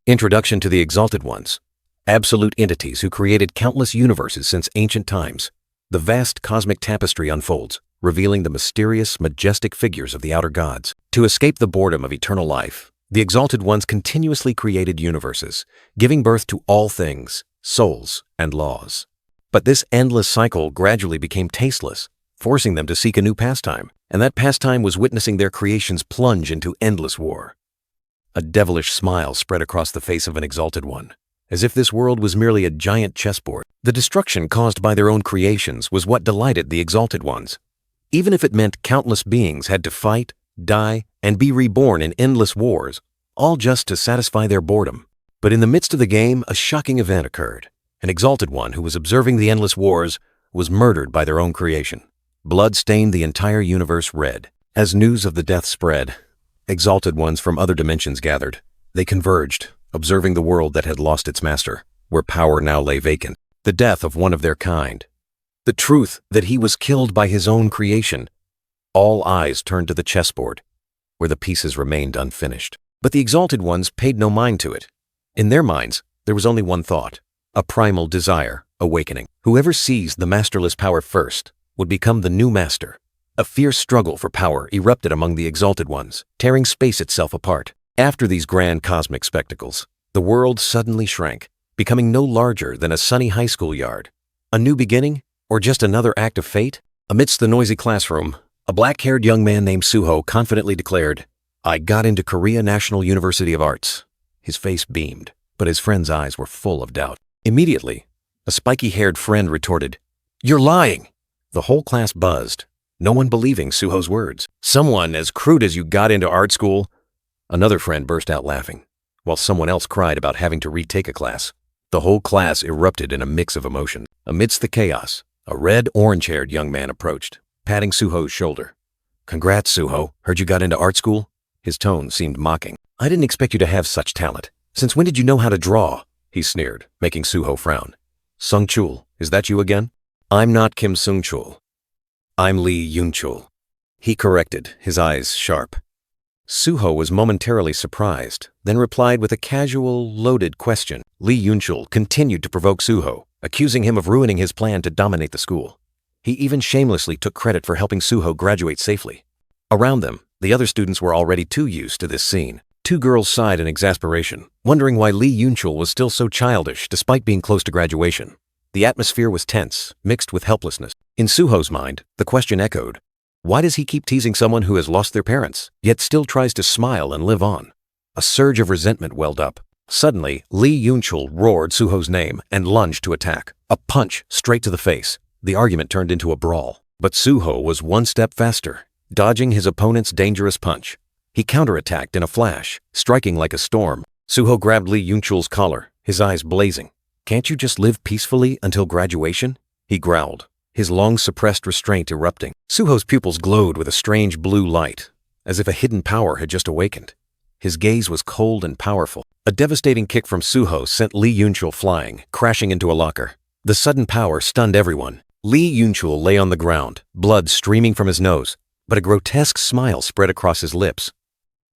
Introduction to the Exalted Ones, absolute entities who created countless universes since ancient times. The vast cosmic tapestry unfolds, revealing the mysterious, majestic figures of the outer gods. To escape the boredom of eternal life, the Exalted Ones continuously created universes, giving birth to all things, souls, and laws. But this endless cycle gradually became tasteless, forcing them to seek a new pastime, and that pastime was witnessing their creations plunge into endless war. A devilish smile spread across the face of an Exalted One, as if this world was merely a giant chessboard. The destruction caused by their own creations was what delighted the Exalted Ones, even if it meant countless beings had to fight, die, and be reborn in endless wars, all just to satisfy their boredom. But in the midst of the game, a shocking event occurred. An Exalted One who was observing the endless wars was murdered by their own creation. Blood stained the entire universe red. As news of the death spread, Exalted Ones from other dimensions gathered. They converged, observing the world that had lost its master, where power now lay vacant. The death of one of their kind. The truth that he was killed by his own creation. All eyes turned to the chessboard, where the pieces remained unfinished. But the Exalted Ones paid no mind to it. In their minds, there was only one thought, a primal desire, awakening. Whoever seized the masterless power first would become the new master. A fierce struggle for power erupted among the Exalted Ones, tearing space itself apart. After these grand cosmic spectacles, the world suddenly shrank, becoming no larger than a sunny high school yard. A new beginning, or just another act of fate? Amidst the noisy classroom, a black-haired young man named Suho confidently declared, "I got into Korea National University of Arts." His face beamed, but his friend's eyes were full of doubt. Immediately, a spiky-haired friend retorted, "You're lying!" The whole class buzzed, no one believing Suho's words. "Someone as crude as you got into art school?" Another friend burst out laughing, while someone else cried about having to retake a class. The whole class erupted in a mix of emotions. Amidst the chaos, a red, orange-haired young man approached, patting Suho's shoulder. "Congrats, Suho. Heard you got into art school?" His tone seemed mocking. "I didn't expect you to have such talent. Since when did you know how to draw?" He sneered, making Suho frown. "Sung-chul, is that you again?" "I'm not Kim Sung-chul. I'm Lee Yun-chul," he corrected, his eyes sharp. Suho was momentarily surprised, then replied with a casual, loaded question. Lee Yun-chul continued to provoke Suho, accusing him of ruining his plan to dominate the school. He even shamelessly took credit for helping Suho graduate safely. Around them, the other students were already too used to this scene. Two girls sighed in exasperation, wondering why Lee Yun-chul was still so childish despite being close to graduation. The atmosphere was tense, mixed with helplessness. In Suho's mind, the question echoed. Why does he keep teasing someone who has lost their parents, yet still tries to smile and live on? A surge of resentment welled up. Suddenly, Lee Yun-chul roared Suho's name and lunged to attack. A punch straight to the face. The argument turned into a brawl. But Suho was one step faster, dodging his opponent's dangerous punch. He counterattacked in a flash, striking like a storm. Suho grabbed Lee Yun-chul's collar, his eyes blazing. "Can't you just live peacefully until graduation?" he growled, his long-suppressed restraint erupting. Suho's pupils glowed with a strange blue light, as if a hidden power had just awakened. His gaze was cold and powerful. A devastating kick from Suho sent Lee Yun-chul flying, crashing into a locker. The sudden power stunned everyone. Lee Yun-chul lay on the ground, blood streaming from his nose, but a grotesque smile spread across his lips.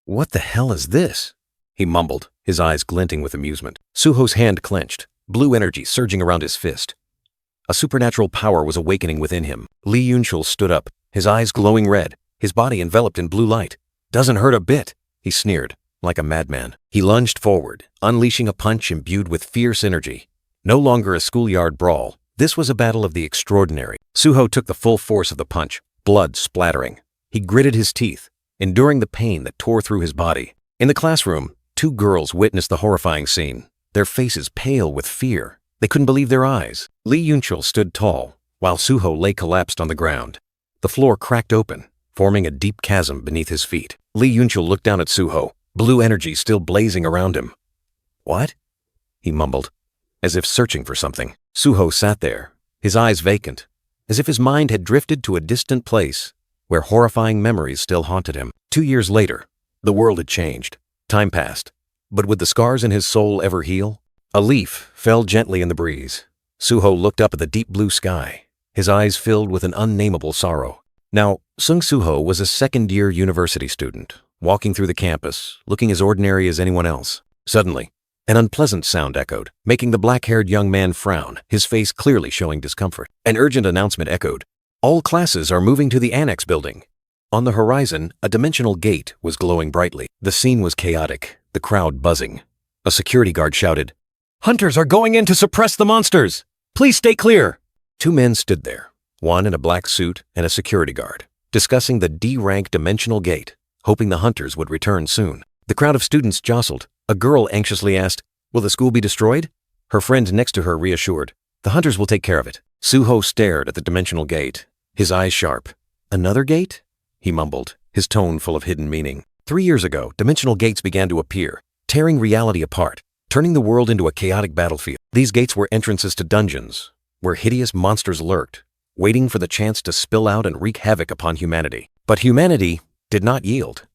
"What the hell is this?" he mumbled, his eyes glinting with amusement. Suho's hand clenched, blue energy surging around his fist. A supernatural power was awakening within him. Lee Yun-chul stood up, his eyes glowing red, his body enveloped in blue light. "Doesn't hurt a bit," he sneered, like a madman. He lunged forward, unleashing a punch imbued with fierce energy. No longer a schoolyard brawl, this was a battle of the extraordinary. Suho took the full force of the punch, blood splattering. He gritted his teeth, enduring the pain that tore through his body. In the classroom, two girls witnessed the horrifying scene, their faces pale with fear. They couldn't believe their eyes. Lee Yun-chul stood tall, while Suho lay collapsed on the ground. The floor cracked open, forming a deep chasm beneath his feet. Lee Yun-chul looked down at Suho, blue energy still blazing around him. "What?" he mumbled, as if searching for something. Suho sat there, his eyes vacant, as if his mind had drifted to a distant place where horrifying memories still haunted him. 2 years later, the world had changed. Time passed, but would the scars in his soul ever heal? A leaf fell gently in the breeze. Suho looked up at the deep blue sky, his eyes filled with an unnameable sorrow. Now, Sung Suho was a second-year university student, walking through the campus, looking as ordinary as anyone else. Suddenly, An unpleasant sound echoed, making the black-haired young man frown, his face clearly showing discomfort. An urgent announcement echoed. All classes are moving to the annex building. On the horizon, a dimensional gate was glowing brightly. The scene was chaotic, the crowd buzzing. A security guard shouted, "Hunters are going in to suppress the monsters! Please stay clear!" Two men stood there, one in a black suit and a security guard, discussing the D-rank dimensional gate, hoping the hunters would return soon. The crowd of students jostled. A girl anxiously asked, "Will the school be destroyed?" Her friend next to her reassured, "The hunters will take care of it." Suho stared at the dimensional gate, his eyes sharp. "Another gate?" he mumbled, his tone full of hidden meaning. 3 years ago, dimensional gates began to appear, tearing reality apart, turning the world into a chaotic battlefield. These gates were entrances to dungeons, where hideous monsters lurked, waiting for the chance to spill out and wreak havoc upon humanity. But humanity did not yield.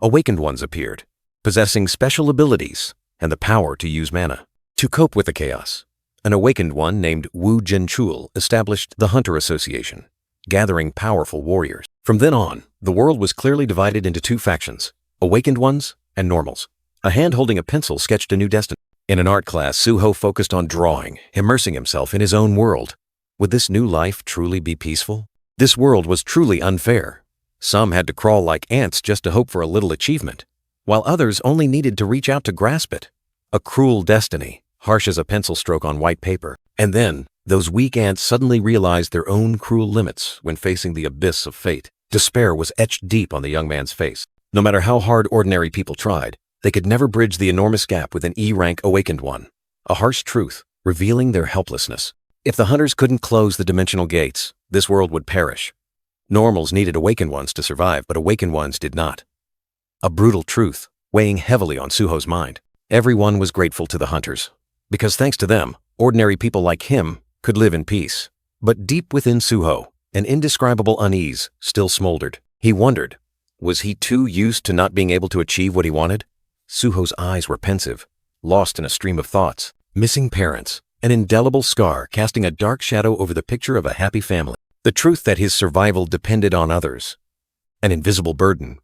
Awakened ones appeared, possessing special abilities and the power to use mana. To cope with the chaos, an awakened one named Wu Jinchul established the Hunter Association, gathering powerful warriors. From then on, the world was clearly divided into two factions, awakened ones and normals. A hand holding a pencil sketched a new destiny. In an art class, Suho focused on drawing, immersing himself in his own world. Would this new life truly be peaceful? This world was truly unfair. Some had to crawl like ants just to hope for a little achievement, while others only needed to reach out to grasp it. A cruel destiny, harsh as a pencil stroke on white paper. And then, those weak ants suddenly realized their own cruel limits when facing the abyss of fate. Despair was etched deep on the young man's face. No matter how hard ordinary people tried, they could never bridge the enormous gap with an E-rank awakened one. A harsh truth, revealing their helplessness. If the hunters couldn't close the dimensional gates, this world would perish. Normals needed awakened ones to survive, but awakened ones did not. A brutal truth, weighing heavily on Suho's mind. Everyone was grateful to the hunters, because thanks to them, ordinary people like him could live in peace. But deep within Suho, an indescribable unease still smoldered. He wondered, was he too used to not being able to achieve what he wanted? Suho's eyes were pensive, lost in a stream of thoughts. Missing parents, an indelible scar casting a dark shadow over the picture of a happy family. The truth that his survival depended on others. An invisible burden,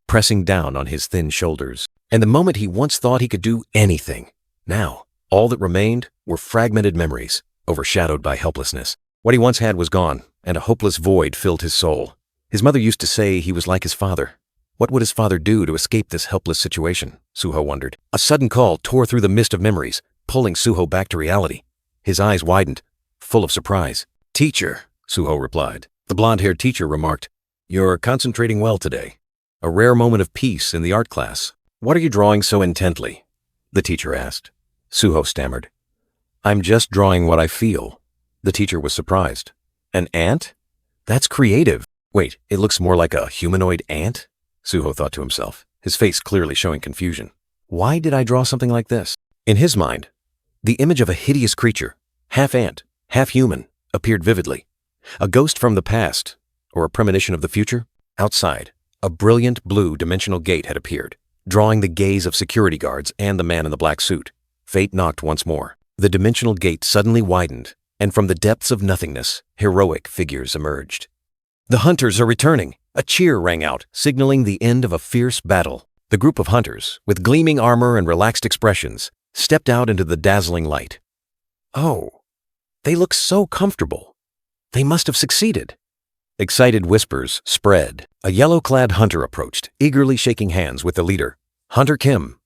pressing down on his thin shoulders. And the moment he once thought he could do anything, now, all that remained were fragmented memories, overshadowed by helplessness. What he once had was gone, and a hopeless void filled his soul. His mother used to say he was like his father. What would his father do to escape this helpless situation? Suho wondered. A sudden call tore through the mist of memories, pulling Suho back to reality. His eyes widened, full of surprise. "Teacher," Suho replied. The blonde-haired teacher remarked, "You're concentrating well today." A rare moment of peace in the art class. "What are you drawing so intently?" the teacher asked. Suho stammered, "I'm just drawing what I feel." The teacher was surprised. "An ant? That's creative." "Wait, it looks more like a humanoid ant?" Suho thought to himself, his face clearly showing confusion. "Why did I draw something like this?" In his mind, the image of a hideous creature, half ant, half human, appeared vividly. A ghost from the past, or a premonition of the future? Outside, a brilliant blue dimensional gate had appeared, drawing the gaze of security guards and the man in the black suit. Fate knocked once more. The dimensional gate suddenly widened, and from the depths of nothingness, heroic figures emerged. "The hunters are returning!" A cheer rang out, signaling the end of a fierce battle. The group of hunters, with gleaming armor and relaxed expressions, stepped out into the dazzling light. "Oh, they look so comfortable. They must have succeeded." Excited whispers spread. A yellow-clad hunter approached, eagerly shaking hands with the leader. "Hunter Kim.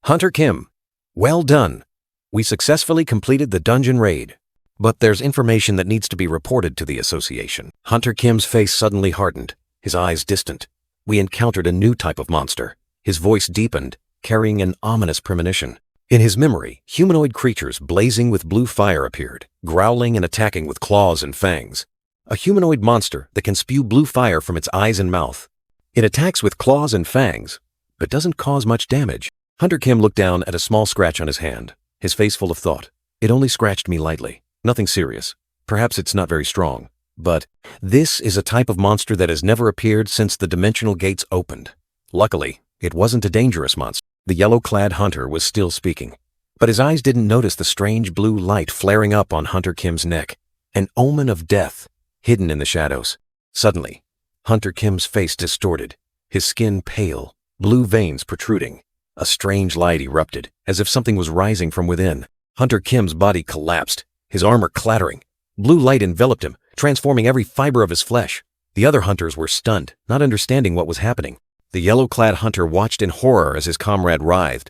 Hunter Kim. Well done. We successfully completed the dungeon raid. But there's information that needs to be reported to the association." Hunter Kim's face suddenly hardened, his eyes distant. "We encountered a new type of monster." His voice deepened, carrying an ominous premonition. In his memory, humanoid creatures blazing with blue fire appeared, growling and attacking with claws and fangs. A humanoid monster that can spew blue fire from its eyes and mouth. It attacks with claws and fangs, but doesn't cause much damage. Hunter Kim looked down at a small scratch on his hand, his face full of thought. "It only scratched me lightly. Nothing serious. Perhaps it's not very strong. But this is a type of monster that has never appeared since the dimensional gates opened. Luckily, it wasn't a dangerous monster." The yellow-clad hunter was still speaking, but his eyes didn't notice the strange blue light flaring up on Hunter Kim's neck, an omen of death hidden in the shadows. Suddenly, Hunter Kim's face distorted, his skin pale, blue veins protruding. A strange light erupted, as if something was rising from within. Hunter Kim's body collapsed, his armor clattering. Blue light enveloped him, transforming every fiber of his flesh. The other hunters were stunned, not understanding what was happening. The yellow-clad hunter watched in horror as his comrade writhed.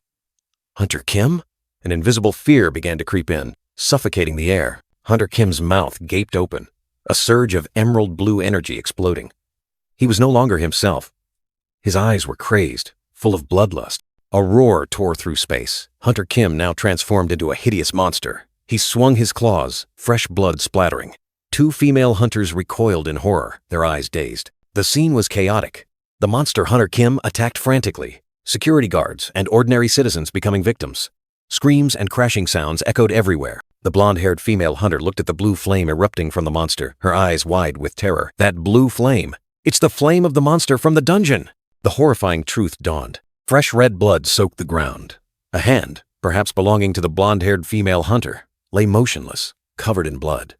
Hunter Kim? An invisible fear began to creep in, suffocating the air. Hunter Kim's mouth gaped open, a surge of emerald blue energy exploding. He was no longer himself. His eyes were crazed, full of bloodlust. A roar tore through space. Hunter Kim now transformed into a hideous monster. He swung his claws, fresh blood splattering. Two female hunters recoiled in horror, their eyes dazed. The scene was chaotic. The monster Hunter Kim attacked frantically, security guards and ordinary citizens becoming victims. Screams and crashing sounds echoed everywhere. The blonde-haired female hunter looked at the blue flame erupting from the monster, her eyes wide with terror. That blue flame! It's the flame of the monster from the dungeon! The horrifying truth dawned. Fresh red blood soaked the ground. A hand, perhaps belonging to the blonde-haired female hunter, lay motionless, covered in blood.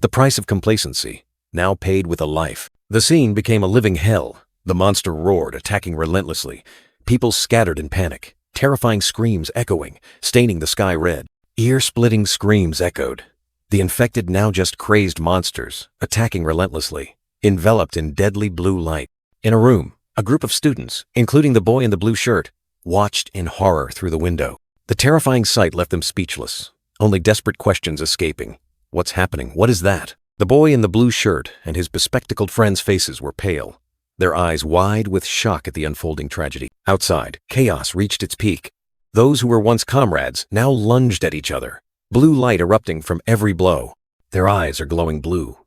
The price of complacency, now paid with a life. The scene became a living hell. The monster roared, attacking relentlessly. People scattered in panic, terrifying screams echoing, staining the sky red. Ear-splitting screams echoed. The infected, now just crazed monsters, attacking relentlessly, enveloped in deadly blue light. In a room, a group of students, including the boy in the blue shirt, watched in horror through the window. The terrifying sight left them speechless, only desperate questions escaping. What's happening? What is that? The boy in the blue shirt and his bespectacled friends' faces were pale, their eyes wide with shock at the unfolding tragedy. Outside, chaos reached its peak. Those who were once comrades now lunged at each other, blue light erupting from every blow. Their eyes are glowing blue.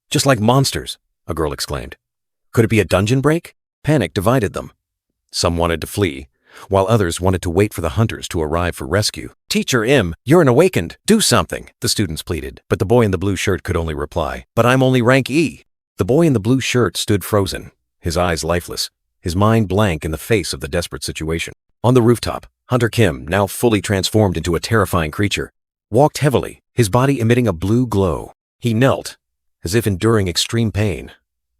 Just like monsters, a girl exclaimed. Could it be a dungeon break? Panic divided them. Some wanted to flee, while others wanted to wait for the hunters to arrive for rescue. "Teacher Im, you're an awakened. Do something," the students pleaded. But the boy in the blue shirt could only reply, "But I'm only rank E." The boy in the blue shirt stood frozen, his eyes lifeless, his mind blank in the face of the desperate situation. On the rooftop, Hunter Kim, now fully transformed into a terrifying creature, walked heavily, his body emitting a blue glow. He knelt, as if enduring extreme pain,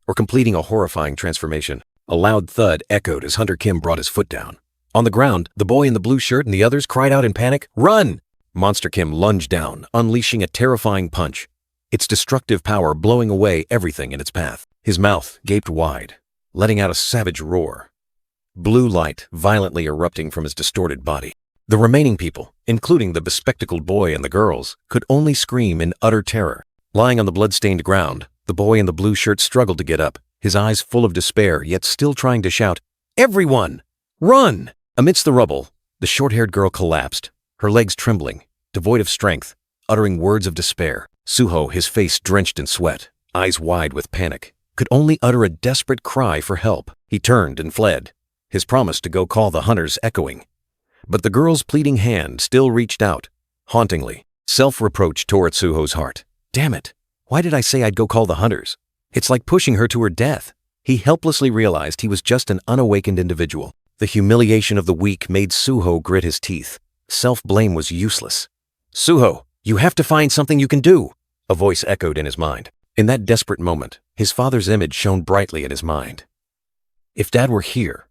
or completing a horrifying transformation. A loud thud echoed as Hunter Kim brought his foot down. On the ground, the boy in the blue shirt and the others cried out in panic, "Run!" Monster Kim lunged down, unleashing a terrifying punch, its destructive power blowing away everything in its path. His mouth gaped wide, letting out a savage roar. Blue light violently erupting from his distorted body. The remaining people, including the bespectacled boy and the girls, could only scream in utter terror. Lying on the blood-stained ground, the boy in the blue shirt struggled to get up, his eyes full of despair, yet still trying to shout, "Everyone, run!" Amidst the rubble, the short-haired girl collapsed, her legs trembling, devoid of strength, uttering words of despair. Suho, his face drenched in sweat, eyes wide with panic, could only utter a desperate cry for help. He turned and fled, his promise to go call the hunters echoing. But the girl's pleading hand still reached out, hauntingly. Self-reproach tore at Suho's heart. Damn it, why did I say I'd go call the hunters? It's like pushing her to her death. He helplessly realized he was just an unawakened individual. The humiliation of the weak made Suho grit his teeth. Self-blame was useless. "Suho, you have to find something you can do," a voice echoed in his mind. In that desperate moment, his father's image shone brightly in his mind. If Dad were here,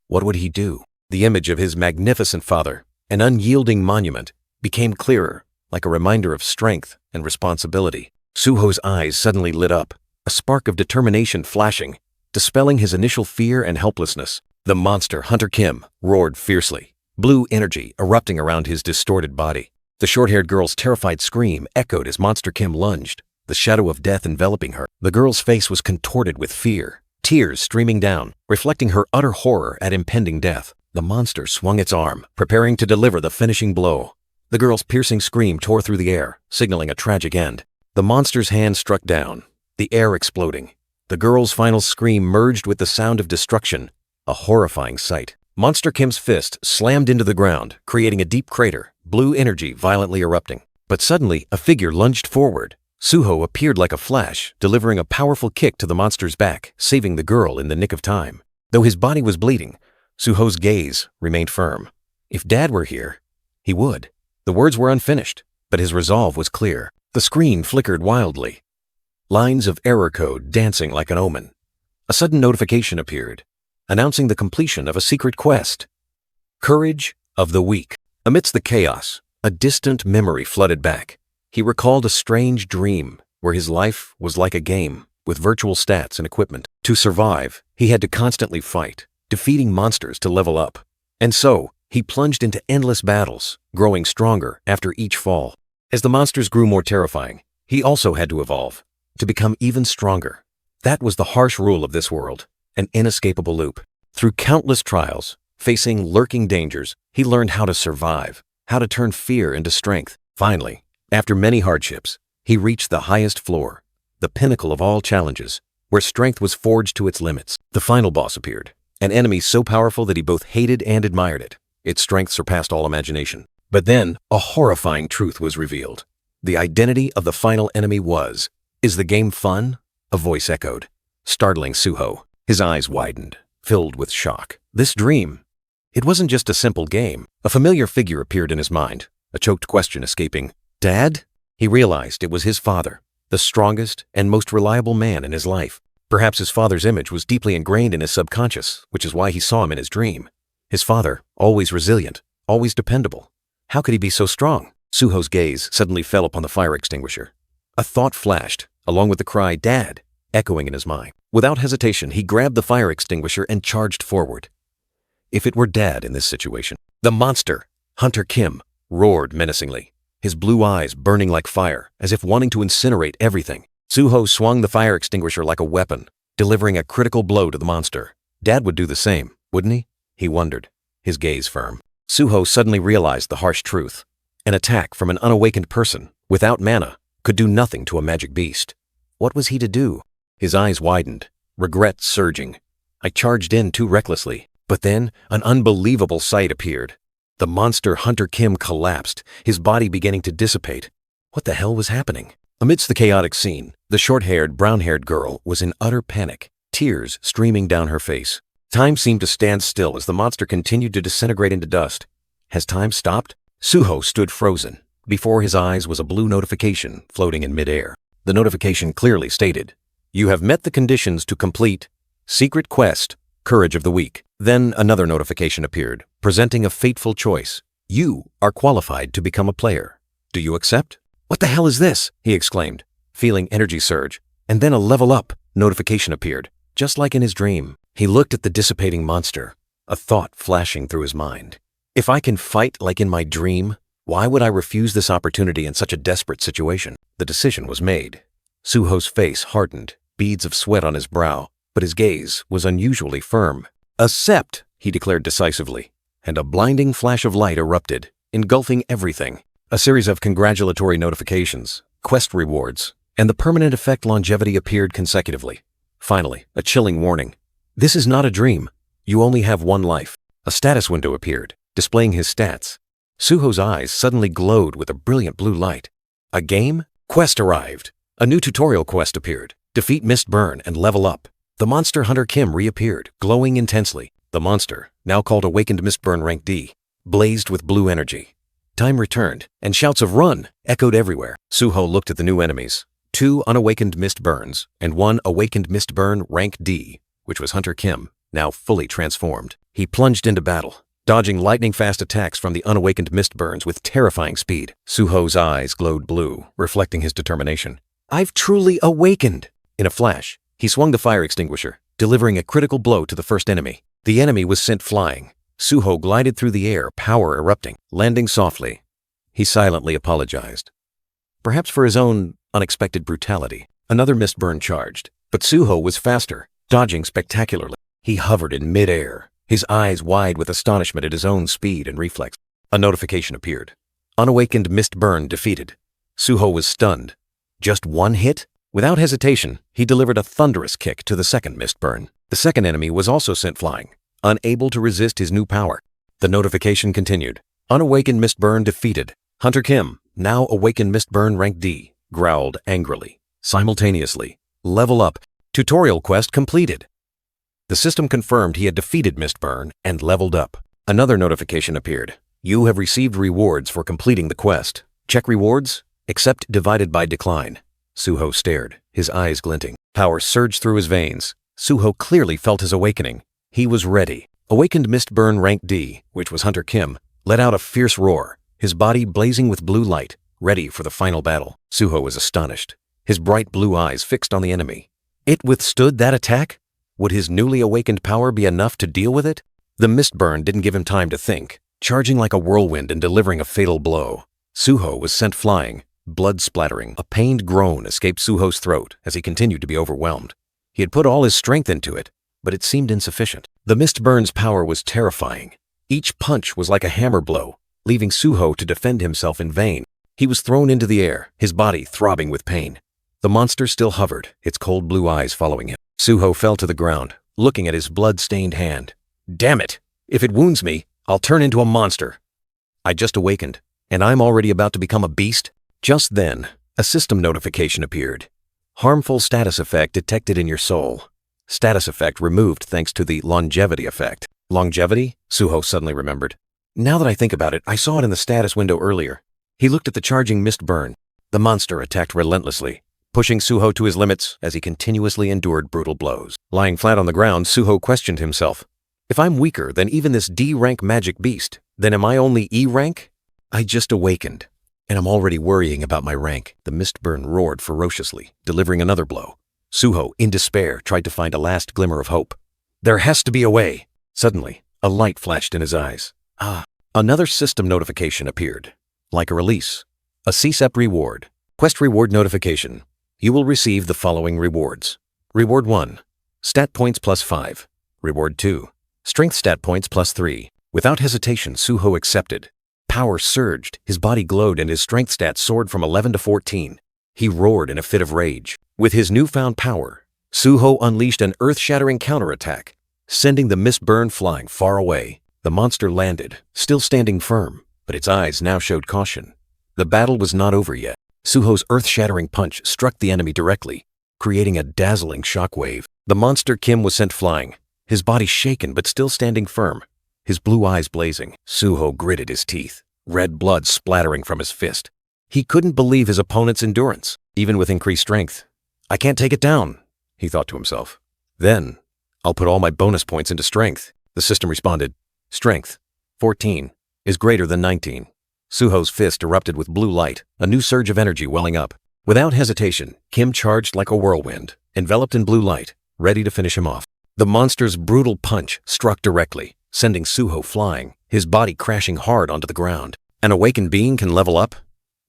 what would he do? The image of his magnificent father, an unyielding monument, became clearer, like a reminder of strength and responsibility. Suho's eyes suddenly lit up, a spark of determination flashing, dispelling his initial fear and helplessness. The monster, Hunter Kim, roared fiercely, blue energy erupting around his distorted body. The short-haired girl's terrified scream echoed as Monster Kim lunged, the shadow of death enveloping her. The girl's face was contorted with fear, tears streaming down, reflecting her utter horror at impending death. The monster swung its arm, preparing to deliver the finishing blow. The girl's piercing scream tore through the air, signaling a tragic end. The monster's hand struck down, the air exploding. The girl's final scream merged with the sound of destruction, a horrifying sight. Monster Kim's fist slammed into the ground, creating a deep crater, blue energy violently erupting. But suddenly, a figure lunged forward. Suho appeared like a flash, delivering a powerful kick to the monster's back, saving the girl in the nick of time. Though his body was bleeding, Suho's gaze remained firm. If Dad were here, he would. The words were unfinished, but his resolve was clear. The screen flickered wildly, lines of error code dancing like an omen. A sudden notification appeared, announcing the completion of a secret quest. Courage of the weak. Amidst the chaos, a distant memory flooded back. He recalled a strange dream where his life was like a game with virtual stats and equipment. To survive, he had to constantly fight, defeating monsters to level up. And so, he plunged into endless battles, growing stronger after each fall. As the monsters grew more terrifying, he also had to evolve, to become even stronger. That was the harsh rule of this world, an inescapable loop. Through countless trials, facing lurking dangers, he learned how to survive, how to turn fear into strength. Finally, after many hardships, he reached the highest floor, the pinnacle of all challenges, where strength was forged to its limits. The final boss appeared, an enemy so powerful that he both hated and admired it. Its strength surpassed all imagination. But then, a horrifying truth was revealed. The identity of the final enemy was, "Is the game fun?" A voice echoed, startling Suho. His eyes widened, filled with shock. This dream, it wasn't just a simple game. A familiar figure appeared in his mind, a choked question escaping. "Dad?" He realized it was his father, the strongest and most reliable man in his life. Perhaps his father's image was deeply ingrained in his subconscious, which is why he saw him in his dream. His father, always resilient, always dependable. How could he be so strong? Suho's gaze suddenly fell upon the fire extinguisher. A thought flashed, along with the cry, "Dad," echoing in his mind. Without hesitation, he grabbed the fire extinguisher and charged forward. If it were Dad in this situation. The monster, Hunter Kim, roared menacingly, his blue eyes burning like fire, as if wanting to incinerate everything. Suho swung the fire extinguisher like a weapon, delivering a critical blow to the monster. Dad would do the same, wouldn't he? He wondered, his gaze firm. Suho suddenly realized the harsh truth. An attack from an unawakened person, without mana, could do nothing to a magic beast. What was he to do? His eyes widened, regret surging. I charged in too recklessly. But then, an unbelievable sight appeared. The monster Hunter Kim collapsed, his body beginning to dissipate. What the hell was happening? Amidst the chaotic scene, the short-haired, brown-haired girl was in utter panic, tears streaming down her face. Time seemed to stand still as the monster continued to disintegrate into dust. Has time stopped? Suho stood frozen. Before his eyes was a blue notification floating in midair. The notification clearly stated, "You have met the conditions to complete Secret Quest, Courage of the Weak." Then another notification appeared, presenting a fateful choice. "You are qualified to become a player. Do you accept?" "What the hell is this?" he exclaimed, feeling energy surge. And then a level up notification appeared, just like in his dream. He looked at the dissipating monster, a thought flashing through his mind. If I can fight like in my dream, why would I refuse this opportunity in such a desperate situation? The decision was made. Suho's face hardened, beads of sweat on his brow, but his gaze was unusually firm. "Accept," he declared decisively, and a blinding flash of light erupted, engulfing everything. A series of congratulatory notifications, quest rewards, and the permanent effect longevity appeared consecutively. Finally, a chilling warning. "This is not a dream. You only have one life." A status window appeared, displaying his stats. Suho's eyes suddenly glowed with a brilliant blue light. A game? Quest arrived. A new tutorial quest appeared. Defeat Mistburn and level up. The monster Hunter Kim reappeared, glowing intensely. The monster, now called Awakened Mistburn Rank D, blazed with blue energy. Time returned, and shouts of "Run!" echoed everywhere. Suho looked at the new enemies. 2 unawakened Mistburns, and 1 Awakened Mistburn Rank D, which was Hunter Kim, now fully transformed. He plunged into battle, dodging lightning-fast attacks from the unawakened Mistburns with terrifying speed. Suho's eyes glowed blue, reflecting his determination. "I've truly awakened!" In a flash, he swung the fire extinguisher, delivering a critical blow to the first enemy. The enemy was sent flying. Suho glided through the air, power erupting, landing softly. He silently apologized. Perhaps for his own unexpected brutality. Another Mistburn charged, but Suho was faster, dodging spectacularly. He hovered in midair, his eyes wide with astonishment at his own speed and reflex. A notification appeared. Unawakened Mistburn defeated. Suho was stunned. Just one hit? Without hesitation, he delivered a thunderous kick to the second Mistburn. The second enemy was also sent flying, unable to resist his new power. The notification continued. Unawakened Mistburn defeated. Hunter Kim, now Awakened Mistburn Rank D, growled angrily. Simultaneously, level up, tutorial quest completed. The system confirmed he had defeated Mistburn and leveled up. Another notification appeared. You have received rewards for completing the quest. Check rewards. Accept divided by decline. Suho stared, his eyes glinting. Power surged through his veins. Suho clearly felt his awakening. He was ready. Awakened Mistburn Rank D, which was Hunter Kim, let out a fierce roar, his body blazing with blue light, ready for the final battle. Suho was astonished, his bright blue eyes fixed on the enemy. It withstood that attack? Would his newly awakened power be enough to deal with it? The Mistburn didn't give him time to think, charging like a whirlwind and delivering a fatal blow. Suho was sent flying, blood splattering. A pained groan escaped Suho's throat as he continued to be overwhelmed. He had put all his strength into it, but it seemed insufficient. The Mistburn's power was terrifying. Each punch was like a hammer blow, leaving Suho to defend himself in vain. He was thrown into the air, his body throbbing with pain. The monster still hovered, its cold blue eyes following him. Suho fell to the ground, looking at his blood-stained hand. Damn it! If it wounds me, I'll turn into a monster. I just awakened, and I'm already about to become a beast? Just then, a system notification appeared. Harmful status effect detected in your soul. Status effect removed thanks to the longevity effect. Longevity? Suho suddenly remembered. Now that I think about it, I saw it in the status window earlier. He looked at the charging Mistburn. The monster attacked relentlessly, pushing Suho to his limits as he continuously endured brutal blows. Lying flat on the ground, Suho questioned himself. If I'm weaker than even this D-rank magic beast, then am I only E-rank? I just awakened, and I'm already worrying about my rank. The Mistburn roared ferociously, delivering another blow. Suho, in despair, tried to find a last glimmer of hope. There has to be a way. Suddenly, a light flashed in his eyes. Another system notification appeared. Like a release. A CSEP reward. Quest reward notification. You will receive the following rewards. Reward 1. Stat points +5. Reward 2. Strength stat points +3. Without hesitation, Suho accepted. Power surged, his body glowed, and his strength stats soared from 11 to 14. He roared in a fit of rage. With his newfound power, Suho unleashed an earth-shattering counterattack, sending the Mistburn flying far away. The monster landed, still standing firm, but its eyes now showed caution. The battle was not over yet. Suho's earth-shattering punch struck the enemy directly, creating a dazzling shockwave. The monster Kim was sent flying, his body shaken but still standing firm, his blue eyes blazing. Suho gritted his teeth, red blood splattering from his fist. He couldn't believe his opponent's endurance, even with increased strength. I can't take it down, he thought to himself. Then, I'll put all my bonus points into strength. The system responded. Strength, 14, is greater than 19. Suho's fist erupted with blue light, a new surge of energy welling up. Without hesitation, Kim charged like a whirlwind, enveloped in blue light, ready to finish him off. The monster's brutal punch struck directly, sending Suho flying, his body crashing hard onto the ground. An awakened being can level up?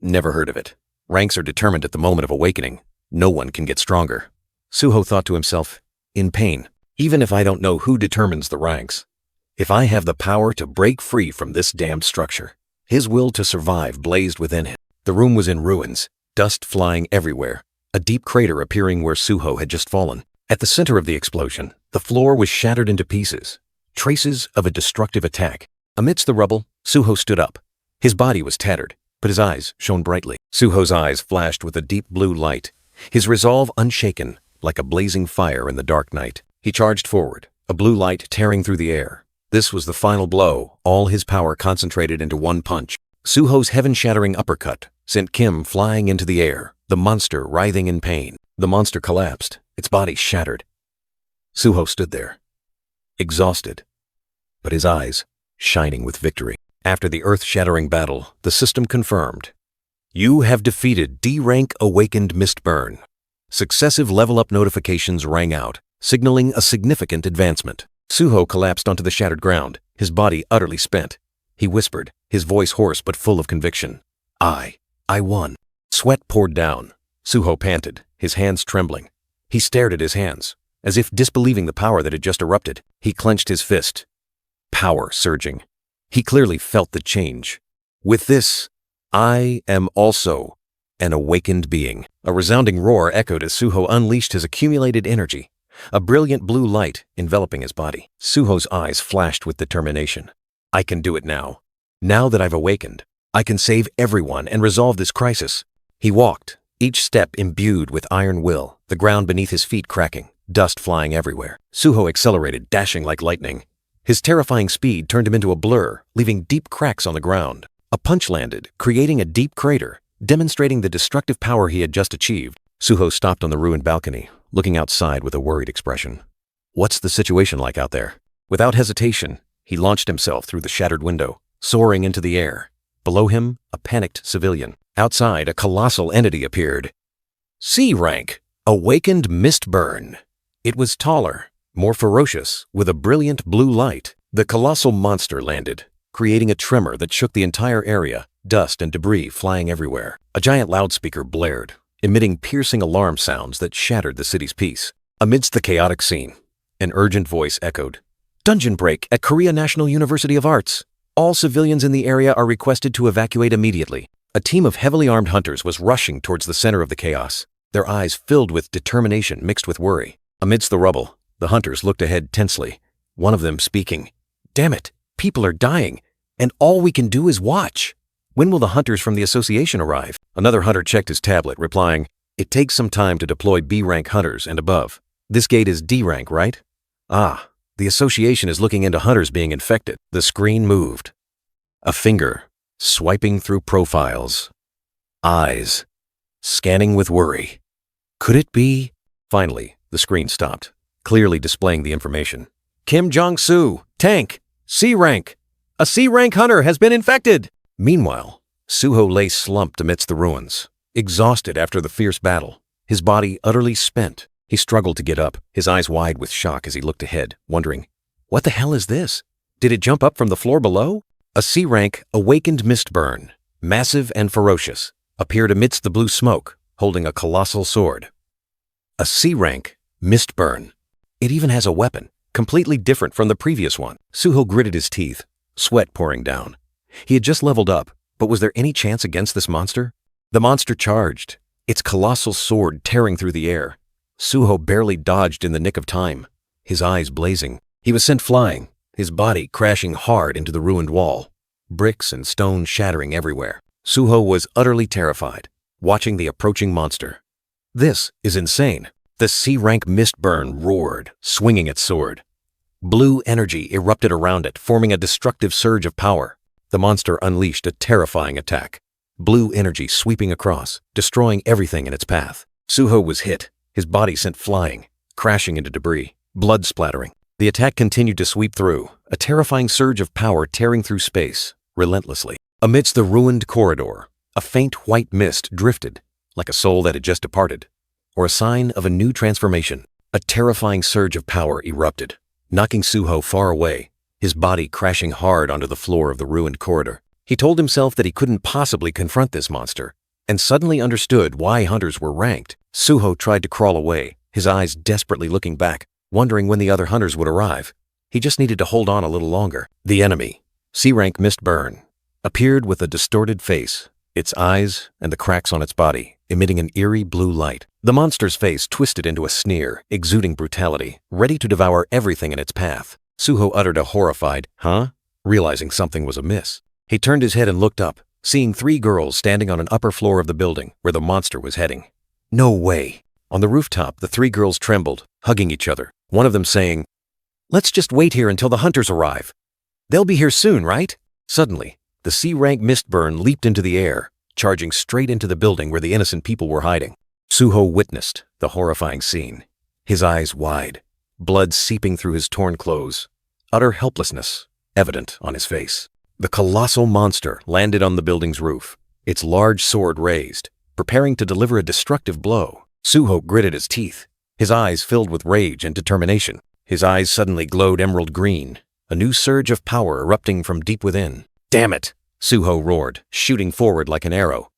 Never heard of it. Ranks are determined at the moment of awakening. No one can get stronger. Suho thought to himself, in pain, even if I don't know who determines the ranks. If I have the power to break free from this damned structure. His will to survive blazed within him. The room was in ruins, dust flying everywhere, a deep crater appearing where Suho had just fallen. At the center of the explosion, the floor was shattered into pieces, traces of a destructive attack. Amidst the rubble, Suho stood up. His body was tattered, but his eyes shone brightly. Suho's eyes flashed with a deep blue light, his resolve unshaken, like a blazing fire in the dark night. He charged forward, a blue light tearing through the air. This was the final blow, all his power concentrated into one punch. Suho's heaven-shattering uppercut sent Kim flying into the air, the monster writhing in pain. The monster collapsed, its body shattered. Suho stood there, exhausted, but his eyes shining with victory. After the earth-shattering battle, the system confirmed. You have defeated D-rank awakened Mistburn. Successive level-up notifications rang out, signaling a significant advancement. Suho collapsed onto the shattered ground, his body utterly spent. He whispered, his voice hoarse but full of conviction. I won. Sweat poured down. Suho panted, his hands trembling. He stared at his hands, as if disbelieving the power that had just erupted. He clenched his fist. Power surging. He clearly felt the change. With this, I am also an awakened being. A resounding roar echoed as Suho unleashed his accumulated energy, a brilliant blue light enveloping his body. Suho's eyes flashed with determination. I can do it now. Now that I've awakened, I can save everyone and resolve this crisis. He walked, each step imbued with iron will, the ground beneath his feet cracking, dust flying everywhere. Suho accelerated, dashing like lightning. His terrifying speed turned him into a blur, leaving deep cracks on the ground. A punch landed, creating a deep crater, demonstrating the destructive power he had just achieved. Suho stopped on the ruined balcony, looking outside with a worried expression. What's the situation like out there? Without hesitation, he launched himself through the shattered window, soaring into the air. Below him, a panicked civilian. Outside, a colossal entity appeared. C rank, awakened Mistburn. It was taller, more ferocious, with a brilliant blue light. The colossal monster landed, creating a tremor that shook the entire area, dust and debris flying everywhere. A giant loudspeaker blared, emitting piercing alarm sounds that shattered the city's peace. Amidst the chaotic scene, an urgent voice echoed. Dungeon break at Korea National University of Arts. All civilians in the area are requested to evacuate immediately. A team of heavily armed hunters was rushing towards the center of the chaos, their eyes filled with determination mixed with worry. Amidst the rubble, the hunters looked ahead tensely, one of them speaking. Damn it, people are dying, and all we can do is watch. When will the hunters from the association arrive? Another hunter checked his tablet, replying, It takes some time to deploy B-rank hunters and above. This gate is D-rank, right? Ah, the association is looking into hunters being infected. The screen moved. A finger, swiping through profiles. Eyes, scanning with worry. Could it be? Finally, the screen stopped, clearly displaying the information. Kim Jong-soo, tank, C-rank. A C-rank hunter has been infected. Meanwhile, Suho lay slumped amidst the ruins, exhausted after the fierce battle, his body utterly spent. He struggled to get up, his eyes wide with shock as he looked ahead, wondering, what the hell is this? Did it jump up from the floor below? A C-rank awakened Mistburn, massive and ferocious, appeared amidst the blue smoke, holding a colossal sword. A C-rank Mistburn. It even has a weapon, completely different from the previous one. Suho gritted his teeth, sweat pouring down. He had just leveled up, but was there any chance against this monster? The monster charged, its colossal sword tearing through the air. Suho barely dodged in the nick of time, his eyes blazing. He was sent flying, his body crashing hard into the ruined wall, bricks and stone shattering everywhere. Suho was utterly terrified, watching the approaching monster. This is insane. The C-rank Mistburn roared, swinging its sword. Blue energy erupted around it, forming a destructive surge of power. The monster unleashed a terrifying attack. Blue energy sweeping across, destroying everything in its path. Suho was hit, his body sent flying, crashing into debris, blood splattering. The attack continued to sweep through, a terrifying surge of power tearing through space, relentlessly. Amidst the ruined corridor, a faint white mist drifted, like a soul that had just departed, or a sign of a new transformation. A terrifying surge of power erupted, knocking Suho far away, his body crashing hard onto the floor of the ruined corridor. He told himself that he couldn't possibly confront this monster, and suddenly understood why hunters were ranked. Suho tried to crawl away, his eyes desperately looking back, wondering when the other hunters would arrive. He just needed to hold on a little longer. The enemy, C-rank Mistburn, appeared with a distorted face, its eyes and the cracks on its body, emitting an eerie blue light. The monster's face twisted into a sneer, exuding brutality, ready to devour everything in its path. Suho uttered a horrified, "Huh?" realizing something was amiss. He turned his head and looked up, seeing 3 girls standing on an upper floor of the building where the monster was heading. No way! On the rooftop, the 3 girls trembled, hugging each other, one of them saying, "Let's just wait here until the hunters arrive. They'll be here soon, right?" Suddenly, the C-rank Mistburn leaped into the air, charging straight into the building where the innocent people were hiding. Suho witnessed the horrifying scene, his eyes wide, blood seeping through his torn clothes, utter helplessness evident on his face. The colossal monster landed on the building's roof, its large sword raised, preparing to deliver a destructive blow. Suho gritted his teeth, his eyes filled with rage and determination. His eyes suddenly glowed emerald green, a new surge of power erupting from deep within. "Damn it!" Suho roared, shooting forward like an arrow.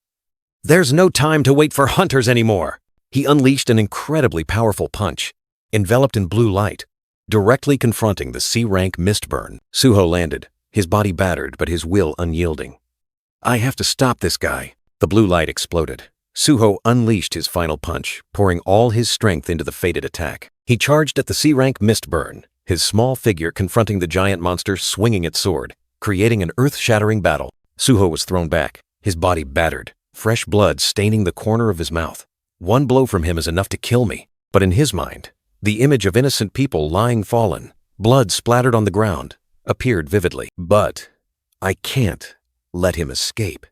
"There's no time to wait for hunters anymore!" He unleashed an incredibly powerful punch, enveloped in blue light, directly confronting the C-rank Mistburn. Suho landed, his body battered but his will unyielding. "I have to stop this guy." The blue light exploded. Suho unleashed his final punch, pouring all his strength into the fated attack. He charged at the C-rank Mistburn, his small figure confronting the giant monster swinging its sword, creating an earth-shattering battle. Suho was thrown back, his body battered, fresh blood staining the corner of his mouth. One blow from him is enough to kill me. But in his mind, the image of innocent people lying fallen, blood splattered on the ground, appeared vividly. But I can't let him escape.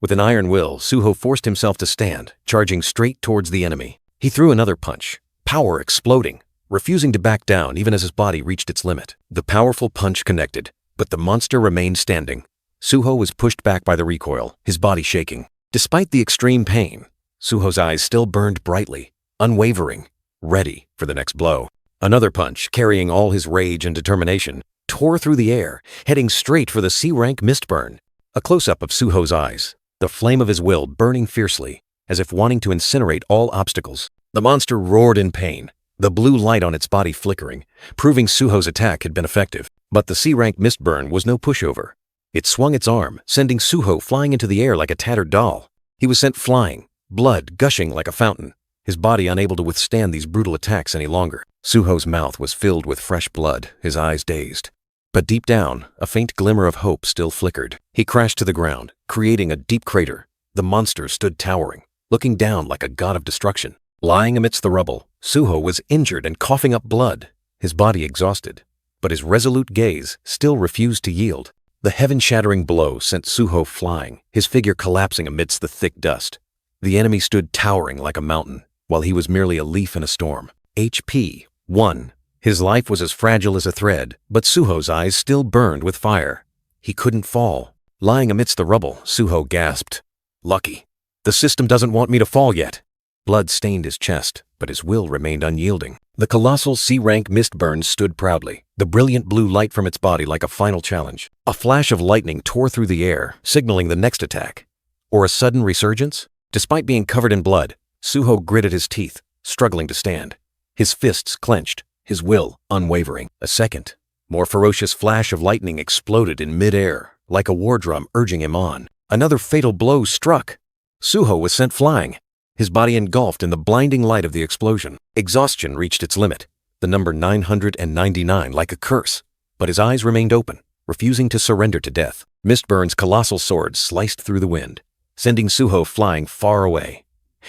With an iron will, Suho forced himself to stand, charging straight towards the enemy. He threw another punch, power exploding, refusing to back down even as his body reached its limit. The powerful punch connected, but the monster remained standing. Suho was pushed back by the recoil, his body shaking. Despite the extreme pain, Suho's eyes still burned brightly, unwavering, ready for the next blow. Another punch, carrying all his rage and determination, tore through the air, heading straight for the C-rank Mistburn. A close-up of Suho's eyes, the flame of his will burning fiercely, as if wanting to incinerate all obstacles. The monster roared in pain, the blue light on its body flickering, proving Suho's attack had been effective. But the C-rank Mistburn was no pushover. It swung its arm, sending Suho flying into the air like a tattered doll. He was sent flying, blood gushing like a fountain, his body unable to withstand these brutal attacks any longer. Suho's mouth was filled with fresh blood, his eyes dazed. But deep down, a faint glimmer of hope still flickered. He crashed to the ground, creating a deep crater. The monster stood towering, looking down like a god of destruction. Lying amidst the rubble, Suho was injured and coughing up blood, his body exhausted. But his resolute gaze still refused to yield. The heaven-shattering blow sent Suho flying, his figure collapsing amidst the thick dust. The enemy stood towering like a mountain, while he was merely a leaf in a storm. HP 1. His life was as fragile as a thread, but Suho's eyes still burned with fire. He couldn't fall. Lying amidst the rubble, Suho gasped. Lucky. The system doesn't want me to fall yet. Blood stained his chest, but his will remained unyielding. The colossal C-rank Mistburn stood proudly, the brilliant blue light from its body like a final challenge. A flash of lightning tore through the air, signaling the next attack. Or a sudden resurgence? Despite being covered in blood, Suho gritted his teeth, struggling to stand. His fists clenched, his will unwavering. A second, more ferocious flash of lightning exploded in mid-air, like a war drum urging him on. Another fatal blow struck. Suho was sent flying, his body engulfed in the blinding light of the explosion. Exhaustion reached its limit, the number 999 like a curse, but his eyes remained open, refusing to surrender to death. Mistburn's colossal sword sliced through the wind, sending Suho flying far away.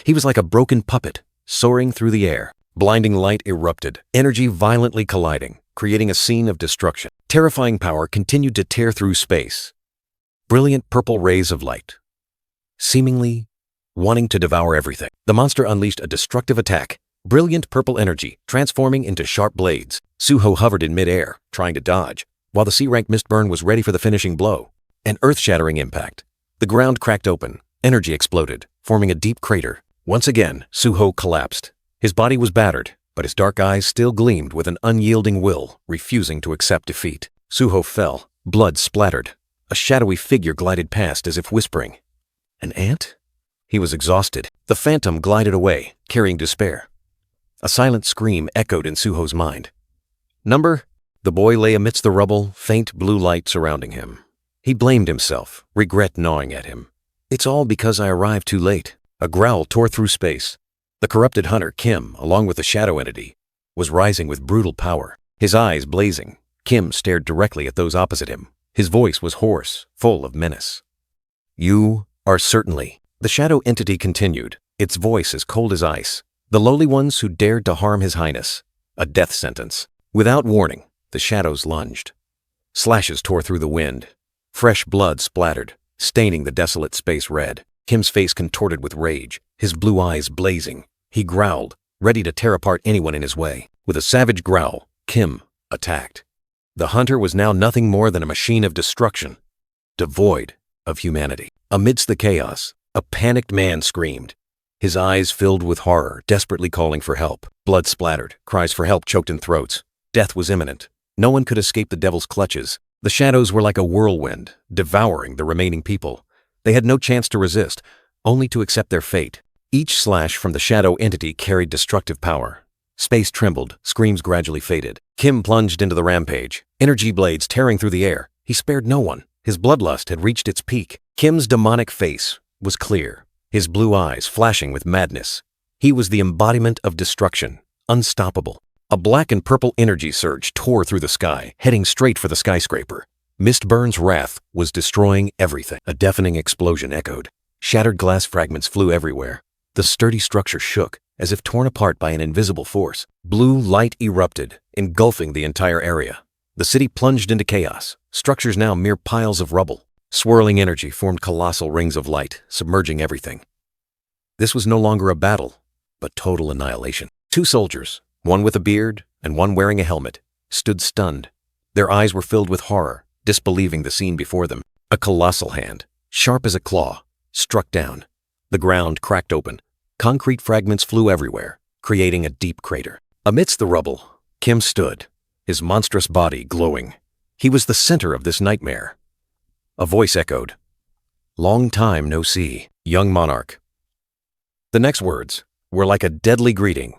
He was like a broken puppet, soaring through the air. Blinding light erupted, energy violently colliding, creating a scene of destruction. Terrifying power continued to tear through space. Brilliant purple rays of light, seemingly wanting to devour everything. The monster unleashed a destructive attack, brilliant purple energy transforming into sharp blades. Suho hovered in mid-air, trying to dodge, while the C-rank Mistburn was ready for the finishing blow. An earth-shattering impact. The ground cracked open, energy exploded, forming a deep crater. Once again, Suho collapsed. His body was battered, but his dark eyes still gleamed with an unyielding will, refusing to accept defeat. Suho fell, blood splattered. A shadowy figure glided past as if whispering. An ant? He was exhausted. The phantom glided away, carrying despair. A silent scream echoed in Suho's mind. Number? The boy lay amidst the rubble, faint blue light surrounding him. He blamed himself, regret gnawing at him. It's all because I arrived too late. A growl tore through space. The corrupted hunter, Kim, along with the shadow entity, was rising with brutal power. His eyes blazing, Kim stared directly at those opposite him. His voice was hoarse, full of menace. You are certainly. The shadow entity continued, its voice as cold as ice. The lowly ones who dared to harm His Highness. A death sentence. Without warning, the shadows lunged. Slashes tore through the wind. Fresh blood splattered, staining the desolate space red. Kim's face contorted with rage, his blue eyes blazing. He growled, ready to tear apart anyone in his way. With a savage growl, Kim attacked. The hunter was now nothing more than a machine of destruction, devoid of humanity. Amidst the chaos, a panicked man screamed, his eyes filled with horror, desperately calling for help. Blood splattered, cries for help choked in throats. Death was imminent. No one could escape the devil's clutches. The shadows were like a whirlwind, devouring the remaining people. They had no chance to resist, only to accept their fate. Each slash from the shadow entity carried destructive power. Space trembled, screams gradually faded. Kim plunged into the rampage, energy blades tearing through the air. He spared no one. His bloodlust had reached its peak. Kim's demonic face was clear, his blue eyes flashing with madness. He was the embodiment of destruction, unstoppable. A black and purple energy surge tore through the sky, heading straight for the skyscraper. Mistburn's wrath was destroying everything. A deafening explosion echoed. Shattered glass fragments flew everywhere. The sturdy structure shook, as if torn apart by an invisible force. Blue light erupted, engulfing the entire area. The city plunged into chaos, structures now mere piles of rubble. Swirling energy formed colossal rings of light, submerging everything. This was no longer a battle, but total annihilation. Two soldiers, one with a beard, and one wearing a helmet, stood stunned. Their eyes were filled with horror, disbelieving the scene before them. A colossal hand, sharp as a claw, struck down. The ground cracked open. Concrete fragments flew everywhere, creating a deep crater. Amidst the rubble, Kim stood, his monstrous body glowing. He was the center of this nightmare. A voice echoed, "Long time no see, young monarch." The next words were like a deadly greeting,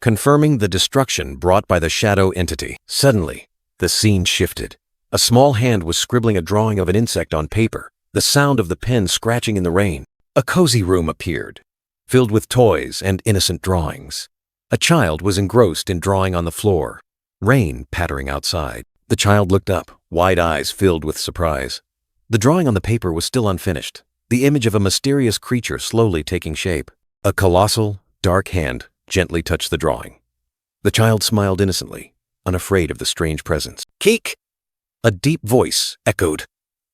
confirming the destruction brought by the shadow entity. Suddenly, the scene shifted. A small hand was scribbling a drawing of an insect on paper, the sound of the pen scratching in the rain. A cozy room appeared, filled with toys and innocent drawings. A child was engrossed in drawing on the floor, rain pattering outside. The child looked up, wide eyes filled with surprise. The drawing on the paper was still unfinished, the image of a mysterious creature slowly taking shape. A colossal, dark hand gently touched the drawing. The child smiled innocently, unafraid of the strange presence. "Keek!" A deep voice echoed,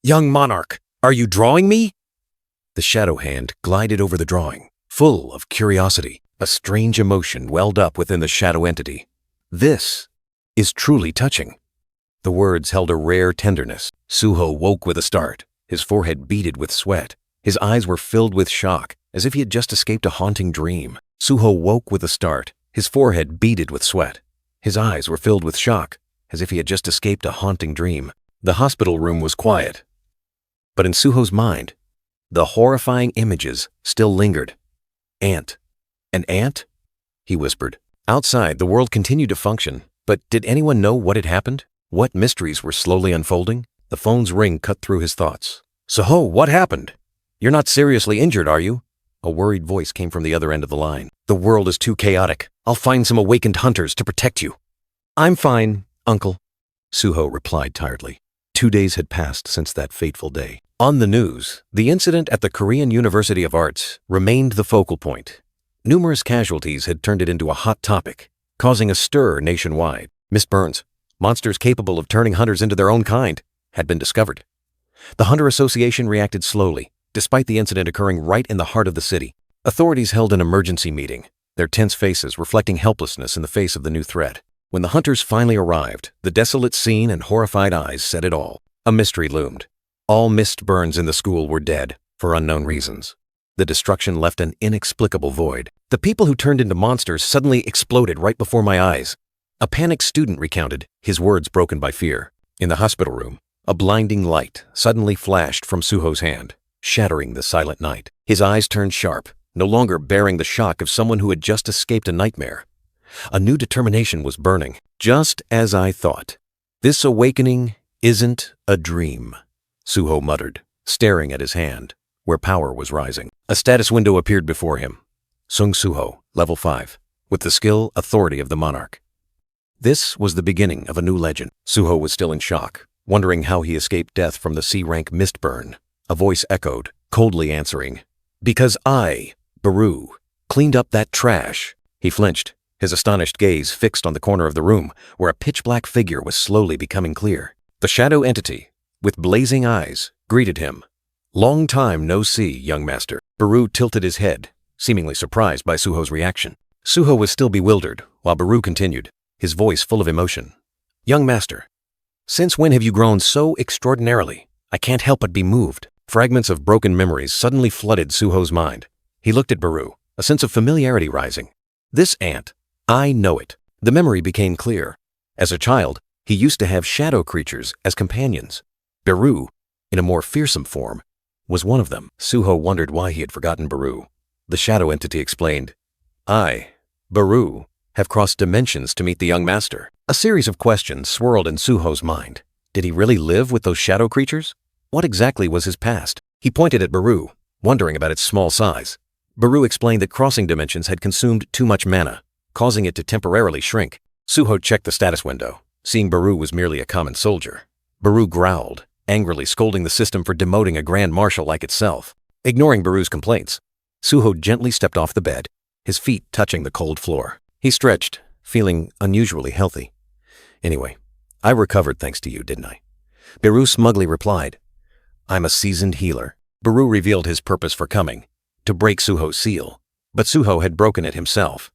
"Young monarch, are you drawing me?" The shadow hand glided over the drawing, full of curiosity. A strange emotion welled up within the shadow entity. "This is truly touching." The words held a rare tenderness. Suho woke with a start, his forehead beaded with sweat. His eyes were filled with shock, as if he had just escaped a haunting dream. Suho woke with a start, his forehead beaded with sweat. His eyes were filled with shock, as if he had just escaped a haunting dream. The hospital room was quiet. But in Suho's mind, the horrifying images still lingered. "Ant. An ant?" he whispered. Outside, the world continued to function, but did anyone know what had happened? What mysteries were slowly unfolding? The phone's ring cut through his thoughts. "Suho, what happened? You're not seriously injured, are you?" A worried voice came from the other end of the line. "The world is too chaotic. I'll find some awakened hunters to protect you." "I'm fine, uncle," Suho replied tiredly. 2 days had passed since that fateful day. On the news, the incident at the Korean University of Arts remained the focal point. Numerous casualties had turned it into a hot topic, causing a stir nationwide. "Miss Burns, monsters capable of turning hunters into their own kind had been discovered." The Hunter Association reacted slowly, despite the incident occurring right in the heart of the city. Authorities held an emergency meeting, their tense faces reflecting helplessness in the face of the new threat. When the hunters finally arrived, the desolate scene and horrified eyes said it all. A mystery loomed. All Miss Burns in the school were dead, for unknown reasons. The destruction left an inexplicable void. "The people who turned into monsters suddenly exploded right before my eyes," a panicked student recounted, his words broken by fear. In the hospital room, a blinding light suddenly flashed from Suho's hand, shattering the silent night. His eyes turned sharp, no longer bearing the shock of someone who had just escaped a nightmare. A new determination was burning. "Just as I thought. This awakening isn't a dream," Suho muttered, staring at his hand, where power was rising. A status window appeared before him. Sung Suho, level 5, with the skill authority of the monarch. This was the beginning of a new legend. Suho was still in shock, wondering how he escaped death from the C-rank Mistburn. A voice echoed, coldly answering, "Because I, Baru, cleaned up that trash." He flinched, his astonished gaze fixed on the corner of the room, where a pitch-black figure was slowly becoming clear. The shadow entity, with blazing eyes, greeted him. "Long time no see, young master." Baru tilted his head, seemingly surprised by Suho's reaction. Suho was still bewildered, while Baru continued, his voice full of emotion. "Young master, since when have you grown so extraordinarily? I can't help but be moved." Fragments of broken memories suddenly flooded Suho's mind. He looked at Baru, a sense of familiarity rising. "This ant, I know it." The memory became clear. As a child, he used to have shadow creatures as companions. Baru, in a more fearsome form, was one of them. Suho wondered why he had forgotten Baru. The shadow entity explained, "I, Baru, have crossed dimensions to meet the young master." A series of questions swirled in Suho's mind. Did he really live with those shadow creatures? What exactly was his past? He pointed at Baru, wondering about its small size. Baru explained that crossing dimensions had consumed too much mana, causing it to temporarily shrink. Suho checked the status window, seeing Baru was merely a common soldier. Baru growled, angrily scolding the system for demoting a grand marshal like itself. Ignoring Baru's complaints, Suho gently stepped off the bed, his feet touching the cold floor. He stretched, feeling unusually healthy. "Anyway, I recovered thanks to you, didn't I?" Baru smugly replied, "I'm a seasoned healer." Baru revealed his purpose for coming, to break Suho's seal, but Suho had broken it himself.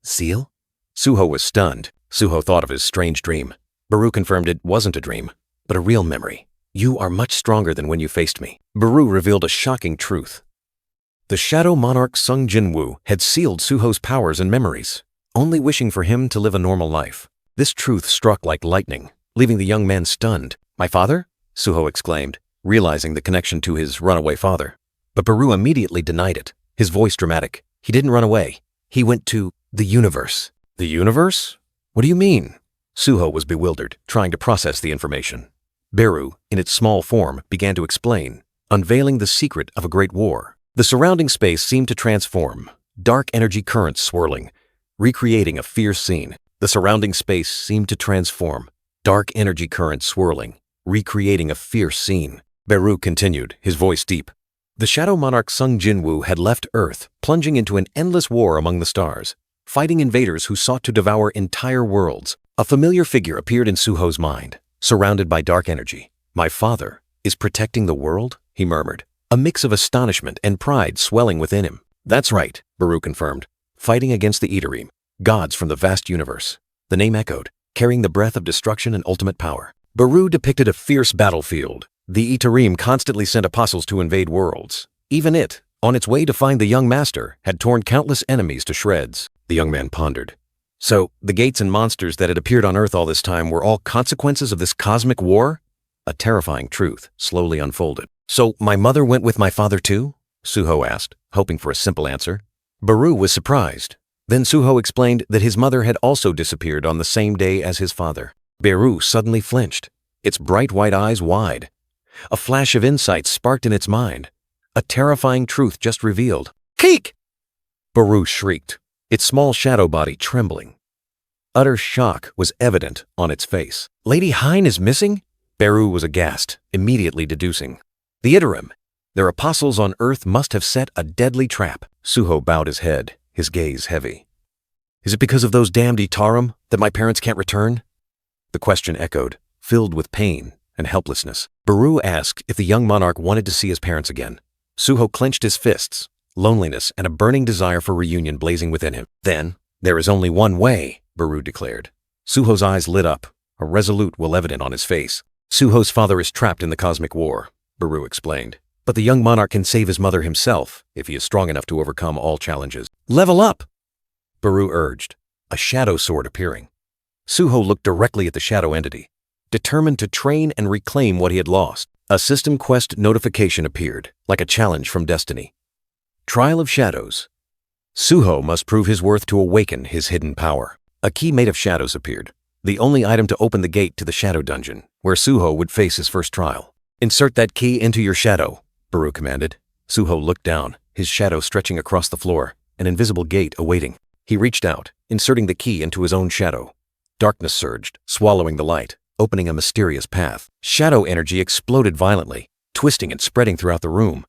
"Seal?" Suho was stunned, Suho thought of his strange dream. Baru confirmed it wasn't a dream, but a real memory. You are much stronger than when you faced me. Baru revealed a shocking truth. The Shadow Monarch Sung Jinwoo had sealed Suho's powers and memories, only wishing for him to live a normal life. This truth struck like lightning, leaving the young man stunned. My father? Suho exclaimed, realizing the connection to his runaway father. But Baru immediately denied it, his voice dramatic. He didn't run away. He went to the universe. The universe? What do you mean? Suho was bewildered, trying to process the information. Baru, in its small form, began to explain, unveiling the secret of a great war. The surrounding space seemed to transform, dark energy currents swirling, recreating a fierce scene. The surrounding space seemed to transform, dark energy currents swirling, recreating a fierce scene. Baru continued, his voice deep. The Shadow Monarch Sung Jinwoo had left Earth, plunging into an endless war among the stars, fighting invaders who sought to devour entire worlds. A familiar figure appeared in Suho's mind, surrounded by dark energy. My father is protecting the world? He murmured, a mix of astonishment and pride swelling within him. That's right, Baru confirmed, fighting against the Itarim, gods from the vast universe. The name echoed, carrying the breath of destruction and ultimate power. Baru depicted a fierce battlefield. The Itarim constantly sent apostles to invade worlds. Even it, on its way to find the young master, had torn countless enemies to shreds. The young man pondered. So, the gates and monsters that had appeared on Earth all this time were all consequences of this cosmic war? A terrifying truth slowly unfolded. So, my mother went with my father too? Suho asked, hoping for a simple answer. Baru was surprised. Then Suho explained that his mother had also disappeared on the same day as his father. Baru suddenly flinched, its bright white eyes wide. A flash of insight sparked in its mind. A terrifying truth just revealed. Keek! Baru shrieked, its small shadow body trembling. Utter shock was evident on its face. Lady Hein is missing? Baru was aghast, immediately deducing. The Itarim, their apostles on Earth must have set a deadly trap. Suho bowed his head, his gaze heavy. Is it because of those damned Itarim that my parents can't return? The question echoed, filled with pain and helplessness. Baru asked if the young monarch wanted to see his parents again. Suho clenched his fists, loneliness and a burning desire for reunion blazing within him. Then, there is only one way, Baru declared. Suho's eyes lit up, a resolute will evident on his face. Suho's father is trapped in the cosmic war, Baru explained. But the young monarch can save his mother himself if he is strong enough to overcome all challenges. Level up! Baru urged, a shadow sword appearing. Suho looked directly at the shadow entity, determined to train and reclaim what he had lost. A system quest notification appeared, like a challenge from destiny. Trial of Shadows. Suho must prove his worth to awaken his hidden power. A key made of shadows appeared, the only item to open the gate to the shadow dungeon, where Suho would face his first trial. Insert that key into your shadow, Baru commanded. Suho looked down, his shadow stretching across the floor, an invisible gate awaiting. He reached out, inserting the key into his own shadow. Darkness surged, swallowing the light, opening a mysterious path. Shadow energy exploded violently, twisting and spreading throughout the room.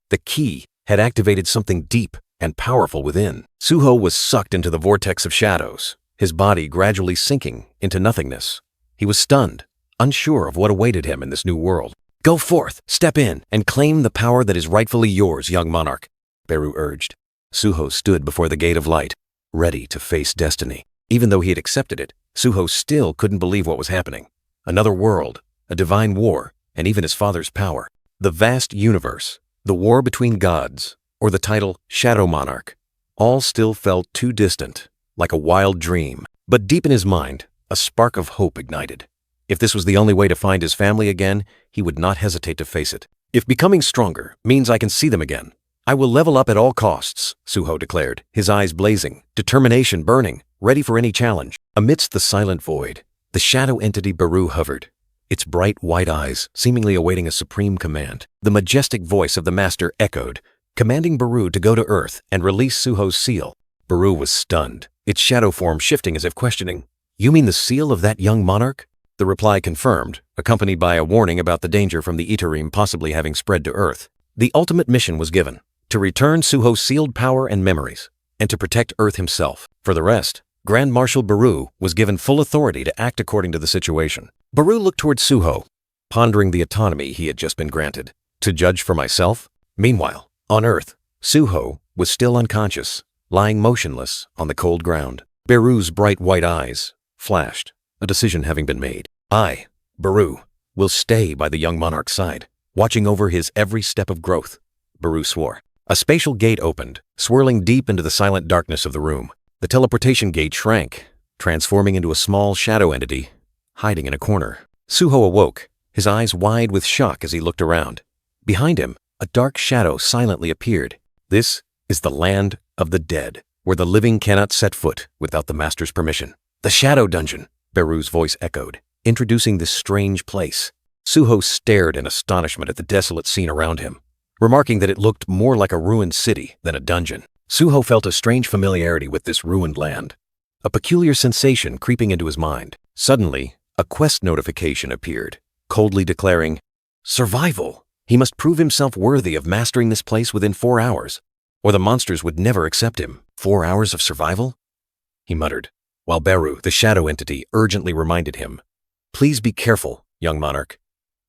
The key had activated something deep and powerful within. Suho was sucked into the vortex of shadows, his body gradually sinking into nothingness. He was stunned, unsure of what awaited him in this new world. Go forth, step in, and claim the power that is rightfully yours, young monarch, Baru urged. Suho stood before the gate of light, ready to face destiny. Even though he had accepted it, Suho still couldn't believe what was happening. Another world, a divine war, and even his father's power. The vast universe, the war between gods, or the title Shadow Monarch, all still felt too distant, like a wild dream. But deep in his mind, a spark of hope ignited. If this was the only way to find his family again, he would not hesitate to face it. If becoming stronger means I can see them again, I will level up at all costs, Suho declared, his eyes blazing, determination burning, ready for any challenge. Amidst the silent void, the shadow entity Baru hovered, its bright white eyes seemingly awaiting a supreme command. The majestic voice of the master echoed, commanding Baru to go to Earth and release Suho's seal. Baru was stunned, its shadow form shifting as if questioning, You mean the seal of that young monarch? The reply confirmed, accompanied by a warning about the danger from the Itarim possibly having spread to Earth. The ultimate mission was given, to return Suho's sealed power and memories, and to protect Earth himself. For the rest, Grand Marshal Baru was given full authority to act according to the situation. Baru looked toward Suho, pondering the autonomy he had just been granted. To judge for myself? Meanwhile, on Earth, Suho was still unconscious, lying motionless on the cold ground. Baru's bright white eyes, flashed, a decision having been made. I, Baru, will stay by the young monarch's side, watching over his every step of growth, Baru swore. A spatial gate opened, swirling deep into the silent darkness of the room. The teleportation gate shrank, transforming into a small shadow entity, hiding in a corner. Suho awoke, his eyes wide with shock as he looked around. Behind him, a dark shadow silently appeared. This is the land of the dead, where the living cannot set foot without the master's permission. The Shadow Dungeon, Baru's voice echoed, introducing this strange place. Suho stared in astonishment at the desolate scene around him, remarking that it looked more like a ruined city than a dungeon. Suho felt a strange familiarity with this ruined land, a peculiar sensation creeping into his mind. Suddenly, a quest notification appeared, coldly declaring, "Survival." He must prove himself worthy of mastering this place within 4 hours, or the monsters would never accept him. 4 hours of survival? He muttered, while Baru, the shadow entity, urgently reminded him, "Please be careful, young monarch."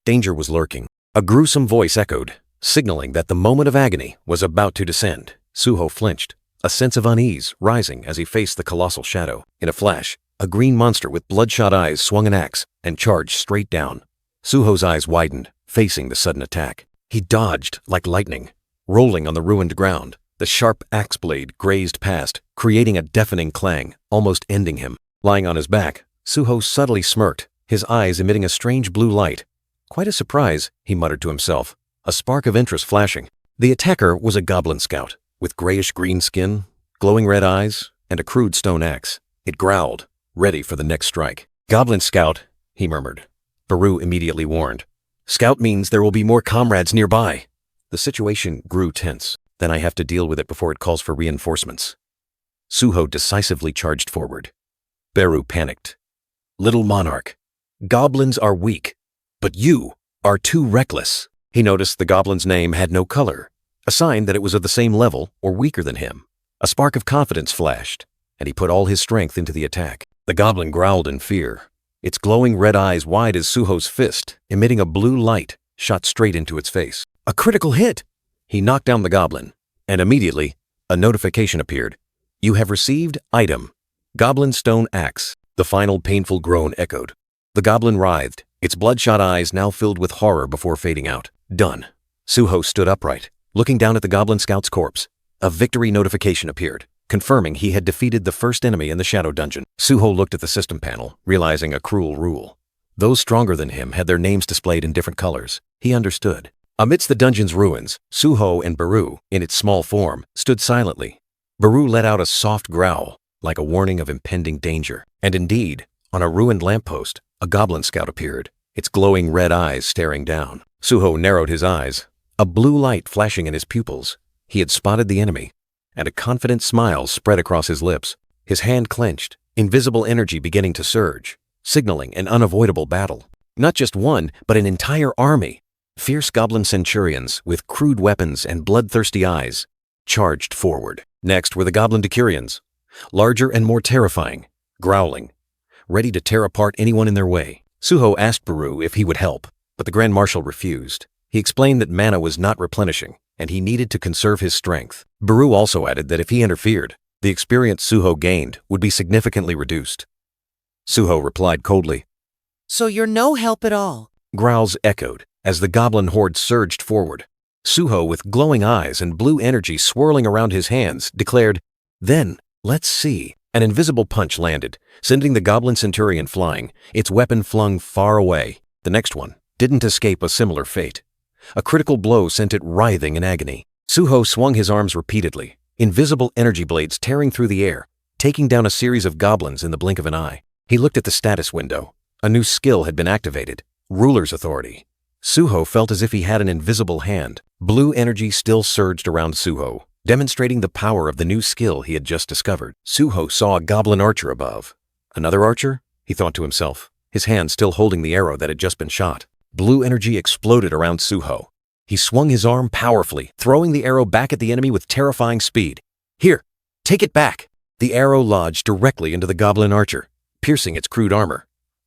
Danger was lurking. A gruesome voice echoed, signaling that the moment of agony was about to descend. Suho flinched, a sense of unease rising as he faced the colossal shadow. In a flash, a green monster with bloodshot eyes swung an axe and charged straight down. Suho's eyes widened, facing the sudden attack. He dodged like lightning, rolling on the ruined ground. The sharp axe blade grazed past, creating a deafening clang, almost ending him. Lying on his back, Suho subtly smirked, his eyes emitting a strange blue light. Quite a surprise, he muttered to himself, a spark of interest flashing. The attacker was a goblin scout, with grayish-green skin, glowing red eyes, and a crude stone axe. It growled, ready for the next strike. "Goblin scout," he murmured. Baru immediately warned, "Scout means there will be more comrades nearby." The situation grew tense. Then I have to deal with it before it calls for reinforcements. Suho decisively charged forward. Baru panicked. "Little monarch, goblins are weak, but you are too reckless." He noticed the goblin's name had no color, a sign that it was of the same level or weaker than him. A spark of confidence flashed, and he put all his strength into the attack. The goblin growled in fear, its glowing red eyes wide as Suho's fist, emitting a blue light, shot straight into its face. A critical hit! He knocked down the goblin, and immediately, a notification appeared. "You have received item, Goblin Stone Axe." The final painful groan echoed. The goblin writhed, its bloodshot eyes now filled with horror before fading out. Done. Suho stood upright, looking down at the goblin scout's corpse. A victory notification appeared, confirming he had defeated the first enemy in the Shadow Dungeon. Suho looked at the system panel, realizing a cruel rule. Those stronger than him had their names displayed in different colors. He understood. Amidst the dungeon's ruins, Suho and Baru, in its small form, stood silently. Baru let out a soft growl, like a warning of impending danger. And indeed, on a ruined lamppost, a goblin scout appeared, its glowing red eyes staring down. Suho narrowed his eyes, a blue light flashing in his pupils. He had spotted the enemy, and a confident smile spread across his lips. His hand clenched, invisible energy beginning to surge, signaling an unavoidable battle. Not just one, but an entire army. Fierce goblin centurions, with crude weapons and bloodthirsty eyes, charged forward. Next were the goblin decurions, larger and more terrifying, growling, ready to tear apart anyone in their way. Suho asked Baru if he would help, but the Grand Marshal refused. He explained that mana was not replenishing, and he needed to conserve his strength. Baru also added that if he interfered, the experience Suho gained would be significantly reduced. Suho replied coldly, "So you're no help at all." Growls echoed as the goblin horde surged forward. Suho, with glowing eyes and blue energy swirling around his hands, declared, "Then, let's see." An invisible punch landed, sending the goblin centurion flying, its weapon flung far away. The next one didn't escape a similar fate. A critical blow sent it writhing in agony. Suho swung his arms repeatedly, invisible energy blades tearing through the air, taking down a series of goblins in the blink of an eye. He looked at the status window. A new skill had been activated, Ruler's Authority. Suho felt as if he had an invisible hand. Blue energy still surged around Suho, demonstrating the power of the new skill he had just discovered. Suho saw a goblin archer above. Another archer? He thought to himself, his hand still holding the arrow that had just been shot. Blue energy exploded around Suho. He swung his arm powerfully, throwing the arrow back at the enemy with terrifying speed. "Here, take it back!" The arrow lodged directly into the goblin archer, piercing its crude armor.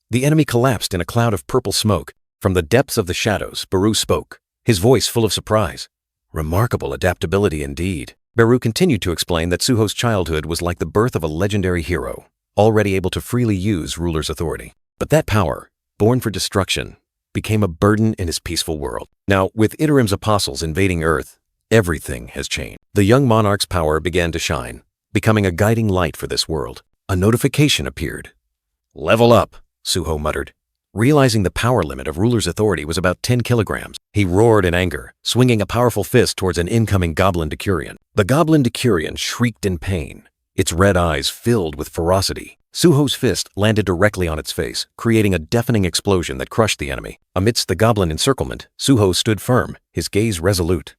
The enemy collapsed in a cloud of purple smoke. From the depths of the shadows, Baru spoke, his voice full of surprise. Remarkable adaptability indeed. Baru continued to explain that Suho's childhood was like the birth of a legendary hero, already able to freely use ruler's authority. But that power, born for destruction, became a burden in his peaceful world. Now, with Iterim's apostles invading Earth, everything has changed. The young monarch's power began to shine, becoming a guiding light for this world. A notification appeared. "Level up," Suho muttered. Realizing the power limit of ruler's authority was about 10 kilograms, he roared in anger, swinging a powerful fist towards an incoming goblin Decurion. The goblin Decurion shrieked in pain, its red eyes filled with ferocity. Suho's fist landed directly on its face, creating a deafening explosion that crushed the enemy. Amidst the goblin encirclement, Suho stood firm, his gaze resolute.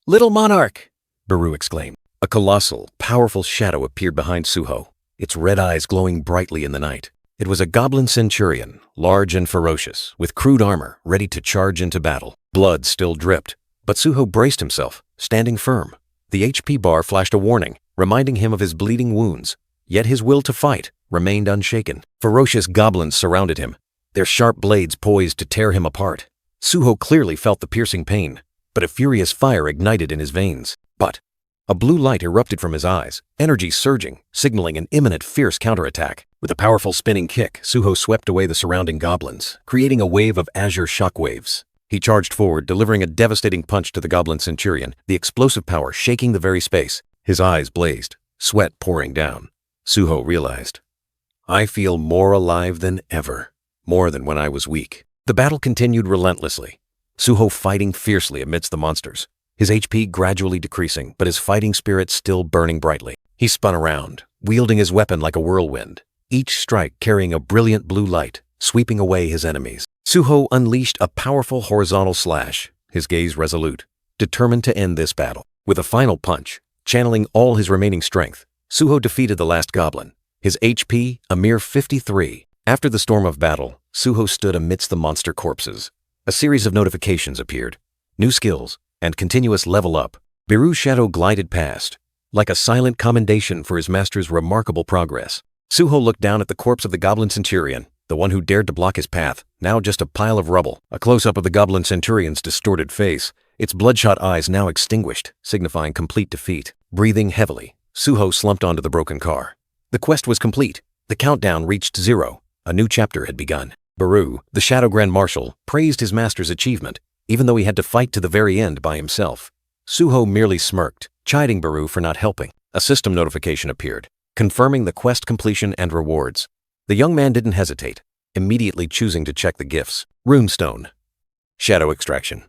"Little monarch!" Baru exclaimed. A colossal, powerful shadow appeared behind Suho, its red eyes glowing brightly in the night. It was a goblin centurion, large and ferocious, with crude armor, ready to charge into battle. Blood still dripped, but Suho braced himself, standing firm. The HP bar flashed a warning, reminding him of his bleeding wounds, yet his will to fight remained unshaken. Ferocious goblins surrounded him, their sharp blades poised to tear him apart. Suho clearly felt the piercing pain, but a furious fire ignited in his veins. But a blue light erupted from his eyes, energy surging, signaling an imminent fierce counterattack. With a powerful spinning kick, Suho swept away the surrounding goblins, creating a wave of azure shockwaves. He charged forward, delivering a devastating punch to the goblin centurion, the explosive power shaking the very space. His eyes blazed, sweat pouring down. Suho realized, "I feel more alive than ever, more than when I was weak." The battle continued relentlessly, Suho fighting fiercely amidst the monsters, his HP gradually decreasing, but his fighting spirit still burning brightly. He spun around, wielding his weapon like a whirlwind, each strike carrying a brilliant blue light, sweeping away his enemies. Suho unleashed a powerful horizontal slash, his gaze resolute, determined to end this battle. With a final punch, channeling all his remaining strength, Suho defeated the last goblin, his HP a mere 53. After the storm of battle, Suho stood amidst the monster corpses. A series of notifications appeared, new skills, and continuous level up. Biru's shadow glided past, like a silent commendation for his master's remarkable progress. Suho looked down at the corpse of the goblin centurion, the one who dared to block his path, now just a pile of rubble. A close-up of the goblin centurion's distorted face, its bloodshot eyes now extinguished, signifying complete defeat. Breathing heavily, Suho slumped onto the broken car. The quest was complete. The countdown reached 0. A new chapter had begun. Baru, the Shadow Grand Marshal, praised his master's achievement, even though he had to fight to the very end by himself. Suho merely smirked, chiding Baru for not helping. A system notification appeared, confirming the quest completion and rewards. The young man didn't hesitate, immediately choosing to check the gifts. Runestone. Shadow extraction.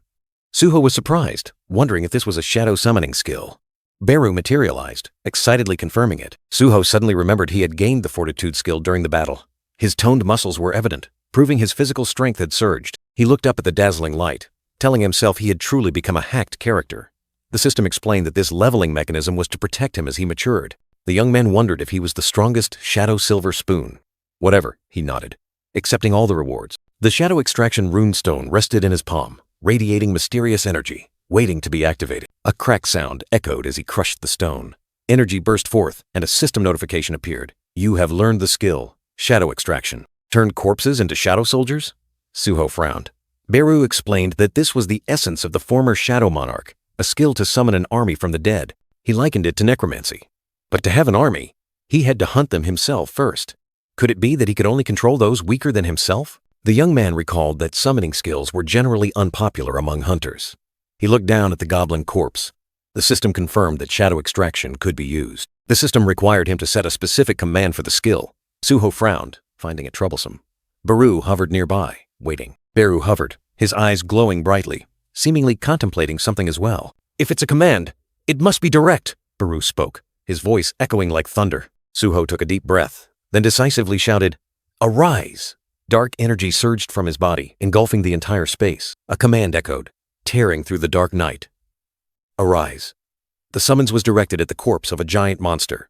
Suho was surprised, wondering if this was a shadow summoning skill. Baru materialized, excitedly confirming it. Suho suddenly remembered he had gained the fortitude skill during the battle. His toned muscles were evident, proving his physical strength had surged. He looked up at the dazzling light, telling himself he had truly become a hacked character. The system explained that this leveling mechanism was to protect him as he matured. The young man wondered if he was the strongest shadow silver spoon. Whatever, he nodded, accepting all the rewards. The shadow extraction runestone rested in his palm, radiating mysterious energy, waiting to be activated. A crack sound echoed as he crushed the stone. Energy burst forth, and a system notification appeared. You have learned the skill, shadow extraction. Turned corpses into shadow soldiers? Suho frowned. Baru explained that this was the essence of the former Shadow Monarch, a skill to summon an army from the dead. He likened it to necromancy. But to have an army, he had to hunt them himself first. Could it be that he could only control those weaker than himself? The young man recalled that summoning skills were generally unpopular among hunters. He looked down at the goblin corpse. The system confirmed that shadow extraction could be used. The system required him to set a specific command for the skill. Suho frowned, finding it troublesome. Baru hovered nearby, waiting. Baru hovered, his eyes glowing brightly, seemingly contemplating something as well. If it's a command, it must be direct, Baru spoke, his voice echoing like thunder. Suho took a deep breath, then decisively shouted, "Arise!" Dark energy surged from his body, engulfing the entire space. A command echoed, tearing through the dark night. Arise. The summons was directed at the corpse of a giant monster,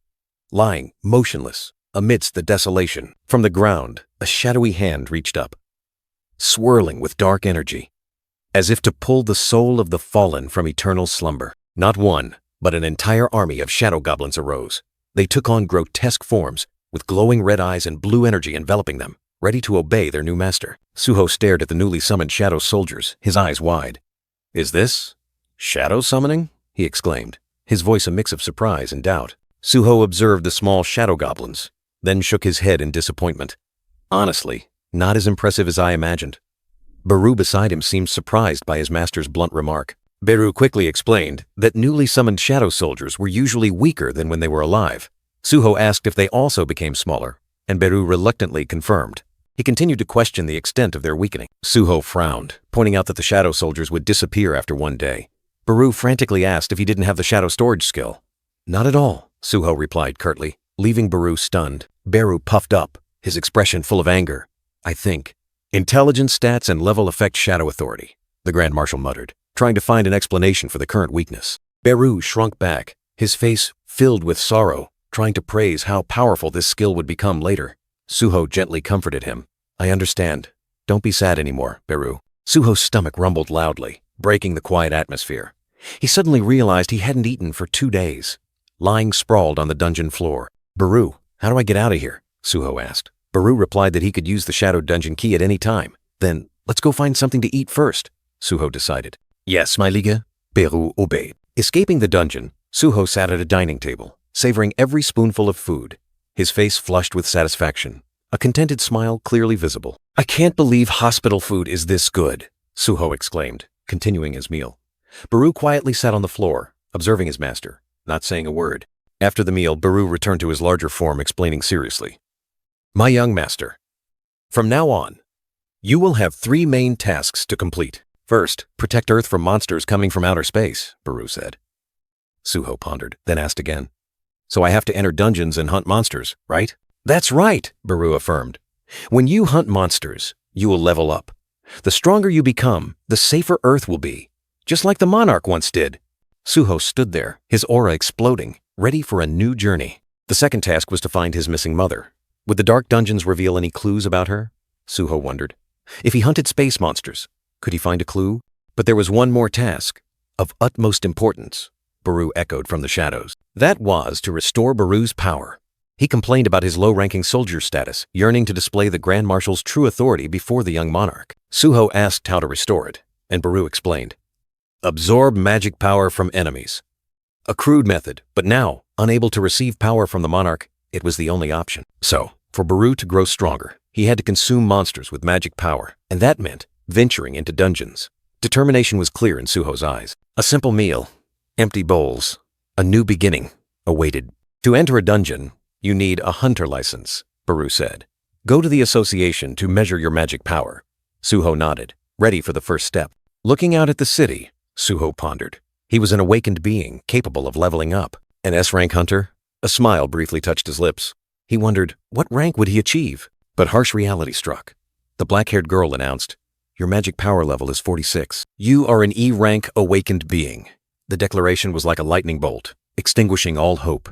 lying motionless amidst the desolation. From the ground, a shadowy hand reached up, swirling with dark energy, as if to pull the soul of the fallen from eternal slumber. Not one, but an entire army of shadow goblins arose. They took on grotesque forms, with glowing red eyes and blue energy enveloping them, ready to obey their new master. Suho stared at the newly summoned shadow soldiers, his eyes wide. "Is this shadow summoning?" he exclaimed, his voice a mix of surprise and doubt. Suho observed the small shadow goblins, then shook his head in disappointment. Honestly, not as impressive as I imagined. Baru beside him seemed surprised by his master's blunt remark. Baru quickly explained that newly summoned shadow soldiers were usually weaker than when they were alive. Suho asked if they also became smaller, and Baru reluctantly confirmed. He continued to question the extent of their weakening. Suho frowned, pointing out that the shadow soldiers would disappear after one day. Baru frantically asked if he didn't have the shadow storage skill. Not at all, Suho replied curtly, leaving Baru stunned. Baru puffed up, his expression full of anger. I think. Intelligence stats and level affect shadow authority, the Grand Marshal muttered, trying to find an explanation for the current weakness. Baru shrunk back, his face filled with sorrow, trying to praise how powerful this skill would become later. Suho gently comforted him. I understand. Don't be sad anymore, Baru. Suho's stomach rumbled loudly, breaking the quiet atmosphere. He suddenly realized he hadn't eaten for 2 days. Lying sprawled on the dungeon floor. Baru, how do I get out of here? Suho asked. Baru replied that he could use the shadow dungeon key at any time. Then, let's go find something to eat first, Suho decided. Yes, my liege. Baru obeyed. Escaping the dungeon, Suho sat at a dining table, savoring every spoonful of food. His face flushed with satisfaction, a contented smile clearly visible. I can't believe hospital food is this good, Suho exclaimed, continuing his meal. Baru quietly sat on the floor, observing his master, not saying a word. After the meal, Baru returned to his larger form, explaining seriously. My young master, from now on, you will have 3 main tasks to complete. First, protect Earth from monsters coming from outer space, Baru said. Suho pondered, then asked again. So I have to enter dungeons and hunt monsters, right? That's right, Baru affirmed. When you hunt monsters, you will level up. The stronger you become, the safer Earth will be, just like the Monarch once did. Suho stood there, his aura exploding, ready for a new journey. The second task was to find his missing mother. Would the dark dungeons reveal any clues about her? Suho wondered. If he hunted space monsters, could he find a clue? But there was one more task, of utmost importance, Baru echoed from the shadows. That was to restore Baru's power. He complained about his low-ranking soldier status, yearning to display the Grand Marshal's true authority before the young monarch. Suho asked how to restore it, and Baru explained. Absorb magic power from enemies. A crude method, but now, unable to receive power from the monarch, it was the only option. So, for Baru to grow stronger, he had to consume monsters with magic power, and that meant venturing into dungeons. Determination was clear in Suho's eyes. A simple meal, empty bowls, a new beginning awaited. To enter a dungeon, you need a hunter license, Baru said. Go to the association to measure your magic power. Suho nodded, ready for the first step. Looking out at the city, Suho pondered. He was an awakened being capable of leveling up. An S-rank hunter? A smile briefly touched his lips. He wondered, what rank would he achieve? But harsh reality struck. The black-haired girl announced, your magic power level is 46. You are an E-rank awakened being. The declaration was like a lightning bolt, extinguishing all hope.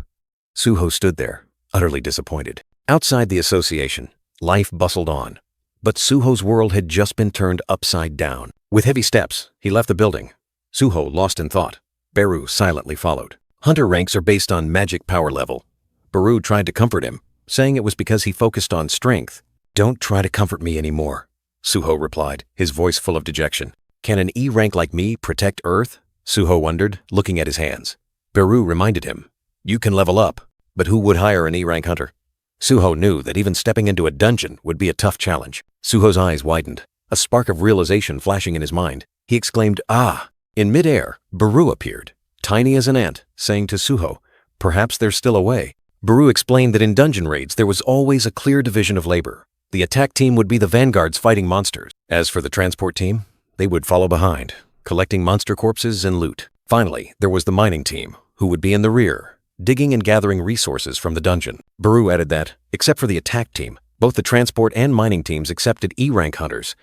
Suho stood there, utterly disappointed. Outside the association, life bustled on. But Suho's world had just been turned upside down. With heavy steps, he left the building. Suho lost in thought. Baru silently followed. Hunter ranks are based on magic power level. Baru tried to comfort him, saying it was because he focused on strength. Don't try to comfort me anymore, Suho replied, his voice full of dejection. Can an E-rank like me protect Earth? Suho wondered, looking at his hands. Baru reminded him, you can level up, but who would hire an E-rank hunter? Suho knew that even stepping into a dungeon would be a tough challenge. Suho's eyes widened, a spark of realization flashing in his mind. He exclaimed, ah! In midair, Baru appeared, tiny as an ant, saying to Suho, perhaps there's still a way. Baru explained that in dungeon raids there was always a clear division of labor. The attack team would be the vanguards fighting monsters. As for the transport team, they would follow behind, collecting monster corpses and loot. Finally, there was the mining team, who would be in the rear, digging and gathering resources from the dungeon. Baru added that, except for the attack team, both the transport and mining teams accepted E-rank hunters.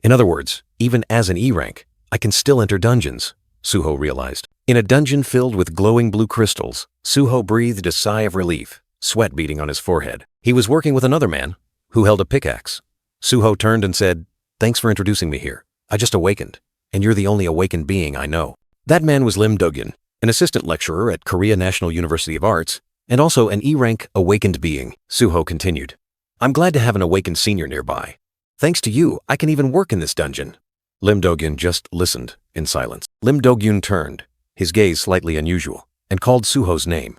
In other words, even as an E-rank, I can still enter dungeons, Suho realized. In a dungeon filled with glowing blue crystals, Suho breathed a sigh of relief, sweat beading on his forehead. He was working with another man, who held a pickaxe. Suho turned and said, thanks for introducing me here. I just awakened, and you're the only awakened being I know. That man was Lim Do-gyun, an assistant lecturer at Korea National University of Arts, and also an E-rank awakened being. Suho continued, I'm glad to have an awakened senior nearby. Thanks to you, I can even work in this dungeon. Lim Do-gyun just listened in silence. Lim Do-gyun turned, his gaze slightly unusual, and called Suho's name.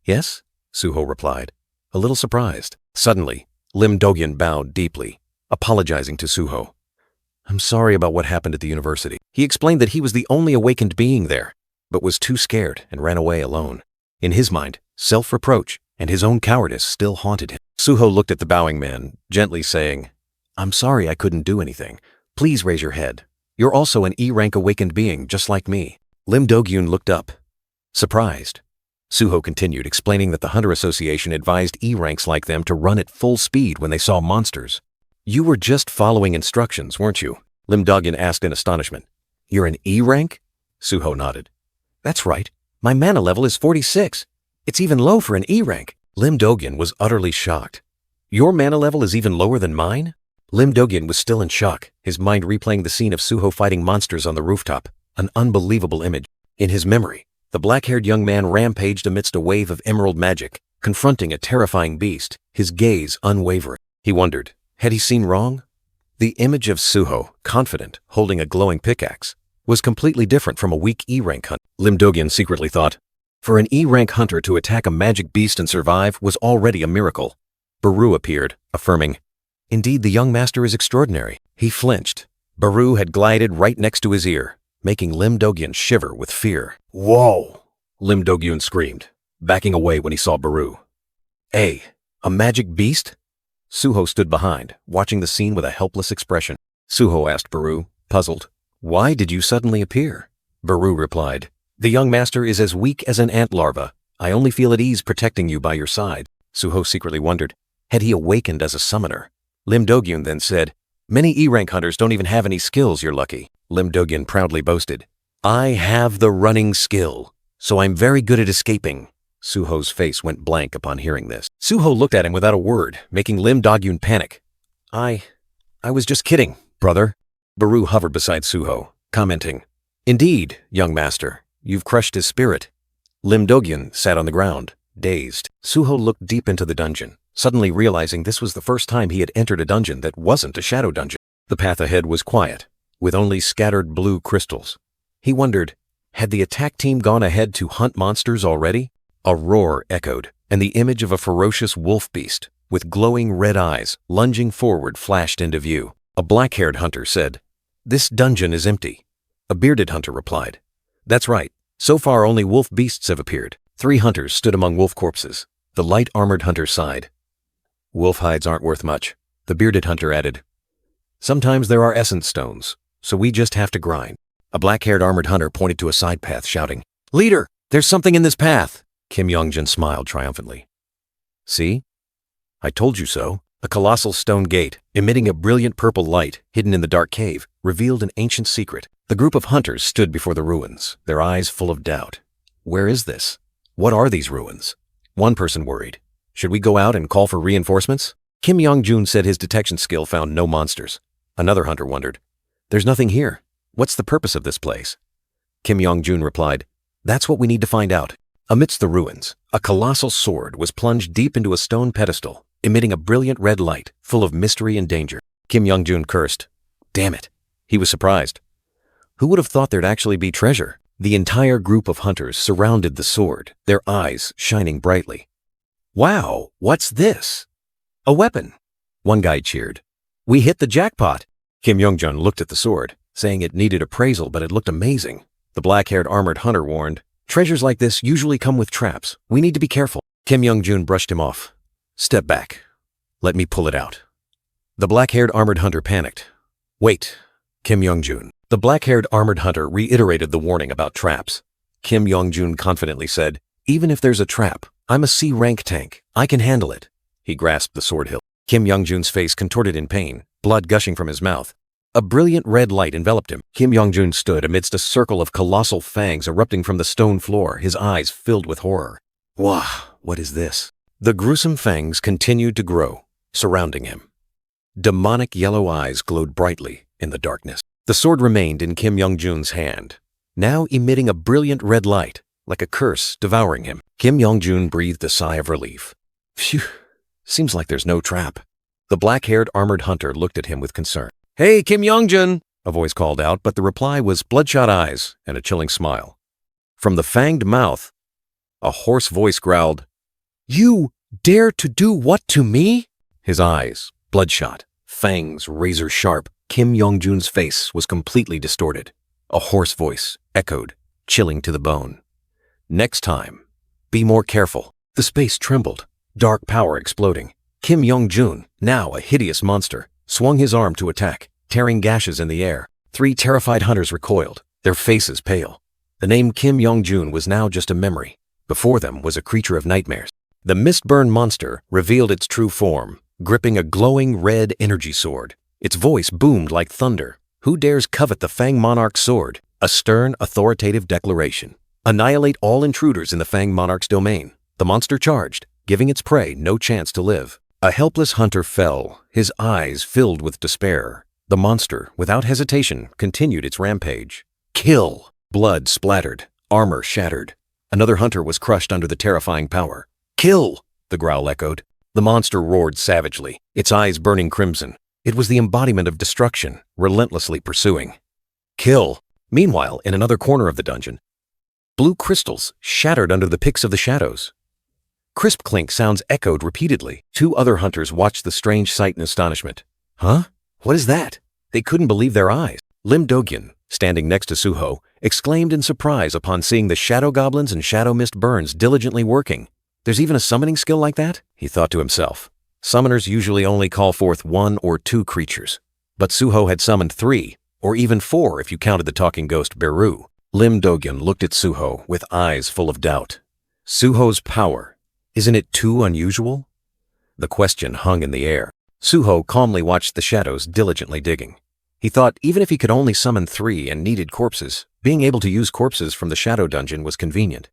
Yes? Suho replied. a little surprised. Suddenly, Lim Dogyan bowed deeply, apologizing to Suho. I'm sorry about what happened at the university. He explained that he was the only awakened being there, but was too scared and ran away alone. In his mind, self-reproach and his own cowardice still haunted him. Suho looked at the bowing man, gently saying, I'm sorry I couldn't do anything. Please raise your head. You're also an E-rank awakened being, just like me. Lim Dogyun looked up, surprised. Suho continued, explaining that the Hunter Association advised E-ranks like them to run at full speed when they saw monsters. You were just following instructions, weren't you? Lim Dogyun asked in astonishment. You're an E-rank? Suho nodded. That's right. My mana level is 46. It's even low for an E-rank. Lim Dogyun was utterly shocked. Your mana level is even lower than mine? Lim Dogyun was still in shock, his mind replaying the scene of Suho fighting monsters on the rooftop, an unbelievable image. In his memory, the black-haired young man rampaged amidst a wave of emerald magic, confronting a terrifying beast, his gaze unwavering. He wondered, had he seen wrong? The image of Suho, confident, holding a glowing pickaxe, was completely different from a weak E-rank hunter. Lim Dogyun secretly thought, for an E-rank hunter to attack a magic beast and survive was already a miracle. Baru appeared, affirming, Indeed, the young master is extraordinary. He flinched. Baru had glided right next to his ear, making Lim Dogyun shiver with fear. Whoa! Lim Dogyun screamed, backing away when he saw Baru. A magic beast? Suho stood behind, watching the scene with a helpless expression. Suho asked Baru, puzzled, Why did you suddenly appear? Baru replied, The young master is as weak as an ant larva. I only feel at ease protecting you by your side. Suho secretly wondered, had he awakened as a summoner? Lim Dogyun then said, Many E-rank hunters don't even have any skills, you're lucky. Lim Dogyun proudly boasted, I have the running skill, so I'm very good at escaping. Suho's face went blank upon hearing this. Suho looked at him without a word, making Lim Dogyun panic. I was just kidding, brother. Baru hovered beside Suho, commenting, Indeed, young master, you've crushed his spirit. Lim Dogyun sat on the ground, dazed. Suho looked deep into the dungeon, suddenly realizing this was the first time he had entered a dungeon that wasn't a shadow dungeon. The path ahead was quiet, with only scattered blue crystals. He wondered, had the attack team gone ahead to hunt monsters already? A roar echoed, and the image of a ferocious wolf beast, with glowing red eyes, lunging forward flashed into view. A black-haired hunter said, This dungeon is empty. A bearded hunter replied, That's right. So far only wolf beasts have appeared. 3 hunters stood among wolf corpses. The light-armored hunter sighed. Wolf hides aren't worth much. The bearded hunter added, Sometimes there are essence stones, so we just have to grind. A black-haired armored hunter pointed to a side path, shouting, Leader, there's something in this path. Kim Yongjin smiled triumphantly. See? I told you so. A colossal stone gate, emitting a brilliant purple light, hidden in the dark cave, revealed an ancient secret. The group of hunters stood before the ruins, their eyes full of doubt. Where is this? What are these ruins? One person worried. Should we go out and call for reinforcements? Kim Yongjun said his detection skill found no monsters. Another hunter wondered, There's nothing here. What's the purpose of this place? Kim Yongjun replied, That's what we need to find out. Amidst the ruins, a colossal sword was plunged deep into a stone pedestal, emitting a brilliant red light, full of mystery and danger. Kim Yongjun cursed. Damn it. He was surprised. Who would have thought there'd actually be treasure? The entire group of hunters surrounded the sword, their eyes shining brightly. Wow, what's this? A weapon. One guy cheered. We hit the jackpot. Kim Yongjun looked at the sword, saying it needed appraisal, but it looked amazing. The black-haired armored hunter warned, Treasures like this usually come with traps. We need to be careful. Kim Yongjun brushed him off. Step back. Let me pull it out. The black-haired armored hunter panicked. Wait, Kim Yongjun. The black-haired armored hunter reiterated the warning about traps. Kim Yongjun confidently said, Even if there's a trap, I'm a C-rank tank. I can handle it. He grasped the sword hilt. Kim Yongjun's face contorted in pain, blood gushing from his mouth. A brilliant red light enveloped him. Kim Yongjun stood amidst a circle of colossal fangs erupting from the stone floor, his eyes filled with horror. Wah, what is this? The gruesome fangs continued to grow, surrounding him. Demonic yellow eyes glowed brightly in the darkness. The sword remained in Kim Yongjun's hand, now emitting a brilliant red light, like a curse devouring him. Kim Yongjun breathed a sigh of relief. Phew, seems like there's no trap. The black-haired armored hunter looked at him with concern. Hey, Kim Yongjun, a voice called out, but the reply was bloodshot eyes and a chilling smile. From the fanged mouth, a hoarse voice growled, You Dare to do what to me? His eyes, bloodshot, fangs razor sharp, Kim Yong-jun's face was completely distorted. A hoarse voice echoed, chilling to the bone. Next time, be more careful. The space trembled, dark power exploding. Kim Yong-jun, now a hideous monster, swung his arm to attack, tearing gashes in the air. 3 terrified hunters recoiled, their faces pale. The name Kim Yong-jun was now just a memory. Before them was a creature of nightmares. The mist-burn monster revealed its true form, gripping a glowing red energy sword. Its voice boomed like thunder. Who dares covet the Fang Monarch's sword? A stern, authoritative declaration. Annihilate all intruders in the Fang Monarch's domain. The monster charged, giving its prey no chance to live. A helpless hunter fell, his eyes filled with despair. The monster, without hesitation, continued its rampage. Kill! Blood splattered, armor shattered. Another hunter was crushed under the terrifying power. Kill! The growl echoed. The monster roared savagely, its eyes burning crimson. It was the embodiment of destruction, relentlessly pursuing. Kill! Meanwhile, in another corner of the dungeon, blue crystals shattered under the picks of the shadows. Crisp clink sounds echoed repeatedly. 2 other hunters watched the strange sight in astonishment. Huh? What is that? They couldn't believe their eyes. Lim Do-gyun, standing next to Suho, exclaimed in surprise upon seeing the shadow goblins and shadow mist burns diligently working. There's even a summoning skill like that? He thought to himself. Summoners usually only call forth 1 or 2 creatures. But Suho had summoned 3, or even 4 if you counted the talking ghost Beru. Lim Do-gyun looked at Suho with eyes full of doubt. Suho's power. Isn't it too unusual? The question hung in the air. Suho calmly watched the shadows diligently digging. He thought even if he could only summon 3 and needed corpses, being able to use corpses from the shadow dungeon was convenient.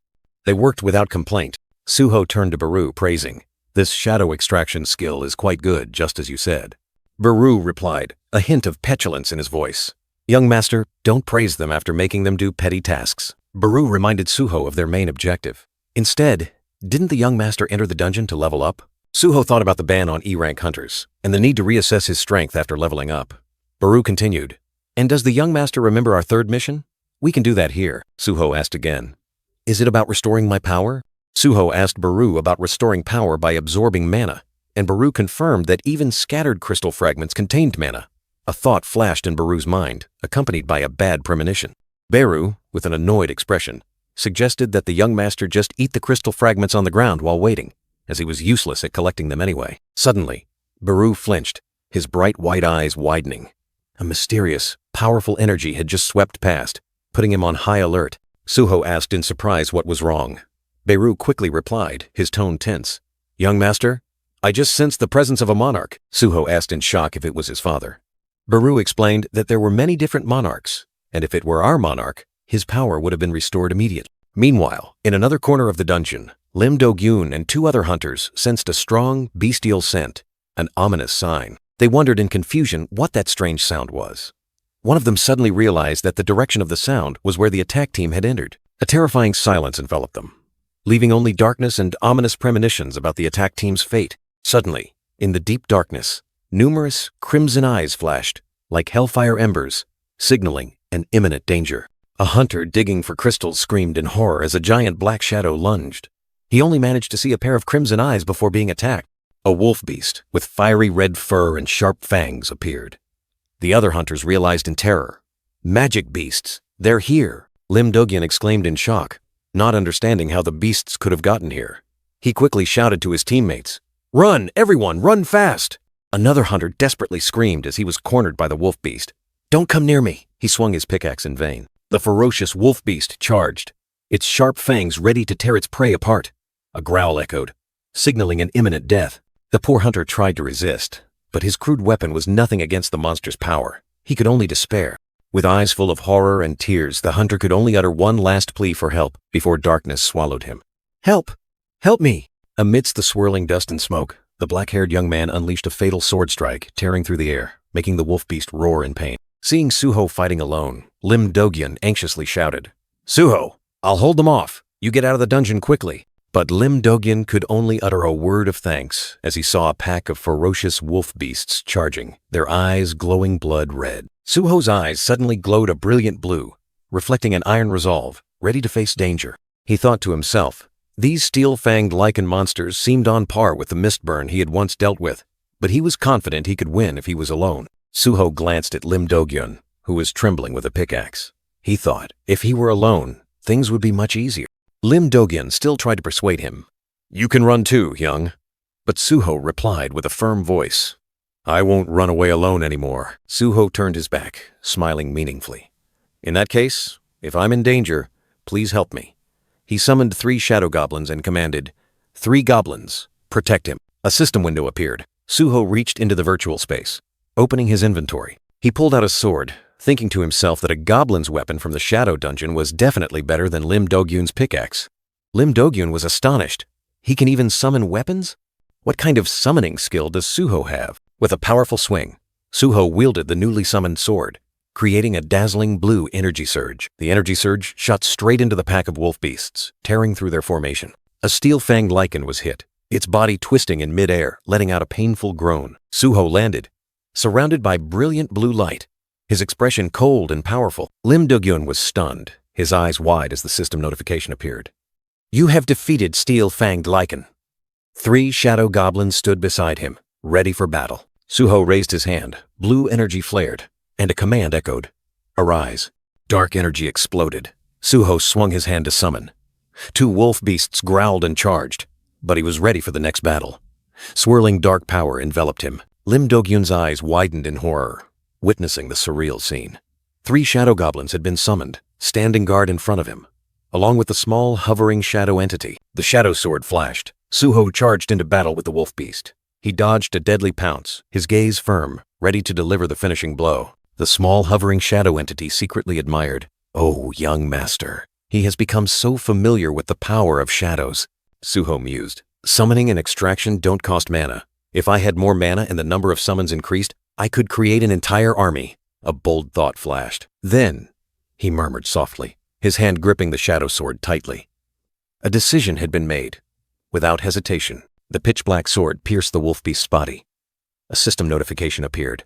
They worked without complaint. Suho turned to Beru, praising, "This shadow extraction skill is quite good, just as you said." Beru replied, a hint of petulance in his voice. "Young master, don't praise them after making them do petty tasks." Beru reminded Suho of their main objective. Instead, didn't the young master enter the dungeon to level up? Suho thought about the ban on E-rank hunters, and the need to reassess his strength after leveling up. Beru continued, "And does the young master remember our 3rd mission? We can do that here," Suho asked again. "Is it about restoring my power?" Suho asked Beru about restoring power by absorbing mana, and Beru confirmed that even scattered crystal fragments contained mana. A thought flashed in Beru's mind, accompanied by a bad premonition. Beru, with an annoyed expression, suggested that the young master just eat the crystal fragments on the ground while waiting, as he was useless at collecting them anyway. Suddenly, Beru flinched, his bright white eyes widening. A mysterious, powerful energy had just swept past, putting him on high alert. Suho asked in surprise what was wrong. Beru quickly replied, his tone tense. "Young master, I just sensed the presence of a monarch." Suho asked in shock if it was his father. Beru explained that there were many different monarchs, and if it were our monarch, his power would have been restored immediately. Meanwhile, in another corner of the dungeon, Lim Do-gyun and 2 other hunters sensed a strong, bestial scent, an ominous sign. They wondered in confusion what that strange sound was. One of them suddenly realized that the direction of the sound was where the attack team had entered. A terrifying silence enveloped them, leaving only darkness and ominous premonitions about the attack team's fate. Suddenly, in the deep darkness, numerous crimson eyes flashed, like hellfire embers, signaling an imminent danger. A hunter digging for crystals screamed in horror as a giant black shadow lunged. He only managed to see a pair of crimson eyes before being attacked. A wolf beast with fiery red fur and sharp fangs appeared. The other hunters realized in terror. "Magic beasts! They're here!" Lim Do-gyun exclaimed in shock, not understanding how the beasts could have gotten here. He quickly shouted to his teammates, "Run, everyone, run fast!" Another hunter desperately screamed as he was cornered by the wolf beast. "Don't come near me!" He swung his pickaxe in vain. The ferocious wolf beast charged, its sharp fangs ready to tear its prey apart. A growl echoed, signaling an imminent death. The poor hunter tried to resist, but his crude weapon was nothing against the monster's power. He could only despair. With eyes full of horror and tears, the hunter could only utter one last plea for help before darkness swallowed him. "Help! Help me!" Amidst the swirling dust and smoke, the black-haired young man unleashed a fatal sword strike, tearing through the air, making the wolf beast roar in pain. Seeing Suho fighting alone, Lim Do-gyun anxiously shouted, "Suho, I'll hold them off. You get out of the dungeon quickly." But Lim Do-gyun could only utter a word of thanks as he saw a pack of ferocious wolf beasts charging, their eyes glowing blood red. Suho's eyes suddenly glowed a brilliant blue, reflecting an iron resolve, ready to face danger. He thought to himself, These steel-fanged lichen monsters seemed on par with the Mistburn he had once dealt with, but he was confident he could win if he was alone. Suho glanced at Lim Do-gyun, who was trembling with a pickaxe. He thought, if he were alone, things would be much easier. Lim Do-gyun still tried to persuade him. "You can run too, young." But Suho replied with a firm voice. "I won't run away alone anymore." Suho turned his back, smiling meaningfully. "In that case, if I'm in danger, please help me." He summoned 3 shadow goblins and commanded, "3 goblins, protect him." A system window appeared. Suho reached into the virtual space, opening his inventory. He pulled out a sword, thinking to himself that a goblin's weapon from the Shadow Dungeon was definitely better than Lim Do-gyun's pickaxe. Lim Do-gyun was astonished. He can even summon weapons? What kind of summoning skill does Suho have? With a powerful swing, Suho wielded the newly summoned sword, creating a dazzling blue energy surge. The energy surge shot straight into the pack of wolf beasts, tearing through their formation. A steel-fanged lichen was hit, its body twisting in midair, letting out a painful groan. Suho landed, surrounded by brilliant blue light, his expression cold and powerful. Lim Do-gyun was stunned, his eyes wide as the system notification appeared. "You have defeated steel-fanged lichen." 3 shadow goblins stood beside him, ready for battle. Suho raised his hand, blue energy flared, and a command echoed. "Arise." Dark energy exploded. Suho swung his hand to summon. 2 wolf beasts growled and charged, but he was ready for the next battle. Swirling dark power enveloped him. Lim Do-gyun's eyes widened in horror, witnessing the surreal scene. 3 shadow goblins had been summoned, standing guard in front of him, along with the small, hovering shadow entity. The shadow sword flashed. Suho charged into battle with the wolf beast. He dodged a deadly pounce, his gaze firm, ready to deliver the finishing blow. The small, hovering shadow entity secretly admired. "Oh, young master, he has become so familiar with the power of shadows." Suho mused. "Summoning and extraction don't cost mana. If I had more mana and the number of summons increased, I could create an entire army." A bold thought flashed. "Then," he murmured softly, his hand gripping the shadow sword tightly. A decision had been made. Without hesitation, the pitch-black sword pierced the wolf beast's body. A system notification appeared.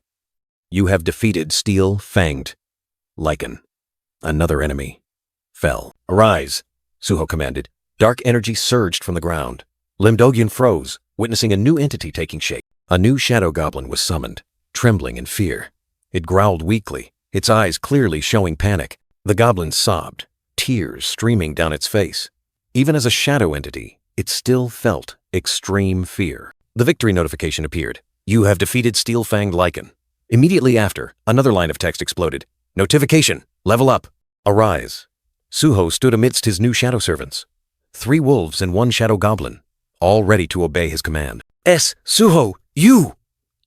"You have defeated steel-fanged lichen." Another enemy fell. "Arise," Suho commanded. Dark energy surged from the ground. Lim Do-gyun froze, witnessing a new entity taking shape. A new shadow goblin was summoned, trembling in fear. It growled weakly, its eyes clearly showing panic. The goblin sobbed, tears streaming down its face. Even as a shadow entity, it still felt extreme fear. The victory notification appeared. "You have defeated steel-fanged lichen." Immediately after, another line of text exploded. "Notification! Level up! Arise!" Suho stood amidst his new shadow servants. 3 wolves and 1 shadow goblin, all ready to obey his command. "Suho, you!"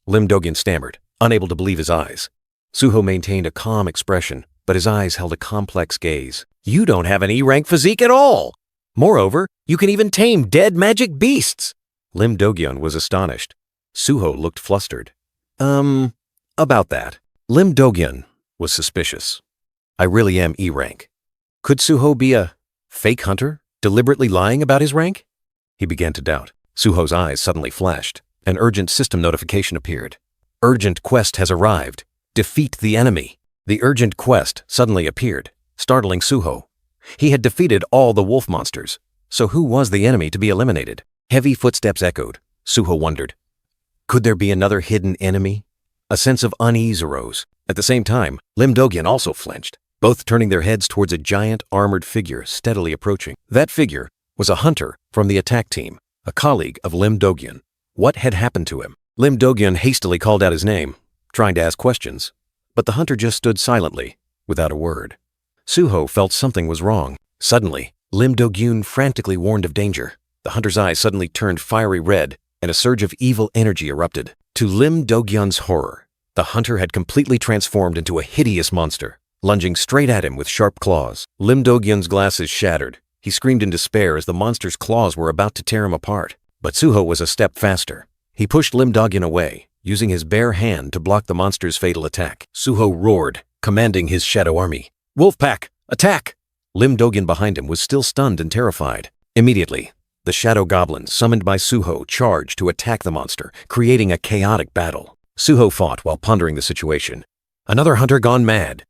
Lim Do-gyun stammered, unable to believe his eyes. Suho maintained a calm expression, but his eyes held a complex gaze. "You don't have an E-rank physique at all! Moreover, you can even tame dead magic beasts!" Lim Do-gyun was astonished. Suho looked flustered. About that." Lim Do-gyun was suspicious. "I really am E-rank. Could Suho be a fake hunter, deliberately lying about his rank?" He began to doubt. Suho's eyes suddenly flashed. An urgent system notification appeared. "Urgent quest has arrived. Defeat the enemy." The urgent quest suddenly appeared, startling Suho. He had defeated all the wolf monsters, so who was the enemy to be eliminated? Heavy footsteps echoed. Suho wondered, could there be another hidden enemy? A sense of unease arose. At the same time, Lim Do-gyun also flinched, both turning their heads towards a giant armored figure steadily approaching. That figure was a hunter from the attack team, a colleague of Lim Do-gyun. What had happened to him? Lim Do-gyun hastily called out his name, trying to ask questions, but the hunter just stood silently, without a word. Suho felt something was wrong. Suddenly, Lim Do-gyun frantically warned of danger. The hunter's eyes suddenly turned fiery red, and a surge of evil energy erupted. To Lim Do-gyun's horror, the hunter had completely transformed into a hideous monster, lunging straight at him with sharp claws. Lim Do-gyun's glasses shattered. He screamed in despair as the monster's claws were about to tear him apart. But Suho was a step faster. He pushed Lim Do-gyun away, using his bare hand to block the monster's fatal attack. Suho roared, commanding his shadow army. "Wolf pack, attack!" Lim Do-gyun behind him was still stunned and terrified. Immediately, the shadow goblins summoned by Suho charged to attack the monster, creating a chaotic battle. Suho fought while pondering the situation. Another hunter gone mad.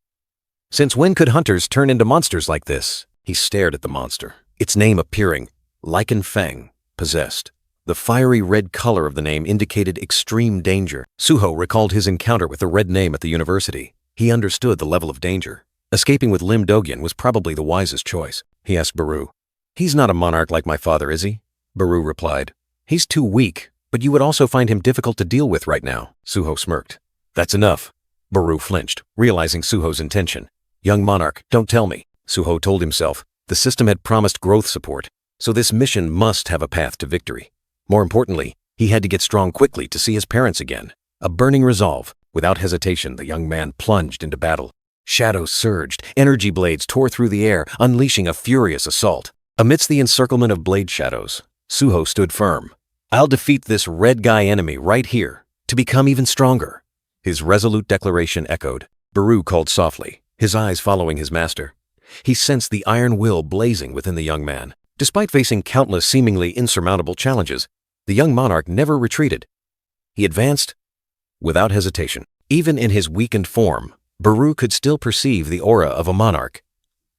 Since when could hunters turn into monsters like this? He stared at the monster, its name appearing Lycan Fang, possessed. The fiery red color of the name indicated extreme danger. Suho recalled his encounter with the red name at the university. He understood the level of danger. Escaping with Lim Dogyan was probably the wisest choice. He asked Baru. "He's not a monarch like my father, is he?" Baru replied. "He's too weak, but you would also find him difficult to deal with right now." Suho smirked. "That's enough." Baru flinched, realizing Suho's intention. "Young monarch, don't tell me." Suho told himself. The system had promised growth support, so this mission must have a path to victory. More importantly, he had to get strong quickly to see his parents again. A burning resolve. Without hesitation, the young man plunged into battle. Shadows surged, energy blades tore through the air, unleashing a furious assault. Amidst the encirclement of blade shadows, Suho stood firm. "I'll defeat this red guy enemy right here, to become even stronger." His resolute declaration echoed. Baru called softly, his eyes following his master. He sensed the iron will blazing within the young man. Despite facing countless seemingly insurmountable challenges, the young monarch never retreated. He advanced without hesitation. Even in his weakened form, Baru could still perceive the aura of a monarch.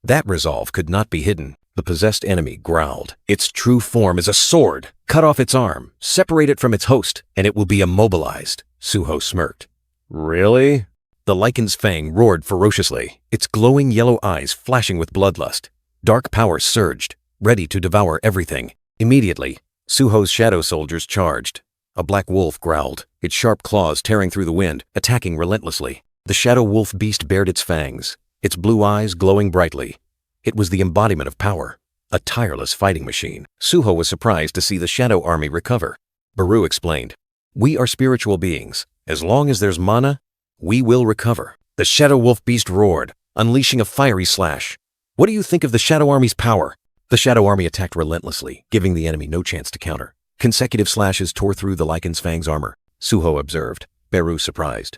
That resolve could not be hidden. The possessed enemy growled. "Its true form is a sword. Cut off its arm, separate it from its host, and it will be immobilized." Suho smirked. "Really?" The Lycan's Fang roared ferociously, its glowing yellow eyes flashing with bloodlust. Dark power surged, ready to devour everything. Immediately, Suho's shadow soldiers charged. A black wolf growled, its sharp claws tearing through the wind, attacking relentlessly. The shadow wolf beast bared its fangs, its blue eyes glowing brightly. It was the embodiment of power, a tireless fighting machine. Suho was surprised to see the shadow army recover. Baru explained, "We are spiritual beings. As long as there's mana, we will recover." The shadow wolf beast roared, unleashing a fiery slash. "What do you think of the shadow army's power?" The shadow army attacked relentlessly, giving the enemy no chance to counter. Consecutive slashes tore through the Lycan's Fang's armor. Suho observed, Baru surprised.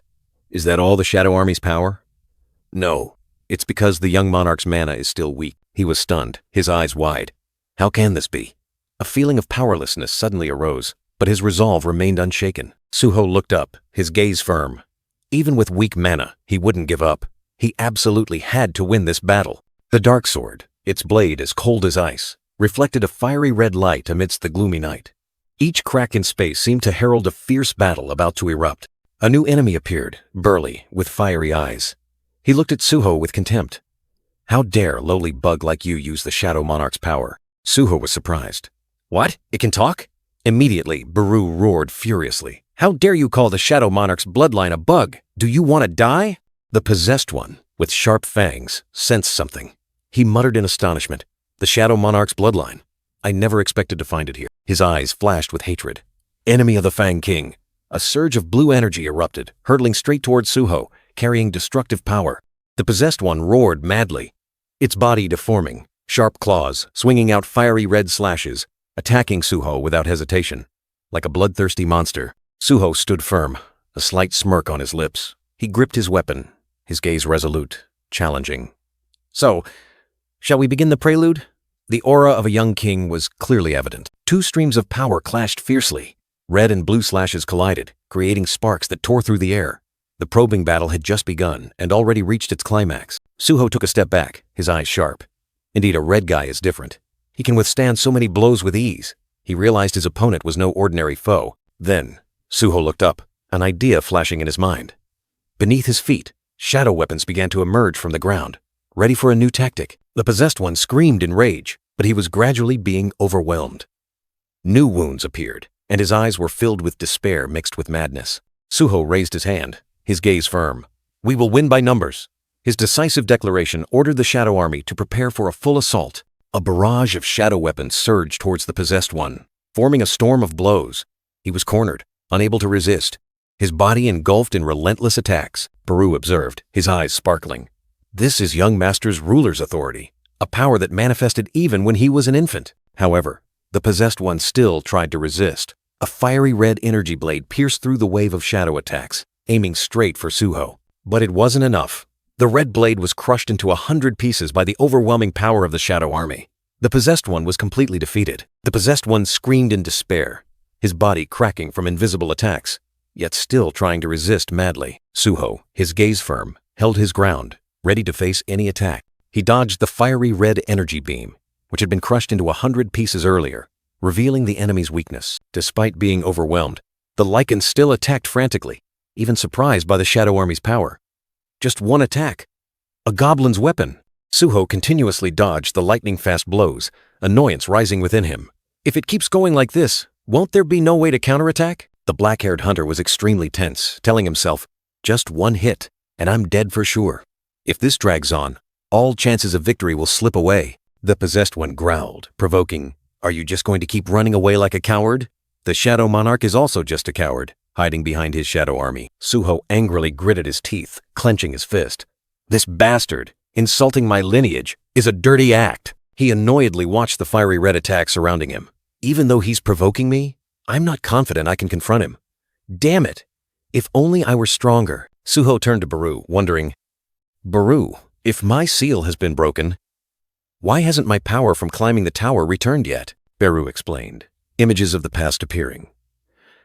"Is that all the shadow army's power?" "No. It's because the young monarch's mana is still weak." He was stunned, his eyes wide. How can this be? A feeling of powerlessness suddenly arose, but his resolve remained unshaken. Suho looked up, his gaze firm. Even with weak mana, he wouldn't give up. He absolutely had to win this battle. The dark sword, its blade as cold as ice, reflected a fiery red light amidst the gloomy night. Each crack in space seemed to herald a fierce battle about to erupt. A new enemy appeared, burly, with fiery eyes. He looked at Suho with contempt. "How dare a lowly bug like you use the Shadow Monarch's power?" Suho was surprised. "What? It can talk?" Immediately, Baru roared furiously. "How dare you call the Shadow Monarch's bloodline a bug? Do you want to die?" The possessed one, with sharp fangs, sensed something. He muttered in astonishment, "The Shadow Monarch's bloodline. I never expected to find it here." His eyes flashed with hatred. "Enemy of the Fang King." A surge of blue energy erupted, hurtling straight towards Suho, carrying destructive power. The possessed one roared madly, its body deforming, sharp claws swinging out fiery red slashes, attacking Suho without hesitation. Like a bloodthirsty monster, Suho stood firm, a slight smirk on his lips. He gripped his weapon, his gaze resolute, challenging. "So, shall we begin the prelude?" The aura of a young king was clearly evident. Two streams of power clashed fiercely. Red and blue slashes collided, creating sparks that tore through the air. The probing battle had just begun and already reached its climax. Suho took a step back, his eyes sharp. Indeed, a red guy is different. He can withstand so many blows with ease. He realized his opponent was no ordinary foe. Then, Suho looked up, an idea flashing in his mind. Beneath his feet, shadow weapons began to emerge from the ground, ready for a new tactic. The possessed one screamed in rage, but he was gradually being overwhelmed. New wounds appeared, and his eyes were filled with despair mixed with madness. Suho raised his hand, his gaze firm. "We will win by numbers." His decisive declaration ordered the shadow army to prepare for a full assault. A barrage of shadow weapons surged towards the possessed one, forming a storm of blows. He was cornered, unable to resist, his body engulfed in relentless attacks. Baru observed, his eyes sparkling. This is young master's ruler's authority, a power that manifested even when he was an infant. However, the possessed one still tried to resist. A fiery red energy blade pierced through the wave of shadow attacks, aiming straight for Suho. But it wasn't enough. The red blade was crushed into 100 pieces by the overwhelming power of the shadow army. The possessed one was completely defeated. The possessed one screamed in despair, his body cracking from invisible attacks, yet still trying to resist madly. Suho, his gaze firm, held his ground, ready to face any attack. He dodged the fiery red energy beam, which had been crushed into 100 pieces earlier, revealing the enemy's weakness. Despite being overwhelmed, the Lycans still attacked frantically, even surprised by the Shadow Army's power. Just one attack. A goblin's weapon. Suho continuously dodged the lightning-fast blows, annoyance rising within him. If it keeps going like this, won't there be no way to counterattack? The black-haired hunter was extremely tense, telling himself, just one hit, and I'm dead for sure. If this drags on, all chances of victory will slip away. The possessed one growled, provoking, "Are you just going to keep running away like a coward?" The Shadow Monarch is also just a coward, hiding behind his Shadow Army. Suho angrily gritted his teeth, clenching his fist. This bastard, insulting my lineage, is a dirty act. He annoyedly watched the fiery red attack surrounding him. Even though he's provoking me, I'm not confident I can confront him. Damn it! If only I were stronger. Suho turned to Baru, wondering, Baru, if my seal has been broken, why hasn't my power from climbing the tower returned yet? Baru explained, images of the past appearing.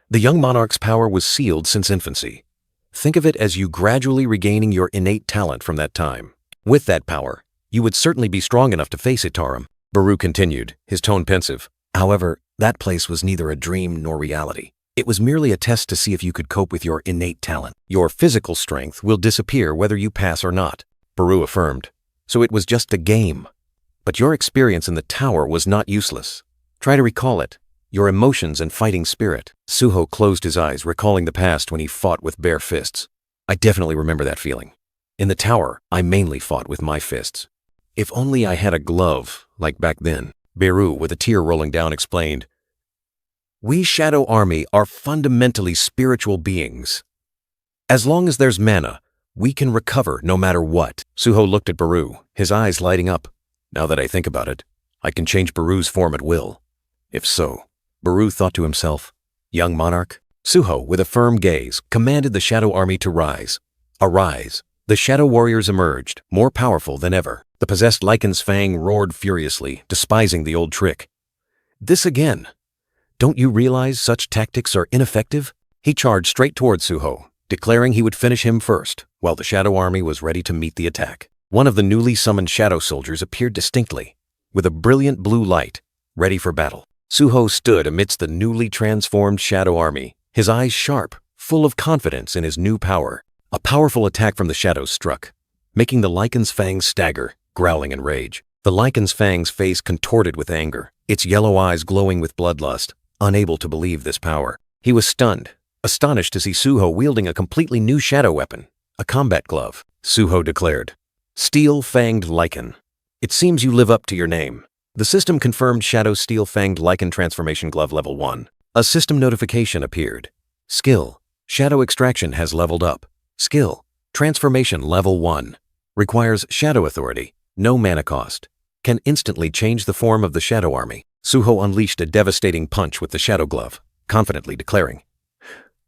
The young monarch's power was sealed since infancy. Think of it as you gradually regaining your innate talent from that time. With that power, you would certainly be strong enough to face Itaram. Baru continued, his tone pensive. However, that place was neither a dream nor reality. It was merely a test to see if you could cope with your innate talent. Your physical strength will disappear whether you pass or not, Baru affirmed. So it was just a game. But your experience in the tower was not useless. Try to recall it. Your emotions and fighting spirit. Suho closed his eyes, recalling the past when he fought with bare fists. I definitely remember that feeling. In the tower, I mainly fought with my fists. If only I had a glove, like back then. Baru, with a tear rolling down, explained, We Shadow Army are fundamentally spiritual beings. As long as there's mana, we can recover no matter what. Suho looked at Baru, his eyes lighting up. Now that I think about it, I can change Baru's form at will. If so, Baru thought to himself, young monarch. Suho, with a firm gaze, commanded the Shadow Army to rise. Arise. The Shadow Warriors emerged, more powerful than ever. The possessed Lycan's Fang roared furiously, despising the old trick. This again. Don't you realize such tactics are ineffective? He charged straight towards Suho, declaring he would finish him first, while the Shadow Army was ready to meet the attack. One of the newly summoned Shadow Soldiers appeared distinctly, with a brilliant blue light, ready for battle. Suho stood amidst the newly transformed Shadow Army, his eyes sharp, full of confidence in his new power. A powerful attack from the shadows struck, making the Lycan's Fangs stagger, growling in rage. The Lycan's Fang's face contorted with anger, its yellow eyes glowing with bloodlust, unable to believe this power. He was stunned, astonished to see Suho wielding a completely new shadow weapon, a combat glove. Suho declared, Steel-Fanged Lycan. It seems you live up to your name. The system confirmed Shadow Steel-Fanged Lycan Transformation Glove Level 1. A system notification appeared. Skill, Shadow Extraction has leveled up. Skill, Transformation Level 1. Requires Shadow Authority, no mana cost. Can instantly change the form of the Shadow Army. Suho unleashed a devastating punch with the Shadow Glove, confidently declaring,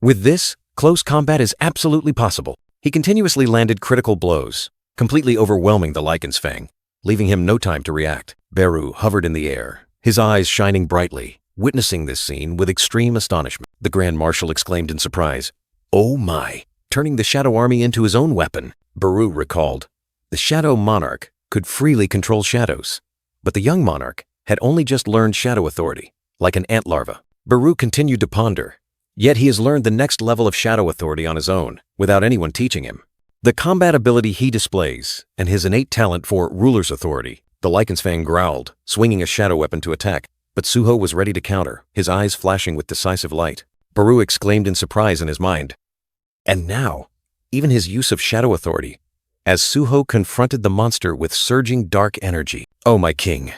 With this, close combat is absolutely possible. He continuously landed critical blows, completely overwhelming the Lycan's Fang, leaving him no time to react. Baru hovered in the air, his eyes shining brightly, witnessing this scene with extreme astonishment. The Grand Marshal exclaimed in surprise, Oh my! Turning the Shadow Army into his own weapon. Baru recalled, the Shadow Monarch could freely control shadows, but the young monarch had only just learned Shadow Authority, like an ant larva. Baru continued to ponder, yet he has learned the next level of Shadow Authority on his own, without anyone teaching him. The combat ability he displays, and his innate talent for Ruler's Authority. The Lycan's Fang growled, swinging a shadow weapon to attack, but Suho was ready to counter, his eyes flashing with decisive light. Baru exclaimed in surprise in his mind, And now, even his use of Shadow Authority, as Suho confronted the monster with surging dark energy. Oh my king,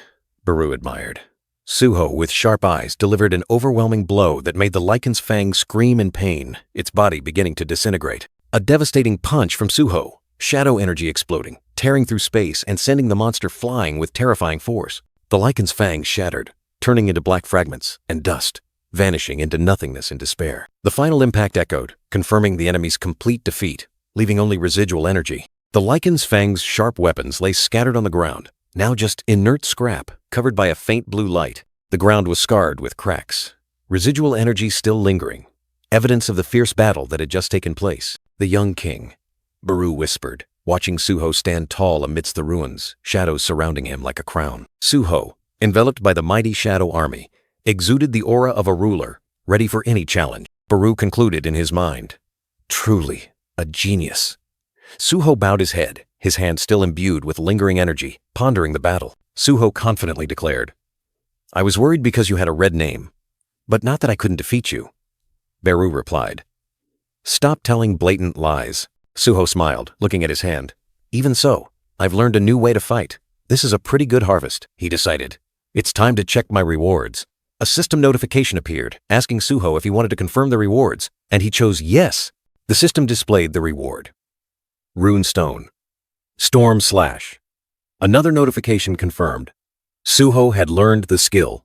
Baru admired. Suho, with sharp eyes, delivered an overwhelming blow that made the Lycan's Fang scream in pain, its body beginning to disintegrate. A devastating punch from Suho, shadow energy exploding, tearing through space and sending the monster flying with terrifying force. The Lycan's Fang shattered, turning into black fragments and dust, vanishing into nothingness in despair. The final impact echoed, confirming the enemy's complete defeat, leaving only residual energy. The Lycan's Fang's sharp weapons lay scattered on the ground, now just inert scrap, covered by a faint blue light. The ground was scarred with cracks, residual energy still lingering, evidence of the fierce battle that had just taken place. The young king, Baru whispered, watching Suho stand tall amidst the ruins, shadows surrounding him like a crown. Suho, enveloped by the mighty Shadow Army, exuded the aura of a ruler, ready for any challenge. Baru concluded in his mind. Truly, a genius. Suho bowed his head, his hand still imbued with lingering energy, pondering the battle. Suho confidently declared, I was worried because you had a red name, but not that I couldn't defeat you. Baru replied, Stop telling blatant lies. Suho smiled, looking at his hand. Even so, I've learned a new way to fight. This is a pretty good harvest, he decided. It's time to check my rewards. A system notification appeared, asking Suho if he wanted to confirm the rewards, and he chose yes. The system displayed the reward. Rune Stone. Storm Slash. Another notification confirmed. Suho had learned the skill.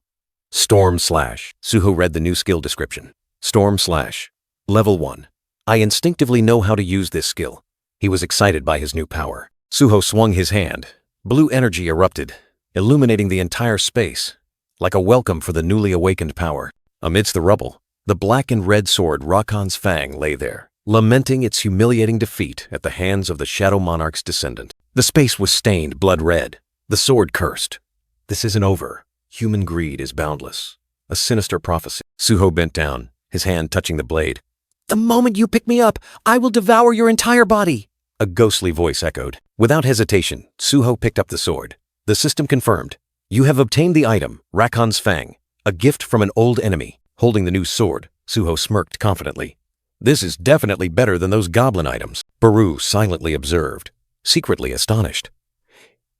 Storm Slash. Suho read the new skill description. Storm Slash. Level 1. I instinctively know how to use this skill. He was excited by his new power. Suho swung his hand. Blue energy erupted, illuminating the entire space, like a welcome for the newly awakened power. Amidst the rubble, the black and red sword Rakan's Fang lay there, lamenting its humiliating defeat at the hands of the Shadow Monarch's descendant. The space was stained blood red. The sword cursed. This isn't over. Human greed is boundless. A sinister prophecy. Suho bent down, his hand touching the blade. The moment you pick me up, I will devour your entire body. A ghostly voice echoed. Without hesitation, Suho picked up the sword. The system confirmed. You have obtained the item, Rakan's Fang, a gift from an old enemy. Holding the new sword, Suho smirked confidently. This is definitely better than those goblin items. Baru silently observed, secretly astonished.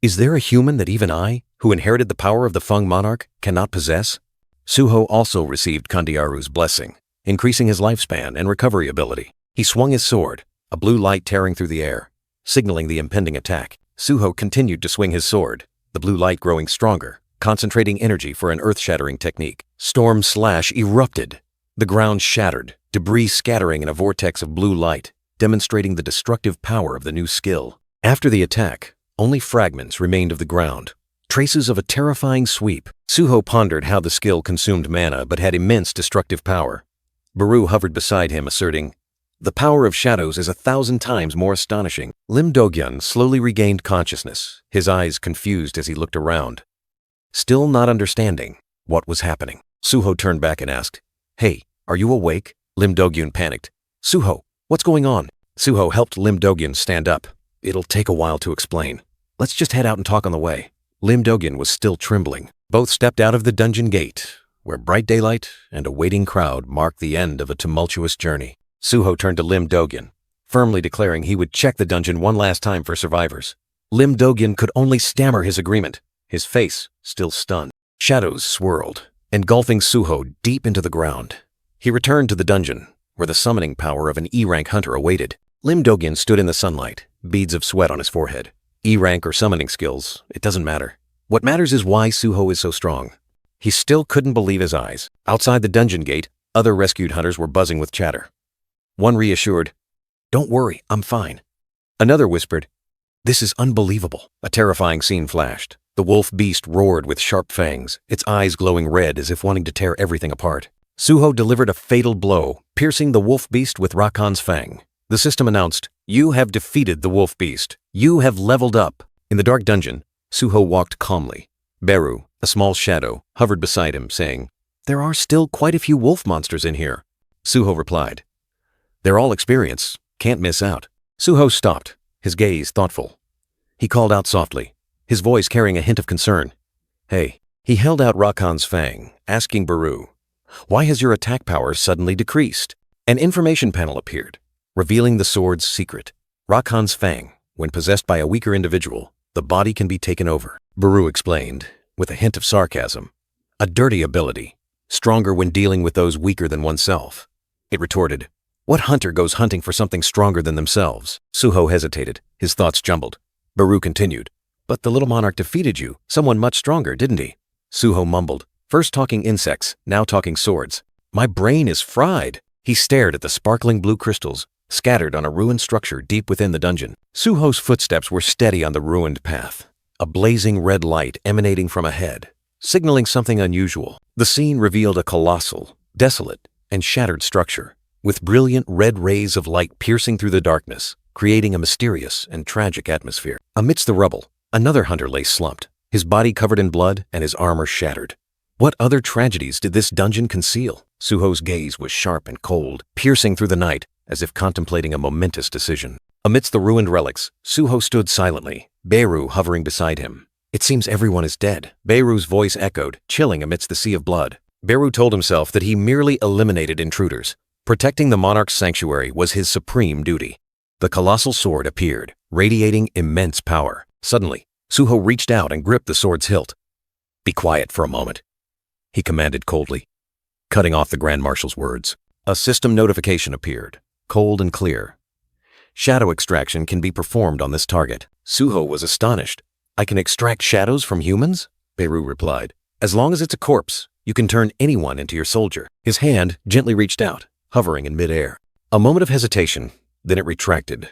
Is there a human that even I, who inherited the power of the Fang monarch, cannot possess? Suho also received Kandiaru's blessing, increasing his lifespan and recovery ability. He swung his sword, a blue light tearing through the air, signaling the impending attack. Suho continued to swing his sword, the blue light growing stronger, concentrating energy for an earth-shattering technique. Storm Slash erupted. The ground shattered, debris scattering in a vortex of blue light, demonstrating the destructive power of the new skill. After the attack, only fragments remained of the ground, traces of a terrifying sweep. Suho pondered how the skill consumed mana but had immense destructive power. Baru hovered beside him, asserting, The power of shadows is 1,000 times more astonishing. Lim Dogyun slowly regained consciousness, his eyes confused as he looked around. Still not understanding what was happening, Suho turned back and asked, Hey, are you awake? Lim Dogyun panicked. Suho, what's going on? Suho helped Lim Dogyun stand up. It'll take a while to explain. Let's just head out and talk on the way. Lim Dogyun was still trembling. Both stepped out of the dungeon gate, where bright daylight and a waiting crowd marked the end of a tumultuous journey. Suho turned to Lim Dogyun, firmly declaring he would check the dungeon one last time for survivors. Lim Dogyun could only stammer his agreement, his face still stunned. Shadows swirled, engulfing Suho deep into the ground. He returned to the dungeon, where the summoning power of an E-rank hunter awaited. Lim Dogyun stood in the sunlight, beads of sweat on his forehead. E-rank or summoning skills, it doesn't matter. What matters is why Suho is so strong. He still couldn't believe his eyes. Outside the dungeon gate, other rescued hunters were buzzing with chatter. One reassured, Don't worry, I'm fine. Another whispered, This is unbelievable. A terrifying scene flashed. The wolf beast roared with sharp fangs, its eyes glowing red as if wanting to tear everything apart. Suho delivered a fatal blow, piercing the wolf beast with Rakan's Fang. The system announced, You have defeated the wolf beast. You have leveled up. In the dark dungeon, Suho walked calmly. Baru, a small shadow, hovered beside him, saying, There are still quite a few wolf monsters in here. Suho replied, They're all experience. Can't miss out. Suho stopped, his gaze thoughtful. He called out softly, his voice carrying a hint of concern. Hey. He held out Rakan's Fang, asking Baru, Why has your attack power suddenly decreased? An information panel appeared, revealing the sword's secret. Rakan's Fang, when possessed by a weaker individual, the body can be taken over. Baru explained, with a hint of sarcasm. A dirty ability, stronger when dealing with those weaker than oneself. It retorted, What hunter goes hunting for something stronger than themselves? Suho hesitated, his thoughts jumbled. Baru continued, But the little monarch defeated you, someone much stronger, didn't he? Suho mumbled, first talking insects, now talking swords. My brain is fried. He stared at the sparkling blue crystals, scattered on a ruined structure deep within the dungeon. Suho's footsteps were steady on the ruined path, a blazing red light emanating from ahead, signaling something unusual. The scene revealed a colossal, desolate, and shattered structure, with brilliant red rays of light piercing through the darkness, creating a mysterious and tragic atmosphere. Amidst the rubble, another hunter lay slumped, his body covered in blood and his armor shattered. What other tragedies did this dungeon conceal? Suho's gaze was sharp and cold, piercing through the night as if contemplating a momentous decision. Amidst the ruined relics, Suho stood silently, Beru hovering beside him. It seems everyone is dead, Beru's voice echoed, chilling amidst the sea of blood. Beru told himself that he merely eliminated intruders. Protecting the monarch's sanctuary was his supreme duty. The colossal sword appeared, radiating immense power. Suddenly, Suho reached out and gripped the sword's hilt. "Be quiet for a moment," he commanded coldly, cutting off the Grand Marshal's words. A system notification appeared, cold and clear. "Shadow extraction can be performed on this target." Suho was astonished. "I can extract shadows from humans?" Beru replied. "As long as it's a corpse, you can turn anyone into your soldier." His hand gently reached out, hovering in midair. A moment of hesitation, then it retracted.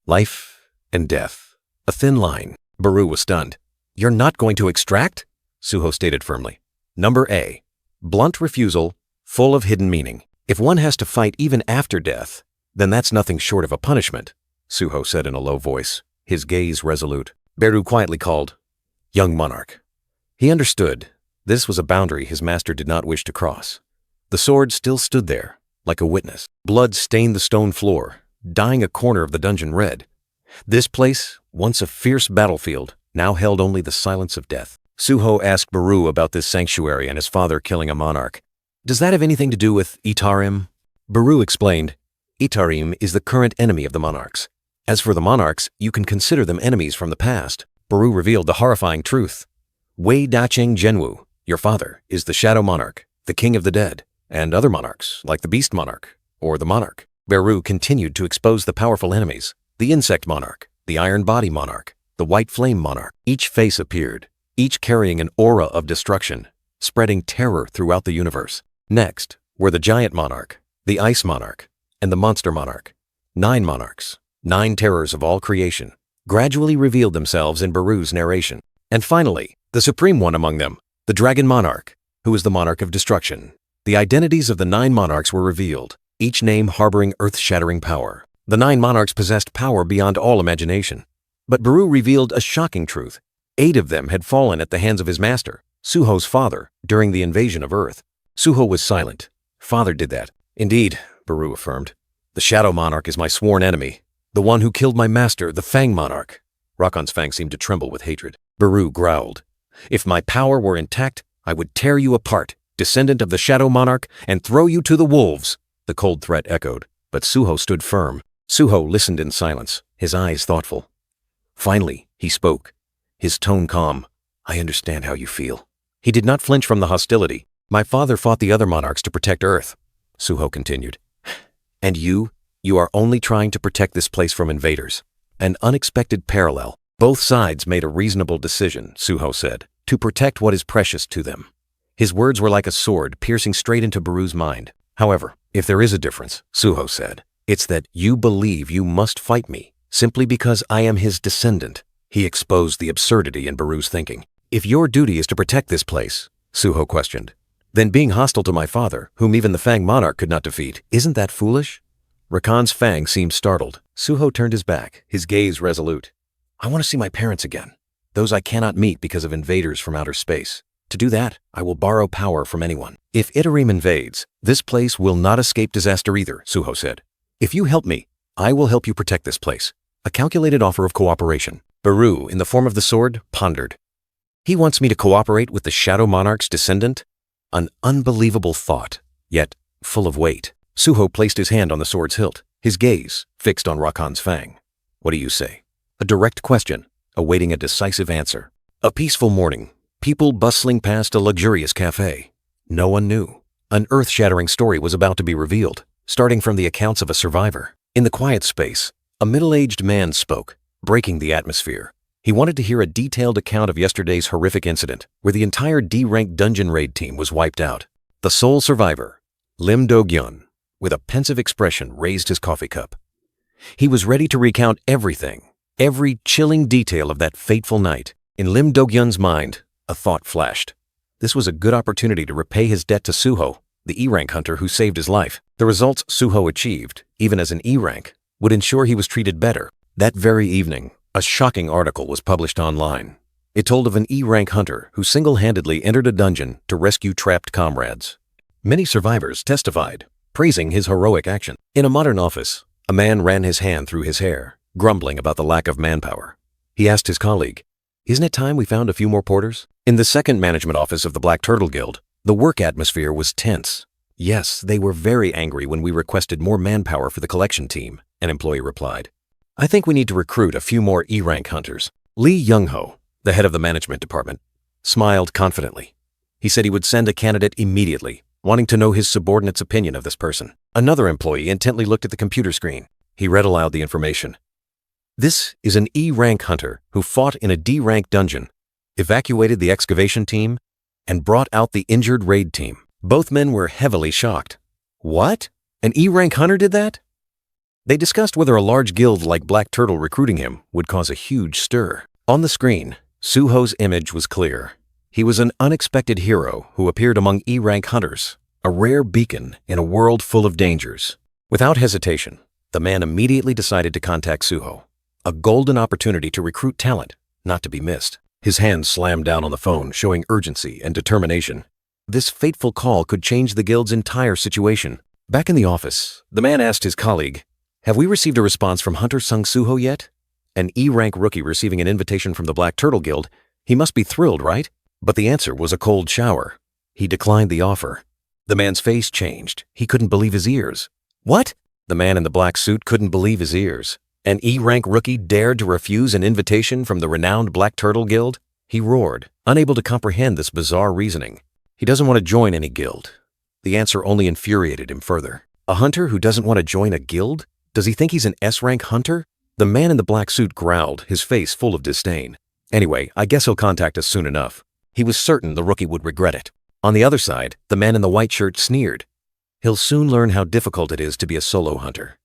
Life and death. A thin line. Beru was stunned. "You're not going to extract?" Suho stated firmly. Number A. Blunt refusal, full of hidden meaning. "If one has to fight even after death, then that's nothing short of a punishment," Suho said in a low voice, his gaze resolute. Beru quietly called, "Young Monarch." He understood. This was a boundary his master did not wish to cross. The sword still stood there, like a witness. Blood stained the stone floor, dyeing a corner of the dungeon red. This place, once a fierce battlefield, now held only the silence of death. Suho asked Beru about this sanctuary and his father killing a monarch. "Does that have anything to do with Itarim?" Beru explained, "Itarim is the current enemy of the monarchs. As for the monarchs, you can consider them enemies from the past." Beru revealed the horrifying truth. "Wei Dacheng Genwu, your father, is the Shadow Monarch, the king of the dead, and other monarchs, like the Beast Monarch, or the Monarch." Beru continued to expose the powerful enemies, the Insect Monarch, the Iron Body Monarch, the White Flame Monarch. Each face appeared, each carrying an aura of destruction, spreading terror throughout the universe. Next were the Giant Monarch, the Ice Monarch, and the Monster Monarch. 9 monarchs, 9 terrors of all creation, gradually revealed themselves in Beru's narration. And finally, the supreme one among them, the Dragon Monarch, who is the Monarch of Destruction. The identities of the 9 monarchs were revealed, each name harboring earth-shattering power. The 9 monarchs possessed power beyond all imagination. But Beru revealed a shocking truth. 8 of them had fallen at the hands of his master, Suho's father, during the invasion of Earth. Suho was silent. "Father did that." "Indeed," Beru affirmed. "The Shadow Monarch is my sworn enemy, the one who killed my master, the Fang Monarch." Rakan's Fang seemed to tremble with hatred. Beru growled, "If my power were intact, I would tear you apart, descendant of the Shadow Monarch, and throw you to the wolves." The cold threat echoed, but Suho stood firm. Suho listened in silence, his eyes thoughtful. Finally, he spoke, his tone calm. "I understand how you feel." He did not flinch from the hostility. "My father fought the other monarchs to protect Earth," Suho continued. "And you are only trying to protect this place from invaders." An unexpected parallel. "Both sides made a reasonable decision," Suho said, "to protect what is precious to them." His words were like a sword piercing straight into Beru's mind. "However, if there is a difference," Suho said, "it's that you believe you must fight me, simply because I am his descendant." He exposed the absurdity in Beru's thinking. "If your duty is to protect this place," Suho questioned, "then being hostile to my father, whom even the Fang Monarch could not defeat, isn't that foolish?" Rakan's Fang seemed startled. Suho turned his back, his gaze resolute. "I want to see my parents again, those I cannot meet because of invaders from outer space. To do that, I will borrow power from anyone. If Itarim invades, this place will not escape disaster either," Suho said. "If you help me, I will help you protect this place." A calculated offer of cooperation. Beru, in the form of the sword, pondered. He wants me to cooperate with the Shadow Monarch's descendant? An unbelievable thought, yet full of weight. Suho placed his hand on the sword's hilt, his gaze fixed on Rakan's Fang. "What do you say?" A direct question, awaiting a decisive answer. A peaceful morning, people bustling past a luxurious cafe. No one knew. An earth-shattering story was about to be revealed, starting from the accounts of a survivor. In the quiet space, a middle-aged man spoke, breaking the atmosphere. He wanted to hear a detailed account of yesterday's horrific incident, where the entire D-rank dungeon raid team was wiped out. The sole survivor, Lim Do-gyun, with a pensive expression, raised his coffee cup. He was ready to recount everything, every chilling detail of that fateful night. In Lim Do-gyun's mind, a thought flashed. This was a good opportunity to repay his debt to Suho, the E-rank hunter who saved his life. The results Suho achieved, even as an E-rank, would ensure he was treated better. That very evening, a shocking article was published online. It told of an E-rank hunter who single-handedly entered a dungeon to rescue trapped comrades. Many survivors testified, praising his heroic action. In a modern office, a man ran his hand through his hair, grumbling about the lack of manpower. He asked his colleague, "Isn't it time we found a few more porters?" In the second management office of the Black Turtle Guild, the work atmosphere was tense. "Yes, they were very angry when we requested more manpower for the collection team," an employee replied. "I think we need to recruit a few more E-rank hunters." Lee Young-ho, the head of the management department, smiled confidently. He said he would send a candidate immediately, wanting to know his subordinate's opinion of this person. Another employee intently looked at the computer screen. He read aloud the information. "This is an E-rank hunter who fought in a D-rank dungeon, evacuated the excavation team, and brought out the injured raid team." Both men were heavily shocked. What? An E-rank hunter did that? They discussed whether a large guild like Black Turtle recruiting him would cause a huge stir. On the screen, Suho's image was clear. He was an unexpected hero who appeared among E-rank hunters, a rare beacon in a world full of dangers. Without hesitation, the man immediately decided to contact Suho. A golden opportunity to recruit talent, not to be missed. His hand slammed down on the phone, showing urgency and determination. This fateful call could change the guild's entire situation. Back in the office, the man asked his colleague, "Have we received a response from Hunter Sung Suho yet?" An E-rank rookie receiving an invitation from the Black Turtle Guild, he must be thrilled, right? But the answer was a cold shower. He declined the offer. The man's face changed. He couldn't believe his ears. What? The man in the black suit couldn't believe his ears. An E-rank rookie dared to refuse an invitation from the renowned Black Turtle Guild? He roared, unable to comprehend this bizarre reasoning. He doesn't want to join any guild. The answer only infuriated him further. A hunter who doesn't want to join a guild? Does he think he's an S-rank hunter? The man in the black suit growled, his face full of disdain. Anyway, I guess he'll contact us soon enough. He was certain the rookie would regret it. On the other side, the man in the white shirt sneered. He'll soon learn how difficult it is to be a solo hunter.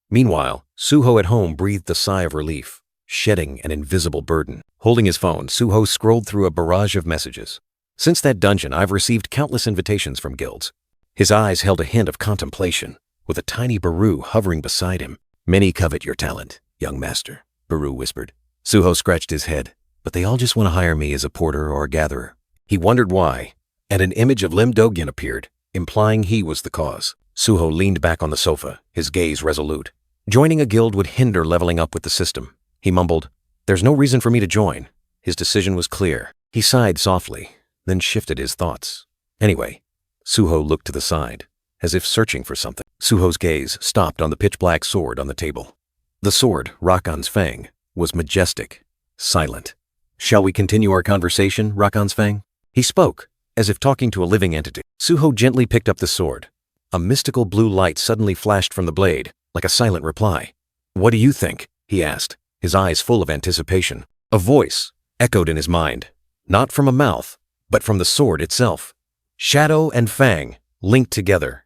Meanwhile, Suho at home breathed a sigh of relief, shedding an invisible burden. Holding his phone, Suho scrolled through a barrage of messages. "Since that dungeon, I've received countless invitations from guilds." His eyes held a hint of contemplation, with a tiny Baru hovering beside him. "Many covet your talent, young master," Baru whispered. Suho scratched his head, "But they all just want to hire me as a porter or a gatherer." He wondered why, and an image of Lim Do-gyun appeared, implying he was the cause. Suho leaned back on the sofa, his gaze resolute. Joining a guild would hinder leveling up with the system. He mumbled, "There's no reason for me to join." His decision was clear. He sighed softly, then shifted his thoughts. Anyway, Suho looked to the side, as if searching for something. Suho's gaze stopped on the pitch-black sword on the table. The sword, Rakan's Fang, was majestic, silent. "Shall we continue our conversation, Rakan's Fang?" He spoke, as if talking to a living entity. Suho gently picked up the sword. A mystical blue light suddenly flashed from the blade, like a silent reply. "What do you think?" he asked, his eyes full of anticipation. A voice echoed in his mind, not from a mouth, but from the sword itself. Shadow and Fang, linked together.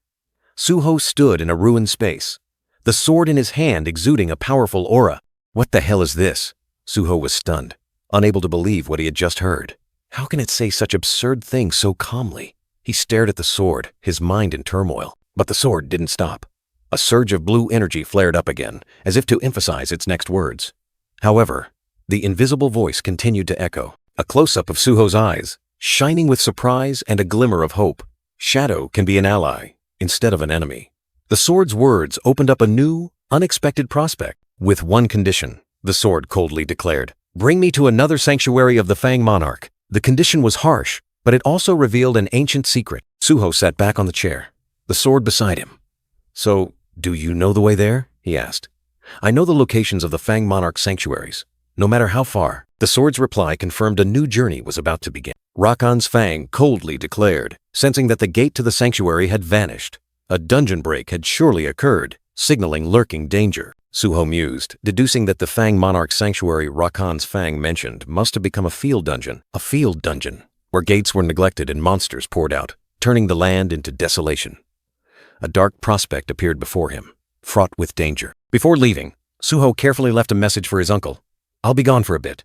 Suho stood in a ruined space, the sword in his hand exuding a powerful aura. What the hell is this? Suho was stunned, unable to believe what he had just heard. How can it say such absurd things so calmly? He stared at the sword, his mind in turmoil. But the sword didn't stop. A surge of blue energy flared up again, as if to emphasize its next words. However, the invisible voice continued to echo. A close-up of Suho's eyes, shining with surprise and a glimmer of hope. Shadow can be an ally, instead of an enemy. The sword's words opened up a new, unexpected prospect. With one condition, the sword coldly declared. "Bring me to another sanctuary of the Fang Monarch." The condition was harsh, but it also revealed an ancient secret. Suho sat back on the chair, the sword beside him. "So, do you know the way there?" he asked. "I know the locations of the Fang Monarch sanctuaries, no matter how far." The sword's reply confirmed a new journey was about to begin. Rakan's Fang coldly declared, sensing that the gate to the sanctuary had vanished. A dungeon break had surely occurred, signaling lurking danger. Suho mused, deducing that the Fang Monarch sanctuary Rakan's Fang mentioned must have become a field dungeon, where gates were neglected and monsters poured out, turning the land into desolation. A dark prospect appeared before him, fraught with danger. Before leaving, Suho carefully left a message for his uncle. "I'll be gone for a bit.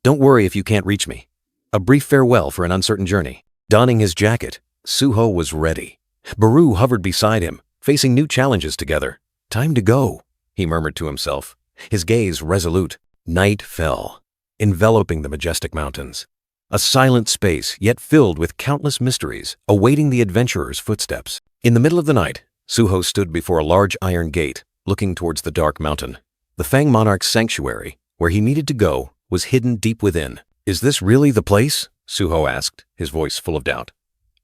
Don't worry if you can't reach me." A brief farewell for an uncertain journey. Donning his jacket, Suho was ready. Baru hovered beside him, facing new challenges together. "Time to go," he murmured to himself, his gaze resolute. Night fell. enveloping the majestic mountains. A silent space, yet filled with countless mysteries, awaiting the adventurer's footsteps. In the middle of the night, Suho stood before a large iron gate, looking towards the dark mountain. The Fang Monarch's sanctuary, where he needed to go, was hidden deep within. "Is this really the place?" Suho asked, his voice full of doubt.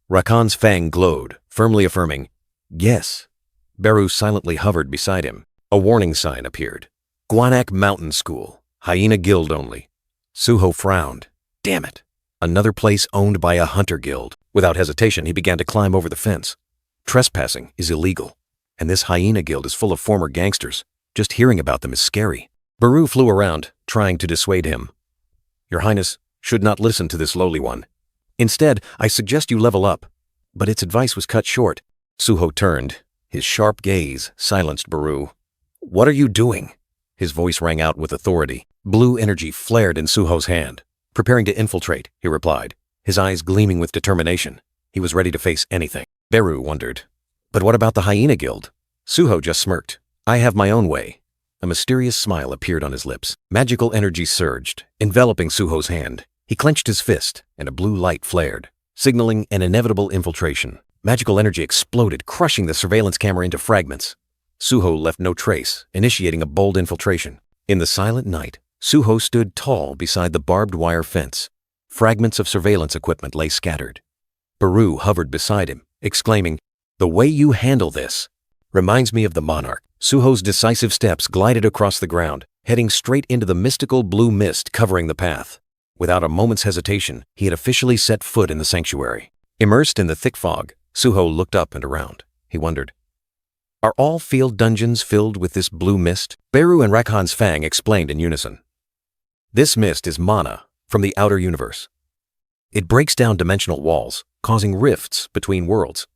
Rakan's fang glowed, firmly affirming, "Yes." Beru silently hovered beside him. A warning sign appeared. "Guanak Mountain School. Hyena Guild only." Suho frowned. Damn it. Another place owned by a hunter guild. Without hesitation, he began to climb over the fence. Trespassing is illegal, and this hyena guild is full of former gangsters. Just hearing about them is scary. Beru flew around, trying to dissuade him. "Your Highness should not listen to this lowly one. Instead, I suggest you level up." But its advice was cut short. Suho turned. His sharp gaze silenced Beru. "What are you doing?" His voice rang out with authority. Blue energy flared in Suho's hand. "Preparing to infiltrate," he replied, his eyes gleaming with determination. He was ready to face anything. Beru wondered, "But what about the Hyena Guild?" Suho just smirked. "I have my own way." A mysterious smile appeared on his lips. Magical energy surged, enveloping Suho's hand. He clenched his fist, and a blue light flared, signaling an inevitable infiltration. Magical energy exploded, crushing the surveillance camera into fragments. Suho left no trace, initiating a bold infiltration. In the silent night, Suho stood tall beside the barbed wire fence. Fragments of surveillance equipment lay scattered. Beru hovered beside him, exclaiming, "The way you handle this reminds me of the Monarch." Suho's decisive steps glided across the ground, heading straight into the mystical blue mist covering the path. Without a moment's hesitation, he had officially set foot in the sanctuary. Immersed in the thick fog, Suho looked up and around. He wondered, "Are all field dungeons filled with this blue mist?" Beru and Rakan's Fang explained in unison. "This mist is mana from the outer universe. It breaks down dimensional walls, causing rifts between worlds.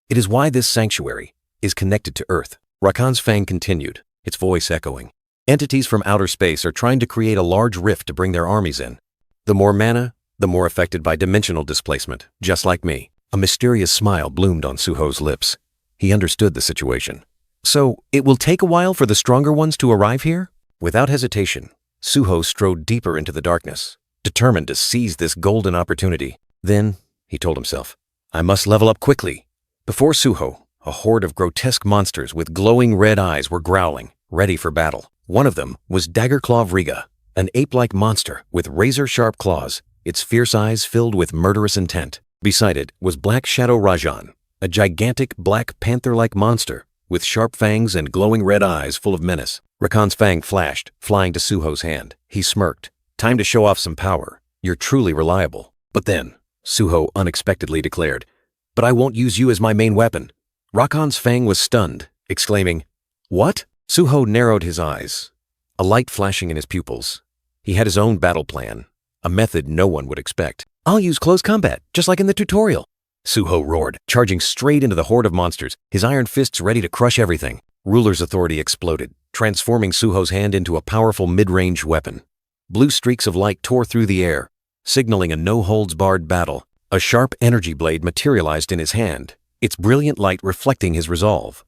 It is why this sanctuary is connected to Earth." Rakan's Fang continued, its voice echoing. "Entities from outer space are trying to create a large rift to bring their armies in. The more mana, the more affected by dimensional displacement, just like me." A mysterious smile bloomed on Suho's lips. He understood the situation. "So, it will take a while for the stronger ones to arrive here?" Without hesitation, Suho strode deeper into the darkness, determined to seize this golden opportunity. Then, he told himself, "I must level up quickly." Before Suho, a horde of grotesque monsters with glowing red eyes were growling, ready for battle. One of them was Daggerclaw Vriga, an ape-like monster with razor-sharp claws, its fierce eyes filled with murderous intent. Beside it was Black Shadow Rajan, a gigantic black panther-like monster with sharp fangs and glowing red eyes full of menace. Rakan's Fang flashed, flying to Suho's hand. He smirked. "Time to show off some power. You're truly reliable." But then, Suho unexpectedly declared, "But I won't use you as my main weapon." Rakan's Fang was stunned, exclaiming, "What?" Suho narrowed his eyes, a light flashing in his pupils. He had his own battle plan, a method no one would expect. "I'll use close combat, just like in the tutorial." Suho roared, charging straight into the horde of monsters, his iron fists ready to crush everything. Ruler's authority exploded, transforming Suho's hand into a powerful mid-range weapon. Blue streaks of light tore through the air, signaling a no-holds-barred battle. A sharp energy blade materialized in his hand, its brilliant light reflecting his resolve.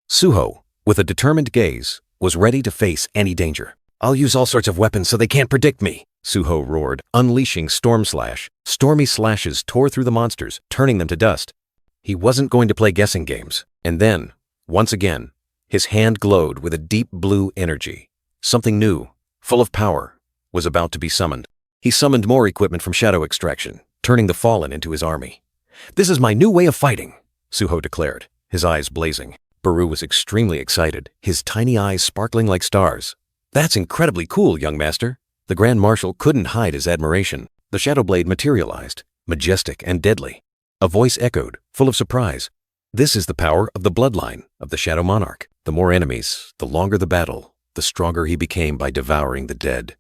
Suho, with a determined gaze, was ready to face any danger. "I'll use all sorts of weapons so they can't predict me," Suho roared, unleashing Storm Slash. Stormy slashes tore through the monsters, turning them to dust. He wasn't going to play guessing games. And then, once again, his hand glowed with a deep blue energy. Something new, full of power, was about to be summoned. He summoned more equipment from Shadow Extraction, turning the Fallen into his army. "This is my new way of fighting," Suho declared, his eyes blazing. Beru was extremely excited, his tiny eyes sparkling like stars. "That's incredibly cool, young master." The Grand Marshal couldn't hide his admiration. The Shadow Blade materialized, majestic and deadly. A voice echoed, full of surprise. "This is the power of the bloodline of the Shadow Monarch. The more enemies, the longer the battle, the stronger he became by devouring the dead."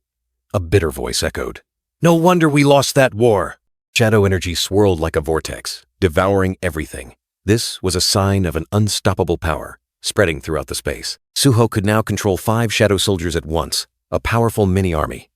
A bitter voice echoed. "No wonder we lost that war." Shadow energy swirled like a vortex, devouring everything. This was a sign of an unstoppable power, spreading throughout the space. Suho could now control 5 shadow soldiers at once, a powerful mini-army.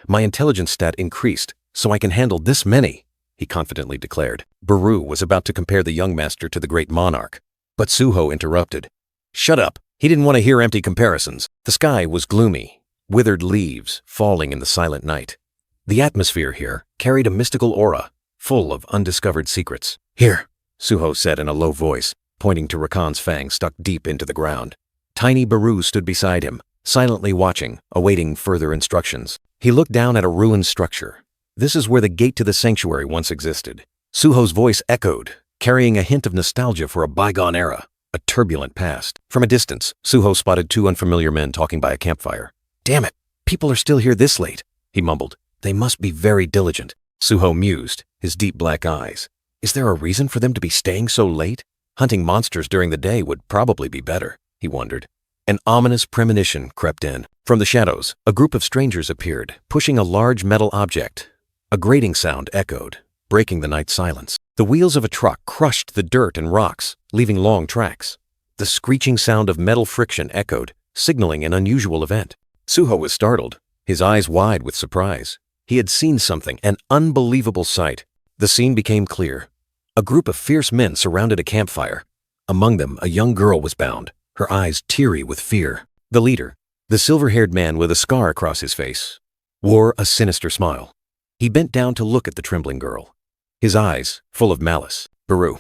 "My intelligence stat increased, so I can handle this many," he confidently declared. Beru was about to compare the young master to the great monarch, but Suho interrupted. "Shut up." He didn't want to hear empty comparisons. The sky was gloomy, withered leaves falling in the silent night. The atmosphere here carried a mystical aura, full of undiscovered secrets. "Here," Suho said in a low voice, pointing to Rakan's Fang stuck deep into the ground. Tiny Baru stood beside him, silently watching, awaiting further instructions. He looked down at a ruined structure. This is where the gate to the sanctuary once existed. Suho's voice echoed, carrying a hint of nostalgia for a bygone era, a turbulent past. From a distance, Suho spotted two unfamiliar men talking by a campfire. "Damn it, people are still here this late," he mumbled. "They must be very diligent." Suho mused, his deep black eyes. Is there a reason for them to be staying so late? Hunting monsters during the day would probably be better, he wondered. An ominous premonition crept in. From the shadows, a group of strangers appeared, pushing a large metal object. A grating sound echoed, breaking the night silence. The wheels of a truck crushed the dirt and rocks, leaving long tracks. The screeching sound of metal friction echoed, signaling an unusual event. Suho was startled, his eyes wide with surprise. He had seen something, an unbelievable sight. The scene became clear. A group of fierce men surrounded a campfire. Among them, a young girl was bound, her eyes teary with fear. The leader, the silver-haired man with a scar across his face, wore a sinister smile. He bent down to look at the trembling girl, his eyes full of malice. "Baru,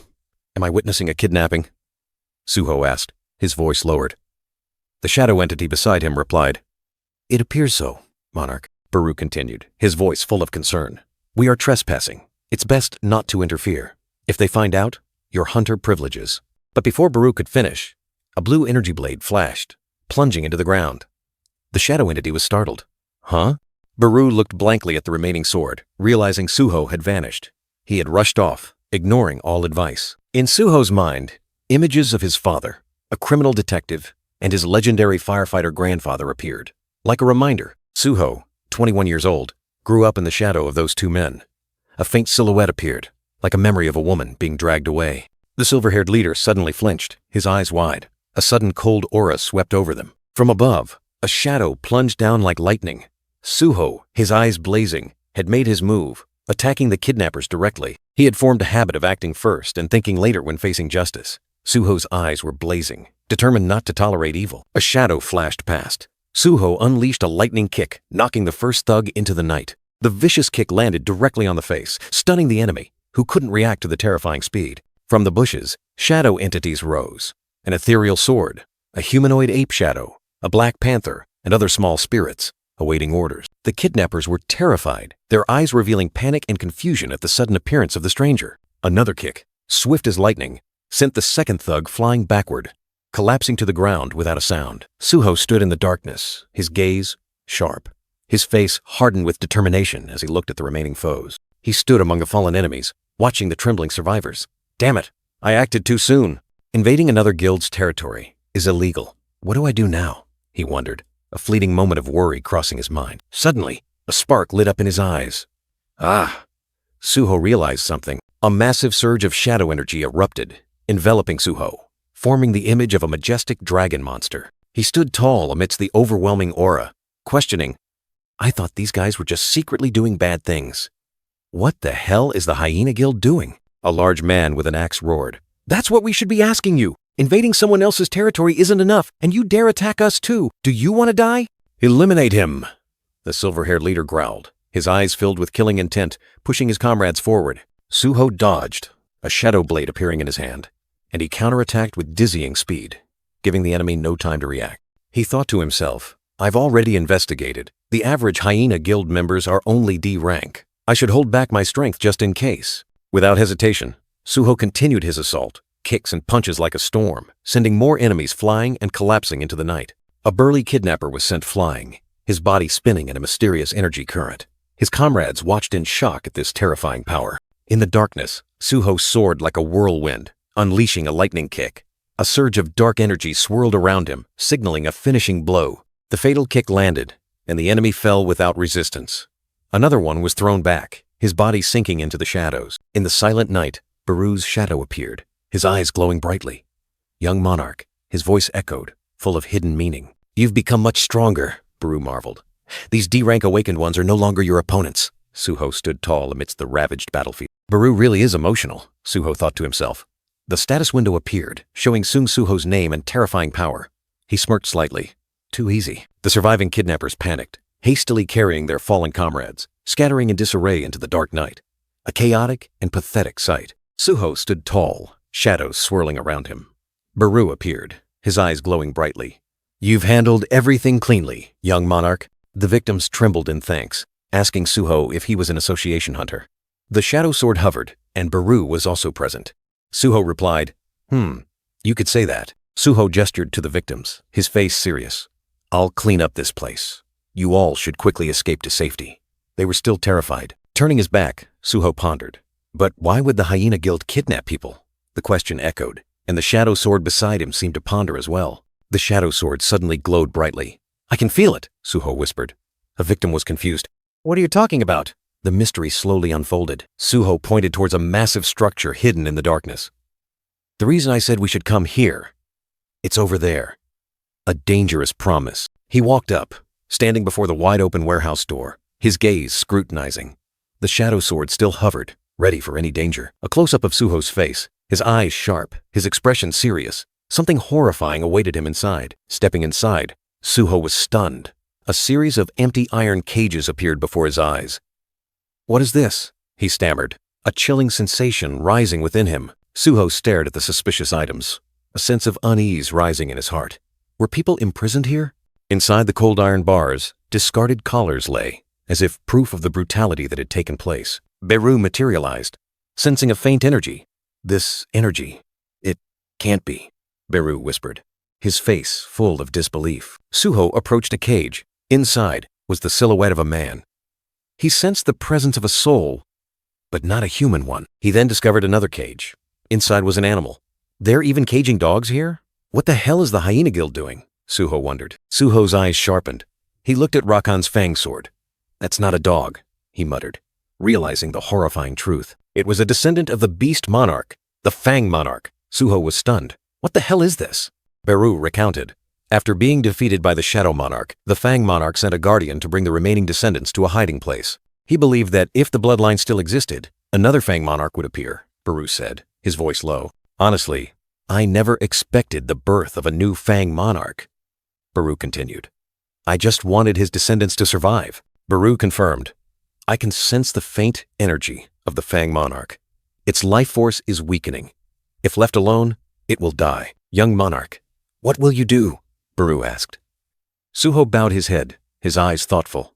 am I witnessing a kidnapping?" Suho asked, his voice lowered. The shadow entity beside him replied, "It appears so, Monarch," Baru continued, his voice full of concern. "We are trespassing. It's best not to interfere. If they find out, your hunter privileges." But before Baru could finish, a blue energy blade flashed, plunging into the ground. The shadow entity was startled. "Huh?" Baru looked blankly at the remaining sword, realizing Suho had vanished. He had rushed off, ignoring all advice. In Suho's mind, images of his father, a criminal detective, and his legendary firefighter grandfather appeared. Like a reminder, Suho, 21 years old, grew up in the shadow of those two men. A faint silhouette appeared, like a memory of a woman being dragged away. The silver-haired leader suddenly flinched, his eyes wide. A sudden cold aura swept over them. From above, a shadow plunged down like lightning. Suho, his eyes blazing, had made his move, attacking the kidnappers directly. He had formed a habit of acting first and thinking later when facing justice. Suho's eyes were blazing, determined not to tolerate evil. A shadow flashed past. Suho unleashed a lightning kick, knocking the first thug into the night. The vicious kick landed directly on the face, stunning the enemy, who couldn't react to the terrifying speed. From the bushes, shadow entities rose. An ethereal sword, a humanoid ape shadow, a black panther, and other small spirits, awaiting orders. The kidnappers were terrified, their eyes revealing panic and confusion at the sudden appearance of the stranger. Another kick, swift as lightning, sent the second thug flying backward, collapsing to the ground without a sound. Suho stood in the darkness, his gaze sharp, his face hardened with determination as he looked at the remaining foes. He stood among the fallen enemies, watching the trembling survivors. "Damn it, I acted too soon." Invading another guild's territory is illegal. What do I do now? He wondered, a fleeting moment of worry crossing his mind. Suddenly, a spark lit up in his eyes. Ah! Suho realized something. A massive surge of shadow energy erupted, enveloping Suho, forming the image of a majestic dragon monster. He stood tall amidst the overwhelming aura, questioning, "I thought these guys were just secretly doing bad things. What the hell is the Hyena Guild doing?" A large man with an axe roared. "That's what we should be asking you. Invading someone else's territory isn't enough, and you dare attack us too. Do you want to die?" "Eliminate him," the silver-haired leader growled, his eyes filled with killing intent, pushing his comrades forward. Suho dodged, a shadow blade appearing in his hand, and he counterattacked with dizzying speed, giving the enemy no time to react. He thought to himself, "I've already investigated. The average Hyena Guild members are only D rank. I should hold back my strength just in case." Without hesitation, Suho continued his assault, kicks and punches like a storm, sending more enemies flying and collapsing into the night. A burly kidnapper was sent flying, his body spinning in a mysterious energy current. His comrades watched in shock at this terrifying power. In the darkness, Suho soared like a whirlwind, unleashing a lightning kick. A surge of dark energy swirled around him, signaling a finishing blow. The fatal kick landed, and the enemy fell without resistance. Another one was thrown back, his body sinking into the shadows. In the silent night, Baru's shadow appeared, his eyes glowing brightly. "Young Monarch," his voice echoed, full of hidden meaning. "You've become much stronger," Baru marveled. "These D-rank awakened ones are no longer your opponents." Suho stood tall amidst the ravaged battlefield. Baru really is emotional, Suho thought to himself. The status window appeared, showing Suho's name and terrifying power. He smirked slightly. too easy. The surviving kidnappers panicked, hastily carrying their fallen comrades, scattering in disarray into the dark night. A chaotic and pathetic sight. Suho stood tall, shadows swirling around him. Baru appeared, his eyes glowing brightly. "You've handled everything cleanly, young monarch." The victims trembled in thanks, asking Suho if he was an association hunter. The shadow sword hovered, and Baru was also present. Suho replied, You could say that." Suho gestured to the victims, his face serious. "I'll clean up this place. You all should quickly escape to safety." They were still terrified. Turning his back, Suho pondered. But why would the Hyena Guild kidnap people? The question echoed, and the shadow sword beside him seemed to ponder as well. The shadow sword suddenly glowed brightly. "I can feel it," Suho whispered. A victim was confused. "What are you talking about?" The mystery slowly unfolded. Suho pointed towards a massive structure hidden in the darkness. "The reason I said we should come here, it's over there." A dangerous promise. He walked up, standing before the wide-open warehouse door, his gaze scrutinizing. The shadow sword still hovered, ready for any danger. A close-up of Suho's face, his eyes sharp, his expression serious. Something horrifying awaited him inside. Stepping inside, Suho was stunned. A series of empty iron cages appeared before his eyes. "What is this?" he stammered, a chilling sensation rising within him. Suho stared at the suspicious items, a sense of unease rising in his heart. Were people imprisoned here? Inside the cold iron bars, discarded collars lay, as if proof of the brutality that had taken place. Baru materialized, sensing a faint energy. "This energy, it can't be," Baru whispered, his face full of disbelief. Suho approached a cage. Inside was the silhouette of a man. He sensed the presence of a soul, but not a human one. He then discovered another cage. Inside was an animal. They're even caging dogs here? What the hell is the Hyena Guild doing? Suho wondered. Suho's eyes sharpened. He looked at Rakan's Fang sword. "That's not a dog," he muttered, realizing the horrifying truth. It was a descendant of the beast monarch, the Fang monarch. Suho was stunned. "What the hell is this?" Baru recounted. After being defeated by the Shadow Monarch, the Fang monarch sent a guardian to bring the remaining descendants to a hiding place. He believed that if the bloodline still existed, another Fang monarch would appear, Baru said, his voice low. "Honestly, I never expected the birth of a new Fang monarch," Baru continued. "I just wanted his descendants to survive." Baru confirmed. "I can sense the faint energy of the Fang monarch. Its life force is weakening. If left alone, it will die." "Young monarch, what will you do?" Baru asked. Suho bowed his head, his eyes thoughtful.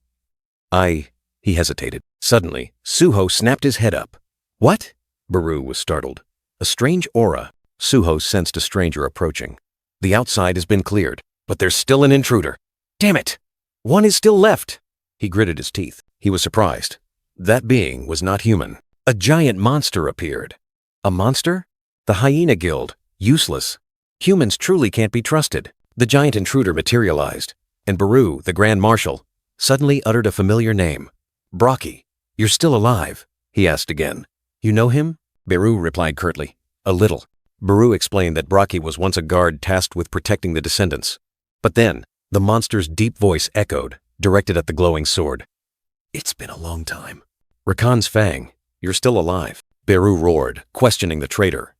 He hesitated. Suddenly, Suho snapped his head up. "What?" Baru was startled. A strange aura. Suho sensed a stranger approaching. "The outside has been cleared, but there's still an intruder. Damn it! One is still left." He gritted his teeth. He was surprised. That being was not human. A giant monster appeared. A monster? The Hyena Guild. Useless. Humans truly can't be trusted. The giant intruder materialized, and Baru, the Grand Marshal, suddenly uttered a familiar name. "Brockie, you're still alive?" he asked again. "You know him?" Baru replied curtly. "A little." Baru explained that Brockie was once a guard tasked with protecting the descendants. But then, the monster's deep voice echoed, directed at the glowing sword. "It's been a long time." "Rakan's Fang, you're still alive," Baru roared, questioning the traitor.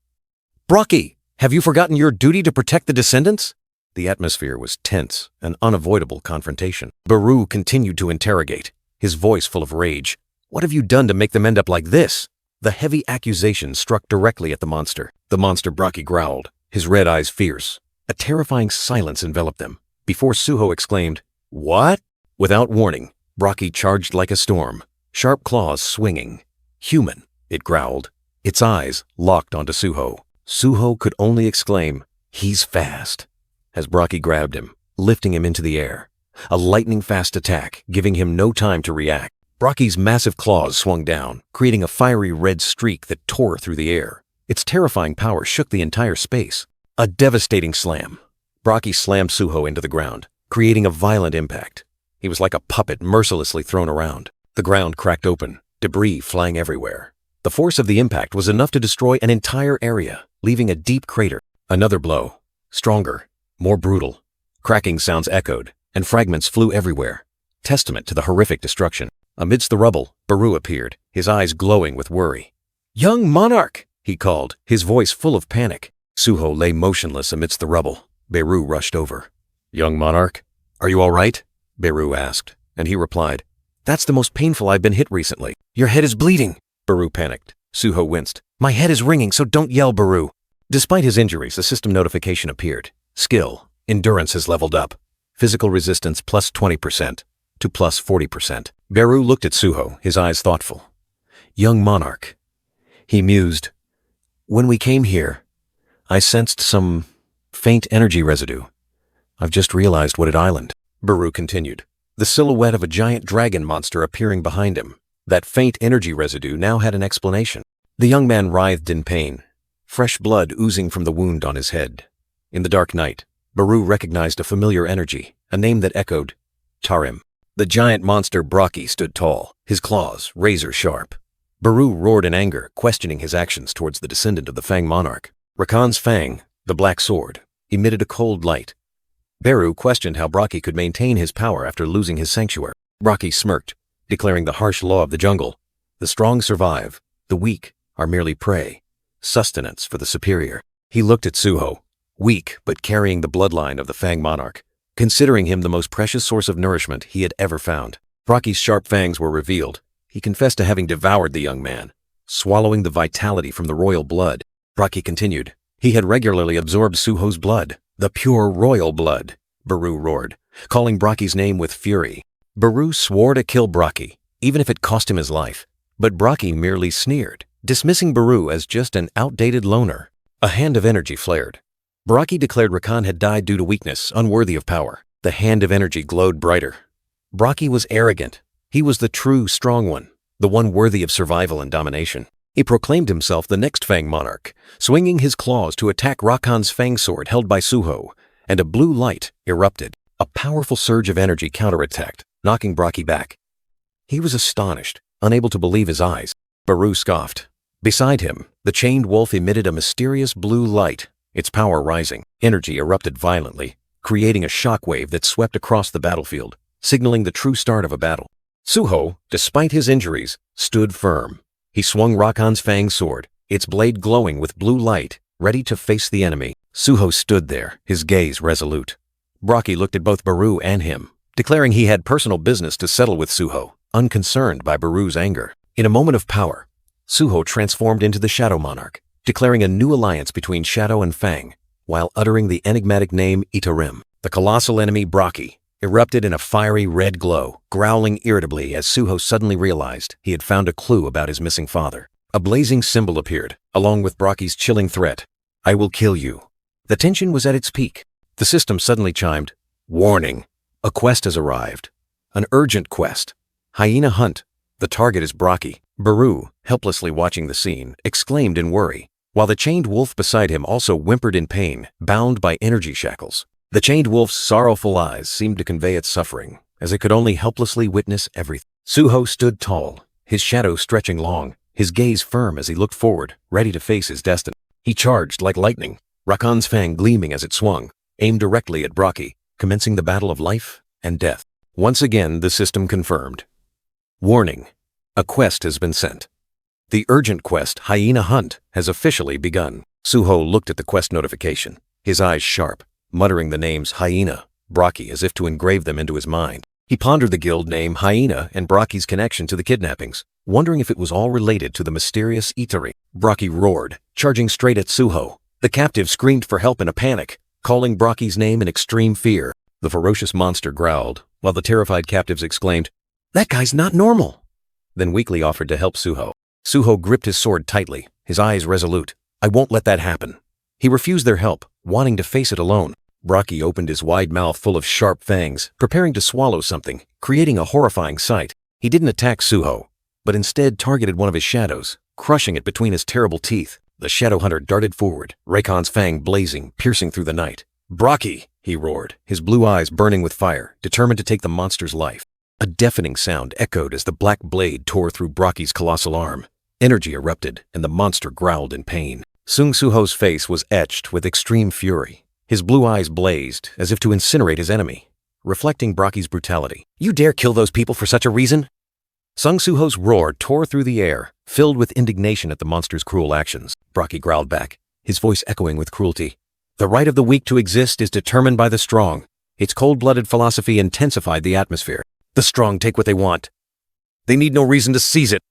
"Brockie, have you forgotten your duty to protect the descendants?" The atmosphere was tense, an unavoidable confrontation. Baru continued to interrogate, his voice full of rage. "What have you done to make them end up like this?" The heavy accusation struck directly at the monster. The monster Brockie growled, his red eyes fierce. A terrifying silence enveloped them, before Suho exclaimed, "What?" Without warning, Brockie charged like a storm, sharp claws swinging. "Human," it growled, its eyes locked onto Suho. Suho could only exclaim, "He's fast," as Brockie grabbed him, lifting him into the air. A lightning-fast attack, giving him no time to react. Brockie's massive claws swung down, creating a fiery red streak that tore through the air. Its terrifying power shook the entire space. A devastating slam. Brockie slammed Suho into the ground, creating a violent impact. He was like a puppet mercilessly thrown around. The ground cracked open, debris flying everywhere. The force of the impact was enough to destroy an entire area, leaving a deep crater. Another blow, stronger, more brutal. Cracking sounds echoed, and fragments flew everywhere, testament to the horrific destruction. Amidst the rubble, Baru appeared, his eyes glowing with worry. "Young monarch!" he called, his voice full of panic. Suho lay motionless amidst the rubble. Baru rushed over. "Young monarch, "Are you all right?" Beru asked, and he replied, "That's the most painful I've been hit recently." Your head is bleeding. Beru panicked. Suho winced. My head is ringing, so don't yell, Beru. Despite his injuries, a system notification appeared. Skill, endurance has leveled up. Physical resistance plus 20% to plus 40%. Beru looked at Suho, his eyes thoughtful. Young monarch. He mused, "When we came here, I sensed some faint energy residue. I've just realized what island." Beru continued, the silhouette of a giant dragon monster appearing behind him. That faint energy residue now had an explanation. The young man writhed in pain, fresh blood oozing from the wound on his head. In the dark night, Beru recognized a familiar energy, a name that echoed, Tarim. The giant monster Braki stood tall, his claws razor sharp. Beru roared in anger, questioning his actions towards the descendant of the Fang monarch. Rakan's Fang, the black sword, emitted a cold light. Beru questioned how Braki could maintain his power after losing his sanctuary. Braki smirked, declaring the harsh law of the jungle. The strong survive, the weak are merely prey, sustenance for the superior. He looked at Suho, weak but carrying the bloodline of the Fang monarch, considering him the most precious source of nourishment he had ever found. Braki's sharp fangs were revealed. He confessed to having devoured the young man, swallowing the vitality from the royal blood. Braki continued, he had regularly absorbed Suho's blood, the pure royal blood. Beru roared, calling Braki's name with fury. Beru swore to kill Braki, even if it cost him his life. But Braki merely sneered, dismissing Beru as just an outdated loner. A hand of energy flared. Braki declared Rakan had died due to weakness, unworthy of power. The hand of energy glowed brighter. Braki was arrogant. He was the true strong one, the one worthy of survival and domination. He proclaimed himself the next Fang monarch, swinging his claws to attack Rakan's Fang sword held by Suho, and a blue light erupted. A powerful surge of energy counterattacked, knocking Braki back. He was astonished, unable to believe his eyes. Beru scoffed. Beside him, the chained wolf emitted a mysterious blue light, its power rising. Energy erupted violently, creating a shockwave that swept across the battlefield, signaling the true start of a battle. Suho, despite his injuries, stood firm. He swung Rakan's Fang sword, its blade glowing with blue light, ready to face the enemy. Suho stood there, his gaze resolute. Braki looked at both Beru and him, declaring he had personal business to settle with Suho, unconcerned by Beru's anger. In a moment of power, Suho transformed into the Shadow Monarch, declaring a new alliance between Shadow and Fang, while uttering the enigmatic name Itarim. The colossal enemy Braki erupted in a fiery red glow, growling irritably as Suho suddenly realized he had found a clue about his missing father. A blazing symbol appeared, along with Braki's chilling threat, "I will kill you." The tension was at its peak. The system suddenly chimed, "Warning, a quest has arrived. An urgent quest. Hyena hunt. The target is Braki." Beru, helplessly watching the scene, exclaimed in worry, while the chained wolf beside him also whimpered in pain, bound by energy shackles. The chained wolf's sorrowful eyes seemed to convey its suffering, as it could only helplessly witness everything. Suho stood tall, his shadow stretching long, his gaze firm as he looked forward, ready to face his destiny. He charged like lightning, Rakan's Fang gleaming as it swung, aimed directly at Braki, commencing the battle of life and death. Once again, the system confirmed. Warning, a quest has been sent. The urgent quest, Hyena Hunt, has officially begun. Suho looked at the quest notification, his eyes sharp, muttering the names Hyena, Braki as if to engrave them into his mind. He pondered the guild name Hyena and Braki's connection to the kidnappings, wondering if it was all related to the mysterious Itari. Braki roared, charging straight at Suho. The captive screamed for help in a panic, calling Braki's name in extreme fear. The ferocious monster growled, while the terrified captives exclaimed, "That guy's not normal," then weakly offered to help Suho. Suho gripped his sword tightly, his eyes resolute. "I won't let that happen." He refused their help, wanting to face it alone. Braki opened his wide mouth full of sharp fangs, preparing to swallow something, creating a horrifying sight. He didn't attack Suho, but instead targeted one of his shadows, crushing it between his terrible teeth. The shadow hunter darted forward, Rakan's Fang blazing, piercing through the night. "Braki!" he roared, his blue eyes burning with fire, determined to take the monster's life. A deafening sound echoed as the black blade tore through Braki's colossal arm. Energy erupted, and the monster growled in pain. Sung Suho's face was etched with extreme fury. His blue eyes blazed, as if to incinerate his enemy, reflecting Braki's brutality. "You dare kill those people for such a reason?" Sung Suho's roar tore through the air, filled with indignation at the monster's cruel actions. Braki growled back, his voice echoing with cruelty. "The right of the weak to exist is determined by the strong. Its cold-blooded philosophy intensified the atmosphere. The strong take what they want. They need no reason to seize it.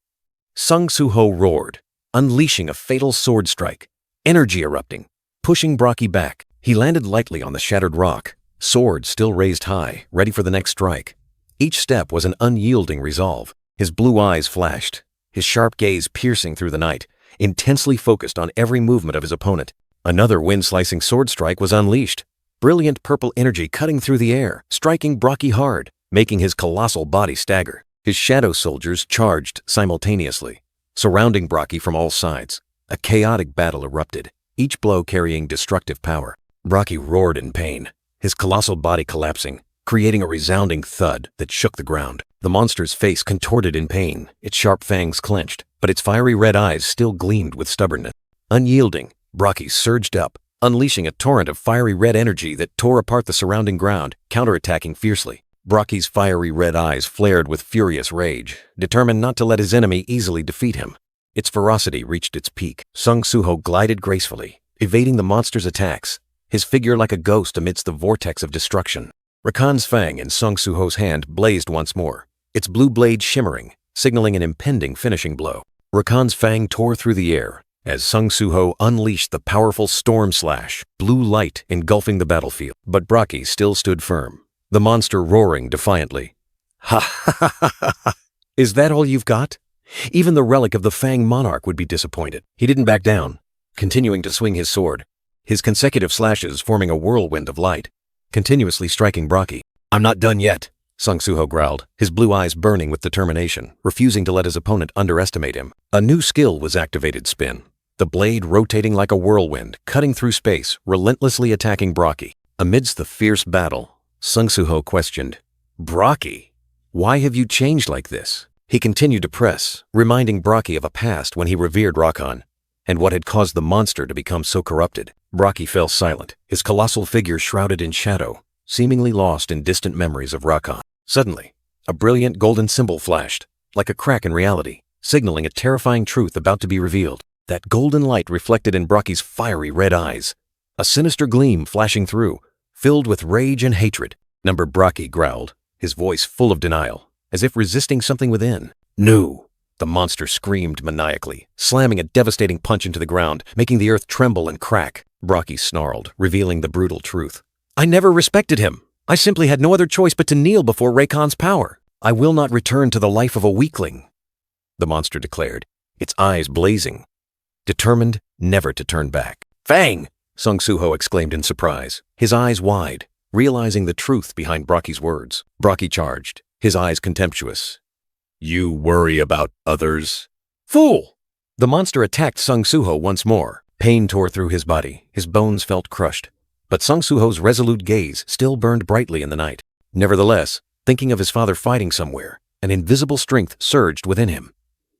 Sung Soo-ho roared, unleashing a fatal sword strike, energy erupting, pushing Brocky back. He landed lightly on the shattered rock, sword still raised high, ready for the next strike. Each step was an unyielding resolve. His blue eyes flashed, his sharp gaze piercing through the night, intensely focused on every movement of his opponent. Another wind-slicing sword strike was unleashed, brilliant purple energy cutting through the air, striking Brocky hard, making his colossal body stagger. His shadow soldiers charged simultaneously, surrounding Brocky from all sides. A chaotic battle erupted, each blow carrying destructive power. Brocky roared in pain, his colossal body collapsing, creating a resounding thud that shook the ground. The monster's face contorted in pain, its sharp fangs clenched, but its fiery red eyes still gleamed with stubbornness. Unyielding, Brocky surged up, unleashing a torrent of fiery red energy that tore apart the surrounding ground, counterattacking fiercely. Brocky's fiery red eyes flared with furious rage, determined not to let his enemy easily defeat him. Its ferocity reached its peak. Sung Soo-ho glided gracefully, evading the monster's attacks, his figure like a ghost amidst the vortex of destruction. Rakan's fang in Sung Soo-ho's hand blazed once more, its blue blade shimmering, signaling an impending finishing blow. Rakan's fang tore through the air as Sung Soo-ho unleashed the powerful storm slash, blue light engulfing the battlefield. But Brocky still stood firm, the monster roaring defiantly. Ha ha ha ha ha! Is that all you've got? Even the relic of the Fang monarch would be disappointed. He didn't back down, continuing to swing his sword, his consecutive slashes forming a whirlwind of light, continuously striking Brocky. I'm not done yet, Sung Soo-ho growled, his blue eyes burning with determination, refusing to let his opponent underestimate him. A new skill was activated: spin, the blade rotating like a whirlwind, cutting through space, relentlessly attacking Brocky. Amidst the fierce battle, Sung Soo-ho questioned, Brocky, why have you changed like this? He continued to press, reminding Brocky of a past when he revered Rakan, and what had caused the monster to become so corrupted. Brocky fell silent, his colossal figure shrouded in shadow, seemingly lost in distant memories of Rakan. Suddenly, a brilliant golden symbol flashed, like a crack in reality, signaling a terrifying truth about to be revealed. That golden light reflected in Brocky's fiery red eyes, a sinister gleam flashing through, filled with rage and hatred. Brocky growled, his voice full of denial, as if resisting something within. No! The monster screamed maniacally, slamming a devastating punch into the ground, making the earth tremble and crack. Brocky snarled, revealing the brutal truth. I never respected him. I simply had no other choice but to kneel before Rakan's power. I will not return to the life of a weakling, the monster declared, its eyes blazing, determined never to turn back. Fang! Sung Soo-ho exclaimed in surprise, his eyes wide, realizing the truth behind Brocky's words. Brocky charged, his eyes contemptuous. You worry about others? Fool! The monster attacked Sung Soo-ho once more. Pain tore through his body, his bones felt crushed. But Sung Soo-ho's resolute gaze still burned brightly in the night. Nevertheless, thinking of his father fighting somewhere, an invisible strength surged within him.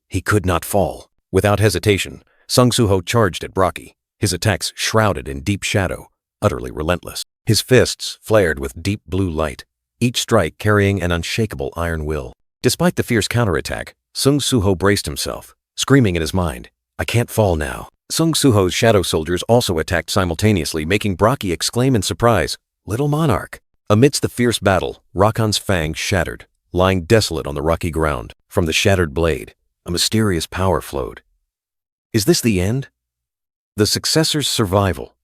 He could not fall. Without hesitation, Sung Soo-ho charged at Brocky, his attacks shrouded in deep shadow, utterly relentless. His fists flared with deep blue light, each strike carrying an unshakable iron will. Despite the fierce counterattack, Sung Soo-ho braced himself, screaming in his mind, I can't fall now. Sung Soo-ho's shadow soldiers also attacked simultaneously, making Brocky exclaim in surprise, Little Monarch! Amidst the fierce battle, Rakan's fang shattered, lying desolate on the rocky ground. From the shattered blade, a mysterious power flowed. Is this the end? The successor's survival?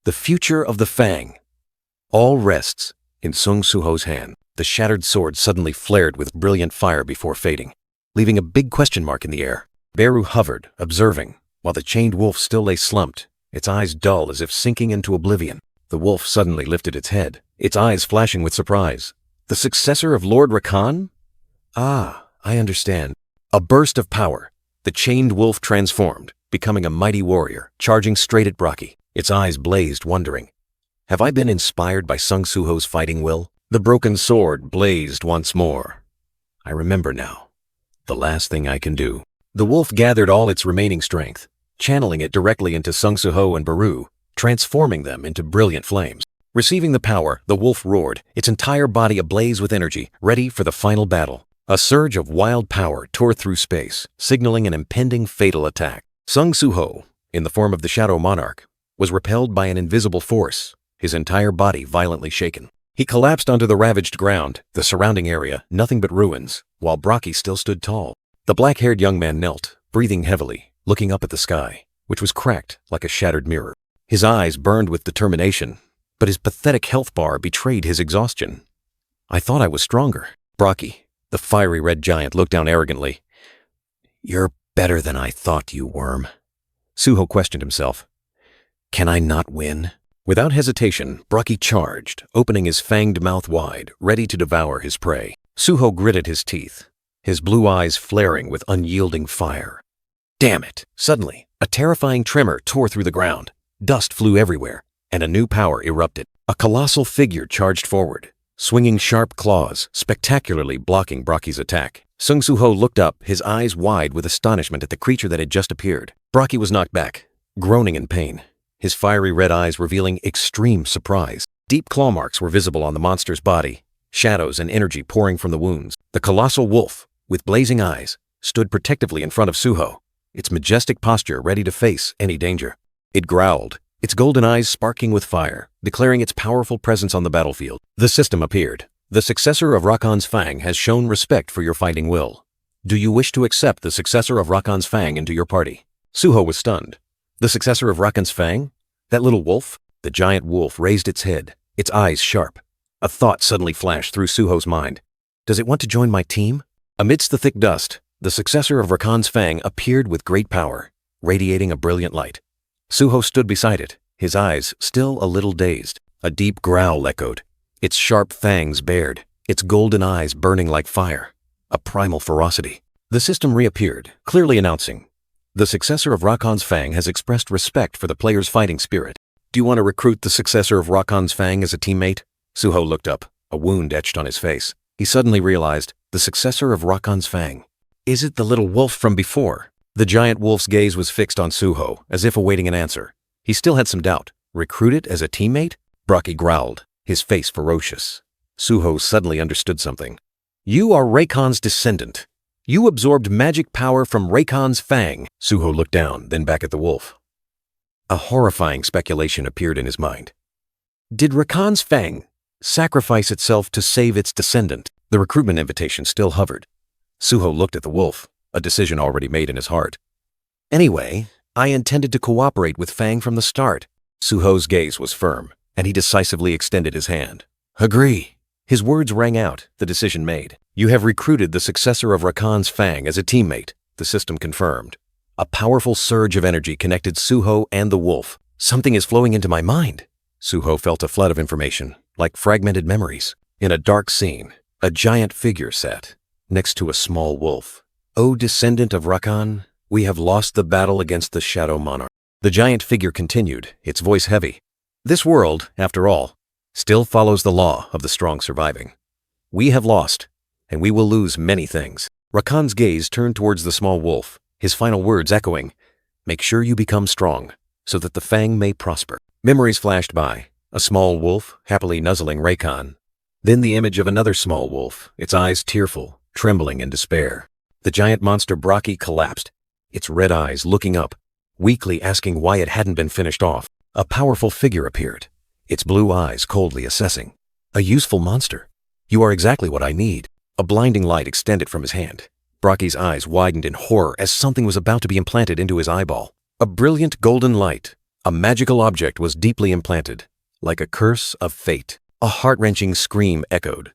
The future of the Fang? All rests in Sung Soo-ho's hand. The shattered sword suddenly flared with brilliant fire before fading, leaving a big question mark in the air. Beru hovered, observing, while the chained wolf still lay slumped, its eyes dull as if sinking into oblivion. The wolf suddenly lifted its head, its eyes flashing with surprise. The successor of Lord Rakan? Ah, I understand. A burst of power. The chained wolf transformed, becoming a mighty warrior, charging straight at Brocky. Its eyes blazed, wondering, have I been inspired by Sung Soo-ho's fighting will? The broken sword blazed once more. I remember now. The last thing I can do. The wolf gathered all its remaining strength, channeling it directly into Sung Soo-ho and Beru, transforming them into brilliant flames. Receiving the power, the wolf roared, its entire body ablaze with energy, ready for the final battle. A surge of wild power tore through space, signaling an impending fatal attack. Sung Soo-ho, in the form of the Shadow Monarch, was repelled by an invisible force, his entire body violently shaken. He collapsed onto the ravaged ground, the surrounding area, nothing but ruins, while Brocky still stood tall. The black-haired young man knelt, breathing heavily, looking up at the sky, which was cracked like a shattered mirror. His eyes burned with determination, but his pathetic health bar betrayed his exhaustion. I thought I was stronger. Brocky, the fiery red giant, looked down arrogantly. You're better than I thought, you worm. Suho questioned himself. Can I not win? Without hesitation, Brocky charged, opening his fanged mouth wide, ready to devour his prey. Suho gritted his teeth, his blue eyes flaring with unyielding fire. Damn it! Suddenly, a terrifying tremor tore through the ground. Dust flew everywhere, and a new power erupted. A colossal figure charged forward, swinging sharp claws, spectacularly blocking Brocky's attack. Sung Suho looked up, his eyes wide with astonishment at the creature that had just appeared. Brocky was knocked back, groaning in pain, his fiery red eyes revealing extreme surprise. Deep claw marks were visible on the monster's body, shadows and energy pouring from the wounds. The colossal wolf, with blazing eyes, stood protectively in front of Suho, its majestic posture ready to face any danger. It growled, its golden eyes sparking with fire, declaring its powerful presence on the battlefield. The system appeared. The successor of Rakan's Fang has shown respect for your fighting will. Do you wish to accept the successor of Rakan's Fang into your party? Suho was stunned. The successor of Rakan's Fang? That little wolf? The giant wolf raised its head, its eyes sharp. A thought suddenly flashed through Suho's mind. Does it want to join my team? Amidst the thick dust, the successor of Rakan's Fang appeared with great power, radiating a brilliant light. Suho stood beside it, his eyes still a little dazed. A deep growl echoed, its sharp fangs bared, its golden eyes burning like fire. A primal ferocity. The system reappeared, clearly announcing, the successor of Rakan's Fang has expressed respect for the player's fighting spirit. Do you want to recruit the successor of Rakan's Fang as a teammate? Suho looked up, a wound etched on his face. He suddenly realized, the successor of Rakan's Fang. Is it the little wolf from before? The giant wolf's gaze was fixed on Suho, as if awaiting an answer. He still had some doubt. Recruited as a teammate? Brocky growled, his face ferocious. Suho suddenly understood something. You are Rakan's descendant. You absorbed magic power from Rakan's Fang. Suho looked down, then back at the wolf. A horrifying speculation appeared in his mind. Did Rakan's Fang sacrifice itself to save its descendant? The recruitment invitation still hovered. Suho looked at the wolf, a decision already made in his heart. Anyway, I intended to cooperate with Fang from the start. Suho's gaze was firm, and he decisively extended his hand. Agree. His words rang out, the decision made. You have recruited the successor of Rakan's Fang as a teammate, the system confirmed. A powerful surge of energy connected Suho and the wolf. Something is flowing into my mind. Suho felt a flood of information, like fragmented memories. In a dark scene, a giant figure sat, next to a small wolf. O descendant of Rakan, we have lost the battle against the Shadow Monarch. The giant figure continued, its voice heavy. This world, after all, still follows the law of the strong surviving. We have lost, and we will lose many things. Rakan's gaze turned towards the small wolf, his final words echoing, make sure you become strong, so that the Fang may prosper. Memories flashed by, a small wolf happily nuzzling Rakan. Then the image of another small wolf, its eyes tearful, trembling in despair. The giant monster Brocky collapsed, its red eyes looking up, weakly asking why it hadn't been finished off. A powerful figure appeared, its blue eyes coldly assessing. A useful monster. You are exactly what I need. A blinding light extended from his hand. Brocky's eyes widened in horror as something was about to be implanted into his eyeball. A brilliant golden light, a magical object was deeply implanted, like a curse of fate. A heart-wrenching scream echoed.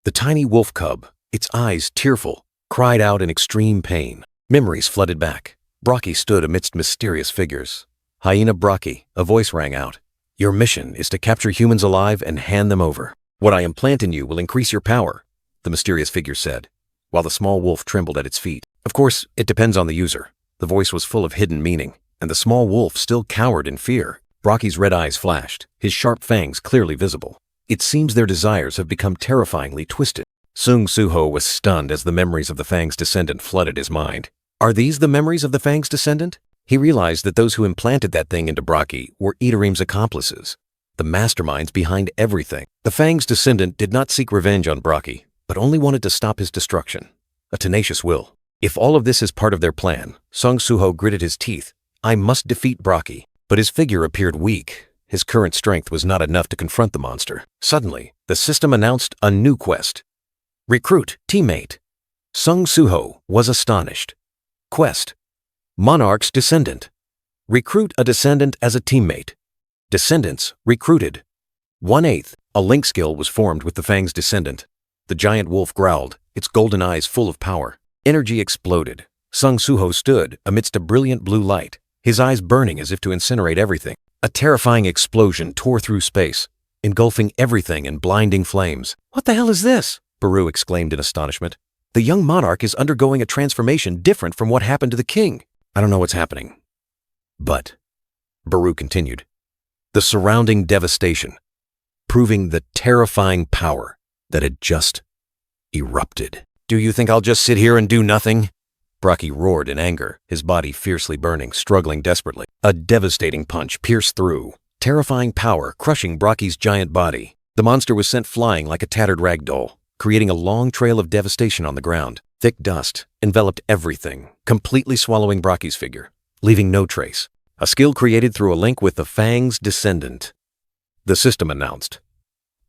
The tiny wolf cub, its eyes tearful, cried out in extreme pain. Memories flooded back. Brocky stood amidst mysterious figures. Hyena Brocky, a voice rang out. Your mission is to capture humans alive and hand them over. What I implant in you will increase your power, the mysterious figure said, while the small wolf trembled at its feet. Of course, it depends on the user. The voice was full of hidden meaning, and the small wolf still cowered in fear. Brocky's red eyes flashed, his sharp fangs clearly visible. It seems their desires have become terrifyingly twisted. Sung Suho was stunned as the memories of the Fang's descendant flooded his mind. Are these the memories of the Fang's descendant? He realized that those who implanted that thing into Brocky were Idarim's accomplices, the masterminds behind everything. The Fang's descendant did not seek revenge on Brocky, but only wanted to stop his destruction. A tenacious will. If all of this is part of their plan, Sung Suho gritted his teeth. I must defeat Brocky. But his figure appeared weak. His current strength was not enough to confront the monster. Suddenly, The system announced a new quest. Recruit teammate. Sung Suho was astonished. Quest: Monarch's descendant. Recruit a descendant as a teammate. Descendants recruited. 1/8. A link skill was formed with the Fang's descendant. The giant wolf growled, its golden eyes full of power. Energy exploded. Sung Suho stood amidst a brilliant blue light, his eyes burning as if to incinerate everything. A terrifying explosion tore through space, engulfing everything in blinding flames. "What the hell is this?" Baru exclaimed in astonishment. "The young monarch is undergoing a transformation different from what happened to the king." "I don't know what's happening. But," Baru continued, "the surrounding devastation, proving the terrifying power that had just erupted." "Do you think I'll just sit here and do nothing?" Braki roared in anger, his body fiercely burning, struggling desperately. A devastating punch pierced through, terrifying power crushing Braki's giant body. The monster was sent flying like a tattered rag doll, creating a long trail of devastation on the ground. Thick dust enveloped everything, completely swallowing Braki's figure, leaving no trace. A skill created through a link with the Fang's descendant. The system announced.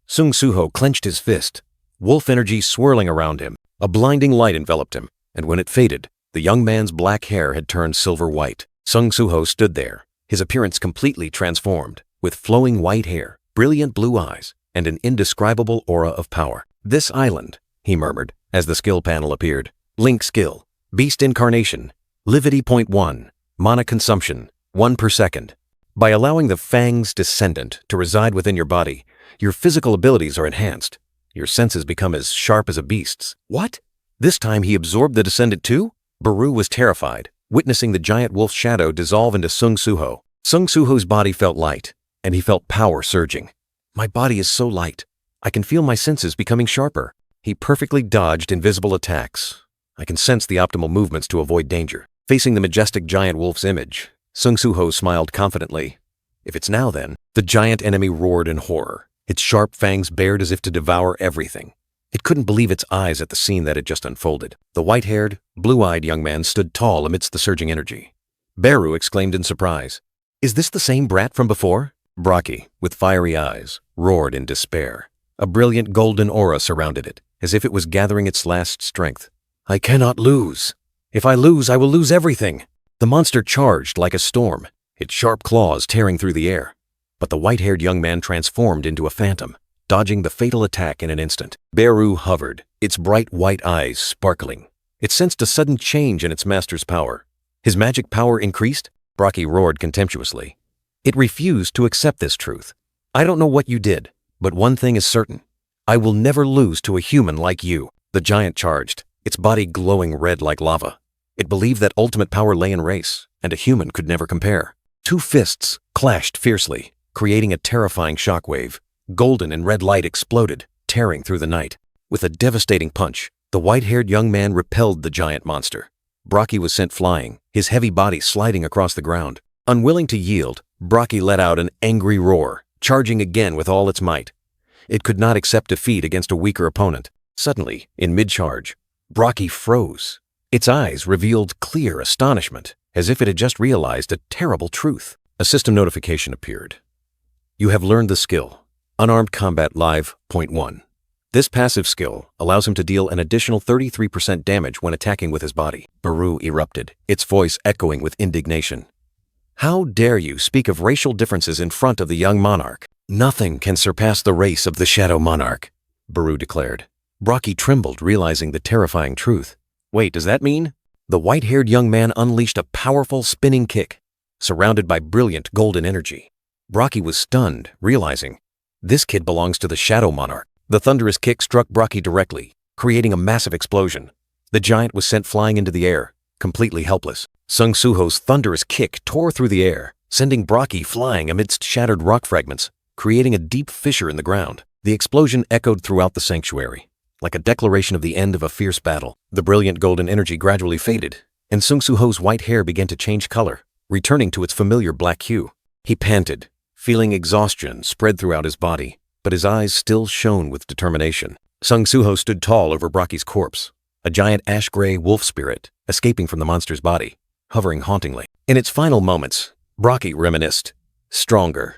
Sung Suho clenched his fist, wolf energy swirling around him. A blinding light enveloped him, and when it faded, the young man's black hair had turned silver white. Sung Suho stood there, his appearance completely transformed, with flowing white hair, brilliant blue eyes, and an indescribable aura of power. "This island," he murmured, as the skill panel appeared. "Link skill, Beast Incarnation, Livity .1, Mana Consumption, 1 per second. By allowing the Fang's descendant to reside within your body, your physical abilities are enhanced. Your senses become as sharp as a beast's." "What? This time he absorbed the descendant too?" Baru was terrified, witnessing the giant wolf's shadow dissolve into Sung Suho. Sung Suho's body felt light, and he felt power surging. "My body is so light. I can feel my senses becoming sharper." He perfectly dodged invisible attacks. "I can sense the optimal movements to avoid danger." Facing the majestic giant wolf's image, Sung Suho smiled confidently. "If it's now then." The giant enemy roared in horror, its sharp fangs bared as if to devour everything. It couldn't believe its eyes at the scene that had just unfolded. The white-haired, blue-eyed young man stood tall amidst the surging energy. Baru exclaimed in surprise, "Is this the same brat from before?" Braki, with fiery eyes, roared in despair. A brilliant golden aura surrounded it, as if it was gathering its last strength. "I cannot lose. If I lose, I will lose everything." The monster charged like a storm, its sharp claws tearing through the air. But the white-haired young man transformed into a phantom, dodging the fatal attack in an instant. Baru hovered, its bright white eyes sparkling. It sensed a sudden change in its master's power. His magic power increased? Braki roared contemptuously. It refused to accept this truth. "I don't know what you did, but one thing is certain. I will never lose to a human like you." The giant charged, its body glowing red like lava. It believed that ultimate power lay in race, and a human could never compare. Two fists clashed fiercely, creating a terrifying shockwave. Golden and red light exploded, tearing through the night. With a devastating punch, the white-haired young man repelled the giant monster. Braki was sent flying, his heavy body sliding across the ground. Unwilling to yield, Braki let out an angry roar, charging again with all its might. It could not accept defeat against a weaker opponent. Suddenly, in mid-charge, Braki froze. Its eyes revealed clear astonishment, as if it had just realized a terrible truth. A system notification appeared. "You have learned the skill, Unarmed Combat Live .1. This passive skill allows him to deal an additional 33% damage when attacking with his body." Baru erupted, its voice echoing with indignation. "How dare you speak of racial differences in front of the young monarch? Nothing can surpass the race of the Shadow Monarch," Baru declared. Braki trembled, realizing the terrifying truth. "Wait, does that mean?" The white-haired young man unleashed a powerful spinning kick, surrounded by brilliant golden energy. Braki was stunned, realizing, this kid belongs to the Shadow Monarch. The thunderous kick struck Braki directly, creating a massive explosion. The giant was sent flying into the air, completely helpless. Sung Suho's thunderous kick tore through the air, sending Braki flying amidst shattered rock fragments, creating a deep fissure in the ground. The explosion echoed throughout the sanctuary, like a declaration of the end of a fierce battle. The brilliant golden energy gradually faded, and Sung Suho's white hair began to change color, returning to its familiar black hue. He panted, feeling exhaustion spread throughout his body, but his eyes still shone with determination. Sung Suho stood tall over Braki's corpse, a giant ash-gray wolf spirit escaping from the monster's body, hovering hauntingly. In its final moments, Braki reminisced, "Stronger.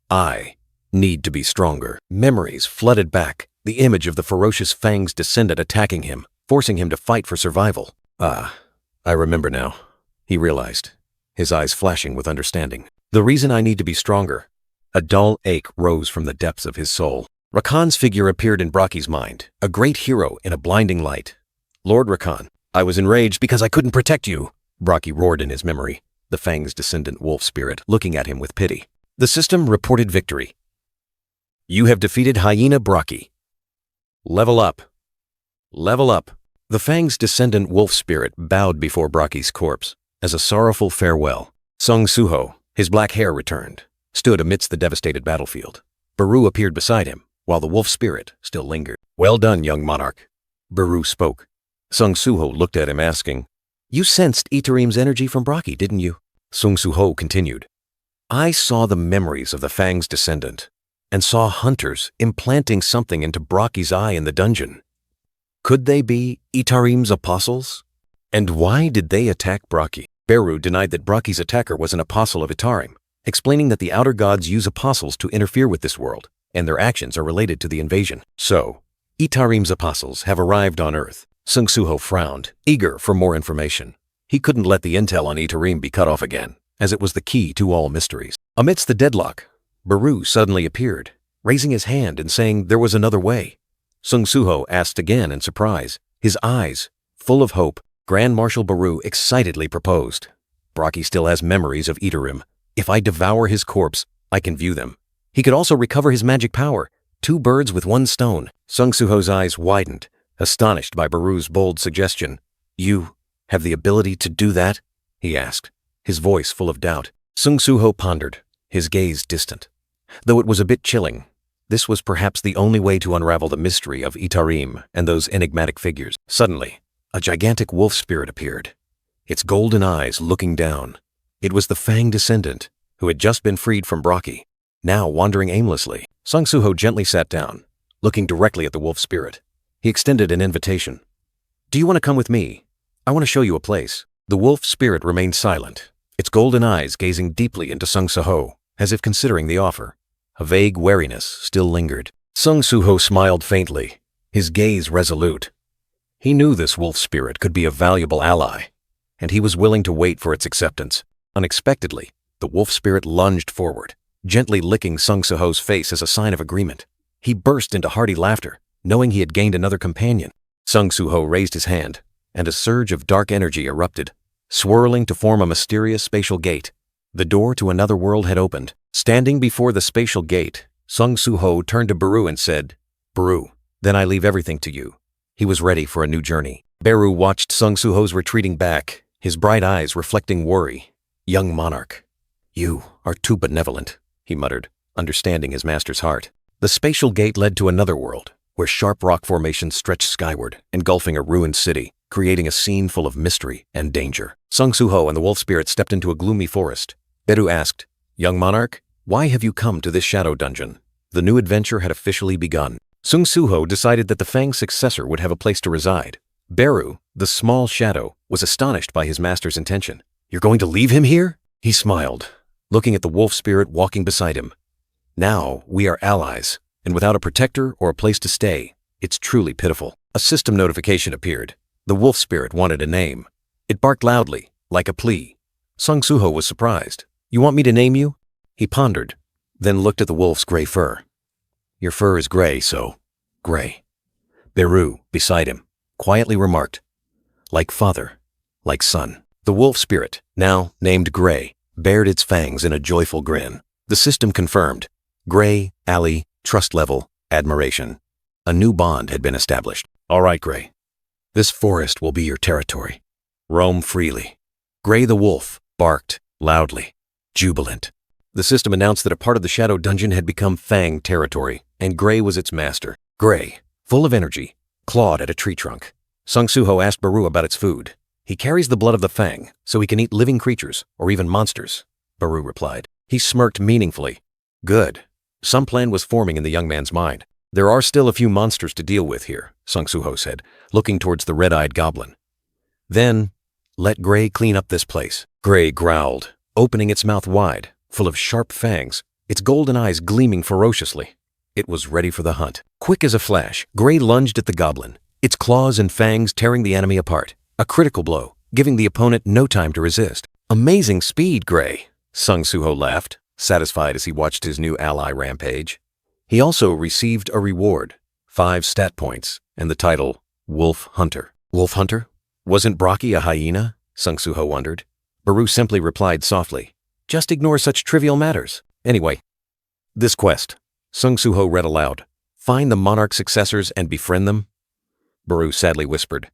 I Need to be stronger. Memories flooded back, the image of the ferocious Fang's descendant attacking him, forcing him to fight for survival. Ah, I remember now, he realized, his eyes flashing with understanding. The reason I need to be stronger. A dull ache rose from the depths of his soul. Rakan's figure appeared in Braki's mind, a great hero in a blinding light. Lord Rakan, I was enraged because I couldn't protect you, Braki roared in his memory, the Fang's descendant wolf spirit looking at him with pity. The system reported victory. You have defeated Hyena Braki. Level up. Level up. The Fang's descendant wolf spirit bowed before Braki's corpse as a sorrowful farewell. Sung Suho, his black hair returned, stood amidst the devastated battlefield. Baru appeared beside him, while the wolf spirit still lingered. Well done, young monarch. Baru spoke. Sung Suho looked at him asking, You sensed Itarim's energy from Braki, didn't you? Sung Suho continued. I saw the memories of the Fang's descendant, and saw hunters implanting something into Braki's eye in the dungeon. Could they be Itarim's apostles? And why did they attack Braki? Beru denied that Braki's attacker was an apostle of Itarim, explaining that the outer gods use apostles to interfere with this world, and their actions are related to the invasion. So, Itarim's apostles have arrived on Earth. Sung Suho frowned, eager for more information. He couldn't let the intel on Itarim be cut off again, as it was the key to all mysteries. Amidst the deadlock, Baru suddenly appeared, raising his hand and saying there was another way. Sung Suho asked again in surprise, his eyes full of hope. Grand Marshal Baru excitedly proposed. Braki still has memories of Itarim. If I devour his corpse, I can view them. He could also recover his magic power. 2 birds with 1 stone. Sung Suho's eyes widened, astonished by Baru's bold suggestion. You have the ability to do that? He asked, his voice full of doubt. Sung Suho pondered, his gaze distant. Though it was a bit chilling, this was perhaps the only way to unravel the mystery of Itarim and those enigmatic figures. Suddenly, a gigantic wolf spirit appeared, its golden eyes looking down. It was the Fang descendant, who had just been freed from Braki, now wandering aimlessly. Sung Suho gently sat down, looking directly at the wolf spirit. He extended an invitation. Do you want to come with me? I want to show you a place. The wolf spirit remained silent, its golden eyes gazing deeply into Sung Suho, as if considering the offer. A vague wariness still lingered. Sung Suho smiled faintly, his gaze resolute. He knew this wolf spirit could be a valuable ally, and he was willing to wait for its acceptance. Unexpectedly, the wolf spirit lunged forward, gently licking Sung Suho's face as a sign of agreement. He burst into hearty laughter, knowing he had gained another companion. Sung Suho raised his hand, and a surge of dark energy erupted, swirling to form a mysterious spatial gate. The door to another world had opened. Standing before the spatial gate, Sung Suho turned to Baru and said, Baru, then I leave everything to you. He was ready for a new journey. Baru watched Sung Suho's retreating back, his bright eyes reflecting worry. Young monarch, you are too benevolent, he muttered, understanding his master's heart. The spatial gate led to another world, where sharp rock formations stretched skyward, engulfing a ruined city, creating a scene full of mystery and danger. Sung Suho and the wolf spirit stepped into a gloomy forest. Beru asked, Young monarch, why have you come to this shadow dungeon? The new adventure had officially begun. Sung Suho decided that the Fang successor would have a place to reside. Beru, the small shadow, was astonished by his master's intention. You're going to leave him here? He smiled, looking at the wolf spirit walking beside him. Now we are allies, and without a protector or a place to stay, it's truly pitiful. A system notification appeared. The wolf spirit wanted a name. It barked loudly, like a plea. Sung Suho was surprised. You want me to name you? He pondered, then looked at the wolf's gray fur. Your fur is gray, so gray. Beru, beside him, quietly remarked, like father, like son. The wolf spirit, now named Gray, bared its fangs in a joyful grin. The system confirmed. Gray, ally, trust level, admiration. A new bond had been established. All right, Gray. This forest will be your territory. Roam freely. Gray the wolf barked loudly, jubilant. The system announced that a part of the shadow dungeon had become Fang territory, and Gray was its master. Gray, full of energy, clawed at a tree trunk. Sung Suho asked Baru about its food. He carries the blood of the Fang, so he can eat living creatures, or even monsters, Baru replied. He smirked meaningfully. Good. Some plan was forming in the young man's mind. There are still a few monsters to deal with here, Sung Suho said, looking towards the red-eyed goblin. Then, let Gray clean up this place. Gray growled, opening its mouth wide, full of sharp fangs, its golden eyes gleaming ferociously. It was ready for the hunt. Quick as a flash, Gray lunged at the goblin, its claws and fangs tearing the enemy apart. A critical blow, giving the opponent no time to resist. Amazing speed, Gray, Sung Suho laughed, satisfied as he watched his new ally rampage. He also received a reward, 5 stat points, and the title Wolf Hunter. Wolf Hunter? Wasn't Brocky a hyena? Sung Suho wondered. Baru simply replied softly, just ignore such trivial matters. Anyway, this quest, Sung Suho read aloud. Find the monarch successors and befriend them? Baru sadly whispered.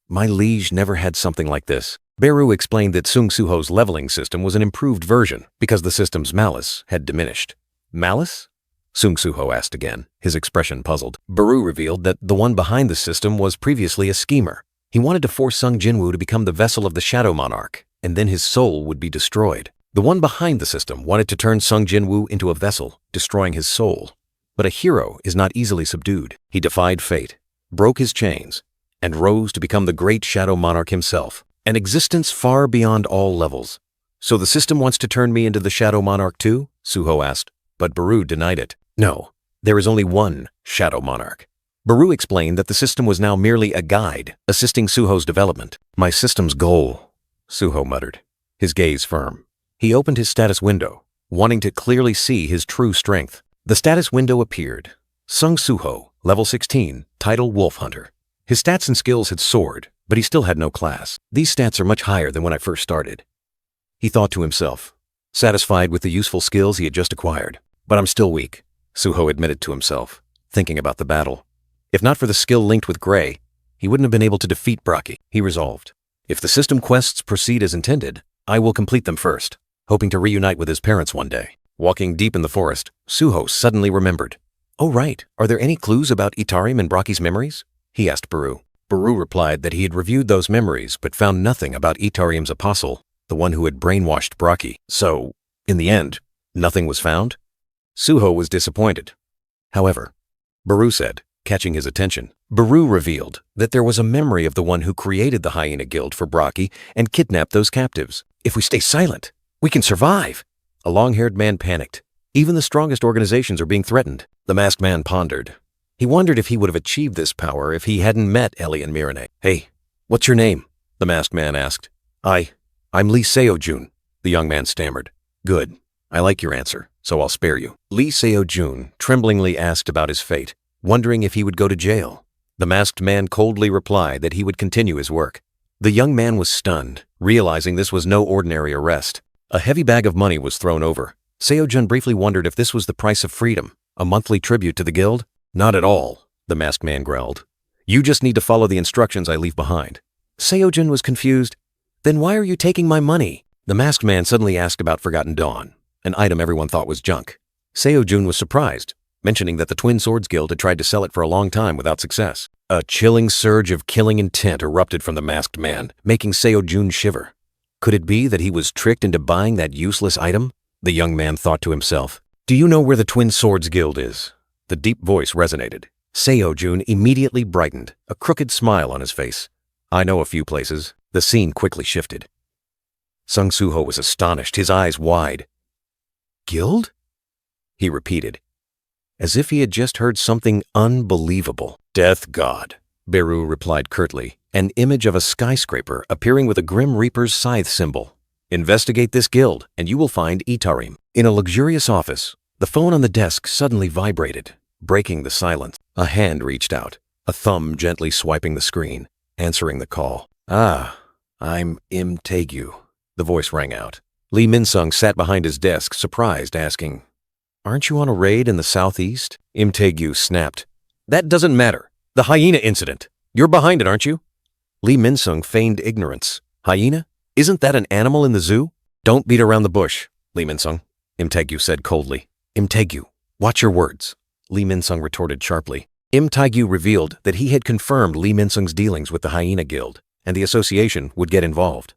My liege never had something like this. Baru explained that Sung Suho's leveling system was an improved version because the system's malice had diminished. Malice? Sung Suho asked again, his expression puzzled. Baru revealed that the one behind the system was previously a schemer. He wanted to force Sung Jinwoo to become the vessel of the Shadow Monarch, and then his soul would be destroyed. The one behind the system wanted to turn Sung Jinwoo into a vessel, destroying his soul. But a hero is not easily subdued. He defied fate, broke his chains, and rose to become the great Shadow Monarch himself, an existence far beyond all levels. So the system wants to turn me into the Shadow Monarch too? Suho asked, but Baru denied it. No, there is only one Shadow Monarch. Baru explained that the system was now merely a guide, assisting Suho's development. My system's goal, Suho muttered, his gaze firm. He opened his status window, wanting to clearly see his true strength. The status window appeared. Sung Suho, level 16, title Wolf Hunter. His stats and skills had soared, but he still had no class. These stats are much higher than when I first started. He thought to himself, satisfied with the useful skills he had just acquired. But I'm still weak, Suho admitted to himself, thinking about the battle. If not for the skill linked with Gray, he wouldn't have been able to defeat Brocky. He resolved, if the system quests proceed as intended, I will complete them first, hoping to reunite with his parents one day. Walking deep in the forest, Suho suddenly remembered. Oh right, are there any clues about Itarim and Brocky's memories? He asked Baru. Baru replied that he had reviewed those memories but found nothing about Itarim's apostle, the one who had brainwashed Brocky. So, in the end, nothing was found? Suho was disappointed. However, Baru said, catching his attention, Baru revealed that there was a memory of the one who created the Hyena Guild for Brocky and kidnapped those captives. If we stay silent, we can survive. A long-haired man panicked. Even the strongest organizations are being threatened. The masked man pondered. He wondered if he would have achieved this power if he hadn't met Ellie and Mirane. Hey, what's your name? The masked man asked. I'm Lee Seo-jun, the young man stammered. Good. I like your answer, so I'll spare you. Lee Seo-jun tremblingly asked about his fate, wondering if he would go to jail. The masked man coldly replied that he would continue his work. The young man was stunned, realizing this was no ordinary arrest. A heavy bag of money was thrown over. Seo-jun briefly wondered if this was the price of freedom, a monthly tribute to the guild. Not at all, the masked man growled. You just need to follow the instructions I leave behind. Seo-jun was confused. Then why are you taking my money? The masked man suddenly asked about Forgotten Dawn, an item everyone thought was junk. Seo-jun was surprised, mentioning that the Twin Swords Guild had tried to sell it for a long time without success. A chilling surge of killing intent erupted from the masked man, making Seo-jun shiver. Could it be that he was tricked into buying that useless item? The young man thought to himself. Do you know where the Twin Swords Guild is? The deep voice resonated. Seo-jun immediately brightened, a crooked smile on his face. I know a few places. The scene quickly shifted. Sung Suho was astonished, his eyes wide. Guild? He repeated, as if he had just heard something unbelievable. Death God, Beru replied curtly, an image of a skyscraper appearing with a Grim Reaper's scythe symbol. Investigate this guild, and you will find Itarim. In a luxurious office, the phone on the desk suddenly vibrated, breaking the silence. A hand reached out, a thumb gently swiping the screen, answering the call. Ah, I'm Im Taegu, the voice rang out. Lee Min-sung sat behind his desk, surprised, asking, Aren't you on a raid in the southeast? Im Taegu snapped. That doesn't matter. The hyena incident. You're behind it, aren't you? Lee Min-sung feigned ignorance. Hyena? Isn't that an animal in the zoo? Don't beat around the bush, Lee Min-sung, Im Taegu said coldly. Im Taegu, watch your words, Lee Min-sung retorted sharply. Im Taegu revealed that he had confirmed Lee Min-sung's dealings with the Hyena Guild, and the association would get involved.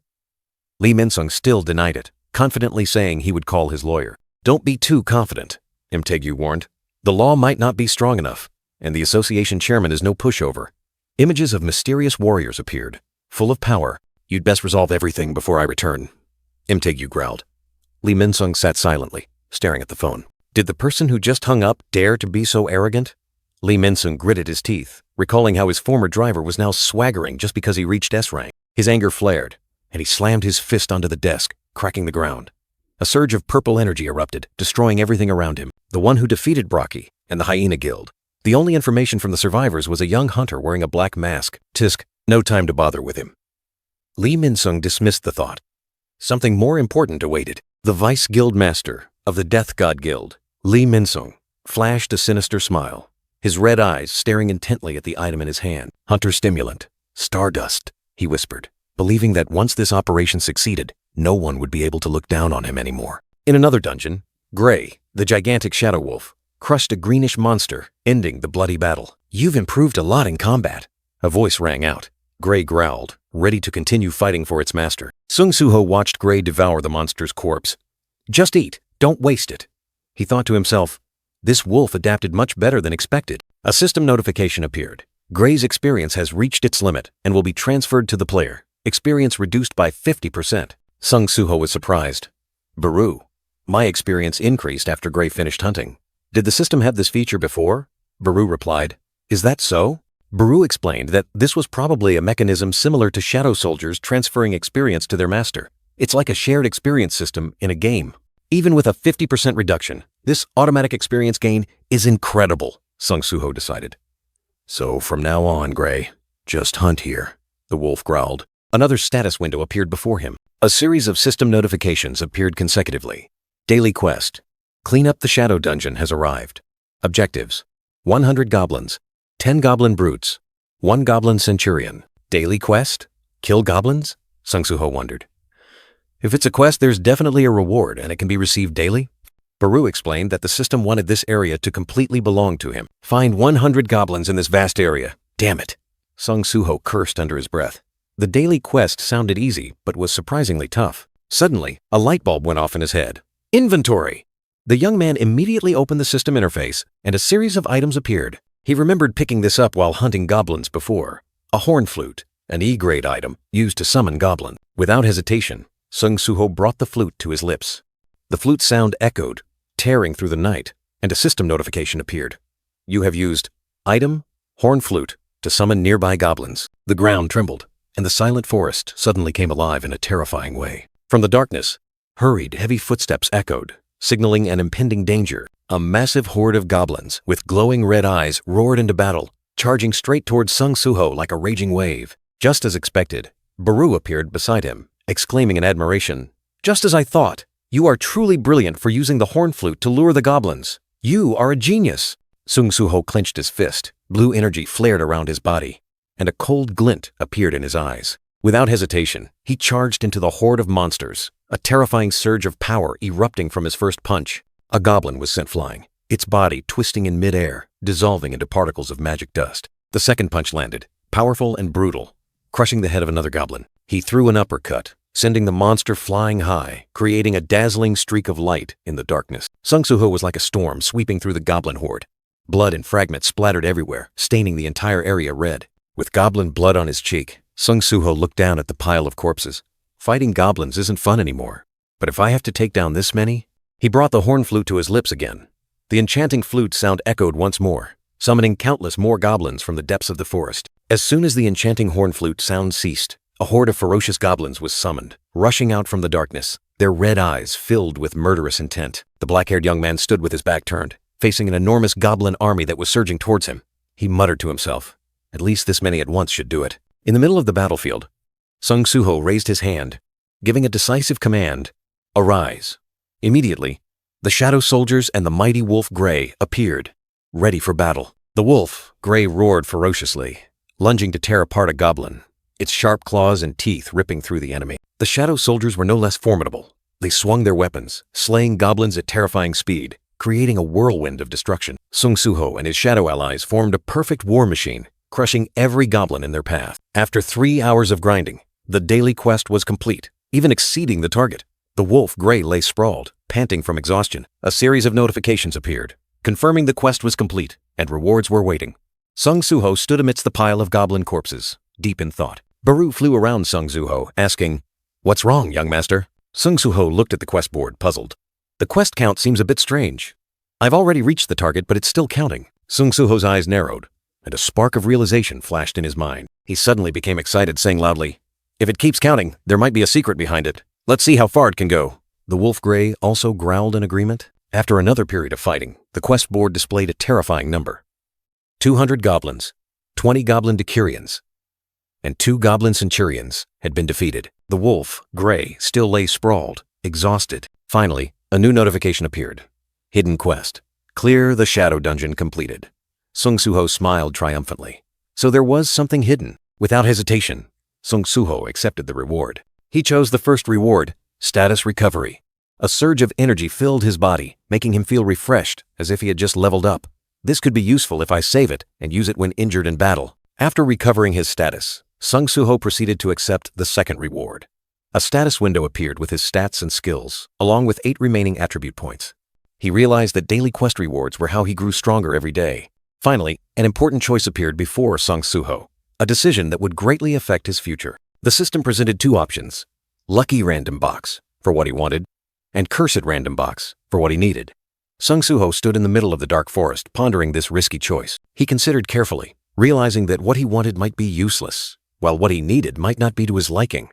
Lee Min-sung still denied it, confidently saying he would call his lawyer. Don't be too confident, Im Taegu warned. The law might not be strong enough, and the association chairman is no pushover. Images of mysterious warriors appeared, full of power. You'd best resolve everything before I return, Im Taegu growled. Lee Min-sung sat silently, staring at the phone. Did the person who just hung up dare to be so arrogant? Lee Min-sung gritted his teeth, recalling how his former driver was now swaggering just because he reached S-rank. His anger flared, and he slammed his fist onto the desk, cracking the ground. A surge of purple energy erupted, destroying everything around him. The one who defeated Brocky and the Hyena Guild. The only information from the survivors was a young hunter wearing a black mask. Tisk, no time to bother with him. Lee Min-sung dismissed the thought. Something more important awaited. The Vice Guild Master of the Death God Guild, Lee Min-sung, flashed a sinister smile, his red eyes staring intently at the item in his hand. Hunter stimulant. Stardust, he whispered, believing that once this operation succeeded, no one would be able to look down on him anymore. In another dungeon, Gray, the gigantic shadow wolf, crushed a greenish monster, ending the bloody battle. You've improved a lot in combat, a voice rang out. Gray growled, ready to continue fighting for its master. Sung Soo-ho watched Gray devour the monster's corpse. Just eat, don't waste it. He thought to himself, this wolf adapted much better than expected. A system notification appeared. Gray's experience has reached its limit and will be transferred to the player. Experience reduced by 50%. Sung Soo-ho was surprised. Baru, my experience increased after Gray finished hunting. Did the system have this feature before? Baru replied. Is that so? Baru explained that this was probably a mechanism similar to shadow soldiers transferring experience to their master. It's like a shared experience system in a game. Even with a 50% reduction, this automatic experience gain is incredible, Sung Soo-ho decided. So from now on, Gray, just hunt here, the wolf growled. Another status window appeared before him. A series of system notifications appeared consecutively. Daily quest. Clean up the shadow dungeon has arrived. Objectives. 100 goblins. 10 goblin brutes. 1 goblin centurion. Daily quest? Kill goblins? Sung Soo-ho wondered. If it's a quest, there's definitely a reward and it can be received daily. Baru explained that the system wanted this area to completely belong to him. Find 100 goblins in this vast area. Damn it. Sung Soo-ho cursed under his breath. The daily quest sounded easy, but was surprisingly tough. Suddenly, a light bulb went off in his head. Inventory! The young man immediately opened the system interface, and a series of items appeared. He remembered picking this up while hunting goblins before. A horn flute, an E-grade item used to summon goblins. Without hesitation, Sung Soo-ho brought the flute to his lips. The flute sound echoed, tearing through the night, and a system notification appeared. You have used item, horn flute, to summon nearby goblins. The ground trembled, and the silent forest suddenly came alive in a terrifying way. From the darkness, hurried, heavy footsteps echoed, signaling an impending danger. A massive horde of goblins with glowing red eyes roared into battle, charging straight towards Sung Soo-ho like a raging wave. Just as expected, Baru appeared beside him, exclaiming in admiration, "Just as I thought! You are truly brilliant for using the horn flute to lure the goblins. You are a genius!" Sung Soo-ho clenched his fist, blue energy flared around his body, and a cold glint appeared in his eyes. Without hesitation, he charged into the horde of monsters, a terrifying surge of power erupting from his first punch. A goblin was sent flying, its body twisting in midair, dissolving into particles of magic dust. The second punch landed, powerful and brutal, crushing the head of another goblin. He threw an uppercut, sending the monster flying high, creating a dazzling streak of light in the darkness. Sung Soo-ho was like a storm sweeping through the goblin horde. Blood and fragments splattered everywhere, staining the entire area red. With goblin blood on his cheek, Sung Soo-ho looked down at the pile of corpses. Fighting goblins isn't fun anymore. But if I have to take down this many? He brought the horn flute to his lips again. The enchanting flute sound echoed once more, summoning countless more goblins from the depths of the forest. As soon as the enchanting horn flute sound ceased, a horde of ferocious goblins was summoned, rushing out from the darkness, their red eyes filled with murderous intent. The black-haired young man stood with his back turned, facing an enormous goblin army that was surging towards him. He muttered to himself, "At least this many at once should do it." In the middle of the battlefield, Sung Soo-ho raised his hand, giving a decisive command, "Arise." Immediately, the shadow soldiers and the mighty wolf Gray appeared, ready for battle. The wolf, Gray, roared ferociously, lunging to tear apart a goblin, its sharp claws and teeth ripping through the enemy. The shadow soldiers were no less formidable. They swung their weapons, slaying goblins at terrifying speed, creating a whirlwind of destruction. Sung Soo-ho and his shadow allies formed a perfect war machine, crushing every goblin in their path. After 3 hours of grinding, the daily quest was complete, even exceeding the target. The wolf Gray lay sprawled, panting from exhaustion. A series of notifications appeared, confirming the quest was complete and rewards were waiting. Sung Soo-ho stood amidst the pile of goblin corpses, deep in thought. Baru flew around Sung Soo-ho, asking, "What's wrong, young master?" Sung Soo-ho looked at the quest board, puzzled. The quest count seems a bit strange. I've already reached the target, but it's still counting. Sung Suho's eyes narrowed, and a spark of realization flashed in his mind. He suddenly became excited, saying loudly, "If it keeps counting, there might be a secret behind it. Let's see how far it can go." The wolf Grey also growled in agreement. After another period of fighting, the quest board displayed a terrifying number. 200 goblins, 20 goblin decurions, and 2 goblin centurions had been defeated. The wolf, Grey, still lay sprawled, exhausted. Finally, a new notification appeared. Hidden quest. Clear the shadow dungeon completed. Sung Suho smiled triumphantly. So there was something hidden. Without hesitation, Sung Suho accepted the reward. He chose the first reward, status recovery. A surge of energy filled his body, making him feel refreshed, as if he had just leveled up. This could be useful if I save it and use it when injured in battle. After recovering his status, Sung Suho proceeded to accept the second reward. A status window appeared with his stats and skills, along with 8 remaining attribute points. He realized that daily quest rewards were how he grew stronger every day. Finally, an important choice appeared before Sung Suho, a decision that would greatly affect his future. The system presented 2 options: Lucky Random Box, for what he wanted, and Cursed Random Box, for what he needed. Sung Suho stood in the middle of the dark forest, pondering this risky choice. He considered carefully, realizing that what he wanted might be useless, while what he needed might not be to his liking.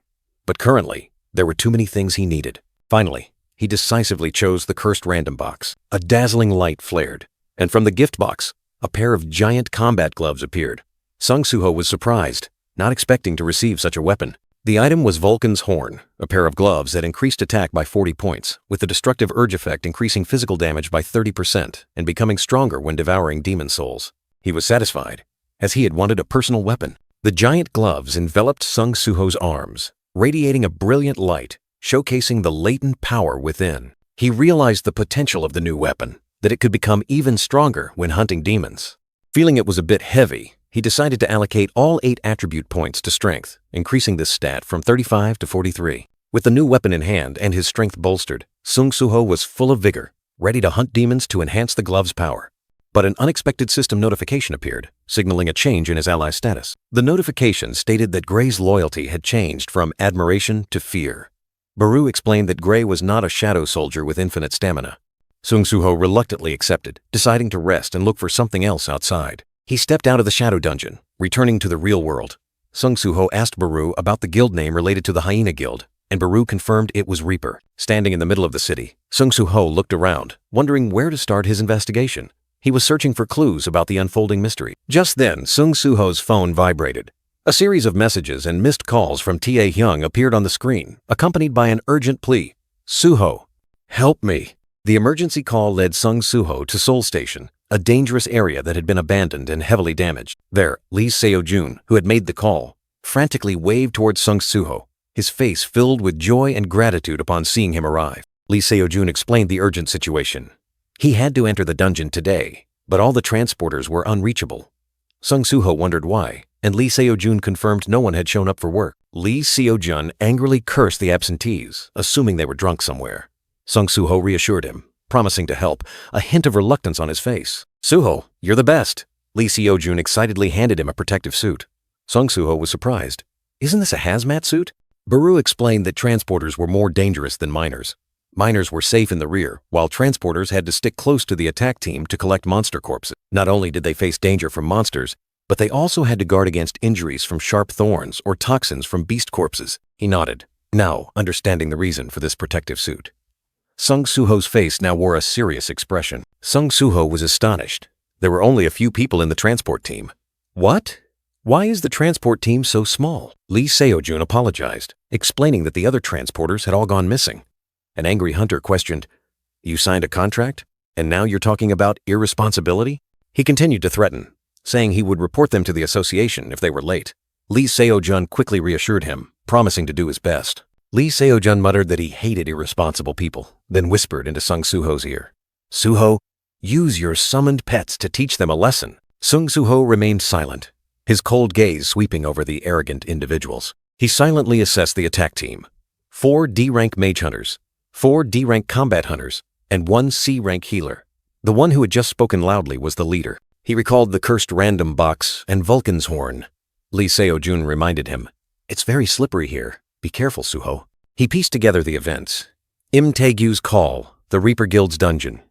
But currently, there were too many things he needed. Finally, he decisively chose the Cursed Random Box. A dazzling light flared, and from the gift box, a pair of giant combat gloves appeared. Sung Suho was surprised, not expecting to receive such a weapon. The item was Vulcan's Horn, a pair of gloves that increased attack by 40 points, with the destructive urge effect increasing physical damage by 30% and becoming stronger when devouring demon souls. He was satisfied, as he had wanted a personal weapon. The giant gloves enveloped Sung Suho's arms, radiating a brilliant light, showcasing the latent power within. He realized the potential of the new weapon, that it could become even stronger when hunting demons. Feeling it was a bit heavy, he decided to allocate all 8 attribute points to strength, increasing this stat from 35 to 43. With the new weapon in hand and his strength bolstered, Sung Suho was full of vigor, ready to hunt demons to enhance the glove's power. But an unexpected system notification appeared, signaling a change in his ally's status. The notification stated that Grey's loyalty had changed from admiration to fear. Baru explained that Grey was not a shadow soldier with infinite stamina. Sung Suho reluctantly accepted, deciding to rest and look for something else outside. He stepped out of the shadow dungeon, returning to the real world. Sung Suho asked Baru about the guild name related to the Hyena Guild, and Baru confirmed it was Reaper. Standing in the middle of the city, Sung Suho looked around, wondering where to start his investigation. He was searching for clues about the unfolding mystery. Just then, Sung Suho's phone vibrated. A series of messages and missed calls from T.A. Hyung appeared on the screen, accompanied by an urgent plea. "Suho, help me." The emergency call led Sung Suho to Seoul Station, a dangerous area that had been abandoned and heavily damaged. There, Lee Seo-jun, who had made the call, frantically waved towards Sung Suho, his face filled with joy and gratitude upon seeing him arrive. Lee Seo-jun explained the urgent situation. He had to enter the dungeon today, but all the transporters were unreachable. Sung Suho wondered why, and Lee Seo-jun confirmed no one had shown up for work. Lee Seo-jun angrily cursed the absentees, assuming they were drunk somewhere. Sung Suho reassured him, promising to help, a hint of reluctance on his face. "Suho, you're the best." Lee Seo-jun excitedly handed him a protective suit. Sung Suho was surprised. "Isn't this a hazmat suit?" Baru explained that transporters were more dangerous than miners. Miners were safe in the rear, while transporters had to stick close to the attack team to collect monster corpses. Not only did they face danger from monsters, but they also had to guard against injuries from sharp thorns or toxins from beast corpses. He nodded, now understanding the reason for this protective suit. Sung Suho's face now wore a serious expression. Sung Suho was astonished. There were only a few people in the transport team. What? Why is the transport team so small? Lee Seo-jun apologized, explaining that the other transporters had all gone missing. An angry hunter questioned, "You signed a contract, and now you're talking about irresponsibility?" He continued to threaten, saying he would report them to the association if they were late. Lee Seo-jun quickly reassured him, promising to do his best. Lee Seo-jun muttered that he hated irresponsible people, then whispered into Sung Suho's ear, "Suho, use your summoned pets to teach them a lesson." Sung Suho remained silent, his cold gaze sweeping over the arrogant individuals. He silently assessed the attack team. 4 D-rank mage hunters, 4 D-rank combat hunters, and 1 C-rank healer. The one who had just spoken loudly was the leader. He recalled the cursed random box and Vulcan's horn. Lee Seo-jun reminded him, "It's very slippery here. Be careful, Suho." He pieced together the events. Im Taegyu's call, The Reaper Guild's dungeon.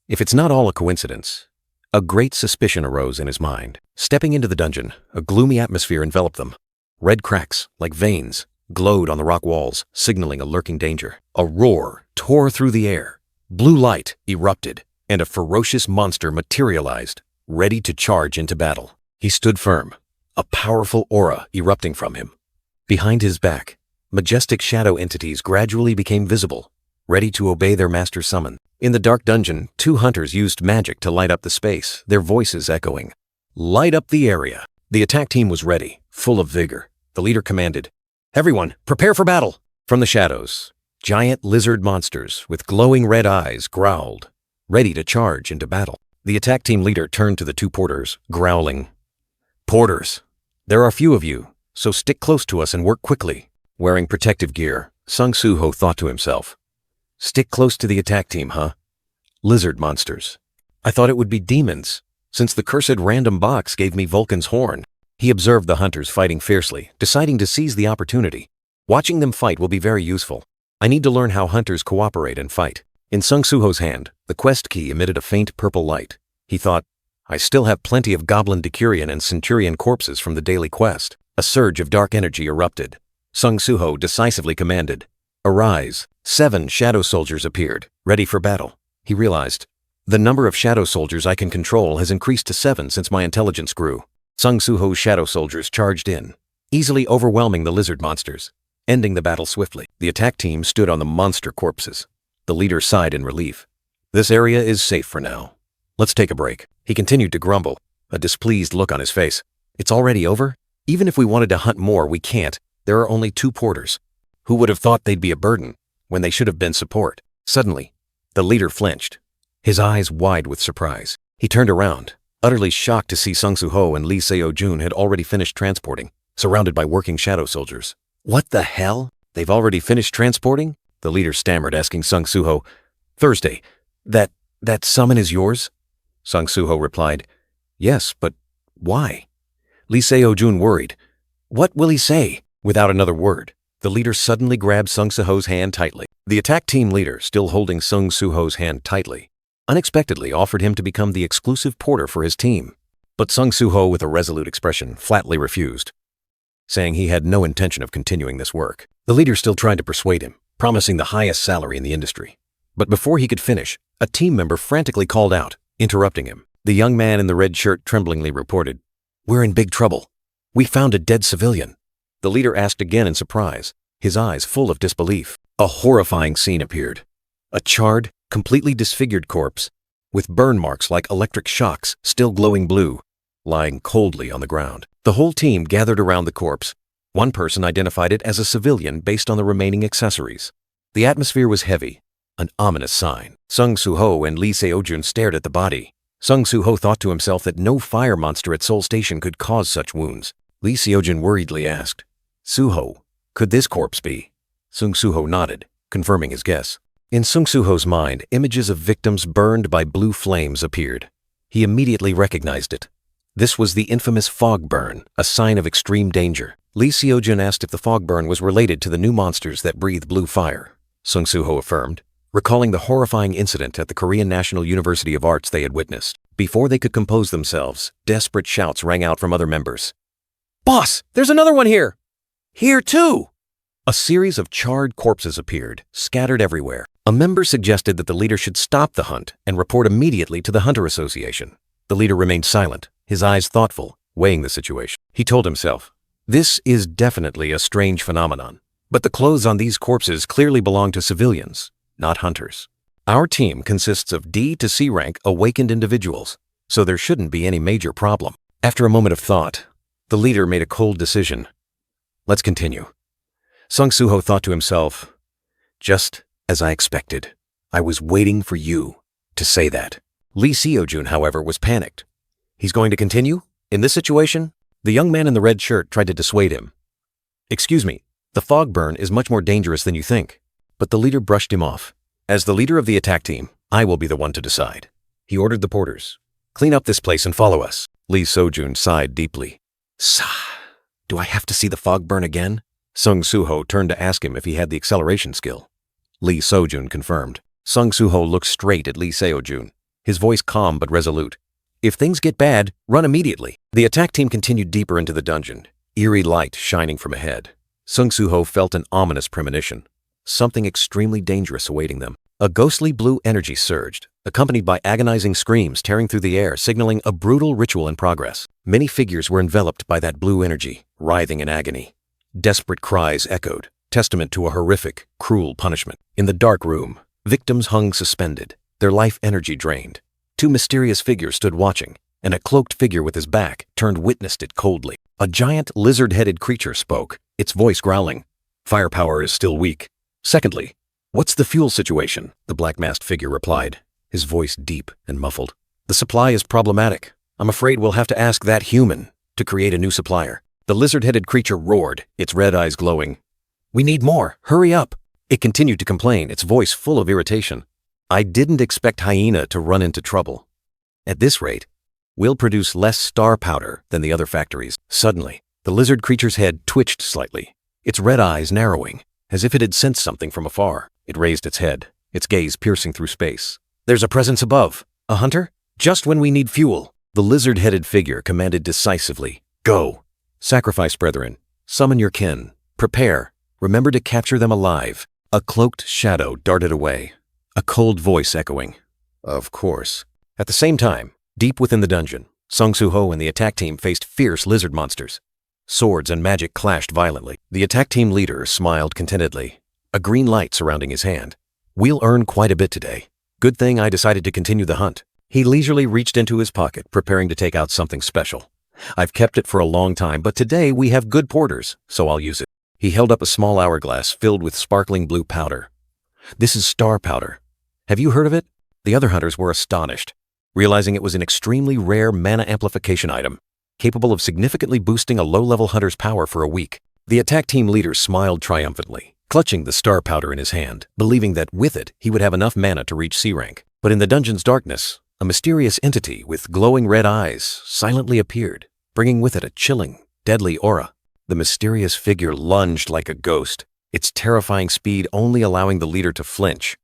If it's not all a coincidence, a great suspicion arose in his mind. Stepping into the dungeon, a gloomy atmosphere enveloped them. Red cracks, like veins, glowed on the rock walls, signaling a lurking danger. A roar tore through the air. Blue light erupted, and a ferocious monster materialized, ready to charge into battle. He stood firm, a powerful aura erupting from him. Behind his back, majestic shadow entities gradually became visible, ready to obey their master's summon. In the dark dungeon, 2 hunters used magic to light up the space, their voices echoing. Light up the area. The attack team was ready, full of vigor. The leader commanded, "Everyone, prepare for battle!" From the shadows, giant lizard monsters with glowing red eyes growled, ready to charge into battle. The attack team leader turned to the 2 porters, growling, "Porters, there are few of you, so stick close to us and work quickly." Wearing protective gear, Sung Soo-ho thought to himself, "Stick close to the attack team, huh? Lizard monsters. I thought it would be demons, since the cursed random box gave me Vulcan's horn." He observed the hunters fighting fiercely, deciding to seize the opportunity. Watching them fight will be very useful. I need to learn how hunters cooperate and fight. In Sung Soo-ho's hand, the quest key emitted a faint purple light. He thought, I still have plenty of Goblin Decurion and Centurion corpses from the daily quest. A surge of dark energy erupted. Sung Soo-ho decisively commanded, "Arise." 7 shadow soldiers appeared, ready for battle. He realized, the number of shadow soldiers I can control has increased to 7 since my intelligence grew. Sung Soo-ho's shadow soldiers charged in, easily overwhelming the lizard monsters, ending the battle swiftly. The attack team stood on the monster corpses. The leader sighed in relief. "This area is safe for now. Let's take a break." He continued to grumble, a displeased look on his face. "It's already over? Even if we wanted to hunt more, we can't. There are only 2 porters. Who would have thought they'd be a burden when they should have been support?" Suddenly, the leader flinched, his eyes wide with surprise. He turned around, utterly shocked to see Sung Soo-ho and Lee Seo-jun had already finished transporting, surrounded by working shadow soldiers. "What the hell? They've already finished transporting?" The leader stammered, asking Sung Soo-ho, "Thursday, that summon is yours?" Sung Soo-ho replied, "Yes, but why?" Lee Seo-jun worried. "What will he say?" Without another word, the leader suddenly grabbed Sung Soo-ho's hand tightly. The attack team leader, still holding Sung Soo-ho's hand tightly, unexpectedly offered him to become the exclusive porter for his team. But Sung Soo-ho, with a resolute expression, flatly refused, saying he had no intention of continuing this work. The leader still tried to persuade him, promising the highest salary in the industry. But before he could finish, a team member frantically called out, interrupting him. The young man in the red shirt tremblingly reported, "We're in big trouble. We found a dead civilian." The leader asked again in surprise, his eyes full of disbelief. A horrifying scene appeared. A charred, completely disfigured corpse, with burn marks like electric shocks, still glowing blue, lying coldly on the ground. The whole team gathered around the corpse. One person identified it as a civilian based on the remaining accessories. The atmosphere was heavy, an ominous sign. Sung Soo-ho and Lee Seo-jun stared at the body. Sung Soo-ho thought to himself that no fire monster at Seoul Station could cause such wounds. Lee Seo-jun worriedly asked, "Soo-ho, could this corpse be?" Sung Soo-ho nodded, confirming his guess. In Sung Soo-ho's mind, images of victims burned by blue flames appeared. He immediately recognized it. This was the infamous fog burn, a sign of extreme danger. Lee Seo-jun asked if the fog burn was related to the new monsters that breathe blue fire. Sung Soo-ho affirmed, recalling the horrifying incident at the Korean National University of Arts they had witnessed. Before they could compose themselves, desperate shouts rang out from other members. "Boss, there's another one here!" "Here too!" A series of charred corpses appeared, scattered everywhere. A member suggested that the leader should stop the hunt and report immediately to the Hunter Association. The leader remained silent, his eyes thoughtful, weighing the situation. He told himself, this is definitely a strange phenomenon, but the clothes on these corpses clearly belong to civilians, not hunters. Our team consists of D to C rank awakened individuals, so there shouldn't be any major problem. After a moment of thought, the leader made a cold decision. Let's continue. Sung Soo-ho thought to himself, just as I expected. I was waiting for you to say that. Lee Seo-jun, however, was panicked. He's going to continue? In this situation? The young man in the red shirt tried to dissuade him. Excuse me, the fog burn is much more dangerous than you think. But the leader brushed him off. As the leader of the attack team, I will be the one to decide. He ordered the porters. Clean up this place and follow us. Lee Seo-jun sighed deeply. Do I have to see the fog burn again? Sung Soo-ho turned to ask him if he had the acceleration skill. Lee Seo-jun confirmed. Sung Soo-ho looked straight at Lee Seo-jun, his voice calm but resolute. If things get bad, run immediately. The attack team continued deeper into the dungeon, eerie light shining from ahead. Sung Soo-ho felt an ominous premonition. Something extremely dangerous awaiting them. A ghostly blue energy surged, accompanied by agonizing screams tearing through the air, signaling a brutal ritual in progress. Many figures were enveloped by that blue energy, writhing in agony. Desperate cries echoed, testament to a horrific, cruel punishment. In the dark room, victims hung suspended, their life energy drained. Two mysterious figures stood watching, and a cloaked figure with his back turned witnessed it coldly. A giant lizard-headed creature spoke, its voice growling. Firepower is still weak. Secondly, what's the fuel situation? The black-masked figure replied, his voice deep and muffled. The supply is problematic. I'm afraid we'll have to ask that human to create a new supplier. The lizard-headed creature roared, its red eyes glowing. We need more. Hurry up. It continued to complain, its voice full of irritation. I didn't expect Hyena to run into trouble. At this rate, we'll produce less star powder than the other factories. Suddenly, the lizard creature's head twitched slightly, its red eyes narrowing, as if it had sensed something from afar. It raised its head, its gaze piercing through space. There's a presence above. A hunter? Just when we need fuel. The lizard-headed figure commanded decisively. Go. Sacrifice, brethren. Summon your kin. Prepare. Remember to capture them alive. A cloaked shadow darted away, a cold voice echoing. Of course. At the same time, deep within the dungeon, Sung Soo-ho and the attack team faced fierce lizard monsters. Swords and magic clashed violently. The attack team leader smiled contentedly, a green light surrounding his hand. We'll earn quite a bit today. Good thing I decided to continue the hunt. He leisurely reached into his pocket, preparing to take out something special. I've kept it for a long time, but today we have good porters, so I'll use it. He held up a small hourglass filled with sparkling blue powder. This is star powder. Have you heard of it? The other hunters were astonished, realizing it was an extremely rare mana amplification item, capable of significantly boosting a low-level hunter's power for a week. The attack team leader smiled triumphantly, clutching the star powder in his hand, believing that with it he would have enough mana to reach C rank. But in the dungeon's darkness, a mysterious entity with glowing red eyes silently appeared, bringing with it a chilling, deadly aura. The mysterious figure lunged like a ghost, its terrifying speed only allowing the leader to flinch,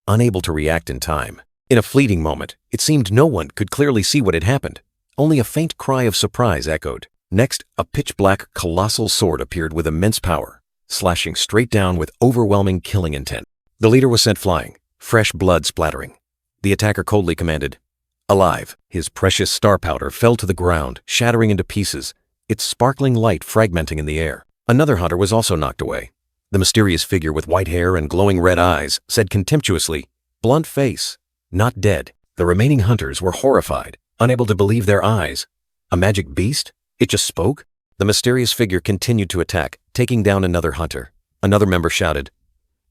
unable to react in time. In a fleeting moment, it seemed no one could clearly see what had happened. Only a faint cry of surprise echoed. Next, a pitch-black, colossal sword appeared with immense power, slashing straight down with overwhelming killing intent. The leader was sent flying, fresh blood splattering. The attacker coldly commanded, alive. His precious star powder fell to the ground, shattering into pieces, its sparkling light fragmenting in the air. Another hunter was also knocked away. The mysterious figure with white hair and glowing red eyes said contemptuously, blunt face, not dead. The remaining hunters were horrified, unable to believe their eyes. A magic beast? It just spoke? The mysterious figure continued to attack, taking down another hunter. Another member shouted,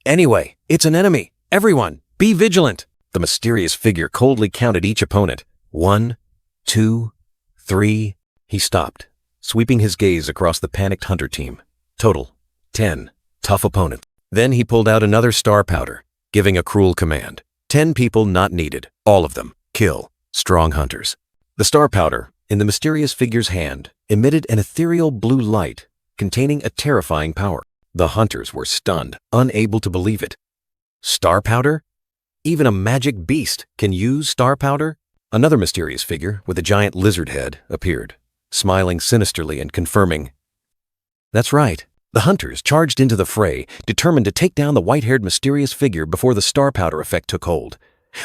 anyway, it's an enemy. Everyone, be vigilant. The mysterious figure coldly counted each opponent. 1, 2, 3. He stopped, sweeping his gaze across the panicked hunter team. Total, 10. Tough opponent. Then he pulled out another star powder, giving a cruel command. 10 people not needed. All of them. Kill. Strong hunters. The star powder, in the mysterious figure's hand, emitted an ethereal blue light containing a terrifying power. The hunters were stunned, unable to believe it. Star powder? Even a magic beast can use star powder? Another mysterious figure with a giant lizard head appeared, smiling sinisterly and confirming, that's right. The hunters charged into the fray, determined to take down the white-haired mysterious figure before the star powder effect took hold.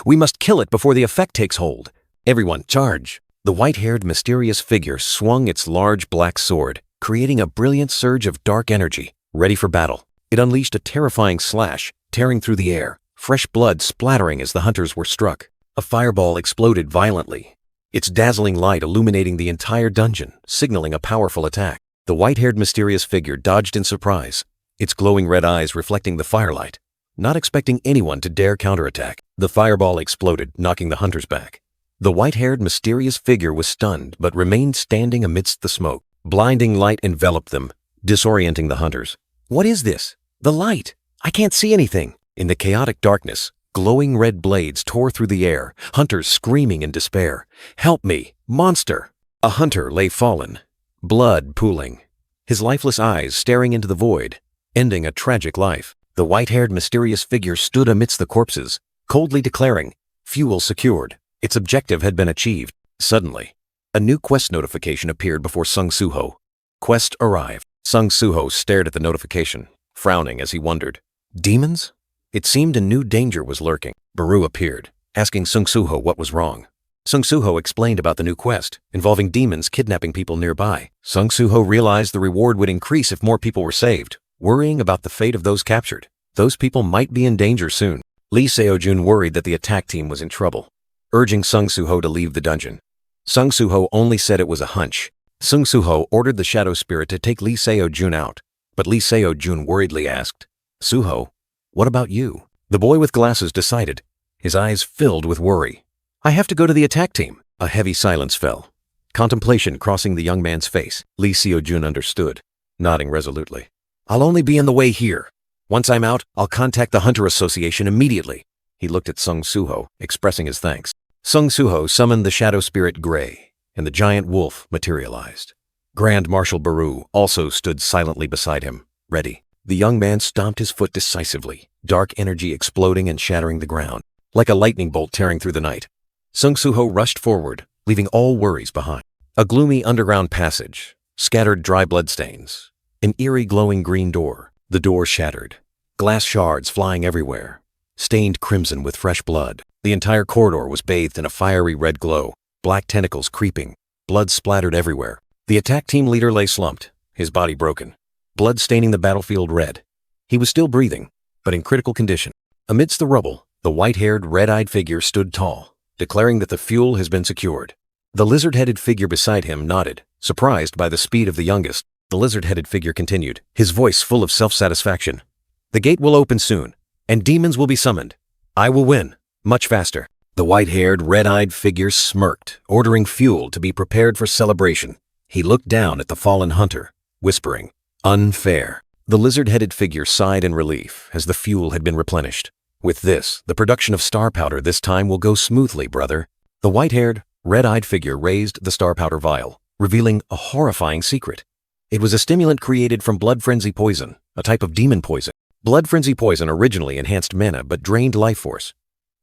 We must kill it before the effect takes hold. Everyone, charge. The white-haired mysterious figure swung its large black sword, creating a brilliant surge of dark energy, ready for battle. It unleashed a terrifying slash, tearing through the air, fresh blood splattering as the hunters were struck. A fireball exploded violently, its dazzling light illuminating the entire dungeon, signaling a powerful attack. The white-haired mysterious figure dodged in surprise, its glowing red eyes reflecting the firelight, not expecting anyone to dare counterattack. The fireball exploded, knocking the hunters back. The white-haired mysterious figure was stunned but remained standing amidst the smoke. Blinding light enveloped them, disorienting the hunters. What is this? The light! I can't see anything! In the chaotic darkness, glowing red blades tore through the air, hunters screaming in despair. Help me! Monster! A hunter lay fallen, blood pooling, his lifeless eyes staring into the void, ending a tragic life. The white-haired mysterious figure stood amidst the corpses, coldly declaring, "Fuel secured." Its objective had been achieved. Suddenly, a new quest notification appeared before Sung Soo-ho. Quest arrived. Sung Soo-ho stared at the notification, frowning as he wondered. Demons? It seemed a new danger was lurking. Baru appeared, asking Sung Soo-ho what was wrong. Sung Soo-ho explained about the new quest, involving demons kidnapping people nearby. Sung Soo-ho realized the reward would increase if more people were saved, worrying about the fate of those captured. Those people might be in danger soon. Lee Seo-jun worried that the attack team was in trouble, urging Sung Soo-ho to leave the dungeon. Sung Soo-ho only said it was a hunch. Sung Soo-ho ordered the shadow spirit to take Lee Seo-jun out, but Lee Seo-jun worriedly asked, "Soo-ho, what about you?" The boy with glasses decided, his eyes filled with worry. "I have to go to the attack team." A heavy silence fell, contemplation crossing the young man's face. Lee Seo-jun understood, nodding resolutely. "I'll only be in the way here. Once I'm out, I'll contact the Hunter Association immediately." He looked at Sung Soo-ho, expressing his thanks. Sung Soo-ho summoned the shadow spirit Gray, and the giant wolf materialized. Grand Marshal Baru also stood silently beside him, ready. The young man stomped his foot decisively, dark energy exploding and shattering the ground, like a lightning bolt tearing through the night. Sung Soo-ho rushed forward, leaving all worries behind. A gloomy underground passage, scattered dry bloodstains, an eerie glowing green door. The door shattered, glass shards flying everywhere, stained crimson with fresh blood. The entire corridor was bathed in a fiery red glow, black tentacles creeping, blood splattered everywhere. The attack team leader lay slumped, his body broken, blood staining the battlefield red. He was still breathing, but in critical condition. Amidst the rubble, the white-haired, red-eyed figure stood tall, declaring that the fuel has been secured. The lizard-headed figure beside him nodded, surprised by the speed of the youngest. The lizard-headed figure continued, his voice full of self-satisfaction. "The gate will open soon, and demons will be summoned. I will win, much faster." The white-haired, red-eyed figure smirked, ordering fuel to be prepared for celebration. He looked down at the fallen hunter, whispering, "Unfair." The lizard-headed figure sighed in relief as the fuel had been replenished. "With this, the production of star powder this time will go smoothly, brother." The white-haired, red-eyed figure raised the star powder vial, revealing a horrifying secret. It was a stimulant created from blood frenzy poison, a type of demon poison. Blood frenzy poison originally enhanced mana but drained life force.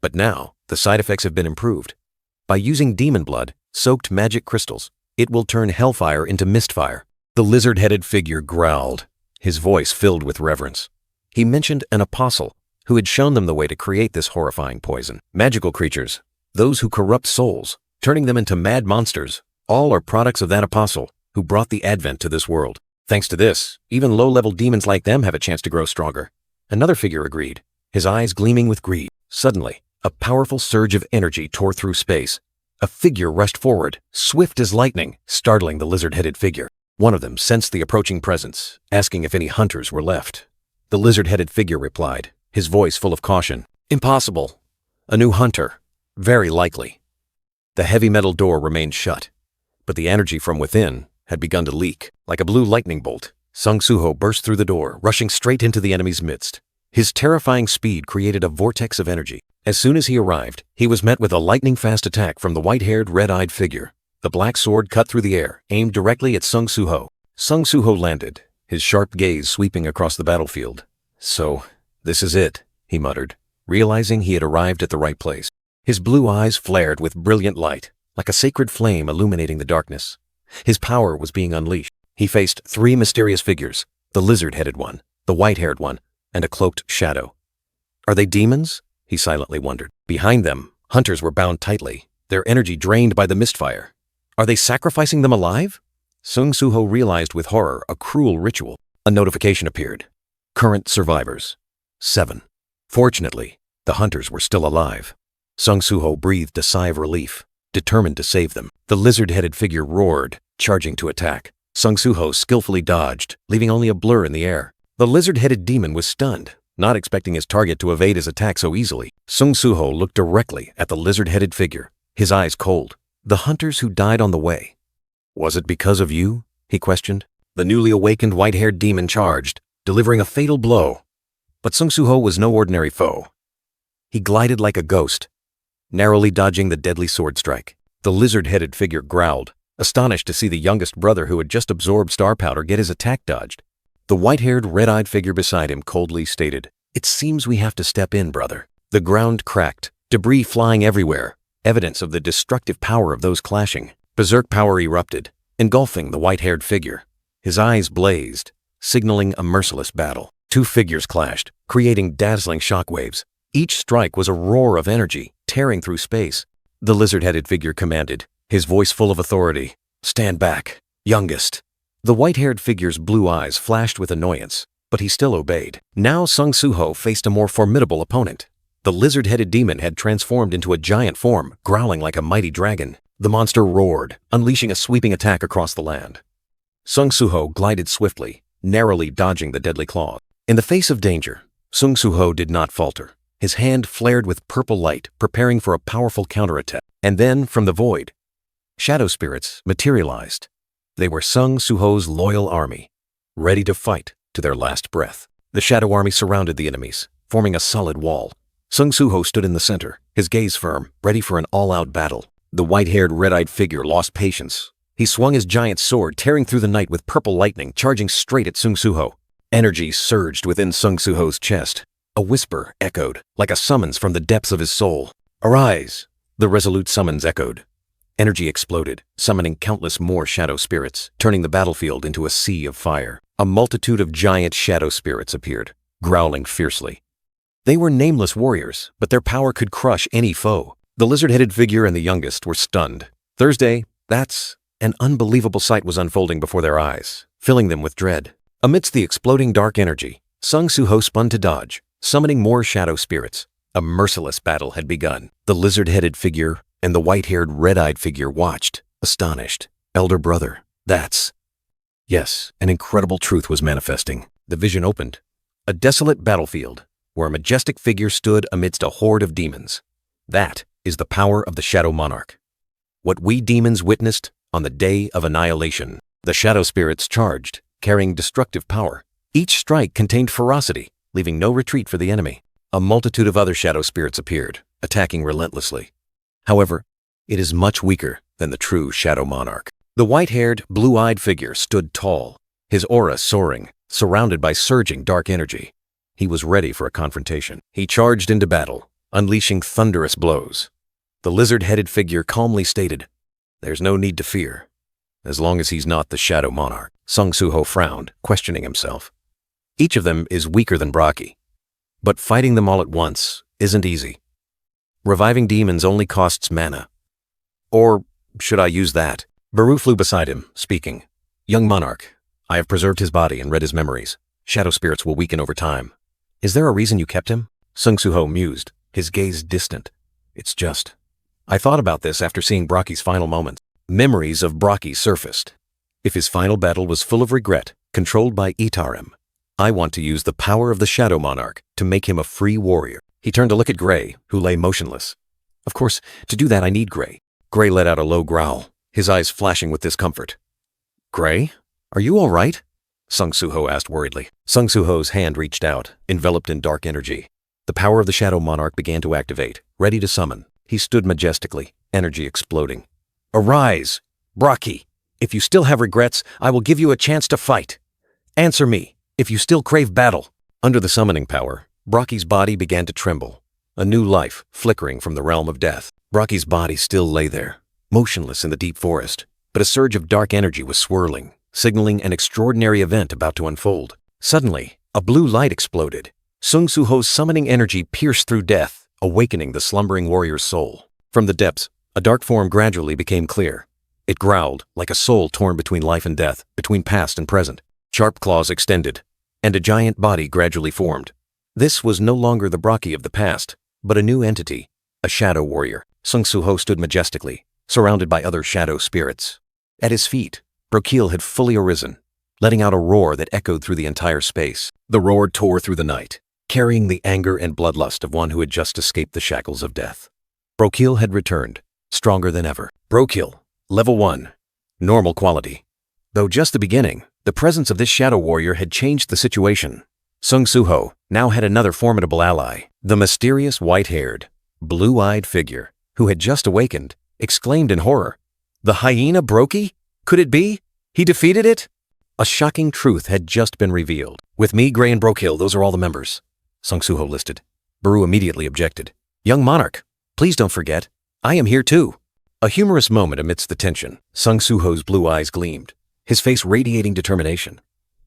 But now, the side effects have been improved. By using demon blood, soaked magic crystals, it will turn hellfire into mistfire. The lizard-headed figure growled, his voice filled with reverence. He mentioned an apostle who had shown them the way to create this horrifying poison. Magical creatures, those who corrupt souls, turning them into mad monsters, all are products of that apostle who brought the advent to this world. Thanks to this, even low-level demons like them have a chance to grow stronger. Another figure agreed, his eyes gleaming with greed. Suddenly, a powerful surge of energy tore through space. A figure rushed forward, swift as lightning, startling the lizard-headed figure. One of them sensed the approaching presence, asking if any hunters were left. The lizard-headed figure replied, his voice full of caution, "Impossible. A new hunter. Very likely." The heavy metal door remained shut, but the energy from within had begun to leak. Like a blue lightning bolt, Sung Soo-ho burst through the door, rushing straight into the enemy's midst. His terrifying speed created a vortex of energy. As soon as he arrived, he was met with a lightning-fast attack from the white-haired, red-eyed figure. The black sword cut through the air, aimed directly at Sung Soo-ho. Sung Soo-ho landed, his sharp gaze sweeping across the battlefield. "So, this is it," he muttered, realizing he had arrived at the right place. His blue eyes flared with brilliant light, like a sacred flame illuminating the darkness. His power was being unleashed. He faced three mysterious figures, the lizard-headed one, the white-haired one, and a cloaked shadow. Are they demons? He silently wondered. Behind them, hunters were bound tightly, their energy drained by the mistfire. Are they sacrificing them alive? Sung Soo-ho realized with horror a cruel ritual. A notification appeared. Current survivors, 7. Fortunately, the hunters were still alive. Sung Soo-ho breathed a sigh of relief, determined to save them. The lizard-headed figure roared, charging to attack. Sung Soo-ho skillfully dodged, leaving only a blur in the air. The lizard-headed demon was stunned, not expecting his target to evade his attack so easily. Sung Soo-ho looked directly at the lizard-headed figure, his eyes cold. The hunters who died on the way. Was it because of you? He questioned. The newly awakened white-haired demon charged, delivering a fatal blow. But Sung Soo-ho was no ordinary foe. He glided like a ghost, narrowly dodging the deadly sword strike. The lizard-headed figure growled, astonished to see the youngest brother who had just absorbed star powder get his attack dodged. The white-haired, red-eyed figure beside him coldly stated, "It seems we have to step in, brother." The ground cracked, debris flying everywhere, evidence of the destructive power of those clashing. Berserk power erupted, engulfing the white-haired figure. His eyes blazed, signaling a merciless battle. Two figures clashed, creating dazzling shockwaves. Each strike was a roar of energy, tearing through space. The lizard-headed figure commanded, his voice full of authority. "Stand back, youngest." The white-haired figure's blue eyes flashed with annoyance, but he still obeyed. Now Sung Soo-ho faced a more formidable opponent. The lizard-headed demon had transformed into a giant form, growling like a mighty dragon. The monster roared, unleashing a sweeping attack across the land. Sung Soo-ho glided swiftly, narrowly dodging the deadly claw. In the face of danger, Sung Soo-ho did not falter. His hand flared with purple light, preparing for a powerful counterattack. And then, from the void, shadow spirits materialized. They were Sung Soo-ho's loyal army, ready to fight to their last breath. The shadow army surrounded the enemies, forming a solid wall. Sung Soo-ho stood in the center, his gaze firm, ready for an all-out battle. The white-haired, red-eyed figure lost patience. He swung his giant sword, tearing through the night with purple lightning, charging straight at Sung Soo-ho. Energy surged within Sung Soo-ho's chest. A whisper echoed, like a summons from the depths of his soul. "Arise!" The resolute summons echoed. Energy exploded, summoning countless more shadow spirits, turning the battlefield into a sea of fire. A multitude of giant shadow spirits appeared, growling fiercely. They were nameless warriors, but their power could crush any foe. The lizard-headed figure and the youngest were stunned. Thursday, an unbelievable sight was unfolding before their eyes, filling them with dread. Amidst the exploding dark energy, Sung Soo-ho spun to dodge, summoning more shadow spirits. A merciless battle had begun. The lizard-headed figure and the white-haired, red-eyed figure watched, astonished. "Elder brother, Yes, an incredible truth was manifesting. The vision opened. A desolate battlefield, where a majestic figure stood amidst a horde of demons. That is the power of the Shadow Monarch. What we demons witnessed on the day of annihilation. The shadow spirits charged, carrying destructive power. Each strike contained ferocity, leaving no retreat for the enemy. A multitude of other shadow spirits appeared, attacking relentlessly. However, it is much weaker than the true Shadow Monarch. The white-haired, blue-eyed figure stood tall, his aura soaring, surrounded by surging dark energy. He was ready for a confrontation. He charged into battle, unleashing thunderous blows. The lizard-headed figure calmly stated, "There's no need to fear, as long as he's not the Shadow Monarch." Sung Soo-ho frowned, questioning himself. Each of them is weaker than Braki, but fighting them all at once isn't easy. Reviving demons only costs mana. Or should I use that? Baru flew beside him, speaking. "Young monarch, I have preserved his body and read his memories. Shadow spirits will weaken over time. Is there a reason you kept him?" Sung Soo-ho mused, his gaze distant. I thought about this after seeing Braki's final moments. Memories of Braki surfaced. If his final battle was full of regret, controlled by Itarim, I want to use the power of the Shadow Monarch to make him a free warrior. He turned to look at Gray, who lay motionless. Of course, to do that I need Gray. Gray let out a low growl, his eyes flashing with discomfort. "Gray, are you all right?" Sung Soo-ho asked worriedly. Sung Soo-ho's hand reached out, enveloped in dark energy. The power of the Shadow Monarch began to activate, ready to summon. He stood majestically, energy exploding. "Arise, Braki! If you still have regrets, I will give you a chance to fight. Answer me, if you still crave battle." Under the summoning power, Braki's body began to tremble, a new life flickering from the realm of death. Braki's body still lay there, motionless in the deep forest, but a surge of dark energy was swirling, signaling an extraordinary event about to unfold. Suddenly, a blue light exploded. Sung Soo-ho's summoning energy pierced through death, awakening the slumbering warrior's soul. From the depths, a dark form gradually became clear. It growled, like a soul torn between life and death, between past and present. Sharp claws extended, and a giant body gradually formed. This was no longer the Braki of the past, but a new entity, a shadow warrior. Sung Soo-ho stood majestically, surrounded by other shadow spirits. At his feet, Brokil had fully arisen, letting out a roar that echoed through the entire space. The roar tore through the night, carrying the anger and bloodlust of one who had just escaped the shackles of death. Brokil had returned, stronger than ever. Brokil, level 1, normal quality. Though just the beginning, the presence of this shadow warrior had changed the situation. Sung Soo-ho now had another formidable ally. The mysterious white-haired, blue-eyed figure, who had just awakened, exclaimed in horror. "The hyena Brokey? Could it be? He defeated it?" A shocking truth had just been revealed. "With me, Gray, and Brokil, those are all the members," Sung Soo-ho listed. Baru immediately objected. Young monarch, please don't forget, I am here too. A humorous moment amidst the tension, Sung Soo-ho's blue eyes gleamed, his face radiating determination.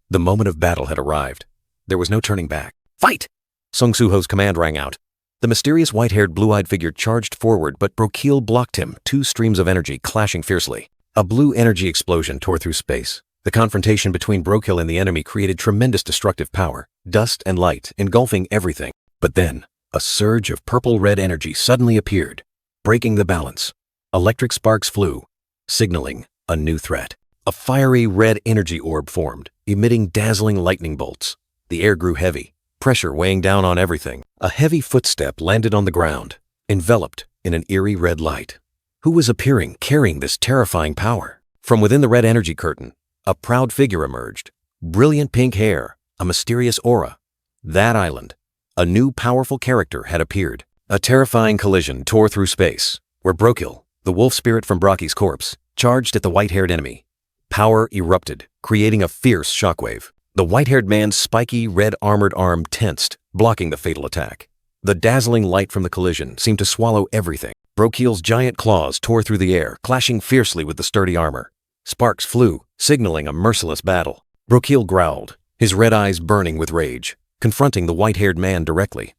The moment of battle had arrived. There was no turning back. Fight! Sung Soo-ho's command rang out. The mysterious white-haired, blue-eyed figure charged forward, but Brokil blocked him, two streams of energy clashing fiercely. A blue energy explosion tore through space. The confrontation between Brokil and the enemy created tremendous destructive power, dust and light engulfing everything. But then, a surge of purple-red energy suddenly appeared, breaking the balance. Electric sparks flew, signaling a new threat. A fiery red energy orb formed, emitting dazzling lightning bolts. The air grew heavy, pressure weighing down on everything. A heavy footstep landed on the ground, enveloped in an eerie red light. Who was appearing, carrying this terrifying power? From within the red energy curtain, a proud figure emerged. Brilliant pink hair, a mysterious aura. That island. A new powerful character had appeared. A terrifying collision tore through space, where Brokil, the wolf spirit from Braki's corpse, charged at the white-haired enemy. Power erupted, creating a fierce shockwave. The white-haired man's spiky, red-armored arm tensed, blocking the fatal attack. The dazzling light from the collision seemed to swallow everything. Brokil's giant claws tore through the air, clashing fiercely with the sturdy armor. Sparks flew, signaling a merciless battle. Brokil growled, his red eyes burning with rage, confronting the white-haired man directly.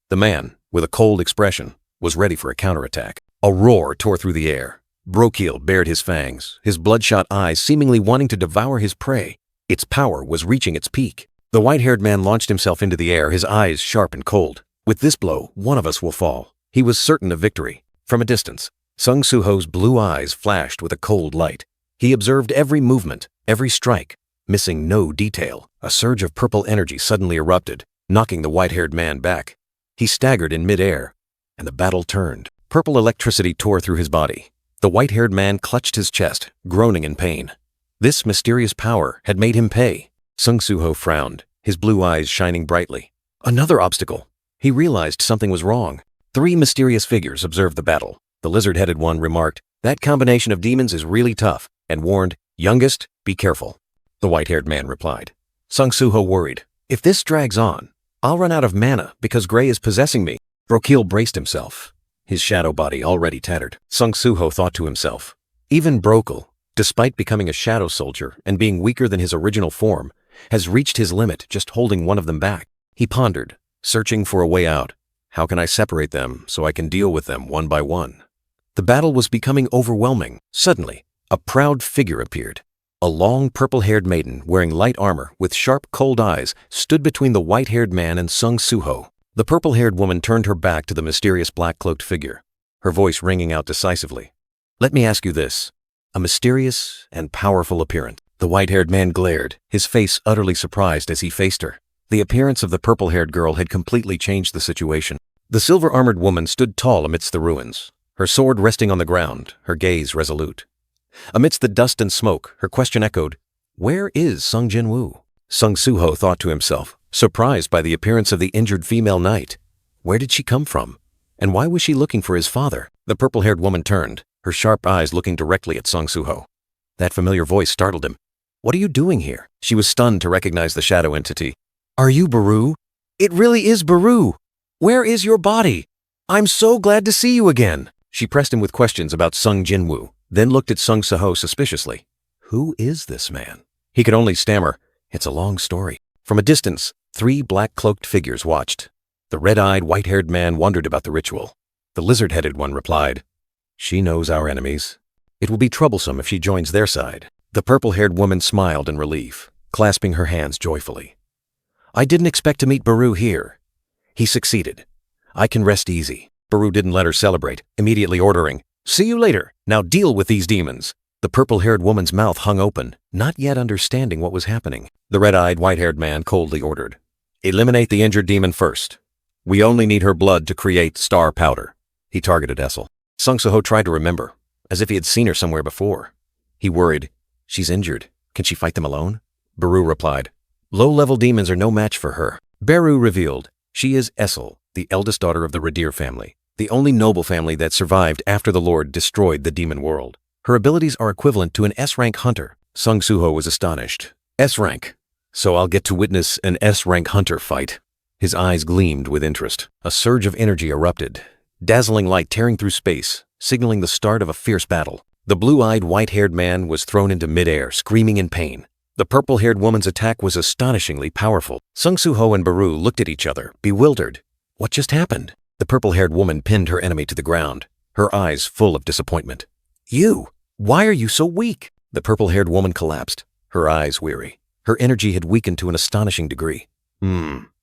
The man, with a cold expression, was ready for a counterattack. A roar tore through the air. Brokil bared his fangs, his bloodshot eyes seemingly wanting to devour his prey. Its power was reaching its peak. The white-haired man launched himself into the air, his eyes sharp and cold. With this blow, one of us will fall. He was certain of victory. From a distance, Sung Soo-ho's blue eyes flashed with a cold light. He observed every movement, every strike, missing no detail. A surge of purple energy suddenly erupted, knocking the white-haired man back. He staggered in mid-air, and the battle turned. Purple electricity tore through his body. The white-haired man clutched his chest, groaning in pain. This mysterious power had made him pay. Sung Soo-ho frowned, his blue eyes shining brightly. Another obstacle. He realized something was wrong. 3 mysterious figures observed the battle. The lizard-headed one remarked, "That combination of demons is really tough," and warned, "Youngest, be careful." The white-haired man replied. Sung Soo-ho worried, "If this drags on, I'll run out of mana because Gray is possessing me." Brokil braced himself, his shadow body already tattered. Sung Soo-ho thought to himself, even Brokil, despite becoming a shadow soldier and being weaker than his original form, has reached his limit just holding one of them back. He pondered, searching for a way out. How can I separate them so I can deal with them one by one? The battle was becoming overwhelming. Suddenly, a proud figure appeared. A long purple-haired maiden wearing light armor with sharp, cold eyes stood between the white-haired man and Sung Soo-ho. The purple-haired woman turned her back to the mysterious black-cloaked figure, her voice ringing out decisively. "Let me ask you this. A mysterious and powerful appearance." The white-haired man glared, his face utterly surprised as he faced her. The appearance of the purple-haired girl had completely changed the situation. The silver-armored woman stood tall amidst the ruins, her sword resting on the ground, her gaze resolute. Amidst the dust and smoke, her question echoed, "Where is Sung Jin-woo?" Sung Soo-ho thought to himself, surprised by the appearance of the injured female knight. Where did she come from? And why was she looking for his father? The purple-haired woman turned, her sharp eyes looking directly at Sung Soo-ho. That familiar voice startled him. "What are you doing here?" She was stunned to recognize the shadow entity. "Are you Baru?" "It really is Baru! Where is your body? I'm so glad to see you again." She pressed him with questions about Sung Jin-woo, then looked at Sung Soo-ho suspiciously. Who is this man? He could only stammer, "It's a long story." From a distance, 3 black-cloaked figures watched. The red-eyed, white-haired man wondered about the ritual. The lizard-headed one replied, "She knows our enemies. It will be troublesome if she joins their side." The purple-haired woman smiled in relief, clasping her hands joyfully. "I didn't expect to meet Baru here. He succeeded. I can rest easy." Baru didn't let her celebrate, immediately ordering, "See you later. Now deal with these demons." The purple-haired woman's mouth hung open, not yet understanding what was happening. The red-eyed, white-haired man coldly ordered, "Eliminate the injured demon first. We only need her blood to create star powder." He targeted Essel. Sung Soo-ho tried to remember, as if he had seen her somewhere before. He worried, "She's injured. Can she fight them alone?" Baru replied, "Low-level demons are no match for her." Baru revealed, she is Essel, the eldest daughter of the Redir family, the only noble family that survived after the Lord destroyed the demon world. Her abilities are equivalent to an S-rank hunter. Sung Soo-ho was astonished. S-rank? So I'll get to witness an S-rank hunter fight. His eyes gleamed with interest. A surge of energy erupted, dazzling light tearing through space, signaling the start of a fierce battle. The blue-eyed, white-haired man was thrown into midair, screaming in pain. The purple-haired woman's attack was astonishingly powerful. Sung Soo-ho and Baru looked at each other, bewildered. What just happened? The purple-haired woman pinned her enemy to the ground, her eyes full of disappointment. You! Why are you so weak? The purple-haired woman collapsed, her eyes weary. Her energy had weakened to an astonishing degree.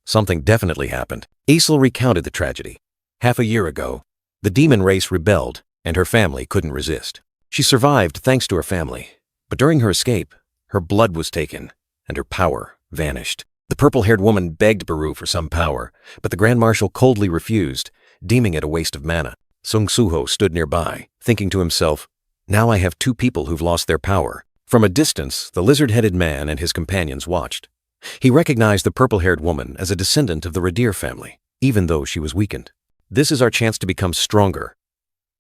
Something definitely happened. Aesel recounted the tragedy. Half a year ago, the demon race rebelled, and her family couldn't resist. She survived thanks to her family, but during her escape, her blood was taken, and her power vanished. The purple-haired woman begged Baru for some power, but the Grand Marshal coldly refused, deeming it a waste of mana. Sung Soo-ho stood nearby, thinking to himself, now I have two people who've lost their power. From a distance, the lizard-headed man and his companions watched. He recognized the purple-haired woman as a descendant of the Radir family, even though she was weakened. This is our chance to become stronger.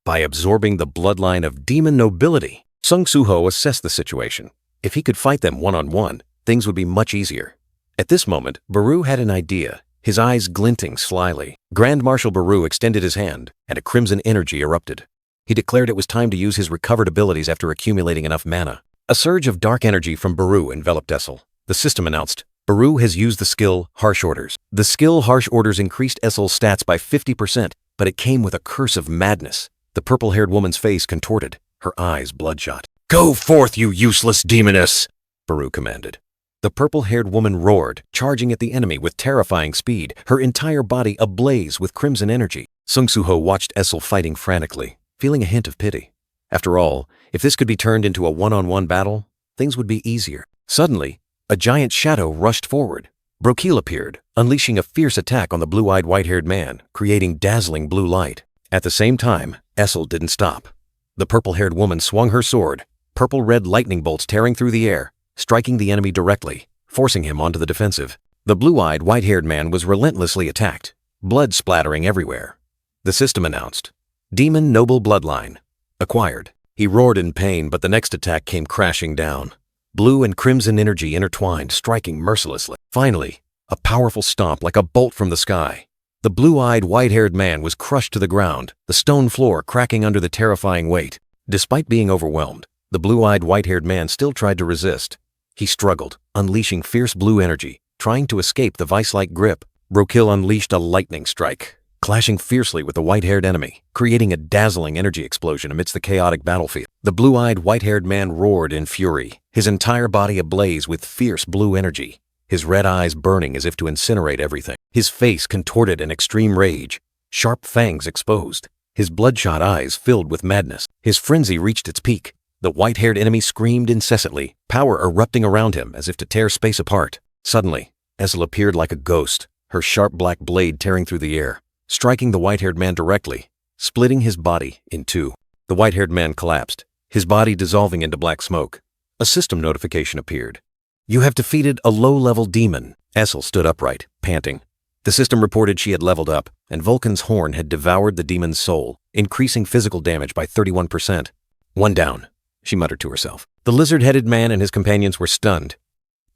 By absorbing the bloodline of demon nobility, Sung Soo-ho assessed the situation. If he could fight them one-on-one, things would be much easier. At this moment, Baru had an idea, his eyes glinting slyly. Grand Marshal Baru extended his hand, and a crimson energy erupted. He declared it was time to use his recovered abilities after accumulating enough mana. A surge of dark energy from Baru enveloped Aesel. The system announced, Baru has used the skill Harsh Orders. The skill Harsh Orders increased Aesel's stats by 50%, but it came with a curse of madness. The purple-haired woman's face contorted, her eyes bloodshot. Go forth, you useless demoness! Baru commanded. The purple-haired woman roared, charging at the enemy with terrifying speed, her entire body ablaze with crimson energy. Sung Soo-ho watched Aesel fighting frantically, feeling a hint of pity. After all, if this could be turned into a one-on-one battle, things would be easier. Suddenly, a giant shadow rushed forward. Brokil appeared, unleashing a fierce attack on the blue-eyed, white-haired man, creating dazzling blue light. At the same time, Aesel didn't stop. The purple-haired woman swung her sword, purple-red lightning bolts tearing through the air, striking the enemy directly, forcing him onto the defensive. The blue-eyed, white-haired man was relentlessly attacked, blood splattering everywhere. The system announced, Demon Noble Bloodline acquired. He roared in pain, but the next attack came crashing down. Blue and crimson energy intertwined, striking mercilessly. Finally, a powerful stomp like a bolt from the sky. The blue-eyed, white-haired man was crushed to the ground, the stone floor cracking under the terrifying weight. Despite being overwhelmed, the blue-eyed, white-haired man still tried to resist. He struggled, unleashing fierce blue energy, trying to escape the vice-like grip. Brokil unleashed a lightning strike, clashing fiercely with the white-haired enemy, creating a dazzling energy explosion amidst the chaotic battlefield. The blue-eyed, white-haired man roared in fury, his entire body ablaze with fierce blue energy, his red eyes burning as if to incinerate everything. His face contorted in extreme rage, sharp fangs exposed, his bloodshot eyes filled with madness. His frenzy reached its peak. The white-haired enemy screamed incessantly, power erupting around him as if to tear space apart. Suddenly, Aesel appeared like a ghost, her sharp black blade tearing through the air, striking the white-haired man directly, splitting his body in two. The white-haired man collapsed, his body dissolving into black smoke. A system notification appeared. You have defeated a low-level demon. Aesel stood upright, panting. The system reported she had leveled up, and Vulcan's horn had devoured the demon's soul, increasing physical damage by 31%. One down, she muttered to herself. The lizard-headed man and his companions were stunned.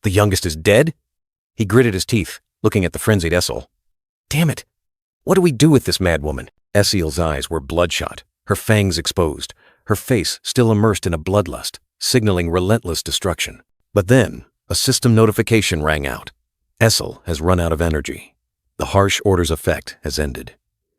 The youngest is dead? He gritted his teeth, looking at the frenzied Aesel. Damn it! What do we do with this mad woman? Aesel's eyes were bloodshot, her fangs exposed, her face still immersed in a bloodlust, signaling relentless destruction. But then, a system notification rang out. Aesel has run out of energy. The harsh order's effect has ended.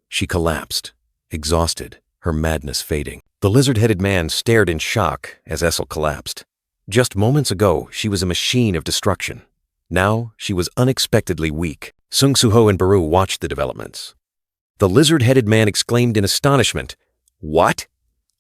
She collapsed, exhausted, her madness fading. The lizard-headed man stared in shock as Aesel collapsed. Just moments ago, she was a machine of destruction. Now, she was unexpectedly weak. Sung Soo-ho and Baru watched the developments. The lizard-headed man exclaimed in astonishment, What?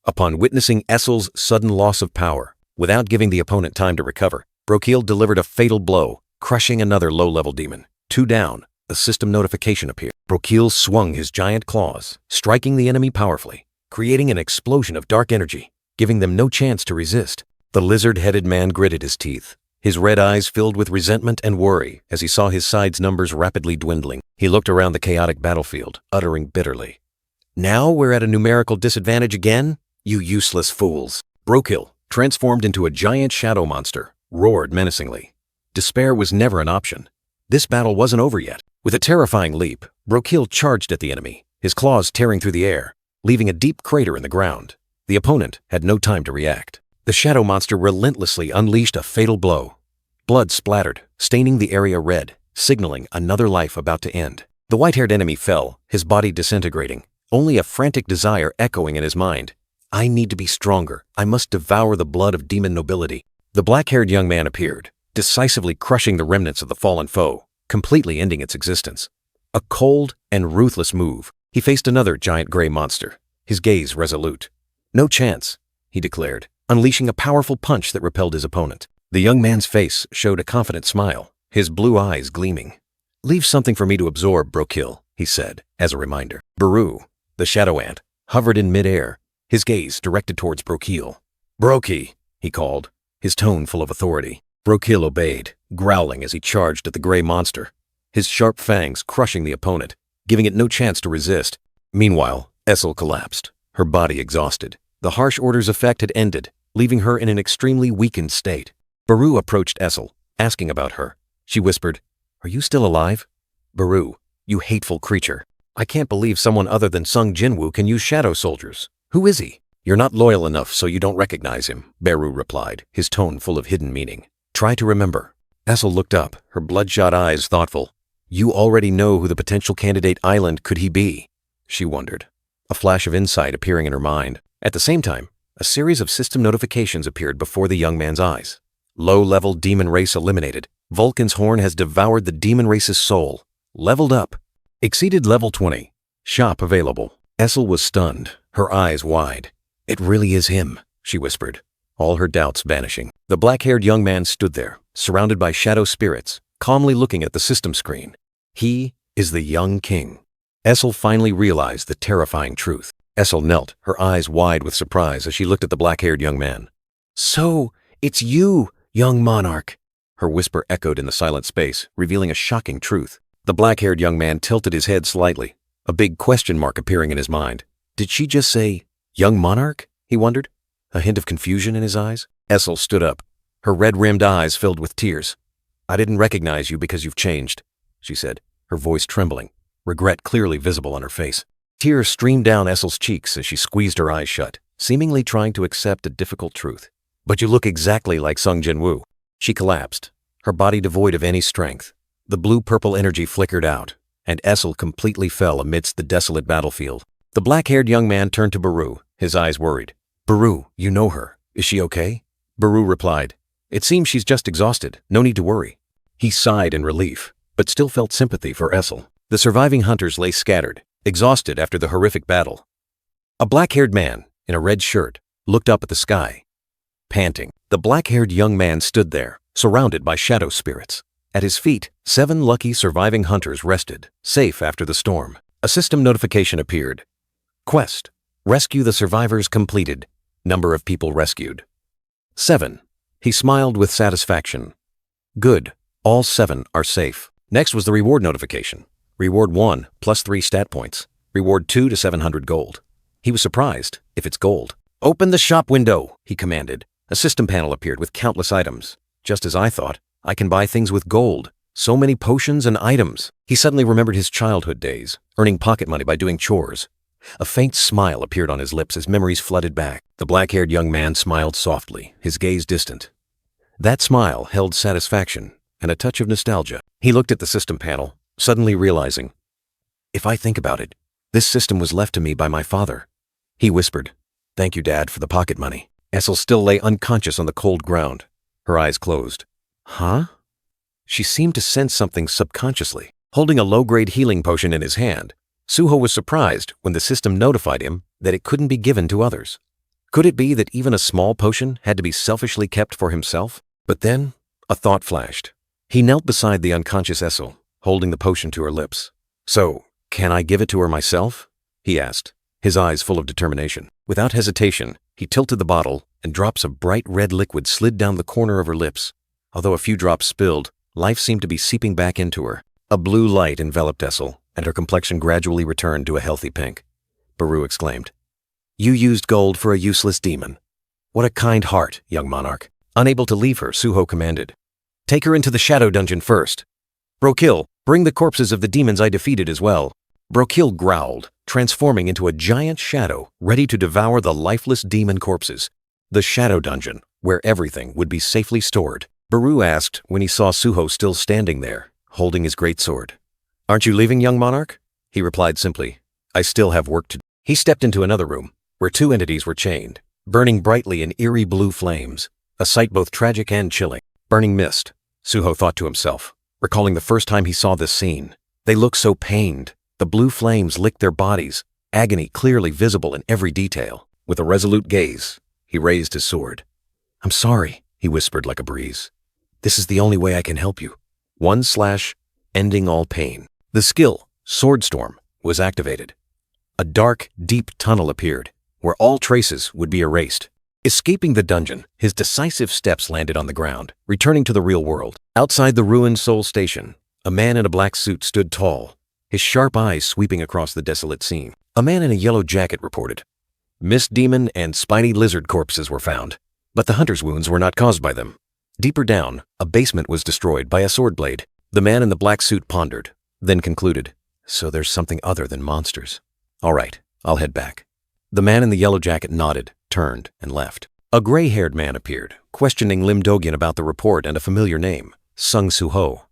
Upon witnessing Aesel's sudden loss of power, without giving the opponent time to recover, Brokil delivered a fatal blow, crushing another low-level demon. Two down, a system notification appeared. Brokil swung his giant claws, striking the enemy powerfully, creating an explosion of dark energy, giving them no chance to resist. The lizard-headed man gritted his teeth, his red eyes filled with resentment and worry as he saw his side's numbers rapidly dwindling. He looked around the chaotic battlefield, uttering bitterly, Now we're at a numerical disadvantage again? You useless fools. Brokil, transformed into a giant shadow monster, roared menacingly. Despair was never an option. This battle wasn't over yet. With a terrifying leap, Brokil charged at the enemy, his claws tearing through the air, leaving a deep crater in the ground. The opponent had no time to react. The shadow monster relentlessly unleashed a fatal blow. Blood splattered, staining the area red, signaling another life about to end. The white-haired enemy fell, his body disintegrating, only a frantic desire echoing in his mind. I need to be stronger. I must devour the blood of demon nobility. The black-haired young man appeared, decisively crushing the remnants of the fallen foe, completely ending its existence. A cold and ruthless move. He faced another giant gray monster, his gaze resolute. No chance, he declared, unleashing a powerful punch that repelled his opponent. The young man's face showed a confident smile, his blue eyes gleaming. Leave something for me to absorb, Brokil, he said, as a reminder. Baru, the shadow ant, hovered in midair, his gaze directed towards Brokil. Broki, he called, his tone full of authority. Brokil obeyed, growling as he charged at the gray monster, his sharp fangs crushing the opponent, giving it no chance to resist. Meanwhile, Essel collapsed, her body exhausted. The harsh order's effect had ended, leaving her in an extremely weakened state. Baru approached Essel, asking about her. She whispered, "Are you still alive?" "Baru, you hateful creature. I can't believe someone other than Sung Jinwoo can use shadow soldiers. Who is he?" "You're not loyal enough so you don't recognize him," Baru replied, his tone full of hidden meaning. "Try to remember." Essel looked up, her bloodshot eyes thoughtful. "You already know who the potential candidate island could he be?" she wondered, a flash of insight appearing in her mind. At the same time, a series of system notifications appeared before the young man's eyes. Low-level demon race eliminated. Vulcan's horn has devoured the demon race's soul. Leveled up. Exceeded level 20. Shop available. Essel was stunned, her eyes wide. "It really is him," she whispered, all her doubts vanishing. The black-haired young man stood there, surrounded by shadow spirits, calmly looking at the system screen. He is the young king. Essel finally realized the terrifying truth. Essel knelt, her eyes wide with surprise as she looked at the black-haired young man. "So, it's you, young monarch," her whisper echoed in the silent space, revealing a shocking truth. The black-haired young man tilted his head slightly, a big question mark appearing in his mind. Did she just say, "Young monarch"? He wondered, a hint of confusion in his eyes. Essel stood up, her red-rimmed eyes filled with tears. "I didn't recognize you because you've changed," she said, her voice trembling, regret clearly visible on her face. Tears streamed down Essel's cheeks as she squeezed her eyes shut, seemingly trying to accept a difficult truth. "But you look exactly like Sung Jinwoo." She collapsed, her body devoid of any strength. The blue-purple energy flickered out, and Essel completely fell amidst the desolate battlefield. The black-haired young man turned to Baru, his eyes worried. "Baru, you know her. Is she okay?" Baru replied, "It seems she's just exhausted. No need to worry." He sighed in relief, but still felt sympathy for Essel. The surviving hunters lay scattered, exhausted after the horrific battle. A black-haired man, in a red shirt, looked up at the sky, panting. The black-haired young man stood there, surrounded by shadow spirits. At his feet, 7 lucky surviving hunters rested, safe after the storm. A system notification appeared. Quest: rescue the survivors completed. Number of people rescued: 7. He smiled with satisfaction. Good, all 7 are safe. Next was the reward notification. Reward 1, +3 stat points. Reward 2 to 700 gold. He was surprised, if it's gold. "Open the shop window," he commanded. A system panel appeared with countless items. Just as I thought, I can buy things with gold. So many potions and items. He suddenly remembered his childhood days, earning pocket money by doing chores. A faint smile appeared on his lips as memories flooded back. The black-haired young man smiled softly, his gaze distant. That smile held satisfaction and a touch of nostalgia. He looked at the system panel, suddenly realizing, "If I think about it, this system was left to me by my father." He whispered, "Thank you, Dad, for the pocket money." Essel still lay unconscious on the cold ground, her eyes closed. "Huh?" She seemed to sense something subconsciously. Holding a low-grade healing potion in his hand, Suho was surprised when the system notified him that it couldn't be given to others. Could it be that even a small potion had to be selfishly kept for himself? But then, a thought flashed. He knelt beside the unconscious Essel, holding the potion to her lips. "So, can I give it to her myself?" he asked, his eyes full of determination. Without hesitation, he tilted the bottle, and drops of bright red liquid slid down the corner of her lips. Although a few drops spilled, life seemed to be seeping back into her. A blue light enveloped Essel, and her complexion gradually returned to a healthy pink. Baru exclaimed, "You used gold for a useless demon. What a kind heart, young monarch." Unable to leave her, Suho commanded, "Take her into the shadow dungeon first. Brokil, Bring the corpses of the demons I defeated as well. Brokil growled, transforming into a giant shadow ready to devour the lifeless demon corpses. The shadow dungeon, where everything would be safely stored. Baru asked when he saw Suho still standing there, holding his greatsword. Aren't you leaving, young monarch? He replied simply, I still have work to do. He stepped into another room, where two entities were chained, burning brightly in eerie blue flames, a sight both tragic and chilling. Burning mist, Suho thought to himself, recalling the first time he saw this scene. They looked so pained. The blue flames licked their bodies, agony clearly visible in every detail. With a resolute gaze, he raised his sword. I'm sorry, he whispered like a breeze. This is the only way I can help you. 1/ ending all pain. The skill, Swordstorm, was activated. A dark, deep tunnel appeared, where all traces would be erased. Escaping the dungeon, his decisive steps landed on the ground, returning to the real world. Outside the ruined Soul Station, a man in a black suit stood tall, his sharp eyes sweeping across the desolate scene. A man in a yellow jacket reported. Mist demon and spiny lizard corpses were found, but the hunter's wounds were not caused by them. Deeper down, a basement was destroyed by a sword blade. The man in the black suit pondered, then concluded, so there's something other than monsters. All right, I'll head back. The man in the yellow jacket nodded, turned, and left. A gray-haired man appeared, questioning Lim Dogyan about the report and a familiar name, Sung Suho.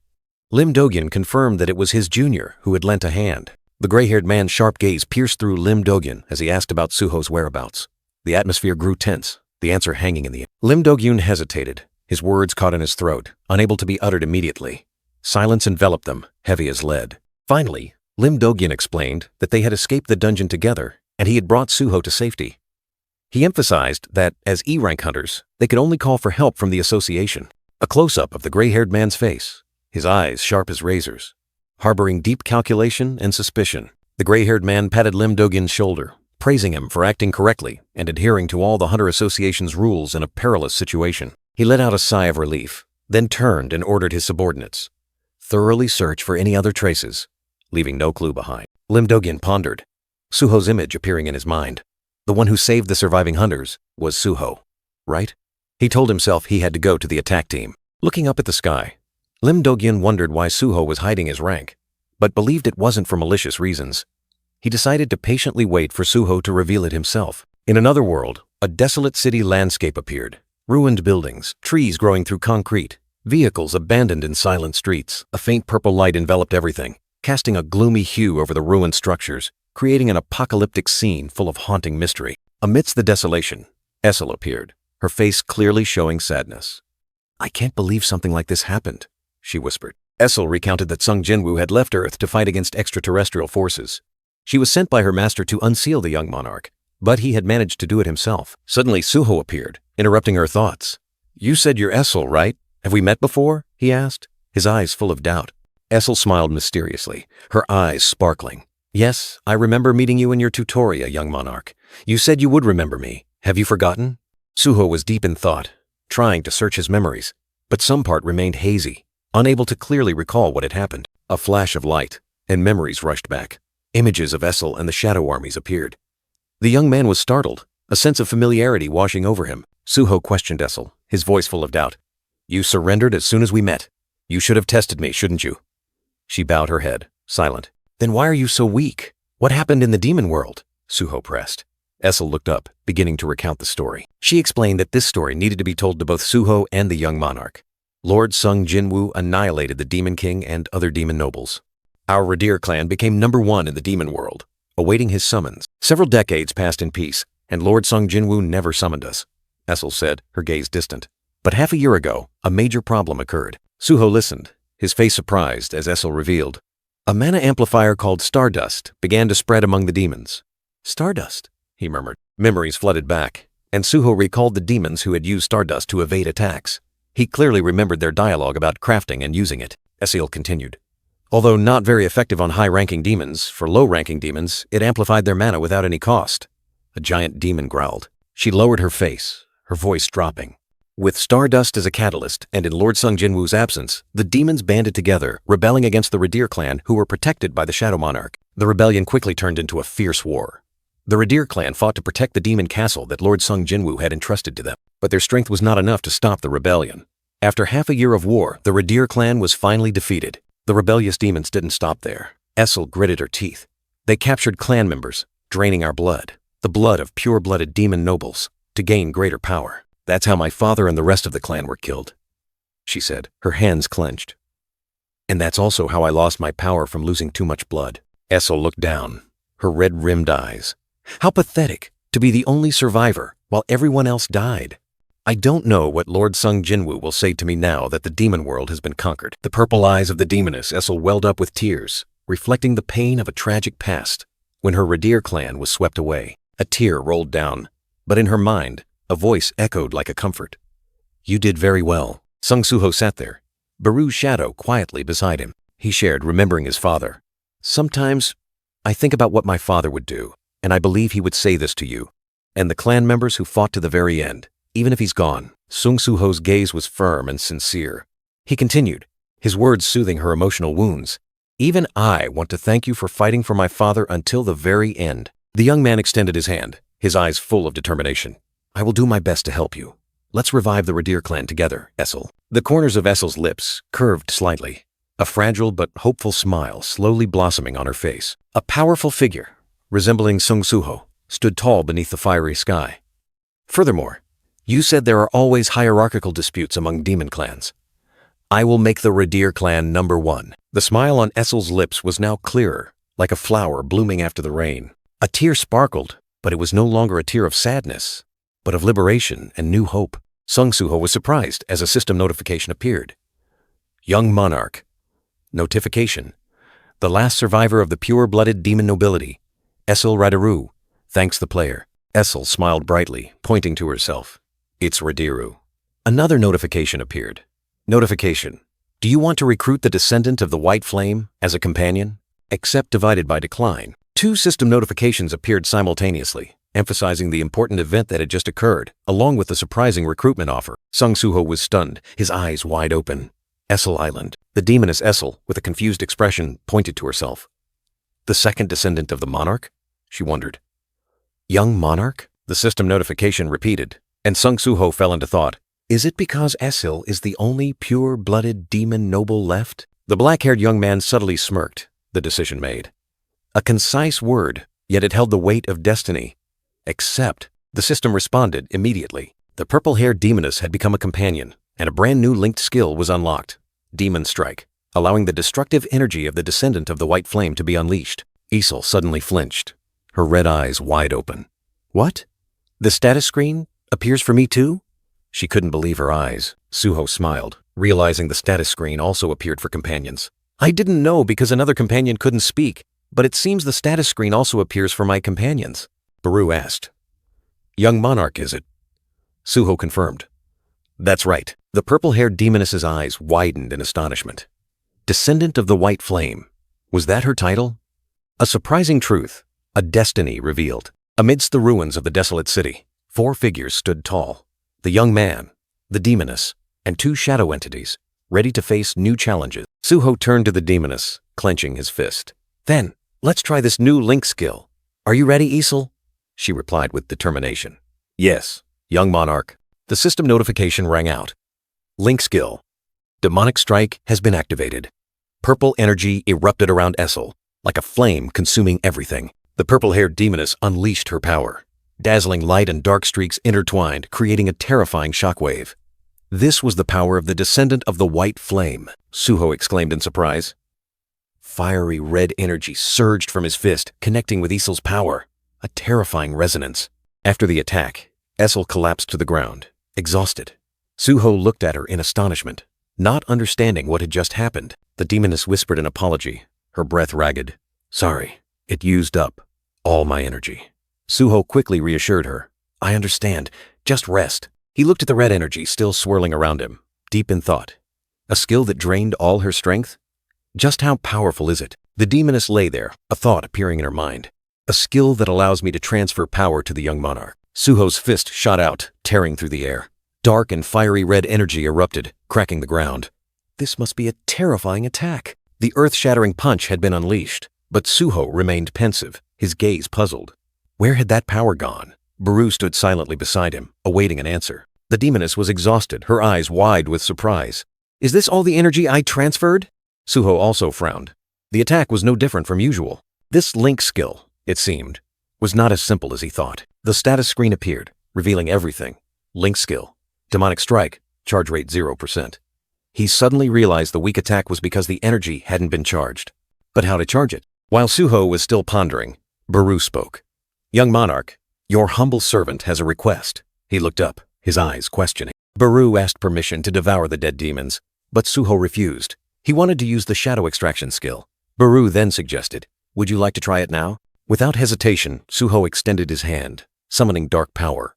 Lim Dogyan confirmed that it was his junior who had lent a hand. The gray-haired man's sharp gaze pierced through Lim Dogyan as he asked about Suho's whereabouts. The atmosphere grew tense, the answer hanging in the air. Lim Dogyan hesitated, his words caught in his throat, unable to be uttered immediately. Silence enveloped them, heavy as lead. Finally, Lim Dogyan explained that they had escaped the dungeon together and he had brought Suho to safety. He emphasized that, as E-rank hunters, they could only call for help from the association. A close-up of the gray-haired man's face, his eyes sharp as razors, harboring deep calculation and suspicion. The gray-haired man patted Lim Dogyan's shoulder, praising him for acting correctly and adhering to all the Hunter Association's rules in a perilous situation. He let out a sigh of relief, then turned and ordered his subordinates. Thoroughly search for any other traces, leaving no clue behind. Lim Dogyan pondered, Suho's image appearing in his mind. The one who saved the surviving hunters was Suho, right? He told himself he had to go to the attack team. Looking up at the sky, Lim Dogyan wondered why Suho was hiding his rank, but believed it wasn't for malicious reasons. He decided to patiently wait for Suho to reveal it himself. In another world, a desolate city landscape appeared. Ruined buildings, trees growing through concrete, vehicles abandoned in silent streets. A faint purple light enveloped everything, casting a gloomy hue over the ruined structures, creating an apocalyptic scene full of haunting mystery. Amidst the desolation, Essel appeared, her face clearly showing sadness. I can't believe something like this happened, she whispered. Essel recounted that Sung Jinwoo had left Earth to fight against extraterrestrial forces. She was sent by her master to unseal the young monarch, but he had managed to do it himself. Suddenly Suho appeared, interrupting her thoughts. You said you're Essel, right? Have we met before? He asked, his eyes full of doubt. Essel smiled mysteriously, her eyes sparkling. Yes, I remember meeting you in your tutoria, young monarch. You said you would remember me. Have you forgotten? Suho was deep in thought, trying to search his memories, but some part remained hazy, unable to clearly recall what had happened. A flash of light, and memories rushed back. Images of Essel and the shadow armies appeared. The young man was startled, a sense of familiarity washing over him. Suho questioned Essel, his voice full of doubt. You surrendered as soon as we met. You should have tested me, shouldn't you? She bowed her head, silent. Then why are you so weak? What happened in the demon world? Suho pressed. Essel looked up, beginning to recount the story. She explained that this story needed to be told to both Suho and the young monarch. Lord Sung Jinwoo annihilated the Demon King and other demon nobles. Our Radir clan became #1 in the demon world, awaiting his summons. Several decades passed in peace, and Lord Sung Jinwoo never summoned us, Essel said, her gaze distant. But half a year ago, a major problem occurred. Suho listened, his face surprised as Essel revealed. A mana amplifier called Stardust began to spread among the demons. Stardust, he murmured. Memories flooded back, and Suho recalled the demons who had used Stardust to evade attacks. He clearly remembered their dialogue about crafting and using it. Essel continued. Although not very effective on high-ranking demons, for low-ranking demons, it amplified their mana without any cost. A giant demon growled. She lowered her face, her voice dropping. With Stardust as a catalyst, and in Lord Sung Jinwoo's absence, the demons banded together, rebelling against the Radir clan who were protected by the Shadow Monarch. The rebellion quickly turned into a fierce war. The Radir clan fought to protect the demon castle that Lord Sung Jinwoo had entrusted to them, but their strength was not enough to stop the rebellion. After half a year of war, the Radir clan was finally defeated. The rebellious demons didn't stop there. Essel gritted her teeth. They captured clan members, draining our blood, the blood of pure-blooded demon nobles, to gain greater power. That's how my father and the rest of the clan were killed, she said, her hands clenched. And that's also how I lost my power from losing too much blood. Essel looked down, her red-rimmed eyes. How pathetic to be the only survivor while everyone else died. I don't know what Lord Sung Jinwoo will say to me now that the demon world has been conquered. The purple eyes of the demoness Essel welled up with tears, reflecting the pain of a tragic past when her Radir clan was swept away. A tear rolled down, but in her mind, a voice echoed like a comfort. You did very well. Sung Suho sat there, Baru's shadow quietly beside him. He shared, remembering his father. Sometimes I think about what my father would do, and I believe he would say this to you, and the clan members who fought to the very end, even if he's gone. Sung Suho's gaze was firm and sincere. He continued, his words soothing her emotional wounds. Even I want to thank you for fighting for my father until the very end. The young man extended his hand, his eyes full of determination. I will do my best to help you. Let's revive the Radir clan together, Essel. The corners of Essel's lips curved slightly, a fragile but hopeful smile slowly blossoming on her face. A powerful figure, resembling Sung Suho, stood tall beneath the fiery sky. Furthermore, you said there are always hierarchical disputes among demon clans. I will make the Radir clan number one. The smile on Essel's lips was now clearer, like a flower blooming after the rain. A tear sparkled, but it was no longer a tear of sadness, but of liberation and new hope. Sung Suho was surprised as a system notification appeared. Young Monarch. Notification. The last survivor of the pure-blooded demon nobility, Essel Radiru, thanks the player. Essel smiled brightly, pointing to herself. It's Radiru. Another notification appeared. Notification. Do you want to recruit the descendant of the White Flame as a companion? Accept divided by decline. Two system notifications appeared simultaneously, emphasizing the important event that had just occurred, along with the surprising recruitment offer. Sung Suho was stunned, his eyes wide open. Essel Island. The demoness Essel, with a confused expression, pointed to herself. The second descendant of the monarch? She wondered. Young monarch? The system notification repeated, and Sung Suho fell into thought. Is it because Essel is the only pure-blooded demon noble left? The black-haired young man subtly smirked, the decision made. A concise word, yet it held the weight of destiny. Accept. The system responded immediately. The purple-haired demoness had become a companion, and a brand new linked skill was unlocked. Demon Strike, allowing the destructive energy of the descendant of the White Flame to be unleashed. Essel suddenly flinched, her red eyes wide open. What? The status screen appears for me too? She couldn't believe her eyes. Suho smiled, realizing the status screen also appeared for companions. I didn't know because another companion couldn't speak, but it seems the status screen also appears for my companions. Baru asked. Young Monarch, is it? Suho confirmed. That's right. The purple-haired demoness's eyes widened in astonishment. Descendant of the White Flame. Was that her title? A surprising truth, a destiny revealed. Amidst the ruins of the desolate city, 4 figures stood tall. The young man, the demoness, and 2 shadow entities, ready to face new challenges. Suho turned to the demoness, clenching his fist. Then, let's try this new link skill. Are you ready, Essel? She replied with determination. Yes, young monarch. The system notification rang out. Link skill. Demonic strike has been activated. Purple energy erupted around Essel, like a flame consuming everything. The purple-haired demoness unleashed her power. Dazzling light and dark streaks intertwined, creating a terrifying shockwave. This was the power of the descendant of the White Flame, Suho exclaimed in surprise. Fiery red energy surged from his fist, connecting with Essel's power. A terrifying resonance. After the attack, Essel collapsed to the ground, exhausted. Suho looked at her in astonishment, not understanding what had just happened. The demoness whispered an apology, her breath ragged. Sorry, it used up all my energy. Suho quickly reassured her. I understand. Just rest. He looked at the red energy still swirling around him, deep in thought. A skill that drained all her strength? Just how powerful is it? The demoness lay there, a thought appearing in her mind. A skill that allows me to transfer power to the young monarch. Suho's fist shot out, tearing through the air. Dark and fiery red energy erupted, cracking the ground. This must be a terrifying attack. The earth-shattering punch had been unleashed, but Suho remained pensive, his gaze puzzled. Where had that power gone? Baru stood silently beside him, awaiting an answer. The demoness was exhausted, her eyes wide with surprise. Is this all the energy I transferred? Suho also frowned. The attack was no different from usual. This link skill, it seemed, was not as simple as he thought. The status screen appeared, revealing everything. Link skill, demonic strike, charge rate 0%. He suddenly realized the weak attack was because the energy hadn't been charged. But how to charge it? While Suho was still pondering, Baru spoke. Young Monarch, your humble servant has a request. He looked up, his eyes questioning. Baru asked permission to devour the dead demons, but Suho refused. He wanted to use the shadow extraction skill. Baru then suggested, would you like to try it now? Without hesitation, Suho extended his hand, summoning dark power.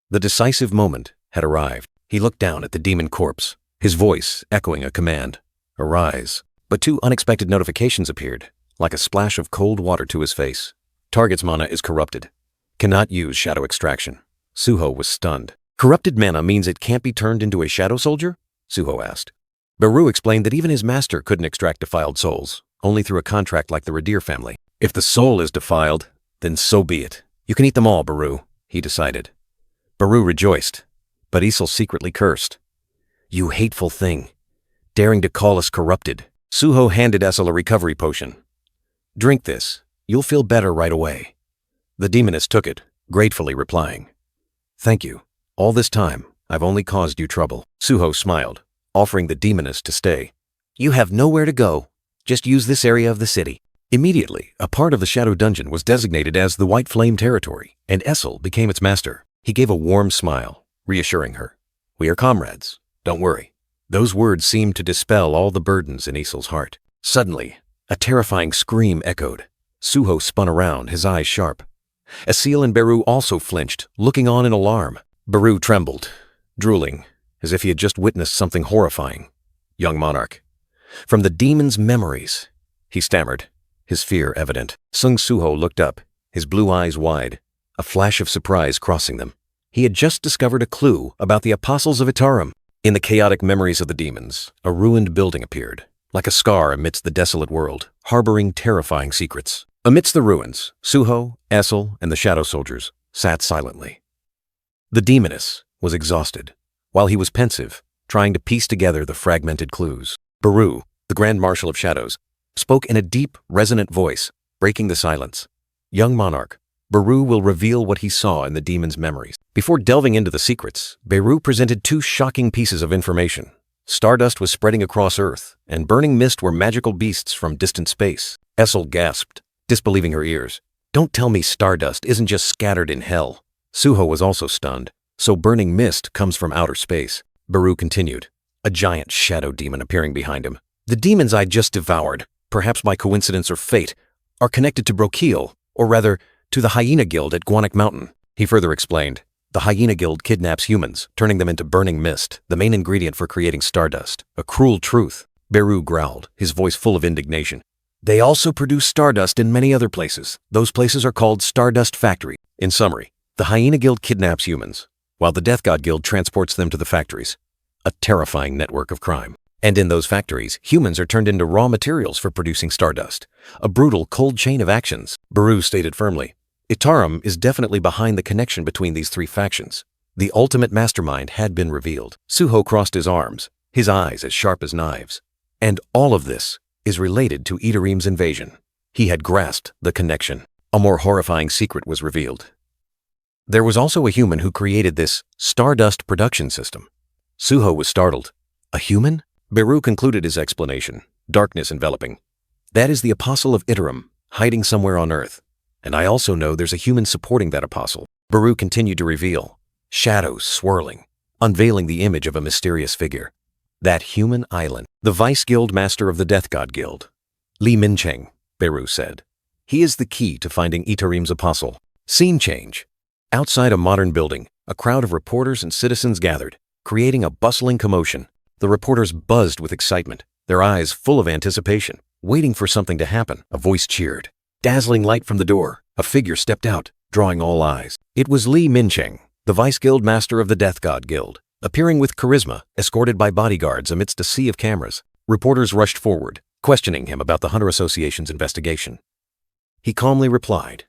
The decisive moment had arrived. He looked down at the demon corpse, his voice echoing a command. Arise. But two unexpected notifications appeared, like a splash of cold water to his face. Target's mana is corrupted. Cannot use shadow extraction. Suho was stunned. Corrupted mana means it can't be turned into a shadow soldier? Suho asked. Baru explained that even his master couldn't extract defiled souls, only through a contract like the Redir family. If the soul is defiled, then so be it. You can eat them all, Baru, he decided. Baru rejoiced, but Isel secretly cursed. You hateful thing, daring to call us corrupted. Suho handed Esel a recovery potion. Drink this, you'll feel better right away. The demoness took it, gratefully replying. Thank you. All this time, I've only caused you trouble. Suho smiled, offering the demoness to stay. You have nowhere to go. Just use this area of the city. Immediately, a part of the Shadow Dungeon was designated as the White Flame Territory, and Esel became its master. He gave a warm smile, reassuring her. We are comrades. Don't worry. Those words seemed to dispel all the burdens in Isel's heart. Suddenly, a terrifying scream echoed. Suho spun around, his eyes sharp. Esel and Baru also flinched, looking on in alarm. Baru trembled, drooling, as if he had just witnessed something horrifying. Young Monarch. From the demon's memories, he stammered, his fear evident. Sung Suho looked up, his blue eyes wide, a flash of surprise crossing them. He had just discovered a clue about the Apostles of Itarum. In the chaotic memories of the demons, a ruined building appeared, like a scar amidst the desolate world, harboring terrifying secrets. Amidst the ruins, Suho, Esel, and the Shadow Soldiers sat silently. The demoness was exhausted, while he was pensive, trying to piece together the fragmented clues. Baru, the Grand Marshal of Shadows, spoke in a deep, resonant voice, breaking the silence. Young Monarch, Baru will reveal what he saw in the demon's memories. Before delving into the secrets, Baru presented two shocking pieces of information. Stardust was spreading across Earth, and burning mist were magical beasts from distant space. Esel gasped, disbelieving her ears. Don't tell me stardust isn't just scattered in hell. Suho was also stunned. So burning mist comes from outer space. Baru continued, a giant shadow demon appearing behind him. The demons I just devoured, perhaps by coincidence or fate, are connected to Brokil, or rather, to the Hyena Guild at Guanak Mountain. He further explained, the Hyena Guild kidnaps humans, turning them into burning mist, the main ingredient for creating stardust. A cruel truth. Baru growled, his voice full of indignation. They also produce stardust in many other places. Those places are called Stardust Factories. In summary, the Hyena Guild kidnaps humans, while the Death God Guild transports them to the factories. A terrifying network of crime. And in those factories, humans are turned into raw materials for producing stardust. A brutal, cold chain of actions. Baru stated firmly, Itarum is definitely behind the connection between these three factions. The ultimate mastermind had been revealed. Suho crossed his arms, his eyes as sharp as knives. And all of this is related to Itarim's invasion. He had grasped the connection. A more horrifying secret was revealed. There was also a human who created this stardust production system. Suho was startled. A human? Baru concluded his explanation, darkness enveloping. That is the Apostle of Itarum, hiding somewhere on Earth. And I also know there's a human supporting that apostle. Baru continued to reveal, shadows swirling, unveiling the image of a mysterious figure. That human island. The Vice Guild Master of the Death God Guild. Li Mincheng, Baru said. He is the key to finding Itarim's apostle. Scene change. Outside a modern building, a crowd of reporters and citizens gathered, creating a bustling commotion. The reporters buzzed with excitement, their eyes full of anticipation, waiting for something to happen. A voice cheered. Dazzling light from the door, a figure stepped out, drawing all eyes. It was Li Mincheng, the Vice Guild Master of the Death God Guild, appearing with charisma, escorted by bodyguards amidst a sea of cameras. Reporters rushed forward, questioning him about the Hunter Association's investigation. He calmly replied,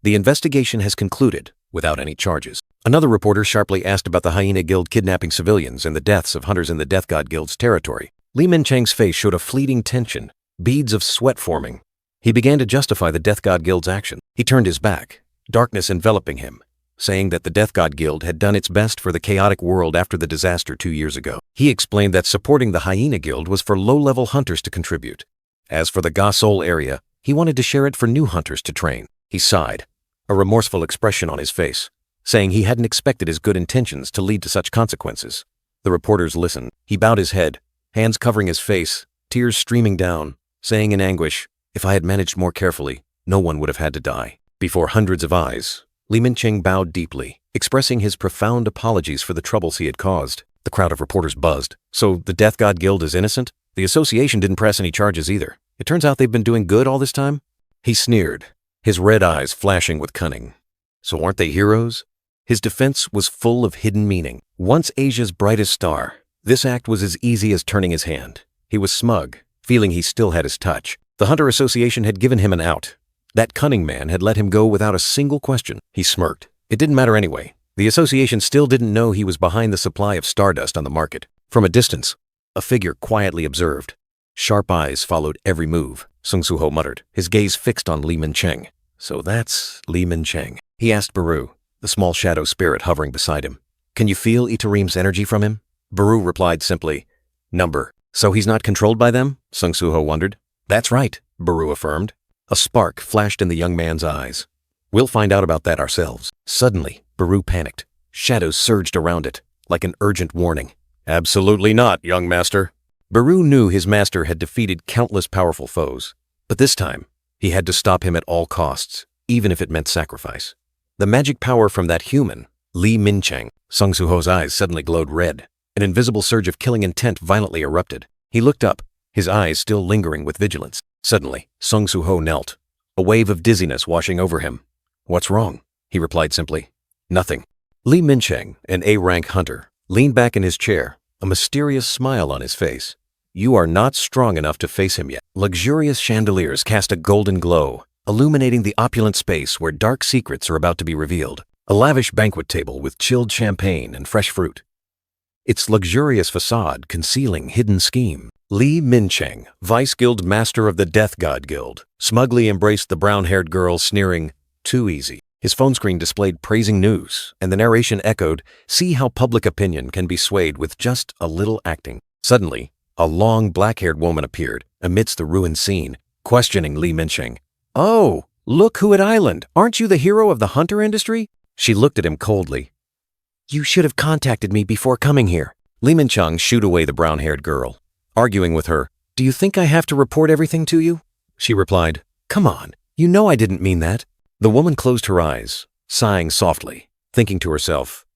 the investigation has concluded, without any charges. Another reporter sharply asked about the Hyena Guild kidnapping civilians and the deaths of hunters in the Death God Guild's territory. Li Mincheng's face showed a fleeting tension, beads of sweat forming. He began to justify the Death God Guild's action. He turned his back, darkness enveloping him, saying that the Death God Guild had done its best for the chaotic world after the disaster 2 years ago. He explained that supporting the Hyena Guild was for low-level hunters to contribute. As for the Ga Soul area, he wanted to share it for new hunters to train. He sighed, a remorseful expression on his face, saying he hadn't expected his good intentions to lead to such consequences. The reporters listened. He bowed his head, hands covering his face, tears streaming down, saying in anguish, "If I had managed more carefully, no one would have had to die." Before hundreds of eyes, Li Mincheng bowed deeply, expressing his profound apologies for the troubles he had caused. The crowd of reporters buzzed. So the Death God Guild is innocent? The association didn't press any charges either. It turns out they've been doing good all this time? He sneered, his red eyes flashing with cunning. So aren't they heroes? His defense was full of hidden meaning. Once Asia's brightest star, this act was as easy as turning his hand. He was smug, feeling he still had his touch. The Hunter Association had given him an out. That cunning man had let him go without a single question. He smirked. It didn't matter anyway. The association still didn't know he was behind the supply of stardust on the market. From a distance, a figure quietly observed. Sharp eyes followed every move, Sung Soo-ho muttered, his gaze fixed on Li Mincheng. So that's Li Mincheng. He asked Baru, the small shadow spirit hovering beside him. Can you feel Itarim's energy from him? Baru replied simply, number. So he's not controlled by them? Sung Soo-ho wondered. That's right, Baru affirmed. A spark flashed in the young man's eyes. We'll find out about that ourselves. Suddenly, Baru panicked. Shadows surged around it, like an urgent warning. Absolutely not, young master. Baru knew his master had defeated countless powerful foes, but this time, he had to stop him at all costs, even if it meant sacrifice. The magic power from that human, Li Mincheng. Sung Soo-ho's eyes suddenly glowed red. An invisible surge of killing intent violently erupted. He looked up, his eyes still lingering with vigilance. Suddenly, Sung Soo-ho knelt, a wave of dizziness washing over him. What's wrong? He replied simply. Nothing. Li Mincheng, an A-rank hunter, leaned back in his chair, a mysterious smile on his face. You are not strong enough to face him yet. Luxurious chandeliers cast a golden glow, illuminating the opulent space where dark secrets are about to be revealed. A lavish banquet table with chilled champagne and fresh fruit. Its luxurious facade concealing hidden scheme. Li Mincheng, Vice Guild Master of the Death God Guild, smugly embraced the brown-haired girl, sneering, too easy. His phone screen displayed praising news, and the narration echoed, see how public opinion can be swayed with just a little acting. Suddenly, a long black-haired woman appeared, amidst the ruined scene, questioning Li Mincheng. Oh, look who at Island. Aren't you the hero of the hunter industry? She looked at him coldly. You should have contacted me before coming here. Li Mincheng shooed away the brown-haired girl. Arguing with her, do you think I have to report everything to you? She replied, come on, you know I didn't mean that. The woman closed her eyes, sighing softly, thinking to herself,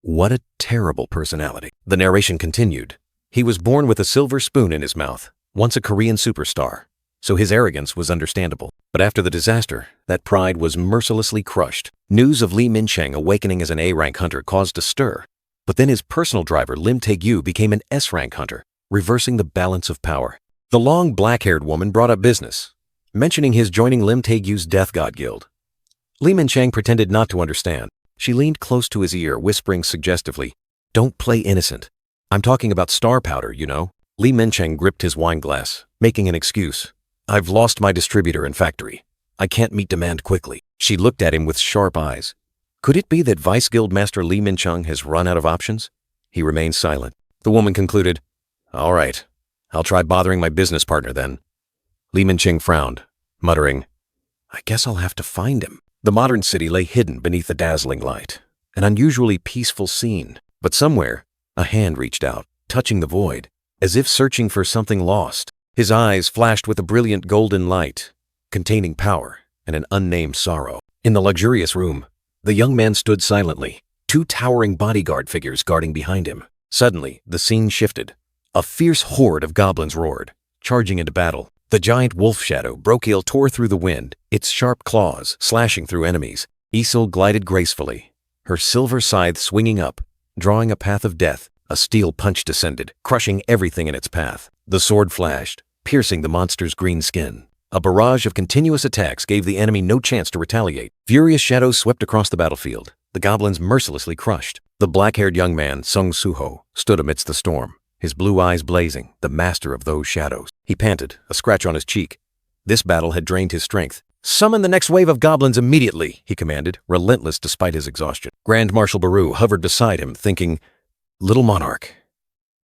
what a terrible personality. The narration continued. He was born with a silver spoon in his mouth, once a Korean superstar, so his arrogance was understandable. But after the disaster, that pride was mercilessly crushed. News of Li Mincheng awakening as an A-rank hunter caused a stir. But then his personal driver Lim Tae-gyu became an S-rank hunter, reversing the balance of power. The long black-haired woman brought up business, mentioning his joining Lim Tae-gyu's Death God Guild. Li Mincheng pretended not to understand. She leaned close to his ear, whispering suggestively, don't play innocent. I'm talking about star powder, you know. Li Mincheng gripped his wine glass, making an excuse. I've lost my distributor and factory. I can't meet demand quickly. She looked at him with sharp eyes. Could it be that Vice Guild Master Li Mincheng has run out of options? He remained silent. The woman concluded, all right, I'll try bothering my business partner then. Li Mincheng frowned, muttering, I guess I'll have to find him. The modern city lay hidden beneath the dazzling light, an unusually peaceful scene. But somewhere, a hand reached out, touching the void, as if searching for something lost. His eyes flashed with a brilliant golden light, containing power and an unnamed sorrow. In the luxurious room, the young man stood silently, two towering bodyguard figures guarding behind him. Suddenly, the scene shifted. A fierce horde of goblins roared, charging into battle. The giant wolf shadow Brokiel tore through the wind, its sharp claws slashing through enemies. Isol glided gracefully, her silver scythe swinging up, drawing a path of death. A steel punch descended, crushing everything in its path. The sword flashed, piercing the monster's green skin. A barrage of continuous attacks gave the enemy no chance to retaliate. Furious shadows swept across the battlefield, the goblins mercilessly crushed. The black-haired young man, Sung Soo-ho, stood amidst the storm, his blue eyes blazing, the master of those shadows. He panted, a scratch on his cheek. This battle had drained his strength. "Summon the next wave of goblins immediately," he commanded, relentless despite his exhaustion. Grand Marshal Baru hovered beside him, thinking, "Little Monarch."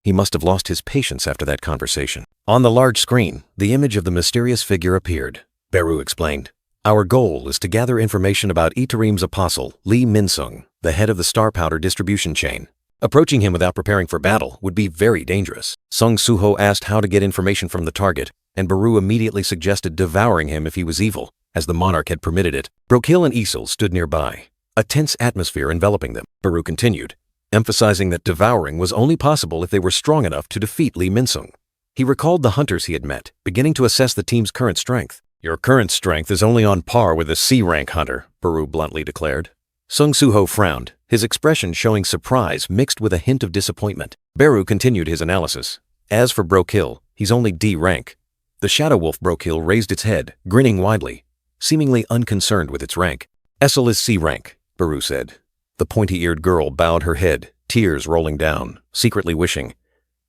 He must have lost his patience after that conversation. On the large screen, the image of the mysterious figure appeared. Baru explained, "Our goal is to gather information about Itarim's apostle, Lee Minsung, the head of the star powder distribution chain. Approaching him without preparing for battle would be very dangerous." Sung Suho asked how to get information from the target, and Baru immediately suggested devouring him if he was evil, as the monarch had permitted it. Brokil and Isel stood nearby, a tense atmosphere enveloping them. Baru continued, emphasizing that devouring was only possible if they were strong enough to defeat Lee Minsung. He recalled the hunters he had met, beginning to assess the team's current strength. "Your current strength is only on par with a C-rank hunter," Baru bluntly declared. Sung Suho frowned, his expression showing surprise mixed with a hint of disappointment. Baru continued his analysis. "As for Brokil, he's only D rank." The Shadow Wolf Brokil raised its head, grinning widely, seemingly unconcerned with its rank. "Essel is C rank," Baru said. The pointy-eared girl bowed her head, tears rolling down, secretly wishing,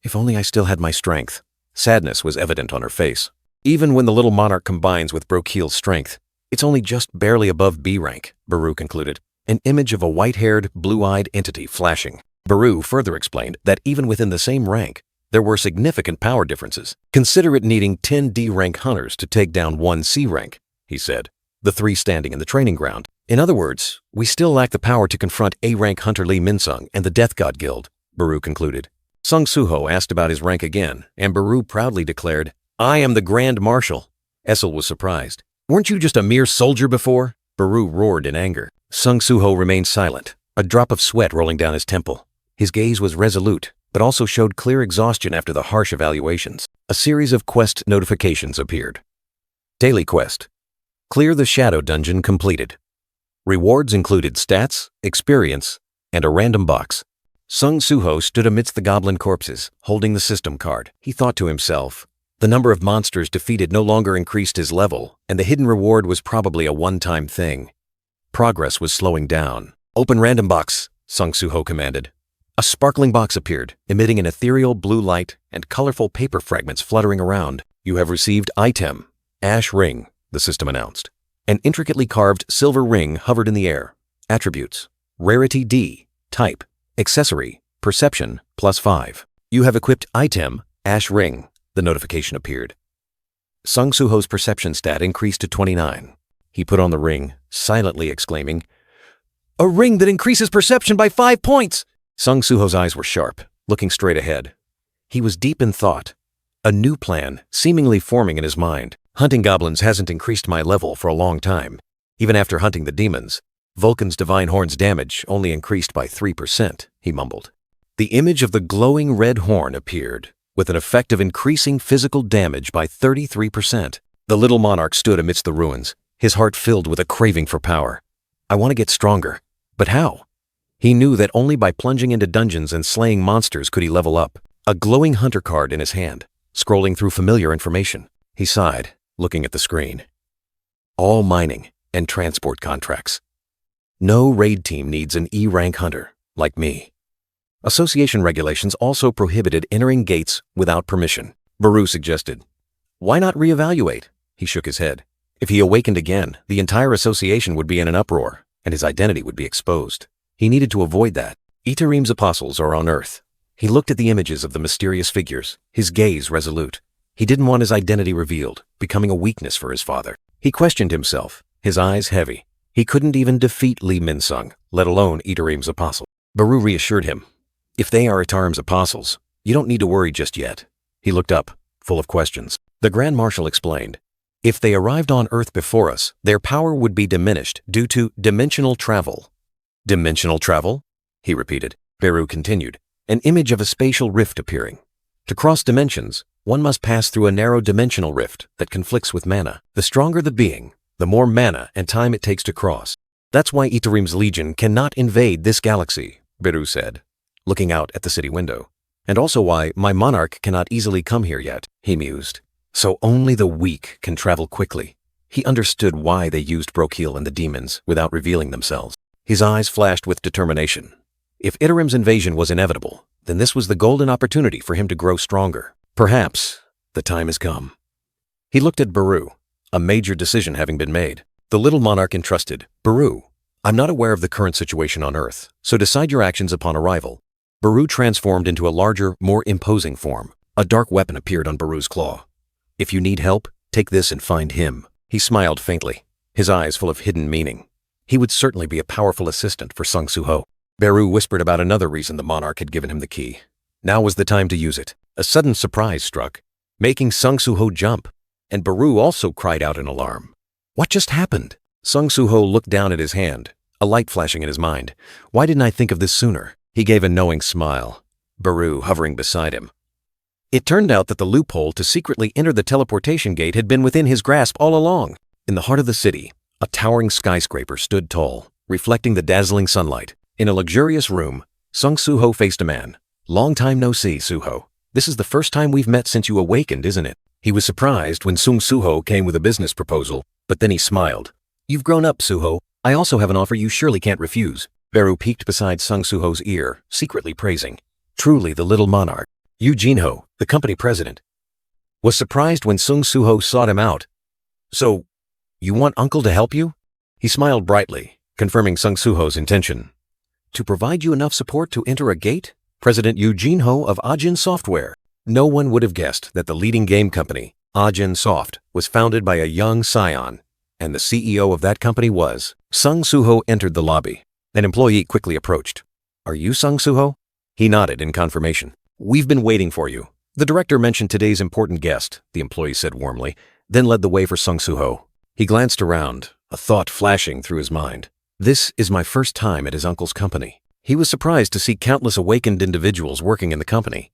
"If only I still had my strength." Sadness was evident on her face. "Even when the little monarch combines with Brokil's strength, it's only just barely above B rank," Baru concluded, an image of a white-haired, blue-eyed entity flashing. Baru further explained that even within the same rank, there were significant power differences. "Consider it needing 10 D-rank hunters to take down 1 C-rank," he said, the 3 standing in the training ground. "In other words, we still lack the power to confront A-rank hunter Lee Minsung and the Death God Guild," Baru concluded. Sung Suho asked about his rank again, and Baru proudly declared, "I am the Grand Marshal." Essel was surprised. "Weren't you just a mere soldier before?" Baru roared in anger. Sung Suho remained silent, a drop of sweat rolling down his temple. His gaze was resolute, but also showed clear exhaustion after the harsh evaluations. A series of quest notifications appeared. Daily quest. Clear the Shadow Dungeon completed. Rewards included stats, experience, and a random box. Sung Suho stood amidst the goblin corpses, holding the system card. He thought to himself, the number of monsters defeated no longer increased his level, and the hidden reward was probably a one-time thing. Progress was slowing down. "Open random box," Sung Suho commanded. A sparkling box appeared, emitting an ethereal blue light and colorful paper fragments fluttering around. "You have received item, Ash Ring," the system announced. An intricately carved silver ring hovered in the air. Attributes: Rarity D, Type, Accessory, Perception, +5. "You have equipped item, Ash Ring," the notification appeared. Sung Suho's perception stat increased to 29. He put on the ring, silently exclaiming, "A ring that increases perception by 5 points!" Sung Suho's eyes were sharp, looking straight ahead. He was deep in thought, a new plan seemingly forming in his mind. "Hunting goblins hasn't increased my level for a long time. Even after hunting the demons, Vulcan's Divine Horn's damage only increased by 3%, he mumbled. The image of the glowing red horn appeared, with an effect of increasing physical damage by 33%. The little monarch stood amidst the ruins, his heart filled with a craving for power. "I want to get stronger, but how?" He knew that only by plunging into dungeons and slaying monsters could he level up. A glowing hunter card in his hand, scrolling through familiar information. He sighed, looking at the screen. All mining and transport contracts. No raid team needs an E-rank hunter, like me. Association regulations also prohibited entering gates without permission. Baru suggested, "Why not reevaluate?" He shook his head. If he awakened again, the entire association would be in an uproar, and his identity would be exposed. He needed to avoid that. Itarim's apostles are on Earth. He looked at the images of the mysterious figures, his gaze resolute. He didn't want his identity revealed, becoming a weakness for his father. He questioned himself, his eyes heavy. He couldn't even defeat Lee Minsung, let alone Itarim's apostle. Baru reassured him, "If they are Itarim's apostles, you don't need to worry just yet." He looked up, full of questions. The Grand Marshal explained, "If they arrived on Earth before us, their power would be diminished due to dimensional travel." "Dimensional travel?" he repeated. Baru continued, an image of a spatial rift appearing. "To cross dimensions, one must pass through a narrow dimensional rift that conflicts with mana. The stronger the being, the more mana and time it takes to cross. That's why Itarim's legion cannot invade this galaxy," Baru said, looking out at the city window. "And also why my monarch cannot easily come here yet," he mused. "So only the weak can travel quickly." He understood why they used Brokil and the demons without revealing themselves. His eyes flashed with determination. If Iterim's invasion was inevitable, then this was the golden opportunity for him to grow stronger. Perhaps the time has come. He looked at Baru, a major decision having been made. The little monarch entrusted, Baru, I'm not aware of the current situation on Earth, so decide your actions upon arrival. Baru transformed into a larger, more imposing form. A dark weapon appeared on Baru's claw. If you need help, take this and find him. He smiled faintly, his eyes full of hidden meaning. He would certainly be a powerful assistant for Sung Soo-ho. Baru whispered about another reason the monarch had given him the key. Now was the time to use it. A sudden surprise struck, making Sung Soo-ho jump, and Baru also cried out in alarm. What just happened? Sung Soo-ho looked down at his hand, a light flashing in his mind. Why didn't I think of this sooner? He gave a knowing smile, Baru hovering beside him. It turned out that the loophole to secretly enter the teleportation gate had been within his grasp all along. In the heart of the city, a towering skyscraper stood tall, reflecting the dazzling sunlight. In a luxurious room, Sung Soo-ho faced a man. Long time no see, Soo-ho. This is the first time we've met since you awakened, isn't it? He was surprised when Sung Soo-ho came with a business proposal, but then he smiled. You've grown up, Soo-ho. I also have an offer you surely can't refuse. Baru peeked beside Sung Soo-ho's ear, secretly praising. Truly the little monarch. Yu Jin-ho, the company president, was surprised when Sung Soo-ho sought him out. So, you want uncle to help you? He smiled brightly, confirming Sung Soo-ho's intention. To provide you enough support to enter a gate? President Yu Jin-ho of Ajin Software. No one would have guessed that the leading game company, Ajin Soft, was founded by a young scion, and the CEO of that company was. Sung Soo-ho entered the lobby. An employee quickly approached. Are you Sung Soo-ho? He nodded in confirmation. We've been waiting for you. The director mentioned today's important guest, the employee said warmly, then led the way for Sung Soo-ho. He glanced around, a thought flashing through his mind. This is my first time at his uncle's company. He was surprised to see countless awakened individuals working in the company.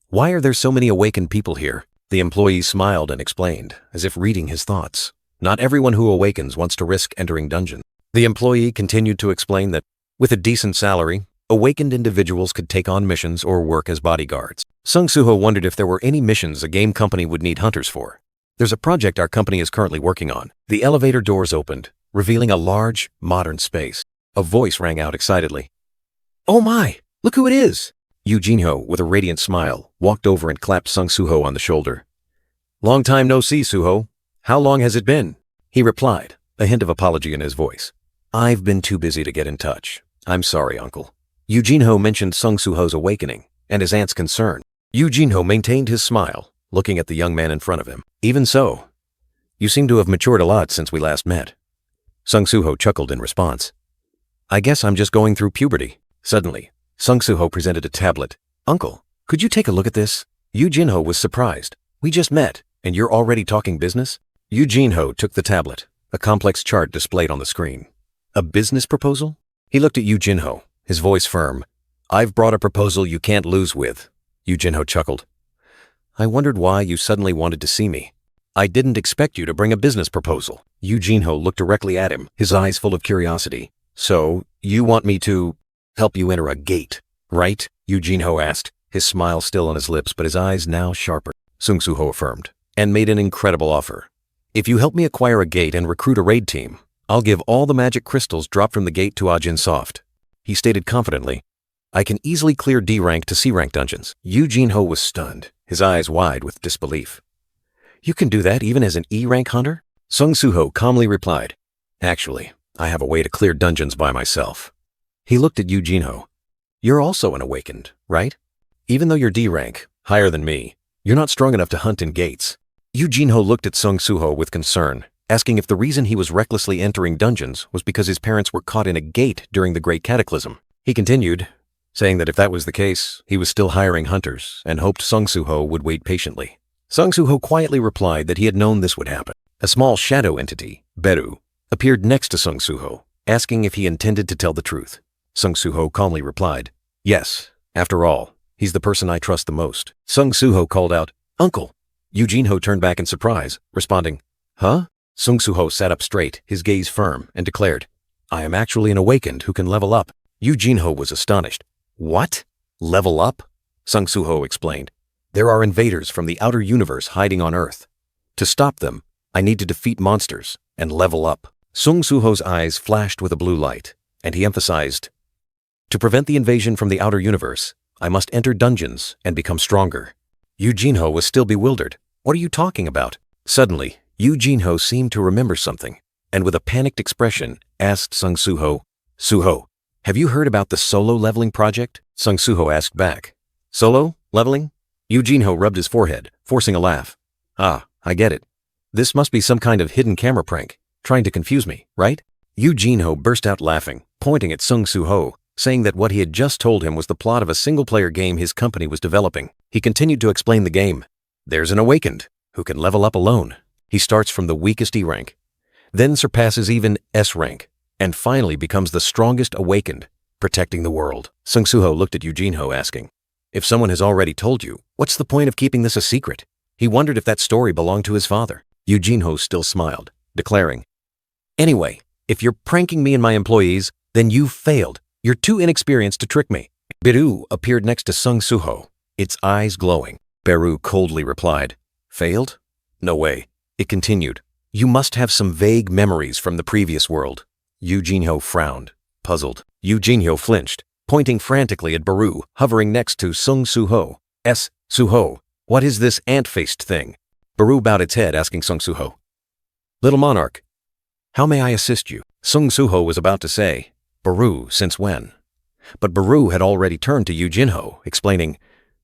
Why are there so many awakened people here? The employee smiled and explained, as if reading his thoughts. Not everyone who awakens wants to risk entering dungeon. The employee continued to explain that, with a decent salary, awakened individuals could take on missions or work as bodyguards. Sung Soo-ho wondered if there were any missions a game company would need hunters for. There's a project our company is currently working on. The elevator doors opened, revealing a large, modern space. A voice rang out excitedly. Oh my, look who it is! Yu Jin-ho, with a radiant smile, walked over and clapped Sung Soo-ho on the shoulder. Long time no see, Soo-ho. How long has it been? He replied, a hint of apology in his voice. I've been too busy to get in touch. I'm sorry, uncle. Yu Jin-ho mentioned Sung Soo-ho's awakening and his aunt's concern. Yu Jin-ho maintained his smile, looking at the young man in front of him. Even so, you seem to have matured a lot since we last met. Sung Soo-ho chuckled in response. I guess I'm just going through puberty. Suddenly, Sung Soo-ho presented a tablet. Uncle, could you take a look at this? Yu Jin-ho was surprised. We just met, and you're already talking business? Yu Jin-ho took the tablet, a complex chart displayed on the screen. A business proposal? He looked at Yu Jin-ho, his voice firm. I've brought a proposal you can't lose with. Yu Jin-ho chuckled. I wondered why you suddenly wanted to see me. I didn't expect you to bring a business proposal. Yu Jin-ho looked directly at him, his eyes full of curiosity. So, you want me to help you enter a gate, right? Yu Jin-ho asked, his smile still on his lips but his eyes now sharper. Sung Soo-ho affirmed, and made an incredible offer. If you help me acquire a gate and recruit a raid team, I'll give all the magic crystals dropped from the gate to Ajin Soft. He stated confidently, I can easily clear D rank to C rank dungeons. Yu Jin-ho was stunned, his eyes wide with disbelief. You can do that even as an E rank hunter? Sung Soo-ho calmly replied, Actually, I have a way to clear dungeons by myself. He looked at Yu Jin-ho. You're also an awakened, right? Even though you're D rank, higher than me, you're not strong enough to hunt in gates. Yu Jin-ho looked at Sung Soo-ho with concern, asking if the reason he was recklessly entering dungeons was because his parents were caught in a gate during the Great Cataclysm. He continued, saying that if that was the case, he was still hiring hunters and hoped Sung Soo-ho would wait patiently. Sung Soo-ho quietly replied that he had known this would happen. A small shadow entity, Beru, appeared next to Sung Soo-ho, asking if he intended to tell the truth. Sung Soo-ho calmly replied, Yes, after all, he's the person I trust the most. Sung Soo-ho called out, Uncle. Yu Jin-ho turned back in surprise, responding, Huh? Sung Soo-ho sat up straight, his gaze firm, and declared, I am actually an awakened who can level up. Yu Jin-ho was astonished. What? Level up? Sung Soo-ho explained. There are invaders from the outer universe hiding on Earth. To stop them, I need to defeat monsters and level up. Sung Soo-ho's eyes flashed with a blue light, and he emphasized, To prevent the invasion from the outer universe, I must enter dungeons and become stronger. Yu Jinho was still bewildered. What are you talking about? Suddenly, Yu Jinho seemed to remember something, and with a panicked expression, asked Sung Suho, Suho, have you heard about the solo leveling project? Sung Suho asked back. Solo leveling? Yu Jinho rubbed his forehead, forcing a laugh. Ah, I get it. This must be some kind of hidden camera prank, trying to confuse me, right? Yu Jinho burst out laughing, pointing at Sung Suho, saying that what he had just told him was the plot of a single-player game his company was developing. He continued to explain the game. There's an awakened, who can level up alone. He starts from the weakest E rank, then surpasses even S rank, and finally becomes the strongest awakened, protecting the world. Sung Suho looked at Yu Jinho asking, if someone has already told you, what's the point of keeping this a secret? He wondered if that story belonged to his father. Yu Jinho still smiled, declaring, anyway, if you're pranking me and my employees, then you've failed. You're too inexperienced to trick me. Beru appeared next to Sung Suho, its eyes glowing. Beru coldly replied, failed? No way. It continued, you must have some vague memories from the previous world. Yu Jinho frowned, puzzled. Yu Jinho flinched, pointing frantically at Beru, hovering next to Sung Suho. Suho, what is this ant-faced thing? Beru bowed its head, asking Sung Suho, Little Monarch, how may I assist you? Sung Suho was about to say, Beru, since when? But Beru had already turned to Yu Jinho, explaining,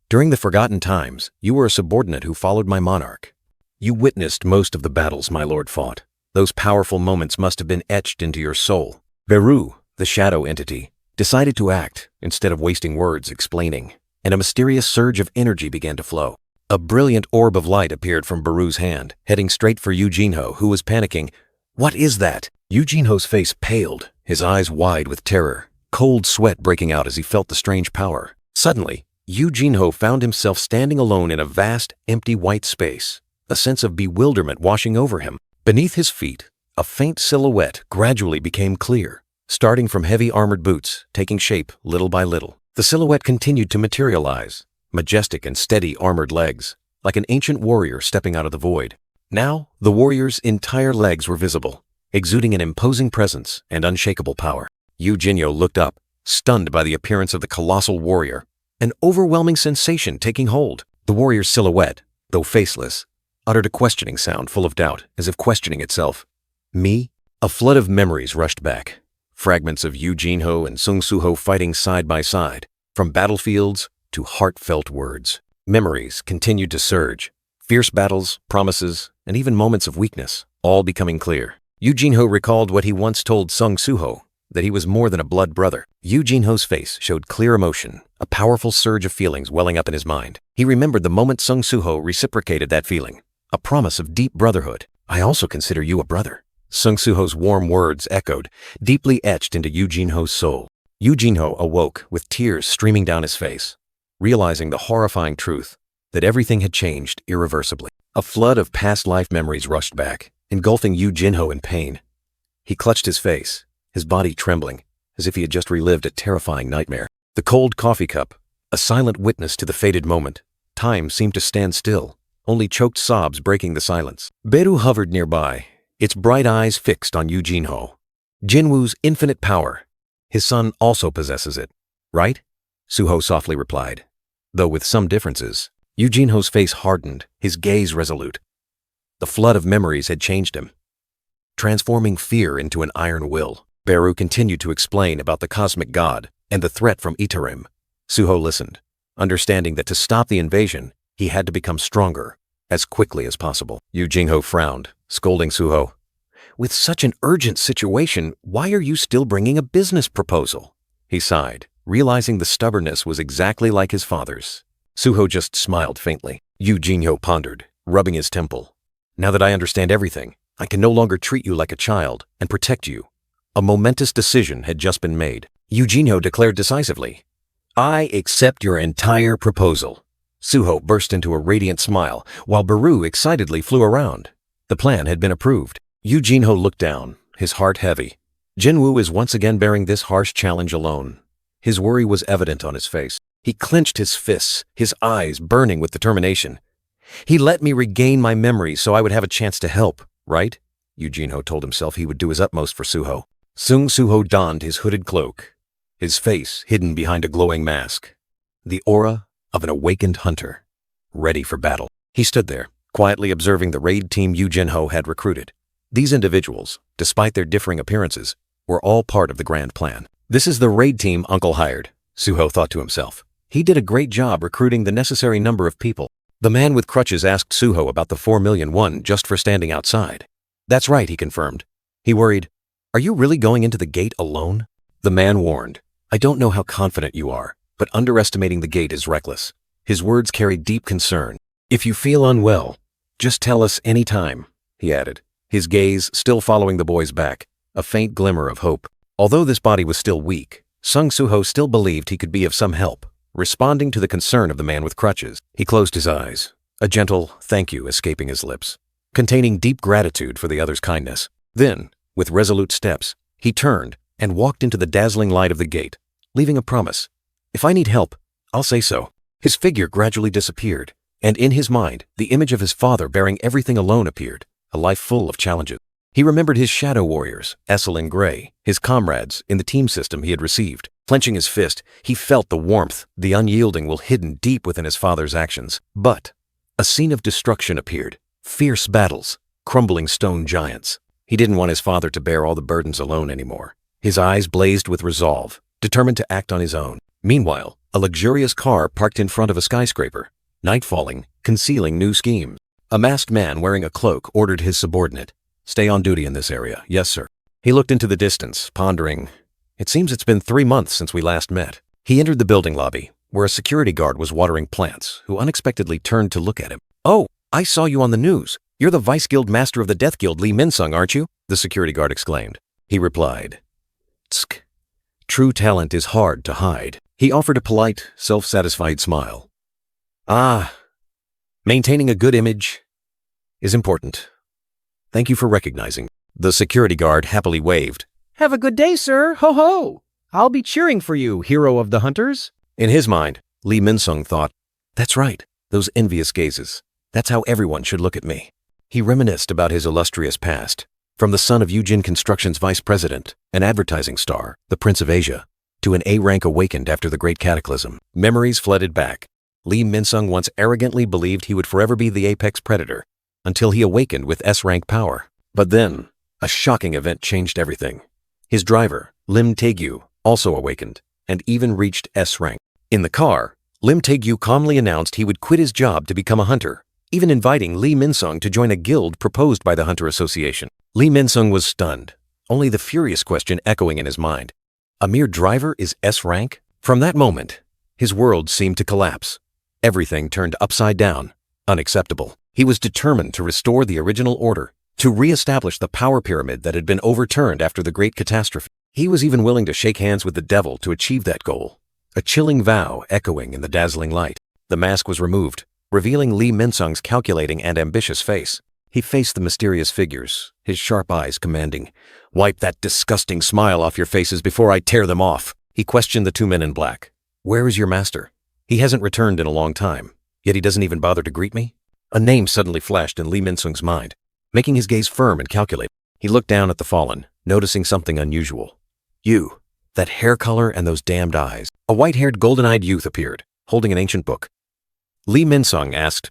during the forgotten times, you were a subordinate who followed my monarch. You witnessed most of the battles my lord fought. Those powerful moments must have been etched into your soul. Beru, the shadow entity, decided to act instead of wasting words explaining, and a mysterious surge of energy began to flow. A brilliant orb of light appeared from Beru's hand, heading straight for Yu Jinho, who was panicking. What is that? Yu Jinho's face paled, his eyes wide with terror, cold sweat breaking out as he felt the strange power. Suddenly, Yu Jinho found himself standing alone in a vast, empty white space, a sense of bewilderment washing over him. Beneath his feet, a faint silhouette gradually became clear, starting from heavy armored boots, taking shape little by little. The silhouette continued to materialize, majestic and steady armored legs, like an ancient warrior stepping out of the void. Now, the warrior's entire legs were visible, exuding an imposing presence and unshakable power. Yu Jinho looked up, stunned by the appearance of the colossal warrior, an overwhelming sensation taking hold. The warrior's silhouette, though faceless, uttered a questioning sound full of doubt, as if questioning itself. Me? A flood of memories rushed back. Fragments of Yu Jinho and Sung Suho fighting side by side, from battlefields to heartfelt words. Memories continued to surge. Fierce battles, promises, and even moments of weakness, all becoming clear. Yu Jinho recalled what he once told Sung Suho, that he was more than a blood brother. Yu Jinho's face showed clear emotion, a powerful surge of feelings welling up in his mind. He remembered the moment Sung Suho reciprocated that feeling, a promise of deep brotherhood. I also consider you a brother. Sung Suho's warm words echoed, deeply etched into Yu Jinho's soul. Yu Jinho awoke with tears streaming down his face, realizing the horrifying truth that everything had changed irreversibly. A flood of past life memories rushed back, engulfing Yu Jinho in pain. He clutched his face, his body trembling, as if he had just relived a terrifying nightmare. The cold coffee cup, a silent witness to the fated moment. Time seemed to stand still, only choked sobs breaking the silence. Beru hovered nearby, its bright eyes fixed on Yu Jinho. Jinwoo's infinite power. His son also possesses it, right? Suho softly replied, though with some differences. Yu Jinho's face hardened, his gaze resolute. The flood of memories had changed him, transforming fear into an iron will. Beru continued to explain about the cosmic god and the threat from Itarim. Suho listened, understanding that to stop the invasion, he had to become stronger, as quickly as possible. Yu Jinho frowned, scolding Suho. With such an urgent situation, why are you still bringing a business proposal? He sighed, realizing the stubbornness was exactly like his father's. Suho just smiled faintly. Yu Jinho pondered, rubbing his temple. Now that I understand everything, I can no longer treat you like a child and protect you. A momentous decision had just been made. Yu Jinho declared decisively, I accept your entire proposal. Suho burst into a radiant smile, while Beru excitedly flew around. The plan had been approved. Yu Jinho looked down, his heart heavy. Jinwoo is once again bearing this harsh challenge alone. His worry was evident on his face. He clenched his fists, his eyes burning with determination. He let me regain my memories so I would have a chance to help, right? Yu Jinho told himself he would do his utmost for Suho. Sung Suho donned his hooded cloak. his face hidden behind a glowing mask. The aura of an awakened hunter, ready for battle. He stood there, quietly observing the raid team Yu Jinho had recruited. These individuals, despite their differing appearances, were all part of the grand plan. This is the raid team Uncle hired, Suho thought to himself. He did a great job recruiting the necessary number of people. The man with crutches asked Suho about the 4 million won just for standing outside. That's right, he confirmed. He worried, "Are you really going into the gate alone?" The man warned, "I don't know how confident you are, but underestimating the gate is reckless." His words carried deep concern. "If you feel unwell, just tell us any time," he added, his gaze still following the boy's back, a faint glimmer of hope. Although this body was still weak, Sung Suho still believed he could be of some help. Responding to the concern of the man with crutches, he closed his eyes, a gentle thank you escaping his lips, containing deep gratitude for the other's kindness. Then, with resolute steps, he turned and walked into the dazzling light of the gate, leaving a promise. "If I need help, I'll say so." His figure gradually disappeared, and in his mind, the image of his father bearing everything alone appeared, a life full of challenges. He remembered his shadow warriors, Essel and Gray, his comrades in the team system he had received. Clenching his fist, he felt the warmth, the unyielding will hidden deep within his father's actions. But a scene of destruction appeared, fierce battles, crumbling stone giants. He didn't want his father to bear all the burdens alone anymore. His eyes blazed with resolve, determined to act on his own. Meanwhile, a luxurious car parked in front of a skyscraper, night falling, concealing new schemes. A masked man wearing a cloak ordered his subordinate, "Stay on duty in this area." "Yes, sir." He looked into the distance, pondering. It seems it's been 3 months since we last met. He entered the building lobby, where a security guard was watering plants, who unexpectedly turned to look at him. "Oh, I saw you on the news. You're the Vice Guild Master of the Death Guild, Lee Min-sung, aren't you?" the security guard exclaimed. He replied, "Tsk. True talent is hard to hide." He offered a polite, self-satisfied smile. "Ah, maintaining a good image is important. Thank you for recognizing." The security guard happily waved. Have a good day, sir. Ho ho! I'll be cheering for you, hero of the hunters. In his mind, Lee Min-sung thought, "That's right, those envious gazes. That's how everyone should look at me." He reminisced about his illustrious past, from the son of Eugene Construction's vice president, an advertising star, the Prince of Asia, to an A rank awakened after the Great Cataclysm. Memories flooded back. Lee Min-sung once arrogantly believed he would forever be the apex predator, until he awakened with S-rank power. But then, a shocking event changed everything. His driver, Lim Taegyu, also awakened, and even reached S-rank. In the car, Lim Taegyu calmly announced he would quit his job to become a hunter, even inviting Lee Min-sung to join a guild proposed by the Hunter Association. Lee Min-sung was stunned, only the furious question echoing in his mind. A mere driver is S-rank? From that moment, his world seemed to collapse. Everything turned upside down, unacceptable. He was determined to restore the original order, to re-establish the power pyramid that had been overturned after the Great Catastrophe. He was even willing to shake hands with the devil to achieve that goal. A chilling vow echoing in the dazzling light. The mask was removed, revealing Lee Min-sung's calculating and ambitious face. He faced the mysterious figures, his sharp eyes commanding, "Wipe that disgusting smile off your faces before I tear them off." He questioned the 2 men in black. "Where is your master? He hasn't returned in a long time, yet he doesn't even bother to greet me?" A name suddenly flashed in Lee Min-sung's mind, making his gaze firm and calculated. He looked down at the fallen, noticing something unusual. "You, that hair color and those damned eyes." A white-haired, golden-eyed youth appeared, holding an ancient book. Lee Min-sung asked,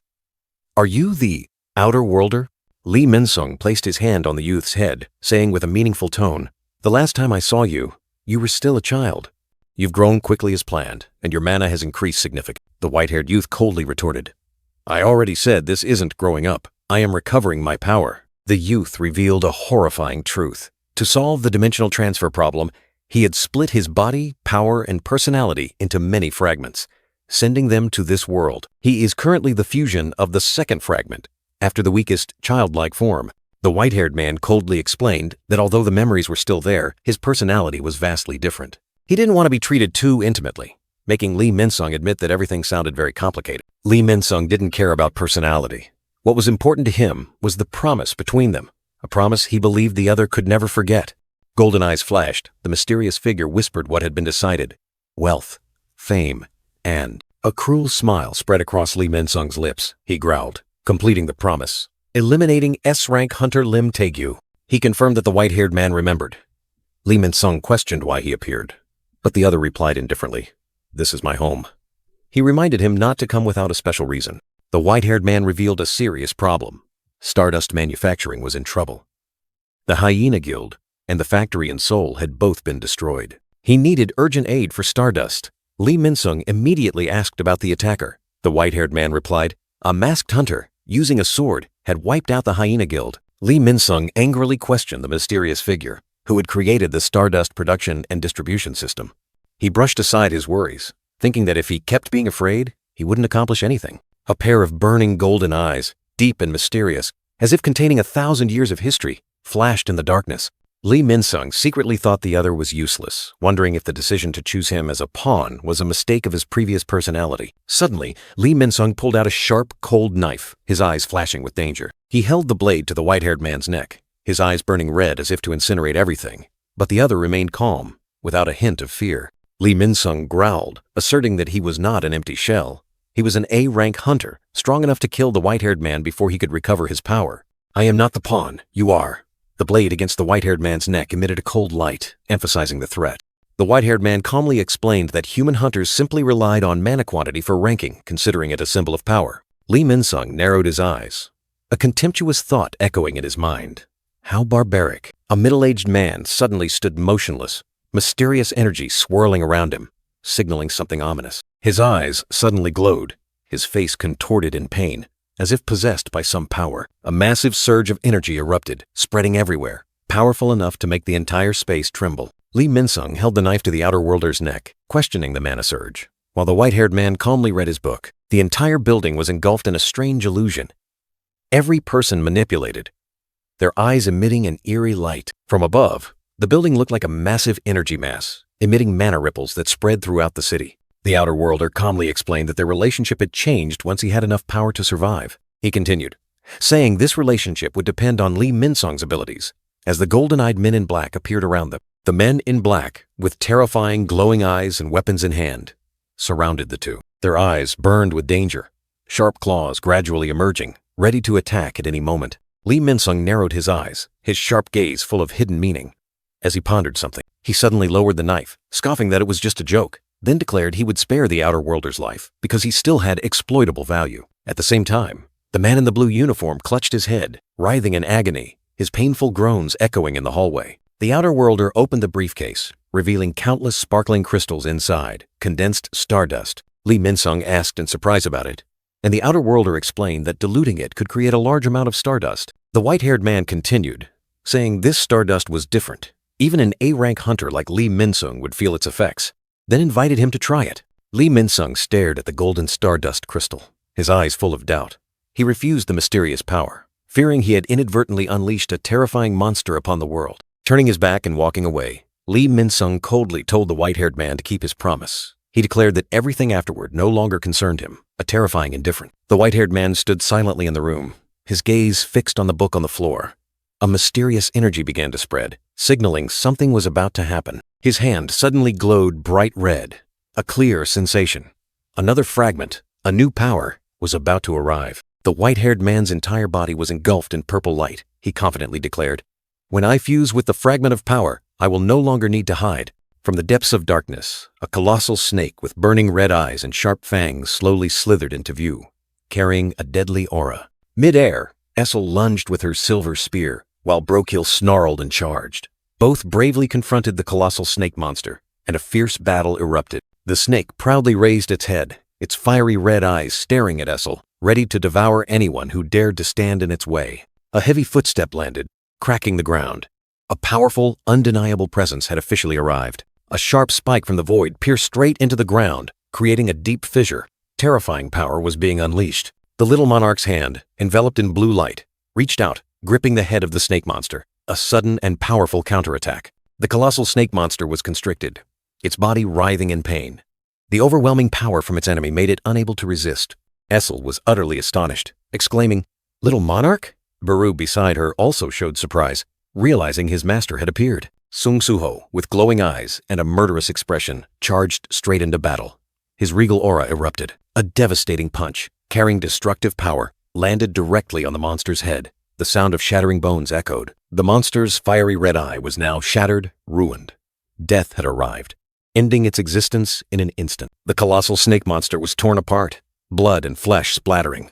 "Are you the Outer Worlder?" Lee Min-sung placed his hand on the youth's head, saying with a meaningful tone, "The last time I saw you, you were still a child. You've grown quickly as planned, and your mana has increased significantly." The white-haired youth coldly retorted, "I already said this isn't growing up. I am recovering my power." The youth revealed a horrifying truth. To solve the dimensional transfer problem, he had split his body, power, and personality into many fragments, sending them to this world. He is currently the fusion of the second fragment, after the weakest, childlike form. The white-haired man coldly explained that although the memories were still there, his personality was vastly different. He didn't want to be treated too intimately, making Lee Min-sung admit that everything sounded very complicated. Lee Min-sung didn't care about personality. What was important to him was the promise between them, a promise he believed the other could never forget. Golden eyes flashed, the mysterious figure whispered what had been decided. Wealth, fame, and a cruel smile spread across Lee Min-sung's lips. He growled, completing the promise, eliminating S-rank hunter Lim Taegyu. He confirmed that the white-haired man remembered. Lee Min-sung questioned why he appeared. But the other replied indifferently, "This is my home." He reminded him not to come without a special reason. The white-haired man revealed a serious problem. Stardust manufacturing was in trouble. The Hyena Guild and the factory in Seoul had both been destroyed. He needed urgent aid for Stardust. Lee Min-sung immediately asked about the attacker. The white-haired man replied, "A masked hunter, using a sword, had wiped out the Hyena Guild." Lee Min-sung angrily questioned the mysterious figure who had created the Stardust production and distribution system. He brushed aside his worries, thinking that if he kept being afraid, he wouldn't accomplish anything. A pair of burning golden eyes, deep and mysterious, as if containing 1,000 years of history, flashed in the darkness. Lee Min-sung secretly thought the other was useless, wondering if the decision to choose him as a pawn was a mistake of his previous personality. Suddenly, Lee Min-sung pulled out a sharp, cold knife, his eyes flashing with danger. He held the blade to the white-haired man's neck, his eyes burning red as if to incinerate everything. But the other remained calm, without a hint of fear. Lee Min-sung growled, asserting that he was not an empty shell. He was an A-rank hunter, strong enough to kill the white-haired man before he could recover his power. "I am not the pawn, you are." The blade against the white-haired man's neck emitted a cold light, emphasizing the threat. The white-haired man calmly explained that human hunters simply relied on mana quantity for ranking, considering it a symbol of power. Lee Min-sung narrowed his eyes, a contemptuous thought echoing in his mind. How barbaric. A middle-aged man suddenly stood motionless, mysterious energy swirling around him, signaling something ominous. His eyes suddenly glowed, his face contorted in pain, as if possessed by some power. A massive surge of energy erupted, spreading everywhere, powerful enough to make the entire space tremble. Lee Min-sung held the knife to the outer worlder's neck, questioning the mana surge, while the white-haired man calmly read his book. The entire building was engulfed in a strange illusion. Every person manipulated, their eyes emitting an eerie light. From above, the building looked like a massive energy mass, emitting mana ripples that spread throughout the city. The outer worlder calmly explained that their relationship had changed once he had enough power to survive. He continued, saying this relationship would depend on Lee Min-sung's abilities, as the golden-eyed men in black appeared around them. The men in black, with terrifying glowing eyes and weapons in hand, surrounded the two. Their eyes burned with danger, sharp claws gradually emerging, ready to attack at any moment. Lee Min-sung narrowed his eyes, his sharp gaze full of hidden meaning. As he pondered something, he suddenly lowered the knife, scoffing that it was just a joke, then declared he would spare the outer worlder's life because he still had exploitable value. At the same time, the man in the blue uniform clutched his head, writhing in agony, his painful groans echoing in the hallway. The outer worlder opened the briefcase, revealing countless sparkling crystals inside, condensed stardust. Lee Min-sung asked in surprise about it, and the outer worlder explained that diluting it could create a large amount of stardust. The white-haired man continued, saying this stardust was different. Even an A-rank hunter like Lee Min-sung would feel its effects, then invited him to try it. Lee Min-sung stared at the golden stardust crystal, his eyes full of doubt. He refused the mysterious power, fearing he had inadvertently unleashed a terrifying monster upon the world. Turning his back and walking away, Lee Min-sung coldly told the white-haired man to keep his promise. He declared that everything afterward no longer concerned him, a terrifying indifference. The white-haired man stood silently in the room, his gaze fixed on the book on the floor. A mysterious energy began to spread, signaling something was about to happen. His hand suddenly glowed bright red, a clear sensation. Another fragment, a new power, was about to arrive. The white-haired man's entire body was engulfed in purple light, he confidently declared. "When I fuse with the fragment of power, I will no longer need to hide." From the depths of darkness, a colossal snake with burning red eyes and sharp fangs slowly slithered into view, carrying a deadly aura. Mid-air, Essel lunged with her silver spear, while Brokil snarled and charged. Both bravely confronted the colossal snake monster, and a fierce battle erupted. The snake proudly raised its head, its fiery red eyes staring at Essel, ready to devour anyone who dared to stand in its way. A heavy footstep landed, cracking the ground. A powerful, undeniable presence had officially arrived. A sharp spike from the void pierced straight into the ground, creating a deep fissure. Terrifying power was being unleashed. The little monarch's hand, enveloped in blue light, reached out, gripping the head of the snake monster. A sudden and powerful counterattack. The colossal snake monster was constricted, its body writhing in pain. The overwhelming power from its enemy made it unable to resist. Essel was utterly astonished, exclaiming, "Little monarch?" Baru beside her also showed surprise, realizing his master had appeared. Sung Suho, with glowing eyes and a murderous expression, charged straight into battle. His regal aura erupted. A devastating punch, carrying destructive power, landed directly on the monster's head. The sound of shattering bones echoed. The monster's fiery red eye was now shattered, ruined. Death had arrived. ending its existence in an instant. The colossal snake monster was torn apart, blood and flesh splattering.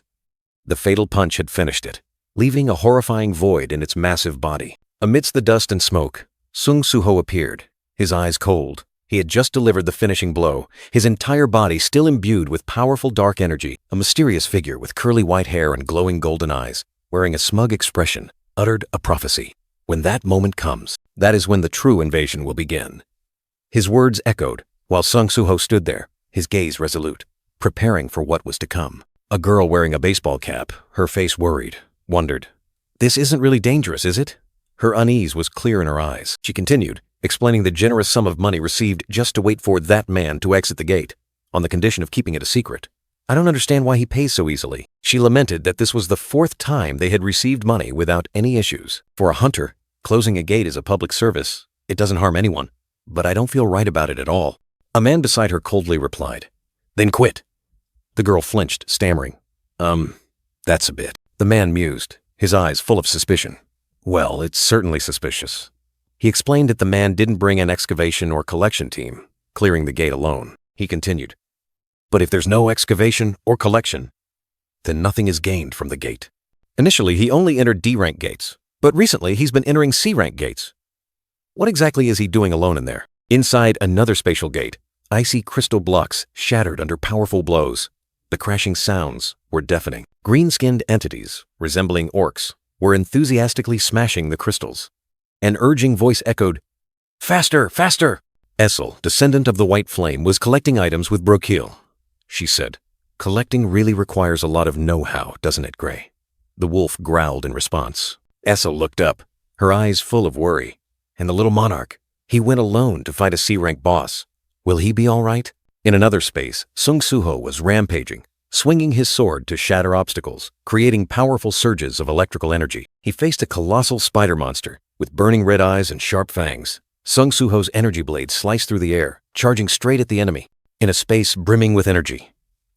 The fatal punch had finished it, leaving a horrifying void in its massive body. Amidst the dust and smoke, Sung Soo-ho appeared, his eyes cold. He had just delivered the finishing blow, his entire body still imbued with powerful dark energy. A mysterious figure with curly white hair and glowing golden eyes, wearing a smug expression, uttered a prophecy. When that moment comes, that is when the true invasion will begin. His words echoed, while Sung Soo-ho stood there, his gaze resolute, preparing for what was to come. A girl wearing a baseball cap, her face worried, wondered, "This isn't really dangerous, is it?" Her unease was clear in her eyes. She continued, explaining the generous sum of money received just to wait for that man to exit the gate, on the condition of keeping it a secret. "I don't understand why he pays so easily." She lamented that this was the 4th time they had received money without any issues. For a hunter, closing a gate is a public service. It doesn't harm anyone, but I don't feel right about it at all. A man beside her coldly replied, "Then quit." The girl flinched, stammering, That's a bit." The man mused, his eyes full of suspicion. "Well, it's certainly suspicious." He explained that the man didn't bring an excavation or collection team, clearing the gate alone. He continued, "But if there's no excavation or collection, then nothing is gained from the gate." Initially, he only entered D-rank gates, but recently he's been entering C-rank gates. What exactly is he doing alone in there? Inside another spatial gate, icy crystal blocks shattered under powerful blows. The crashing sounds were deafening. Green-skinned entities, resembling orcs, were enthusiastically smashing the crystals. An urging voice echoed, "Faster, faster!" Essel, descendant of the White Flame, was collecting items with Brokil. She said, "Collecting really requires a lot of know-how, doesn't it, Gray?" The wolf growled in response. Essel looked up, her eyes full of worry. And the little monarch, he went alone to fight a C-rank boss. Will he be all right? In another space, Sung Soo-ho was rampaging, swinging his sword to shatter obstacles, creating powerful surges of electrical energy. He faced a colossal spider monster with burning red eyes and sharp fangs. Sung Soo-ho's energy blade sliced through the air, charging straight at the enemy. In a space brimming with energy,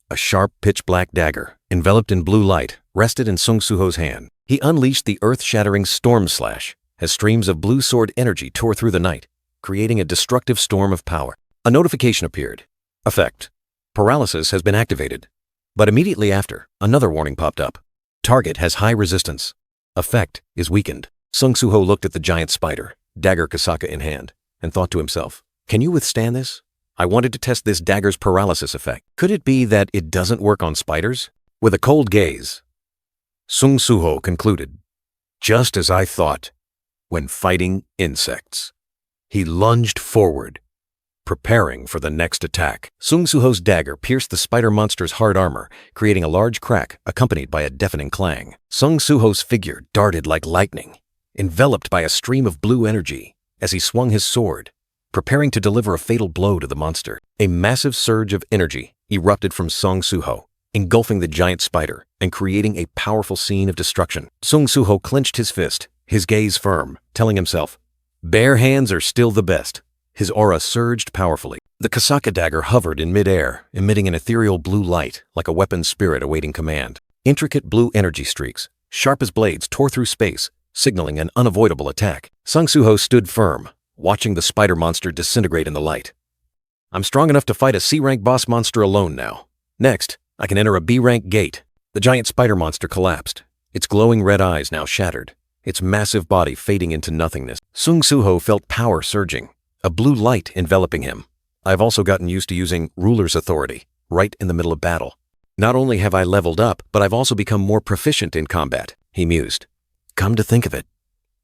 a sharp pitch-black dagger, enveloped in blue light, rested in Sung Soo-ho's hand. He unleashed the earth-shattering Storm Slash as streams of blue sword energy tore through the night, creating a destructive storm of power. A notification appeared. Effect: Paralysis has been activated. But immediately after, another warning popped up. Target has high resistance. Effect is weakened. Sung Soo-ho looked at the giant spider, dagger Kasaka in hand, and thought to himself, "Can you withstand this? I wanted to test this dagger's paralysis effect. Could it be that it doesn't work on spiders?" With a cold gaze, Sung Soo-ho concluded, "Just as I thought, when fighting insects." He lunged forward, preparing for the next attack. Sung Soo-ho's dagger pierced the spider monster's hard armor, creating a large crack accompanied by a deafening clang. Sung Soo-ho's figure darted like lightning, enveloped by a stream of blue energy, as he swung his sword, preparing to deliver a fatal blow to the monster. A massive surge of energy erupted from Sung Soo-ho, engulfing the giant spider and creating a powerful scene of destruction. Sung Soo-ho clenched his fist, his gaze firm, telling himself, "Bare hands are still the best." His aura surged powerfully. The Kasaka dagger hovered in midair, emitting an ethereal blue light like a weapon spirit awaiting command. Intricate blue energy streaks, sharp as blades, tore through space, signaling an unavoidable attack. Sung Soo-ho stood firm, watching the spider monster disintegrate in the light. "I'm strong enough to fight a C-rank boss monster alone now. Next, I can enter a B-rank gate." The giant spider monster collapsed, its glowing red eyes now shattered, its massive body fading into nothingness. Sung Soo-ho felt power surging, a blue light enveloping him. "I've also gotten used to using ruler's authority, right in the middle of battle. Not only have I leveled up, but I've also become more proficient in combat," he mused. "Come to think of it,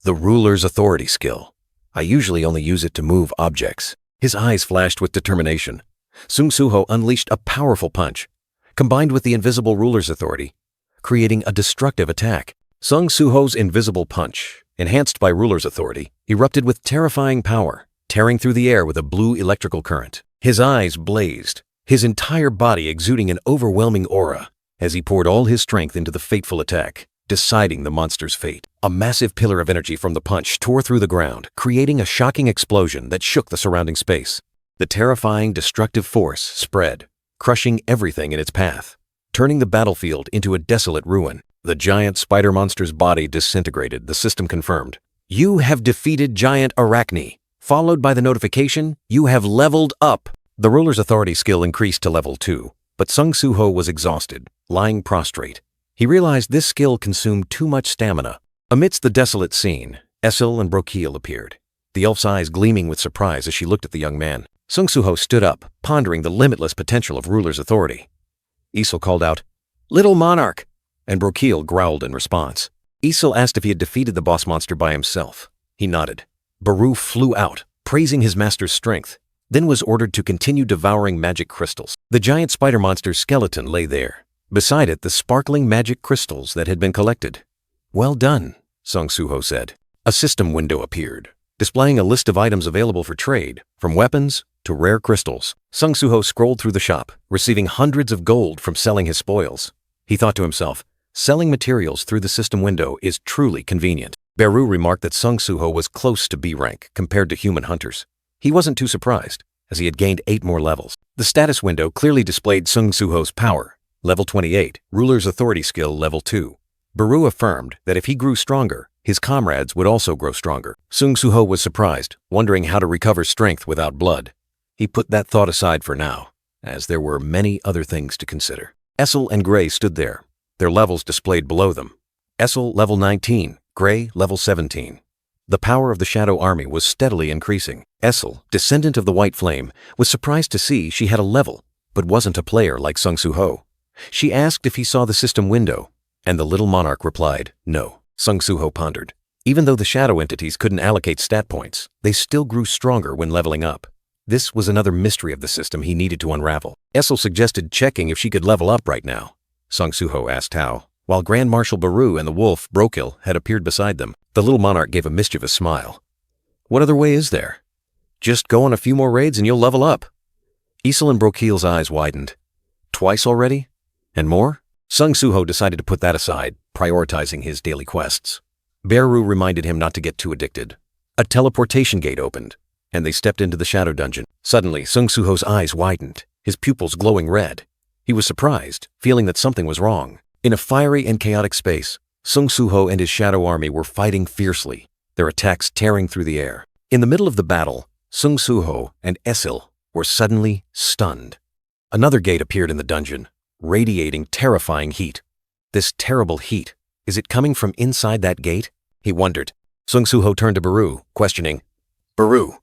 the ruler's authority skill. I usually only use it to move objects." His eyes flashed with determination. Sung Soo-ho unleashed a powerful punch, combined with the invisible ruler's authority, creating a destructive attack. Sung Soo-ho's invisible punch, enhanced by ruler's authority, erupted with terrifying power, tearing through the air with a blue electrical current. His eyes blazed, his entire body exuding an overwhelming aura as he poured all his strength into the fateful attack, deciding the monster's fate. A massive pillar of energy from the punch tore through the ground, creating a shocking explosion that shook the surrounding space. The terrifying, destructive force spread, crushing everything in its path, turning the battlefield into a desolate ruin. The giant spider monster's body disintegrated, the system confirmed. "You have defeated Giant Arachne. followed by the notification, "You have leveled up." The ruler's authority skill increased to level 2, but Sung Soo-ho was exhausted, lying prostrate. He realized this skill consumed too much stamina. Amidst the desolate scene, Essel and Brokiel appeared, the elf's eyes gleaming with surprise as she looked at the young man. Sung Soo-ho stood up, pondering the limitless potential of ruler's authority. Essel called out, "Little Monarch," and Brokiel growled in response. Essel asked if he had defeated the boss monster by himself. He nodded. Baru flew out, praising his master's strength, then was ordered to continue devouring magic crystals. The giant spider monster's skeleton lay there. Beside it, the sparkling magic crystals that had been collected. "Well done," Sung Soo-ho said. A system window appeared, displaying a list of items available for trade, from weapons to rare crystals. Sung Soo-ho scrolled through the shop, receiving hundreds of gold from selling his spoils. He thought to himself, selling materials through the system window is truly convenient. Baru remarked that Sung Soo-ho was close to B rank compared to human hunters. He wasn't too surprised, as he had gained 8 more levels. The status window clearly displayed Sung Soo-ho's power, level 28, ruler's authority skill level 2. Baru affirmed that if he grew stronger, his comrades would also grow stronger. Sung Soo-ho was surprised, wondering how to recover strength without blood. He put that thought aside for now, as there were many other things to consider. Essel and Gray stood there, their levels displayed below them. Essel level 19, Gray level 17. The power of the Shadow Army was steadily increasing. Essel, descendant of the White Flame, was surprised to see she had a level, but wasn't a player like Sung Soo-ho. She asked if he saw the system window, and the little monarch replied, no. Sung Soo-ho pondered. Even though the shadow entities couldn't allocate stat points, they still grew stronger when leveling up. This was another mystery of the system he needed to unravel. Essel suggested checking if she could level up right now. Sung Soo-ho asked how, while Grand Marshal Baru and the wolf, Brokiel, had appeared beside them. The little monarch gave a mischievous smile. What other way is there? Just go on a few more raids and you'll level up. Essel and Brokiel's eyes widened. Twice already? And more? Sung Soo-ho decided to put that aside, prioritizing his daily quests. Baru reminded him not to get too addicted. A teleportation gate opened, and they stepped into the shadow dungeon. Suddenly, Sung Soo-ho's eyes widened, his pupils glowing red. He was surprised, feeling that something was wrong. In a fiery and chaotic space, Sung Soo-ho and his shadow army were fighting fiercely, their attacks tearing through the air. In the middle of the battle, Sung Soo-ho and Essel were suddenly stunned. Another gate appeared in the dungeon, radiating terrifying heat. This terrible heat, is it coming from inside that gate? He wondered. Sung Soo-ho turned to Baru, questioning, Baru,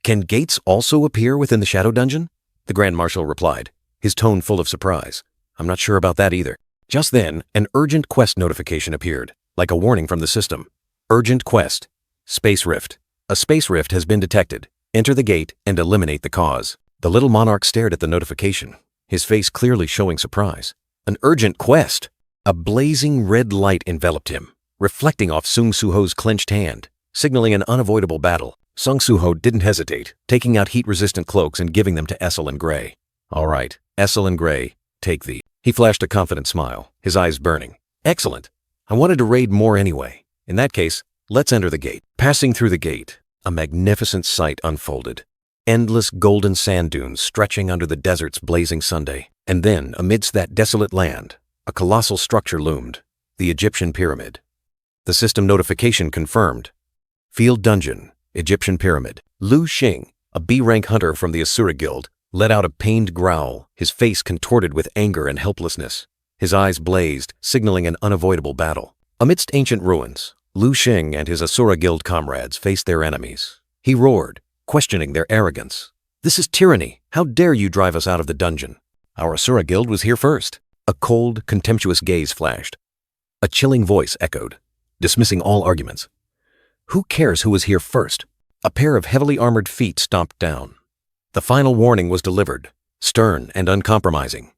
can gates also appear within the shadow dungeon? The Grand Marshal replied, his tone full of surprise. I'm not sure about that either. Just then, an urgent quest notification appeared, like a warning from the system. Urgent quest. Space rift. A space rift has been detected. Enter the gate and eliminate the cause. The little monarch stared at the notification, his face clearly showing surprise. An urgent quest. A blazing red light enveloped him, reflecting off Sung Soo-ho's clenched hand, signaling an unavoidable battle. Sung Soo-ho didn't hesitate, taking out heat-resistant cloaks and giving them to Essel and Gray. All right, Essel and Gray, take these. He flashed a confident smile, his eyes burning. Excellent. I wanted to raid more anyway. In that case, let's enter the gate. Passing through the gate, a magnificent sight unfolded. Endless golden sand dunes stretching under the desert's blazing Sunday. And then, amidst that desolate land, a colossal structure loomed, the Egyptian pyramid. The system notification confirmed. Field Dungeon, Egyptian Pyramid. Lu Xing, a B-rank hunter from the Asura Guild, let out a pained growl, his face contorted with anger and helplessness. His eyes blazed, signaling an unavoidable battle. Amidst ancient ruins, Lu Xing and his Asura Guild comrades faced their enemies. He roared, questioning their arrogance. This is tyranny. How dare you drive us out of the dungeon? Our Asura Guild was here first. A cold, contemptuous gaze flashed. A chilling voice echoed, dismissing all arguments. Who cares who was here first? A pair of heavily armored feet stomped down. The final warning was delivered, stern and uncompromising.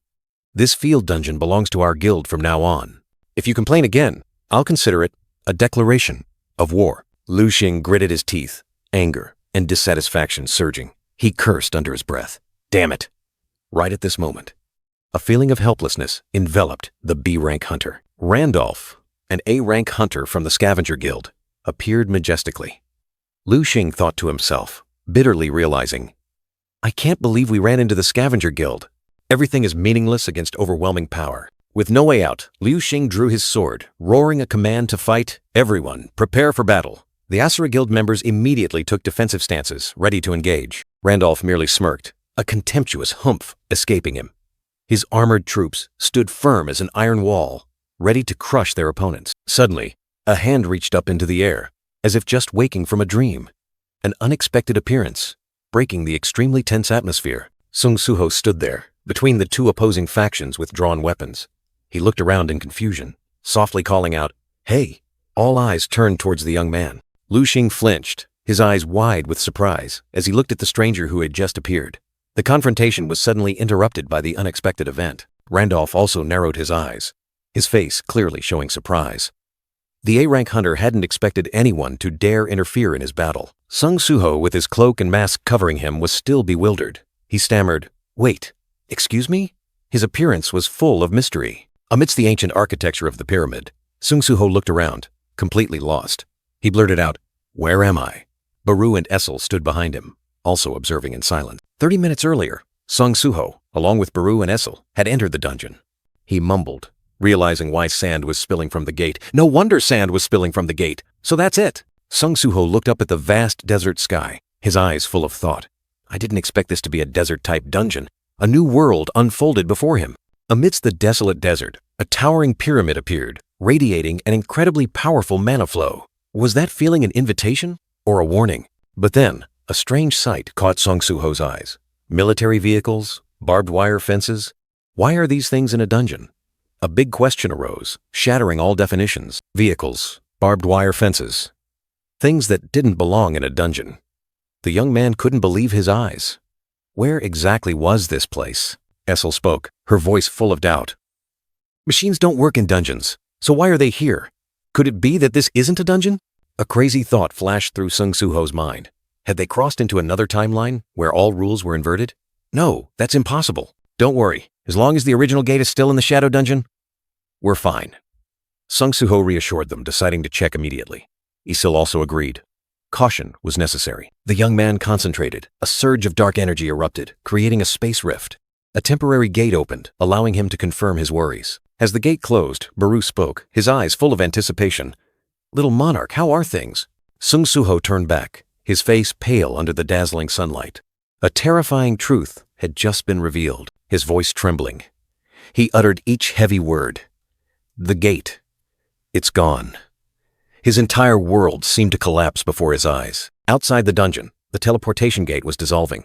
This field dungeon belongs to our guild from now on. If you complain again, I'll consider it a declaration of war. Lu Xing gritted his teeth, anger and dissatisfaction surging. He cursed under his breath. Damn it. Right at this moment, a feeling of helplessness enveloped the B-rank hunter. Randolph, an A-rank hunter from the Scavenger Guild, appeared majestically. Lu Xing thought to himself, bitterly realizing, I can't believe we ran into the Scavenger Guild. Everything is meaningless against overwhelming power. With no way out, Lu Xing drew his sword, roaring a command to fight. Everyone, prepare for battle. The The Asura Guild members immediately took defensive stances, ready to engage. Randolph merely smirked, a contemptuous humph escaping him. His armored troops stood firm as an iron wall, ready to crush their opponents. Suddenly, a hand reached up into the air, as if just waking from a dream. An unexpected appearance, breaking the extremely tense atmosphere. Sung Suho stood there, between the two opposing factions with drawn weapons. He looked around in confusion, softly calling out, "Hey!" All eyes turned towards the young man. Lu Xing flinched, his eyes wide with surprise, as he looked at the stranger who had just appeared. The confrontation was suddenly interrupted by the unexpected event. Randolph also narrowed his eyes, his face clearly showing surprise. The A-rank hunter hadn't expected anyone to dare interfere in his battle. Sung Suho, with his cloak and mask covering him, was still bewildered. He stammered, "Wait, excuse me?" His appearance was full of mystery. Amidst the ancient architecture of the pyramid, Sung Suho looked around, completely lost. He blurted out, "Where am I?" Baru and Essel stood behind him, also observing in silence. 30 minutes earlier, Sung Suho, along with Baru and Essel, had entered the dungeon. He mumbled, realizing why sand was spilling from the gate. No wonder sand was spilling from the gate. So that's it. Sung Suho looked up at the vast desert sky, his eyes full of thought. I didn't expect this to be a desert-type dungeon. A new world unfolded before him. Amidst the desolate desert, a towering pyramid appeared, radiating an incredibly powerful mana flow. Was that feeling an invitation or a warning? But then, a strange sight caught Sung Suho's eyes. Military vehicles, barbed wire fences. Why are these things in a dungeon? A big question arose, shattering all definitions. Vehicles, barbed wire fences. Things that didn't belong in a dungeon. The young man couldn't believe his eyes. Where exactly was this place? Essel spoke, her voice full of doubt. Machines don't work in dungeons, so why are they here? Could it be that this isn't a dungeon? A crazy thought flashed through Sung Suho's mind. Had they crossed into another timeline where all rules were inverted? No, that's impossible. Don't worry, as long as the original gate is still in the Shadow Dungeon, we're fine. Sung Suho reassured them, deciding to check immediately. Isil also agreed. Caution was necessary. The young man concentrated. A surge of dark energy erupted, creating a space rift. A temporary gate opened, allowing him to confirm his worries. As the gate closed, Baru spoke, his eyes full of anticipation. "Little Monarch, how are things?" Sung Suho turned back, his face pale under the dazzling sunlight. A terrifying truth had just been revealed, his voice trembling. He uttered each heavy word. The gate. It's gone. His entire world seemed to collapse before his eyes. Outside the dungeon, the teleportation gate was dissolving.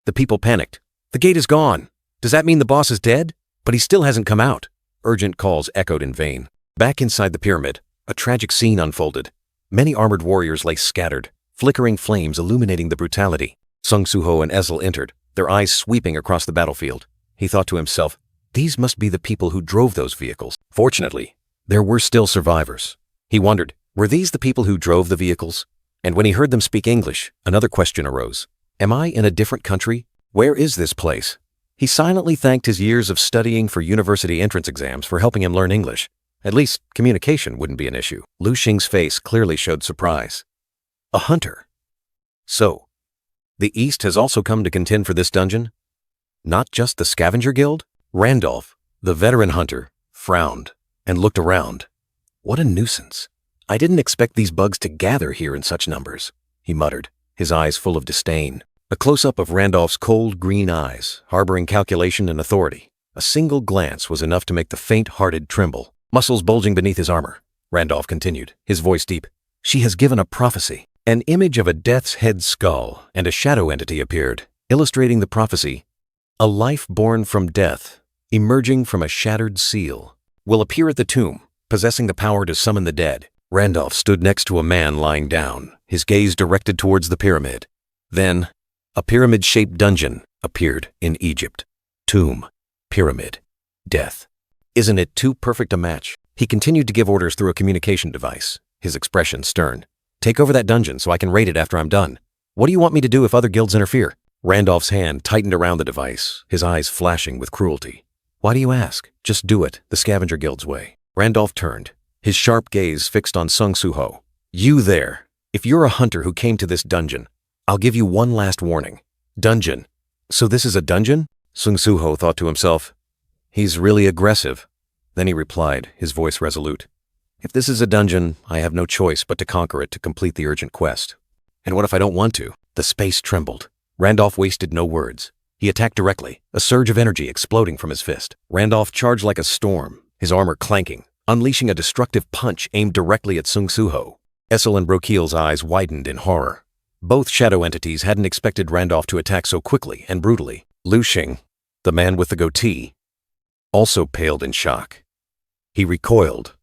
The people panicked. "The gate is gone. Does that mean the boss is dead? But he still hasn't come out." Urgent calls echoed in vain. Back inside the pyramid, a tragic scene unfolded. Many armored warriors lay scattered, flickering flames illuminating the brutality. Sung Suho and Essel entered, their eyes sweeping across the battlefield. He thought to himself, these must be the people who drove those vehicles. Fortunately, there were still survivors. He wondered, were these the people who drove the vehicles? And when he heard them speak English, another question arose. Am I in a different country? Where is this place? He silently thanked his years of studying for university entrance exams for helping him learn English. At least, communication wouldn't be an issue. Lu Xing's face clearly showed surprise. A hunter. So, the East has also come to contend for this dungeon? Not just the Scavenger Guild? Randolph, the veteran hunter, frowned and looked around. What a nuisance. I didn't expect these bugs to gather here in such numbers, he muttered, his eyes full of disdain. A close-up of Randolph's cold green eyes, harboring calculation and authority. A single glance was enough to make the faint-hearted tremble, muscles bulging beneath his armor. Randolph continued, his voice deep. She has given a prophecy. An image of a death's head skull and a shadow entity appeared, illustrating the prophecy. A life born from death, emerging from a shattered seal, will appear at the tomb, possessing the power to summon the dead. Randolph stood next to a man lying down, his gaze directed towards the pyramid. Then, a pyramid-shaped dungeon appeared in Egypt. Tomb, pyramid, death. Isn't it too perfect a match? He continued to give orders through a communication device, his expression stern. Take over that dungeon so I can raid it after I'm done. What do you want me to do if other guilds interfere? Randolph's hand tightened around the device, his eyes flashing with cruelty. Why do you ask? Just do it, the Scavenger Guild's way. Randolph turned, his sharp gaze fixed on Sung Suho. You there. If you're a hunter who came to this dungeon, I'll give you one last warning. Dungeon. So this is a dungeon? Sung Suho thought to himself. He's really aggressive. Then he replied, his voice resolute. If this is a dungeon, I have no choice but to conquer it to complete the urgent quest. And what if I don't want to? The space trembled. Randolph wasted no words. He attacked directly, a surge of energy exploding from his fist. Randolph charged like a storm, his armor clanking, unleashing a destructive punch aimed directly at Sung Soo-ho. Essel and Brokeel's eyes widened in horror. Both shadow entities hadn't expected Randolph to attack so quickly and brutally. Lu Xing, the man with the goatee, also paled in shock. He recoiled,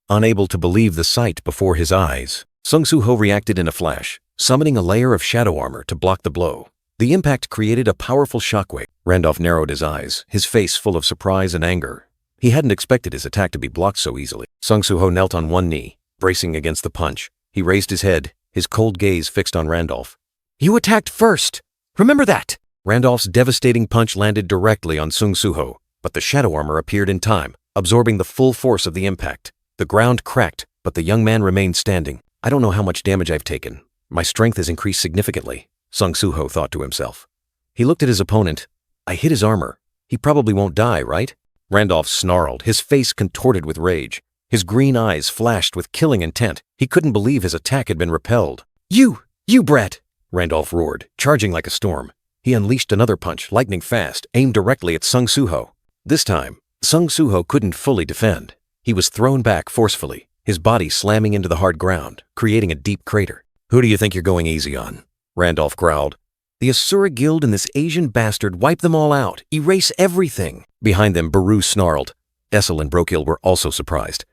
unable to believe the sight before his eyes. Sung Soo-ho reacted in a flash, summoning a layer of shadow armor to block the blow. The impact created a powerful shockwave. Randolph narrowed his eyes, his face full of surprise and anger. He hadn't expected his attack to be blocked so easily. Sung Soo-ho knelt on one knee, bracing against the punch. He raised his head, his cold gaze fixed on Randolph. "You attacked first! Remember that!" Randolph's devastating punch landed directly on Sung Soo-ho, but the shadow armor appeared in time, absorbing the full force of the impact. The ground cracked, but the young man remained standing. "I don't know how much damage I've taken. My strength has increased significantly," Sung Soo-ho thought to himself. He looked at his opponent. "I hit his armor. He probably won't die, right?" Randolph snarled, his face contorted with rage. His green eyes flashed with killing intent. He couldn't believe his attack had been repelled. You brat!" Randolph roared, charging like a storm. He unleashed another punch, lightning fast, aimed directly at Sung Soo-ho. This time, Sung Soo-ho couldn't fully defend. He was thrown back forcefully, his body slamming into the hard ground, creating a deep crater. "Who do you think you're going easy on?" Randolph growled. "The Asura Guild and this Asian bastard wipe them all out, erase everything." Behind them, Baru snarled. Essel and Brokil were also surprised.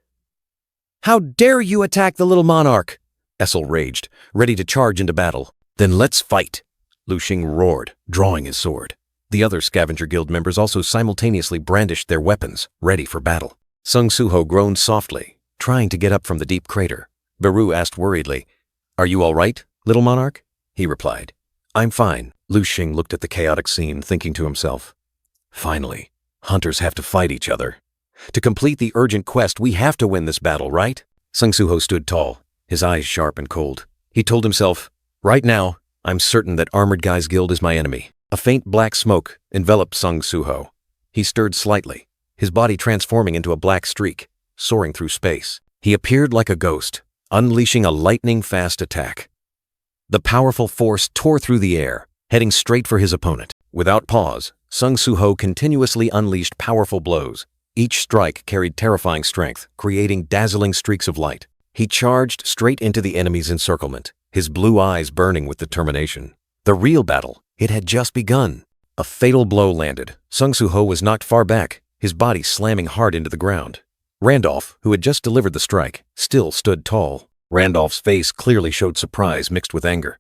"How dare you attack the little monarch!" Essel raged, ready to charge into battle. "Then let's fight!" Lu Xing roared, drawing his sword. The other Scavenger Guild members also simultaneously brandished their weapons, ready for battle. Sung Soo-ho groaned softly, trying to get up from the deep crater. Baru asked worriedly, "Are you all right, little monarch?" He replied, "I'm fine." Lu Xing looked at the chaotic scene, thinking to himself, "Finally, hunters have to fight each other. To complete the urgent quest, we have to win this battle, right?" Sung Soo-ho stood tall, his eyes sharp and cold. He told himself, "Right now, I'm certain that Armored Guys Guild is my enemy." A faint black smoke enveloped Sung Soo-ho. He stirred slightly, his body transforming into a black streak, soaring through space. He appeared like a ghost, unleashing a lightning-fast attack. The powerful force tore through the air, heading straight for his opponent. Without pause, Sung Soo-ho continuously unleashed powerful blows. Each strike carried terrifying strength, creating dazzling streaks of light. He charged straight into the enemy's encirclement, his blue eyes burning with determination. The real battle, it had just begun. A fatal blow landed. Sung Soo-ho was knocked far back, his body slamming hard into the ground. Randolph, who had just delivered the strike, still stood tall. Randolph's face clearly showed surprise mixed with anger.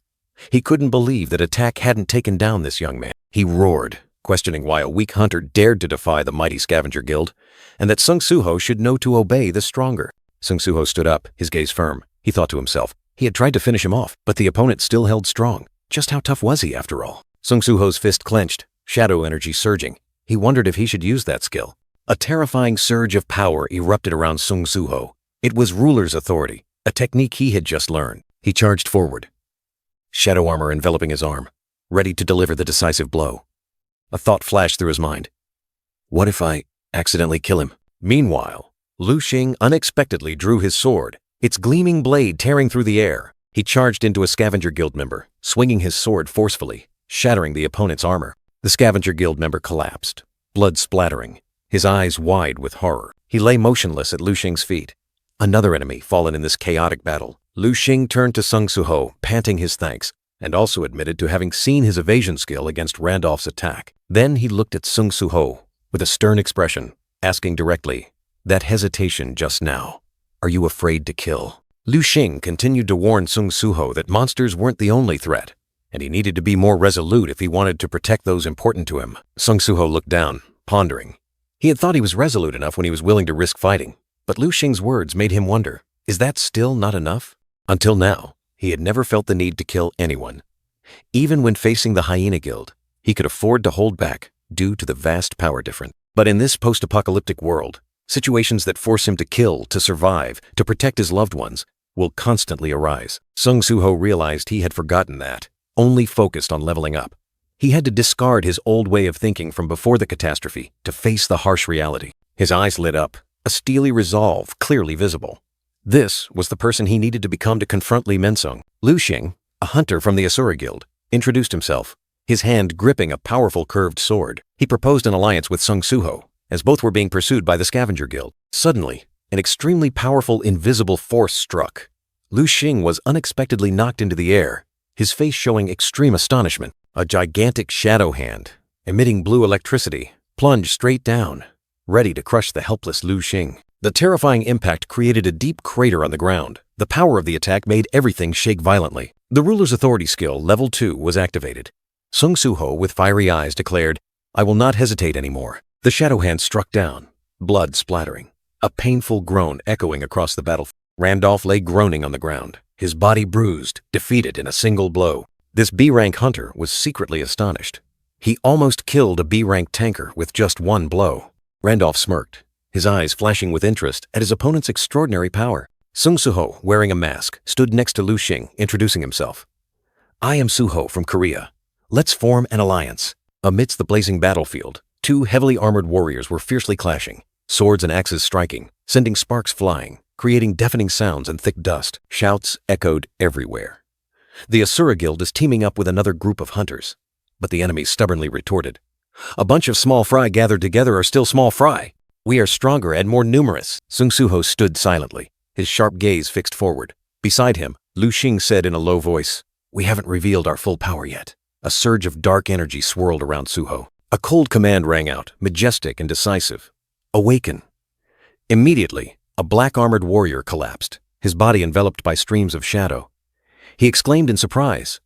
He couldn't believe that attack hadn't taken down this young man. He roared, questioning why a weak hunter dared to defy the mighty Scavenger Guild, and that Sung Soo-ho should know to obey the stronger. Sung Soo-ho stood up, his gaze firm. He thought to himself. He had tried to finish him off, but the opponent still held strong. Just how tough was he, after all? Sung Soo-ho's fist clenched, shadow energy surging. He wondered if he should use that skill. A terrifying surge of power erupted around Sung Soo-ho. It was ruler's authority, a technique he had just learned. He charged forward, shadow armor enveloping his arm, ready to deliver the decisive blow. A thought flashed through his mind. What if I accidentally kill him? Meanwhile, Lu Xing unexpectedly drew his sword, its gleaming blade tearing through the air. He charged into a Scavenger Guild member, swinging his sword forcefully, shattering the opponent's armor. The Scavenger Guild member collapsed, blood splattering, his eyes wide with horror. He lay motionless at Lu Xing's feet. Another enemy fallen in this chaotic battle. Lu Xing turned to Sung Soo-ho, panting his thanks, and also admitted to having seen his evasion skill against Randolph's attack. Then he looked at Sung Soo-ho with a stern expression, asking directly, "That hesitation just now, are you afraid to kill?" Lu Xing continued to warn Sung Soo-ho that monsters weren't the only threat, and he needed to be more resolute if he wanted to protect those important to him. Sung Soo-ho looked down, pondering. He had thought he was resolute enough when he was willing to risk fighting, but Lu Xing's words made him wonder, is that still not enough? Until now, he had never felt the need to kill anyone. Even when facing the Hyena Guild, he could afford to hold back due to the vast power difference. But in this post-apocalyptic world, situations that force him to kill, to survive, to protect his loved ones, will constantly arise. Sung Soo-ho realized he had forgotten that, only focused on leveling up. He had to discard his old way of thinking from before the catastrophe to face the harsh reality. His eyes lit up, a steely resolve clearly visible. This was the person he needed to become to confront Li Mensung. Lu Xing, a hunter from the Asura Guild, introduced himself, his hand gripping a powerful curved sword. He proposed an alliance with Sung Suho, as both were being pursued by the Scavenger Guild. Suddenly, an extremely powerful invisible force struck. Lu Xing was unexpectedly knocked into the air, his face showing extreme astonishment. A gigantic shadow hand, emitting blue electricity, plunged straight down, ready to crush the helpless Lu Xing. The terrifying impact created a deep crater on the ground. The power of the attack made everything shake violently. The ruler's authority skill, level 2, was activated. Sung Suho, with fiery eyes, declared, "I will not hesitate anymore." The shadow hand struck down, blood splattering, a painful groan echoing across the battlefield. Randolph lay groaning on the ground, his body bruised, defeated in a single blow. This B-rank hunter was secretly astonished. He almost killed a B-rank tanker with just one blow. Randolph smirked, his eyes flashing with interest at his opponent's extraordinary power. Sung Suho, wearing a mask, stood next to Lu Xing, introducing himself. "I am Suho from Korea. Let's form an alliance." Amidst the blazing battlefield, two heavily armored warriors were fiercely clashing, swords and axes striking, sending sparks flying, creating deafening sounds and thick dust. Shouts echoed everywhere. "The Asura Guild is teaming up with another group of hunters." But the enemy stubbornly retorted, "A bunch of small fry gathered together are still small fry. We are stronger and more numerous." Sung Suho stood silently, his sharp gaze fixed forward. Beside him, Lu Xing said in a low voice, "We haven't revealed our full power yet." A surge of dark energy swirled around Suho. A cold command rang out, majestic and decisive. "Awaken." Immediately, a black-armored warrior collapsed, his body enveloped by streams of shadow. He exclaimed in surprise,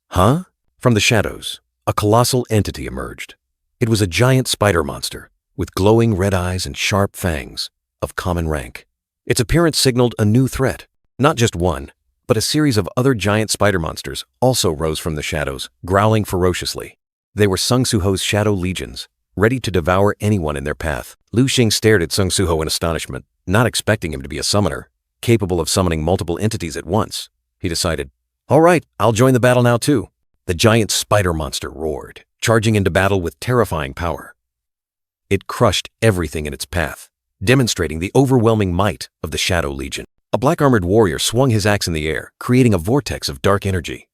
"Huh?" From the shadows, a colossal entity emerged. It was a giant spider monster, with glowing red eyes and sharp fangs, of common rank. Its appearance signaled a new threat. Not just one, but a series of other giant spider monsters also rose from the shadows, growling ferociously. They were Sung Suho's shadow legions, ready to devour anyone in their path. Lu Xing stared at Sung Suho in astonishment, not expecting him to be a summoner, capable of summoning multiple entities at once. He decided, "All right, I'll join the battle now too." The giant spider monster roared, charging into battle with terrifying power. It crushed everything in its path, demonstrating the overwhelming might of the Shadow Legion. A black-armored warrior swung his axe in the air, creating a vortex of dark energy.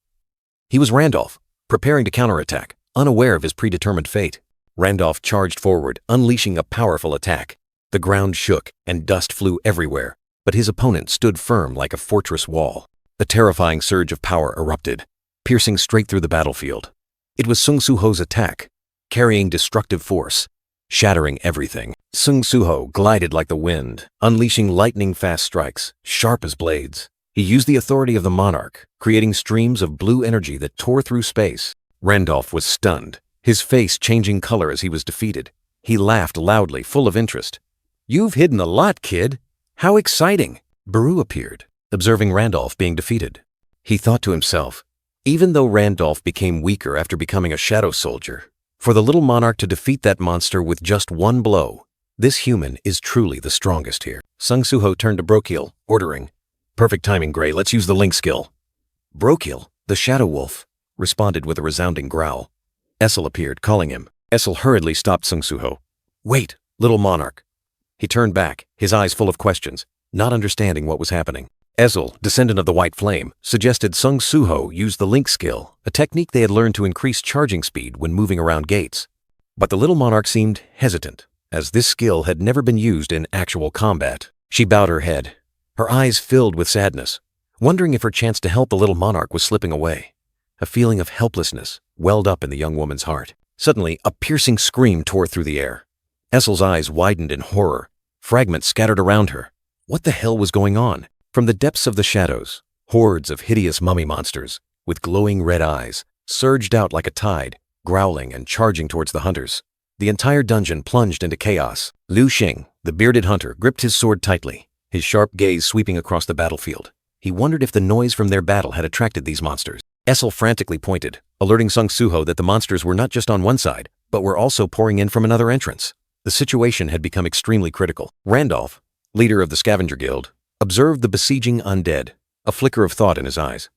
He was Randolph, preparing to counterattack, unaware of his predetermined fate. Randolph charged forward, unleashing a powerful attack. The ground shook and dust flew everywhere, but his opponent stood firm like a fortress wall. A terrifying surge of power erupted, piercing straight through the battlefield. It was Sung Suho's attack, carrying destructive force, shattering everything. Sung Suho glided like the wind, unleashing lightning-fast strikes, sharp as blades. He used the authority of the monarch, creating streams of blue energy that tore through space. Randolph was stunned, his face changing color as he was defeated. He laughed loudly, full of interest. "You've hidden a lot, kid. How exciting!" Baru appeared, observing Randolph being defeated. He thought to himself, even though Randolph became weaker after becoming a shadow soldier, for the little monarch to defeat that monster with just one blow, this human is truly the strongest here. Sung Suho turned to Brokil, ordering, "Perfect timing, Gray. Let's use the link skill." Brokil, the shadow wolf, responded with a resounding growl. Essel appeared, calling him. Essel hurriedly stopped Sung Suho. "Wait, little monarch." He turned back, his eyes full of questions, not understanding what was happening. Essel, descendant of the White Flame, suggested Sung Suho use the link skill, a technique they had learned to increase charging speed when moving around gates. But the little monarch seemed hesitant, as this skill had never been used in actual combat. She bowed her head, her eyes filled with sadness, wondering if her chance to help the little monarch was slipping away. A feeling of helplessness welled up in the young woman's heart. Suddenly, a piercing scream tore through the air. Essel's eyes widened in horror. Fragments scattered around her. What the hell was going on? From the depths of the shadows, hordes of hideous mummy monsters, with glowing red eyes, surged out like a tide, growling and charging towards the hunters. The entire dungeon plunged into chaos. Lu Xing, the bearded hunter, gripped his sword tightly, his sharp gaze sweeping across the battlefield. He wondered if the noise from their battle had attracted these monsters. Essel frantically pointed, alerting Sung Suho that the monsters were not just on one side, but were also pouring in from another entrance. The situation had become extremely critical. Randolph, leader of the Scavenger Guild, observed the besieging undead, a flicker of thought in his eyes.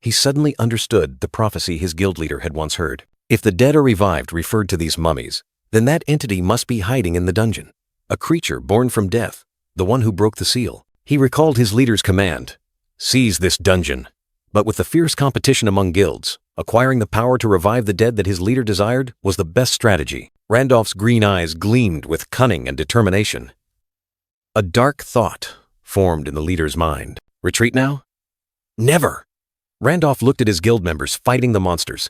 He suddenly understood the prophecy his guild leader had once heard. If the dead are revived referred to these mummies, then that entity must be hiding in the dungeon. A creature born from death, the one who broke the seal. He recalled his leader's command, "Seize this dungeon." But with the fierce competition among guilds, acquiring the power to revive the dead that his leader desired was the best strategy. Randolph's green eyes gleamed with cunning and determination. A dark thought formed in the leader's mind. Retreat now? Never! Randolph looked at his guild members fighting the monsters,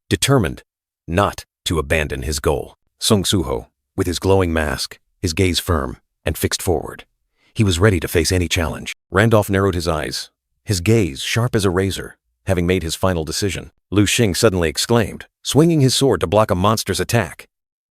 determined not to abandon his goal. Sung Suho, with his glowing mask, his gaze firm and fixed forward. He was ready to face any challenge. Randolph narrowed his eyes, his gaze sharp as a razor, having made his final decision. Lu Xing suddenly exclaimed, swinging his sword to block a monster's attack.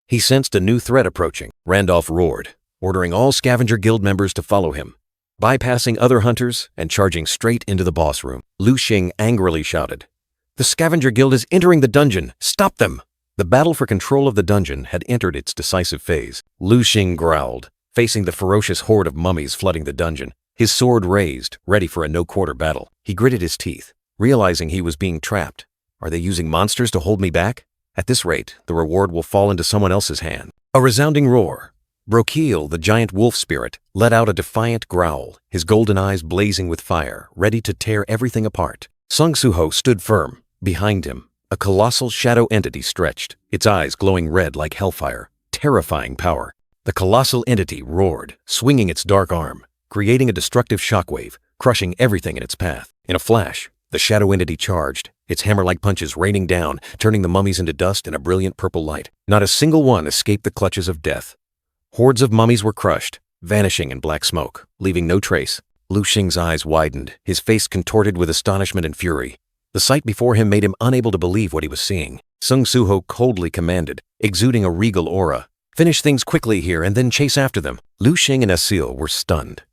He sensed a new threat approaching. Randolph roared, ordering all Scavenger Guild members to follow him, bypassing other hunters and charging straight into the boss room. Lu Xing angrily shouted, "The Scavenger Guild is entering the dungeon! Stop them!" The battle for control of the dungeon had entered its decisive phase. Lu Xing growled, facing the ferocious horde of mummies flooding the dungeon, his sword raised, ready for a no-quarter battle. He gritted his teeth, realizing he was being trapped. Are they using monsters to hold me back? At this rate, the reward will fall into someone else's hand. A resounding roar. Brokil, the giant wolf spirit, let out a defiant growl, his golden eyes blazing with fire, ready to tear everything apart. Sung Suho stood firm. Behind him, a colossal shadow entity stretched, its eyes glowing red like hellfire, terrifying power. The colossal entity roared, swinging its dark arm, creating a destructive shockwave, crushing everything in its path. In a flash, the shadow entity charged, its hammer-like punches raining down, turning the mummies into dust in a brilliant purple light. Not a single one escaped the clutches of death. Hordes of mummies were crushed, vanishing in black smoke, leaving no trace. Lu Xing's eyes widened, his face contorted with astonishment and fury. The sight before him made him unable to believe what he was seeing. Sung Suho coldly commanded, exuding a regal aura, "Finish things quickly here and then chase after them." Lu Xing and Asil were stunned.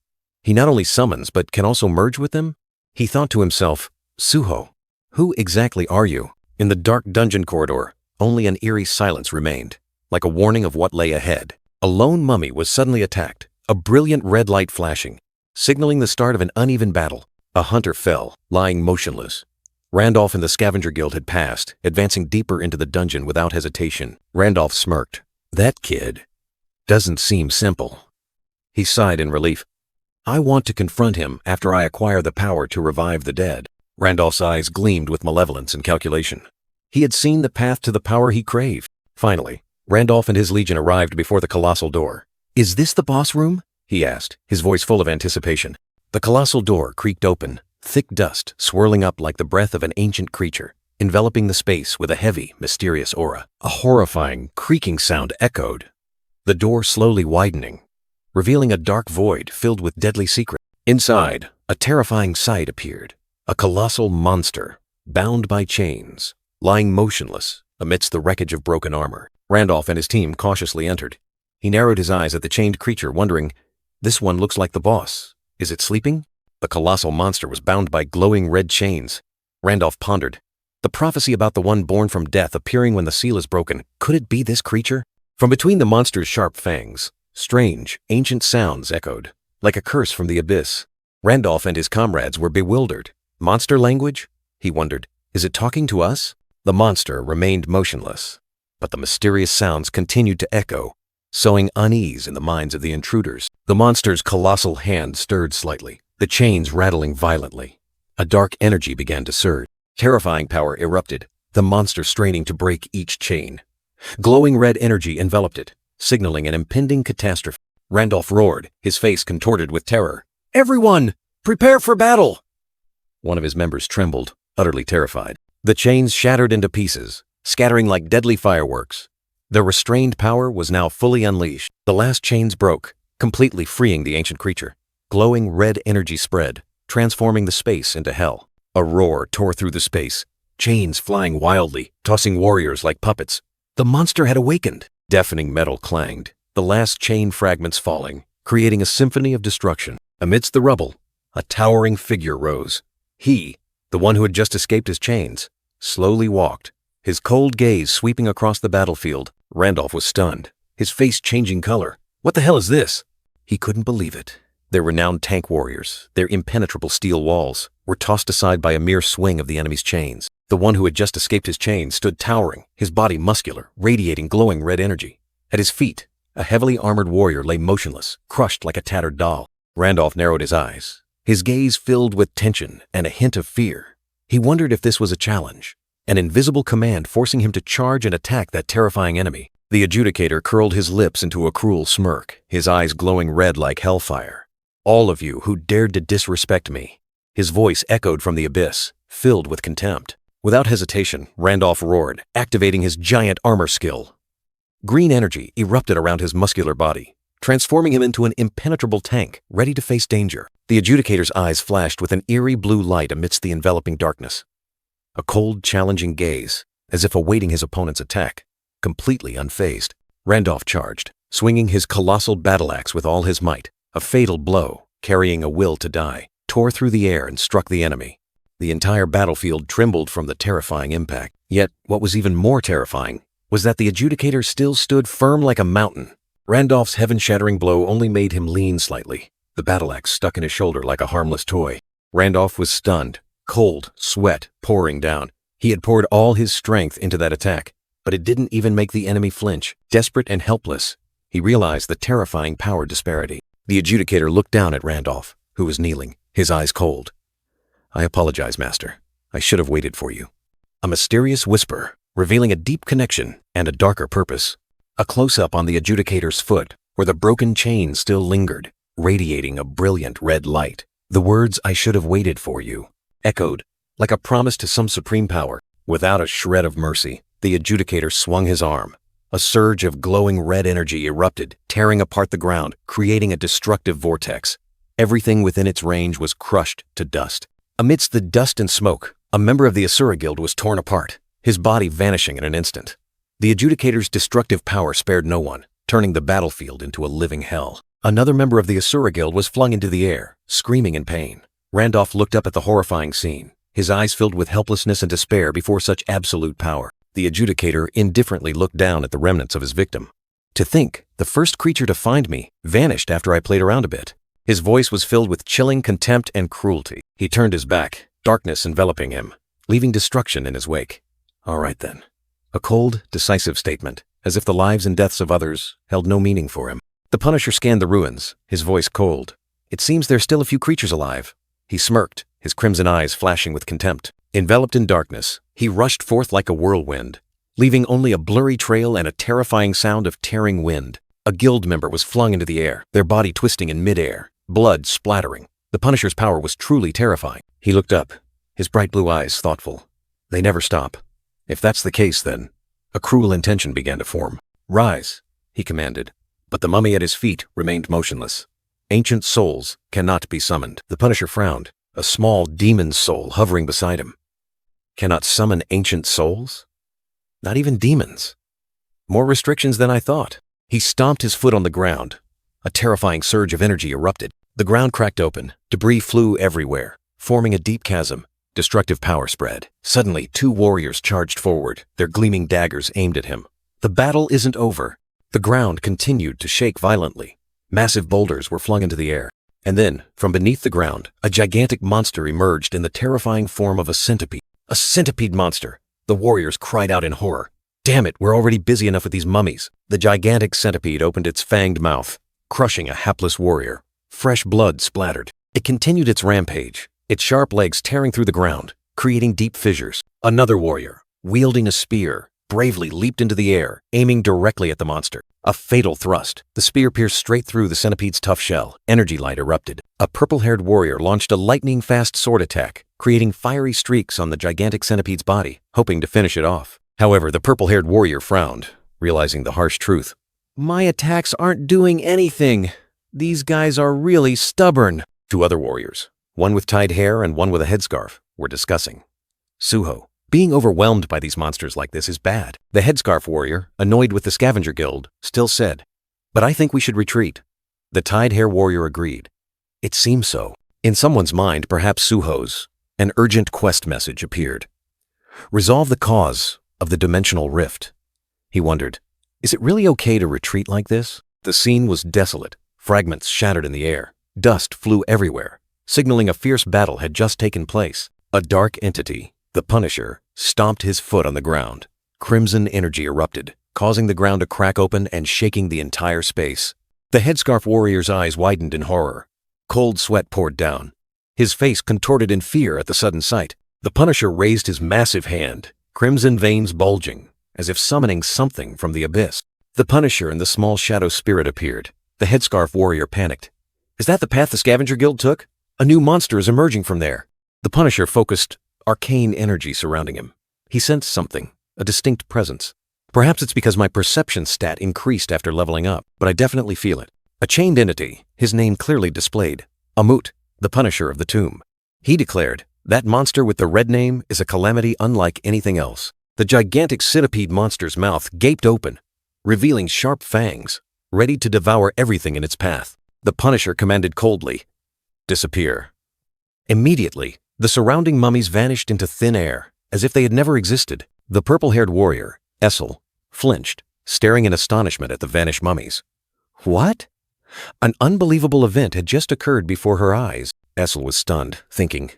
He not only summons but can also merge with them? He thought to himself, "Suho, who exactly are you?" In the dark dungeon corridor, only an eerie silence remained, like a warning of what lay ahead. A lone mummy was suddenly attacked, a brilliant red light flashing, signaling the start of an uneven battle. A hunter fell, lying motionless. Randolph and the Scavenger Guild had passed, advancing deeper into the dungeon without hesitation. Randolph smirked. "That kid doesn't seem simple." He sighed in relief. "I want to confront him after I acquire the power to revive the dead." Randolph's eyes gleamed with malevolence and calculation. He had seen the path to the power he craved. Finally, Randolph and his legion arrived before the colossal door. "Is this the boss room?" he asked, his voice full of anticipation. The colossal door creaked open, thick dust swirling up like the breath of an ancient creature, enveloping the space with a heavy, mysterious aura. A horrifying, creaking sound echoed, the door slowly widening, revealing a dark void filled with deadly secrets. Inside, a terrifying sight appeared. A colossal monster, bound by chains, lying motionless amidst the wreckage of broken armor. Randolph and his team cautiously entered. He narrowed his eyes at the chained creature, wondering, "This one looks like the boss. Is it sleeping?" The colossal monster was bound by glowing red chains. Randolph pondered. The prophecy about the one born from death appearing when the seal is broken, could it be this creature? From between the monster's sharp fangs, strange, ancient sounds echoed, like a curse from the abyss. Randolph and his comrades were bewildered. Monster language? He wondered. Is it talking to us? The monster remained motionless, but the mysterious sounds continued to echo, sowing unease in the minds of the intruders. The monster's colossal hand stirred slightly, the chains rattling violently. A dark energy began to surge. Terrifying power erupted, the monster straining to break each chain. Glowing red energy enveloped it, signaling an impending catastrophe. Randolph roared, his face contorted with terror. "Everyone, prepare for battle!" One of his members trembled, utterly terrified. The chains shattered into pieces, scattering like deadly fireworks. The restrained power was now fully unleashed. The last chains broke, completely freeing the ancient creature. Glowing red energy spread, transforming the space into hell. A roar tore through the space, chains flying wildly, tossing warriors like puppets. The monster had awakened. Deafening metal clanged, the last chain fragments falling, creating a symphony of destruction. Amidst the rubble, a towering figure rose. He, the one who had just escaped his chains, slowly walked, his cold gaze sweeping across the battlefield. Randolph was stunned, his face changing color. What the hell is this? He couldn't believe it. Their renowned tank warriors, their impenetrable steel walls, were tossed aside by a mere swing of the enemy's chains. The one who had just escaped his chains stood towering, his body muscular, radiating glowing red energy. At his feet, a heavily armored warrior lay motionless, crushed like a tattered doll. Randolph narrowed his eyes, his gaze filled with tension and a hint of fear. He wondered if this was a challenge, an invisible command forcing him to charge and attack that terrifying enemy. The adjudicator curled his lips into a cruel smirk, his eyes glowing red like hellfire. "All of you who dared to disrespect me." His voice echoed from the abyss, filled with contempt. Without hesitation, Randolph roared, activating his giant armor skill. Green energy erupted around his muscular body, transforming him into an impenetrable tank, ready to face danger. The adjudicator's eyes flashed with an eerie blue light amidst the enveloping darkness. A cold, challenging gaze, as if awaiting his opponent's attack. Completely unfazed, Randolph charged, swinging his colossal battle axe with all his might. A fatal blow, carrying a will to die, tore through the air and struck the enemy. The entire battlefield trembled from the terrifying impact. Yet, what was even more terrifying was that the adjudicator still stood firm like a mountain. Randolph's heaven-shattering blow only made him lean slightly, the battle axe stuck in his shoulder like a harmless toy. Randolph was stunned, cold, sweat pouring down. He had poured all his strength into that attack, but it didn't even make the enemy flinch. Desperate and helpless, he realized the terrifying power disparity. The adjudicator looked down at Randolph, who was kneeling, his eyes cold. "I apologize, Master. I should have waited for you." A mysterious whisper, revealing a deep connection and a darker purpose. A close-up on the adjudicator's foot, where the broken chain still lingered, radiating a brilliant red light. The words, "I should have waited for you," echoed, like a promise to some supreme power. Without a shred of mercy, the adjudicator swung his arm. A surge of glowing red energy erupted, tearing apart the ground, creating a destructive vortex. Everything within its range was crushed to dust. Amidst the dust and smoke, a member of the Asura Guild was torn apart, his body vanishing in an instant. The adjudicator's destructive power spared no one, turning the battlefield into a living hell. Another member of the Asura Guild was flung into the air, screaming in pain. Randolph looked up at the horrifying scene, his eyes filled with helplessness and despair before such absolute power. The adjudicator indifferently looked down at the remnants of his victim. "To think, the first creature to find me vanished after I played around a bit." His voice was filled with chilling contempt and cruelty. He turned his back, darkness enveloping him, leaving destruction in his wake. "All right then." A cold, decisive statement, as if the lives and deaths of others held no meaning for him. The Punisher scanned the ruins, his voice cold. "It seems there's still a few creatures alive." He smirked, his crimson eyes flashing with contempt. Enveloped in darkness, he rushed forth like a whirlwind, leaving only a blurry trail and a terrifying sound of tearing wind. A guild member was flung into the air, their body twisting in midair, blood splattering. The Punisher's power was truly terrifying. He looked up, his bright blue eyes thoughtful. They never stop. If that's the case, then a cruel intention began to form. "Rise," he commanded, but the mummy at his feet remained motionless. "Ancient souls cannot be summoned." The Punisher frowned, a small demon soul hovering beside him. "Cannot summon ancient souls? Not even demons? More restrictions than I thought." He stomped his foot on the ground. A terrifying surge of energy erupted. The ground cracked open, debris flew everywhere, forming a deep chasm. Destructive power spread. Suddenly, two warriors charged forward, their gleaming daggers aimed at him. The battle isn't over. The ground continued to shake violently. Massive boulders were flung into the air. And then, from beneath the ground, a gigantic monster emerged in the terrifying form of a centipede. A centipede monster! The warriors cried out in horror. "Damn it, we're already busy enough with these mummies." The gigantic centipede opened its fanged mouth, crushing a hapless warrior. Fresh blood splattered. It continued its rampage, its sharp legs tearing through the ground, creating deep fissures. Another warrior, wielding a spear, bravely leaped into the air, aiming directly at the monster. A fatal thrust. The spear pierced straight through the centipede's tough shell. Energy light erupted. A purple-haired warrior launched a lightning-fast sword attack, creating fiery streaks on the gigantic centipede's body, hoping to finish it off. However, the purple-haired warrior frowned, realizing the harsh truth. "My attacks aren't doing anything. These guys are really stubborn." Two other warriors, one with tied hair and one with a headscarf, were discussing. "Suho, being overwhelmed by these monsters like this is bad." The headscarf warrior, annoyed with the scavenger guild, still said, "But I think we should retreat." The tied hair warrior agreed. It seems so. In someone's mind, perhaps Suho's, an urgent quest message appeared. Resolve the cause of the dimensional rift. He wondered, is it really okay to retreat like this? The scene was desolate. Fragments shattered in the air. Dust flew everywhere, signaling a fierce battle had just taken place. A dark entity, the Punisher, stomped his foot on the ground. Crimson energy erupted, causing the ground to crack open and shaking the entire space. The headscarf warrior's eyes widened in horror. Cold sweat poured down. His face contorted in fear at the sudden sight. The Punisher raised his massive hand, crimson veins bulging, as if summoning something from the abyss. The Punisher and the small shadow spirit appeared. The headscarf warrior panicked. "Is that the path the Scavenger Guild took? A new monster is emerging from there." The Punisher focused arcane energy surrounding him. He sensed something, a distinct presence. Perhaps it's because my perception stat increased after leveling up, but I definitely feel it. A chained entity, his name clearly displayed. Amut, the Punisher of the Tomb. He declared, "That monster with the red name is a calamity unlike anything else." The gigantic centipede monster's mouth gaped open, revealing sharp fangs, ready to devour everything in its path. The Punisher commanded coldly, "Disappear." Immediately, the surrounding mummies vanished into thin air, as if they had never existed. The purple-haired warrior, Essel, flinched, staring in astonishment at the vanished mummies. What? An unbelievable event had just occurred before her eyes. Essel was stunned, thinking,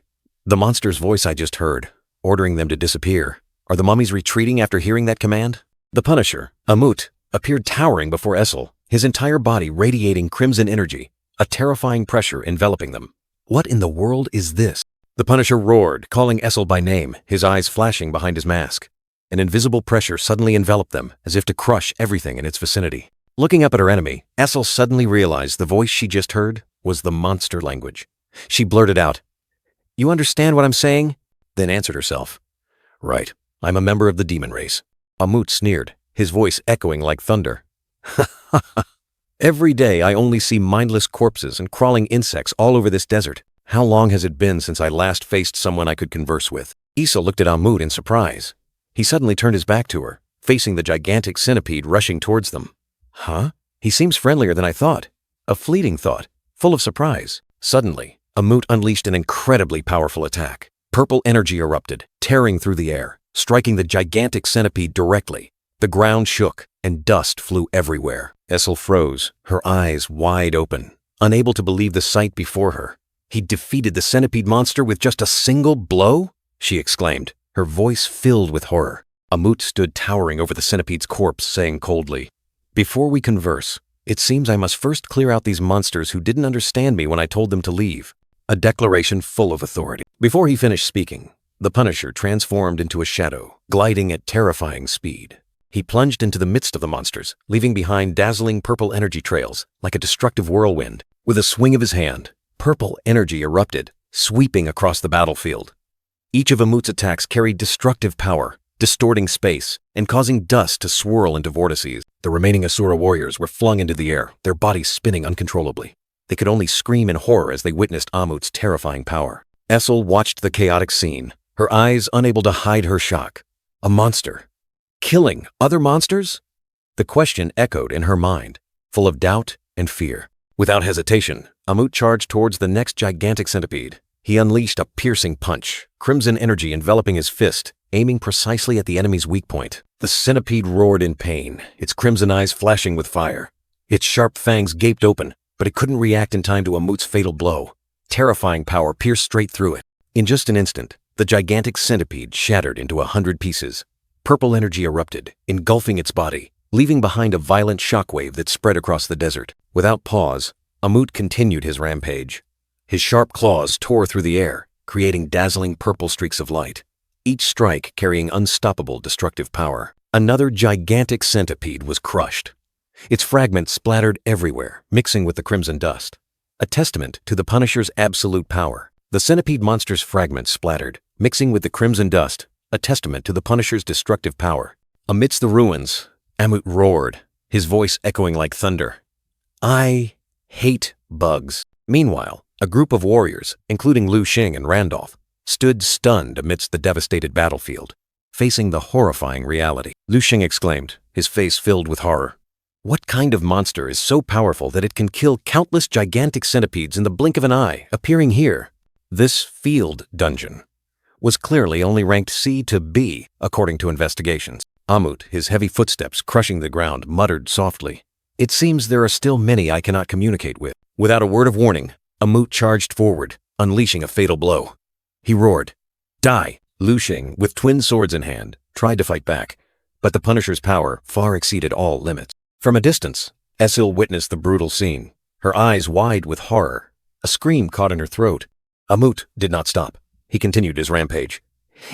"The monster's voice I just heard, ordering them to disappear. Are the mummies retreating after hearing that command?" The Punisher, Amut, appeared towering before Essel, his entire body radiating crimson energy, a terrifying pressure enveloping them. What in the world is this? The Punisher roared, calling Essel by name, his eyes flashing behind his mask. An invisible pressure suddenly enveloped them, as if to crush everything in its vicinity. Looking up at her enemy, Essel suddenly realized the voice she just heard was the monster language. She blurted out, "You understand what I'm saying?" Then answered herself, "Right, I'm a member of the demon race." Amut sneered, his voice echoing like thunder. "Every day I only see mindless corpses and crawling insects all over this desert. How long has it been since I last faced someone I could converse with?" Issa looked at Amut in surprise. He suddenly turned his back to her, facing the gigantic centipede rushing towards them. Huh? He seems friendlier than I thought. A fleeting thought, full of surprise. Suddenly, Amut unleashed an incredibly powerful attack. Purple energy erupted, tearing through the air, striking the gigantic centipede directly. The ground shook, and dust flew everywhere. Essel froze, her eyes wide open, unable to believe the sight before her. "He defeated the centipede monster with just a single blow?" she exclaimed, her voice filled with horror. Amut stood towering over the centipede's corpse, saying coldly, "Before we converse, it seems I must first clear out these monsters who didn't understand me when I told them to leave." A declaration full of authority. Before he finished speaking, the Punisher transformed into a shadow, gliding at terrifying speed. He plunged into the midst of the monsters, leaving behind dazzling purple energy trails, like a destructive whirlwind. With a swing of his hand, purple energy erupted, sweeping across the battlefield. Each of Amut's attacks carried destructive power, distorting space and causing dust to swirl into vortices. The remaining Asura warriors were flung into the air, their bodies spinning uncontrollably. They could only scream in horror as they witnessed Amut's terrifying power. Essel watched the chaotic scene, her eyes unable to hide her shock. A monster. Killing other monsters? The question echoed in her mind, full of doubt and fear. Without hesitation, Amut charged towards the next gigantic centipede. He unleashed a piercing punch, crimson energy enveloping his fist, aiming precisely at the enemy's weak point. The centipede roared in pain, its crimson eyes flashing with fire. Its sharp fangs gaped open, but it couldn't react in time to Amut's fatal blow. Terrifying power pierced straight through it. In just an instant, the gigantic centipede shattered into 100 pieces. Purple energy erupted, engulfing its body, leaving behind a violent shockwave that spread across the desert. Without pause, Amut continued his rampage. His sharp claws tore through the air, creating dazzling purple streaks of light, each strike carrying unstoppable destructive power. Another gigantic centipede was crushed. Its fragments splattered everywhere, mixing with the crimson dust. A testament to the Punisher's absolute power. The centipede monster's fragments splattered, mixing with the crimson dust, a testament to the Punisher's destructive power. Amidst the ruins, Amut roared, his voice echoing like thunder. "I hate bugs." Meanwhile, a group of warriors, including Lu Xing and Randolph, stood stunned amidst the devastated battlefield, facing the horrifying reality. Lu Xing exclaimed, his face filled with horror. What kind of monster is so powerful that it can kill countless gigantic centipedes in the blink of an eye, appearing here? This field dungeon was clearly only ranked C to B, according to investigations. Amut, his heavy footsteps crushing the ground, muttered softly, "It seems there are still many I cannot communicate with." Without a word of warning, Amut charged forward, unleashing a fatal blow. He roared, "Die!" Lu Xing, with twin swords in hand, tried to fight back, but the Punisher's power far exceeded all limits. From a distance, Essel witnessed the brutal scene, her eyes wide with horror. A scream caught in her throat. Amut did not stop. He continued his rampage,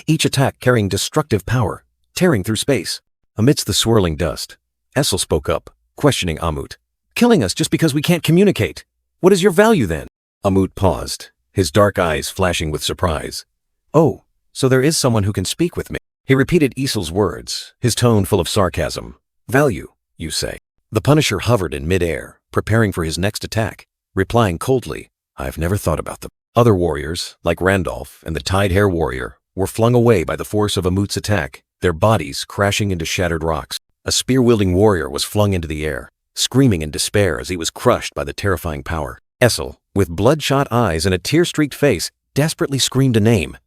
each attack carrying destructive power, tearing through space. Amidst the swirling dust, Essel spoke up, questioning Amut. "Killing us just because we can't communicate. What is your value then?" Amut paused, his dark eyes flashing with surprise. "Oh, so there is someone who can speak with me." He repeated Essel's words, his tone full of sarcasm. "Value, you say?" The Punisher hovered in midair, preparing for his next attack, replying coldly, "I've never thought about them." Other warriors, like Randolph and the Tide Hair Warrior, were flung away by the force of Amut's attack, their bodies crashing into shattered rocks. A spear-wielding warrior was flung into the air, screaming in despair as he was crushed by the terrifying power. Essel, with bloodshot eyes and a tear-streaked face, desperately screamed a name.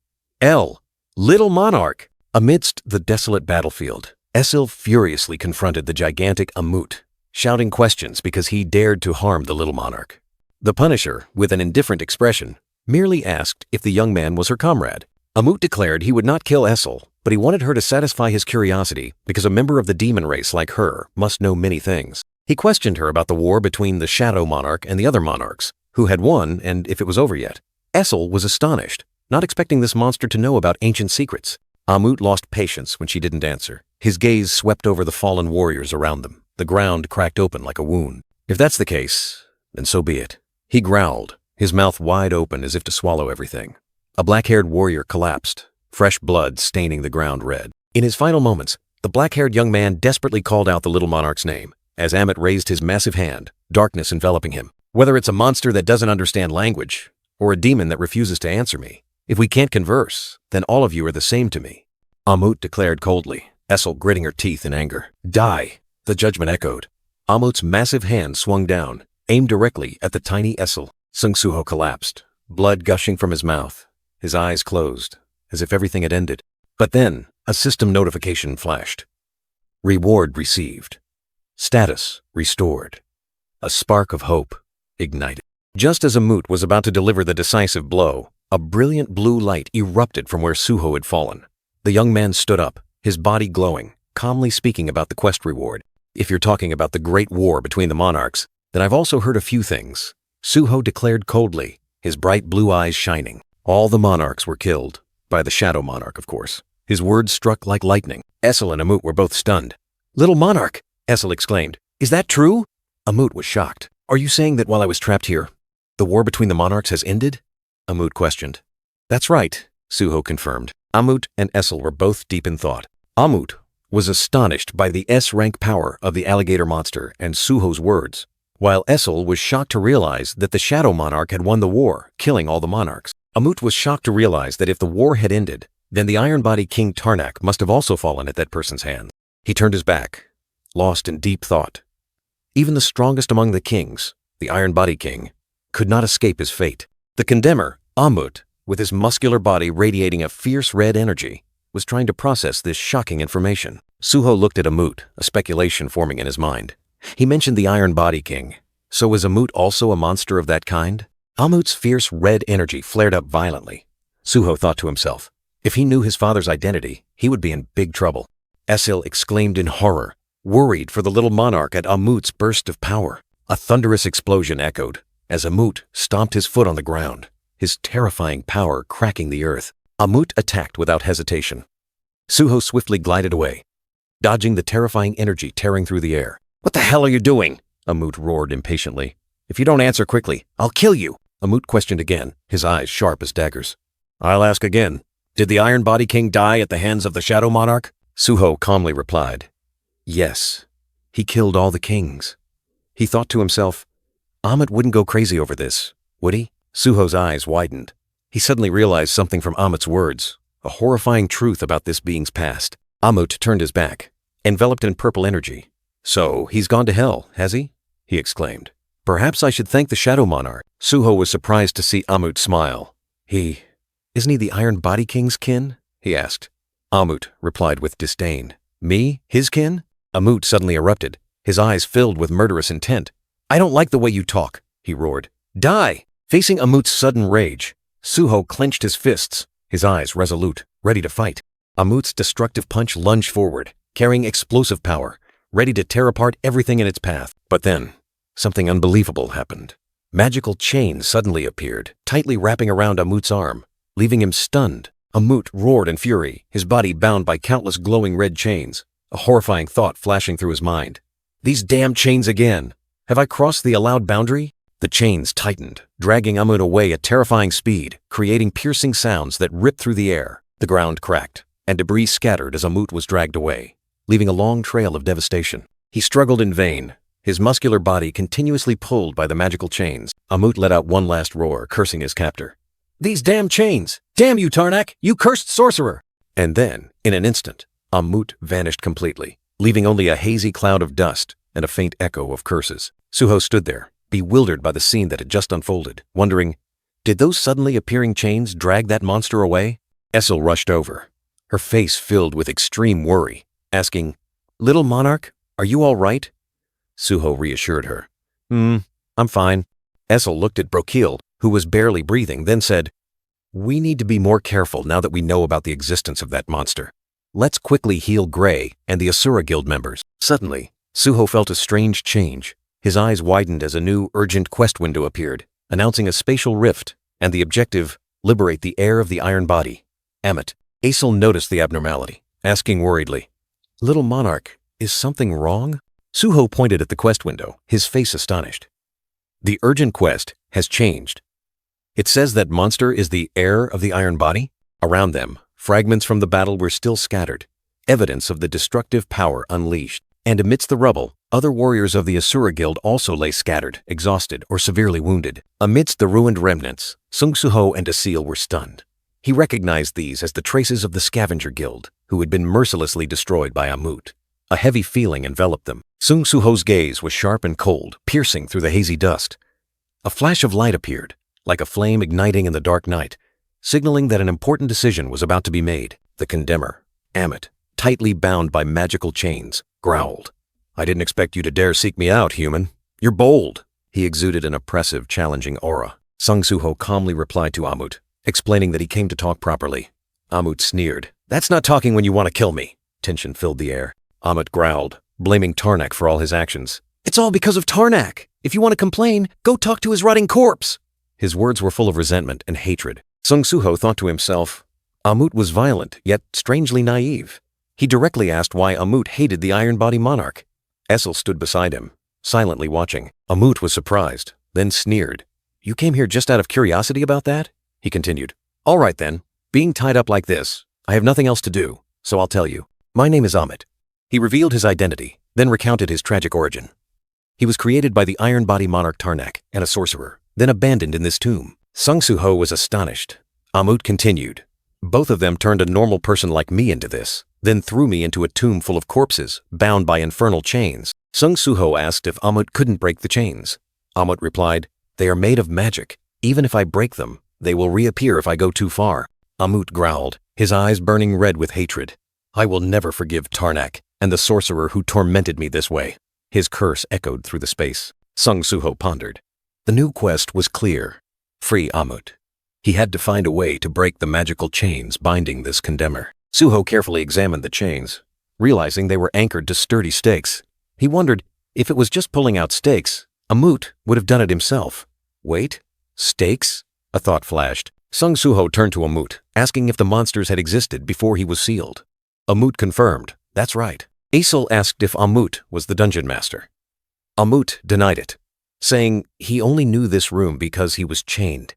Little Monarch! Amidst the desolate battlefield, Essel furiously confronted the gigantic Amut, shouting questions because he dared to harm the Little Monarch. The Punisher, with an indifferent expression, merely asked if the young man was her comrade. Amut declared he would not kill Essel, but he wanted her to satisfy his curiosity because a member of the demon race like her must know many things. He questioned her about the war between the Shadow Monarch and the other monarchs, who had won and if it was over yet. Essel was astonished, not expecting this monster to know about ancient secrets. Amut lost patience when she didn't answer. His gaze swept over the fallen warriors around them. The ground cracked open like a wound. "If that's the case, then so be it." He growled, his mouth wide open as if to swallow everything. A black-haired warrior collapsed, fresh blood staining the ground red. In his final moments, the black-haired young man desperately called out the Little Monarch's name, as Amut raised his massive hand, darkness enveloping him. "Whether it's a monster that doesn't understand language, or a demon that refuses to answer me, if we can't converse, then all of you are the same to me," Amut declared coldly, Essel gritting her teeth in anger. "Die!" the judgment echoed. Amut's massive hand swung down, aimed directly at the tiny Essel. Sung Suho collapsed, blood gushing from his mouth, his eyes closed, as if everything had ended. But then, a system notification flashed. Reward received. Status restored. A spark of hope ignited. Just as Amut was about to deliver the decisive blow, a brilliant blue light erupted from where Suho had fallen. The young man stood up, his body glowing, calmly speaking about the quest reward. "If you're talking about the great war between the monarchs, then I've also heard a few things," Suho declared coldly, his bright blue eyes shining. "All the monarchs were killed, by the Shadow Monarch, of course." His words struck like lightning. Essel and Amut were both stunned. "Little Monarch!" Essel exclaimed. "Is that true?" Amut was shocked. "Are you saying that while I was trapped here, the war between the monarchs has ended?" Amut questioned. "That's right," Suho confirmed. Amut and Essel were both deep in thought. Amut was astonished by the S-rank power of the alligator monster and Suho's words, while Essel was shocked to realize that the Shadow Monarch had won the war, killing all the monarchs. Amut was shocked to realize that if the war had ended, then the Iron Body King Tarnak must have also fallen at that person's hands. He turned his back, lost in deep thought. Even the strongest among the kings, the Iron Body King, could not escape his fate. The condemner, Amut, with his muscular body radiating a fierce red energy, was trying to process this shocking information. Suho looked at Amut, a speculation forming in his mind. He mentioned the Iron Body King. So was Amut also a monster of that kind? Amut's fierce red energy flared up violently. Suho thought to himself, if he knew his father's identity, he would be in big trouble. Essel exclaimed in horror, worried for the little monarch at Amut's burst of power. A thunderous explosion echoed as Amut stomped his foot on the ground, his terrifying power cracking the earth. Amut attacked without hesitation. Suho swiftly glided away, dodging the terrifying energy tearing through the air. "What the hell are you doing?" Amut roared impatiently. "If you don't answer quickly, I'll kill you." Amut questioned again, his eyes sharp as daggers. "I'll ask again. Did the Iron Body King die at the hands of the Shadow Monarch?" Suho calmly replied, "Yes. He killed all the kings." He thought to himself, Amut wouldn't go crazy over this, would he? Suho's eyes widened. He suddenly realized something from Amut's words, a horrifying truth about this being's past. Amut turned his back, enveloped in purple energy. "So, he's gone to hell, has he?" he exclaimed. "Perhaps I should thank the Shadow Monarch." Suho was surprised to see Amut smile. Isn't he the Iron Body King's kin?" he asked. Amut replied with disdain. "Me? His kin?" Amut suddenly erupted, his eyes filled with murderous intent. "I don't like the way you talk," he roared. "Die!" Facing Amut's sudden rage, Suho clenched his fists, his eyes resolute, ready to fight. Amut's destructive punch lunged forward, carrying explosive power, ready to tear apart everything in its path. But then, something unbelievable happened. Magical chains suddenly appeared, tightly wrapping around Amut's arm, leaving him stunned. Amut roared in fury, his body bound by countless glowing red chains, a horrifying thought flashing through his mind. These damn chains again! Have I crossed the allowed boundary? The chains tightened, dragging Amut away at terrifying speed, creating piercing sounds that ripped through the air. The ground cracked, and debris scattered as Amut was dragged away, leaving a long trail of devastation. He struggled in vain, his muscular body continuously pulled by the magical chains. Amut let out one last roar, cursing his captor. "These damn chains! Damn you, Tarnak, you cursed sorcerer!" And then, in an instant, Amut vanished completely, leaving only a hazy cloud of dust and a faint echo of curses. Suho stood there, bewildered by the scene that had just unfolded, wondering, did those suddenly appearing chains drag that monster away? Essel rushed over, her face filled with extreme worry, asking, "Little Monarch, are you all right?" Suho reassured her. I'm fine." Essel looked at Brokil, who was barely breathing, then said, "We need to be more careful now that we know about the existence of that monster. Let's quickly heal Gray and the Asura Guild members." Suddenly, Suho felt a strange change. His eyes widened as a new, urgent quest window appeared, announcing a spatial rift and the objective, liberate the heir of the Iron Body, Ammit. Essel noticed the abnormality, asking worriedly, "Little Monarch, is something wrong?" Suho pointed at the quest window, his face astonished. The urgent quest has changed. It says that monster is the heir of the Iron Body. Around them, fragments from the battle were still scattered, evidence of the destructive power unleashed. And amidst the rubble, other warriors of the Asura Guild also lay scattered, exhausted, or severely wounded. Amidst the ruined remnants, Sung Suho and Asil were stunned. He recognized these as the traces of the Scavenger Guild, who had been mercilessly destroyed by Amut. A heavy feeling enveloped them. Sung Suho's gaze was sharp and cold, piercing through the hazy dust. A flash of light appeared, like a flame igniting in the dark night, signaling that an important decision was about to be made. The condemner, Ammit, tightly bound by magical chains, growled. "I didn't expect you to dare seek me out, human. You're bold." He exuded an oppressive, challenging aura. Sung Suho calmly replied to Amut, explaining that he came to talk properly. Amut sneered. "That's not talking when you want to kill me." Tension filled the air. Amut growled, blaming Tarnak for all his actions. "It's all because of Tarnak. If you want to complain, go talk to his rotting corpse." His words were full of resentment and hatred. Sung Suho thought to himself, Amut was violent, yet strangely naive. He directly asked why Amut hated the Iron Body Monarch. Essel stood beside him, silently watching. Amut was surprised, then sneered. "You came here just out of curiosity about that?" He continued. "All right then, being tied up like this, I have nothing else to do, so I'll tell you. My name is Ammit." He revealed his identity, then recounted his tragic origin. He was created by the Iron Body Monarch Tarnak and a sorcerer, then abandoned in this tomb. Sung Suho was astonished. Amut continued. "Both of them turned a normal person like me into this, then threw me into a tomb full of corpses, bound by infernal chains." Sung Suho asked if Amut couldn't break the chains. Amut replied, "They are made of magic. Even if I break them, they will reappear if I go too far." Amut growled, his eyes burning red with hatred. "I will never forgive Tarnak and the sorcerer who tormented me this way." His curse echoed through the space. Sung Suho pondered. The new quest was clear. Free Amut. He had to find a way to break the magical chains binding this condemner. Suho carefully examined the chains, realizing they were anchored to sturdy stakes. He wondered if it was just pulling out stakes, Amut would have done it himself. Wait, stakes? A thought flashed. Sung Suho turned to Amut, asking if the monsters had existed before he was sealed. Amut confirmed, that's right. Essel asked if Amut was the dungeon master. Amut denied it, saying he only knew this room because he was chained.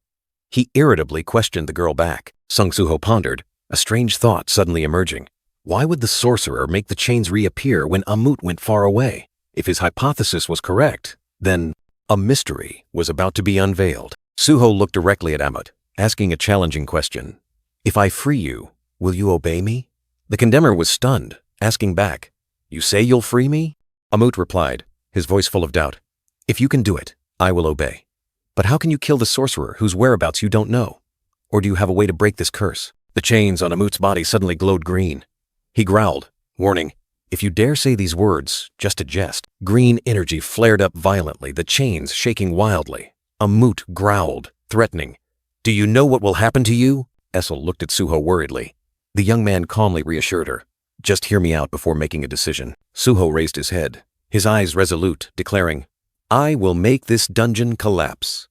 He irritably questioned the girl back. Sung Suho pondered, a strange thought suddenly emerging. Why would the sorcerer make the chains reappear when Amut went far away? If his hypothesis was correct, then a mystery was about to be unveiled. Suho looked directly at Amut, asking a challenging question. "If I free you, will you obey me?" The condemner was stunned, asking back, "You say you'll free me?" Amut replied, his voice full of doubt. "If you can do it, I will obey. But how can you kill the sorcerer whose whereabouts you don't know? Or do you have a way to break this curse?" The chains on Amut's body suddenly glowed green. He growled, warning, "If you dare say these words, just a jest." Green energy flared up violently, the chains shaking wildly. Amut growled, threatening, "Do you know what will happen to you?" Essel looked at Suho worriedly. The young man calmly reassured her. "Just hear me out before making a decision." Suho raised his head, his eyes resolute, declaring, I will make this dungeon collapse.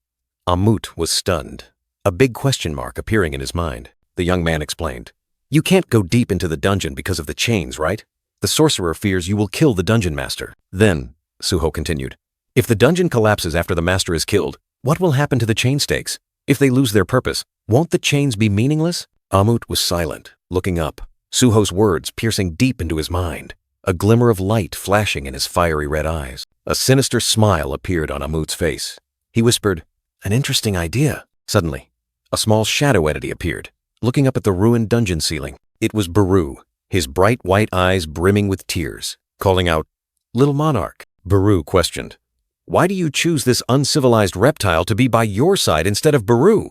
Amut was stunned, a big question mark appearing in his mind. The young man explained, You can't go deep into the dungeon because of the chains, right? The sorcerer fears you will kill the dungeon master. Then, Suho continued, if the dungeon collapses after the master is killed, what will happen to the chain stakes? If they lose their purpose, won't the chains be meaningless? Amut was silent, looking up, Suho's words piercing deep into his mind, a glimmer of light flashing in his fiery red eyes. A sinister smile appeared on Amut's face. He whispered, An interesting idea. Suddenly, a small shadow entity appeared, looking up at the ruined dungeon ceiling. It was Baru, his bright white eyes brimming with tears, calling out, Little Monarch. Baru questioned, Why do you choose this uncivilized reptile to be by your side instead of Baru?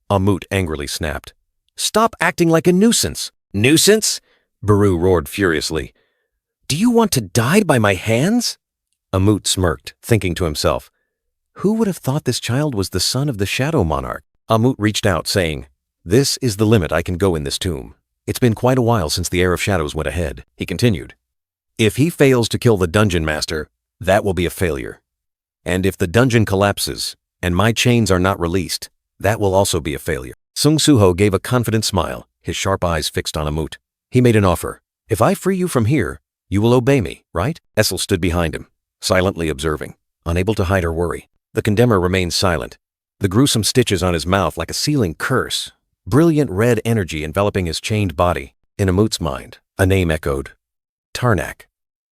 Amut angrily snapped, Stop acting like a nuisance. Nuisance? Baru roared furiously. Do you want to die by my hands? Amut smirked, thinking to himself, Who would have thought this child was the son of the Shadow Monarch? Amut reached out, saying, This is the limit I can go in this tomb. It's been quite a while since the Heir of Shadows went ahead. He continued, If he fails to kill the dungeon master, that will be a failure. And if the dungeon collapses, and my chains are not released, that will also be a failure. Sung Suho gave a confident smile, his sharp eyes fixed on Amut. He made an offer. If I free you from here, you will obey me, right? Essel stood behind him, silently observing, unable to hide her worry. The condemner remained silent, the gruesome stitches on his mouth like a sealing curse, brilliant red energy enveloping his chained body. In Amut's mind, a name echoed. Tarnak.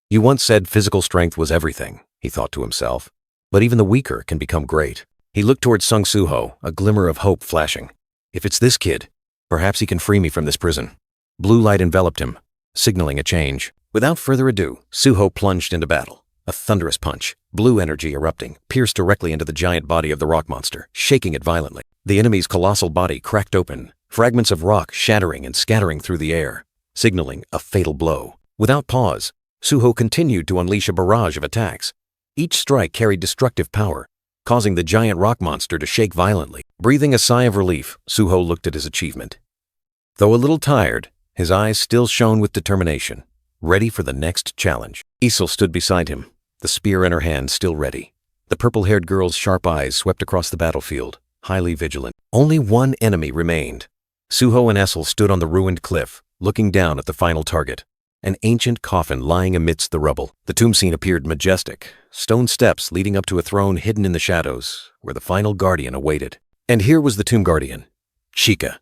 You once said physical strength was everything, he thought to himself. But even the weaker can become great. He looked towards Sung Suho, a glimmer of hope flashing. If it's this kid, perhaps he can free me from this prison. Blue light enveloped him, signaling a change. Without further ado, Suho plunged into battle. A thunderous punch, blue energy erupting, pierced directly into the giant body of the rock monster, shaking it violently. The enemy's colossal body cracked open, fragments of rock shattering and scattering through the air, signaling a fatal blow. Without pause, Suho continued to unleash a barrage of attacks. Each strike carried destructive power, causing the giant rock monster to shake violently. Breathing a sigh of relief, Suho looked at his achievement. Though a little tired, his eyes still shone with determination, ready for the next challenge. Isel stood beside him, the spear in her hand still ready. The purple-haired girl's sharp eyes swept across the battlefield, highly vigilant. Only one enemy remained. Suho and Essel stood on the ruined cliff, looking down at the final target. An ancient coffin lying amidst the rubble. The tomb scene appeared majestic, stone steps leading up to a throne hidden in the shadows, where the final guardian awaited. And here was the tomb guardian, Sheikah,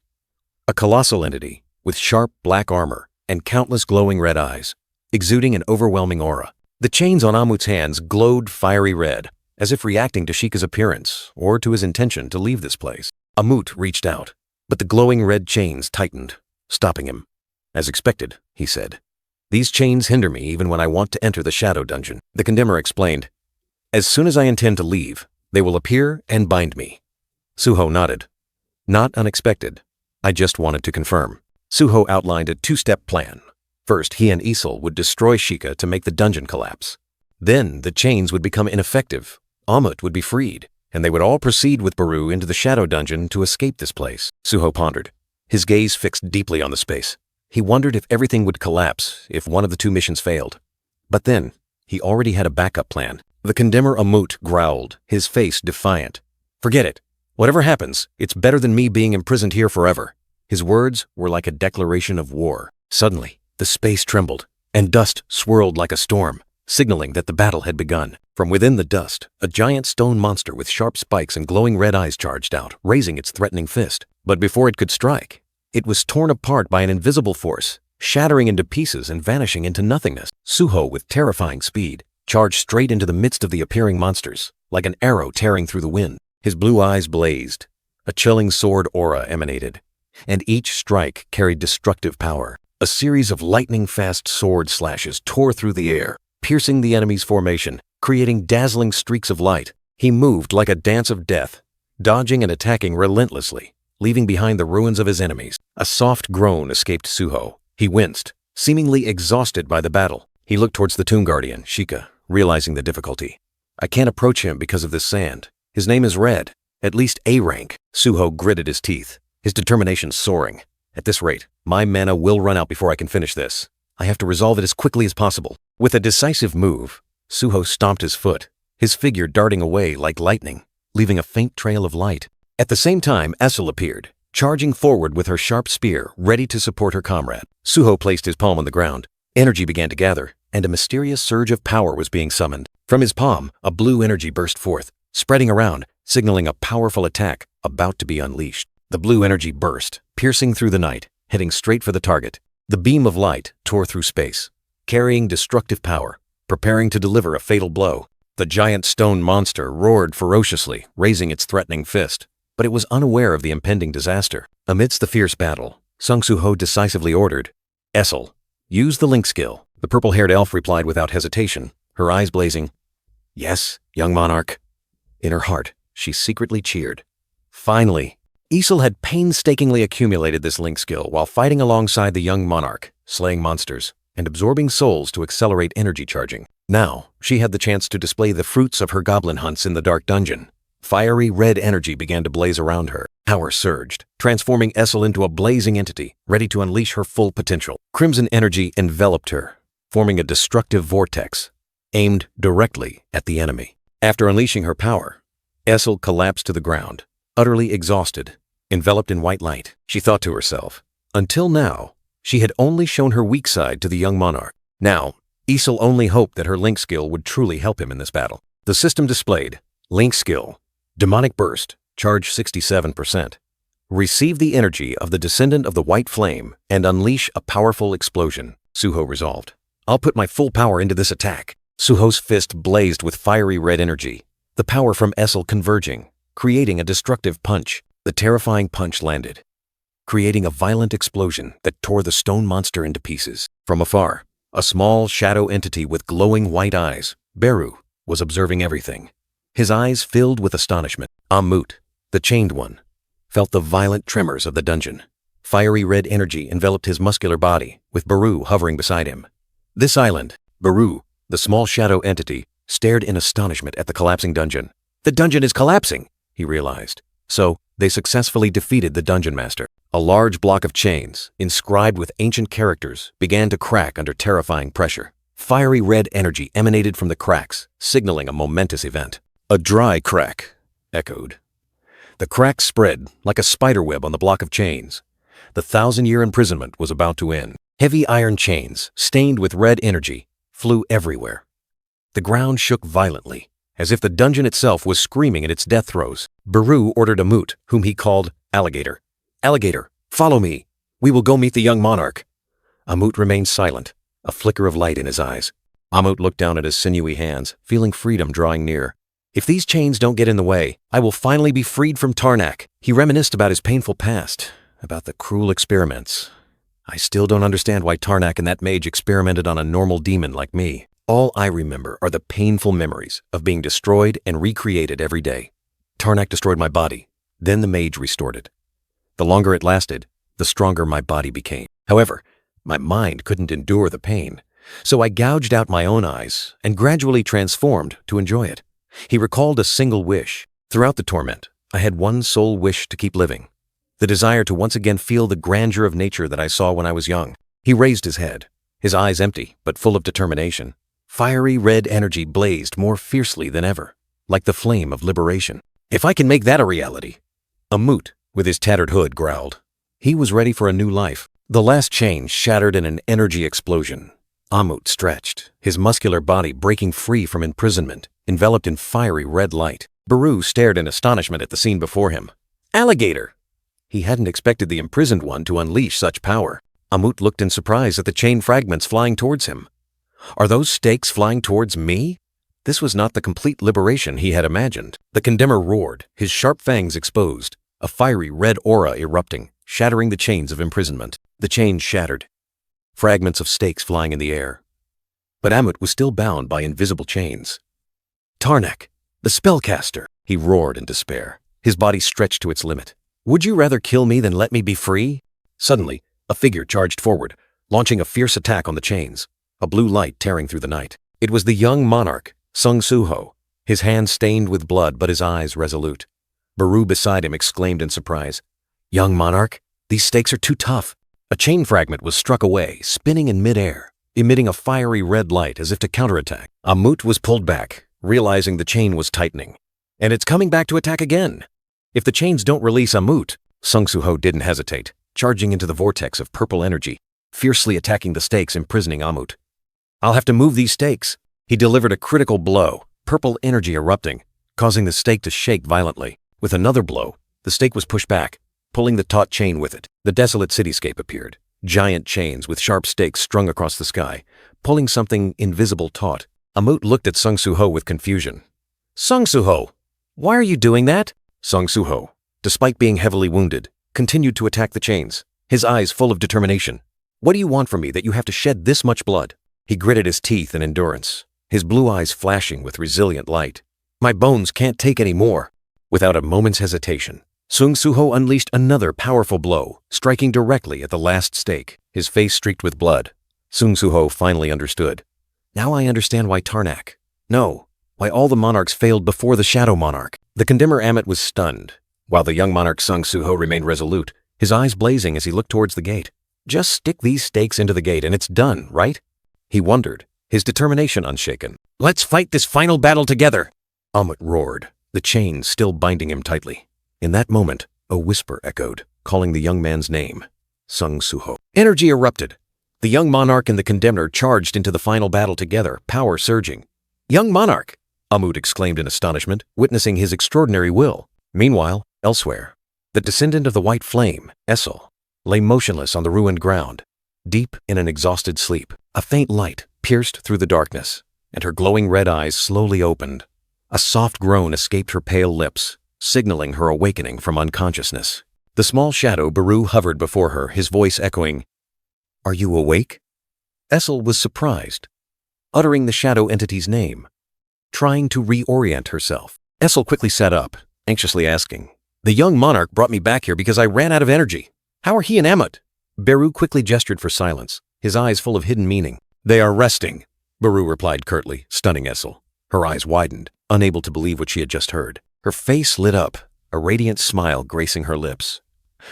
a colossal entity with sharp black armor and countless glowing red eyes, exuding an overwhelming aura. The chains on Amut's hands glowed fiery red, as if reacting to Sheikah's appearance or to his intention to leave this place. Amut reached out, but the glowing red chains tightened, stopping him. As expected, he said. These chains hinder me even when I want to enter the shadow dungeon. The condemner explained, As soon as I intend to leave, they will appear and bind me. Suho nodded. Not unexpected. I just wanted to confirm. Suho outlined a two-step plan. First, he and Isel would destroy Sheikah to make the dungeon collapse. Then, the chains would become ineffective. Amut would be freed, and they would all proceed with Baru into the shadow dungeon to escape this place. Suho pondered, his gaze fixed deeply on the space. He wondered if everything would collapse if one of the two missions failed. But then, he already had a backup plan. The condemner Amut growled, his face defiant. Forget it. Whatever happens, it's better than me being imprisoned here forever. His words were like a declaration of war. Suddenly, the space trembled, and dust swirled like a storm, signaling that the battle had begun. From within the dust, a giant stone monster with sharp spikes and glowing red eyes charged out, raising its threatening fist. But before it could strike, it was torn apart by an invisible force, shattering into pieces and vanishing into nothingness. Suho, with terrifying speed, charged straight into the midst of the appearing monsters, like an arrow tearing through the wind. His blue eyes blazed. A chilling sword aura emanated, and each strike carried destructive power. A series of lightning-fast sword slashes tore through the air, piercing the enemy's formation, creating dazzling streaks of light. He moved like a dance of death, dodging and attacking relentlessly, leaving behind the ruins of his enemies. A soft groan escaped Suho. He winced, seemingly exhausted by the battle. He looked towards the tomb guardian, Sheikah, realizing the difficulty. I can't approach him because of this sand. His name is Red, at least A rank. Suho gritted his teeth, his determination soaring. At this rate, my mana will run out before I can finish this. I have to resolve it as quickly as possible. With a decisive move, Suho stomped his foot, his figure darting away like lightning, leaving a faint trail of light. At the same time, Essel appeared, charging forward with her sharp spear, ready to support her comrade. Suho placed his palm on the ground. Energy began to gather, and a mysterious surge of power was being summoned. From his palm, a blue energy burst forth, spreading around, signaling a powerful attack about to be unleashed. The blue energy burst, piercing through the night, heading straight for the target. The beam of light tore through space, carrying destructive power, preparing to deliver a fatal blow. The giant stone monster roared ferociously, raising its threatening fist, but it was unaware of the impending disaster. Amidst the fierce battle, Sung Suho decisively ordered, "Essel, use the link skill." The purple-haired elf replied without hesitation, her eyes blazing. "Yes, young monarch." In her heart, she secretly cheered. Finally, Essel had painstakingly accumulated this link skill while fighting alongside the young monarch, slaying monsters, and absorbing souls to accelerate energy charging. Now, she had the chance to display the fruits of her goblin hunts in the dark dungeon. Fiery red energy began to blaze around her. Power surged, transforming Essel into a blazing entity, ready to unleash her full potential. Crimson energy enveloped her, forming a destructive vortex, aimed directly at the enemy. After unleashing her power, Essel collapsed to the ground, utterly exhausted, enveloped in white light. She thought to herself, until now, she had only shown her weak side to the young monarch. Now, Essel only hoped that her link skill would truly help him in this battle. The system displayed, link skill, demonic burst, charge 67%. Receive the energy of the descendant of the white flame and unleash a powerful explosion, Suho resolved. I'll put my full power into this attack. Suho's fist blazed with fiery red energy, the power from Essel converging, creating a destructive punch. The terrifying punch landed, creating a violent explosion that tore the stone monster into pieces. From afar, a small shadow entity with glowing white eyes, Beru, was observing everything. His eyes filled with astonishment. Amut, the chained one, felt the violent tremors of the dungeon. Fiery red energy enveloped his muscular body, with Beru hovering beside him. This island, Beru, the small shadow entity, stared in astonishment at the collapsing dungeon. The dungeon is collapsing, he realized. So, they successfully defeated the dungeon master. A large block of chains, inscribed with ancient characters, began to crack under terrifying pressure. Fiery red energy emanated from the cracks, signaling a momentous event. A dry crack echoed. The crack spread like a spiderweb on the block of chains. The 1,000-year imprisonment was about to end. Heavy iron chains, stained with red energy, flew everywhere. The ground shook violently, as if the dungeon itself was screaming in its death throes. Beru ordered Amut, whom he called Alligator. "Alligator, follow me. We will go meet the young monarch." Amut remained silent, a flicker of light in his eyes. Amut looked down at his sinewy hands, feeling freedom drawing near. "If these chains don't get in the way, I will finally be freed from Tarnak." He reminisced about his painful past, about the cruel experiments. "I still don't understand why Tarnak and that mage experimented on a normal demon like me. All I remember are the painful memories of being destroyed and recreated every day. Tarnak destroyed my body, then the mage restored it. The longer it lasted, the stronger my body became. However, my mind couldn't endure the pain, so I gouged out my own eyes and gradually transformed to enjoy it." He recalled a single wish. Throughout the torment, I had one sole wish to keep living, the desire to once again feel the grandeur of nature that I saw when I was young. He raised his head, his eyes empty but full of determination. Fiery red energy blazed more fiercely than ever, like the flame of liberation. "If I can make that a reality," Amut, with his tattered hood, growled. He was ready for a new life. The last chain shattered in an energy explosion. Amut stretched, his muscular body breaking free from imprisonment, enveloped in fiery red light. Beru stared in astonishment at the scene before him. "Alligator!" He hadn't expected the imprisoned one to unleash such power. Amut looked in surprise at the chain fragments flying towards him. Are those stakes flying towards me? This was not the complete liberation he had imagined. The condemner roared, his sharp fangs exposed, a fiery red aura erupting, shattering the chains of imprisonment. The chains shattered, fragments of stakes flying in the air. But Amut was still bound by invisible chains. "Tarnak, the spellcaster!" he roared in despair, his body stretched to its limit. "Would you rather kill me than let me be free?" Suddenly, a figure charged forward, launching a fierce attack on the chains, a blue light tearing through the night. It was the young monarch, Sung Suho, his hands stained with blood but his eyes resolute. Beru beside him exclaimed in surprise, "Young monarch, these stakes are too tough." A chain fragment was struck away, spinning in midair, emitting a fiery red light as if to counterattack. Amut was pulled back, realizing the chain was tightening. And it's coming back to attack again. If the chains don't release Amut, Sung Soo-ho didn't hesitate, charging into the vortex of purple energy, fiercely attacking the stakes imprisoning Amut. I'll have to move these stakes. He delivered a critical blow, purple energy erupting, causing the stake to shake violently. With another blow, the stake was pushed back, pulling the taut chain with it. The desolate cityscape appeared, giant chains with sharp stakes strung across the sky, pulling something invisible taut. Amut looked at Sung Soo-ho with confusion. Sung Soo-ho, why are you doing that? Sung Soo-ho, despite being heavily wounded, continued to attack the chains, his eyes full of determination. What do you want from me that you have to shed this much blood? He gritted his teeth in endurance, his blue eyes flashing with resilient light. My bones can't take any more. Without a moment's hesitation, Sung Soo-ho unleashed another powerful blow, striking directly at the last stake, his face streaked with blood. Sung Soo-ho finally understood. Now I understand why Tarnak. No, why all the monarchs failed before the Shadow Monarch. The condemner Amit was stunned, while the young monarch Sung Soo-ho remained resolute, his eyes blazing as he looked towards the gate. Just stick these stakes into the gate and it's done, right? He wondered, his determination unshaken. Let's fight this final battle together! Amit roared, the chains still binding him tightly. In that moment, a whisper echoed, calling the young man's name. Sung Soo-ho. Energy erupted. The young monarch and the condemner charged into the final battle together, power surging. Young monarch! Amut exclaimed in astonishment, witnessing his extraordinary will. Meanwhile, elsewhere, the descendant of the white flame, Essel, lay motionless on the ruined ground, deep in an exhausted sleep. A faint light pierced through the darkness, and her glowing red eyes slowly opened. A soft groan escaped her pale lips, signaling her awakening from unconsciousness. The small shadow Baru hovered before her, his voice echoing, Are you awake? Essel was surprised, uttering the shadow entity's name, trying to reorient herself. Essel quickly sat up, anxiously asking, The young monarch brought me back here because I ran out of energy. How are he and Amut? Baru quickly gestured for silence, his eyes full of hidden meaning. They are resting, Baru replied curtly, stunning Essel. Her eyes widened, unable to believe what she had just heard. Her face lit up, a radiant smile gracing her lips.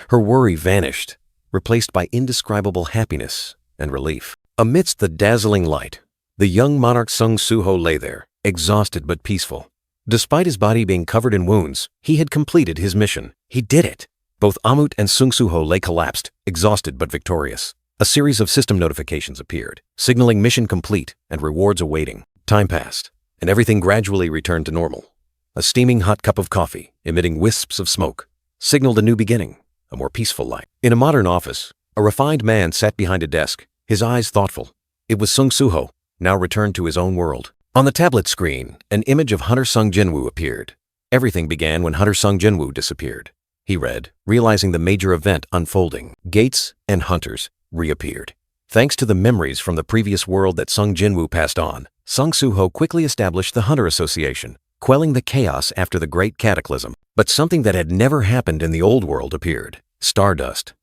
Her worry vanished, replaced by indescribable happiness and relief. Amidst the dazzling light, the young monarch Sung Soo-ho lay there, exhausted but peaceful. Despite his body being covered in wounds, he had completed his mission. He did it. Both Amut and Sung Soo-ho lay collapsed, exhausted but victorious. A series of system notifications appeared, signaling mission complete and rewards awaiting. Time passed, and everything gradually returned to normal. A steaming hot cup of coffee, emitting wisps of smoke, signaled a new beginning, a more peaceful life. In a modern office, a refined man sat behind a desk, his eyes thoughtful. It was Sung Soo-ho, now returned to his own world. On the tablet screen, an image of Hunter Sung Jinwoo appeared. Everything began when Hunter Sung Jinwoo disappeared. He read, realizing the major event unfolding. Gates and hunters reappeared. Thanks to the memories from the previous world that Sung Jinwoo passed on, Sung Soo-ho quickly established the Hunter Association, quelling the chaos after the Great Cataclysm. But something that had never happened in the old world appeared. Stardust.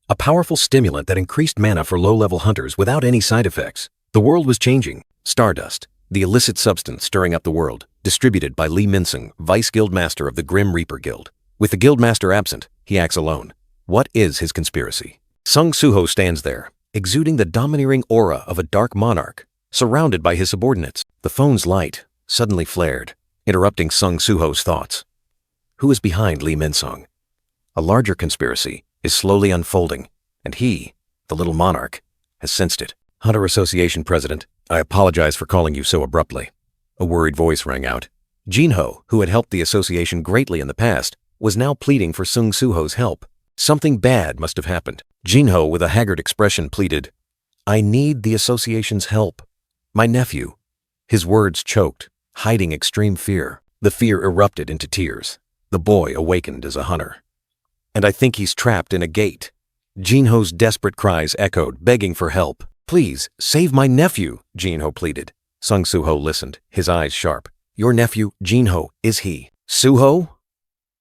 A powerful stimulant that increased mana for low-level hunters without any side effects. The world was changing. Stardust, the illicit substance stirring up the world, distributed by Lee Min-sung, Vice Guild Master of the Grim Reaper Guild. With the Guild Master absent, he acts alone. What is his conspiracy? Sung Soo-ho stands there, exuding the domineering aura of a dark monarch, surrounded by his subordinates. The phone's light suddenly flared, interrupting Sung Soo-ho's thoughts. Who is behind Lee Min-sung? A larger conspiracy is slowly unfolding, and he, the little monarch, has sensed it. Hunter Association President, I apologize for calling you so abruptly. A worried voice rang out. Jinho, who had helped the association greatly in the past, was now pleading for Sung Soo-ho's help. Something bad must have happened. Jinho, with a haggard expression, pleaded, I need the association's help. My nephew. His words choked, hiding extreme fear. The fear erupted into tears. The boy awakened as a hunter. And I think he's trapped in a gate. Jinho's desperate cries echoed, begging for help. Please, save my nephew, Jinho pleaded. Sung Soo-ho listened, his eyes sharp. Your nephew, Jinho, is he? Soo-ho?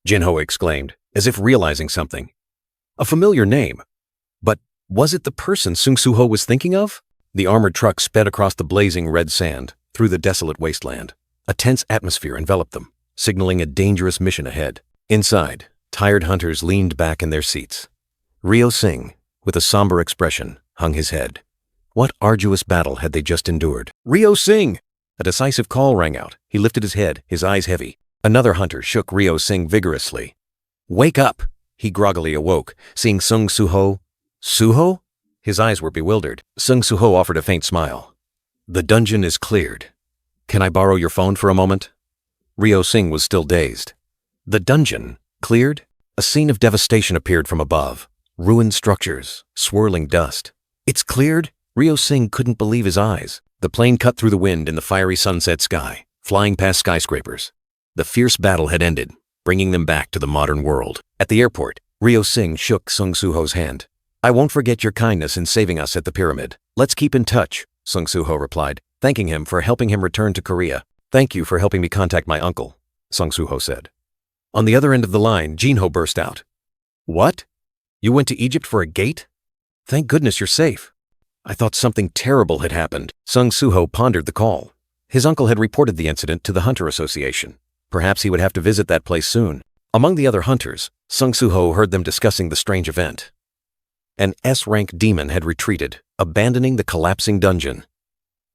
Jinho exclaimed, as if realizing something. A familiar name. But was it the person Sung Soo-ho was thinking of? The armored truck sped across the blazing red sand, through the desolate wasteland. A tense atmosphere enveloped them, signaling a dangerous mission ahead. Inside, tired hunters leaned back in their seats. Ryo Singh, with a somber expression, hung his head. What arduous battle had they just endured? Ryo Singh! A decisive call rang out. He lifted his head, his eyes heavy. Another hunter shook Ryo Sing vigorously. "Wake up!" He groggily awoke, seeing Sung Suho. "Suho?" His eyes were bewildered. Sung Suho offered a faint smile. "The dungeon is cleared. Can I borrow your phone for a moment?" Ryo Sing was still dazed. The dungeon cleared? A scene of devastation appeared from above. Ruined structures, swirling dust. "It's cleared?" Ryo Sing couldn't believe his eyes. The plane cut through the wind in the fiery sunset sky, flying past skyscrapers. The fierce battle had ended, bringing them back to the modern world. At the airport, Ryo Sing shook Sung Suho's hand. "I won't forget your kindness in saving us at the pyramid. Let's keep in touch," Sung Suho replied, thanking him for helping him return to Korea. "Thank you for helping me contact my uncle," Sung Suho said. On the other end of the line, Jinho burst out. "What? You went to Egypt for a gate? Thank goodness you're safe. I thought something terrible had happened." Sung Suho pondered the call. His uncle had reported the incident to the Hunter Association. Perhaps he would have to visit that place soon. Among the other hunters, Sung Suho heard them discussing the strange event. An S-rank demon had retreated, abandoning the collapsing dungeon.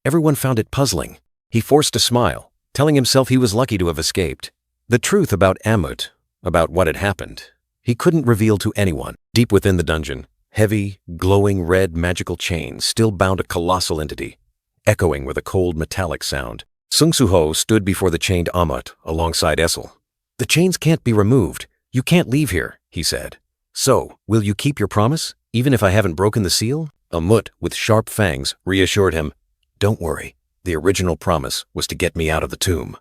Everyone found it puzzling. He forced a smile, telling himself he was lucky to have escaped. The truth about Amut, about what had happened, he couldn't reveal to anyone. Deep within the dungeon, heavy, glowing red magical chains still bound a colossal entity, echoing with a cold metallic sound. Sung Suho stood before the chained Amut alongside Essel. "The chains can't be removed. You can't leave here," he said. "So, will you keep your promise, even if I haven't broken the seal?" Amut, with sharp fangs, reassured him. "Don't worry. The original promise was to get me out of the tomb."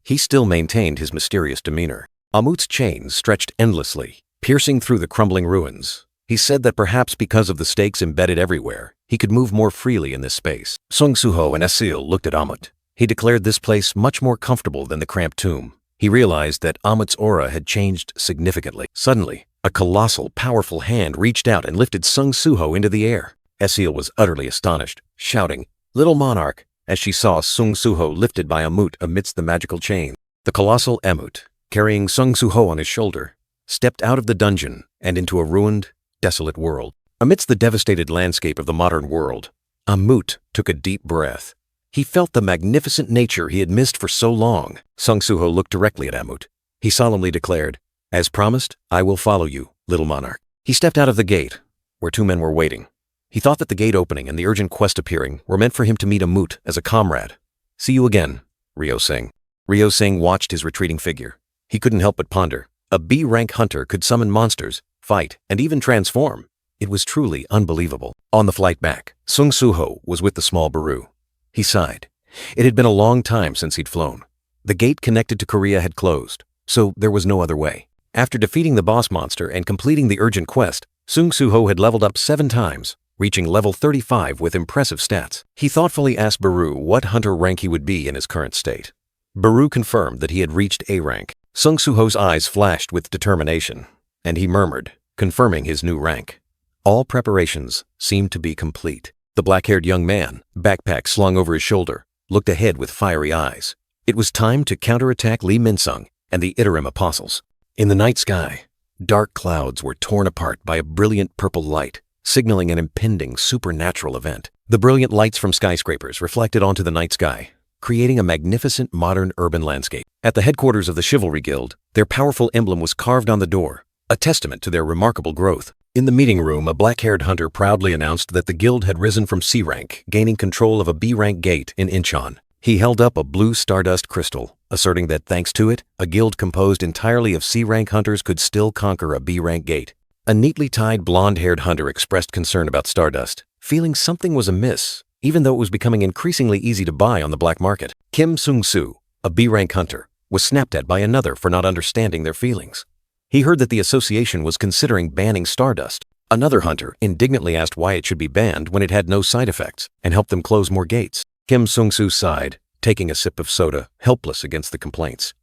He still maintained his mysterious demeanor. Amut's chains stretched endlessly, piercing through the crumbling ruins. He said that perhaps because of the stakes embedded everywhere, he could move more freely in this space. Sung Suho and Essel looked at Amut. He declared this place much more comfortable than the cramped tomb. He realized that Amut's aura had changed significantly. Suddenly, a colossal, powerful hand reached out and lifted Sung Suho into the air. Essel was utterly astonished, shouting, "Little Monarch," as she saw Sung Suho lifted by Amut amidst the magical chain. The colossal Amut, carrying Sung Suho on his shoulder, stepped out of the dungeon and into a ruined, desolate world. Amidst the devastated landscape of the modern world, Amut took a deep breath. He felt the magnificent nature he had missed for so long. Sung Suho looked directly at Amut. He solemnly declared, "As promised, I will follow you, little monarch." He stepped out of the gate, where two men were waiting. He thought that the gate opening and the urgent quest appearing were meant for him to meet Amut as a comrade. "See you again, Ryo Sing." Ryo Sing watched his retreating figure. He couldn't help but ponder. A B-rank hunter could summon monsters, fight, and even transform. It was truly unbelievable. On the flight back, Sung Suho was with the small Baru. He sighed. It had been a long time since he'd flown. The gate connected to Korea had closed, so there was no other way. After defeating the boss monster and completing the urgent quest, Sung Suho had leveled up 7 times, reaching level 35 with impressive stats. He thoughtfully asked Baru what hunter rank he would be in his current state. Baru confirmed that he had reached A rank. Sung Suho's eyes flashed with determination, and he murmured, confirming his new rank. All preparations seemed to be complete. The black-haired young man, backpack slung over his shoulder, looked ahead with fiery eyes. It was time to counterattack Lee Minsung and the Iterim apostles. In the night sky, dark clouds were torn apart by a brilliant purple light, signaling an impending supernatural event. The brilliant lights from skyscrapers reflected onto the night sky, creating a magnificent modern urban landscape. At the headquarters of the Chivalry Guild, their powerful emblem was carved on the door, a testament to their remarkable growth. In the meeting room, a black-haired hunter proudly announced that the guild had risen from C rank, gaining control of a B-rank gate in Incheon. He held up a blue stardust crystal, asserting that thanks to it, a guild composed entirely of C-rank hunters could still conquer a B-rank gate. A neatly tied blonde-haired hunter expressed concern about stardust, feeling something was amiss, even though it was becoming increasingly easy to buy on the black market. Kim Sung-soo, a B-rank hunter, was snapped at by another for not understanding their feelings. He heard that the association was considering banning stardust. Another hunter indignantly asked why it should be banned when it had no side effects and helped them close more gates. Kim Sung-soo sighed, taking a sip of soda, helpless against the complaints.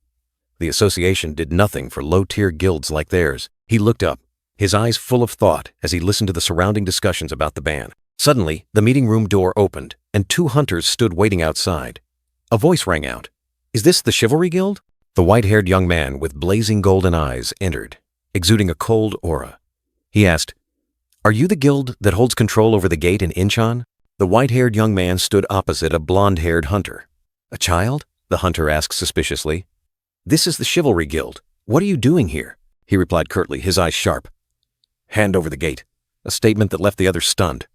The association did nothing for low-tier guilds like theirs. He looked up, his eyes full of thought as he listened to the surrounding discussions about the ban. Suddenly, the meeting room door opened, and 2 hunters stood waiting outside. A voice rang out. "Is this the Chivalry Guild?" The white-haired young man with blazing golden eyes entered, exuding a cold aura. He asked, "Are you the guild that holds control over the gate in Incheon?" The white-haired young man stood opposite a blonde-haired hunter. A child? The hunter asked suspiciously. This is the Chivalry Guild. What are you doing here? He replied curtly, his eyes sharp. Hand over the gate. A statement that left the others stunned.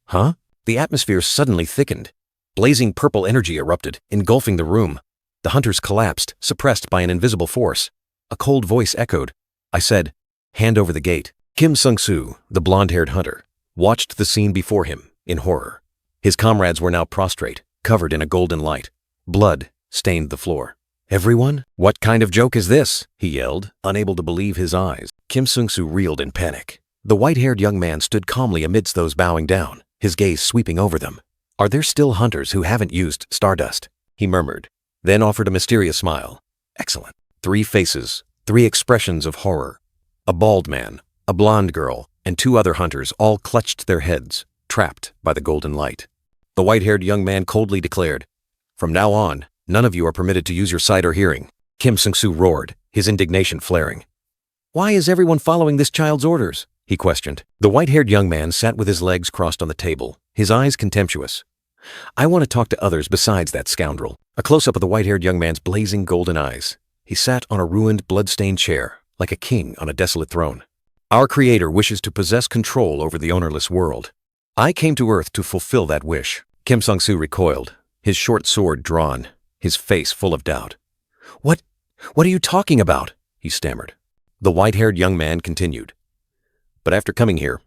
Huh? The atmosphere suddenly thickened. Blazing purple energy erupted, engulfing the room. The hunters collapsed, suppressed by an invisible force. A cold voice echoed. I said, hand over the gate. Kim Sung-soo, the blonde-haired hunter, watched the scene before him in horror. His comrades were now prostrate, covered in a golden light. Blood stained the floor. Everyone? What kind of joke is this? He yelled, unable to believe his eyes. Kim Sung-soo reeled in panic. The white-haired young man stood calmly amidst those bowing down, his gaze sweeping over them. Are there still hunters who haven't used stardust? He murmured, then offered a mysterious smile. Excellent. 3 faces, 3 expressions of horror. A bald man, a blonde girl, and 2 other hunters all clutched their heads, trapped by the golden light. The white-haired young man coldly declared, From now on, none of you are permitted to use your sight or hearing. Kim Sung-soo roared, his indignation flaring. Why is everyone following this child's orders? He questioned. The white-haired young man sat with his legs crossed on the table, his eyes contemptuous. I want to talk to others besides that scoundrel. A close-up of the white-haired young man's blazing golden eyes. He sat on a ruined, blood-stained chair, like a king on a desolate throne. Our Creator wishes to possess control over the ownerless world. I came to Earth to fulfill that wish. Kim Sung-soo recoiled, his short sword drawn, his face full of doubt. What are you talking about? He stammered. The white-haired young man continued. But after coming here,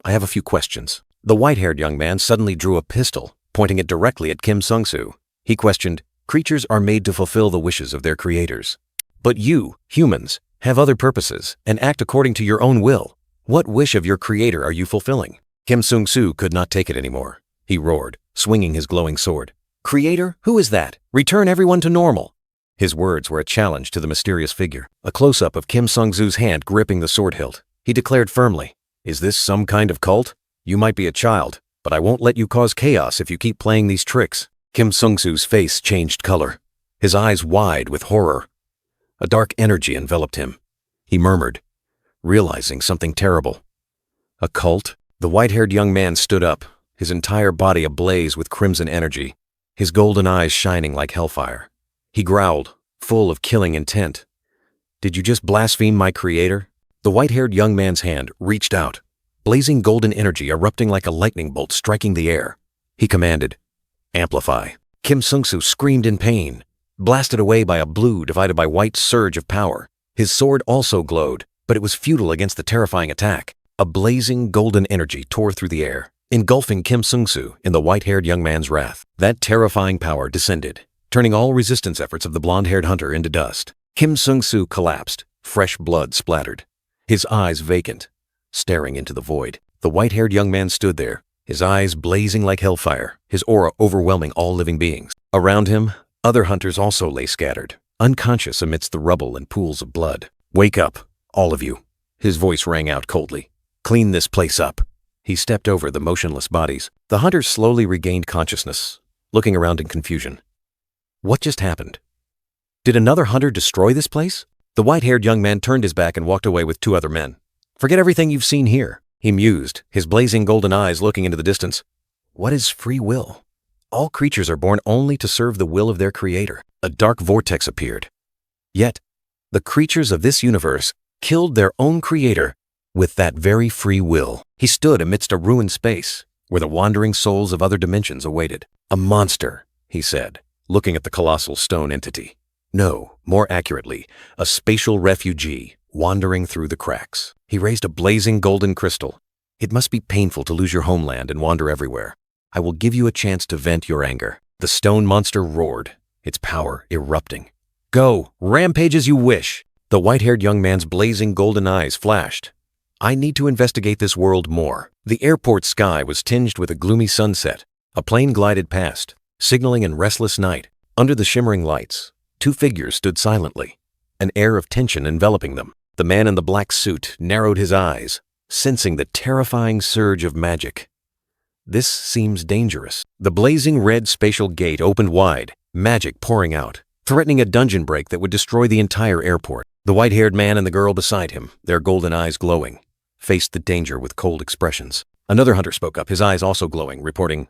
I have a few questions. The white-haired young man suddenly drew a pistol, pointing it directly at Kim Sung-soo. He questioned, creatures are made to fulfill the wishes of their creators. But you, humans, have other purposes and act according to your own will. What wish of your creator are you fulfilling? Kim Sung-soo could not take it anymore. He roared, swinging his glowing sword. Creator? Who is that? Return everyone to normal. His words were a challenge to the mysterious figure. A close-up of Kim Sung-soo's hand gripping the sword hilt. He declared firmly, Is this some kind of cult? You might be a child, but I won't let you cause chaos if you keep playing these tricks. Kim Sung-soo's face changed color, his eyes wide with horror. A dark energy enveloped him. He murmured, realizing something terrible. A cult? The white-haired young man stood up, his entire body ablaze with crimson energy, his golden eyes shining like hellfire. He growled, full of killing intent. Did you just blaspheme my creator? The white-haired young man's hand reached out, blazing golden energy erupting like a lightning bolt striking the air. He commanded, Amplify. Kim Sung-soo screamed in pain, blasted away by a blue divided by white surge of power. His sword also glowed, but it was futile against the terrifying attack. A blazing golden energy tore through the air, engulfing Kim Sung-soo in the white-haired young man's wrath. That terrifying power descended, turning all resistance efforts of the blonde-haired hunter into dust. Kim Sung-soo collapsed, fresh blood splattered, his eyes vacant, staring into the void. The white-haired young man stood there, his eyes blazing like hellfire, his aura overwhelming all living beings. Around him, other hunters also lay scattered, unconscious amidst the rubble and pools of blood. Wake up, all of you. His voice rang out coldly. Clean this place up. He stepped over the motionless bodies. The hunters slowly regained consciousness, looking around in confusion. What just happened? Did another hunter destroy this place? The white-haired young man turned his back and walked away with 2 other men. Forget everything you've seen here, he mused, his blazing golden eyes looking into the distance. What is free will? All creatures are born only to serve the will of their creator. A dark vortex appeared. Yet, the creatures of this universe killed their own creator with that very free will. He stood amidst a ruined space where the wandering souls of other dimensions awaited. A monster, he said, looking at the colossal stone entity. No, more accurately, a spatial refugee wandering through the cracks. He raised a blazing golden crystal. It must be painful to lose your homeland and wander everywhere. I will give you a chance to vent your anger. The stone monster roared, its power erupting. Go, rampage as you wish. The white-haired young man's blazing golden eyes flashed. I need to investigate this world more. The airport sky was tinged with a gloomy sunset. A plane glided past, signaling in restless night. Under the shimmering lights, 2 figures stood silently, an air of tension enveloping them. The man in the black suit narrowed his eyes, sensing the terrifying surge of magic. This seems dangerous. The blazing red spatial gate opened wide, magic pouring out, threatening a dungeon break that would destroy the entire airport. The white-haired man and the girl beside him, their golden eyes glowing, faced the danger with cold expressions. Another hunter spoke up, his eyes also glowing, reporting,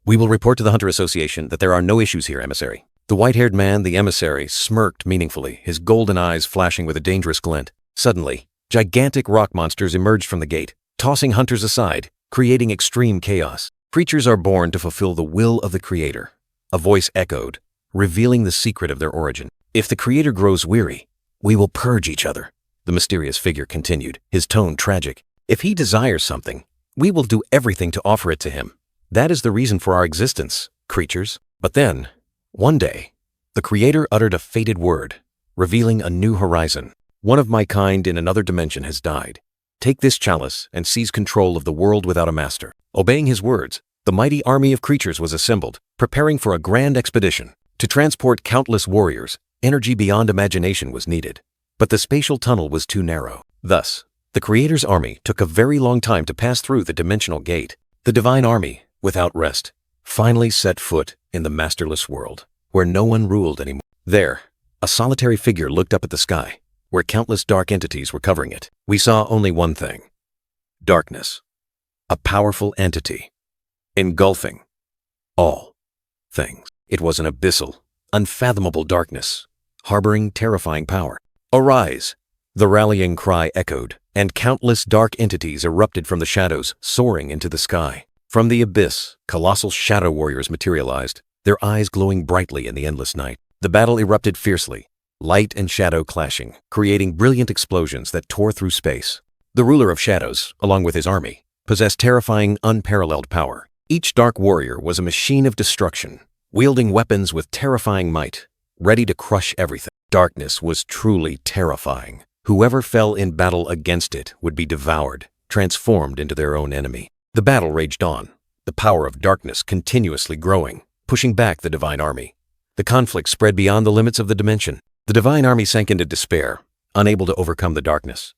We will report to the Hunter Association that there are no issues here, emissary. The white-haired man, the emissary, smirked meaningfully, his golden eyes flashing with a dangerous glint. Suddenly, gigantic rock monsters emerged from the gate, tossing hunters aside, creating extreme chaos. Creatures are born to fulfill the will of the Creator. A voice echoed, revealing the secret of their origin. If the Creator grows weary, we will purge each other. The mysterious figure continued, his tone tragic. If he desires something, we will do everything to offer it to him. That is the reason for our existence, creatures. But then, one day, the Creator uttered a fated word, revealing a new horizon. One of my kind in another dimension has died. Take this chalice and seize control of the world without a master. Obeying his words, the mighty army of creatures was assembled, preparing for a grand expedition. To transport countless warriors, energy beyond imagination was needed. But the spatial tunnel was too narrow. Thus, the Creator's army took a very long time to pass through the dimensional gate. The divine army, without rest, finally set foot in the masterless world, where no one ruled anymore. There, a solitary figure looked up at the sky, where countless dark entities were covering it. We saw only one thing: darkness. A powerful entity, engulfing all things. It was an abyssal, unfathomable darkness, harboring terrifying power. Arise! The rallying cry echoed, and countless dark entities erupted from the shadows, soaring into the sky. From the abyss, colossal shadow warriors materialized, their eyes glowing brightly in the endless night. The battle erupted fiercely, light and shadow clashing, creating brilliant explosions that tore through space. The ruler of shadows, along with his army, possessed terrifying, unparalleled power. Each dark warrior was a machine of destruction, wielding weapons with terrifying might, ready to crush everything. Darkness was truly terrifying. Whoever fell in battle against it would be devoured, transformed into their own enemy. The battle raged on, the power of darkness continuously growing, pushing back the divine army. The conflict spread beyond the limits of the dimension. The divine army sank into despair, unable to overcome the darkness.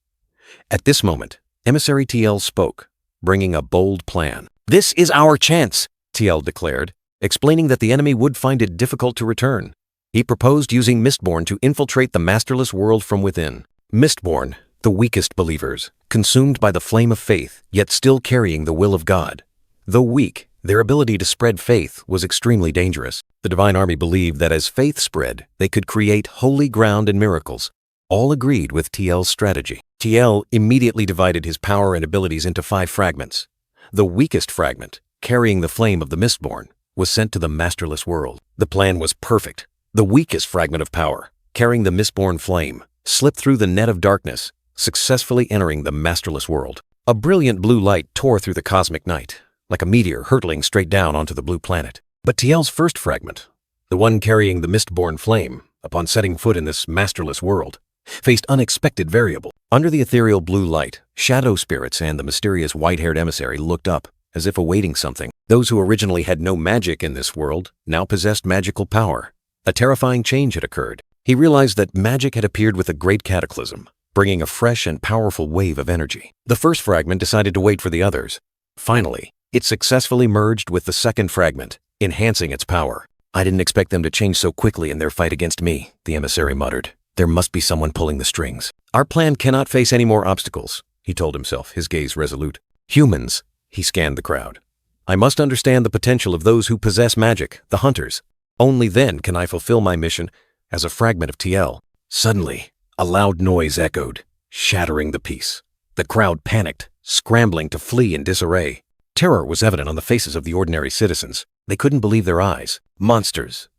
At this moment, Emissary TL spoke, bringing a bold plan. "This is our chance," TL declared, explaining that the enemy would find it difficult to return. He proposed using Mistborn to infiltrate the masterless world from within. Mistborn, the weakest believers, consumed by the flame of faith, yet still carrying the will of God. Though weak, their ability to spread faith was extremely dangerous. The divine army believed that as faith spread, they could create holy ground and miracles. All agreed with TL's strategy. TL immediately divided his power and abilities into 5 fragments. The weakest fragment, carrying the flame of the Mistborn, was sent to the masterless world. The plan was perfect. The weakest fragment of power, carrying the Mistborn flame, slipped through the net of darkness, successfully entering the masterless world. A brilliant blue light tore through the cosmic night, like a meteor hurtling straight down onto the blue planet. But TL's first fragment, the one carrying the Mistborn flame, upon setting foot in this masterless world, faced unexpected variable. Under the ethereal blue light, shadow spirits and the mysterious white-haired emissary looked up, as if awaiting something. Those who originally had no magic in this world now possessed magical power. A terrifying change had occurred. He realized that magic had appeared with a great cataclysm, bringing a fresh and powerful wave of energy. The first fragment decided to wait for the others. Finally, it successfully merged with the second fragment, enhancing its power. "I didn't expect them to change so quickly in their fight against me," the emissary muttered. "There must be someone pulling the strings. Our plan cannot face any more obstacles," he told himself, his gaze resolute. "Humans," he scanned the crowd. "I must understand the potential of those who possess magic, the hunters. Only then can I fulfill my mission as a fragment of TL." Suddenly, a loud noise echoed, shattering the peace. The crowd panicked, scrambling to flee in disarray. Terror was evident on the faces of the ordinary citizens. They couldn't believe their eyes. Monsters!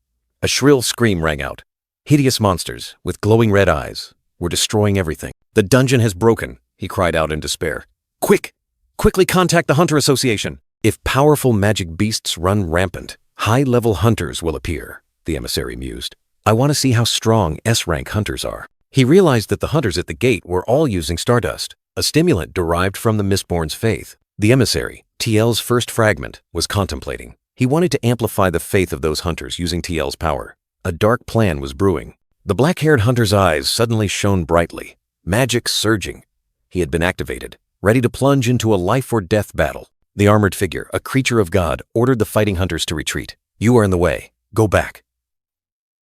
A shrill scream rang out. Hideous monsters, with glowing red eyes, were destroying everything. "The dungeon has broken," he cried out in despair. Quickly contact the Hunter Association. If powerful magic beasts run rampant, high-level hunters will appear," the emissary mused. "I want to see how strong S-rank hunters are." He realized that the hunters at the gate were all using stardust, a stimulant derived from the Mistborn's faith. The emissary, TL's first fragment, was contemplating. He wanted to amplify the faith of those hunters using TL's power. A dark plan was brewing. The black-haired hunter's eyes suddenly shone brightly, magic surging. He had been activated, ready to plunge into a life-or-death battle. The armored figure, a creature of God, ordered the fighting hunters to retreat. "You are in the way. Go back."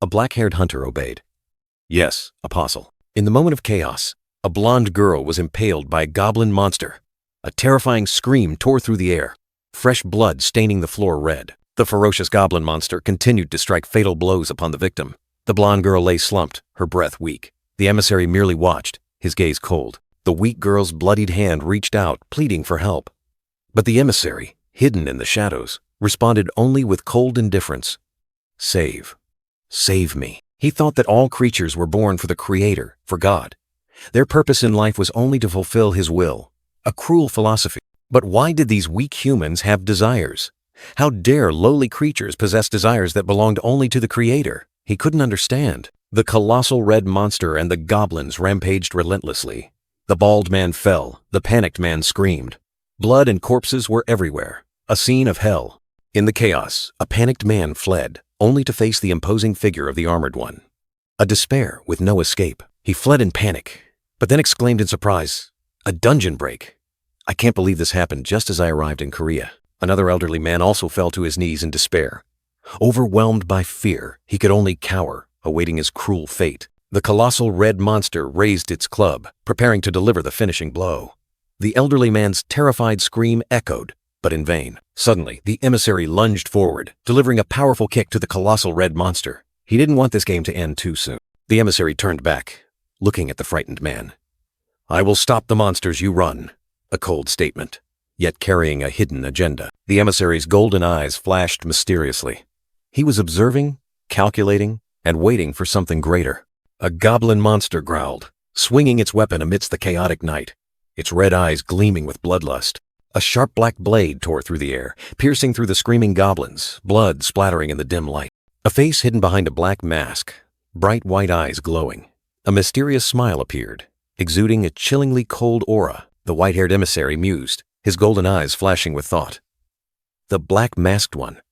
A black-haired hunter obeyed. "Yes, Apostle." In the moment of chaos, a blonde girl was impaled by a goblin monster. A terrifying scream tore through the air, fresh blood staining the floor red. The ferocious goblin monster continued to strike fatal blows upon the victim. The blonde girl lay slumped, her breath weak. The emissary merely watched, his gaze cold. The weak girl's bloodied hand reached out, pleading for help. But the emissary, hidden in the shadows, responded only with cold indifference. Save. Save me. He thought that all creatures were born for the Creator, for God. Their purpose in life was only to fulfill His will. A cruel philosophy. But why did these weak humans have desires? How dare lowly creatures possess desires that belonged only to the Creator? He couldn't understand. The colossal red monster and the goblins rampaged relentlessly. The bald man fell. The panicked man screamed. Blood and corpses were everywhere. A scene of hell. In the chaos, a panicked man fled, only to face the imposing figure of the armored one. A despair with no escape. He fled in panic, but then exclaimed in surprise, "A dungeon break! I can't believe this happened just as I arrived in Korea." Another elderly man also fell to his knees in despair. Overwhelmed by fear, he could only cower, awaiting his cruel fate. The colossal red monster raised its club, preparing to deliver the finishing blow. The elderly man's terrified scream echoed, but in vain. Suddenly, the emissary lunged forward, delivering a powerful kick to the colossal red monster. He didn't want this game to end too soon. The emissary turned back, looking at the frightened man. "I will stop the monsters, you run." A cold statement, yet carrying a hidden agenda. The emissary's golden eyes flashed mysteriously. He was observing, calculating, and waiting for something greater. A goblin monster growled, swinging its weapon amidst the chaotic night, its red eyes gleaming with bloodlust. A sharp black blade tore through the air, piercing through the screaming goblins, blood splattering in the dim light. A face hidden behind a black mask, bright white eyes glowing. A mysterious smile appeared, exuding a chillingly cold aura. The white-haired emissary mused, his golden eyes flashing with thought. The black-masked one.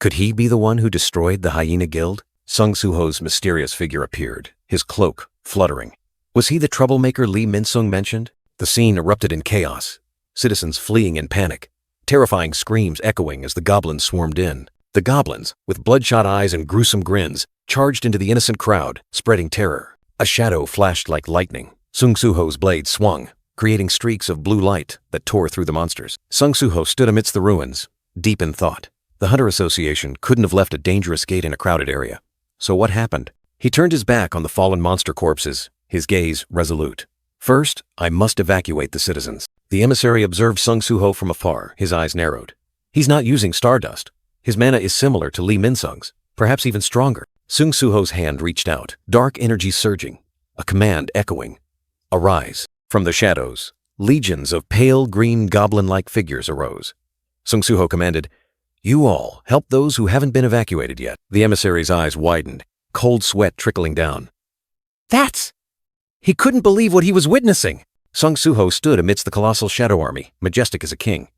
Could he be the one who destroyed the Hyena Guild? Sung Soo-ho's mysterious figure appeared, his cloak fluttering. Was he the troublemaker Lee Min-sung mentioned? The scene erupted in chaos, citizens fleeing in panic, terrifying screams echoing as the goblins swarmed in. The goblins, with bloodshot eyes and gruesome grins, charged into the innocent crowd, spreading terror. A shadow flashed like lightning. Sung Soo-ho's blade swung, creating streaks of blue light that tore through the monsters. Sung Soo-ho stood amidst the ruins, deep in thought. The Hunter Association couldn't have left a dangerous gate in a crowded area. So what happened? He turned his back on the fallen monster corpses, his gaze resolute. First, I must evacuate the citizens. The emissary observed Sung Soo-ho from afar, his eyes narrowed. He's not using stardust. His mana is similar to Lee Min-sung's, perhaps even stronger. Sung Soo-ho's hand reached out, dark energy surging, a command echoing. Arise. From the shadows, legions of pale green goblin-like figures arose. Sung Soo-ho commanded, "You all, help those who haven't been evacuated yet." The emissary's eyes widened, cold sweat trickling down. He couldn't believe what he was witnessing. Sung Soo-ho stood amidst the colossal shadow army, majestic as a king.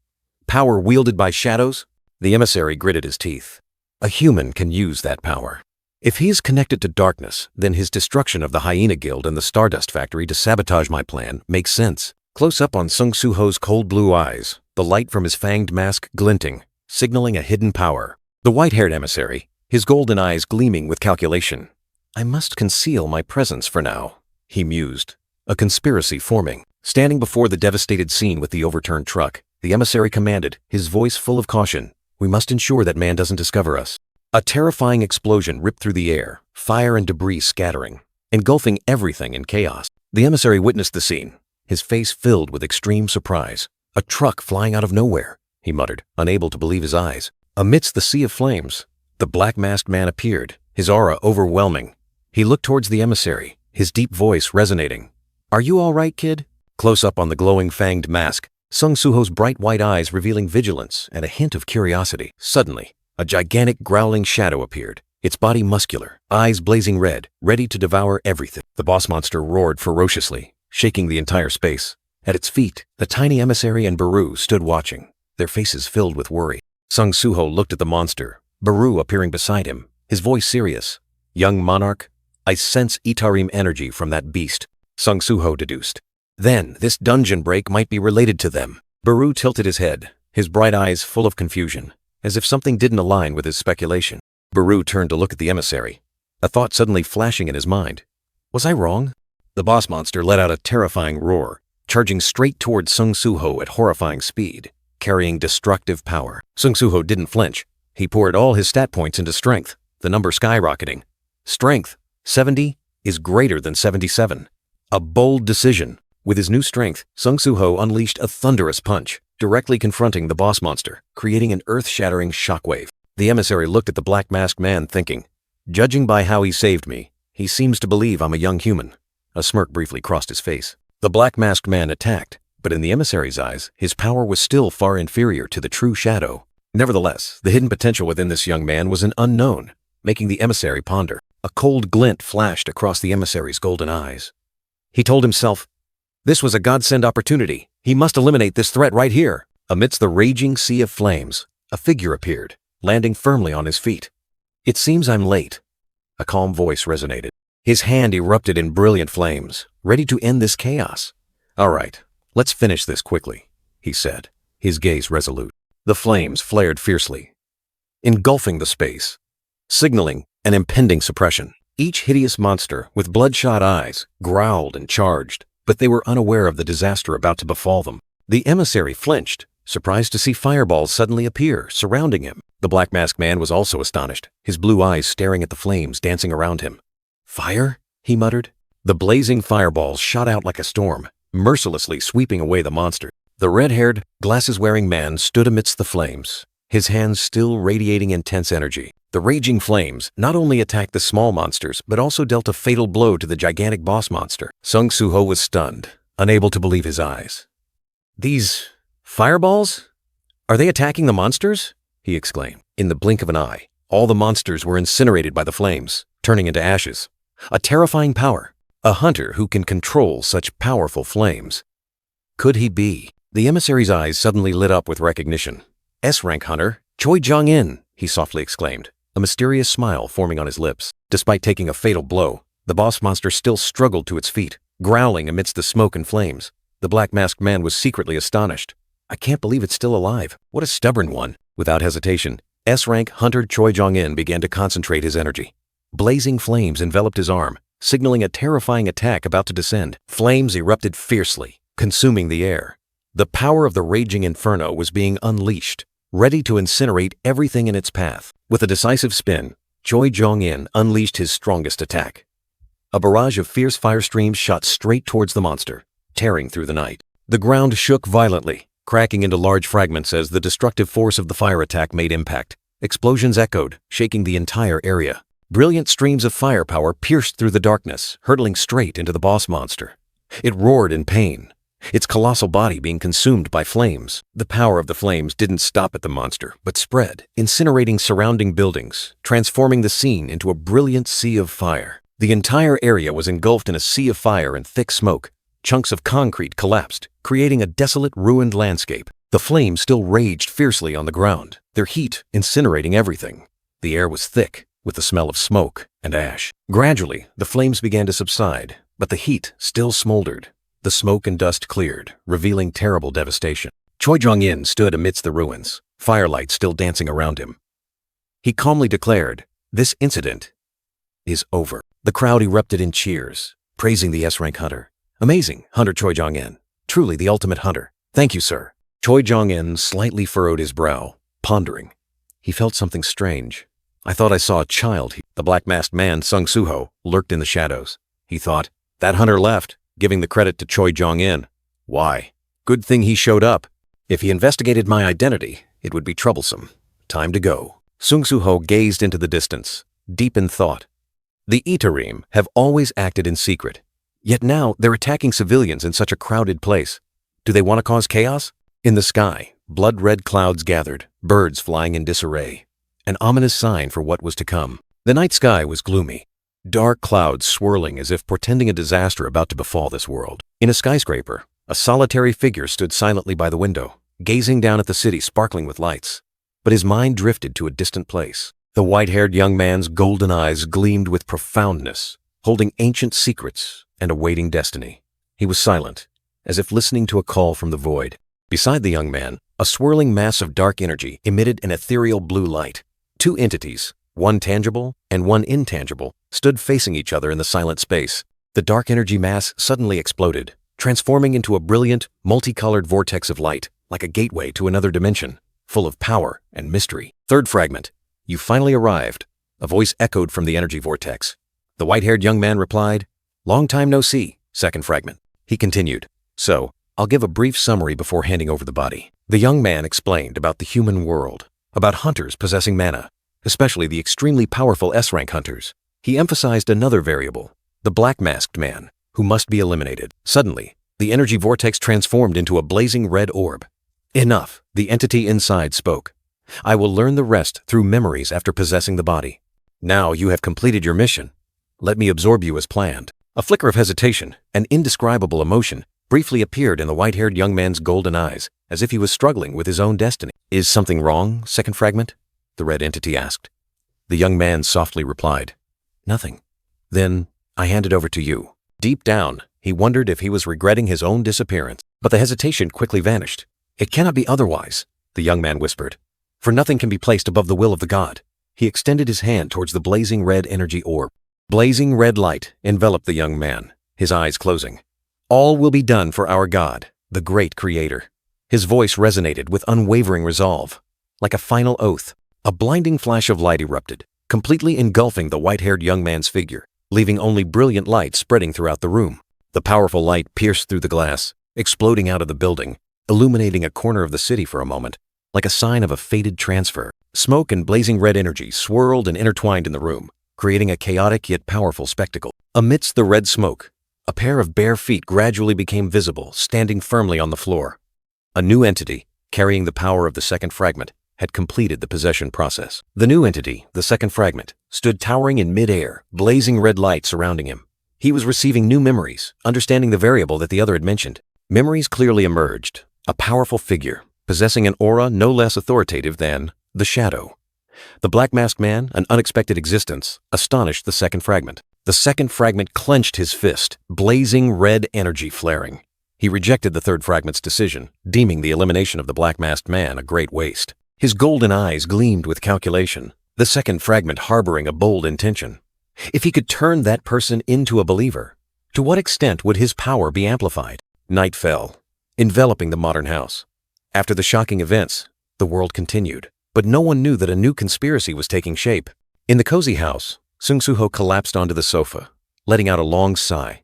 Power wielded by shadows? The emissary gritted his teeth. A human can use that power. If he is connected to darkness, then his destruction of the Hyena Guild and the Stardust Factory to sabotage my plan makes sense. Close up on Sung Soo-ho's cold blue eyes, the light from his fanged mask glinting, signaling a hidden power. The white-haired emissary, his golden eyes gleaming with calculation. "I must conceal my presence for now," he mused. A conspiracy forming. Standing before the devastated scene with the overturned truck, the emissary commanded, his voice full of caution, "We must ensure that man doesn't discover us." A terrifying explosion ripped through the air, fire and debris scattering, engulfing everything in chaos. The emissary witnessed the scene, his face filled with extreme surprise. "A truck flying out of nowhere," he muttered, unable to believe his eyes. Amidst the sea of flames, the black-masked man appeared, his aura overwhelming. He looked towards the emissary, his deep voice resonating. "Are you all right, kid?" Close up on the glowing fanged mask, Sung Soo-ho's bright white eyes revealing vigilance and a hint of curiosity. Suddenly, a gigantic growling shadow appeared, its body muscular, eyes blazing red, ready to devour everything. The boss monster roared ferociously, shaking the entire space. At its feet, the tiny emissary and Baru stood watching, their faces filled with worry. Sung Soo-ho looked at the monster, Baru appearing beside him, his voice serious. "Young monarch, I sense Itarim energy from that beast," Sung Soo-ho deduced. "Then, this dungeon break might be related to them." Baru tilted his head, his bright eyes full of confusion, as if something didn't align with his speculation. Baru turned to look at the emissary, a thought suddenly flashing in his mind. Was I wrong? The boss monster let out a terrifying roar, charging straight towards Sung Soo-ho at horrifying speed, carrying destructive power. Sung Soo-ho didn't flinch, He poured all his stat points into strength, the number skyrocketing. Strength, 70, is greater than 77. A bold decision. With his new strength, Sung Soo-ho unleashed a thunderous punch, directly confronting the boss monster, creating an earth-shattering shockwave. The emissary looked at the black-masked man thinking, "Judging by how he saved me, he seems to believe I'm a young human." A smirk briefly crossed his face. The black-masked man attacked, but in the emissary's eyes, his power was still far inferior to the true Shadow. Nevertheless, the hidden potential within this young man was an unknown, making the emissary ponder. A cold glint flashed across the emissary's golden eyes. He told himself, this was a godsend opportunity. He must eliminate this threat right here. Amidst the raging sea of flames, a figure appeared, landing firmly on his feet. "It seems I'm late." A calm voice resonated. His hand erupted in brilliant flames, ready to end this chaos. "All right, let's finish this quickly," he said, his gaze resolute. The flames flared fiercely, engulfing the space, signaling an impending suppression. Each hideous monster, with bloodshot eyes, growled and charged, but they were unaware of the disaster about to befall them. The emissary flinched, surprised to see fireballs suddenly appear, surrounding him. The black masked man was also astonished, his blue eyes staring at the flames dancing around him. "Fire?" he muttered. The blazing fireballs shot out like a storm, mercilessly sweeping away the monster. The red-haired, glasses-wearing man stood amidst the flames, his hands still radiating intense energy. The raging flames not only attacked the small monsters, but also dealt a fatal blow to the gigantic boss monster. Sung Soo-ho was stunned, unable to believe his eyes. "These fireballs? Are they attacking the monsters?" he exclaimed. In the blink of an eye, all the monsters were incinerated by the flames, turning into ashes. A terrifying power. A hunter who can control such powerful flames. Could he be? The emissary's eyes suddenly lit up with recognition. "S-rank hunter, Choi Jong-in," he softly exclaimed, a mysterious smile forming on his lips. Despite taking a fatal blow, the boss monster still struggled to its feet, growling amidst the smoke and flames. The black-masked man was secretly astonished. "I can't believe it's still alive. What a stubborn one." Without hesitation, S-rank hunter Choi Jong-in began to concentrate his energy. Blazing flames enveloped his arm, signaling a terrifying attack about to descend. Flames erupted fiercely, consuming the air. The power of the raging inferno was being unleashed, ready to incinerate everything in its path. With a decisive spin, Choi Jong-in unleashed his strongest attack. A barrage of fierce fire streams shot straight towards the monster, tearing through the night. The ground shook violently, cracking into large fragments as the destructive force of the fire attack made impact. Explosions echoed, shaking the entire area. Brilliant streams of firepower pierced through the darkness, hurtling straight into the boss monster. It roared in pain, its colossal body being consumed by flames. The power of the flames didn't stop at the monster, but spread, incinerating surrounding buildings, transforming the scene into a brilliant sea of fire. The entire area was engulfed in a sea of fire and thick smoke. Chunks of concrete collapsed, creating a desolate, ruined landscape. The flames still raged fiercely on the ground, their heat incinerating everything. The air was thick, with the smell of smoke and ash. Gradually, the flames began to subside, but the heat still smoldered. The smoke and dust cleared, revealing terrible devastation. Choi Jong-in stood amidst the ruins, firelight still dancing around him. He calmly declared, "This incident is over." The crowd erupted in cheers, praising the S-rank hunter. "Amazing, Hunter Choi Jong-in. Truly the ultimate hunter. Thank you, sir." Choi Jong-in slightly furrowed his brow, pondering. He felt something strange. "I thought I saw a child." The black-masked man, Sung Soo-ho, lurked in the shadows. He thought, that hunter left, giving the credit to Choi Jong-in. Why? Good thing he showed up. If he investigated my identity, it would be troublesome. Time to go. Sung Soo-ho gazed into the distance, deep in thought. The Itarim have always acted in secret. Yet now they're attacking civilians in such a crowded place. Do they want to cause chaos? In the sky, blood-red clouds gathered, birds flying in disarray. An ominous sign for what was to come. The night sky was gloomy. Dark clouds swirling as if portending a disaster about to befall this world. In a skyscraper, a solitary figure stood silently by the window, gazing down at the city sparkling with lights. But his mind drifted to a distant place. The white-haired young man's golden eyes gleamed with profoundness, holding ancient secrets and awaiting destiny. He was silent, as if listening to a call from the void. Beside the young man, a swirling mass of dark energy emitted an ethereal blue light. Two entities, one tangible and one intangible, stood facing each other in the silent space. The dark energy mass suddenly exploded, transforming into a brilliant, multicolored vortex of light, like a gateway to another dimension. full of power and mystery. Third fragment. You finally arrived. A voice echoed from the energy vortex. The white-haired young man replied, "Long time no see." Second fragment. He continued, "So, I'll give a brief summary before handing over the body." The young man explained about the human world, about hunters possessing mana, especially the extremely powerful S-rank hunters. He emphasized another variable, the black-masked man, who must be eliminated. Suddenly, the energy vortex transformed into a blazing red orb. "Enough," the entity inside spoke. "I will learn the rest through memories after possessing the body. Now you have completed your mission. Let me absorb you as planned." A flicker of hesitation, an indescribable emotion, briefly appeared in the white-haired young man's golden eyes, as if he was struggling with his own destiny. "Is something wrong, second fragment?" the red entity asked. The young man softly replied, "Nothing." "Then I hand it over to you." Deep down, he wondered if he was regretting his own disappearance, but the hesitation quickly vanished. "It cannot be otherwise," the young man whispered, "for nothing can be placed above the will of the god." He extended his hand towards the blazing red energy orb. Blazing red light enveloped the young man, his eyes closing. "All will be done for our God, the great creator." His voice resonated with unwavering resolve. Like a final oath, a blinding flash of light erupted, completely engulfing the white-haired young man's figure, leaving only brilliant light spreading throughout the room. The powerful light pierced through the glass, exploding out of the building, illuminating a corner of the city for a moment, like a sign of a fated transfer. Smoke and blazing red energy swirled and intertwined in the room, creating a chaotic yet powerful spectacle. Amidst the red smoke, a pair of bare feet gradually became visible, standing firmly on the floor. A new entity, carrying the power of the second fragment, had completed the possession process. The new entity, the second fragment, stood towering in mid-air, blazing red light surrounding him. He was receiving new memories, understanding the variable that the other had mentioned. Memories clearly emerged, a powerful figure, possessing an aura no less authoritative than the Shadow. The black-masked man, an unexpected existence, astonished the second fragment. The second fragment clenched his fist, blazing red energy flaring. He rejected the third fragment's decision, deeming the elimination of the black-masked man a great waste. His golden eyes gleamed with calculation, the second fragment harboring a bold intention. If he could turn that person into a believer, to what extent would his power be amplified? Night fell, enveloping the modern house. After the shocking events, the world continued, but no one knew that a new conspiracy was taking shape. In the cozy house, Sung Soo-ho collapsed onto the sofa, letting out a long sigh.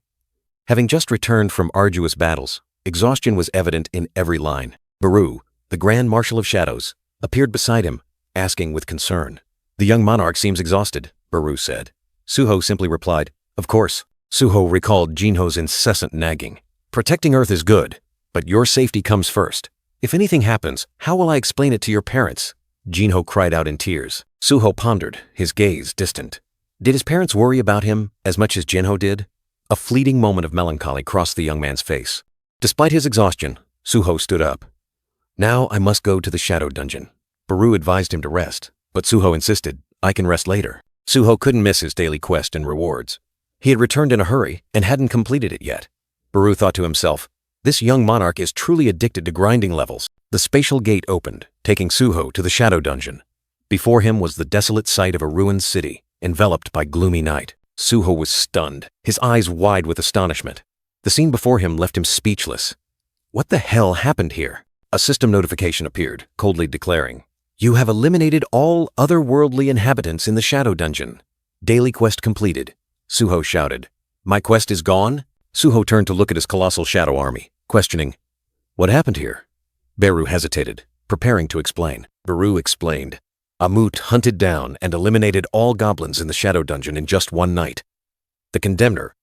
Having just returned from arduous battles, exhaustion was evident in every line. Baru, the Grand Marshal of Shadows, appeared beside him, asking with concern. "The young monarch seems exhausted," Baru said. Suho simply replied, "Of course." Suho recalled Jinho's incessant nagging. "Protecting Earth is good, but your safety comes first. If anything happens, how will I explain it to your parents?" Jinho cried out in tears. Suho pondered, his gaze distant. Did his parents worry about him as much as Jinho did? A fleeting moment of melancholy crossed the young man's face. Despite his exhaustion, Suho stood up. "Now I must go to the Shadow Dungeon." Baru advised him to rest, but Suho insisted, "I can rest later." Suho couldn't miss his daily quest and rewards. He had returned in a hurry and hadn't completed it yet. Baru thought to himself, "This young monarch is truly addicted to grinding levels." The spatial gate opened, taking Suho to the Shadow Dungeon. Before him was the desolate sight of a ruined city, enveloped by gloomy night. Suho was stunned, his eyes wide with astonishment. The scene before him left him speechless. What the hell happened here? A system notification appeared, coldly declaring, "You have eliminated all otherworldly inhabitants in the Shadow Dungeon. Daily quest completed." Suho shouted, "My quest is gone?" Suho turned to look at his colossal shadow army, questioning, "What happened here?" Baru hesitated, preparing to explain. Baru explained, "Amut hunted down and eliminated all goblins in the Shadow Dungeon in just one night. The Condemner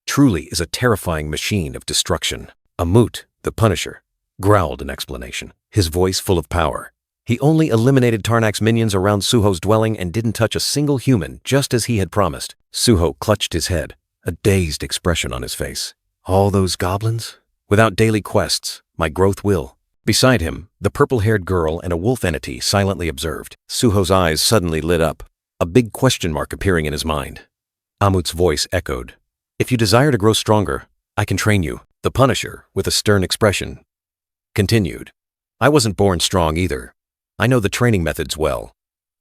truly is a terrifying machine of destruction." Amut, the Punisher, growled in explanation, his voice full of power. He only eliminated Tarnak's minions around Suho's dwelling and didn't touch a single human, just as he had promised. Suho clutched his head, a dazed expression on his face. "All those goblins? Without daily quests, my growth will." Beside him, the purple-haired girl and a wolf entity silently observed. Suho's eyes suddenly lit up, a big question mark appearing in his mind. Amut's voice echoed, "If you desire to grow stronger, I can train you." The Punisher, with a stern expression, continued, "I wasn't born strong either. I know the training methods well.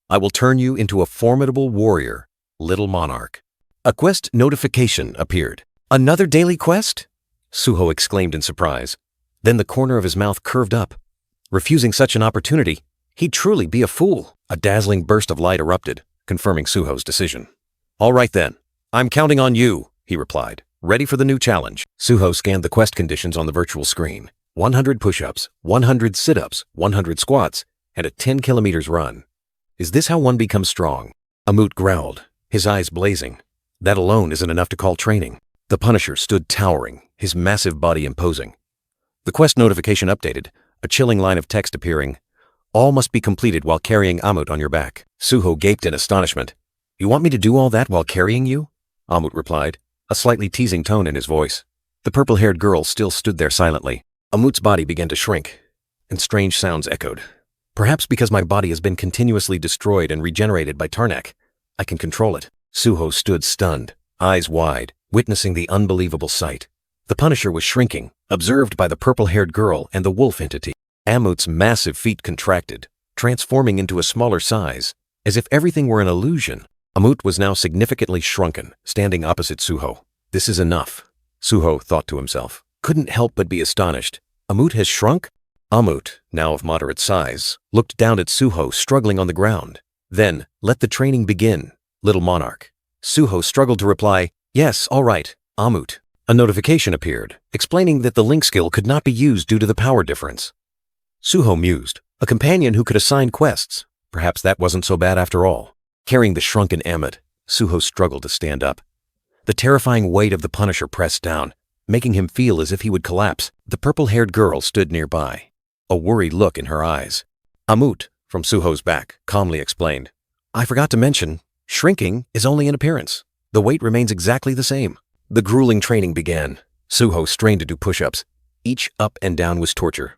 I will turn you into a formidable warrior, little monarch." A quest notification appeared. "Another daily quest?" Suho exclaimed in surprise. Then the corner of his mouth curved up. Refusing such an opportunity, He'd truly be a fool. A dazzling burst of light erupted, confirming Suho's decision. All right then, I'm counting on you, he replied, ready for the new challenge. Suho scanned the quest conditions on the virtual screen. 100 push-ups, 100 sit-ups, 100 squats, and a 10 kilometers run. Is this how one becomes strong? Amut growled, his eyes blazing. That alone isn't enough to call training. The Punisher stood towering, his massive body imposing. The quest notification updated, a chilling line of text appearing. All must be completed while carrying Amut on your back. Suho gaped in astonishment. You want me to do all that while carrying you? Amut replied, a slightly teasing tone in his voice. The purple-haired girl still stood there silently. Amut's body began to shrink, and strange sounds echoed. Perhaps because my body has been continuously destroyed and regenerated by Tarnak, I can control it. Suho stood stunned, eyes wide, witnessing the unbelievable sight. The Punisher was shrinking, observed by the purple-haired girl and the wolf entity. Amut's massive feet contracted, transforming into a smaller size, as if everything were an illusion. Amut was now significantly shrunken, standing opposite Suho. This is enough, Suho thought to himself. Couldn't help but be astonished. Amut has shrunk? Amut, now of moderate size, looked down at Suho struggling on the ground. Then, let the training begin, little monarch. Suho struggled to reply, yes, all right, Amut. A notification appeared, explaining that the link skill could not be used due to the power difference. Suho mused, a companion who could assign quests. Perhaps that wasn't so bad after all. Carrying the shrunken Amut, Suho struggled to stand up. The terrifying weight of the Punisher pressed down, making him feel as if he would collapse. The purple-haired girl stood nearby, a worried look in her eyes. Amut, from Suho's back, calmly explained, I forgot to mention, shrinking is only an appearance. The weight remains exactly the same. The grueling training began. Suho strained to do push-ups. Each up and down was torture.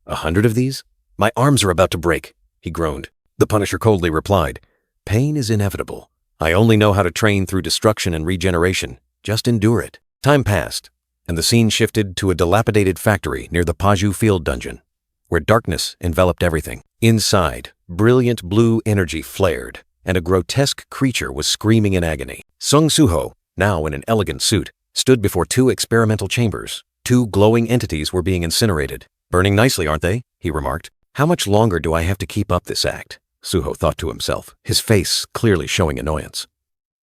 100 of these? My arms are about to break, he groaned. The Punisher coldly replied, pain is inevitable. I only know how to train through destruction and regeneration. Just endure it. Time passed, and the scene shifted to a dilapidated factory near the Paju field dungeon, where darkness enveloped everything. Inside, brilliant blue energy flared, and a grotesque creature was screaming in agony. Sung Suho, now in an elegant suit, stood before two experimental chambers. Two glowing entities were being incinerated. Burning nicely, aren't they? He remarked. How much longer do I have to keep up this act? Suho thought to himself, his face clearly showing annoyance.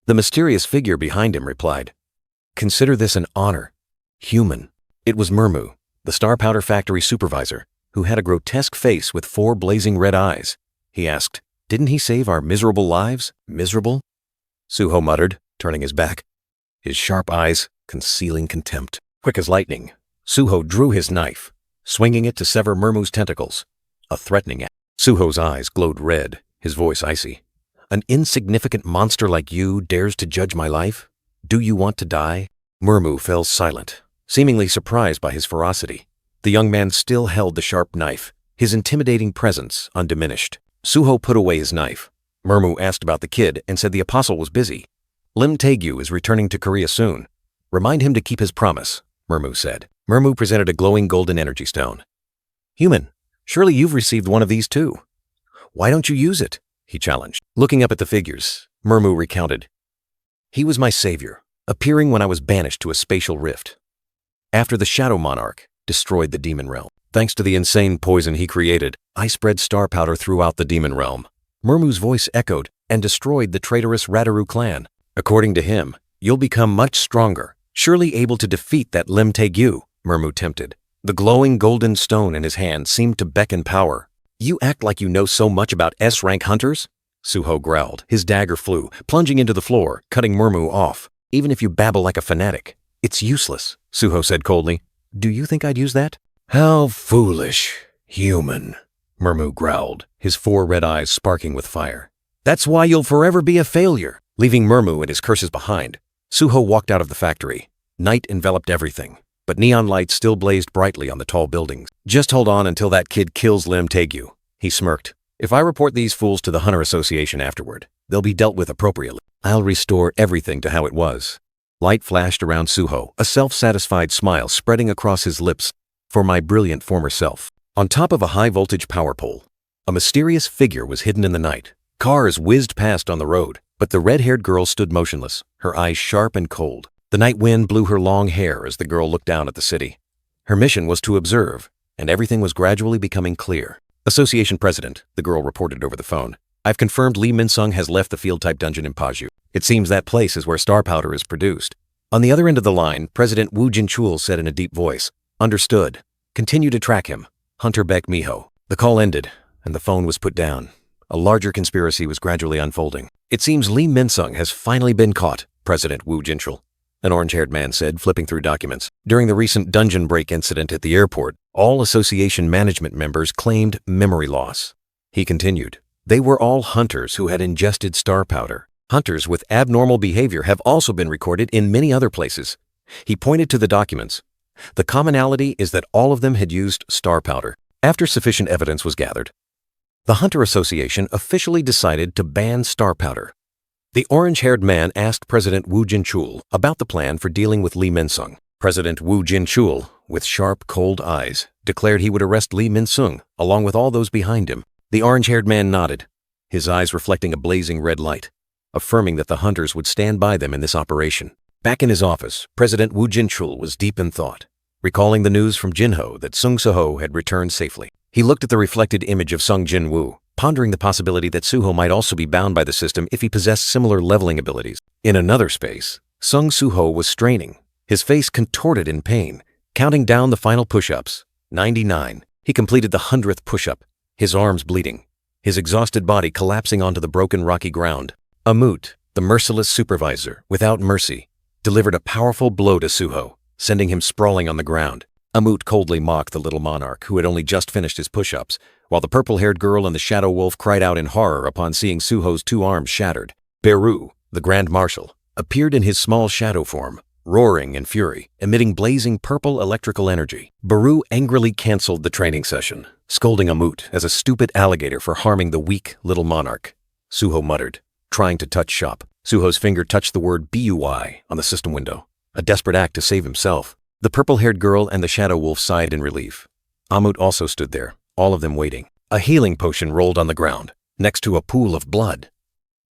The mysterious figure behind him replied, consider this an honor. Human. It was Murmu, the Star Powder Factory supervisor, who had a grotesque face with 4 blazing red eyes. He asked, didn't he save our miserable lives? Miserable? Suho muttered, turning his back, his sharp eyes concealing contempt. Quick as lightning, Suho drew his knife, swinging it to sever Murmu's tentacles. A threatening act. Suho's eyes glowed red, his voice icy. An insignificant monster like you dares to judge my life? Do you want to die? Murmu fell silent, seemingly surprised by his ferocity. The young man still held the sharp knife, his intimidating presence undiminished. Suho put away his knife. Murmu asked about the kid and said the apostle was busy. Lim Taegyu is returning to Korea soon. Remind him to keep his promise, Murmu said. Murmu presented a glowing golden energy stone. Human, surely you've received one of these too. Why don't you use it? He challenged. Looking up at the figures, Murmu recounted. He was my savior, appearing when I was banished to a spatial rift. After the Shadow Monarch destroyed the demon realm. Thanks to the insane poison he created, I spread star powder throughout the demon realm. Murmu's voice echoed and destroyed the traitorous Radaru clan. According to him, you'll become much stronger, surely able to defeat that Lim Taegyu, Murmu tempted. The glowing golden stone in his hand seemed to beckon power. You act like you know so much about S-rank hunters? Suho growled. His dagger flew, plunging into the floor, cutting Murmu off. Even if you babble like a fanatic, it's useless, Suho said coldly. Do you think I'd use that? How foolish, human, Murmu growled, his 4 red eyes sparking with fire. That's why you'll forever be a failure. Leaving Murmu and his curses behind, Suho walked out of the factory. Night enveloped everything, but neon lights still blazed brightly on the tall buildings. Just hold on until that kid kills Lim Taegyu, he smirked. If I report these fools to the Hunter Association afterward, they'll be dealt with appropriately. I'll restore everything to how it was. Light flashed around Suho, a self-satisfied smile spreading across his lips. For my brilliant former self. On top of a high-voltage power pole, a mysterious figure was hidden in the night. Cars whizzed past on the road, but the red-haired girl stood motionless, her eyes sharp and cold. The night wind blew her long hair as the girl looked down at the city. Her mission was to observe, and everything was gradually becoming clear. Association President, the girl reported over the phone. I've confirmed Lee Min-sung has left the field-type dungeon in Paju. It seems that place is where star powder is produced. On the other end of the line, President Woo Jin-chul said in a deep voice, Understood. Continue to track him. Hunter Beck Miho. The call ended, and the phone was put down. A larger conspiracy was gradually unfolding. It seems Lee Min-sung has finally been caught, President Woo Jin-chul, an orange-haired man said, flipping through documents. During the recent dungeon break incident at the airport, all association management members claimed memory loss. He continued, They were all hunters who had ingested star powder. Hunters with abnormal behavior have also been recorded in many other places. He pointed to the documents. The commonality is that all of them had used star powder. After sufficient evidence was gathered, the Hunter Association officially decided to ban star powder. The orange-haired man asked President Woo Jin-chul about the plan for dealing with Lee Min-sung. President Woo Jin-chul, with sharp, cold eyes, declared he would arrest Lee Min-sung, along with all those behind him. The orange-haired man nodded, his eyes reflecting a blazing red light, affirming that the hunters would stand by them in this operation. Back in his office, President Woo Jin-chul was deep in thought, recalling the news from Jin-ho that Sung Soo-ho had returned safely. He looked at the reflected image of Sung Jin-woo, pondering the possibility that Soo-ho might also be bound by the system if he possessed similar leveling abilities. In another space, Sung Soo-ho was straining, his face contorted in pain, counting down the final push-ups. 99. He completed the 100th push-up, his arms bleeding, his exhausted body collapsing onto the broken rocky ground. Amut, the merciless supervisor, without mercy, delivered a powerful blow to Soo-ho, sending him sprawling on the ground. Amut coldly mocked the little monarch who had only just finished his push-ups, while the purple-haired girl and the shadow wolf cried out in horror upon seeing Soo-ho's 2 arms shattered. Beru, the Grand Marshal, appeared in his small shadow form, roaring in fury, emitting blazing purple electrical energy. Beru angrily canceled the training session, scolding Amut as a stupid alligator for harming the weak little monarch. Soo-ho muttered, trying to touch shop. Soo-ho's finger touched the word BUI on the system window, a desperate act to save himself. The purple-haired girl and the shadow wolf sighed in relief. Amut also stood there, all of them waiting. A healing potion rolled on the ground, next to a pool of blood.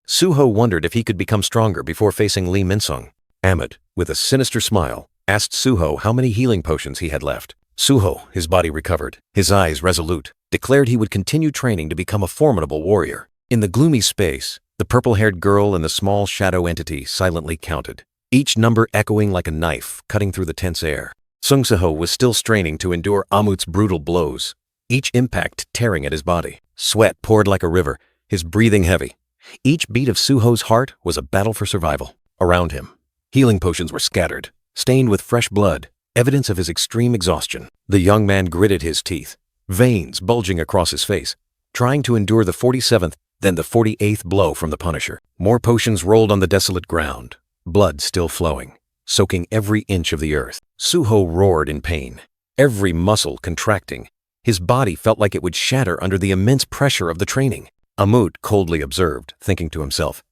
Soo-ho wondered if he could become stronger before facing Lee Min-sung. Amut, with a sinister smile, asked Soo-ho how many healing potions he had left. Soo-ho, his body recovered, his eyes resolute, declared he would continue training to become a formidable warrior. In the gloomy space, the purple-haired girl and the small shadow entity silently counted, each number echoing like a knife cutting through the tense air. Sung Soo-ho was still straining to endure Amut's brutal blows, each impact tearing at his body. Sweat poured like a river, his breathing heavy. Each beat of Soo-ho's heart was a battle for survival. Around him, healing potions were scattered, stained with fresh blood, evidence of his extreme exhaustion. The young man gritted his teeth, veins bulging across his face, trying to endure the 47th, then the 48th blow from the Punisher. More potions rolled on the desolate ground, blood still flowing, soaking every inch of the earth. Soo-ho roared in pain, every muscle contracting. His body felt like it would shatter under the immense pressure of the training. Amut coldly observed, thinking to himself,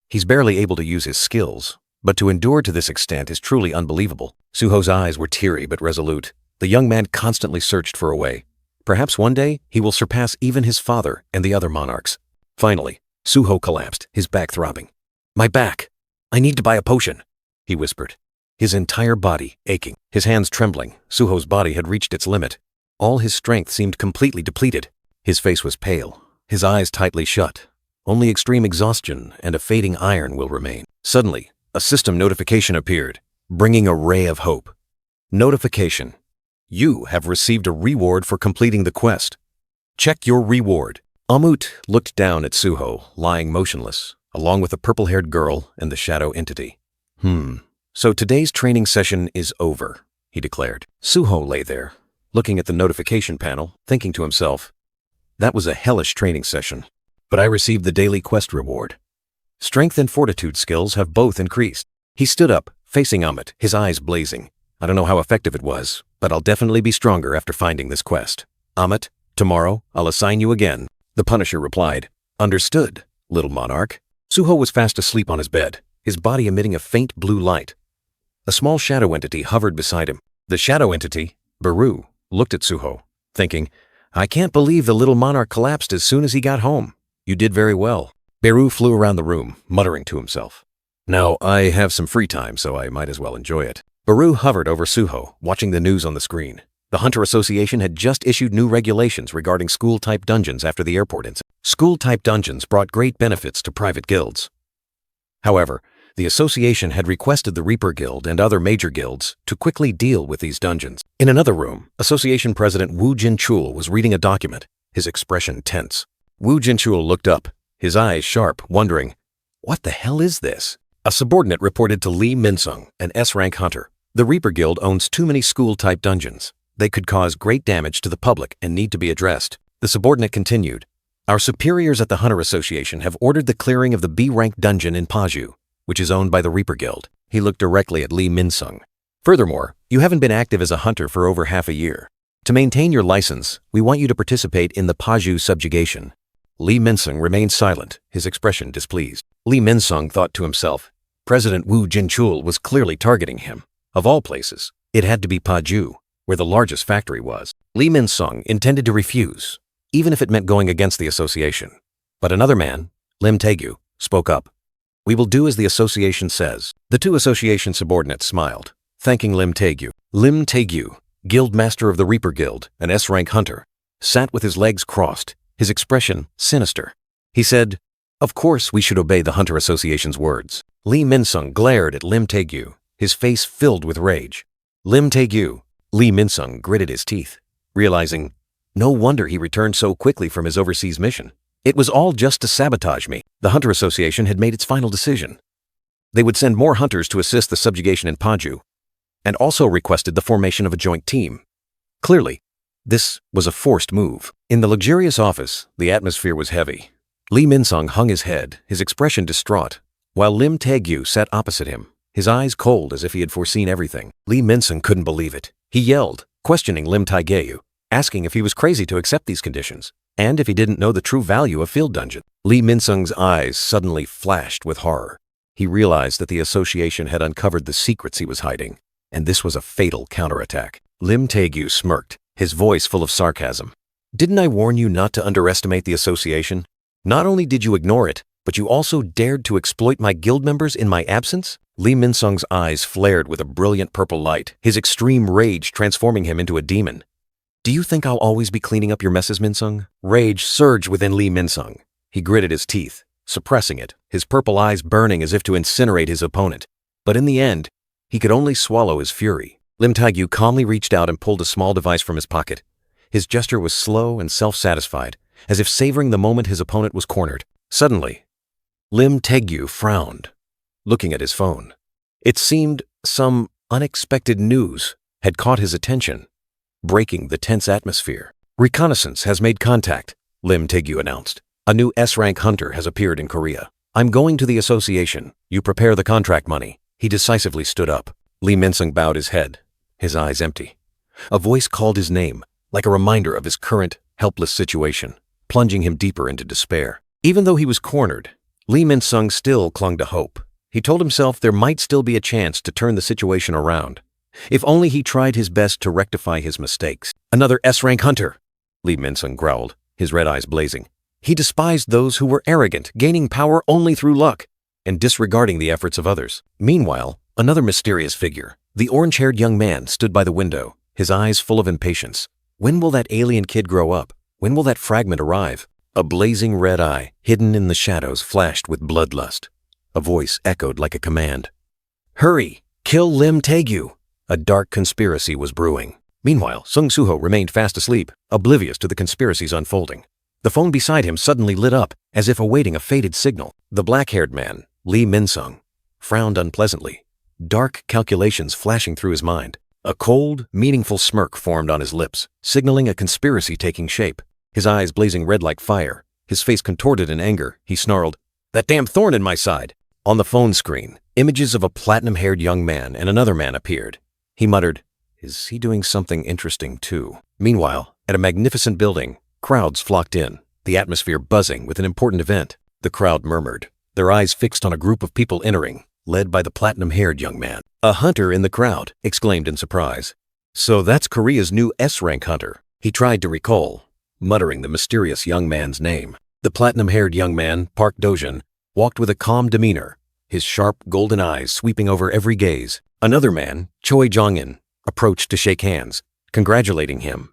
He's barely able to use his skills, but to endure to this extent is truly unbelievable. Soo-ho's eyes were teary but resolute. The young man constantly searched for a way. Perhaps one day he will surpass even his father and the other monarchs. Finally, Soo-ho collapsed, his back throbbing. My back! I need to buy a potion, he whispered, his entire body aching, his hands trembling. Soo-ho's body had reached its limit. All his strength seemed completely depleted. His face was pale, his eyes tightly shut. Only extreme exhaustion and a fading iron will remain. Suddenly, a system notification appeared, bringing a ray of hope. Notification. You have received a reward for completing the quest. Check your reward. Amut looked down at Soo-ho, lying motionless, along with the purple-haired girl and the shadow entity. So today's training session is over, he declared. Soo-ho lay there, looking at the notification panel, thinking to himself, that was a hellish training session, but I received the daily quest reward. Strength and fortitude skills have both increased. He stood up, facing Amut, his eyes blazing. I don't know how effective it was, but I'll definitely be stronger after finding this quest. Amut, tomorrow I'll assign you again. The Punisher replied, Understood, little monarch. Soo-ho was fast asleep on his bed, his body emitting a faint blue light. A small shadow entity hovered beside him. The shadow entity, Beru, looked at Soo-ho, thinking, I can't believe the little monarch collapsed as soon as he got home. You did very well. Beru flew around the room, muttering to himself. Now, I have some free time, so I might as well enjoy it. Beru hovered over Soo-ho, watching the news on the screen. The Hunter Association had just issued new regulations regarding school-type dungeons after the airport incident. School-type dungeons brought great benefits to private guilds. However, the association had requested the Reaper Guild and other major guilds to quickly deal with these dungeons. In another room, Association President Wu Jinchul was reading a document, his expression tense. Wu Jinchul looked up, his eyes sharp, wondering, "What the hell is this?" A subordinate reported to Lee Minsung, an S-rank hunter. The Reaper Guild owns too many school-type dungeons. They could cause great damage to the public and need to be addressed. The subordinate continued, "Our superiors at the Hunter Association have ordered the clearing of the B-rank dungeon in Paju, which is owned by the Reaper Guild." He looked directly at Lee Minsung. "Furthermore, you haven't been active as a hunter for over half a year. To maintain your license, we want you to participate in the Paju subjugation." Lee Minsung remained silent, his expression displeased. Lee Minsung thought to himself, President Wu Jinchul was clearly targeting him. Of all places, it had to be Paju, where the largest factory was. Lee Minsung intended to refuse, even if it meant going against the association. But another man, Lim Taegu, spoke up. "We will do as the association says." The two association subordinates smiled, thanking Lim Taegu. Lim Taegu, guild master of the Reaper Guild, an S-rank hunter, sat with his legs crossed, his expression sinister. He said, "Of course we should obey the Hunter Association's words." Lee Minsung glared at Lim Taegu, his face filled with rage. "Lim Taegu," Lee Minsung gritted his teeth, realizing, no wonder he returned so quickly from his overseas mission. It was all just to sabotage me. The Hunter Association had made its final decision. They would send more hunters to assist the subjugation in Paju, and also requested the formation of a joint team. Clearly, this was a forced move. In the luxurious office, the atmosphere was heavy. Lee Minsung hung his head, his expression distraught, while Lim Taegu sat opposite him, his eyes cold as if he had foreseen everything. Lee Minsung couldn't believe it. He yelled, questioning Lim Taegu, asking if he was crazy to accept these conditions, and if he didn't know the true value of field dungeon. Lee Minsung's eyes suddenly flashed with horror. He realized that the association had uncovered the secrets he was hiding, and this was a fatal counterattack. Lim Taegu smirked, his voice full of sarcasm. "Didn't I warn you not to underestimate the association? Not only did you ignore it, but you also dared to exploit my guild members in my absence?" Lee Minsung's eyes flared with a brilliant purple light, his extreme rage transforming him into a demon. "Do you think I'll always be cleaning up your messes, Minsung?" Rage surged within Lee Minsung. He gritted his teeth, suppressing it, his purple eyes burning as if to incinerate his opponent. But in the end, he could only swallow his fury. Lim Taegu calmly reached out and pulled a small device from his pocket. His gesture was slow and self-satisfied, as if savoring the moment his opponent was cornered. Suddenly, Lim Taegu frowned, looking at his phone. It seemed some unexpected news had caught his attention, breaking the tense atmosphere. "Reconnaissance has made contact," Lim Taegu announced. "A new S-rank hunter has appeared in Korea. I'm going to the association. You prepare the contract money." He decisively stood up. Lee Minsung bowed his head, his eyes empty. A voice called his name, like a reminder of his current, helpless situation, plunging him deeper into despair. Even though he was cornered, Lee Minsung still clung to hope. He told himself there might still be a chance to turn the situation around, if only he tried his best to rectify his mistakes. "Another S-rank hunter," Lee Minsung growled, his red eyes blazing. He despised those who were arrogant, gaining power only through luck, and disregarding the efforts of others. Meanwhile, another mysterious figure, the orange-haired young man, stood by the window, his eyes full of impatience. When will that alien kid grow up? When will that fragment arrive? A blazing red eye, hidden in the shadows, flashed with bloodlust. A voice echoed like a command. "Hurry! Kill Lim Taegu!" A dark conspiracy was brewing. Meanwhile, Sung Suho remained fast asleep, oblivious to the conspiracy's unfolding. The phone beside him suddenly lit up, as if awaiting a fated signal. The black-haired man, Lee Minsung, frowned unpleasantly, dark calculations flashing through his mind. A cold, meaningful smirk formed on his lips, signaling a conspiracy taking shape. His eyes blazing red like fire, his face contorted in anger, he snarled, "That damn thorn in my side!" On the phone screen, images of a platinum-haired young man and another man appeared. He muttered, "Is he doing something interesting too?" Meanwhile, at a magnificent building, crowds flocked in, the atmosphere buzzing with an important event. The crowd murmured, their eyes fixed on a group of people entering, led by the platinum-haired young man. "A hunter in the crowd," exclaimed in surprise. "So that's Korea's new S-rank hunter." He tried to recall, muttering the mysterious young man's name. The platinum-haired young man, Park Dojin, walked with a calm demeanor, his sharp golden eyes sweeping over every gaze. Another man, Choi Jong-in, approached to shake hands, congratulating him.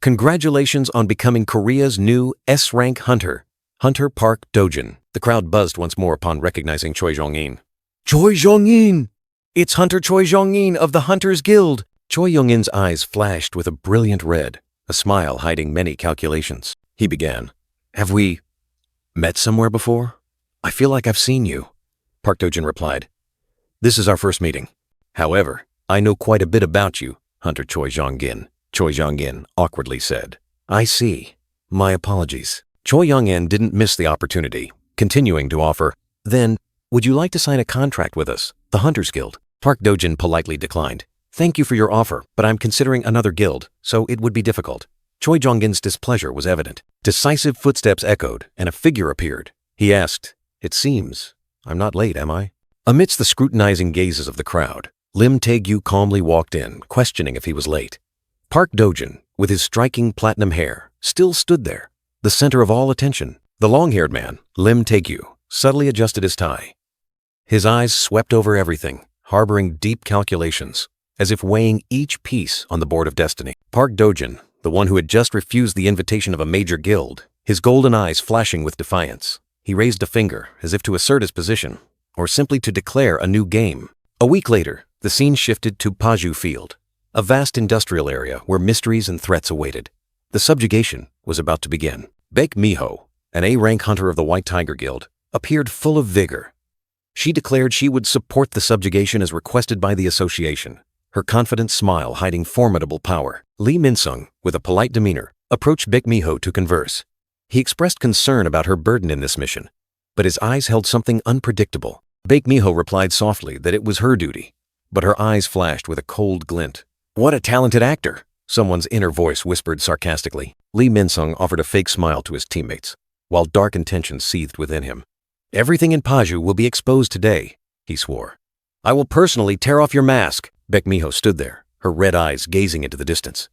Congratulations on becoming Korea's new S-rank hunter, Hunter Park Dojin. The crowd buzzed once more upon recognizing Choi Jong-in. Choi Jong-in! It's Hunter Choi Jong-in of the Hunters Guild! Choi Jong-in's eyes flashed with a brilliant red, a smile hiding many calculations. He began. Have we met somewhere before? I feel like I've seen you. Park Dojin replied. This is our first meeting. However, I know quite a bit about you, Hunter Choi Jong-in. Choi Jong-in awkwardly said. I see. My apologies. Choi Jong-in didn't miss the opportunity, continuing to offer, Then, would you like to sign a contract with us, the Hunters Guild? Park Dojin politely declined. Thank you for your offer, but I'm considering another guild, so it would be difficult. Choi Jong-in's displeasure was evident. Decisive footsteps echoed, and a figure appeared. He asked, It seems I'm not late, am I? Amidst the scrutinizing gazes of the crowd, Lim Tae-gyu calmly walked in, questioning if he was late. Park Dojin, with his striking platinum hair, still stood there, the center of all attention. The long-haired man, Lim Tae-gyu, subtly adjusted his tie. His eyes swept over everything, harboring deep calculations, as if weighing each piece on the board of destiny. Park Dojin, the one who had just refused the invitation of a major guild, his golden eyes flashing with defiance. He raised a finger, as if to assert his position, or simply to declare a new game. A week later, the scene shifted to Paju Field, a vast industrial area where mysteries and threats awaited. The subjugation was about to begin. Baek Miho, an A-rank hunter of the White Tiger Guild, appeared full of vigor. She declared she would support the subjugation as requested by the association, her confident smile hiding formidable power. Lee Min-sung, with a polite demeanor, approached Baek Miho to converse. He expressed concern about her burden in this mission, but his eyes held something unpredictable. Baek Miho replied softly that it was her duty, but her eyes flashed with a cold glint. What a talented actor! Someone's inner voice whispered sarcastically. Lee Min-sung offered a fake smile to his teammates, while dark intentions seethed within him. Everything in Paju will be exposed today, he swore. I will personally tear off your mask. Baek Miho stood there, her red eyes gazing into the distance.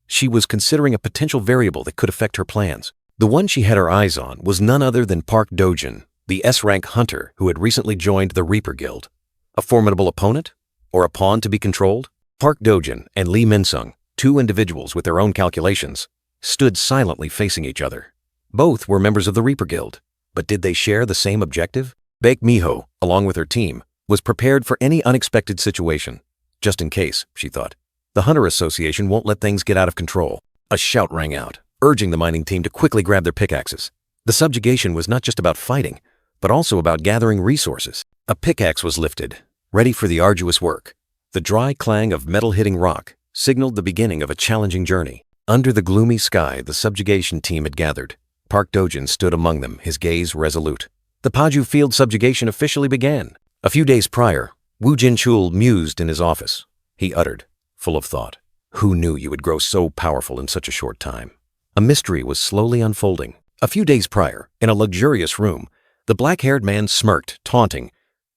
She was considering a potential variable that could affect her plans. The one she had her eyes on was none other than Park Dojin, the S-rank hunter who had recently joined the Reaper Guild. A formidable opponent? Or a pawn to be controlled? Park Dojin and Lee Min-sung, two individuals with their own calculations, stood silently facing each other. Both were members of the Reaper Guild, but did they share the same objective? Baek Miho, along with her team, was prepared for any unexpected situation. Just in case, she thought. The Hunter Association won't let things get out of control. A shout rang out, urging the mining team to quickly grab their pickaxes. The subjugation was not just about fighting, but also about gathering resources. A pickaxe was lifted, ready for the arduous work. The dry clang of metal hitting rock signaled the beginning of a challenging journey. Under the gloomy sky, the subjugation team had gathered. Park Dojin stood among them, his gaze resolute. The Paju Field subjugation officially began. A few days prior, Woo Jin-chul mused in his office. He uttered, full of thought, Who knew you would grow so powerful in such a short time? A mystery was slowly unfolding. A few days prior, in a luxurious room, the black-haired man smirked, taunting,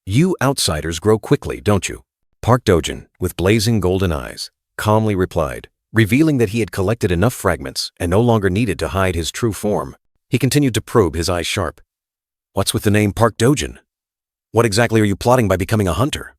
You outsiders grow quickly, don't you? Park Dojin, with blazing golden eyes, calmly replied, revealing that he had collected enough fragments and no longer needed to hide his true form. He continued to probe, his eyes sharp. What's with the name Park Dojin? What exactly are you plotting by becoming a hunter?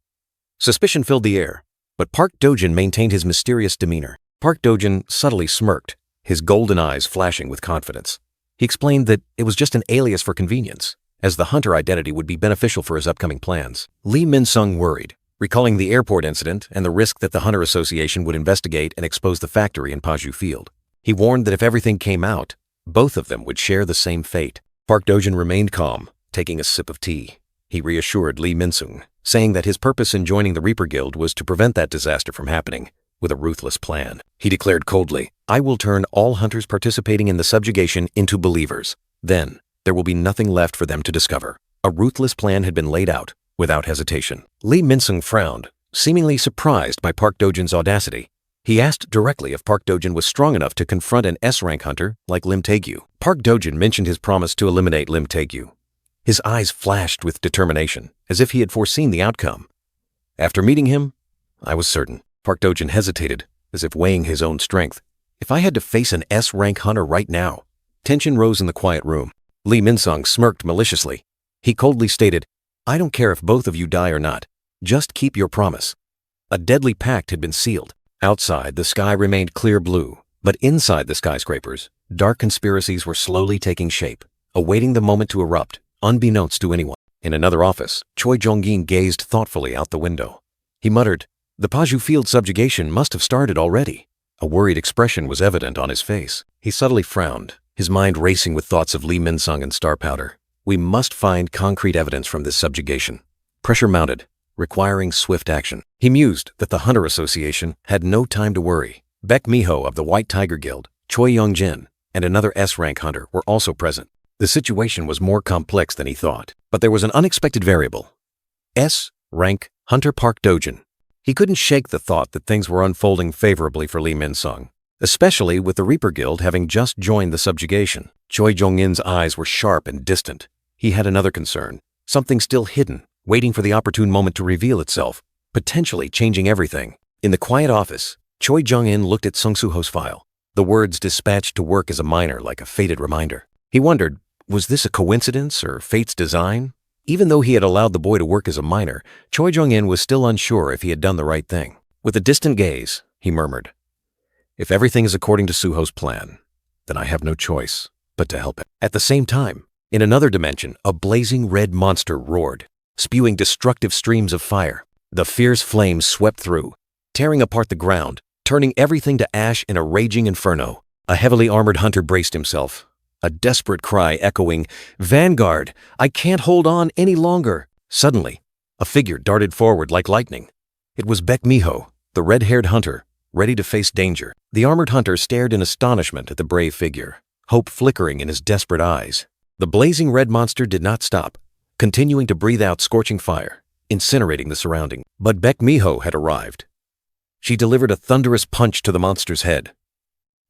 Suspicion filled the air, but Park Dojin maintained his mysterious demeanor. Park Dojin subtly smirked, his golden eyes flashing with confidence. He explained that it was just an alias for convenience, as the hunter identity would be beneficial for his upcoming plans. Lee Min-sung worried, recalling the airport incident and the risk that the Hunter Association would investigate and expose the factory in Paju Field. He warned that if everything came out, both of them would share the same fate. Park Dojin remained calm, taking a sip of tea. He reassured Lee Min-sung, saying that his purpose in joining the Reaper Guild was to prevent that disaster from happening, with a ruthless plan. He declared coldly, I will turn all hunters participating in the subjugation into believers. Then, there will be nothing left for them to discover. A ruthless plan had been laid out, without hesitation. Lee Min-sung frowned, seemingly surprised by Park Dojin's audacity. He asked directly if Park Dojin was strong enough to confront an S-rank hunter like Lim Tae-gyu. Park Dojin mentioned his promise to eliminate Lim Tae-gyu. His eyes flashed with determination, as if he had foreseen the outcome. After meeting him, I was certain. Park Dojin hesitated, as if weighing his own strength. If I had to face an S-rank hunter right now. Tension rose in the quiet room. Lee Min-sung smirked maliciously. He coldly stated, I don't care if both of you die or not. Just keep your promise. A deadly pact had been sealed. Outside, the sky remained clear blue, but inside the skyscrapers, dark conspiracies were slowly taking shape, awaiting the moment to erupt, unbeknownst to anyone. In another office, Choi Jong-in gazed thoughtfully out the window. He muttered, "The Paju field subjugation must have started already." A worried expression was evident on his face. He subtly frowned, his mind racing with thoughts of Lee Min-sung and Star Powder. We must find concrete evidence from this subjugation. Pressure mounted, requiring swift action. He mused that the Hunter Association had no time to worry. Baek Miho of the White Tiger Guild, Choi Young-jin, and another S-rank hunter were also present. The situation was more complex than he thought, but there was an unexpected variable. S-rank Hunter Park Dojin. He couldn't shake the thought that things were unfolding favorably for Lee Min-sung, especially with the Reaper Guild having just joined the subjugation. Choi Jong-in's eyes were sharp and distant. He had another concern, something still hidden, waiting for the opportune moment to reveal itself, potentially changing everything. In the quiet office, Choi Jong-in looked at Sung Soo-ho's file, the words dispatched to work as a miner like a fated reminder. He wondered, was this a coincidence or fate's design? Even though he had allowed the boy to work as a miner, Choi Jong-in was still unsure if he had done the right thing. With a distant gaze, he murmured, "If everything is according to Suho's plan, then I have no choice but to help him." At the same time, in another dimension, a blazing red monster roared, spewing destructive streams of fire. The fierce flames swept through, tearing apart the ground, turning everything to ash in a raging inferno. A heavily armored hunter braced himself, a desperate cry echoing, "Vanguard, I can't hold on any longer." Suddenly, a figure darted forward like lightning. It was Baek Miho, the red-haired hunter, ready to face danger. The armored hunter stared in astonishment at the brave figure, hope flickering in his desperate eyes. The blazing red monster did not stop, continuing to breathe out scorching fire, incinerating the surrounding. But Baek Miho had arrived. She delivered a thunderous punch to the monster's head,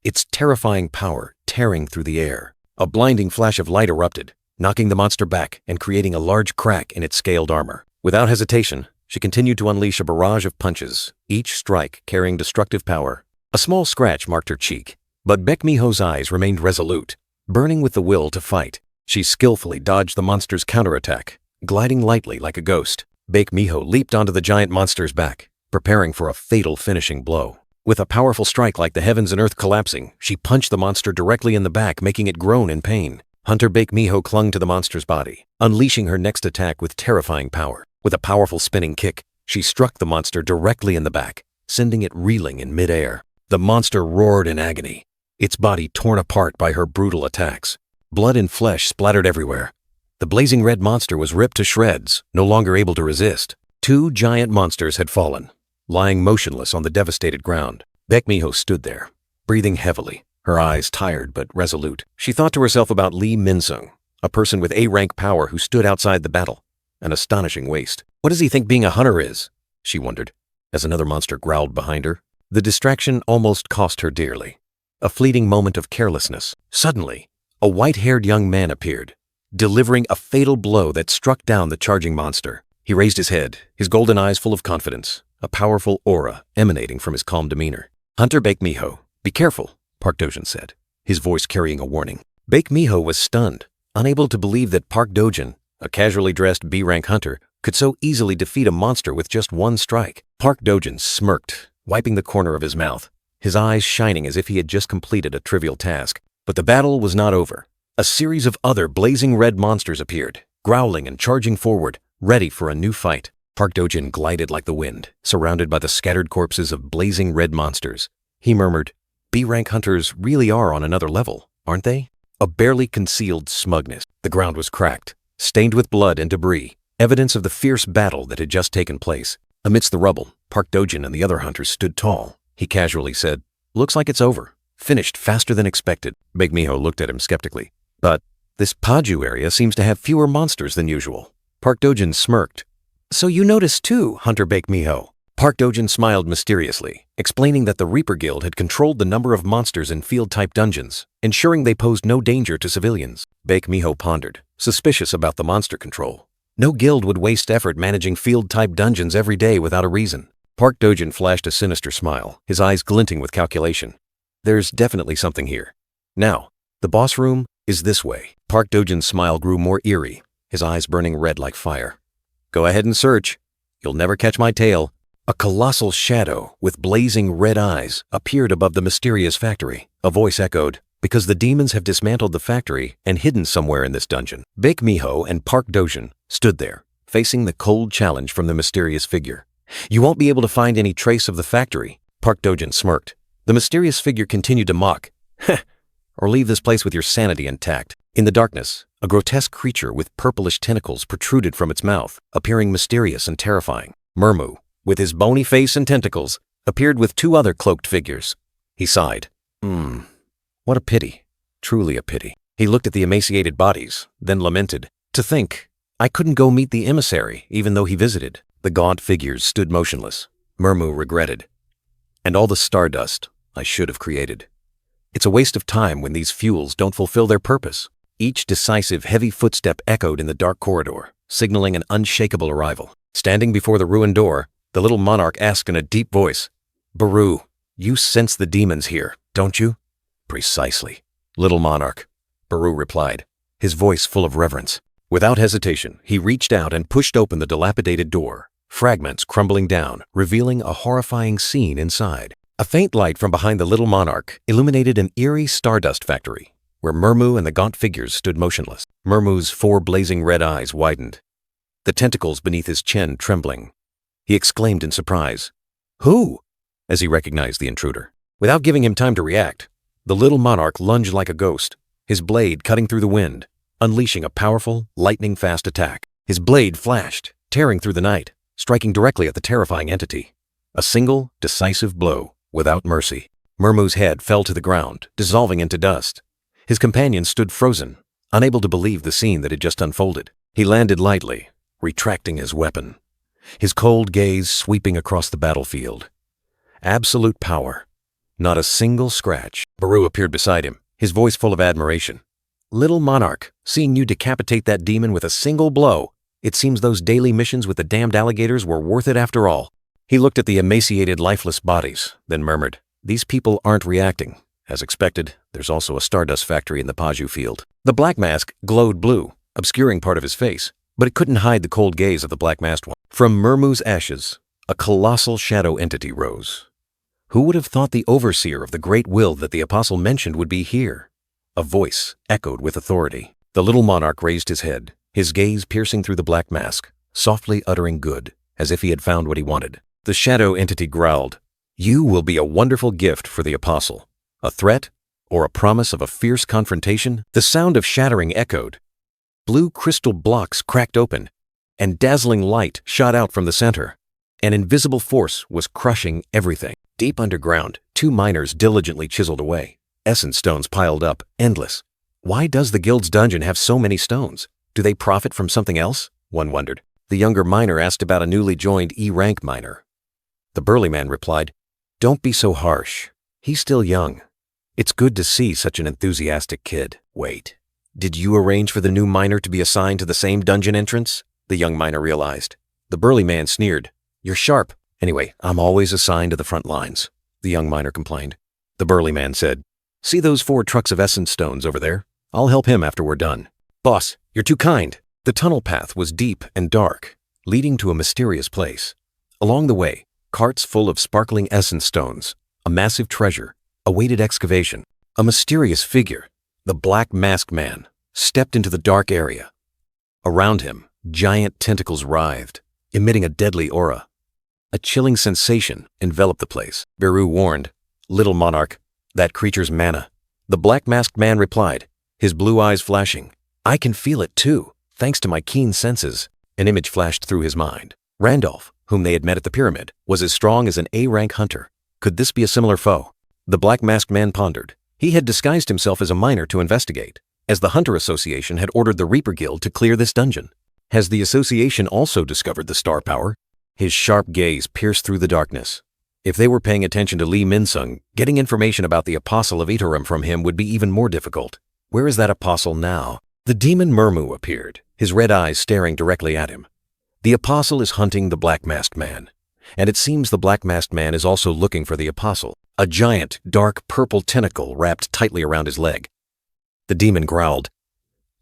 its terrifying power tearing through the air. A blinding flash of light erupted, knocking the monster back and creating a large crack in its scaled armor. Without hesitation, she continued to unleash a barrage of punches, each strike carrying destructive power. A small scratch marked her cheek, but Baek Miho's eyes remained resolute, burning with the will to fight. She skillfully dodged the monster's counterattack, gliding lightly like a ghost. Baek Miho leaped onto the giant monster's back, preparing for a fatal finishing blow. With a powerful strike like the heavens and earth collapsing, she punched the monster directly in the back, making it groan in pain. Hunter Baek Miho clung to the monster's body, unleashing her next attack with terrifying power. With a powerful spinning kick, she struck the monster directly in the back, sending it reeling in midair. The monster roared in agony, its body torn apart by her brutal attacks. Blood and flesh splattered everywhere. The blazing red monster was ripped to shreds, no longer able to resist. Two giant monsters had fallen, lying motionless on the devastated ground. Baek Miho stood there, breathing heavily, her eyes tired but resolute. She thought to herself about Lee Min-sung, a person with A-rank power who stood outside the battle, an astonishing waste. What does he think being a hunter is? She wondered, as another monster growled behind her. The distraction almost cost her dearly. A fleeting moment of carelessness. Suddenly, a white-haired young man appeared, delivering a fatal blow that struck down the charging monster. He raised his head, his golden eyes full of confidence, a powerful aura emanating from his calm demeanor. "Hunter Baek Miho, be careful," Park Dojin said, his voice carrying a warning. Baek Miho was stunned, unable to believe that Park Dojin, a casually dressed B-rank hunter, could so easily defeat a monster with just one strike. Park Dojin smirked, wiping the corner of his mouth, his eyes shining as if he had just completed a trivial task. But the battle was not over. A series of other blazing red monsters appeared, growling and charging forward, ready for a new fight. Park Dojin glided like the wind, surrounded by the scattered corpses of blazing red monsters. He murmured, "B-rank hunters really are on another level, aren't they?" A barely concealed smugness. The ground was cracked, stained with blood and debris, evidence of the fierce battle that had just taken place. Amidst the rubble, Park Dojin and the other hunters stood tall. He casually said, "Looks like it's over. Finished faster than expected." Baek Miho looked at him skeptically. "But this Paju area seems to have fewer monsters than usual." Park Dojin smirked. "So you noticed too, Hunter Baek Miho." Park Dojin smiled mysteriously, explaining that the Reaper Guild had controlled the number of monsters in field-type dungeons, ensuring they posed no danger to civilians. Baek Miho pondered, suspicious about the monster control. No guild would waste effort managing field-type dungeons every day without a reason. Park Dojin flashed a sinister smile, his eyes glinting with calculation. "There's definitely something here. Now, the boss room is this way." Park Dojin's smile grew more eerie, his eyes burning red like fire. "Go ahead and search. You'll never catch my tail." A colossal shadow with blazing red eyes appeared above the mysterious factory. A voice echoed, "Because the demons have dismantled the factory and hidden somewhere in this dungeon." Baek Miho and Park Dojin stood there, facing the cold challenge from the mysterious figure. "You won't be able to find any trace of the factory." Park Dojin smirked. The mysterious figure continued to mock. "Heh, or leave this place with your sanity intact." In the darkness, a grotesque creature with purplish tentacles protruded from its mouth, appearing mysterious and terrifying. Mermu, with his bony face and tentacles, appeared with two other cloaked figures. He sighed. What a pity. Truly a pity." He looked at the emaciated bodies, then lamented. "To think, I couldn't go meet the emissary, even though he visited." The gaunt figures stood motionless. Mermu regretted. "And all the stardust I should have created. It's a waste of time when these fuels don't fulfill their purpose." Each decisive, heavy footstep echoed in the dark corridor, signaling an unshakable arrival. Standing before the ruined door, the little monarch asked in a deep voice, "Baru, you sense the demons here, don't you?" "Precisely, little monarch," Baru replied, his voice full of reverence. Without hesitation, he reached out and pushed open the dilapidated door, fragments crumbling down, revealing a horrifying scene inside. A faint light from behind the little monarch illuminated an eerie stardust factory, where Mermu and the gaunt figures stood motionless. Mermu's 4 blazing red eyes widened, the tentacles beneath his chin trembling. He exclaimed in surprise, "Who?" as he recognized the intruder. Without giving him time to react, the little monarch lunged like a ghost, his blade cutting through the wind, unleashing a powerful, lightning-fast attack. His blade flashed, tearing through the night, striking directly at the terrifying entity. A single, decisive blow, without mercy. Mermu's head fell to the ground, dissolving into dust. His companion stood frozen, unable to believe the scene that had just unfolded. He landed lightly, retracting his weapon, his cold gaze sweeping across the battlefield. Absolute power. Not a single scratch. Baru appeared beside him, his voice full of admiration. "Little monarch, seeing you decapitate that demon with a single blow, it seems those daily missions with the damned alligators were worth it after all." He looked at the emaciated, lifeless bodies, then murmured, "These people aren't reacting. As expected, there's also a stardust factory in the Paju field." The black mask glowed blue, obscuring part of his face, but it couldn't hide the cold gaze of the black-masked one. From Mermu's ashes, a colossal shadow entity rose. Who would have thought the overseer of the great will that the apostle mentioned would be here? A voice echoed with authority. The little monarch raised his head, his gaze piercing through the black mask, softly uttering good, as if he had found what he wanted. The shadow entity growled, "You will be a wonderful gift for the apostle. A threat, or a promise of a fierce confrontation?" The sound of shattering echoed. Blue crystal blocks cracked open, and dazzling light shot out from the center. An invisible force was crushing everything. Deep underground, 2 miners diligently chiseled away. Essence stones piled up, endless. Why does the guild's dungeon have so many stones? Do they profit from something else? One wondered. The younger miner asked about a newly joined E-rank miner. The burly man replied, "Don't be so harsh. He's still young. It's good to see such an enthusiastic kid." "Wait, did you arrange for the new miner to be assigned to the same dungeon entrance?" the young miner realized. The burly man sneered, "You're sharp." "Anyway, I'm always assigned to the front lines," the young miner complained. The burly man said, "See those 4 trucks of essence stones over there? I'll help him after we're done." "Boss, you're too kind." The tunnel path was deep and dark, leading to a mysterious place. Along the way, carts full of sparkling essence stones, a massive treasure, awaited excavation. A mysterious figure, the Black Masked Man, stepped into the dark area. Around him, giant tentacles writhed, emitting a deadly aura. A chilling sensation enveloped the place. Beru warned, "Little monarch, that creature's mana." The Black Masked Man replied, his blue eyes flashing, "I can feel it too, thanks to my keen senses." An image flashed through his mind. Randolph, whom they had met at the pyramid, was as strong as an A-rank hunter. Could this be a similar foe? The Black Masked Man pondered. He had disguised himself as a miner to investigate, as the Hunter Association had ordered the Reaper Guild to clear this dungeon. Has the association also discovered the star power? His sharp gaze pierced through the darkness. If they were paying attention to Lee Minsung, getting information about the Apostle of Itorum from him would be even more difficult. Where is that apostle now? The demon Mermu appeared, his red eyes staring directly at him. The apostle is hunting the Black Masked Man, and it seems the Black Masked Man is also looking for the apostle. A giant, dark purple tentacle wrapped tightly around his leg. The demon growled,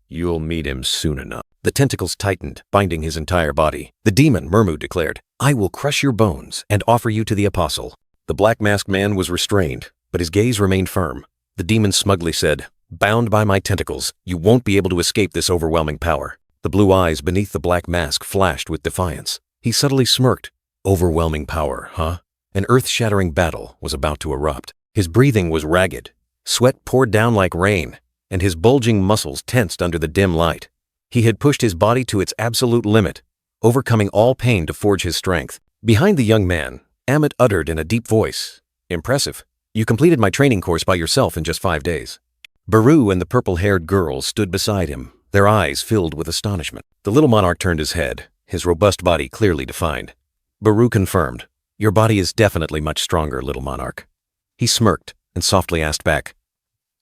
You'll meet him soon enough. The tentacles tightened, binding his entire body. The demon, Mermu, declared, I will crush your bones and offer you to the apostle. The black-masked man was restrained, but his gaze remained firm. The demon smugly said, Bound by my tentacles, you won't be able to escape this overwhelming power. The blue eyes beneath the black mask flashed with defiance. He subtly smirked. Overwhelming power, huh? An earth-shattering battle was about to erupt. His breathing was ragged. Sweat poured down like rain, and his bulging muscles tensed under the dim light. He had pushed his body to its absolute limit, overcoming all pain to forge his strength. Behind the young man, Amit uttered in a deep voice, Impressive. You completed my training course by yourself in just 5 days. Baru and the purple-haired girl stood beside him, their eyes filled with astonishment. The little monarch turned his head, his robust body clearly defined. Baru confirmed, Your body is definitely much stronger, little monarch. He smirked and softly asked back,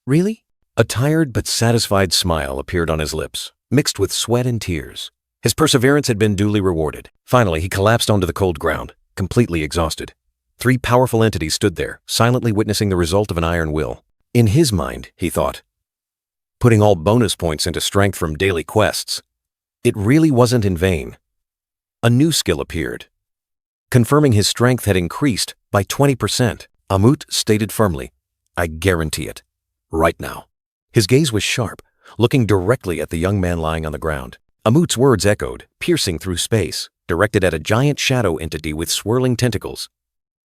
Really? A tired but satisfied smile appeared on his lips, mixed with sweat and tears. His perseverance had been duly rewarded. Finally, he collapsed onto the cold ground, completely exhausted. 3 powerful entities stood there, silently witnessing the result of an iron will. In his mind, he thought, putting all bonus points into strength from daily quests. It really wasn't in vain. A new skill appeared, confirming his strength had increased by 20%. Amut stated firmly, I guarantee it. Right now. His gaze was sharp, looking directly at the young man lying on the ground. Amut's words echoed, piercing through space, directed at a giant shadow entity with swirling tentacles.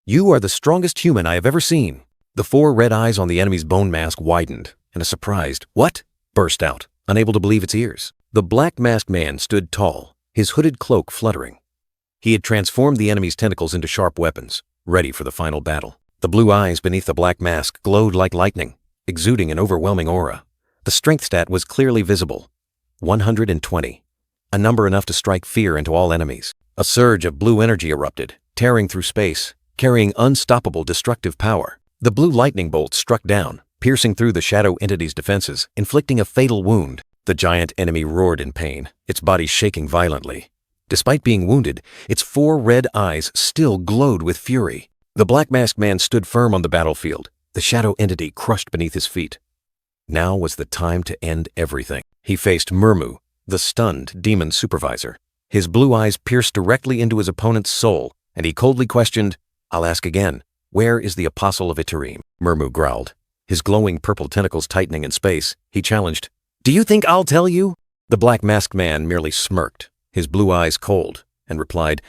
You are the strongest human I have ever seen. The 4 red eyes on the enemy's bone mask widened, and a surprised, What? Burst out, unable to believe its ears. The black-masked man stood tall, his hooded cloak fluttering. He had transformed the enemy's tentacles into sharp weapons, ready for the final battle. The blue eyes beneath the black mask glowed like lightning, exuding an overwhelming aura. The strength stat was clearly visible, 120, a number enough to strike fear into all enemies. A surge of blue energy erupted, tearing through space, carrying unstoppable destructive power. The blue lightning bolt struck down, piercing through the shadow entity's defenses, inflicting a fatal wound. The giant enemy roared in pain, its body shaking violently. Despite being wounded, its 4 red eyes still glowed with fury. The black-masked man stood firm on the battlefield, the shadow entity crushed beneath his feet. Now was the time to end everything. He faced Mermu, the stunned demon supervisor. His blue eyes pierced directly into his opponent's soul, and he coldly questioned, I'll ask again, where is the Apostle of Itarim? Mermu growled, his glowing purple tentacles tightening in space. He challenged, Do you think I'll tell you? The black-masked man merely smirked, his blue eyes cold, and replied,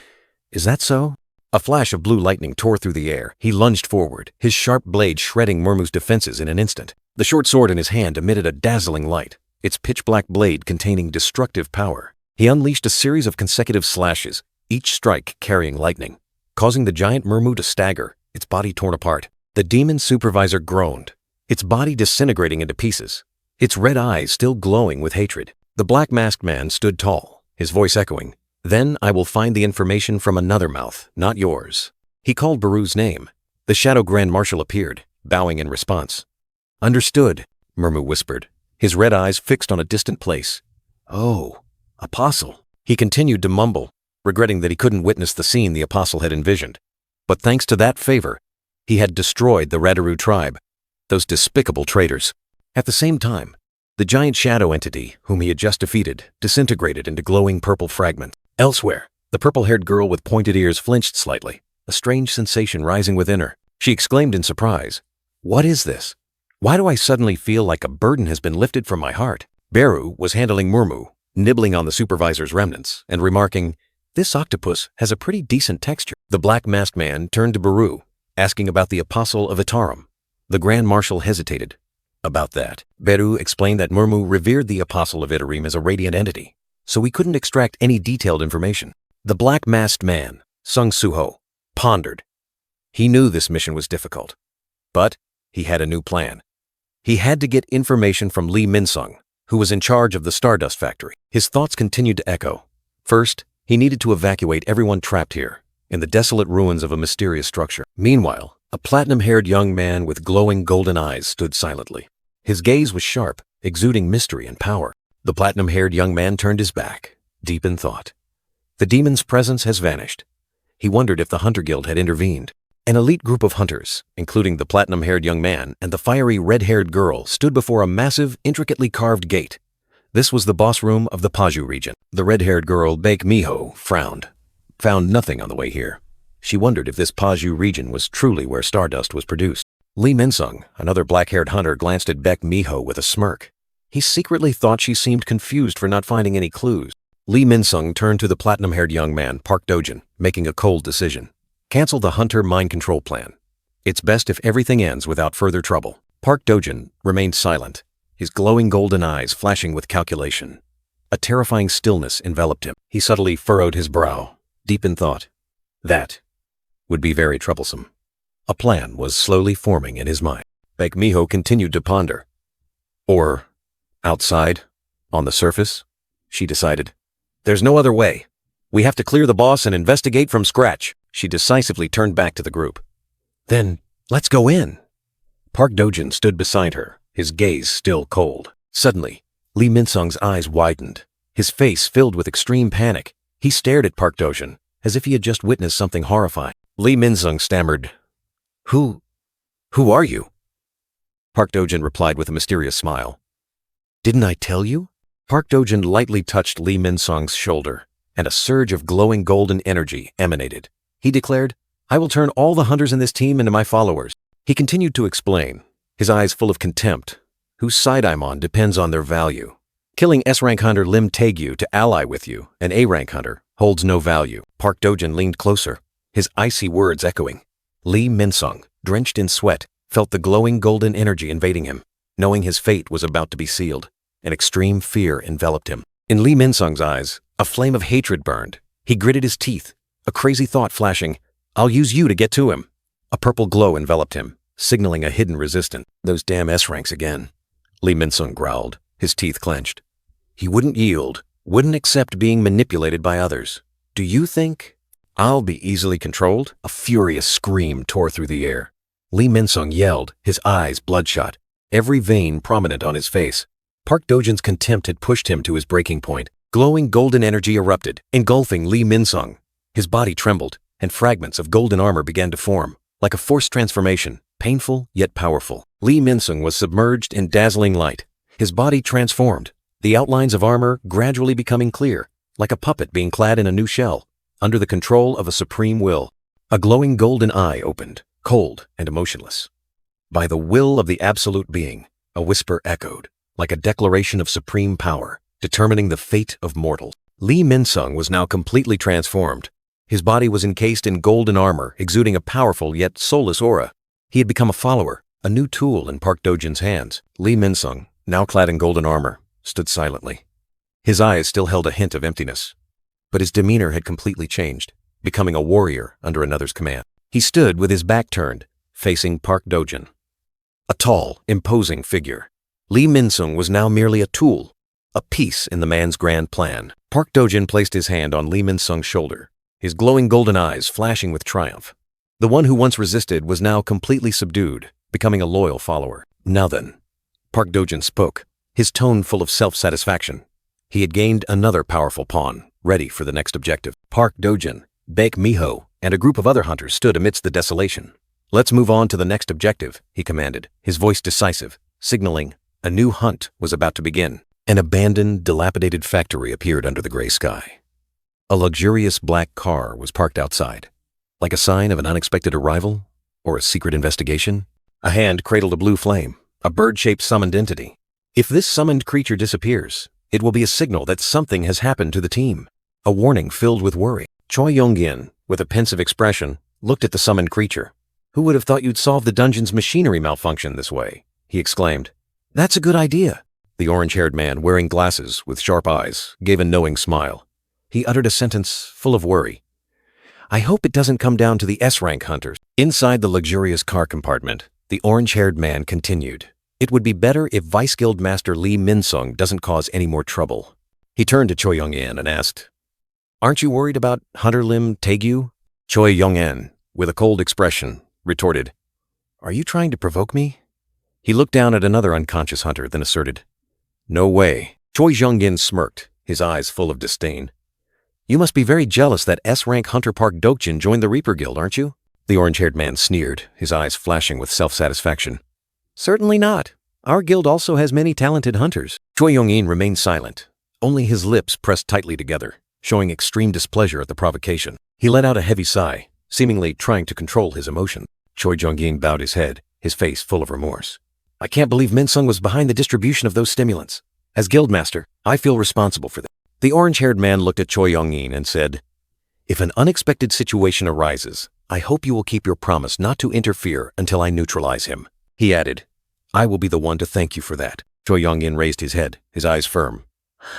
Is that so? A flash of blue lightning tore through the air. He lunged forward, his sharp blade shredding Mermu's defenses in an instant. The short sword in his hand emitted a dazzling light, its pitch-black blade containing destructive power. He unleashed a series of consecutive slashes, each strike carrying lightning, causing the giant Mermu to stagger, its body torn apart. The demon supervisor groaned, its body disintegrating into pieces, its red eyes still glowing with hatred. The black-masked man stood tall, his voice echoing, Then I will find the information from another mouth, not yours. He called Baru's name. The Shadow Grand Marshal appeared, bowing in response. Understood, Mermu whispered, his red eyes fixed on a distant place. Oh, Apostle. He continued to mumble, regretting that he couldn't witness the scene the Apostle had envisioned. But thanks to that favor, he had destroyed the Radaru tribe, those despicable traitors. At the same time, the giant shadow entity, whom he had just defeated, disintegrated into glowing purple fragments. Elsewhere, the purple-haired girl with pointed ears flinched slightly, a strange sensation rising within her. She exclaimed in surprise, What is this? Why do I suddenly feel like a burden has been lifted from my heart? Beru was handling Mermu, nibbling on the supervisor's remnants, and remarking, This octopus has a pretty decent texture. The black-masked man turned to Baru, asking about the Apostle of Itarim. The Grand Marshal hesitated. About that, Beru explained that Mermu revered the Apostle of Itarim as a radiant entity, so we couldn't extract any detailed information. The black-masked man, Sung Suho, pondered. He knew this mission was difficult, but he had a new plan. He had to get information from Lee Minsung, who was in charge of the Stardust Factory. His thoughts continued to echo. First, he needed to evacuate everyone trapped here, in the desolate ruins of a mysterious structure. Meanwhile, a platinum-haired young man with glowing golden eyes stood silently. His gaze was sharp, exuding mystery and power. The platinum-haired young man turned his back, deep in thought. The demon's presence has vanished. He wondered if the Hunter Guild had intervened. An elite group of hunters, including the platinum-haired young man and the fiery red-haired girl, stood before a massive, intricately carved gate. This was the boss room of the Paju region. The red-haired girl, Baek Miho, frowned. Found nothing on the way here. She wondered if this Paju region was truly where Stardust was produced. Lee Minsung, another black-haired hunter, glanced at Baek Miho with a smirk. He secretly thought she seemed confused for not finding any clues. Lee Minsung turned to the platinum-haired young man, Park Dojin, making a cold decision. Cancel the hunter mind control plan. It's best if everything ends without further trouble. Park Dojin remained silent, his glowing golden eyes flashing with calculation. A terrifying stillness enveloped him. He subtly furrowed his brow, deep in thought. That would be very troublesome. A plan was slowly forming in his mind. Baek Miho continued to ponder. Or, outside, on the surface, she decided. There's no other way. We have to clear the boss and investigate from scratch. She decisively turned back to the group. Then, let's go in. Park Dojin stood beside her, his gaze still cold. Suddenly, Lee Minsung's eyes widened, his face filled with extreme panic. He stared at Park Dojin, as if he had just witnessed something horrifying. Lee Minsung stammered, Who are you? Park Dojin replied with a mysterious smile. Didn't I tell you? Park Dojin lightly touched Lee Minsung's shoulder, and a surge of glowing golden energy emanated. He declared, I will turn all the hunters in this team into my followers. He continued to explain, his eyes full of contempt. Whose side I'm on depends on their value. Killing S-rank hunter Lim Taegyu to ally with you, an A-rank hunter, holds no value. Park Dojin leaned closer, his icy words echoing. Lee Minsung, drenched in sweat, felt the glowing golden energy invading him. Knowing his fate was about to be sealed, an extreme fear enveloped him. In Lee Minsung's eyes, a flame of hatred burned. He gritted his teeth, a crazy thought flashing, I'll use you to get to him. A purple glow enveloped him, signaling a hidden resistance. Those damn S-ranks again. Lee Minsung growled, his teeth clenched. He wouldn't yield, wouldn't accept being manipulated by others. Do you think I'll be easily controlled? A furious scream tore through the air. Lee Minsung yelled, his eyes bloodshot, every vein prominent on his face. Park Dojin's contempt had pushed him to his breaking point. Glowing golden energy erupted, engulfing Lee Minsung. His body trembled, and fragments of golden armor began to form, like a forced transformation, painful yet powerful. Lee Minsung was submerged in dazzling light. His body transformed, the outlines of armor gradually becoming clear, like a puppet being clad in a new shell, under the control of a supreme will. A glowing golden eye opened, cold and emotionless. By the will of the absolute being, a whisper echoed, like a declaration of supreme power, determining the fate of mortals. Lee Minsung was now completely transformed. His body was encased in golden armor, exuding a powerful yet soulless aura. He had become a follower, a new tool in Park Dojin's hands. Lee Minsung, now clad in golden armor, stood silently. His eyes still held a hint of emptiness, but his demeanor had completely changed, becoming a warrior under another's command. He stood with his back turned, facing Park Dojin. A tall, imposing figure. Lee Minsung was now merely a tool, a piece in the man's grand plan. Park Dojin placed his hand on Lee Minsung's shoulder, his glowing golden eyes flashing with triumph. The one who once resisted was now completely subdued, becoming a loyal follower. Now then, Park Dojin spoke, his tone full of self-satisfaction. He had gained another powerful pawn, ready for the next objective. Park Dojin, Baek Miho, and a group of other hunters stood amidst the desolation. Let's move on to the next objective, he commanded, his voice decisive, signaling a new hunt was about to begin. An abandoned, dilapidated factory appeared under the gray sky. A luxurious black car was parked outside, like a sign of an unexpected arrival or a secret investigation. A hand cradled a blue flame, a bird-shaped summoned entity. If this summoned creature disappears, it will be a signal that something has happened to the team. A warning filled with worry. Choi Yong-in, with a pensive expression, looked at the summoned creature. Who would have thought you'd solve the dungeon's machinery malfunction this way? He exclaimed. That's a good idea. The orange-haired man, wearing glasses with sharp eyes, gave a knowing smile. He uttered a sentence full of worry. I hope it doesn't come down to the S-rank hunters. Inside the luxurious car compartment, the orange-haired man continued. It would be better if Vice Guild Master Lee Minsung doesn't cause any more trouble. He turned to Choi Yong-in and asked, Aren't you worried about Hunter Lim Taegyu? Choi Yong-in, with a cold expression, retorted, Are you trying to provoke me? He looked down at another unconscious hunter, then asserted, No way. Choi Yong-in smirked, his eyes full of disdain. You must be very jealous that S-rank hunter Park Dojin joined the Reaper Guild, aren't you? The orange-haired man sneered, his eyes flashing with self-satisfaction. Certainly not. Our guild also has many talented hunters. Choi Yong-in remained silent, only his lips pressed tightly together, showing extreme displeasure at the provocation. He let out a heavy sigh, seemingly trying to control his emotion. Choi Yong-in bowed his head, his face full of remorse. I can't believe Min-sung was behind the distribution of those stimulants. As guildmaster, I feel responsible for them. The orange-haired man looked at Choi Yong-in and said, If an unexpected situation arises, I hope you will keep your promise not to interfere until I neutralize him. He added, I will be the one to thank you for that. Choi Yong-in raised his head, his eyes firm.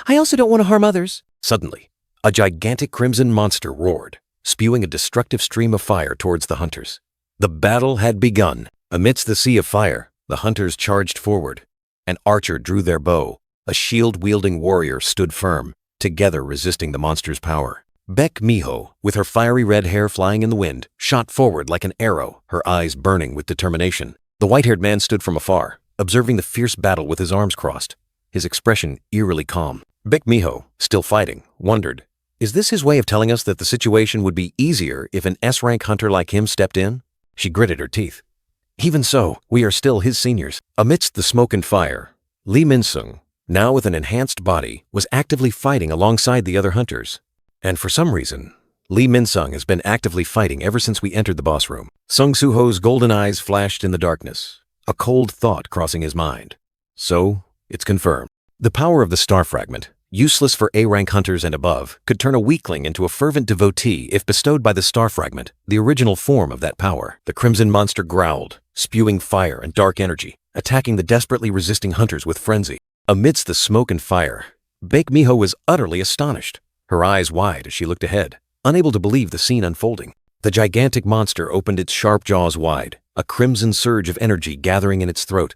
I also don't want to harm others. Suddenly, a gigantic crimson monster roared, spewing a destructive stream of fire towards the hunters. The battle had begun. Amidst the sea of fire, the hunters charged forward. An archer drew their bow. A shield-wielding warrior stood firm, together resisting the monster's power. Baek Miho, with her fiery red hair flying in the wind, shot forward like an arrow, her eyes burning with determination. The white-haired man stood from afar, observing the fierce battle with his arms crossed, his expression eerily calm. Baek Miho, still fighting, wondered, is this his way of telling us that the situation would be easier if an S-rank hunter like him stepped in? She gritted her teeth. Even so, we are still his seniors. Amidst the smoke and fire, Lee Min-sung, now with an enhanced body, was actively fighting alongside the other hunters. And for some reason, Lee Min-sung has been actively fighting ever since we entered the boss room. Sung Soo-ho's golden eyes flashed in the darkness, a cold thought crossing his mind. So, it's confirmed. The power of the star fragment, useless for A-rank hunters and above, could turn a weakling into a fervent devotee if bestowed by the star fragment, the original form of that power. The crimson monster growled, spewing fire and dark energy, attacking the desperately resisting hunters with frenzy. Amidst the smoke and fire, Baek Miho was utterly astonished, her eyes wide as she looked ahead, unable to believe the scene unfolding. The gigantic monster opened its sharp jaws wide, a crimson surge of energy gathering in its throat,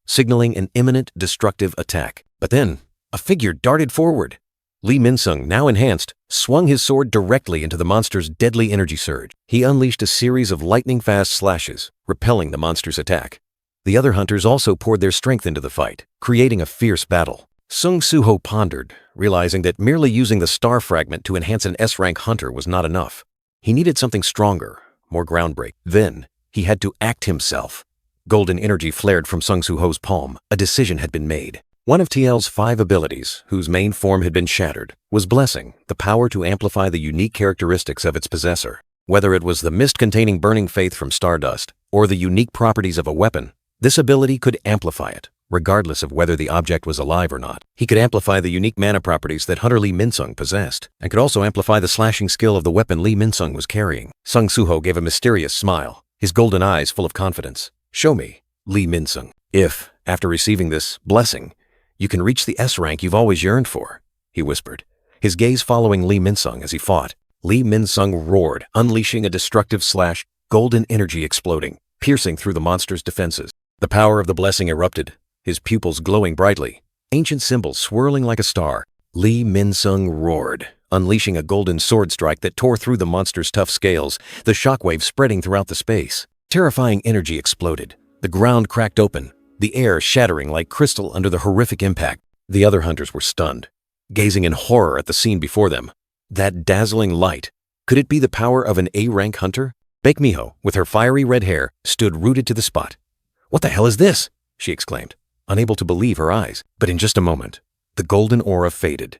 signaling an imminent destructive attack. But then, a figure darted forward. Lee Min-sung, now enhanced, swung his sword directly into the monster's deadly energy surge. He unleashed a series of lightning-fast slashes, repelling the monster's attack. The other hunters also poured their strength into the fight, creating a fierce battle. Sung Soo-ho pondered, realizing that merely using the star fragment to enhance an S-rank hunter was not enough. He needed something stronger, more groundbreaking. Then, he had to act himself. Golden energy flared from Sung Soo-ho's palm. A decision had been made. One of TL's 5 abilities, whose main form had been shattered, was Blessing, the power to amplify the unique characteristics of its possessor. Whether it was the mist containing burning faith from Stardust, or the unique properties of a weapon, this ability could amplify it, regardless of whether the object was alive or not. He could amplify the unique mana properties that Hunter Lee Min-sung possessed, and could also amplify the slashing skill of the weapon Lee Min-sung was carrying. Sung Soo-ho gave a mysterious smile, his golden eyes full of confidence. Show me, Lee Min-sung. If, after receiving this blessing, you can reach the S rank you've always yearned for, he whispered, his gaze following Lee Min-sung as he fought. Lee Min-sung roared, unleashing a destructive slash, golden energy exploding, piercing through the monster's defenses. The power of the blessing erupted, his pupils glowing brightly, ancient symbols swirling like a star. Lee Min-sung roared, unleashing a golden sword strike that tore through the monster's tough scales, the shockwave spreading throughout the space. Terrifying energy exploded. The ground cracked open, the air shattering like crystal under the horrific impact. The other hunters were stunned, gazing in horror at the scene before them. That dazzling light, could it be the power of an A-rank hunter? Baek Miho, with her fiery red hair, stood rooted to the spot. What the hell is this? She exclaimed, unable to believe her eyes. But in just a moment, the golden aura faded.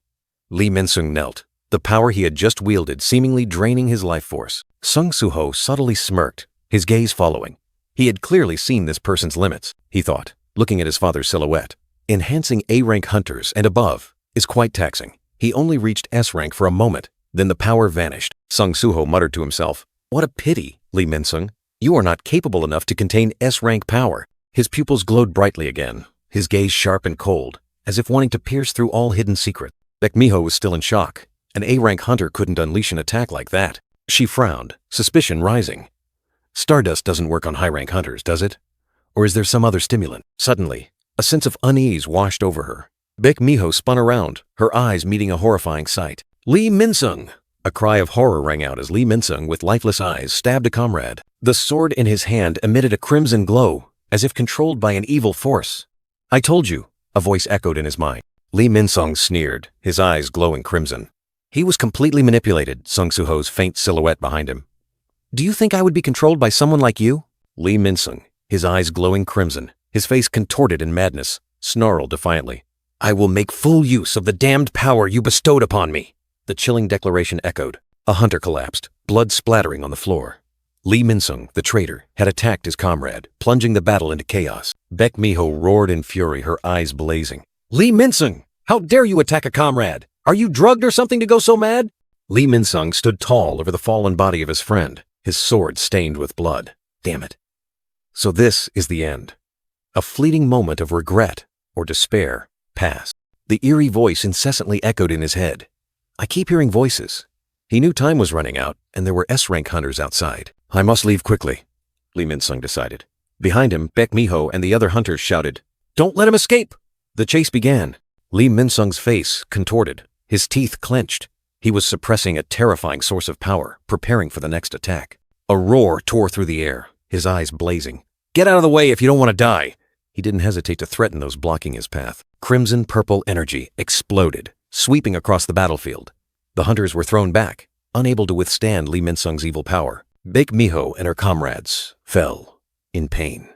Lee Min-sung knelt, the power he had just wielded seemingly draining his life force. Sung Soo-ho subtly smirked, his gaze following. He had clearly seen this person's limits, he thought, looking at his father's silhouette. Enhancing A-rank hunters and above is quite taxing. He only reached S-rank for a moment, then the power vanished. Sung Soo-ho muttered to himself, what a pity, Lee Min-sung. You are not capable enough to contain S-rank power. His pupils glowed brightly again, his gaze sharp and cold, as if wanting to pierce through all hidden secrets. Baek Miho was still in shock. An A-rank hunter couldn't unleash an attack like that. She frowned, suspicion rising. Stardust doesn't work on high-rank hunters, does it? Or is there some other stimulant? Suddenly, a sense of unease washed over her. Baek Miho spun around, her eyes meeting a horrifying sight. Lee Min-sung! A cry of horror rang out as Lee Min-sung, with lifeless eyes, stabbed a comrade. The sword in his hand emitted a crimson glow, as if controlled by an evil force. I told you, a voice echoed in his mind. Lee Min-sung sneered, his eyes glowing crimson. He was completely manipulated, Sung Soo-ho's faint silhouette behind him. Do you think I would be controlled by someone like you? Lee Min-sung, his eyes glowing crimson, His face contorted in madness, snarled defiantly. "I will make full use of the damned power you bestowed upon me." The chilling declaration echoed. A hunter collapsed, blood splattering on the floor. Lee Min-sung, the traitor, had attacked his comrade, plunging the battle into chaos. Baek Miho roared in fury, her eyes blazing. "Lee Min-sung! How dare you attack a comrade? Are you drugged or something to go so mad?" Lee Min-sung stood tall over the fallen body of his friend, his sword stained with blood. Damn it. So this is the end. A fleeting moment of regret or despair passed. The eerie voice incessantly echoed in his head. I keep hearing voices. He knew time was running out, and there were S-rank hunters outside. I must leave quickly, Lee Min-sung decided. Behind him, Baek Miho and the other hunters shouted, "Don't let him escape!" The chase began. Lee Min-sung's face contorted, his teeth clenched. He was suppressing a terrifying source of power, preparing for the next attack. A roar tore through the air, his eyes blazing. "Get out of the way if you don't want to die!" He didn't hesitate to threaten those blocking his path. Crimson-purple energy exploded, sweeping across the battlefield. The hunters were thrown back, unable to withstand Lee Min-sung's evil power. Baek Miho and her comrades fell in pain.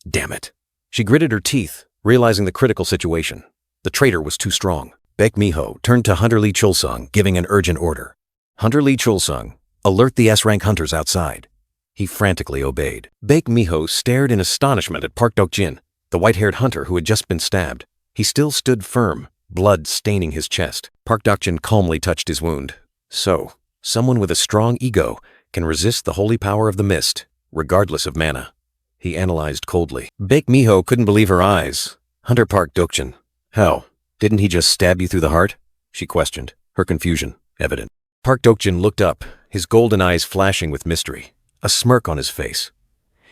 Damn it. She gritted her teeth, realizing the critical situation. The traitor was too strong. Baek Miho turned to Hunter Lee Chulsung, giving an urgent order. "Hunter Lee Chulsung, alert the S-rank hunters outside." He frantically obeyed. Baek Miho stared in astonishment at Park Dok-jin, the white-haired hunter who had just been stabbed. He still stood firm, blood staining his chest. Park Dok-jin calmly touched his wound. So, someone with a strong ego can resist the holy power of the mist, regardless of mana. He analyzed coldly. Baek Miho couldn't believe her eyes. "Hunter Park Dok-jin, how? Didn't he just stab you through the heart?" she questioned, her confusion evident. Park Dok-jin looked up, his golden eyes flashing with mystery, a smirk on his face.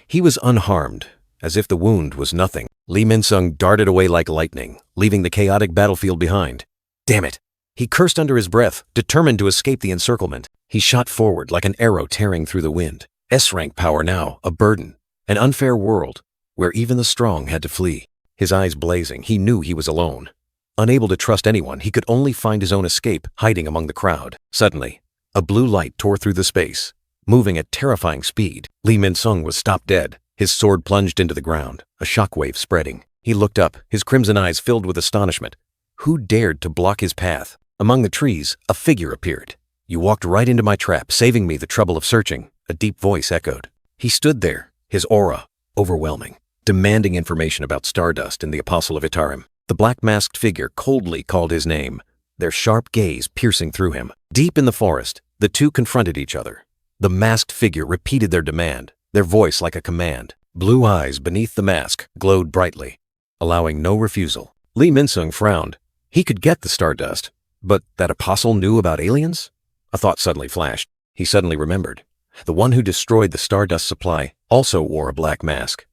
He was unharmed, as if the wound was nothing. Lee Min-sung darted away like lightning, leaving the chaotic battlefield behind. Damn it! He cursed under his breath, determined to escape the encirclement. He shot forward like an arrow tearing through the wind. S-rank power now, a burden. An unfair world, where even the strong had to flee. His eyes blazing, he knew he was alone. Unable to trust anyone, he could only find his own escape, hiding among the crowd. Suddenly, a blue light tore through the space, moving at terrifying speed. Lee Min-sung was stopped dead. His sword plunged into the ground, a shockwave spreading. He looked up, his crimson eyes filled with astonishment. Who dared to block his path? Among the trees, a figure appeared. "You walked right into my trap, saving me the trouble of searching," a deep voice echoed. He stood there, his aura overwhelming, demanding information about Stardust and the Apostle of Itarim. The black-masked figure coldly called his name, their sharp gaze piercing through him. Deep in the forest, the two confronted each other. The masked figure repeated their demand, their voice like a command. Blue eyes beneath the mask glowed brightly, allowing no refusal. Lee Min-sung frowned. He could get the Stardust, but that apostle knew about aliens? A thought suddenly flashed. He suddenly remembered. The one who destroyed the Stardust supply also wore a black mask.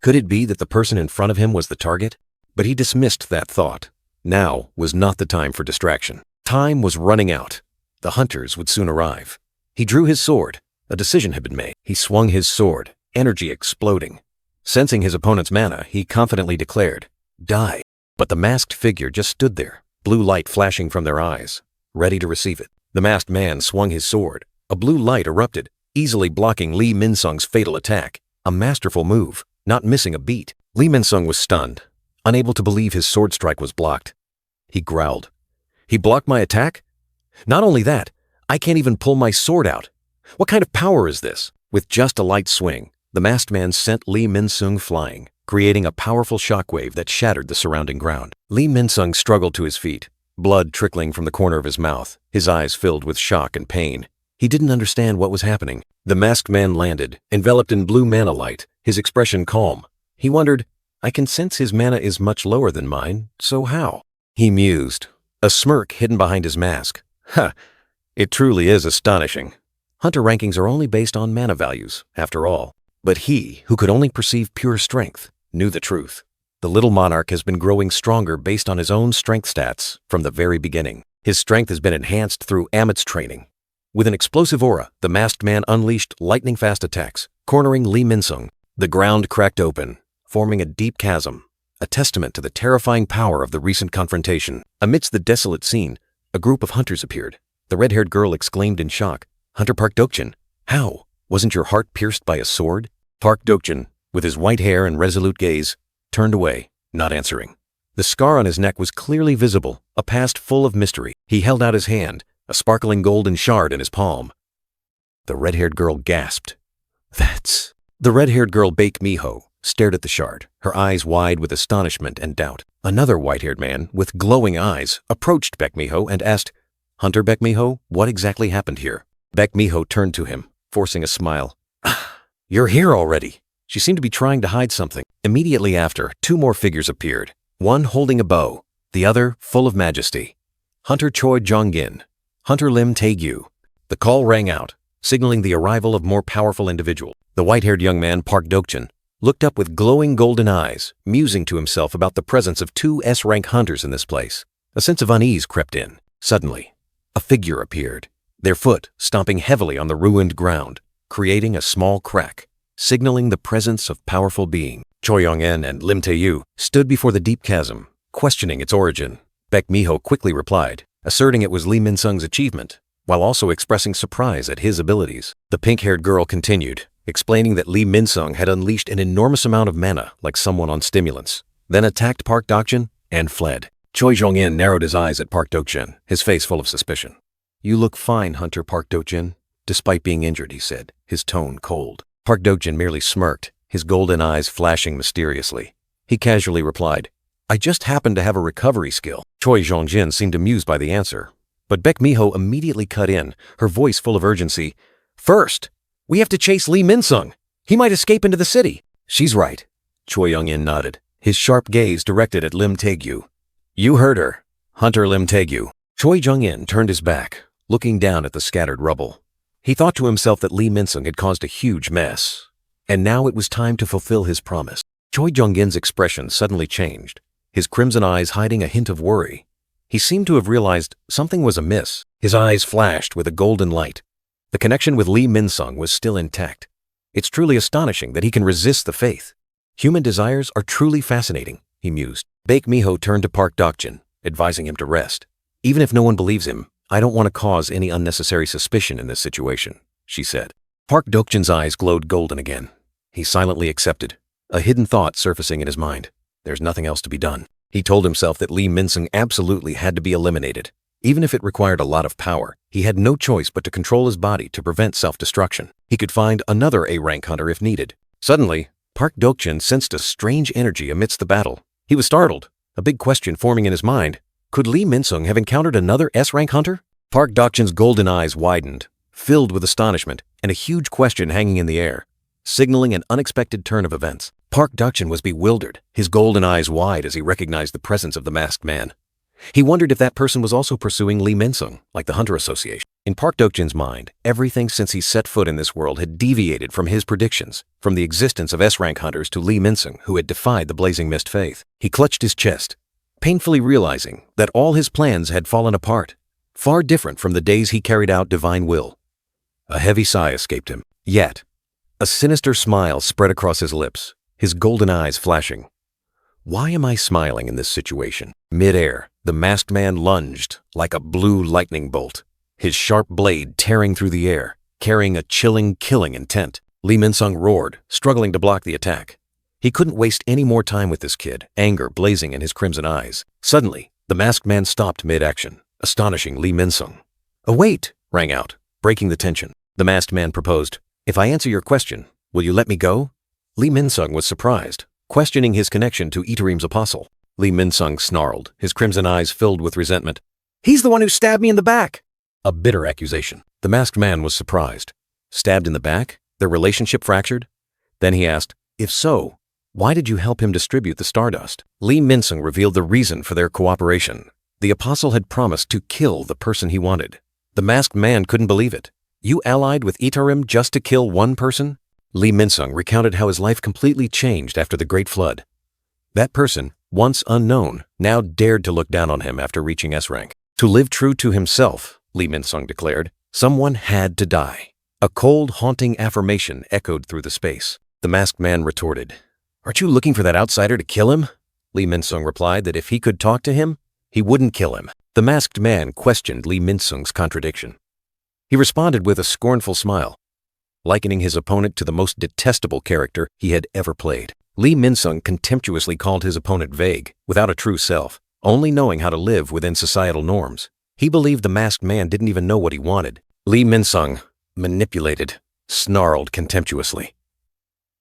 Could it be that the person in front of him was the target? But he dismissed that thought. Now was not the time for distraction. Time was running out. The hunters would soon arrive. He drew his sword. A decision had been made. He swung his sword, energy exploding. Sensing his opponent's mana, he confidently declared, "Die." But the masked figure just stood there, blue light flashing from their eyes, ready to receive it. The masked man swung his sword. A blue light erupted, easily blocking Lee Min-sung's fatal attack. A masterful move, not missing a beat. Lee Min-sung was stunned, unable to believe his sword strike was blocked. He growled. "He blocked my attack? Not only that, I can't even pull my sword out. What kind of power is this?" With just a light swing, the masked man sent Lee Min-sung flying, creating a powerful shockwave that shattered the surrounding ground. Lee Min-sung struggled to his feet, blood trickling from the corner of his mouth, his eyes filled with shock and pain. He didn't understand what was happening. The masked man landed, enveloped in blue mana light, his expression calm. He wondered, I can sense his mana is much lower than mine, so how? He mused, a smirk hidden behind his mask. Ha! It truly is astonishing. Hunter rankings are only based on mana values, after all. But he, who could only perceive pure strength, knew the truth. The little monarch has been growing stronger based on his own strength stats from the very beginning. His strength has been enhanced through Amit's training. With an explosive aura, the masked man unleashed lightning-fast attacks, cornering Lee Min-sung. The ground cracked open, forming a deep chasm, a testament to the terrifying power of the recent confrontation. Amidst the desolate scene, a group of hunters appeared. The red-haired girl exclaimed in shock, "Hunter Park Dok-jin, how? Wasn't your heart pierced by a sword?" Park Dok-jin, with his white hair and resolute gaze, turned away, not answering. The scar on his neck was clearly visible, a past full of mystery. He held out his hand, a sparkling golden shard in his palm. The red-haired girl gasped. That's... The red-haired girl Baek Miho stared at the shard, her eyes wide with astonishment and doubt. Another white-haired man, with glowing eyes, approached Baek Miho and asked, "Hunter Baek Miho, what exactly happened here?" Baek Miho turned to him, forcing a smile. "You're here already." She seemed to be trying to hide something. Immediately after, two more figures appeared, one holding a bow, the other full of majesty. Hunter Choi Jong-in, Hunter Lim Tae-gyu. The call rang out, signaling the arrival of more powerful individual. The white-haired young man, Park Dokjin, looked up with glowing golden eyes, musing to himself about the presence of two S-rank hunters in this place. A sense of unease crept in. Suddenly, a figure appeared, their foot stomping heavily on the ruined ground, creating a small crack, signaling the presence of powerful being. Choi Yong-en and Lim Tae-yu stood before the deep chasm, questioning its origin. Baek Miho quickly replied, asserting it was Lee Min-sung's achievement, while also expressing surprise at his abilities. The pink-haired girl continued, explaining that Lee Min-sung had unleashed an enormous amount of mana like someone on stimulants, then attacked Park Dokjin and fled. Choi Jong-in narrowed his eyes at Park Dokjin, his face full of suspicion. "You look fine, Hunter Park Dokjin," despite being injured, he said, his tone cold. Park Dokjin merely smirked, his golden eyes flashing mysteriously. He casually replied, "I just happen to have a recovery skill." Choi Jong-jin seemed amused by the answer, but Baek Miho immediately cut in, her voice full of urgency. "First, we have to chase Lee Min-sung. He might escape into the city." "She's right," Choi Yong-in nodded, his sharp gaze directed at Lim Tae-gyu. "You heard her, Hunter Lim Tae-gyu." Choi Jong-in turned his back, looking down at the scattered rubble. He thought to himself that Lee Min-sung had caused a huge mess, and now it was time to fulfill his promise. Choi Jong-in's expression suddenly changed, his crimson eyes hiding a hint of worry. He seemed to have realized something was amiss. His eyes flashed with a golden light. The connection with Lee Min-sung was still intact. It's truly astonishing that he can resist the faith. Human desires are truly fascinating, he mused. Baek Miho turned to Park Dokjin, advising him to rest. "Even if no one believes him, I don't want to cause any unnecessary suspicion in this situation," she said. Park Dokjin's eyes glowed golden again. He silently accepted, a hidden thought surfacing in his mind. There's nothing else to be done. He told himself that Lee Min-sung absolutely had to be eliminated. Even if it required a lot of power, he had no choice but to control his body to prevent self-destruction. He could find another A-rank hunter if needed. Suddenly, Park Dokjin sensed a strange energy amidst the battle. He was startled, a big question forming in his mind. Could Lee Min-sung have encountered another S-rank hunter? Park Dokjin's golden eyes widened, filled with astonishment and a huge question hanging in the air, signaling an unexpected turn of events. Park Dokjin was bewildered, his golden eyes wide as he recognized the presence of the masked man. He wondered if that person was also pursuing Lee Min-sung, like the Hunter Association. In Park Dokjin's mind, everything since he set foot in this world had deviated from his predictions, from the existence of S-rank hunters to Lee Min-sung, who had defied the Blazing Mist faith. He clutched his chest, painfully realizing that all his plans had fallen apart, far different from the days he carried out divine will. A heavy sigh escaped him. Yet, a sinister smile spread across his lips, his golden eyes flashing. Why am I smiling in this situation? Mid-air, the masked man lunged like a blue lightning bolt, his sharp blade tearing through the air, carrying a chilling, killing intent. Lee Min-sung roared, struggling to block the attack. He couldn't waste any more time with this kid, anger blazing in his crimson eyes. Suddenly, the masked man stopped mid-action, astonishing Lee Min-sung. "A wait!" rang out, breaking the tension. The masked man proposed, "If I answer your question, will you let me go?" Lee Min-sung was surprised, questioning his connection to Itarim's apostle. Lee Min-sung snarled, his crimson eyes filled with resentment. "He's the one who stabbed me in the back!" A bitter accusation. The masked man was surprised. Stabbed in the back? Their relationship fractured? Then he asked, "If so, why did you help him distribute the stardust?" Lee Min-sung revealed the reason for their cooperation. The apostle had promised to kill the person he wanted. The masked man couldn't believe it. "You allied with Itarim just to kill one person?" Lee Min-sung recounted how his life completely changed after the Great Flood. That person, once unknown, now dared to look down on him after reaching S-rank. To live true to himself, Lee Min-sung declared, someone had to die. A cold, haunting affirmation echoed through the space. The masked man retorted, "Aren't you looking for that outsider to kill him?" Lee Min-sung replied that if he could talk to him, he wouldn't kill him. The masked man questioned Lee Min-sung's contradiction. He responded with a scornful smile, likening his opponent to the most detestable character he had ever played. Li Minsung contemptuously called his opponent vague, without a true self, only knowing how to live within societal norms. He believed the masked man didn't even know what he wanted. Li Minsung, manipulated, snarled contemptuously.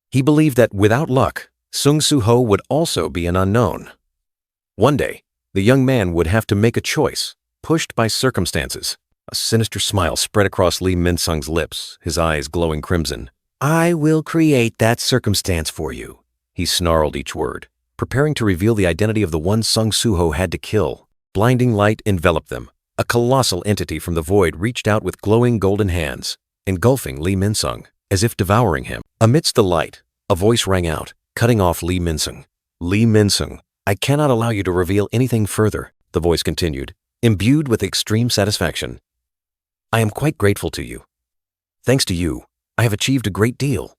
He believed that without luck, Sung Soo-ho would also be an unknown. One day, the young man would have to make a choice, pushed by circumstances. A sinister smile spread across Li Minsung's lips, his eyes glowing crimson. "I will create that circumstance for you," he snarled each word, preparing to reveal the identity of the one Sung Soo-ho had to kill. Blinding light enveloped them. A colossal entity from the void reached out with glowing golden hands, engulfing Li Minsung, as if devouring him. Amidst the light, a voice rang out, cutting off Li Minsung. "Li Minsung, I cannot allow you to reveal anything further," the voice continued, imbued with extreme satisfaction. "I am quite grateful to you. Thanks to you, I have achieved a great deal."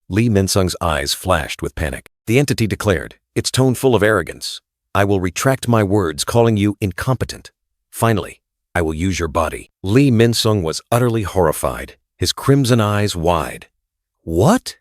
Li Minsung's eyes flashed with panic. The entity declared, its tone full of arrogance, "I will retract my words calling you incompetent. Finally, I will use your body." Li Minsung was utterly horrified, his crimson eyes wide. What?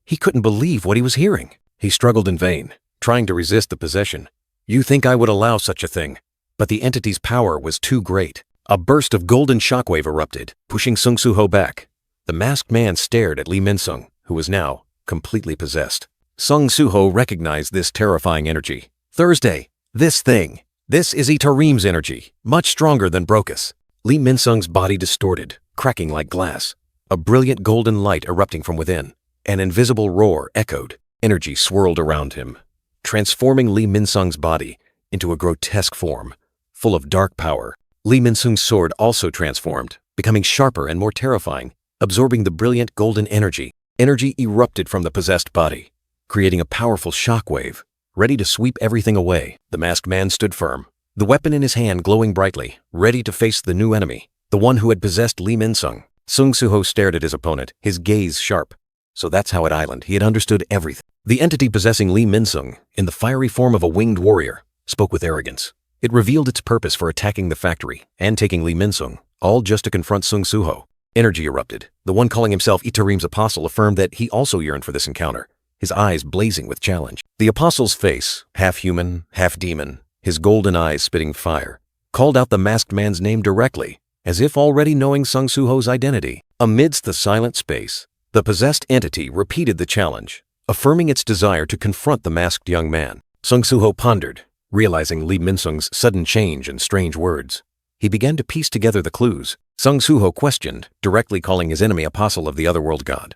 He couldn't believe what he was hearing. He struggled in vain, trying to resist the possession. "You think I would allow such a thing?" But the entity's power was too great. A burst of golden shockwave erupted, pushing Sung Soo-ho back. The masked man stared at Li Minsung, who was now completely possessed. Sung Soo-ho recognized this terrifying energy. "Thursday, this thing. This is Itarim's energy, much stronger than Brocus." Li Minsung's body distorted, cracking like glass. A brilliant golden light erupting from within. An invisible roar echoed. Energy swirled around him, transforming Li Minsung's body into a grotesque form, full of dark power. Li Minsung's sword also transformed, becoming sharper and more terrifying, absorbing the brilliant golden energy. Energy erupted from the possessed body, creating a powerful shockwave, ready to sweep everything away. The masked man stood firm, the weapon in his hand glowing brightly, ready to face the new enemy, the one who had possessed Li Minsung. Sung Soo-ho stared at his opponent, his gaze sharp. So that's how at Island he had understood everything. The entity possessing Li Minsung, in the fiery form of a winged warrior, spoke with arrogance. It revealed its purpose for attacking the factory and taking Li Minsung, all just to confront Sung Soo-ho. Energy erupted. The one calling himself Itarim's apostle affirmed that he also yearned for this encounter, his eyes blazing with challenge. The apostle's face, half human, half demon, his golden eyes spitting fire, called out the masked man's name directly, as if already knowing Sung Soo-ho's identity. Amidst the silent space, the possessed entity repeated the challenge, affirming its desire to confront the masked young man. Sung Soo-ho pondered, realizing Li Minsung's sudden change and strange words. He began to piece together the clues. Sung Soo-ho questioned, directly calling his enemy apostle of the otherworld god.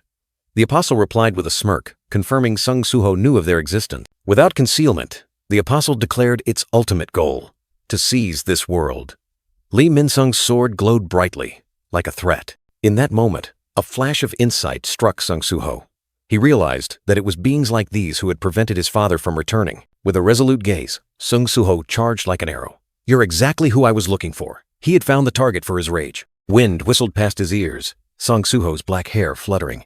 The apostle replied with a smirk, confirming Sung Soo-ho knew of their existence. Without concealment, the apostle declared its ultimate goal, to seize this world. Li Minsung's sword glowed brightly, like a threat. In that moment, a flash of insight struck Sung Soo-ho. He realized that it was beings like these who had prevented his father from returning. With a resolute gaze, Sung Soo-ho charged like an arrow. "You're exactly who I was looking for." He had found the target for his rage. Wind whistled past his ears, Sung Soo-ho's black hair fluttering.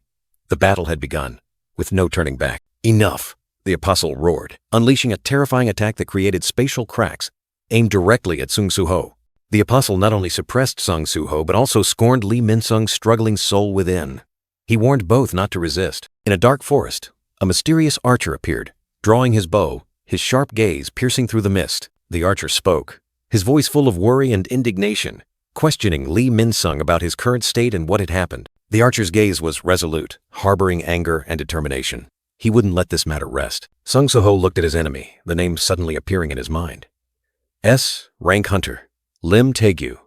The battle had begun, with no turning back. "Enough," the apostle roared, unleashing a terrifying attack that created spatial cracks, aimed directly at Sung Soo-ho. The apostle not only suppressed Sung Soo-ho, but also scorned Li Minsung's struggling soul within. He warned both not to resist. In a dark forest, a mysterious archer appeared, drawing his bow, his sharp gaze piercing through the mist. The archer spoke, his voice full of worry and indignation, questioning Li Minsung about his current state and what had happened. The archer's gaze was resolute, harboring anger and determination. He wouldn't let this matter rest. Sung Soo-ho looked at his enemy, the name suddenly appearing in his mind. Rank Hunter, Lim Taegyu.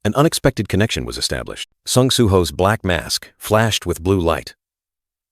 An unexpected connection was established. Sung Soo-ho's black mask flashed with blue light,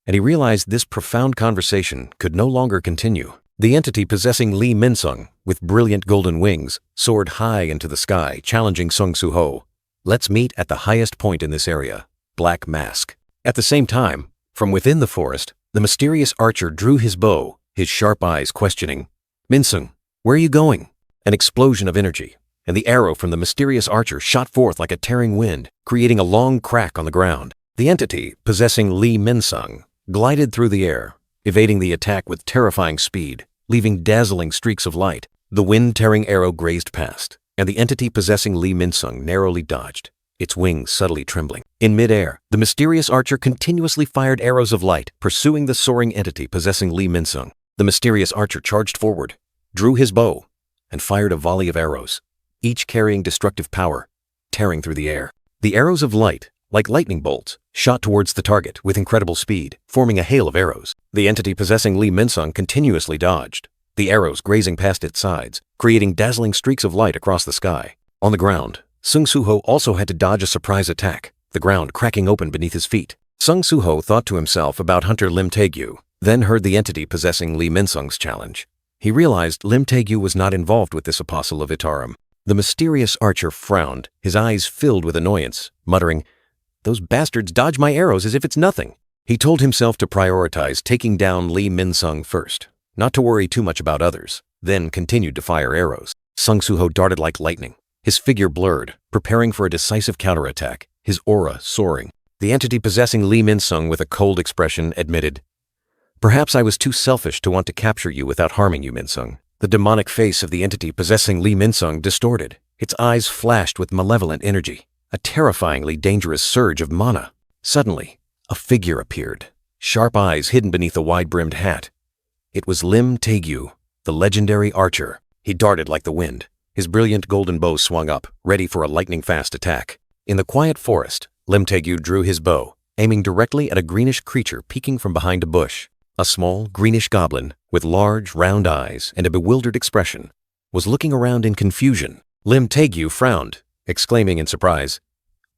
and he realized this profound conversation could no longer continue. The entity possessing Li Minsung, with brilliant golden wings, soared high into the sky, challenging Sung Soo-ho. "Let's meet at the highest point in this area." Black mask. At the same time, from within the forest, the mysterious archer drew his bow, his sharp eyes questioning. "Minsung, where are you going?" An explosion of energy, and the arrow from the mysterious archer shot forth like a tearing wind, creating a long crack on the ground. The entity, possessing Li Minsung, glided through the air, evading the attack with terrifying speed, leaving dazzling streaks of light. The wind-tearing arrow grazed past, and the entity possessing Li Minsung narrowly dodged, its wings subtly trembling. In midair, the mysterious archer continuously fired arrows of light, pursuing the soaring entity possessing Lee Min-sung. The mysterious archer charged forward, drew his bow, and fired a volley of arrows, each carrying destructive power, tearing through the air. The arrows of light, like lightning bolts, shot towards the target with incredible speed, forming a hail of arrows. The entity possessing Lee Min-sung continuously dodged, the arrows grazing past its sides, creating dazzling streaks of light across the sky. On the ground, Sung Soo-ho also had to dodge a surprise attack, the ground cracking open beneath his feet. Sung Soo-ho thought to himself about Hunter Lim Taegyu, then heard the entity possessing Lee Min-sung's challenge. He realized Lim Taegyu was not involved with this apostle of Itaram. The mysterious archer frowned, his eyes filled with annoyance, muttering, "Those bastards dodge my arrows as if it's nothing." He told himself to prioritize taking down Lee Min-sung first, not to worry too much about others, then continued to fire arrows. Sung Soo-ho darted like lightning, his figure blurred, preparing for a decisive counterattack, his aura soaring. The entity possessing Lee Min-sung with a cold expression admitted, "Perhaps I was too selfish to want to capture you without harming you, Min-sung." The demonic face of the entity possessing Lee Min-sung distorted, its eyes flashed with malevolent energy, a terrifyingly dangerous surge of mana. Suddenly, a figure appeared, sharp eyes hidden beneath a wide-brimmed hat. It was Lim Taegyu, the legendary archer. He darted like the wind. His brilliant golden bow swung up, ready for a lightning-fast attack. In the quiet forest, Lim Taegyu drew his bow, aiming directly at a greenish creature peeking from behind a bush. A small, greenish goblin, with large, round eyes and a bewildered expression, was looking around in confusion. Lim Taegyu frowned, exclaiming in surprise,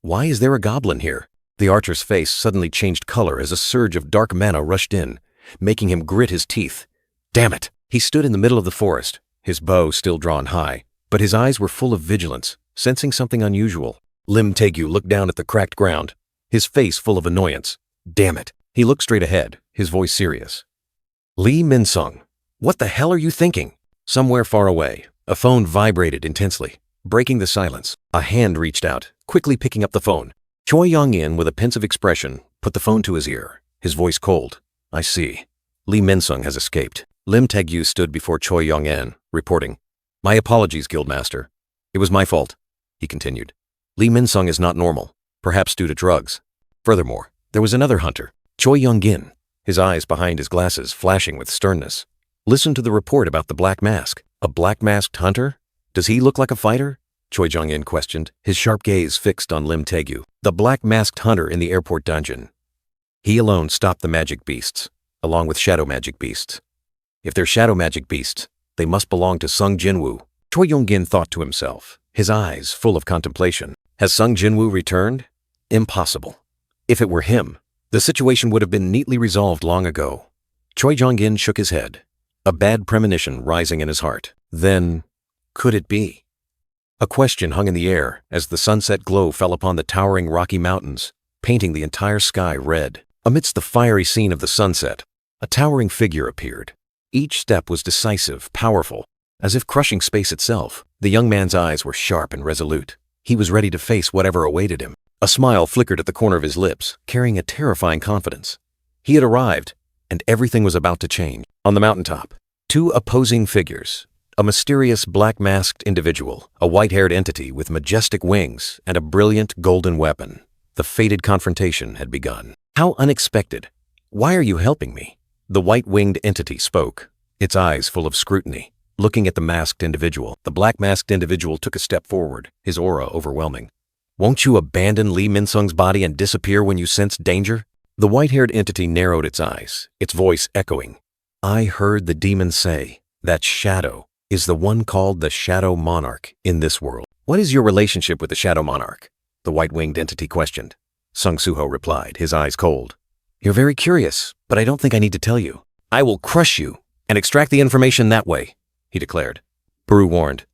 "Why is there a goblin here?" The archer's face suddenly changed color as a surge of dark mana rushed in, making him grit his teeth. Damn it! He stood in the middle of the forest, his bow still drawn high, but his eyes were full of vigilance, sensing something unusual. Lim Taegyu looked down at the cracked ground, his face full of annoyance. Damn it! He looked straight ahead, his voice serious. "Lee Min-sung, what the hell are you thinking?" Somewhere far away, a phone vibrated intensely, breaking the silence. A hand reached out, quickly picking up the phone. Choi Yong-in, with a pensive expression, put the phone to his ear, his voice cold. "I see. Lee Min-sung has escaped." Lim Taegyu stood before Choi Yong-in, reporting, "My apologies, Guildmaster. It was my fault," he continued. "Lee Min-sung is not normal, perhaps due to drugs. Furthermore, there was another hunter, Choi Yong-in, his eyes behind his glasses flashing with sternness. Listen to the report about the Black Mask. A black-masked hunter? Does he look like a fighter?" Choi Yong-in questioned, his sharp gaze fixed on Lim Taegyu. "The black-masked hunter in the airport dungeon. He alone stopped the magic beasts, along with shadow magic beasts. If they're shadow magic beasts, they must belong to Sung Jinwoo." Choi Yong-in thought to himself, his eyes full of contemplation. Has Sung Jinwoo returned? Impossible. If it were him, the situation would have been neatly resolved long ago. Choi Yong-in shook his head, a bad premonition rising in his heart. Then, could it be? A question hung in the air as the sunset glow fell upon the towering Rocky Mountains, painting the entire sky red. Amidst the fiery scene of the sunset, a towering figure appeared. Each step was decisive, powerful, as if crushing space itself. The young man's eyes were sharp and resolute. He was ready to face whatever awaited him. A smile flickered at the corner of his lips, carrying a terrifying confidence. He had arrived, and everything was about to change. On the mountaintop, two opposing figures, a mysterious black-masked individual, a white-haired entity with majestic wings and a brilliant golden weapon. The fated confrontation had begun. "How unexpected. Why are you helping me?" The white-winged entity spoke, its eyes full of scrutiny, looking at the masked individual. The black-masked individual took a step forward, his aura overwhelming. "Won't you abandon Lee Min-sung's body and disappear when you sense danger?" The white-haired entity narrowed its eyes, its voice echoing. "I heard the demon say that Shadow is the one called the Shadow Monarch in this world." "What is your relationship with the Shadow Monarch?" the white-winged entity questioned. Sung Soo-ho replied, his eyes cold. "You're very curious, but I don't think I need to tell you. I will crush you and extract the information that way," he declared. Baru warned,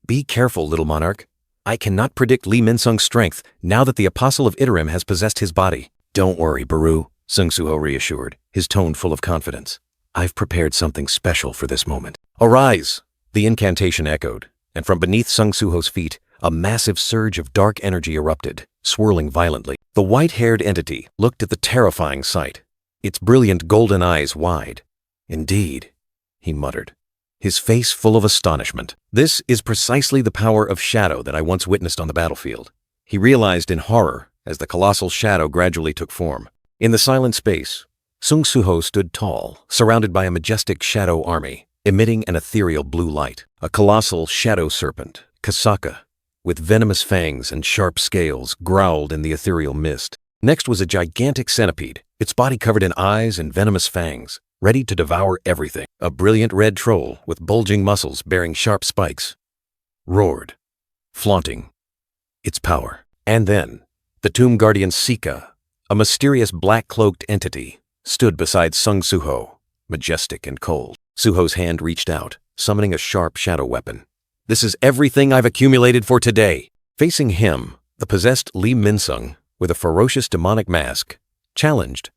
"Be careful, little monarch. I cannot predict Lee Min-sung's strength now that the Apostle of Itaram has possessed his body." "Don't worry, Baru," Sung Soo-ho reassured, his tone full of confidence. "I've prepared something special for this moment." "Arise!" The incantation echoed, and from beneath Sung Soo-ho's feet, a massive surge of dark energy erupted, swirling violently. The white-haired entity looked at the terrifying sight, its brilliant golden eyes wide. "Indeed," he muttered, his face full of astonishment. "This is precisely the power of shadow that I once witnessed on the battlefield. He realized in horror as the colossal shadow gradually took form. In the silent space, Sung Suho stood tall, surrounded by a majestic shadow army, emitting an ethereal blue light. A colossal shadow serpent, Kasaka, with venomous fangs and sharp scales, growled in the ethereal mist. Next was a gigantic centipede, its body covered in eyes and venomous fangs, ready to devour everything. A brilliant red troll with bulging muscles bearing sharp spikes roared, flaunting its power. And then, the tomb guardian Sika, a mysterious black-cloaked entity, stood beside Sung Suho, majestic and cold. Suho's hand reached out, summoning a sharp shadow weapon. "This is everything I've accumulated for today." Facing him, the possessed Lee Min-sung, with a ferocious demonic mask, challenged.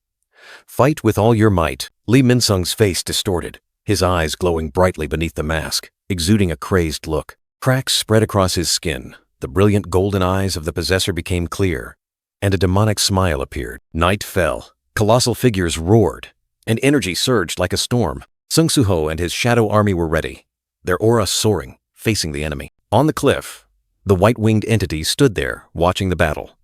"Fight with all your might." Lee Min-sung's face distorted, his eyes glowing brightly beneath the mask, exuding a crazed look. Cracks spread across his skin, the brilliant golden eyes of the possessor became clear, and a demonic smile appeared. Night fell, colossal figures roared, and energy surged like a storm. Sung Suho and his shadow army were ready, their aura soaring, facing the enemy. On the cliff, the white-winged entity stood there, watching the battle.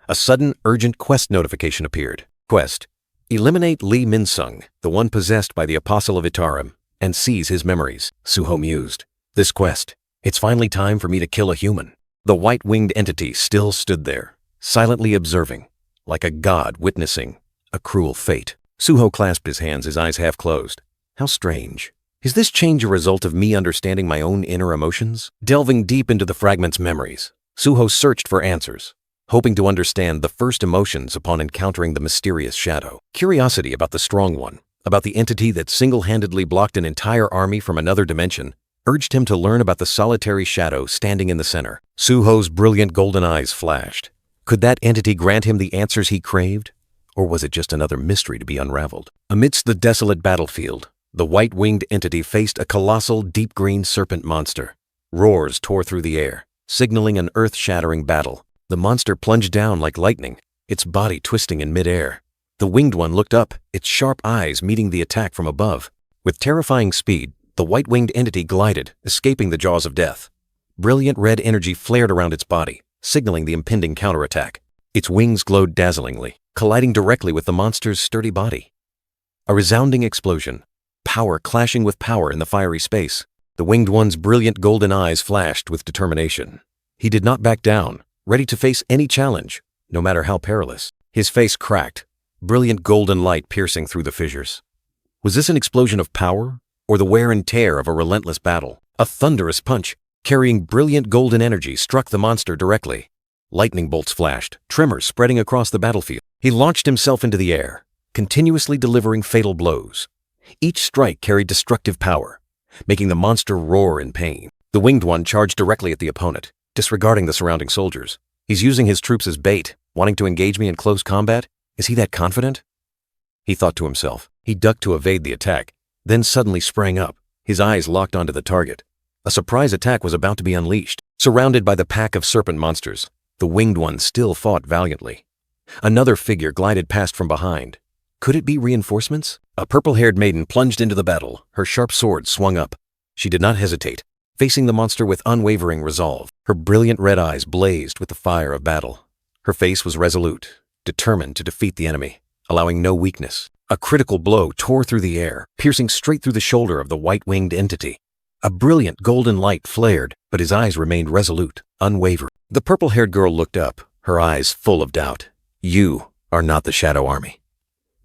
A sudden, urgent quest notification appeared. Quest: eliminate Lee Min-sung, the one possessed by the Apostel of Itarim, and seize his memories. Suho mused. This quest, it's finally time for me to kill a human. The white-winged entity still stood there, silently observing, like a god witnessing a cruel fate. Suho clasped his hands, his eyes half closed. How strange. Is this change a result of me understanding my own inner emotions? Delving deep into the fragment's memories, Suho searched for answers, hoping to understand the first emotions upon encountering the mysterious shadow. Curiosity about the strong one, about the entity that single-handedly blocked an entire army from another dimension, urged him to learn about the solitary shadow standing in the center. Suho's brilliant golden eyes flashed. Could that entity grant him the answers he craved? Or was it just another mystery to be unraveled? Amidst the desolate battlefield, the white-winged entity faced a colossal deep green serpent monster. Roars tore through the air, signaling an earth-shattering battle. The monster plunged down like lightning, its body twisting in midair. The winged one looked up, its sharp eyes meeting the attack from above. With terrifying speed, the white-winged entity glided, escaping the jaws of death. Brilliant red energy flared around its body, signaling the impending counterattack. Its wings glowed dazzlingly, colliding directly with the monster's sturdy body. A resounding explosion, power clashing with power in the fiery space. The winged one's brilliant golden eyes flashed with determination. He did not back down, ready to face any challenge, no matter how perilous. His face cracked, brilliant golden light piercing through the fissures. Was this an explosion of power, or the wear and tear of a relentless battle? A thunderous punch, carrying brilliant golden energy, struck the monster directly. Lightning bolts flashed, tremors spreading across the battlefield. He launched himself into the air, continuously delivering fatal blows. Each strike carried destructive power, making the monster roar in pain. The winged one charged directly at the opponent, disregarding the surrounding soldiers. He's using his troops as bait, wanting to engage me in close combat? Is he that confident? He thought to himself. He ducked to evade the attack, then suddenly sprang up, his eyes locked onto the target. A surprise attack was about to be unleashed. Surrounded by the pack of serpent monsters, the winged one still fought valiantly. Another figure glided past from behind. Could it be reinforcements? A purple-haired maiden plunged into the battle, her sharp sword swung up. She did not hesitate, facing the monster with unwavering resolve. Her brilliant red eyes blazed with the fire of battle. Her face was resolute, determined to defeat the enemy, allowing no weakness. A critical blow tore through the air, piercing straight through the shoulder of the white-winged entity. A brilliant golden light flared, but his eyes remained resolute, unwavering. The purple-haired girl looked up, her eyes full of doubt. "You are not the Shadow Army."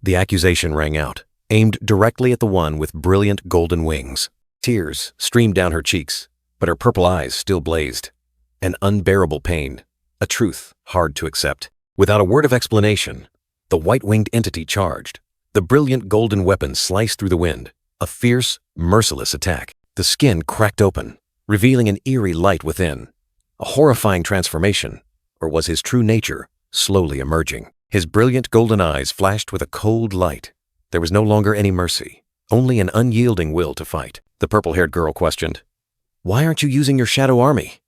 The accusation rang out, aimed directly at the one with brilliant golden wings. Tears streamed down her cheeks, but her purple eyes still blazed. An unbearable pain, a truth hard to accept. Without a word of explanation, the white-winged entity charged. The brilliant golden weapon sliced through the wind, a fierce, merciless attack. The skin cracked open, revealing an eerie light within. A horrifying transformation, or was his true nature slowly emerging? His brilliant golden eyes flashed with a cold light. There was no longer any mercy, only an unyielding will to fight. The purple-haired girl questioned, "Why aren't you using your Shadow Army?"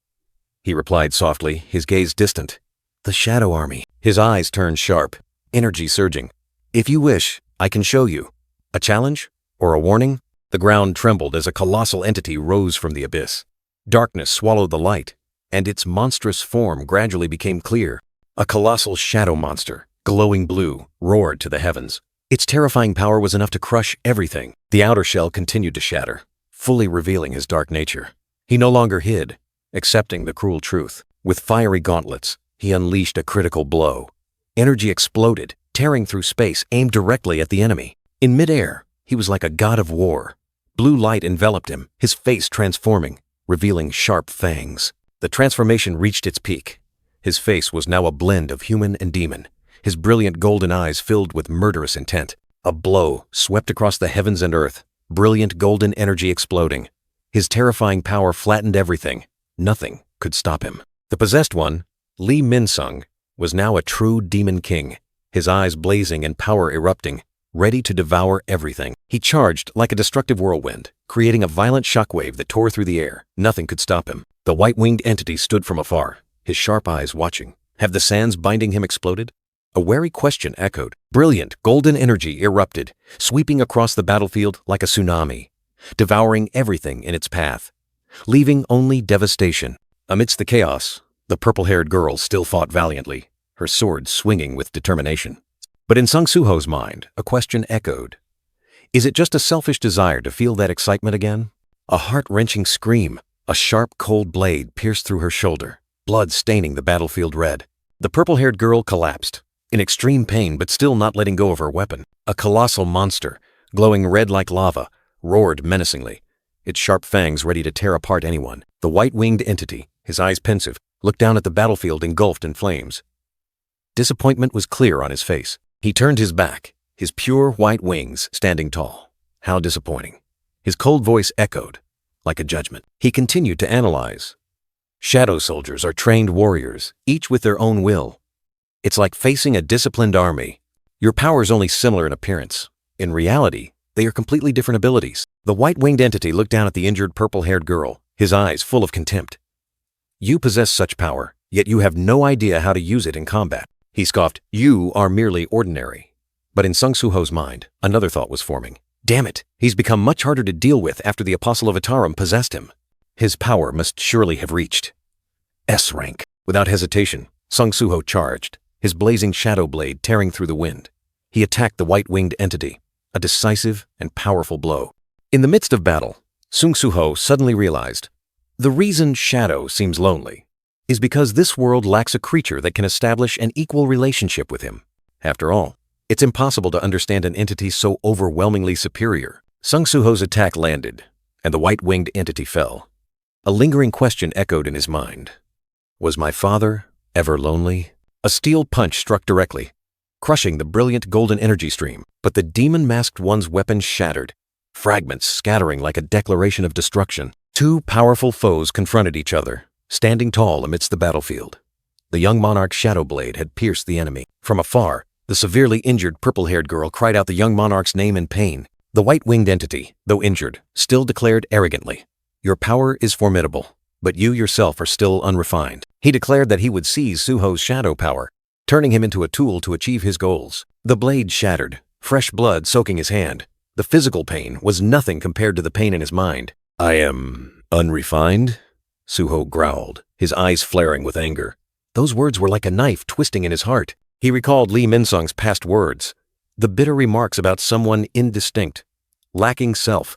He replied softly, his gaze distant. "The Shadow Army." His eyes turned sharp, energy surging. "If you wish, I can show you. A challenge? Or a warning?" The ground trembled as a colossal entity rose from the abyss. Darkness swallowed the light, and its monstrous form gradually became clear. A colossal shadow monster, glowing blue, roared to the heavens. Its terrifying power was enough to crush everything. The outer shell continued to shatter, fully revealing his dark nature. He no longer hid, accepting the cruel truth. With fiery gauntlets, he unleashed a critical blow. Energy exploded, tearing through space, aimed directly at the enemy. In midair, he was like a god of war. Blue light enveloped him, his face transforming, revealing sharp fangs. The transformation reached its peak. His face was now a blend of human and demon, his brilliant golden eyes filled with murderous intent. A blow swept across the heavens and earth, brilliant golden energy exploding. His terrifying power flattened everything. Nothing could stop him. The possessed one, Lee Min-sung, was now a true demon king, his eyes blazing and power erupting, ready to devour everything. He charged like a destructive whirlwind, creating a violent shockwave that tore through the air. Nothing could stop him. The white-winged entity stood from afar, his sharp eyes watching. Have the sands binding him exploded? A wary question echoed. Brilliant, golden energy erupted, sweeping across the battlefield like a tsunami, devouring everything in its path, leaving only devastation. Amidst the chaos, the purple-haired girl still fought valiantly, her sword swinging with determination. But in Sung Soo-ho's mind, a question echoed. Is it just a selfish desire to feel that excitement again? A heart-wrenching scream, a sharp, cold blade pierced through her shoulder, blood staining the battlefield red. The purple-haired girl collapsed, in extreme pain but still not letting go of her weapon. A colossal monster, glowing red like lava, roared menacingly, its sharp fangs ready to tear apart anyone. The white-winged entity, his eyes pensive, looked down at the battlefield engulfed in flames. Disappointment was clear on his face. He turned his back, his pure white wings standing tall. How disappointing. His cold voice echoed, like a judgment. He continued to analyze. Shadow soldiers are trained warriors, each with their own will. It's like facing a disciplined army. Your power is only similar in appearance. In reality, they are completely different abilities. The white-winged entity looked down at the injured purple-haired girl, his eyes full of contempt. You possess such power, yet you have no idea how to use it in combat. He scoffed, you are merely ordinary. But in Sung Soo-ho's mind, another thought was forming. Damn it, he's become much harder to deal with after the Apostel of Ataram possessed him. His power must surely have reached S rank. Without hesitation, Sung Soo-ho charged, his blazing shadow blade tearing through the wind. He attacked the white-winged entity, a decisive and powerful blow. In the midst of battle, Sung Soo-ho suddenly realized, the reason Shadow seems lonely is because this world lacks a creature that can establish an equal relationship with him. After all, it's impossible to understand an entity so overwhelmingly superior. Sung Soo-ho's attack landed, and the white-winged entity fell. A lingering question echoed in his mind. Was my father ever lonely? A steel punch struck directly, crushing the brilliant golden energy stream, but the demon-masked one's weapon shattered, fragments scattering like a declaration of destruction. Two powerful foes confronted each other, standing tall amidst the battlefield. The young monarch's shadow blade had pierced the enemy. From afar, the severely injured purple-haired girl cried out the young monarch's name in pain. The white-winged entity, though injured, still declared arrogantly, your power is formidable, but you yourself are still unrefined. He declared that he would seize Soo-ho's shadow power, turning him into a tool to achieve his goals. The blade shattered, fresh blood soaking his hand. The physical pain was nothing compared to the pain in his mind. I am unrefined? Soo-ho growled, his eyes flaring with anger. Those words were like a knife twisting in his heart. He recalled Lee Min-sung's past words, the bitter remarks about someone indistinct, lacking self,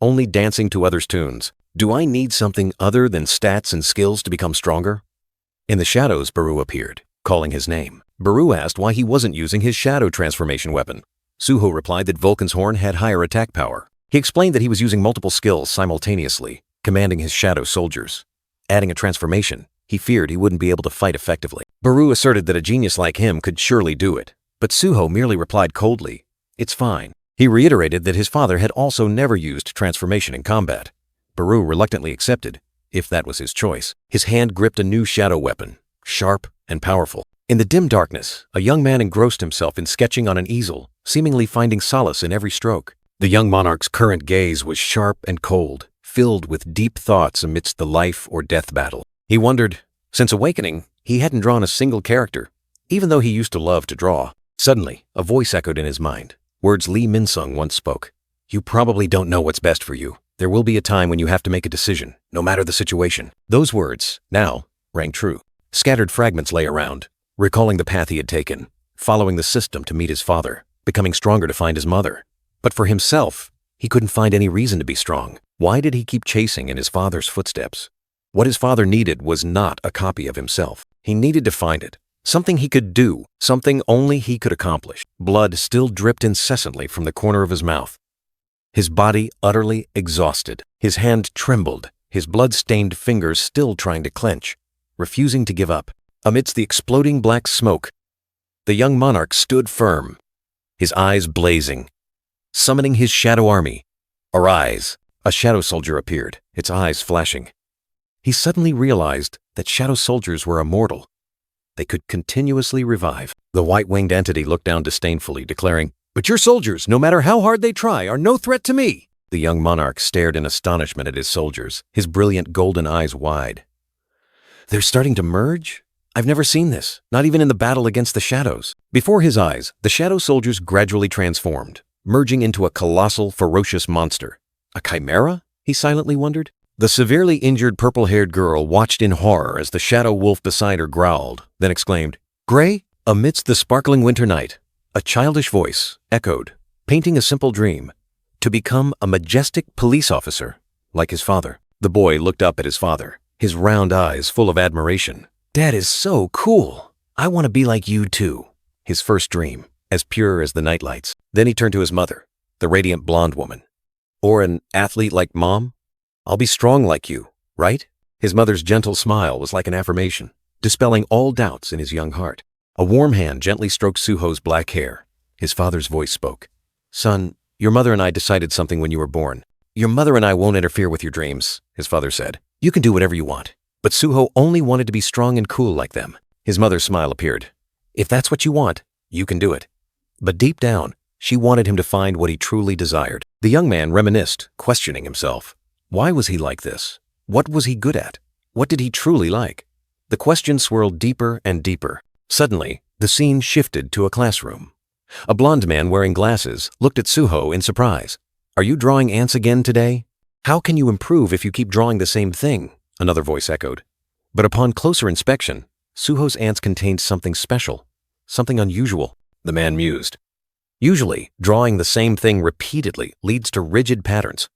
only dancing to others' tunes. Do I need something other than stats and skills to become stronger? In the shadows, Baru appeared, calling his name. Baru asked why he wasn't using his shadow transformation weapon. Soo-ho replied that Vulcan's horn had higher attack power. He explained that he was using multiple skills simultaneously, commanding his shadow soldiers. Adding a transformation, he feared he wouldn't be able to fight effectively. Baru asserted that a genius like him could surely do it, but Soo-ho merely replied coldly, it's fine. He reiterated that his father had also never used transformation in combat. Baru reluctantly accepted, if that was his choice. His hand gripped a new shadow weapon, sharp and powerful. In the dim darkness, a young man engrossed himself in sketching on an easel, seemingly finding solace in every stroke. The young monarch's current gaze was sharp and cold, filled with deep thoughts amidst the life or death battle. He wondered, since awakening, he hadn't drawn a single character, even though he used to love to draw. Suddenly, a voice echoed in his mind, words Lee Min-sung once spoke. You probably don't know what's best for you. There will be a time when you have to make a decision, no matter the situation. Those words, now, rang true. Scattered fragments lay around, recalling the path he had taken, following the system to meet his father, becoming stronger to find his mother. But for himself, he couldn't find any reason to be strong. Why did he keep chasing in his father's footsteps? What his father needed was not a copy of himself. He needed to find it. Something he could do, something only he could accomplish. Blood still dripped incessantly from the corner of his mouth. His body utterly exhausted. His hand trembled, his blood-stained fingers still trying to clench, refusing to give up. Amidst the exploding black smoke, the young monarch stood firm, his eyes blazing. Summoning his shadow army. Arise! A shadow soldier appeared, its eyes flashing. He suddenly realized that shadow soldiers were immortal. They could continuously revive. The white-winged entity looked down disdainfully, declaring, "But your soldiers, no matter how hard they try, are no threat to me." The young monarch stared in astonishment at his soldiers, his brilliant golden eyes wide. "They're starting to merge? I've never seen this, not even in the battle against the shadows." Before his eyes, the shadow soldiers gradually transformed, merging into a colossal, ferocious monster. A chimera? He silently wondered. The severely injured purple-haired girl watched in horror as the shadow wolf beside her growled, then exclaimed, "Gray?" Amidst the sparkling winter night, a childish voice echoed, painting a simple dream, to become a majestic police officer, like his father. The boy looked up at his father, his round eyes full of admiration. "Dad is so cool. I want to be like you too." His first dream, as pure as the nightlights. Then he turned to his mother, the radiant blonde woman. "Or an athlete like Mom? I'll be strong like you, right?" His mother's gentle smile was like an affirmation, dispelling all doubts in his young heart. A warm hand gently stroked Suho's black hair. His father's voice spoke. "Son, your mother and I decided something when you were born. Your mother and I won't interfere with your dreams," his father said. "You can do whatever you want." But Suho only wanted to be strong and cool like them. His mother's smile appeared. "If that's what you want, you can do it." But deep down, she wanted him to find what he truly desired. The young man reminisced, questioning himself. Why was he like this? What was he good at? What did he truly like? The question swirled deeper and deeper. Suddenly, the scene shifted to a classroom. A blond man wearing glasses looked at Suho in surprise. "Are you drawing ants again today? How can you improve if you keep drawing the same thing?" Another voice echoed. But upon closer inspection, Suho's ants contained something special, something unusual. The man mused. Usually, drawing the same thing repeatedly leads to rigid patterns.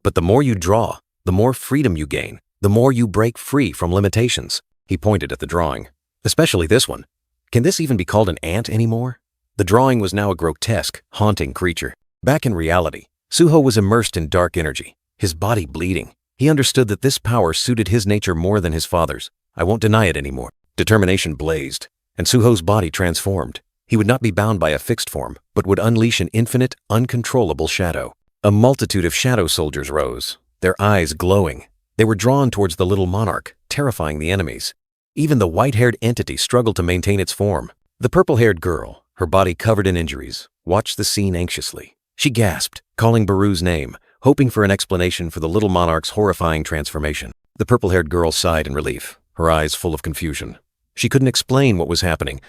But the more you draw, the more freedom you gain, the more you break free from limitations. He pointed at the drawing. Especially this one. Can this even be called an ant anymore? The drawing was now a grotesque, haunting creature. Back in reality, Suho was immersed in dark energy, his body bleeding. He understood that this power suited his nature more than his father's. "I won't deny it anymore." Determination blazed, and Suho's body transformed. He would not be bound by a fixed form, but would unleash an infinite, uncontrollable shadow. A multitude of shadow soldiers rose, their eyes glowing. They were drawn towards the little monarch, terrifying the enemies. Even the white-haired entity struggled to maintain its form. The purple-haired girl, her body covered in injuries, watched the scene anxiously. She gasped, calling Baru's name, hoping for an explanation for the little monarch's horrifying transformation. The purple-haired girl sighed in relief, her eyes full of confusion. She couldn't explain what was happening,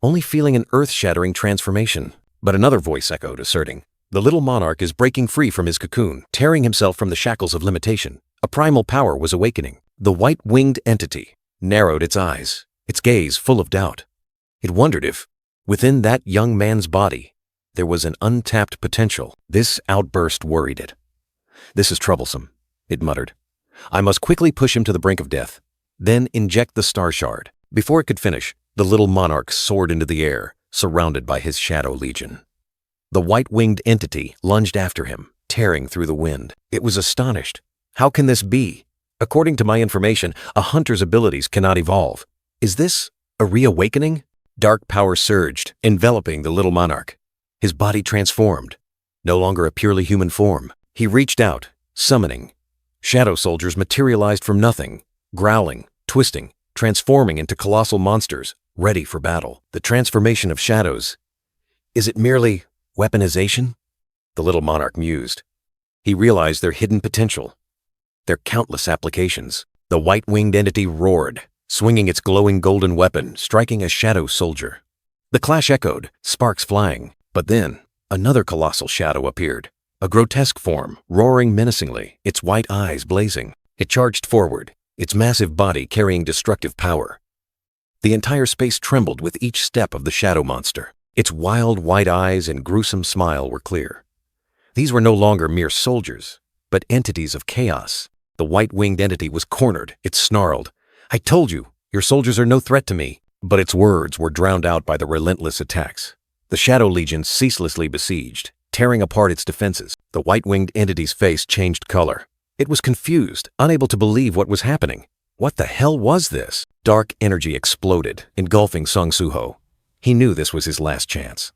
only feeling an earth-shattering transformation. But another voice echoed, asserting, "The little monarch is breaking free from his cocoon, tearing himself from the shackles of limitation." A primal power was awakening. The white-winged entity narrowed its eyes, its gaze full of doubt. It wondered if, within that young man's body, there was an untapped potential. This outburst worried it. "This is troublesome," it muttered. "I must quickly push him to the brink of death, then inject the star shard." Before it could finish, the little monarch soared into the air, surrounded by his shadow legion. The white-winged entity lunged after him, tearing through the wind. It was astonished. How can this be? According to my information, a hunter's abilities cannot evolve. Is this a reawakening? Dark power surged, enveloping the little monarch. His body transformed. No longer a purely human form. He reached out, summoning. Shadow soldiers materialized from nothing, growling, twisting, transforming into colossal monsters, ready for battle. The transformation of shadows. Is it merely weaponization? The little monarch mused. He realized their hidden potential, their countless applications. The white-winged entity roared, swinging its glowing golden weapon, striking a shadow soldier. The clash echoed, sparks flying. But then, another colossal shadow appeared, A grotesque form, roaring menacingly, its white eyes blazing. It charged forward, its massive body carrying destructive power. The entire space trembled with each step of the shadow monster. Its wild white eyes and gruesome smile were clear. These were no longer mere soldiers, but entities of chaos. The white-winged entity was cornered. It snarled, "I told you, your soldiers are no threat to me." But its words were drowned out by the relentless attacks. The Shadow Legion ceaselessly besieged, tearing apart its defenses. The white-winged entity's face changed color. It was confused, unable to believe what was happening. What the hell was this? Dark energy exploded, engulfing Sung Soo-ho. He knew this was his last chance.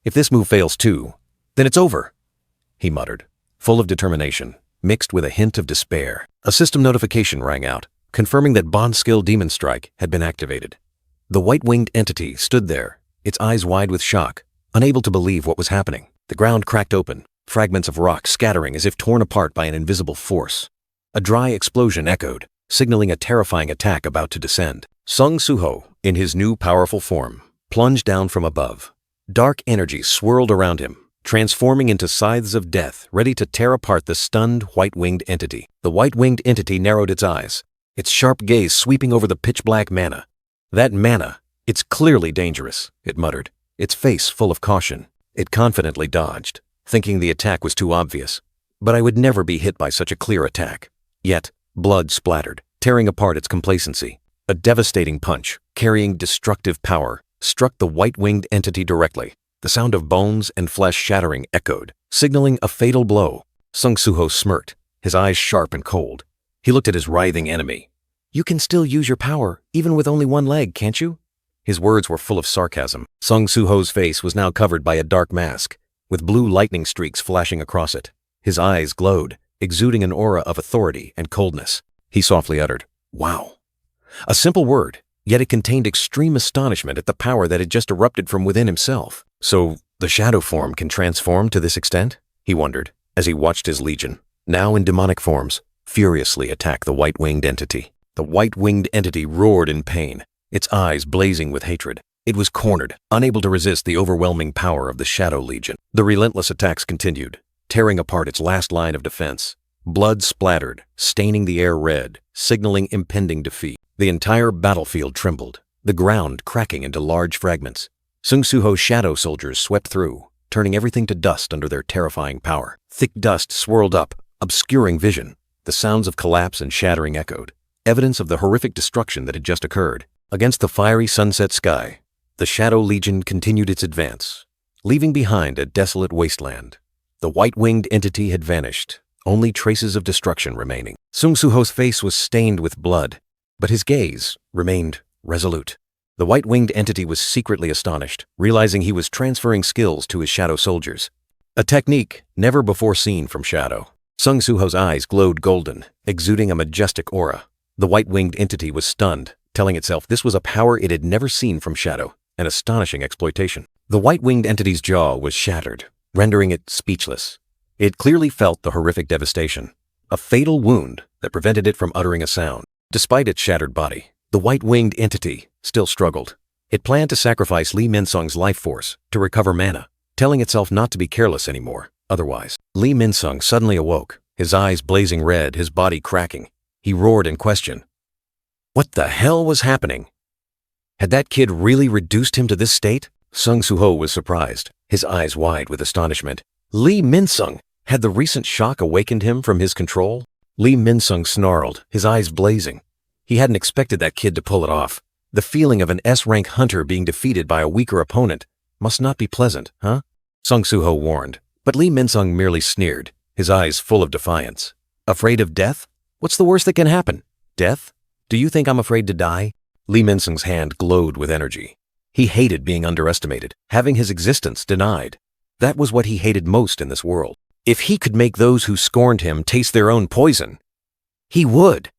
If this move fails too, then it's over, he muttered, full of determination, mixed with a hint of despair. A system notification rang out, confirming that Bond Skill Demon Strike had been activated. The white-winged entity stood there, its eyes wide with shock, unable to believe what was happening. The ground cracked open, fragments of rock scattering as if torn apart by an invisible force. A dry explosion echoed, signaling a terrifying attack about to descend. Sung Soo-ho, in his new powerful form, plunged down from above. Dark energy swirled around him, transforming into scythes of death, ready to tear apart the stunned white-winged entity. The white-winged entity narrowed its eyes, its sharp gaze sweeping over the pitch-black mana. "That mana, it's clearly dangerous," it muttered, its face full of caution. It confidently dodged, thinking the attack was too obvious. But I would never be hit by such a clear attack. Yet, blood splattered, tearing apart its complacency. A devastating punch, carrying destructive power, struck the white-winged entity directly. The sound of bones and flesh shattering echoed, signaling a fatal blow. Sung Soo-ho smirked, his eyes sharp and cold. He looked at his writhing enemy. "You can still use your power, even with only one leg, can't you?" His words were full of sarcasm. Sung Soo-ho's face was now covered by a dark mask, with blue lightning streaks flashing across it. His eyes glowed, exuding an aura of authority and coldness. He softly uttered, "Wow." A simple word, yet it contained extreme astonishment at the power that had just erupted from within himself. So, the shadow form can transform to this extent? He wondered, as he watched his legion, now in demonic forms, furiously attack the white-winged entity. The white-winged entity roared in pain, its eyes blazing with hatred. It was cornered, unable to resist the overwhelming power of the Shadow Legion. The relentless attacks continued, tearing apart its last line of defense. Blood splattered, staining the air red, signaling impending defeat. The entire battlefield trembled, the ground cracking into large fragments. Sung Soo-ho's shadow soldiers swept through, turning everything to dust under their terrifying power. Thick dust swirled up, obscuring vision. The sounds of collapse and shattering echoed, evidence of the horrific destruction that had just occurred. Against the fiery sunset sky, the Shadow Legion continued its advance, leaving behind a desolate wasteland. The white-winged entity had vanished, only traces of destruction remaining. Sung Soo-ho's face was stained with blood, but his gaze remained resolute. The white-winged entity was secretly astonished, realizing he was transferring skills to his shadow soldiers. A technique never before seen from Shadow. Sung Soo-ho's eyes glowed golden, exuding a majestic aura. The white-winged entity was stunned, telling itself this was a power it had never seen from Shadow, an astonishing exploitation. The white-winged entity's jaw was shattered, rendering it speechless. It clearly felt the horrific devastation, a fatal wound that prevented it from uttering a sound. Despite its shattered body, the white-winged entity still struggled. It planned to sacrifice Lee Min-sung's life force to recover mana, telling itself not to be careless anymore. Otherwise, Lee Min-sung suddenly awoke, his eyes blazing red, his body cracking. He roared in question. What the hell was happening? Had that kid really reduced him to this state? Sung Soo-ho was surprised, his eyes wide with astonishment. Lee Min-sung! Had the recent shock awakened him from his control? Lee Min-sung snarled, his eyes blazing. He hadn't expected that kid to pull it off. The feeling of an S-rank hunter being defeated by a weaker opponent must not be pleasant, huh? Sung Soo-ho warned, but Lee Min-sung merely sneered, his eyes full of defiance. Afraid of death? What's the worst that can happen? Death? Do you think I'm afraid to die? Lee Min-sung's hand glowed with energy. He hated being underestimated, having his existence denied. That was what he hated most in this world. If he could make those who scorned him taste their own poison, he would.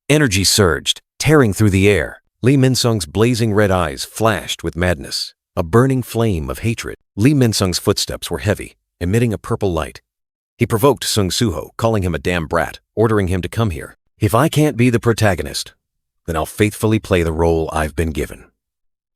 Energy surged, tearing through the air. Lee Min-sung's blazing red eyes flashed with madness, a burning flame of hatred. Lee Min-sung's footsteps were heavy, emitting a purple light. He provoked Sung Soo-ho, calling him a damn brat, ordering him to come here. If I can't be the protagonist, then I'll faithfully play the role I've been given.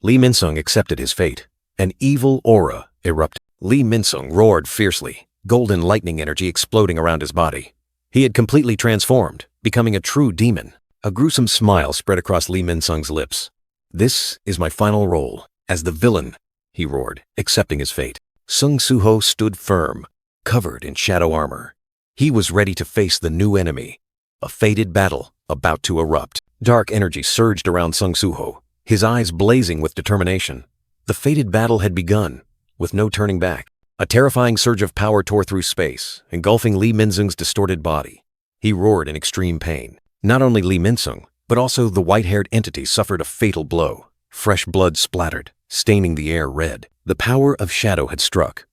Lee Min-sung accepted his fate. An evil aura erupted. Lee Min-sung roared fiercely, golden lightning energy exploding around his body. He had completely transformed, becoming a true demon. A gruesome smile spread across Lee Min-sung's lips. "This is my final role, as the villain," he roared, accepting his fate. Sung Soo-ho stood firm, covered in shadow armor. He was ready to face the new enemy, a fated battle about to erupt. Dark energy surged around Sung Soo-ho, his eyes blazing with determination. The fated battle had begun, with no turning back. A terrifying surge of power tore through space, engulfing Lee Min-sung's distorted body. He roared in extreme pain. Not only Lee Min-sung, but also the white-haired entity suffered a fatal blow. Fresh blood splattered, staining the air red. The power of shadow had struck.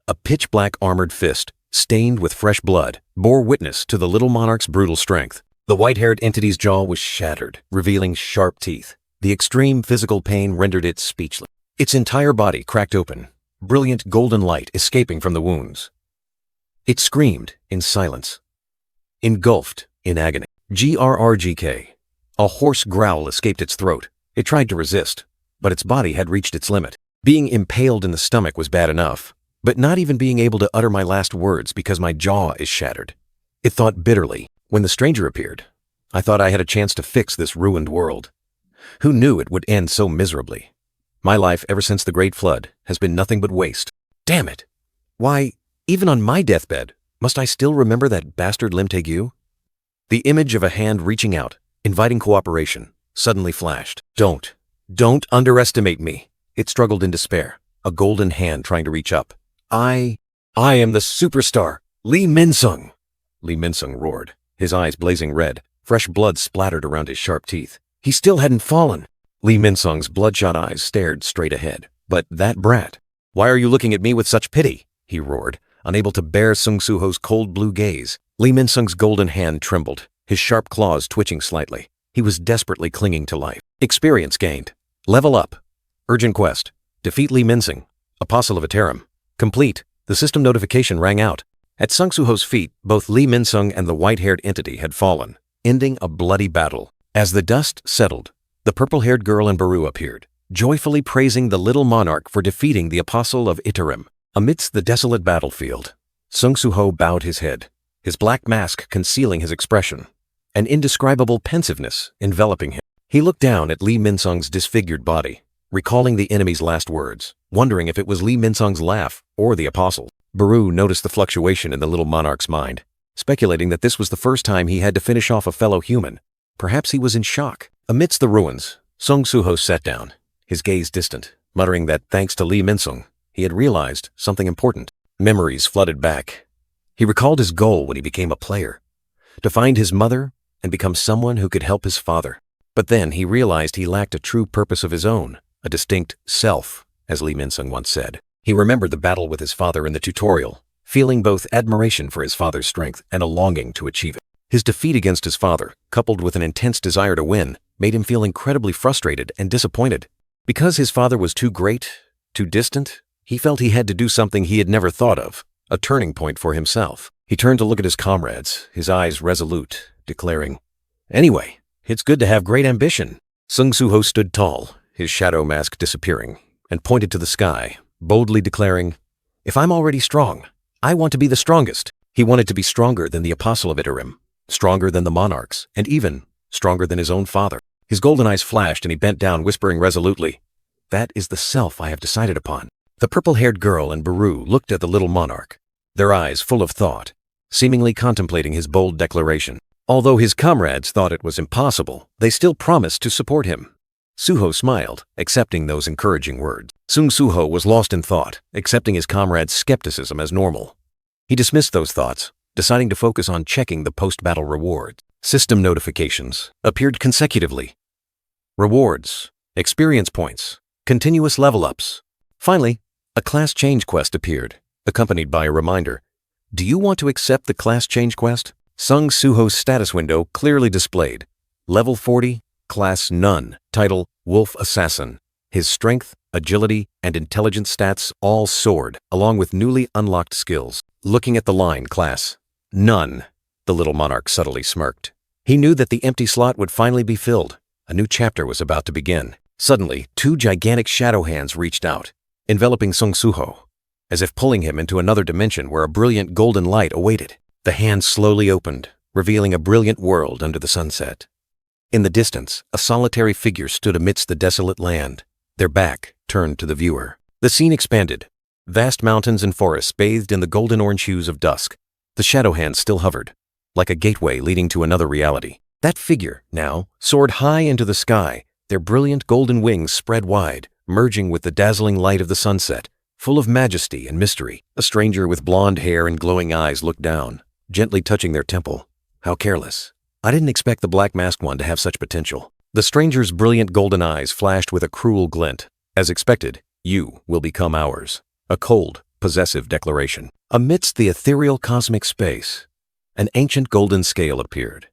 A pitch-black armored fist, stained with fresh blood, bore witness to the little monarch's brutal strength. The white-haired entity's jaw was shattered, revealing sharp teeth. The extreme physical pain rendered it speechless. Its entire body cracked open, brilliant golden light escaping from the wounds. It screamed in silence, engulfed in agony. GRRGK. A hoarse growl escaped its throat. It tried to resist, but its body had reached its limit. Being impaled in the stomach was bad enough, but not even being able to utter my last words because my jaw is shattered. It thought bitterly. When the stranger appeared, I thought I had a chance to fix this ruined world. Who knew it would end so miserably? My life ever since the Great Flood has been nothing but waste. Damn it! Why, even on my deathbed, must I still remember that bastard Lim Tae-gyu? The image of a hand reaching out, inviting cooperation, suddenly flashed. Don't underestimate me. It struggled in despair, a golden hand trying to reach up. I am the superstar, Lee Min-sung. Lee Min-sung roared, his eyes blazing red. Fresh blood splattered around his sharp teeth. He still hadn't fallen. Lee Min-sung's bloodshot eyes stared straight ahead. But that brat. "Why are you looking at me with such pity?" he roared, unable to bear Sung Soo-ho's cold blue gaze. Lee Min-sung's golden hand trembled, his sharp claws twitching slightly. He was desperately clinging to life. Experience gained. Level up. Urgent quest. Defeat Lee Min-sung, Apostel of Reveals. Complete. The system notification rang out. At Sung Soo-ho's feet, both Lee Min-sung and the white-haired entity had fallen, ending a bloody battle. As the dust settled, the purple-haired girl and Baru appeared, joyfully praising the little monarch for defeating the Apostle of Reveals. Amidst the desolate battlefield, Sung Soo-ho bowed his head, his black mask concealing his expression, an indescribable pensiveness enveloping him. He looked down at Lee Min-sung's disfigured body, recalling the enemy's last words, wondering if it was Lee Min-sung's laugh or the Apostle. Baru noticed the fluctuation in the little monarch's mind, speculating that this was the first time he had to finish off a fellow human. Perhaps he was in shock. Amidst the ruins, Sung Soo-ho sat down, his gaze distant, muttering that thanks to Lee Min-sung, he had realized something important. Memories flooded back. He recalled his goal when he became a player, to find his mother and become someone who could help his father. But then he realized he lacked a true purpose of his own, a distinct self, as Lee Min-sung once said. He remembered the battle with his father in the tutorial, feeling both admiration for his father's strength and a longing to achieve it. His defeat against his father, coupled with an intense desire to win, made him feel incredibly frustrated and disappointed. Because his father was too great, too distant, he felt he had to do something he had never thought of, a turning point for himself. He turned to look at his comrades, his eyes resolute, declaring, "Anyway, it's good to have great ambition." Sung Soo-ho stood tall, his shadow mask disappearing, and pointed to the sky, boldly declaring, "If I'm already strong, I want to be the strongest." He wanted to be stronger than the Apostle of Reveals, stronger than the monarchs, and even stronger than his own father. His golden eyes flashed and he bent down, whispering resolutely, "That is the self I have decided upon." The purple-haired girl and Baru looked at the little monarch, their eyes full of thought, seemingly contemplating his bold declaration. Although his comrades thought it was impossible, they still promised to support him. Soo-ho smiled, accepting those encouraging words. Sung Soo-ho was lost in thought, accepting his comrades' skepticism as normal. He dismissed those thoughts, deciding to focus on checking the post-battle rewards. System notifications appeared consecutively. Rewards, experience points, continuous level-ups. Finally, a class change quest appeared, accompanied by a reminder. "Do you want to accept the class change quest?" Sung Soo-ho's status window clearly displayed. Level 40, Class None, title Wolf Assassin. His strength, agility, and intelligence stats all soared, along with newly unlocked skills. Looking at the line, Class None, the little monarch subtly smirked. He knew that the empty slot would finally be filled. A new chapter was about to begin. Suddenly, two gigantic shadow hands reached out, enveloping Sung Soo-ho. as if pulling him into another dimension where a brilliant golden light awaited. The hand slowly opened, revealing a brilliant world under the sunset. In the distance, a solitary figure stood amidst the desolate land, their back turned to the viewer. The scene expanded. Vast mountains and forests bathed in the golden-orange hues of dusk. The shadow hand still hovered, like a gateway leading to another reality. That figure, now, soared high into the sky, their brilliant golden wings spread wide, merging with the dazzling light of the sunset, full of majesty and mystery. A stranger with blonde hair and glowing eyes looked down, gently touching their temple. How careless. I didn't expect the black-masked one to have such potential. The stranger's brilliant golden eyes flashed with a cruel glint. As expected, you will become ours. A cold, possessive declaration. Amidst the ethereal cosmic space, an ancient golden scale appeared.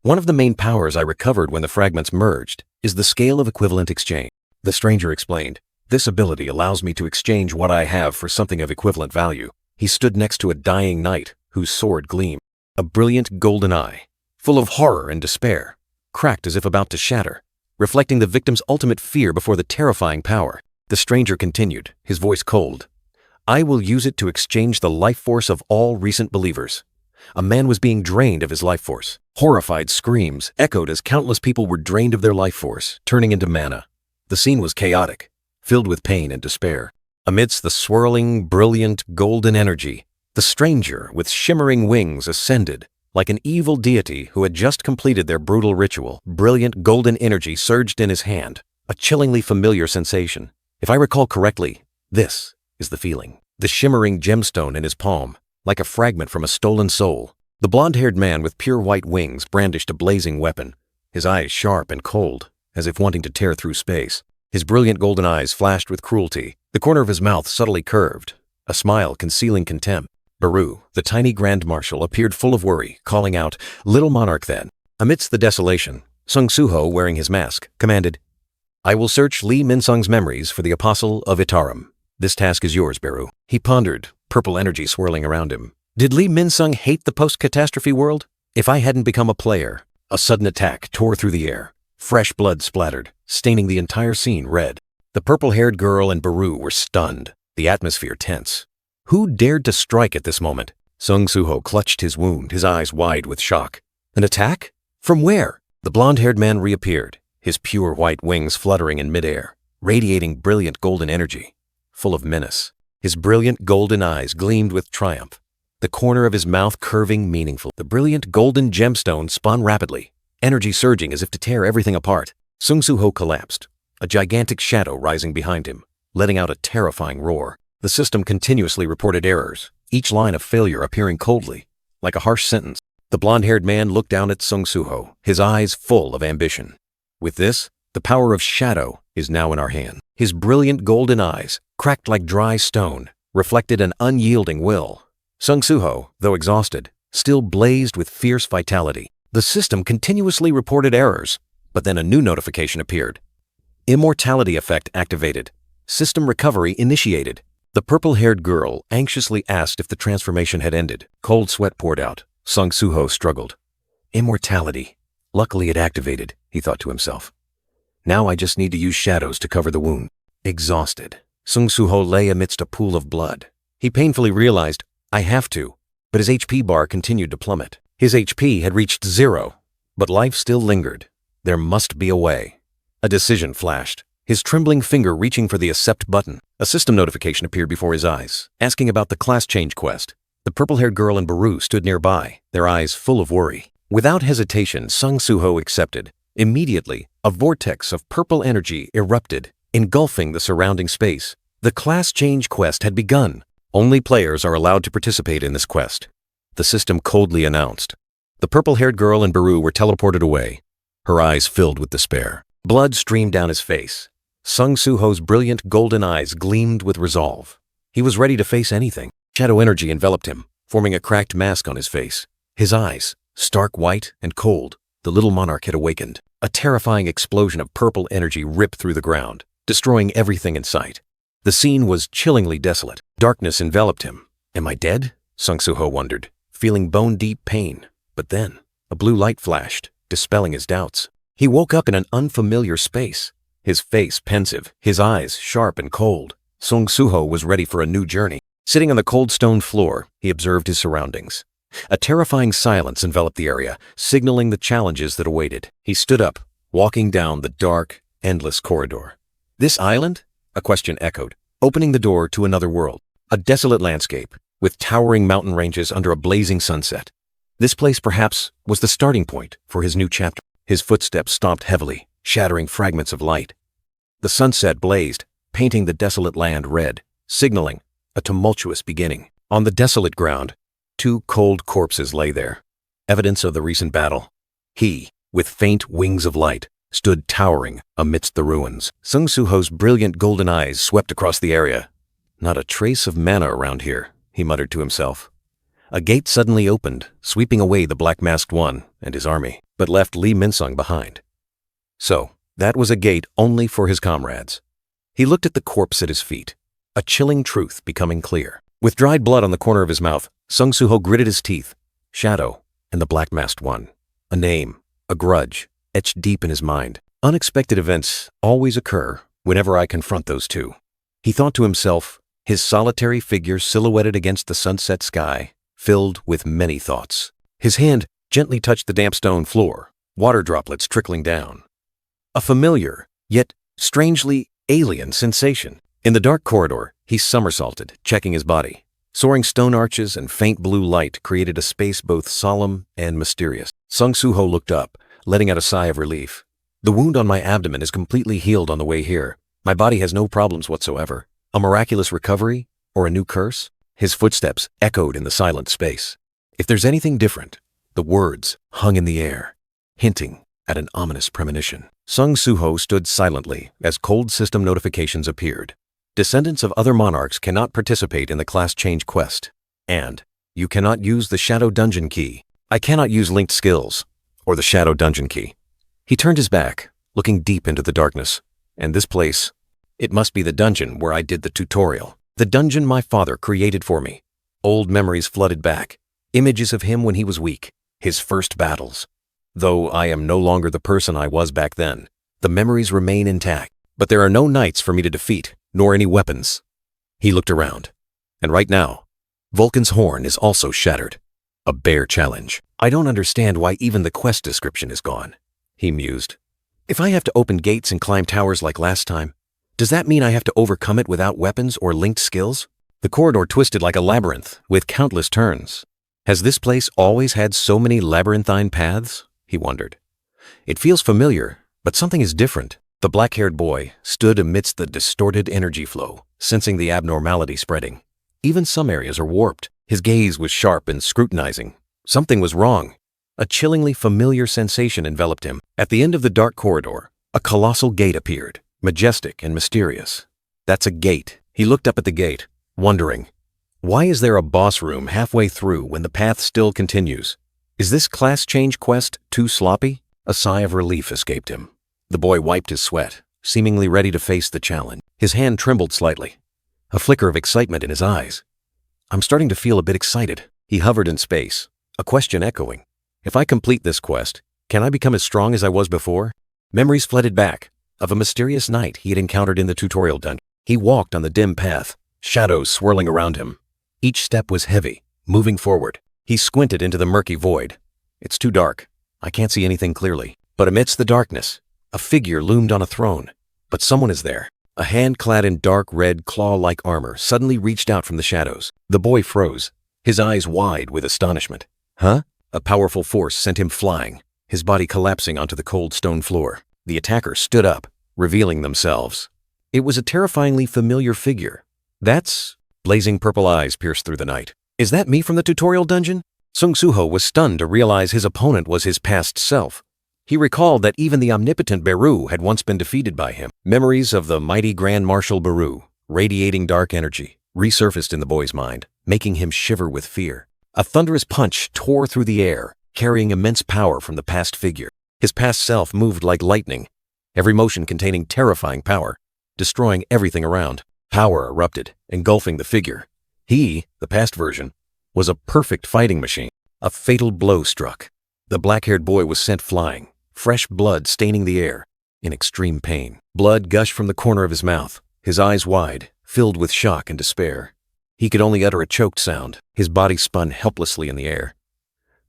One of the main powers I recovered when the fragments merged is the scale of equivalent exchange. The stranger explained, this ability allows me to exchange what I have for something of equivalent value. He stood next to a dying knight whose sword gleamed. A brilliant golden eye, full of horror and despair, cracked as if about to shatter, reflecting the victim's ultimate fear before the terrifying power. The stranger continued, his voice cold. I will use it to exchange the life force of all recent believers. A man was being drained of his life force. Horrified screams echoed as countless people were drained of their life force, turning into mana. The scene was chaotic, filled with pain and despair. Amidst the swirling, brilliant, golden energy, the stranger with shimmering wings ascended, like an evil deity who had just completed their brutal ritual. Brilliant golden energy surged in his hand, a chillingly familiar sensation. If I recall correctly, this is the feeling. The shimmering gemstone in his palm, like a fragment from a stolen soul. The blonde-haired man with pure white wings brandished a blazing weapon, his eyes sharp and cold, as if wanting to tear through space. His brilliant golden eyes flashed with cruelty, the corner of his mouth subtly curved, a smile concealing contempt. Baru, the tiny Grand Marshal, appeared full of worry, calling out, Little Monarch then. Amidst the desolation, Sung Suho, wearing his mask, commanded, I will search Lee Minsung's memories for the Apostel of Itarum. This task is yours, Baru. He pondered, purple energy swirling around him. Did Lee Minsung hate the post-catastrophe world? If I hadn't become a player, a sudden attack tore through the air. Fresh blood splattered, staining the entire scene red. The purple-haired girl and Baru were stunned, the atmosphere tense. Who dared to strike at this moment? Sung Suho clutched his wound, his eyes wide with shock. An attack? From where? The blonde-haired man reappeared, his pure white wings fluttering in midair, radiating brilliant golden energy, full of menace. His brilliant golden eyes gleamed with triumph, the corner of his mouth curving meaningful. The brilliant golden gemstone spun rapidly, energy surging as if to tear everything apart. Sung Suho collapsed, a gigantic shadow rising behind him, letting out a terrifying roar. The system continuously reported errors, each line of failure appearing coldly, like a harsh sentence. The blonde-haired man looked down at Sung Suho, his eyes full of ambition. With this, the power of Shadow is now in our hands. His brilliant golden eyes, cracked like dry stone, reflected an unyielding will. Sung Suho, though exhausted, still blazed with fierce vitality. The system continuously reported errors, but then a new notification appeared. Immortality effect activated. System recovery initiated. The purple-haired girl anxiously asked if the transformation had ended. Cold sweat poured out. Sung Suho struggled. Immortality. Luckily it activated, he thought to himself. Now I just need to use shadows to cover the wound. Exhausted, Sung Suho lay amidst a pool of blood. He painfully realized, I have to, but his HP bar continued to plummet. His HP had reached 0, but life still lingered. There must be a way. A decision flashed, his trembling finger reaching for the accept button. A system notification appeared before his eyes, asking about the class change quest. The purple-haired girl and Baru stood nearby, their eyes full of worry. Without hesitation, Sung Suho accepted. Immediately, a vortex of purple energy erupted, engulfing the surrounding space. The class change quest had begun. Only players are allowed to participate in this quest, the system coldly announced. The purple-haired girl and Baru were teleported away, her eyes filled with despair. Blood streamed down his face. Sung Suho's brilliant golden eyes gleamed with resolve. He was ready to face anything. Shadow energy enveloped him, forming a cracked mask on his face. His eyes, stark white and cold, the little monarch had awakened. A terrifying explosion of purple energy ripped through the ground, destroying everything in sight. The scene was chillingly desolate. Darkness enveloped him. Am I dead? Sung Suho wondered, feeling bone-deep pain. But then, a blue light flashed, dispelling his doubts. He woke up in an unfamiliar space, his face pensive, his eyes sharp and cold. Sung Suho was ready for a new journey. Sitting on the cold stone floor, he observed his surroundings. A terrifying silence enveloped the area, signaling the challenges that awaited. He stood up, walking down the dark, endless corridor. This island? A question echoed, opening the door to another world. A desolate landscape, with towering mountain ranges under a blazing sunset. This place, perhaps, was the starting point for his new chapter. His footsteps stomped heavily, shattering fragments of light. The sunset blazed, painting the desolate land red, signaling a tumultuous beginning. On the desolate ground, 2 cold corpses lay there, evidence of the recent battle. He, with faint wings of light, stood towering amidst the ruins. Sung Soo-ho's brilliant golden eyes swept across the area. Not a trace of mana around here, he muttered to himself. A gate suddenly opened, sweeping away the Black-Masked One and his army, but left Lee Min-sung behind. So, that was a gate only for his comrades. He looked at the corpse at his feet, a chilling truth becoming clear. With dried blood on the corner of his mouth, Sung Soo-ho gritted his teeth. Shadow and the Black-Masked One. A name, a grudge, etched deep in his mind. Unexpected events always occur whenever I confront those two. He thought to himself, his solitary figure silhouetted against the sunset sky, filled with many thoughts. His hand gently touched the damp stone floor, water droplets trickling down. A familiar, yet strangely alien sensation. In the dark corridor, he somersaulted, checking his body. Soaring stone arches and faint blue light created a space both solemn and mysterious. Sung Soo-ho looked up, letting out a sigh of relief. The wound on my abdomen is completely healed on the way here. My body has no problems whatsoever. A miraculous recovery? Or a new curse? His footsteps echoed in the silent space. If there's anything different, the words hung in the air, hinting at an ominous premonition. Sung Soo-ho stood silently as cold system notifications appeared. Descendants of other monarchs cannot participate in the class change quest. And you cannot use the Shadow Dungeon key. I cannot use linked skills, or the Shadow Dungeon key. He turned his back, looking deep into the darkness. And this place, it must be the dungeon where I did the tutorial. The dungeon my father created for me. Old memories flooded back. Images of him when he was weak. His first battles. Though I am no longer the person I was back then, the memories remain intact. But there are no knights for me to defeat, nor any weapons. He looked around. And right now, Vulcan's horn is also shattered. A bare challenge. I don't understand why even the quest description is gone, he mused. If I have to open gates and climb towers like last time, does that mean I have to overcome it without weapons or linked skills? The corridor twisted like a labyrinth, with countless turns. Has this place always had so many labyrinthine paths? He wondered. It feels familiar, but something is different. The black-haired boy stood amidst the distorted energy flow, sensing the abnormality spreading. Even some areas are warped. His gaze was sharp and scrutinizing. Something was wrong. A chillingly familiar sensation enveloped him. At the end of the dark corridor, a colossal gate appeared, majestic and mysterious. That's a gate. He looked up at the gate, wondering, why is there a boss room halfway through when the path still continues? Is this class change quest too sloppy? A sigh of relief escaped him. The boy wiped his sweat, seemingly ready to face the challenge. His hand trembled slightly, a flicker of excitement in his eyes. I'm starting to feel a bit excited. He hovered in space, a question echoing. If I complete this quest, can I become as strong as I was before? Memories flooded back of a mysterious night he had encountered in the tutorial dungeon. He walked on the dim path, shadows swirling around him. Each step was heavy, moving forward. He squinted into the murky void. It's too dark. I can't see anything clearly. But amidst the darkness, a figure loomed on a throne. But someone is there. A hand clad in dark red claw-like armor suddenly reached out from the shadows. The boy froze, his eyes wide with astonishment. Huh? A powerful force sent him flying, his body collapsing onto the cold stone floor. The attackers stood up, revealing themselves. It was a terrifyingly familiar figure. That's... Blazing purple eyes pierced through the night. Is that me from the tutorial dungeon? Sung Soo-ho was stunned to realize his opponent was his past self. He recalled that even the omnipotent Beru had once been defeated by him. Memories of the mighty Grand Marshal Beru, radiating dark energy, resurfaced in the boy's mind, making him shiver with fear. A thunderous punch tore through the air, carrying immense power from the past figure. His past self moved like lightning, every motion containing terrifying power, destroying everything around. Power erupted, engulfing the figure. He, the past version, was a perfect fighting machine. A fatal blow struck. The black-haired boy was sent flying, fresh blood staining the air, in extreme pain. Blood gushed from the corner of his mouth, his eyes wide, filled with shock and despair. He could only utter a choked sound. His body spun helplessly in the air.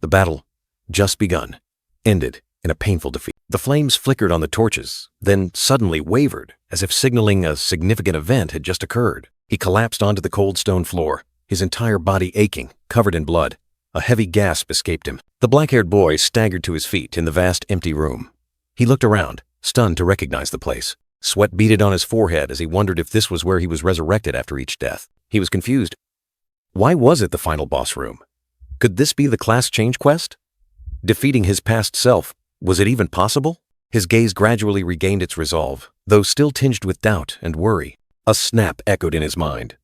The battle, just begun, ended in a painful defeat. The flames flickered on the torches, then suddenly wavered, as if signaling a significant event had just occurred. He collapsed onto the cold stone floor, his entire body aching, covered in blood. A heavy gasp escaped him. The black-haired boy staggered to his feet in the vast empty room. He looked around, stunned to recognize the place. Sweat beaded on his forehead as he wondered if this was where he was resurrected after each death. He was confused. Why was it the final boss room? Could this be the class change quest? Defeating his past self, was it even possible? His gaze gradually regained its resolve, though still tinged with doubt and worry. A snap echoed in his mind.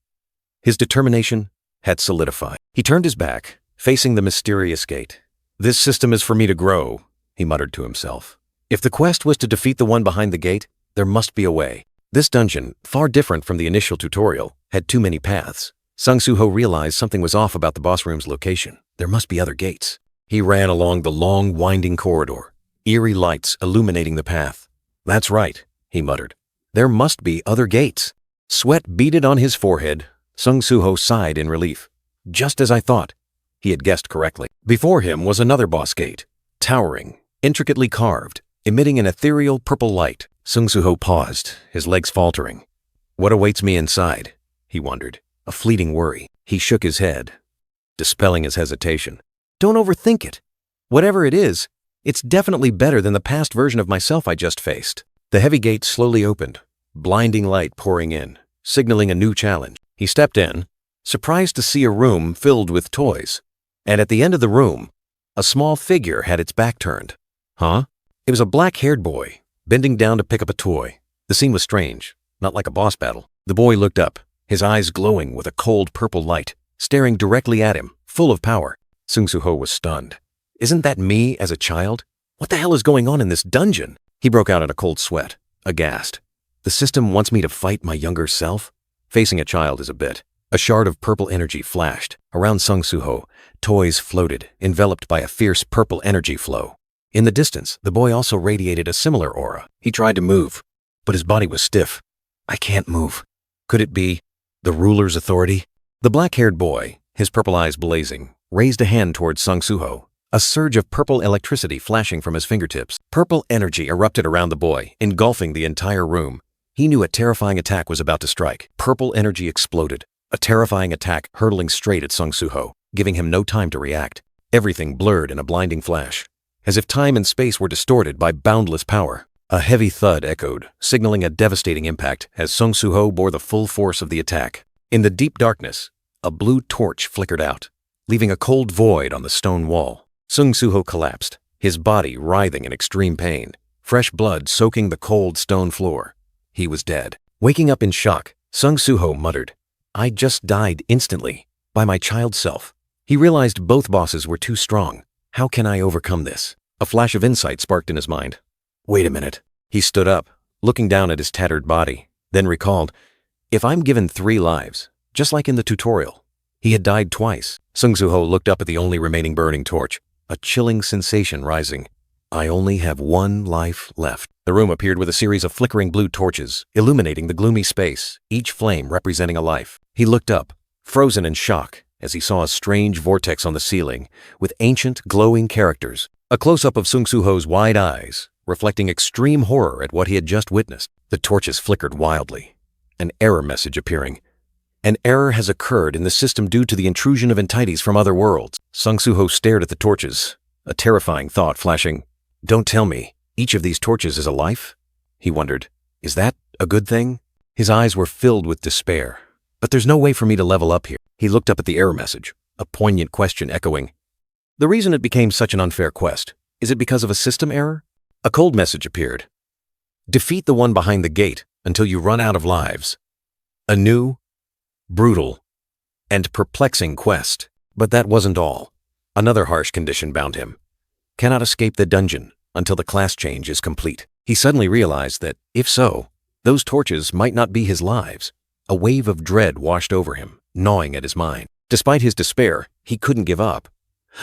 His determination had solidified. He turned his back, facing the mysterious gate. This system is for me to grow, he muttered to himself. If the quest was to defeat the one behind the gate, there must be a way. This dungeon, far different from the initial tutorial, had too many paths. Sung Soo-ho realized something was off about the boss room's location. There must be other gates. He ran along the long, winding corridor, eerie lights illuminating the path. That's right, he muttered. There must be other gates. Sweat beaded on his forehead. Sung Soo-ho sighed in relief. Just as I thought. He had guessed correctly. Before him was another boss gate, towering, intricately carved, emitting an ethereal purple light. Sung Soo-ho paused, his legs faltering. What awaits me inside? He wondered, a fleeting worry. He shook his head, dispelling his hesitation. Don't overthink it. Whatever it is, it's definitely better than the past version of myself I just faced. The heavy gate slowly opened, blinding light pouring in, signaling a new challenge. He stepped in, surprised to see a room filled with toys. And at the end of the room, a small figure had its back turned. Huh? It was a black-haired boy, bending down to pick up a toy. The scene was strange, not like a boss battle. The boy looked up, his eyes glowing with a cold purple light, staring directly at him, full of power. Sung Soo-ho was stunned. Isn't that me as a child? What the hell is going on in this dungeon? He broke out in a cold sweat, aghast. The system wants me to fight my younger self? Facing a child is a bit. A shard of purple energy flashed. Around Sung Soo-ho, toys floated, enveloped by a fierce purple energy flow. In the distance, the boy also radiated a similar aura. He tried to move, but his body was stiff. I can't move. Could it be the ruler's authority? The black-haired boy, his purple eyes blazing, raised a hand towards Sung Soo-ho, a surge of purple electricity flashing from his fingertips. Purple energy erupted around the boy, engulfing the entire room. He knew a terrifying attack was about to strike. Purple energy exploded, a terrifying attack hurtling straight at Sung Soo-ho, giving him no time to react. Everything blurred in a blinding flash, as if time and space were distorted by boundless power. A heavy thud echoed, signaling a devastating impact as Sung Soo-ho bore the full force of the attack. In the deep darkness, a blue torch flickered out, leaving a cold void on the stone wall. Sung Soo-ho collapsed, his body writhing in extreme pain, fresh blood soaking the cold stone floor. He was dead. Waking up in shock, Sung Soo-ho muttered, I just died instantly, by my child self. He realized both bosses were too strong. How can I overcome this? A flash of insight sparked in his mind. Wait a minute. He stood up, looking down at his tattered body, then recalled, if I'm given 3 lives, just like in the tutorial, he had died twice. Sung Soo-ho looked up at the only remaining burning torch, a chilling sensation rising. I only have 1 life left. The room appeared with a series of flickering blue torches, illuminating the gloomy space, each flame representing a life. He looked up, frozen in shock, as he saw a strange vortex on the ceiling, with ancient, glowing characters. A close-up of Sung Soo-ho's wide eyes, reflecting extreme horror at what he had just witnessed. The torches flickered wildly, an error message appearing. An error has occurred in the system due to the intrusion of entities from other worlds. Sung Soo-ho stared at the torches, a terrifying thought flashing. Don't tell me, each of these torches is a life? He wondered, is that a good thing? His eyes were filled with despair. But there's no way for me to level up here. He looked up at the error message, a poignant question echoing. The reason it became such an unfair quest, is it because of a system error? A cold message appeared. Defeat the one behind the gate until you run out of lives. A new, brutal, and perplexing quest. But that wasn't all. Another harsh condition bound him. Cannot escape the dungeon until the class change is complete. He suddenly realized that, if so, those torches might not be his lives. A wave of dread washed over him, gnawing at his mind. Despite his despair, he couldn't give up.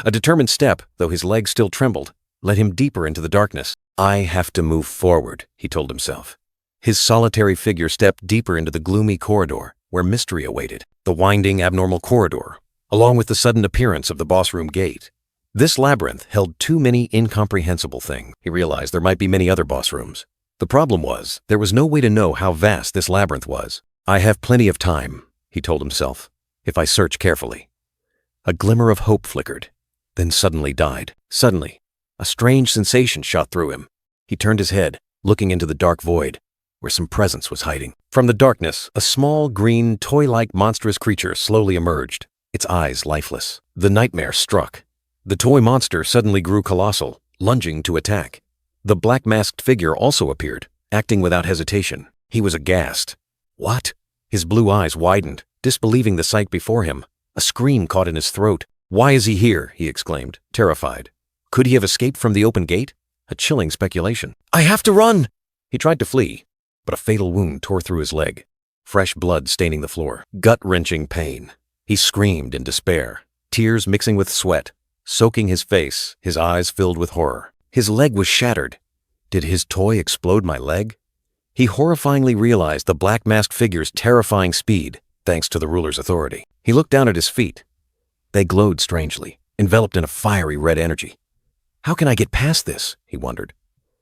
A determined step, though his legs still trembled, led him deeper into the darkness. I have to move forward, he told himself. His solitary figure stepped deeper into the gloomy corridor, where mystery awaited, the winding, abnormal corridor, along with the sudden appearance of the boss room gate. This labyrinth held too many incomprehensible things. He realized there might be many other boss rooms. The problem was, there was no way to know how vast this labyrinth was. I have plenty of time, he told himself, if I search carefully. A glimmer of hope flickered, then suddenly died. Suddenly, a strange sensation shot through him. He turned his head, looking into the dark void, where some presence was hiding. From the darkness, a small, green, toy-like monstrous creature slowly emerged, its eyes lifeless. The nightmare struck. The toy monster suddenly grew colossal, lunging to attack. The black-masked figure also appeared, acting without hesitation. He was aghast. What? His blue eyes widened, disbelieving the sight before him. A scream caught in his throat. Why is he here? He exclaimed, terrified. Could he have escaped from the open gate? A chilling speculation. I have to run! He tried to flee, but a fatal wound tore through his leg, fresh blood staining the floor. Gut-wrenching pain. He screamed in despair, tears mixing with sweat, soaking his face, his eyes filled with horror. His leg was shattered. Did his toy explode my leg? He horrifyingly realized the black-masked figure's terrifying speed, thanks to the ruler's authority. He looked down at his feet. They glowed strangely, enveloped in a fiery red energy. How can I get past this? He wondered.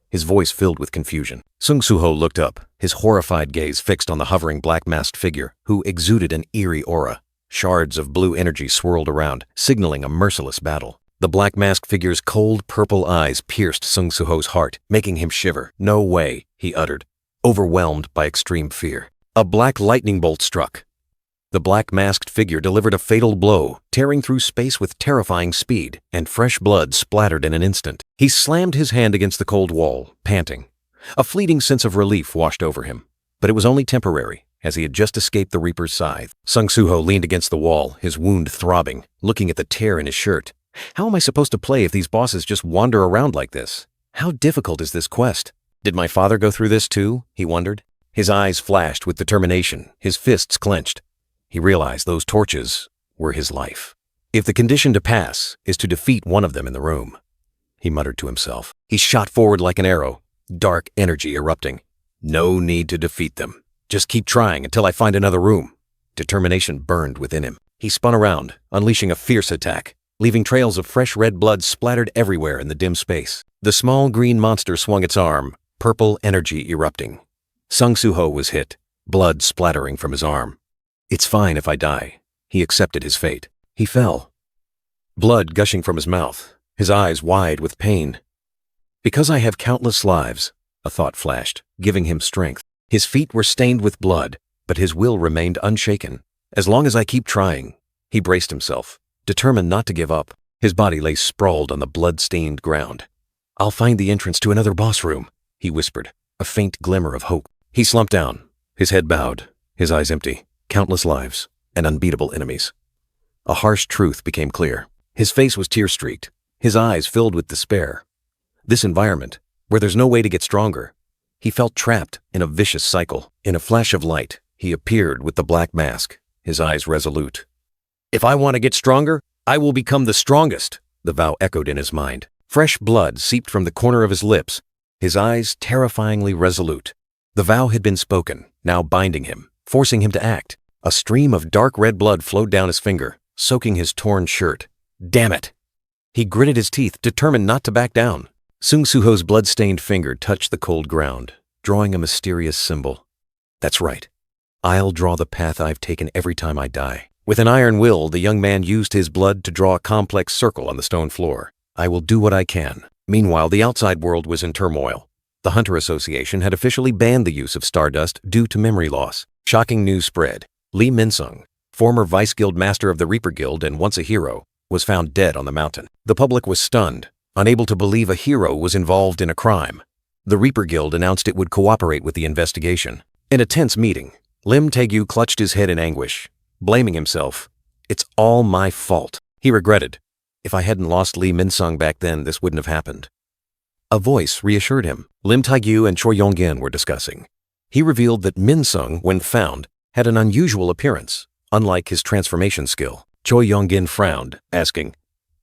His voice filled with confusion. Sung Soo-ho looked up, his horrified gaze fixed on the hovering black-masked figure, who exuded an eerie aura. Shards of blue energy swirled around, signaling a merciless battle. The black-masked figure's cold purple eyes pierced Sung Soo-ho's heart, making him shiver. No way, he uttered, overwhelmed by extreme fear. A black lightning bolt struck. The black-masked figure delivered a fatal blow, tearing through space with terrifying speed, and fresh blood splattered in an instant. He slammed his hand against the cold wall, panting. A fleeting sense of relief washed over him, but it was only temporary, as he had just escaped the Reaper's scythe. Sung Soo-ho leaned against the wall, his wound throbbing, looking at the tear in his shirt. How am I supposed to play if these bosses just wander around like this? How difficult is this quest? Did my father go through this too? He wondered. His eyes flashed with determination, his fists clenched. He realized those torches were his life. If the condition to pass is to defeat one of them in the room, he muttered to himself. He shot forward like an arrow, dark energy erupting. No need to defeat them. Just keep trying until I find another room. Determination burned within him. He spun around, unleashing a fierce attack, leaving trails of fresh red blood splattered everywhere in the dim space. The small green monster swung its arm, purple energy erupting. Sung Soo-ho was hit, blood splattering from his arm. It's fine if I die. He accepted his fate. He fell. Blood gushing from his mouth, his eyes wide with pain. Because I have countless lives, a thought flashed, giving him strength. His feet were stained with blood, but his will remained unshaken. As long as I keep trying, he braced himself, determined not to give up. His body lay sprawled on the blood-stained ground. I'll find the entrance to another boss room, he whispered, a faint glimmer of hope. He slumped down, his head bowed, his eyes empty. Countless lives, and unbeatable enemies. A harsh truth became clear. His face was tear-streaked, his eyes filled with despair. This environment, where there's no way to get stronger, he felt trapped in a vicious cycle. In a flash of light, he appeared with the black mask, his eyes resolute. If I want to get stronger, I will become the strongest, the vow echoed in his mind. Fresh blood seeped from the corner of his lips, his eyes terrifyingly resolute. The vow had been spoken, now binding him, forcing him to act. A stream of dark red blood flowed down his finger, soaking his torn shirt. Damn it! He gritted his teeth, determined not to back down. Sung Soo-ho's blood-stained finger touched the cold ground, drawing a mysterious symbol. That's right. I'll draw the path I've taken every time I die. With an iron will, the young man used his blood to draw a complex circle on the stone floor. I will do what I can. Meanwhile, the outside world was in turmoil. The Hunter Association had officially banned the use of stardust due to memory loss. Shocking news spread. Lee Min-sung, former Vice Guild Master of the Reaper Guild and once a hero, was found dead on the mountain. The public was stunned, unable to believe a hero was involved in a crime. The Reaper Guild announced it would cooperate with the investigation. In a tense meeting, Lim Taegyu clutched his head in anguish, blaming himself. It's all my fault, he regretted. If I hadn't lost Lee Min-sung back then, this wouldn't have happened. A voice reassured him. Lim Taegyu and Choi Yong-gin were discussing. He revealed that Min-sung, when found, had an unusual appearance, unlike his transformation skill. Choi Yong-gin frowned, asking,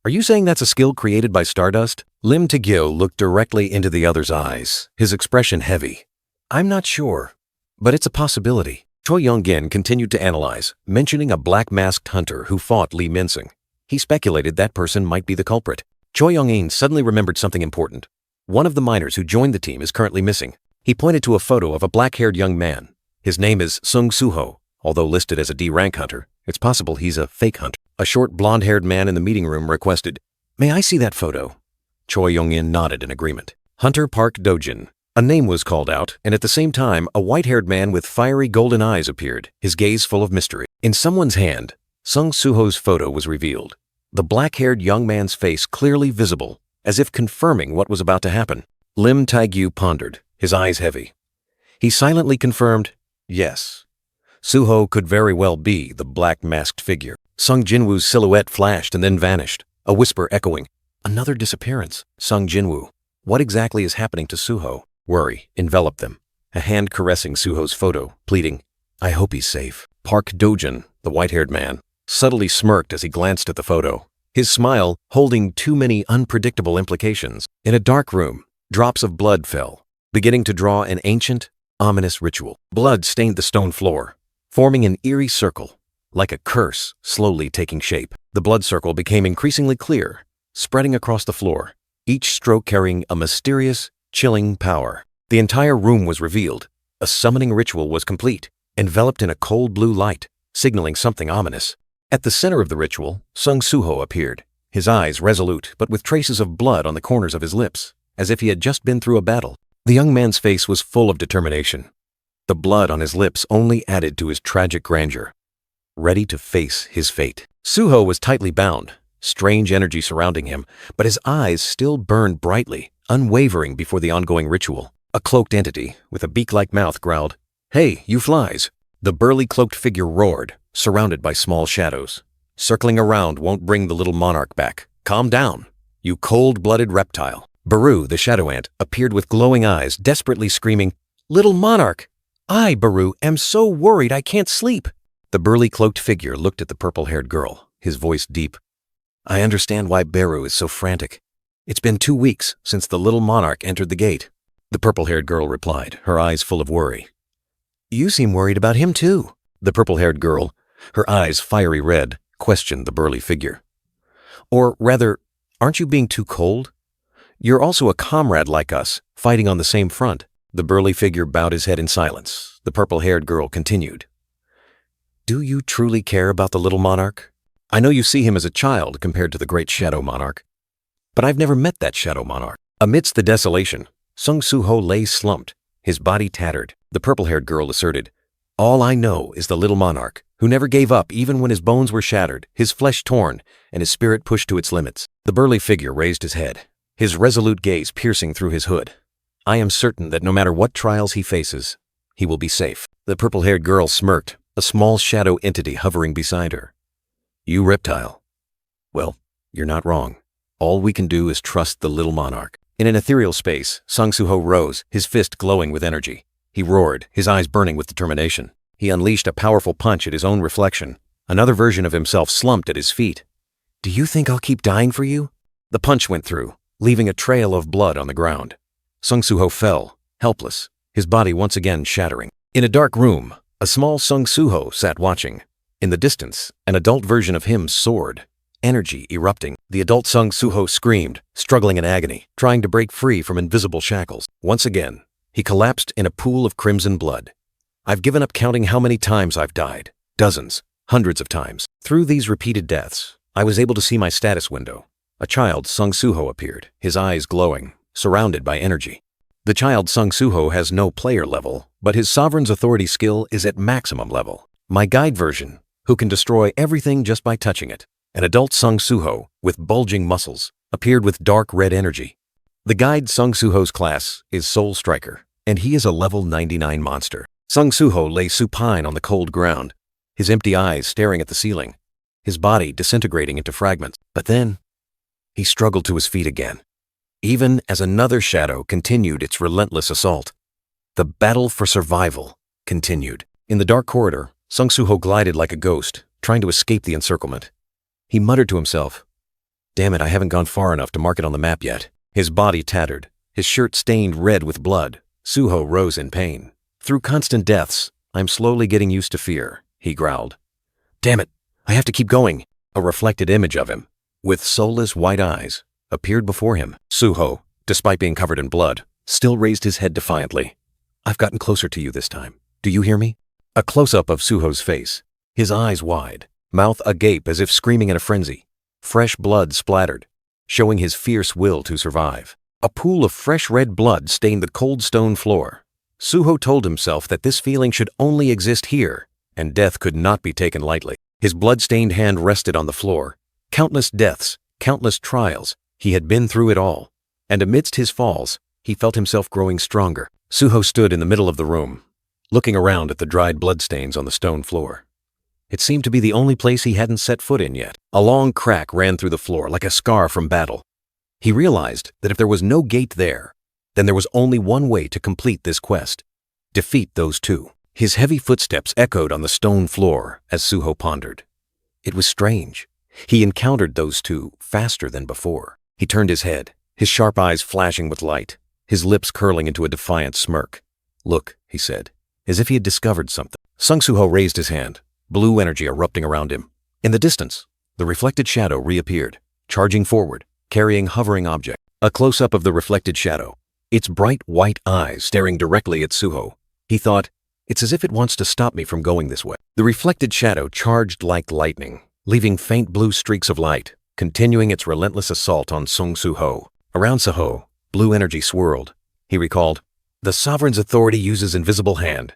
Are you saying that's a skill created by Stardust? Lim Taegyu looked directly into the other's eyes, his expression heavy. I'm not sure, but it's a possibility. Choi Young-gin continued to analyze, mentioning a black-masked hunter who fought Lee Min-sung. He speculated that person might be the culprit. Choi Young-in suddenly remembered something important. One of the miners who joined the team is currently missing. He pointed to a photo of a black-haired young man. His name is Sung Soo-ho. Although listed as a D-rank hunter, it's possible he's a fake hunter. A short blonde-haired man in the meeting room requested, "May I see that photo?" Choi Young-in nodded in agreement. Hunter Park Dojin. A name was called out, and at the same time, a white-haired man with fiery golden eyes appeared, his gaze full of mystery. In someone's hand, Sung Soo-ho's photo was revealed. The black-haired young man's face clearly visible, as if confirming what was about to happen. Lim Taegyu pondered, his eyes heavy. He silently confirmed, yes. Soo-ho could very well be the black-masked figure. Sung Jinwoo's silhouette flashed and then vanished, a whisper echoing, "Another disappearance." Sung Jinwoo. What exactly is happening to Soo-ho? Worry enveloped them, a hand caressing Soo-ho's photo, pleading, "I hope he's safe." Park Dojin, the white-haired man, subtly smirked as he glanced at the photo, his smile holding too many unpredictable implications. In a dark room, drops of blood fell, beginning to draw an ancient, ominous ritual. Blood stained the stone floor, forming an eerie circle, like a curse slowly taking shape. The blood circle became increasingly clear, spreading across the floor, each stroke carrying a mysterious, chilling power. The entire room was revealed. A summoning ritual was complete, enveloped in a cold blue light, signaling something ominous. At the center of the ritual, Sung Soo-ho appeared, his eyes resolute but with traces of blood on the corners of his lips, as if he had just been through a battle. The young man's face was full of determination. The blood on his lips only added to his tragic grandeur, ready to face his fate. Soo-ho was tightly bound, strange energy surrounding him, but his eyes still burned brightly, unwavering before the ongoing ritual. A cloaked entity with a beak-like mouth growled, "Hey, you flies!" The burly cloaked figure roared, surrounded by small shadows. "Circling around won't bring the little monarch back. Calm down, you cold-blooded reptile." Baru, the shadow ant, appeared with glowing eyes, desperately screaming, "Little monarch! I, Baru, am so worried I can't sleep." The burly cloaked figure looked at the purple-haired girl, his voice deep. "I understand why Baru is so frantic. It's been 2 weeks since the little monarch entered the gate." The purple-haired girl replied, her eyes full of worry. "You seem worried about him too." The purple-haired girl, her eyes fiery red, questioned the burly figure. "Or rather, aren't you being too cold? You're also a comrade like us, fighting on the same front." The burly figure bowed his head in silence. The purple-haired girl continued. "Do you truly care about the little monarch? I know you see him as a child compared to the great Shadow Monarch, but I've never met that Shadow Monarch." Amidst the desolation, Sung Soo-ho lay slumped, his body tattered. The purple-haired girl asserted, "All I know is the little monarch, who never gave up even when his bones were shattered, his flesh torn, and his spirit pushed to its limits." The burly figure raised his head, his resolute gaze piercing through his hood. "I am certain that no matter what trials he faces, he will be safe." The purple-haired girl smirked, a small shadow entity hovering beside her. "You reptile. Well, you're not wrong. All we can do is trust the little monarch." In an ethereal space, Sung Soo-ho rose, his fist glowing with energy. He roared, his eyes burning with determination. He unleashed a powerful punch at his own reflection. Another version of himself slumped at his feet. "Do you think I'll keep dying for you?" The punch went through, leaving a trail of blood on the ground. Sung Soo-ho fell, helpless, his body once again shattering. In a dark room, a small Sung Soo-ho sat watching. In the distance, an adult version of him soared, energy erupting. The adult Sung Soo-ho screamed, struggling in agony, trying to break free from invisible shackles. Once again, he collapsed in a pool of crimson blood. "I've given up counting how many times I've died. Dozens, hundreds of times. Through these repeated deaths, I was able to see my status window." A child Sung Soo-ho appeared, his eyes glowing, surrounded by energy. The child Sung Soo-ho has no player level, but his sovereign's authority skill is at maximum level. My guide version, who can destroy everything just by touching it. An adult Sung Soo-ho, with bulging muscles, appeared with dark red energy. The guide Sung Soo-ho's class is Soul Striker, and he is a level 99 monster. Sung Soo-ho lay supine on the cold ground, his empty eyes staring at the ceiling, his body disintegrating into fragments. But then, he struggled to his feet again, even as another shadow continued its relentless assault. The battle for survival continued. In the dark corridor, Sung Soo-ho glided like a ghost, trying to escape the encirclement. He muttered to himself, "Damn it, I haven't gone far enough to mark it on the map yet." His body tattered, his shirt stained red with blood. Soo-ho rose in pain. Through constant deaths, I'm slowly getting used to fear, he growled. Damn it, I have to keep going. A reflected image of him, with soulless white eyes, appeared before him. Suho, despite being covered in blood, still raised his head defiantly. I've gotten closer to you this time. Do you hear me? A close-up of Suho's face, his eyes wide, mouth agape as if screaming in a frenzy. Fresh blood splattered, showing his fierce will to survive. A pool of fresh red blood stained the cold stone floor. Suho told himself that this feeling should only exist here, and death could not be taken lightly. His blood-stained hand rested on the floor. Countless deaths, countless trials, he had been through it all. And amidst his falls, he felt himself growing stronger. Suho stood in the middle of the room, looking around at the dried bloodstains on the stone floor. It seemed to be the only place he hadn't set foot in yet. A long crack ran through the floor like a scar from battle. He realized that if there was no gate there, then there was only one way to complete this quest. Defeat those two. His heavy footsteps echoed on the stone floor as Suho pondered. It was strange. He encountered those two faster than before. He turned his head, his sharp eyes flashing with light, his lips curling into a defiant smirk. Look, he said, as if he had discovered something. Sung Suho raised his hand, blue energy erupting around him. In the distance, the reflected shadow reappeared, charging forward, carrying hovering object. A close-up of the reflected shadow, its bright white eyes staring directly at Suho. He thought, it's as if it wants to stop me from going this way. The reflected shadow charged like lightning, leaving faint blue streaks of light, continuing its relentless assault on Sung Suho. Around Suho, blue energy swirled. He recalled, the sovereign's authority uses invisible hand.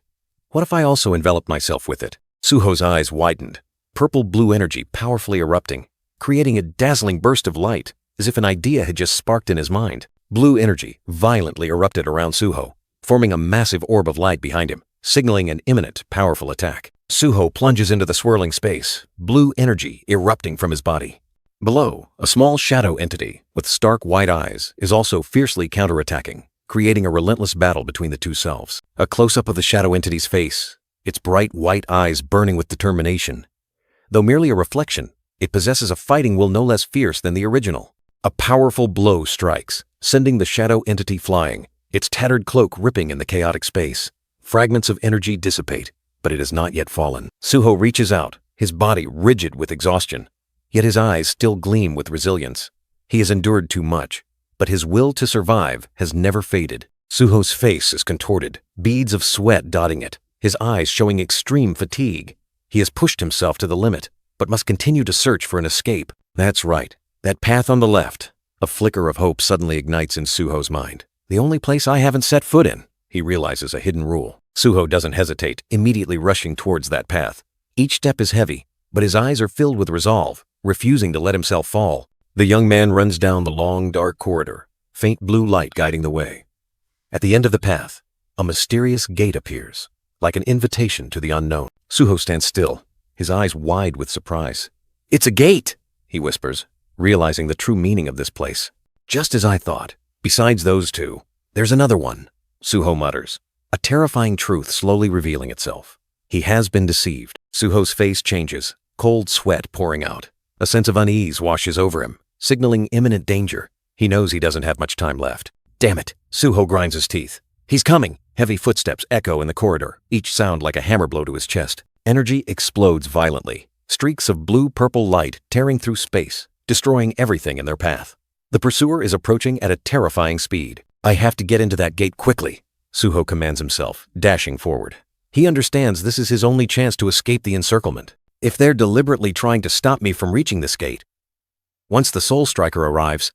What if I also enveloped myself with it? Suho's eyes widened, purple-blue energy powerfully erupting, creating a dazzling burst of light, as if an idea had just sparked in his mind. Blue energy violently erupted around Suho, forming a massive orb of light behind him, signaling an imminent, powerful attack. Suho plunges into the swirling space, blue energy erupting from his body. Below, a small shadow entity with stark white eyes is also fiercely counterattacking, creating a relentless battle between the two selves. A close-up of the shadow entity's face, its bright white eyes burning with determination. Though merely a reflection, it possesses a fighting will no less fierce than the original. A powerful blow strikes, sending the shadow entity flying, its tattered cloak ripping in the chaotic space. Fragments of energy dissipate, but it has not yet fallen. Suho reaches out, his body rigid with exhaustion, yet his eyes still gleam with resilience. He has endured too much, but his will to survive has never faded. Suho's face is contorted, beads of sweat dotting it, his eyes showing extreme fatigue. He has pushed himself to the limit, but must continue to search for an escape. That's right, that path on the left. A flicker of hope suddenly ignites in Suho's mind. The only place I haven't set foot in, he realizes a hidden rule. Suho doesn't hesitate, immediately rushing towards that path. Each step is heavy, but his eyes are filled with resolve, refusing to let himself fall. The young man runs down the long, dark corridor, faint blue light guiding the way. At the end of the path, a mysterious gate appears, like an invitation to the unknown. Suho stands still, his eyes wide with surprise. It's a gate, he whispers, realizing the true meaning of this place. Just as I thought. Besides those two, there's another one, Suho mutters, a terrifying truth slowly revealing itself. He has been deceived. Suho's face changes, cold sweat pouring out. A sense of unease washes over him, signaling imminent danger. He knows he doesn't have much time left. Damn it, Suho grinds his teeth. He's coming. Heavy footsteps echo in the corridor, each sound like a hammer blow to his chest. Energy explodes violently, streaks of blue-purple light tearing through space, destroying everything in their path. The pursuer is approaching at a terrifying speed. I have to get into that gate quickly, Suho commands himself, dashing forward. He understands this is his only chance to escape the encirclement. If they're deliberately trying to stop me from reaching this gate, once the Soul Striker arrives,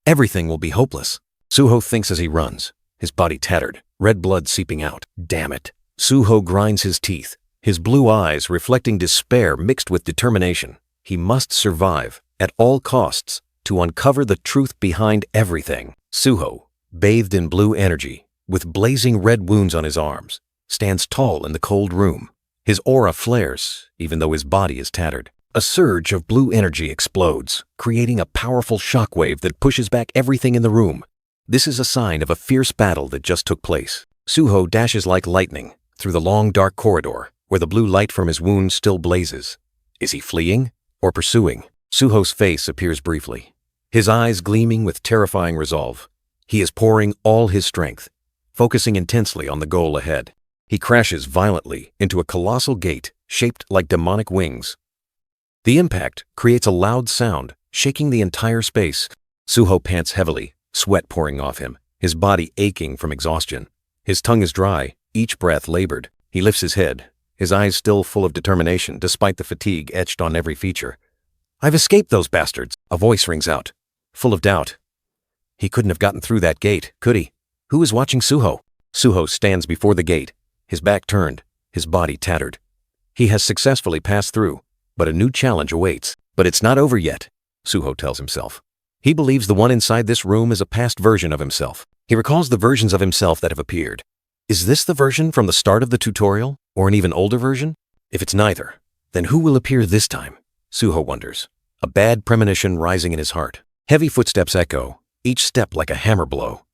everything will be hopeless. Suho thinks as he runs, his body tattered, red blood seeping out. Damn it. Suho grinds his teeth, his blue eyes reflecting despair mixed with determination. He must survive, at all costs, to uncover the truth behind everything. Suho, bathed in blue energy, with blazing red wounds on his arms, stands tall in the cold room. His aura flares, even though his body is tattered. A surge of blue energy explodes, creating a powerful shockwave that pushes back everything in the room. This is a sign of a fierce battle that just took place. Suho dashes like lightning through the long dark corridor, where the blue light from his wounds still blazes. Is he fleeing or pursuing? Suho's face appears briefly, his eyes gleaming with terrifying resolve. He is pouring all his strength, focusing intensely on the goal ahead. He crashes violently into a colossal gate shaped like demonic wings. The impact creates a loud sound, shaking the entire space. Suho pants heavily, sweat pouring off him, his body aching from exhaustion. His tongue is dry, each breath labored. He lifts his head, his eyes still full of determination despite the fatigue etched on every feature. "I've escaped those bastards," a voice rings out, full of doubt. He couldn't have gotten through that gate, could he? Who is watching Suho? Suho stands before the gate, his back turned, his body tattered. He has successfully passed through, but a new challenge awaits. But it's not over yet, Suho tells himself. He believes the one inside this room is a past version of himself. He recalls the versions of himself that have appeared. Is this the version from the start of the tutorial, or an even older version? If it's neither, then who will appear this time? Suho wonders, a bad premonition rising in his heart. Heavy footsteps echo, each step like a hammer blow.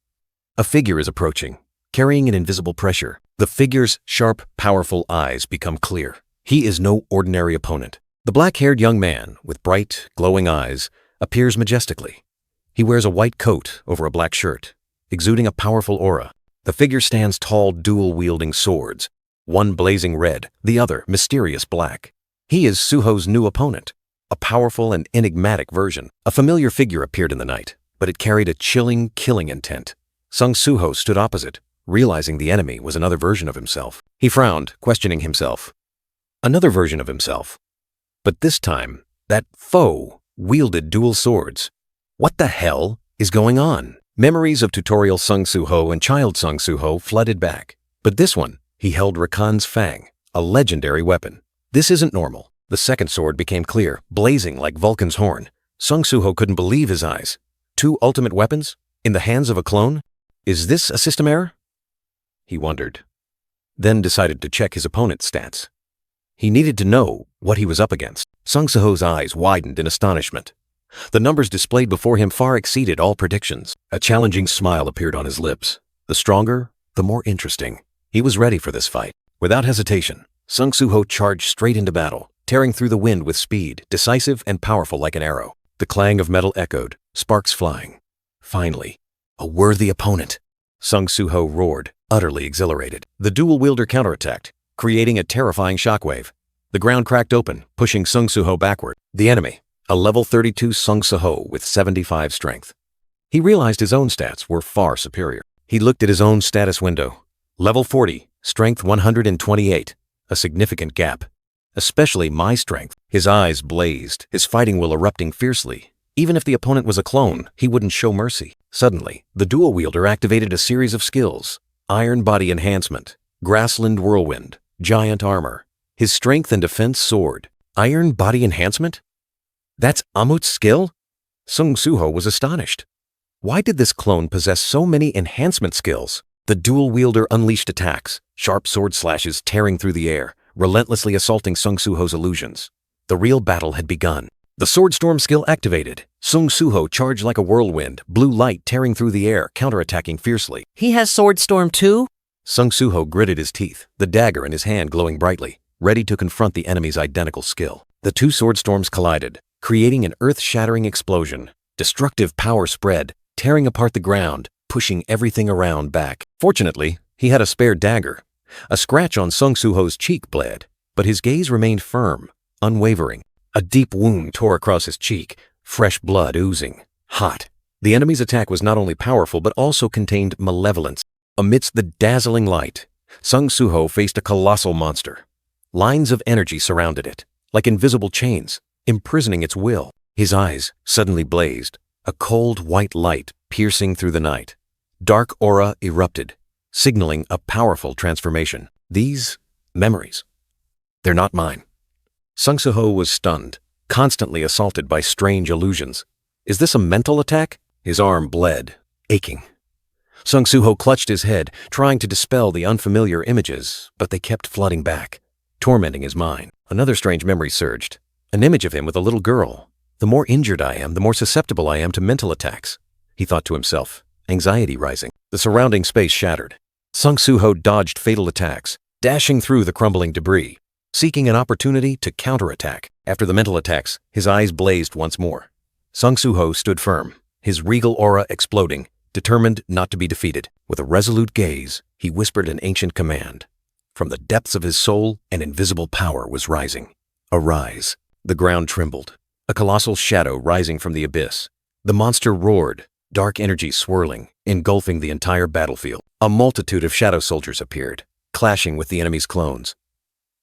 A figure is approaching, carrying an invisible pressure. The figure's sharp, powerful eyes become clear. He is no ordinary opponent. The black-haired young man, with bright, glowing eyes, appears majestically. He wears a white coat over a black shirt, exuding a powerful aura. The figure stands tall, dual-wielding swords, one blazing red, the other mysterious black. He is Suho's new opponent, a powerful and enigmatic version. A familiar figure appeared in the night, but it carried a chilling, killing intent. Sung Suho stood opposite, realizing the enemy was another version of himself. He frowned, questioning himself. Another version of himself. But this time, that foe wielded dual swords. What the hell is going on? Memories of tutorial Sung Suho and child Sung Suho flooded back. But this one, he held Rakan's Fang, a legendary weapon. This isn't normal. The second sword became clear, blazing like Vulcan's horn. Sung Suho couldn't believe his eyes. 2 ultimate weapons? In the hands of a clone? Is this a system error? He wondered. Then decided to check his opponent's stats. He needed to know what he was up against. Sung Suho's eyes widened in astonishment. The numbers displayed before him far exceeded all predictions. A challenging smile appeared on his lips. The stronger, the more interesting. He was ready for this fight. Without hesitation, Sung Suho charged straight into battle, tearing through the wind with speed, decisive and powerful like an arrow. The clang of metal echoed, sparks flying. Finally, a worthy opponent. Sung Suho roared, utterly exhilarated. The dual-wielder counterattacked, creating a terrifying shockwave. The ground cracked open, pushing Sung Suho backward. The enemy, a level 32 Sung Suho with 75 strength. He realized his own stats were far superior. He looked at his own status window. Level 40, strength 128, a significant gap. Especially my strength. His eyes blazed, his fighting will erupting fiercely. Even if the opponent was a clone, he wouldn't show mercy. Suddenly, the dual-wielder activated a series of skills. Iron Body Enhancement, Grassland Whirlwind, Giant Armor. His strength and defense soared. Iron Body Enhancement? That's Amut's skill? Sung Suho was astonished. Why did this clone possess so many enhancement skills? The dual-wielder unleashed attacks, sharp sword slashes tearing through the air, relentlessly assaulting Sung Suho's illusions. The real battle had begun. The Sword Storm skill activated. Sung Suho charged like a whirlwind, blue light tearing through the air, counterattacking fiercely. He has Sword Storm too? Sung Suho gritted his teeth, the dagger in his hand glowing brightly, ready to confront the enemy's identical skill. The 2 sword storms collided, creating an earth-shattering explosion. Destructive power spread, tearing apart the ground, pushing everything around back. Fortunately, he had a spare dagger. A scratch on Sung Suho's cheek bled, but his gaze remained firm, unwavering. A deep wound tore across his cheek, fresh blood oozing, hot. The enemy's attack was not only powerful but also contained malevolence. Amidst the dazzling light, Sung Suho faced a colossal monster. Lines of energy surrounded it, like invisible chains, imprisoning its will. His eyes suddenly blazed, a cold white light piercing through the night. Dark aura erupted, signaling a powerful transformation. These memories, they're not mine. Sung Suho was stunned, constantly assaulted by strange illusions. Is this a mental attack? His arm bled, aching. Sung Suho clutched his head, trying to dispel the unfamiliar images, but they kept flooding back, tormenting his mind. Another strange memory surged, an image of him with a little girl. The more injured I am, the more susceptible I am to mental attacks, he thought to himself, anxiety rising. The surrounding space shattered. Sung Suho dodged fatal attacks, dashing through the crumbling debris, seeking an opportunity to counterattack. After the mental attacks, his eyes blazed once more. Sung Suho stood firm, his regal aura exploding, determined not to be defeated. With a resolute gaze, he whispered an ancient command. From the depths of his soul, an invisible power was rising. Arise. The ground trembled, a colossal shadow rising from the abyss. The monster roared, dark energy swirling, engulfing the entire battlefield. A multitude of shadow soldiers appeared, clashing with the enemy's clones.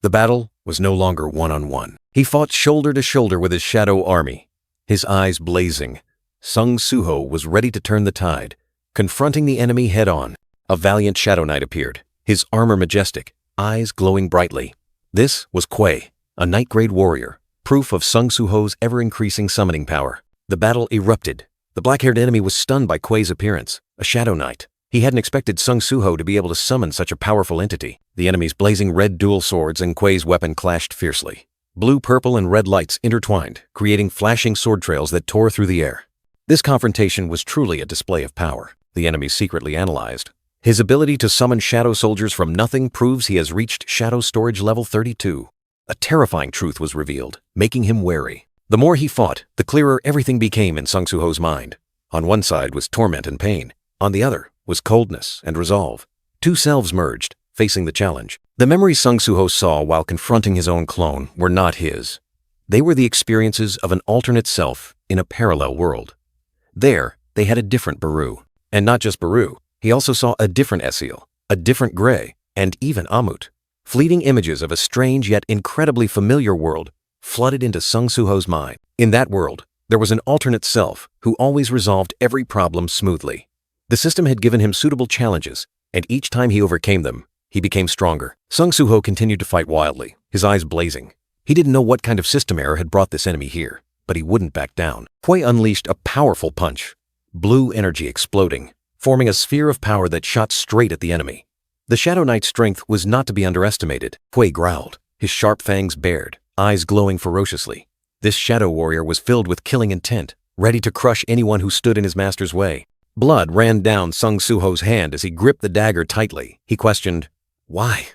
The battle was no longer one-on-one. He fought shoulder to shoulder with his shadow army, his eyes blazing. Sung Suho was ready to turn the tide, confronting the enemy head-on. A valiant Shadow Knight appeared, his armor majestic, eyes glowing brightly. This was Kuei, a Knight-grade warrior, proof of Sung Suho's ever-increasing summoning power. The battle erupted. The black-haired enemy was stunned by Kuei's appearance, a Shadow Knight. He hadn't expected Sung Suho to be able to summon such a powerful entity. The enemy's blazing red dual swords and Kuei's weapon clashed fiercely. Blue, purple, and red lights intertwined, creating flashing sword trails that tore through the air. This confrontation was truly a display of power, the enemy secretly analyzed. His ability to summon shadow soldiers from nothing proves he has reached Shadow Storage level 32. A terrifying truth was revealed, making him wary. The more he fought, the clearer everything became in Sung Suho's mind. On one side was torment and pain. On the other was coldness and resolve. Two selves merged, facing the challenge. The memories Sung Suho saw while confronting his own clone were not his. They were the experiences of an alternate self in a parallel world. There, they had a different Baru. And not just Baru, he also saw a different Esil, a different Gray, and even Amut. Fleeting images of a strange yet incredibly familiar world flooded into Sung Suho's mind. In that world, there was an alternate self who always resolved every problem smoothly. The system had given him suitable challenges, and each time he overcame them, he became stronger. Sung Suho continued to fight wildly, his eyes blazing. He didn't know what kind of system error had brought this enemy here, but he wouldn't back down. Kuei unleashed a powerful punch, blue energy exploding, forming a sphere of power that shot straight at the enemy. The Shadow Knight's strength was not to be underestimated. Kuei growled, his sharp fangs bared, eyes glowing ferociously. This shadow warrior was filled with killing intent, ready to crush anyone who stood in his master's way. Blood ran down Sung Suho's hand as he gripped the dagger tightly. He questioned, "Why?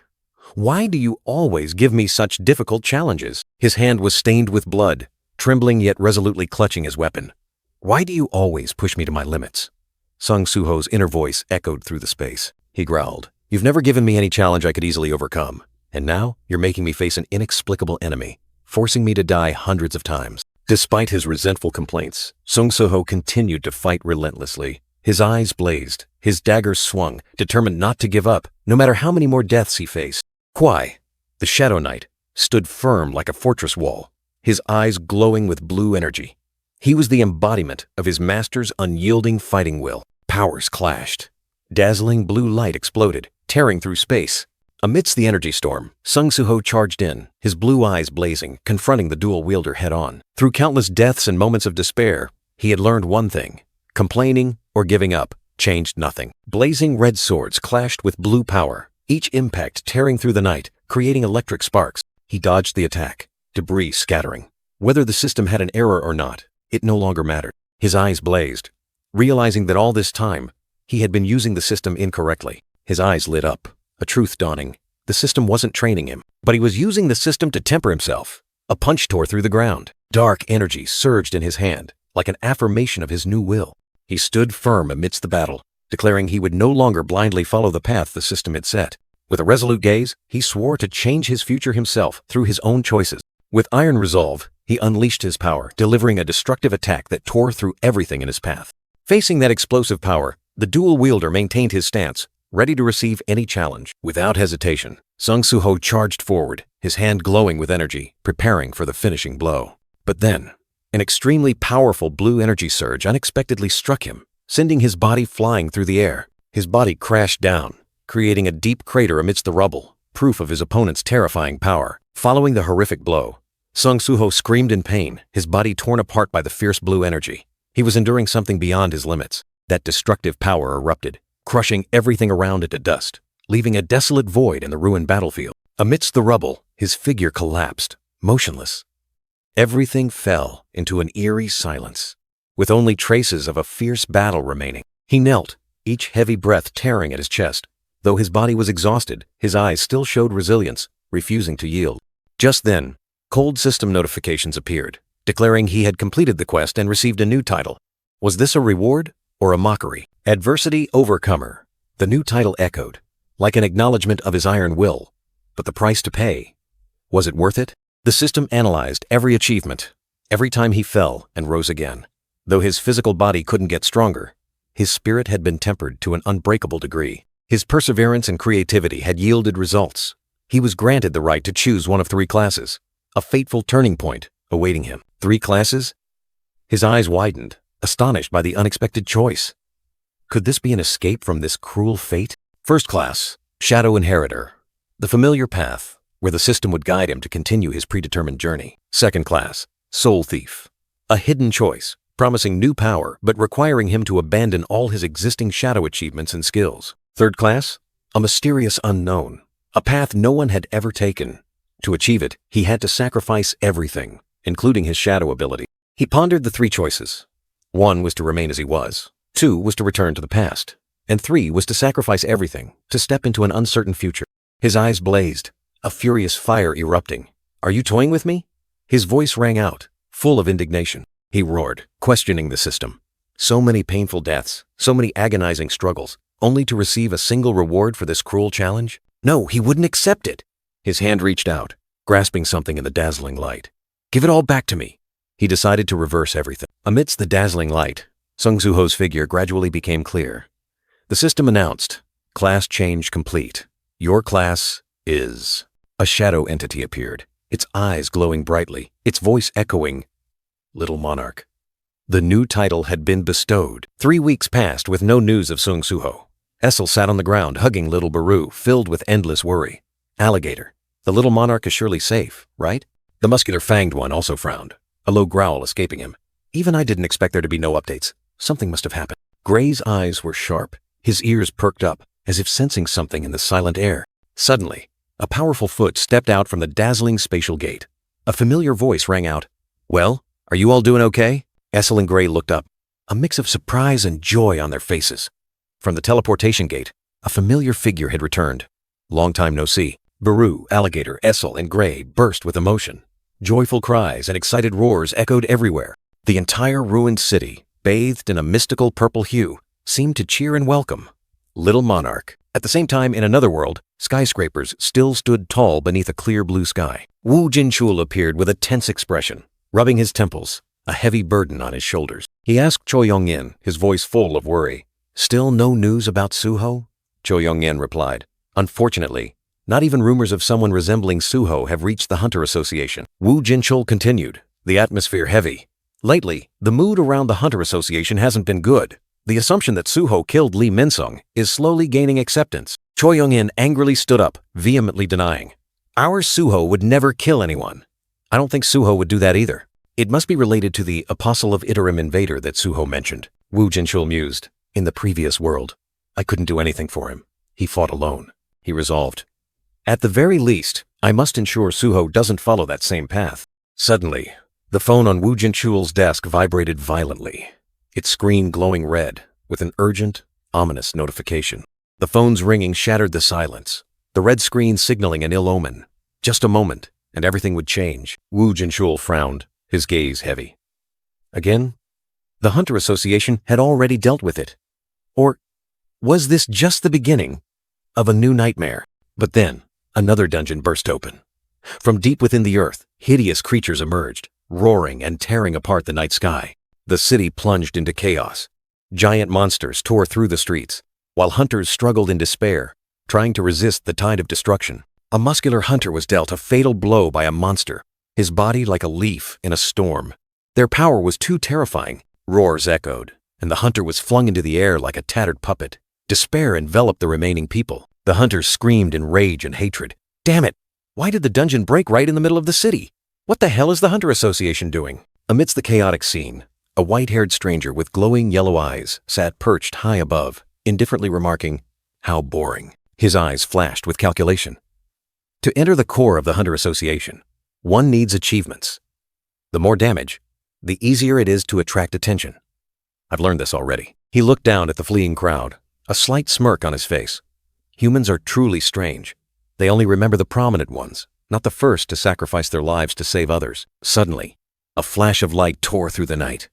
Why do you always give me such difficult challenges?" His hand was stained with blood, trembling yet resolutely clutching his weapon. "Why do you always push me to my limits?" Sung Suho's inner voice echoed through the space. He growled, "You've never given me any challenge I could easily overcome, and now you're making me face an inexplicable enemy, forcing me to die hundreds of times." Despite his resentful complaints, Sung Suho continued to fight relentlessly. His eyes blazed, his dagger swung, determined not to give up, no matter how many more deaths he faced. Kuei, the Shadow Knight, stood firm like a fortress wall, his eyes glowing with blue energy. He was the embodiment of his master's unyielding fighting will. Powers clashed. Dazzling blue light exploded, tearing through space. Amidst the energy storm, Sung Suho charged in, his blue eyes blazing, confronting the dual wielder head-on. Through countless deaths and moments of despair, he had learned one thing: complaining or giving up changed nothing. Blazing red swords clashed with blue power, each impact tearing through the night, creating electric sparks. He dodged the attack, debris scattering. Whether the system had an error or not, it no longer mattered. His eyes blazed, realizing that all this time, he had been using the system incorrectly. His eyes lit up, a truth dawning. The system wasn't training him, but he was using the system to temper himself. A punch tore through the ground. Dark energy surged in his hand, like an affirmation of his new will. He stood firm amidst the battle, declaring he would no longer blindly follow the path the system had set. With a resolute gaze, he swore to change his future himself through his own choices. With iron resolve, he unleashed his power, delivering a destructive attack that tore through everything in his path. Facing that explosive power, the dual wielder maintained his stance, ready to receive any challenge. Without hesitation, Sung Suho charged forward, his hand glowing with energy, preparing for the finishing blow. But then, an extremely powerful blue energy surge unexpectedly struck him, sending his body flying through the air. His body crashed down, creating a deep crater amidst the rubble, proof of his opponent's terrifying power. Following the horrific blow, Sung Suho screamed in pain, his body torn apart by the fierce blue energy. He was enduring something beyond his limits. That destructive power erupted, crushing everything around it to dust, leaving a desolate void in the ruined battlefield. Amidst the rubble, his figure collapsed, motionless. Everything fell into an eerie silence, with only traces of a fierce battle remaining. He knelt, each heavy breath tearing at his chest. Though his body was exhausted, his eyes still showed resilience, refusing to yield. Just then, cold system notifications appeared, declaring he had completed the quest and received a new title. Was this a reward or a mockery? Adversity Overcomer. The new title echoed, like an acknowledgement of his iron will. But the price to pay, was it worth it? The system analyzed every achievement, every time he fell and rose again. Though his physical body couldn't get stronger, his spirit had been tempered to an unbreakable degree. His perseverance and creativity had yielded results. He was granted the right to choose one of 3 classes, a fateful turning point awaiting him. 3 classes? His eyes widened, astonished by the unexpected choice. Could this be an escape from this cruel fate? First class, Shadow Inheritor, the familiar path where the system would guide him to continue his predetermined journey. Second class, Soul Thief, a hidden choice, promising new power but requiring him to abandon all his existing shadow achievements and skills. Third class, a mysterious unknown, a path no one had ever taken. To achieve it, he had to sacrifice everything, including his shadow ability. He pondered the 3 choices. 1 was to remain as he was, 2 was to return to the past, and 3 was to sacrifice everything, to step into an uncertain future. His eyes blazed, a furious fire erupting. "Are you toying with me?" His voice rang out, full of indignation. He roared, questioning the system. So many painful deaths, so many agonizing struggles, only to receive a single reward for this cruel challenge? No, he wouldn't accept it. His hand reached out, grasping something in the dazzling light. "Give it all back to me." He decided to reverse everything. Amidst the dazzling light, Sung Soo-ho's figure gradually became clear. The system announced, "Class change complete. Your class is..." A shadow entity appeared, its eyes glowing brightly, its voice echoing, "Little Monarch." The new title had been bestowed. 3 weeks passed with no news of Sung Soo-ho. Essel sat on the ground, hugging little Baru, filled with endless worry. "Alligator, the Little Monarch is surely safe, right?" The muscular fanged one also frowned, a low growl escaping him. "Even I didn't expect there to be no updates. Something must have happened." Gray's eyes were sharp, his ears perked up, as if sensing something in the silent air. Suddenly, a powerful foot stepped out from the dazzling spatial gate. A familiar voice rang out, "Well, are you all doing okay?" Essel and Gray looked up, a mix of surprise and joy on their faces. From the teleportation gate, a familiar figure had returned. Long time no see. Baru, Alligator, Essel, and Gray burst with emotion. Joyful cries and excited roars echoed everywhere. The entire ruined city, bathed in a mystical purple hue, seemed to cheer and welcome Little Monarch. At the same time, in another world, skyscrapers still stood tall beneath a clear blue sky. Wu Jinchul appeared with a tense expression, rubbing his temples, a heavy burden on his shoulders. He asked Cho Yong-in, his voice full of worry, "Still no news about Suho?" Cho Yong-in replied, "Unfortunately, not even rumors of someone resembling Suho have reached the Hunter Association." Wu Jinchul continued, the atmosphere heavy. "Lately, the mood around the Hunter Association hasn't been good. The assumption that Suho killed Lee Min-sung is slowly gaining acceptance." Cho Yong-in angrily stood up, vehemently denying, "Our Suho would never kill anyone. I don't think Suho would do that either. It must be related to the Apostle of Iterum invader that Suho mentioned." Wu Jinchul mused, "In the previous world, I couldn't do anything for him. He fought alone." He resolved, "At the very least, I must ensure Suho doesn't follow that same path." Suddenly, the phone on Wu Jinchul's desk vibrated violently, its screen glowing red with an urgent, ominous notification. The phone's ringing shattered the silence, the red screen signaling an ill omen. Just a moment, and everything would change. Wu Jinchul frowned, his gaze heavy. Again? The Hunter Association had already dealt with it. Or was this just the beginning of a new nightmare? But then, another dungeon burst open. From deep within the earth, hideous creatures emerged, roaring and tearing apart the night sky. The city plunged into chaos. Giant monsters tore through the streets, while hunters struggled in despair, trying to resist the tide of destruction. A muscular hunter was dealt a fatal blow by a monster, his body like a leaf in a storm. Their power was too terrifying. Roars echoed, and the hunter was flung into the air like a tattered puppet. Despair enveloped the remaining people. The hunters screamed in rage and hatred. "Damn it! Why did the dungeon break right in the middle of the city? What the hell is the Hunter Association doing?" Amidst the chaotic scene, a white-haired stranger with glowing yellow eyes sat perched high above, indifferently remarking, "How boring." His eyes flashed with calculation. To enter the core of the Hunter Association, one needs achievements. The more damage, the easier it is to attract attention. I've learned this already. He looked down at the fleeing crowd, a slight smirk on his face. Humans are truly strange. They only remember the prominent ones, not the first to sacrifice their lives to save others. Suddenly, a flash of light tore through the night.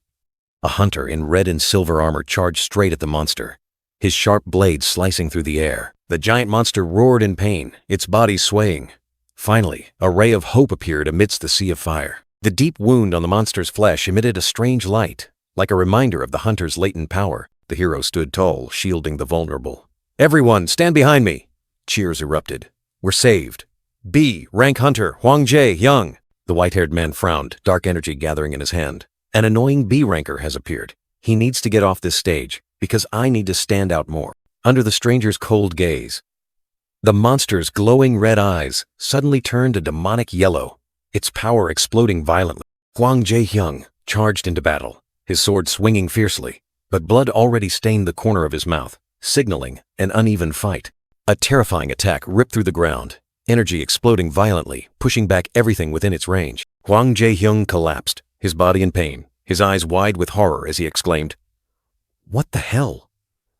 A hunter in red and silver armor charged straight at the monster, his sharp blade slicing through the air. The giant monster roared in pain, its body swaying. Finally, a ray of hope appeared amidst the sea of fire. The deep wound on the monster's flesh emitted a strange light, like a reminder of the hunter's latent power. The hero stood tall, shielding the vulnerable. "Everyone, stand behind me!" Cheers erupted. "We're saved. B, rank hunter, Huang Jie, young." The white-haired man frowned, dark energy gathering in his hand. "An annoying B ranker has appeared. He needs to get off this stage, because I need to stand out more." Under the stranger's cold gaze, the monster's glowing red eyes suddenly turned a demonic yellow, its power exploding violently. Huang Jie charged into battle, his sword swinging fiercely, but blood already stained the corner of his mouth, signaling an uneven fight. A terrifying attack ripped through the ground, energy exploding violently, pushing back everything within its range. Huang Jie collapsed, his body in pain, his eyes wide with horror as he exclaimed, "What the hell?"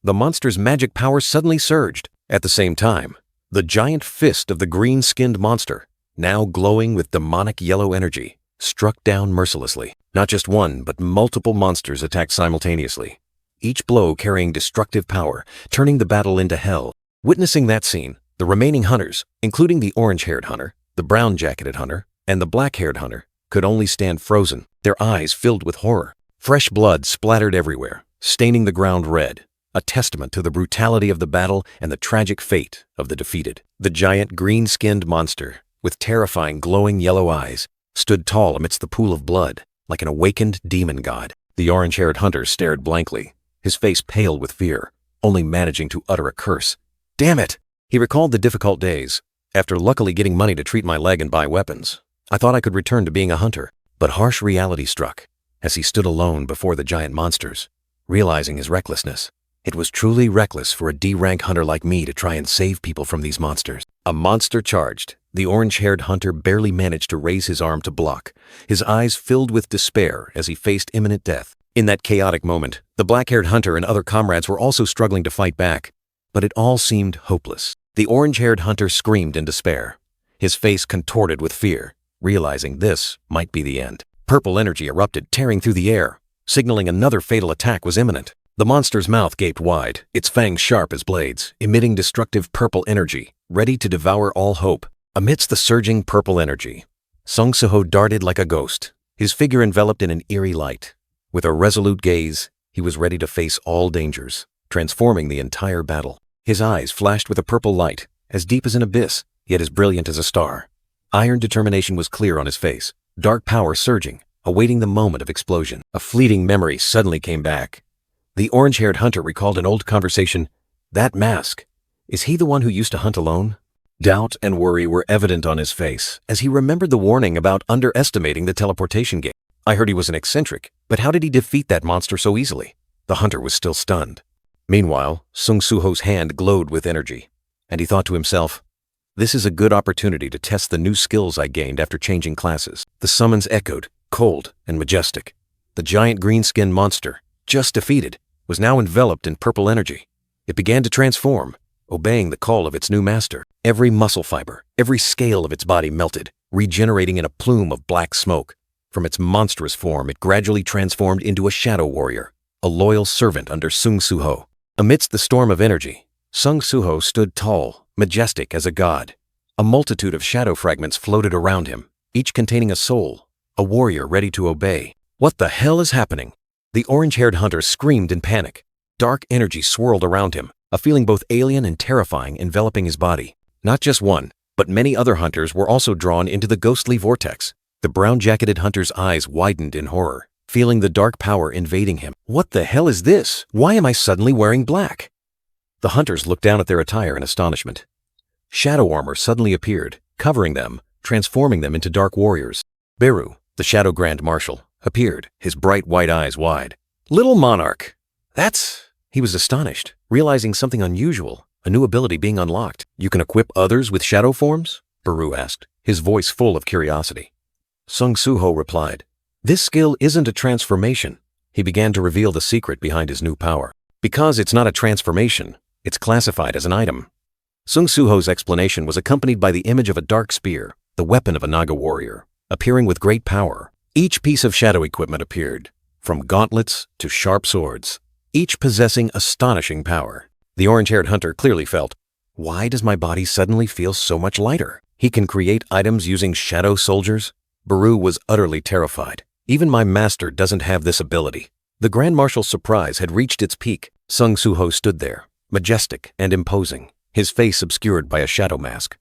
The monster's magic power suddenly surged. At the same time, the giant fist of the green-skinned monster, now glowing with demonic yellow energy, struck down mercilessly. Not just one, but multiple monsters attacked simultaneously, each blow carrying destructive power, turning the battle into hell. Witnessing that scene, the remaining hunters, including the orange-haired hunter, the brown-jacketed hunter, and the black-haired hunter, could only stand frozen, their eyes filled with horror. Fresh blood splattered everywhere, staining the ground red, a testament to the brutality of the battle and the tragic fate of the defeated. The giant green-skinned monster, with terrifying glowing yellow eyes, stood tall amidst the pool of blood, like an awakened demon god. The orange-haired hunter stared blankly, his face pale with fear, only managing to utter a curse. "Damn it!" He recalled the difficult days. "After luckily getting money to treat my leg and buy weapons, I thought I could return to being a hunter." But harsh reality struck as he stood alone before the giant monsters, realizing his recklessness. It was truly reckless for a D-rank hunter like me to try and save people from these monsters. A monster charged. The orange-haired hunter barely managed to raise his arm to block, his eyes filled with despair as he faced imminent death. In that chaotic moment, the black-haired hunter and other comrades were also struggling to fight back, but it all seemed hopeless. The orange-haired hunter screamed in despair, his face contorted with fear, realizing this might be the end. Purple energy erupted, tearing through the air, signaling another fatal attack was imminent. The monster's mouth gaped wide, its fangs sharp as blades, emitting destructive purple energy, ready to devour all hope. Amidst the surging purple energy, Sung Suho darted like a ghost, his figure enveloped in an eerie light. With a resolute gaze, he was ready to face all dangers, transforming the entire battle. His eyes flashed with a purple light, as deep as an abyss, yet as brilliant as a star. Iron determination was clear on his face, dark power surging, awaiting the moment of explosion. A fleeting memory suddenly came back. The orange-haired hunter recalled an old conversation. "That mask, is he the one who used to hunt alone?" Doubt and worry were evident on his face as he remembered the warning about underestimating the teleportation gate. "I heard he was an eccentric, but how did he defeat that monster so easily?" The hunter was still stunned. Meanwhile, Sung Suho's hand glowed with energy, and he thought to himself, "This is a good opportunity to test the new skills I gained after changing classes." The summons echoed, cold and majestic. The giant green-skinned monster, just defeated, was now enveloped in purple energy. It began to transform, obeying the call of its new master. Every muscle fiber, every scale of its body melted, regenerating in a plume of black smoke. From its monstrous form, it gradually transformed into a shadow warrior, a loyal servant under Sung Suho. Amidst the storm of energy, Sung Suho stood tall, majestic as a god. A multitude of shadow fragments floated around him, each containing a soul, a warrior ready to obey. "What the hell is happening?" The orange-haired hunter screamed in panic. Dark energy swirled around him, a feeling both alien and terrifying enveloping his body. Not just one, but many other hunters were also drawn into the ghostly vortex. The brown-jacketed hunter's eyes widened in horror, feeling the dark power invading him. "What the hell is this? Why am I suddenly wearing black?" The hunters looked down at their attire in astonishment. Shadow armor suddenly appeared, covering them, transforming them into dark warriors. Beru, the Shadow Grand Marshal, appeared, his bright white eyes wide. "Little Monarch! That's..." He was astonished, realizing something unusual, a new ability being unlocked. "You can equip others with shadow forms?" Beru asked, his voice full of curiosity. Sung Suho replied, "This skill isn't a transformation." He began to reveal the secret behind his new power. "Because it's not a transformation, it's classified as an item." Sung Suho's explanation was accompanied by the image of a dark spear, the weapon of a Naga warrior, appearing with great power. Each piece of shadow equipment appeared, from gauntlets to sharp swords, each possessing astonishing power. The orange-haired hunter clearly felt, Why does my body suddenly feel so much lighter? He can create items using shadow soldiers? Baru was utterly terrified. Even my master doesn't have this ability. The Grand Marshal's surprise had reached its peak. Sung Soo-ho stood there, majestic and imposing, his face obscured by a shadow mask.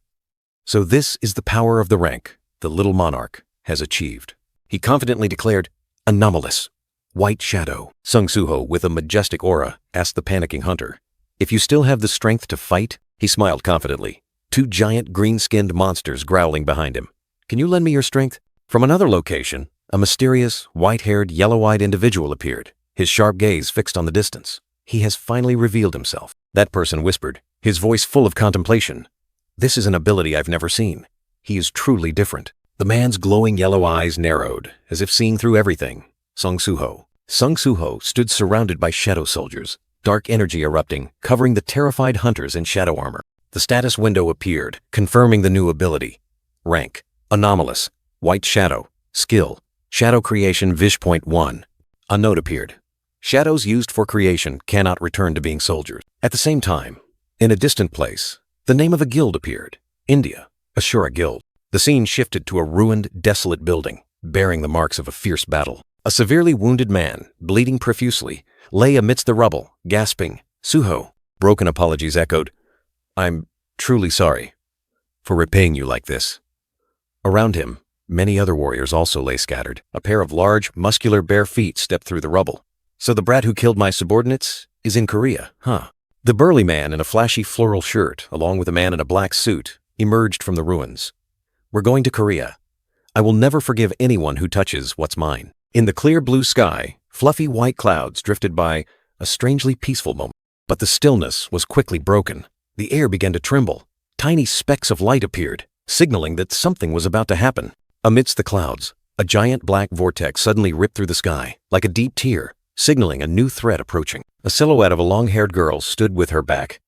So this is the power of the rank the little monarch has achieved. He confidently declared, anomalous. White shadow. Sung Soo-ho, with a majestic aura, asked the panicking hunter, if you still have the strength to fight? He smiled confidently. Two giant green-skinned monsters growling behind him. Can you lend me your strength? From another location, a mysterious, white-haired, yellow-eyed individual appeared, his sharp gaze fixed on the distance. He has finally revealed himself. That person whispered, his voice full of contemplation. This is an ability I've never seen. He is truly different. The man's glowing yellow eyes narrowed, as if seeing through everything. Sung Soo-ho. Sung Soo-ho stood surrounded by shadow soldiers, dark energy erupting, covering the terrified hunters in shadow armor. The status window appeared, confirming the new ability. Rank, anomalous, white shadow, skill, shadow creation Vish.1. A note appeared. Shadows used for creation cannot return to being soldiers. At the same time, in a distant place, the name of a guild appeared. India, Ashura Guild. The scene shifted to a ruined, desolate building, bearing the marks of a fierce battle. A severely wounded man, bleeding profusely, lay amidst the rubble, gasping, Soo-ho. Broken apologies echoed, I'm truly sorry for repaying you like this. Around him, many other warriors also lay scattered. A pair of large, muscular bare feet stepped through the rubble. So the brat who killed my subordinates is in Korea, huh? The burly man in a flashy floral shirt, along with a man in a black suit, emerged from the ruins. We're going to Korea. I will never forgive anyone who touches what's mine. In the clear blue sky, fluffy white clouds drifted by, a strangely peaceful moment. But the stillness was quickly broken. The air began to tremble. Tiny specks of light appeared, signaling that something was about to happen. Amidst the clouds, a giant black vortex suddenly ripped through the sky, like a deep tear, signaling a new threat approaching. A silhouette of a long-haired girl stood with her back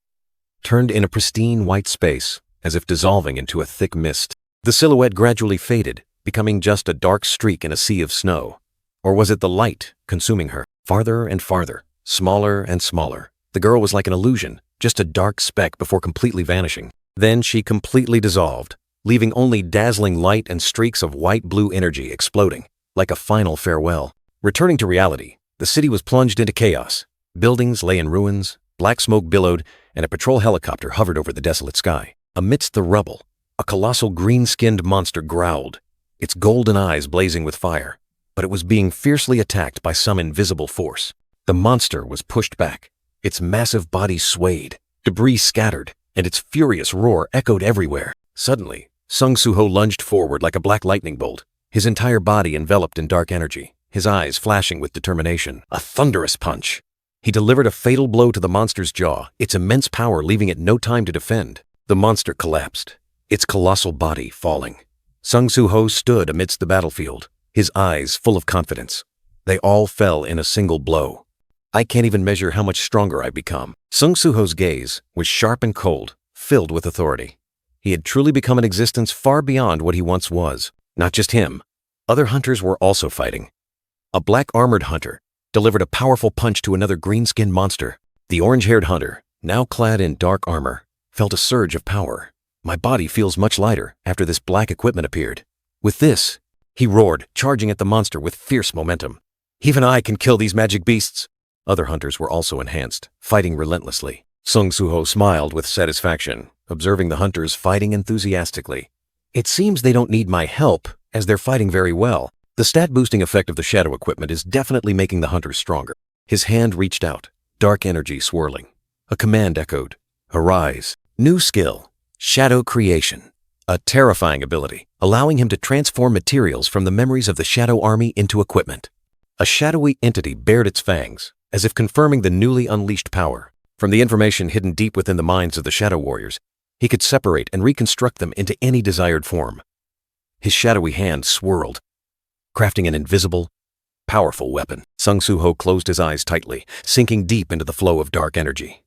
turned in a pristine white space, as if dissolving into a thick mist. The silhouette gradually faded, becoming just a dark streak in a sea of snow. Or was it the light consuming her? Farther and farther, smaller and smaller. The girl was like an illusion, just a dark speck before completely vanishing. Then she completely dissolved, leaving only dazzling light and streaks of white-blue energy exploding, like a final farewell. Returning to reality, the city was plunged into chaos. Buildings lay in ruins, black smoke billowed, and a patrol helicopter hovered over the desolate sky. Amidst the rubble, a colossal green-skinned monster growled, its golden eyes blazing with fire, but it was being fiercely attacked by some invisible force. The monster was pushed back. Its massive body swayed, debris scattered, and its furious roar echoed everywhere. Suddenly, Sung Soo-ho lunged forward like a black lightning bolt, his entire body enveloped in dark energy, his eyes flashing with determination. A thunderous punch. He delivered a fatal blow to the monster's jaw, its immense power leaving it no time to defend. The monster collapsed, its colossal body falling. Sung Soo-ho stood amidst the battlefield, his eyes full of confidence. They all fell in a single blow. I can't even measure how much stronger I've become. Sung Soo-ho's gaze was sharp and cold, filled with authority. He had truly become an existence far beyond what he once was. Not just him. Other hunters were also fighting. A black armored hunter delivered a powerful punch to another green-skinned monster. The orange-haired hunter, now clad in dark armor, felt a surge of power. My body feels much lighter after this black equipment appeared. With this, he roared, charging at the monster with fierce momentum. Even I can kill these magic beasts. Other hunters were also enhanced, fighting relentlessly. Sung Soo-ho smiled with satisfaction, observing the hunters fighting enthusiastically. It seems they don't need my help, as they're fighting very well. The stat-boosting effect of the shadow equipment is definitely making the hunters stronger. His hand reached out, dark energy swirling. A command echoed. Arise. New skill. Shadow creation. A terrifying ability, allowing him to transform materials from the memories of the Shadow Army into equipment. A shadowy entity bared its fangs, as if confirming the newly unleashed power. From the information hidden deep within the minds of the Shadow Warriors, he could separate and reconstruct them into any desired form. His shadowy hand swirled, crafting an invisible, powerful weapon. Sung Soo-ho closed his eyes tightly, sinking deep into the flow of dark energy.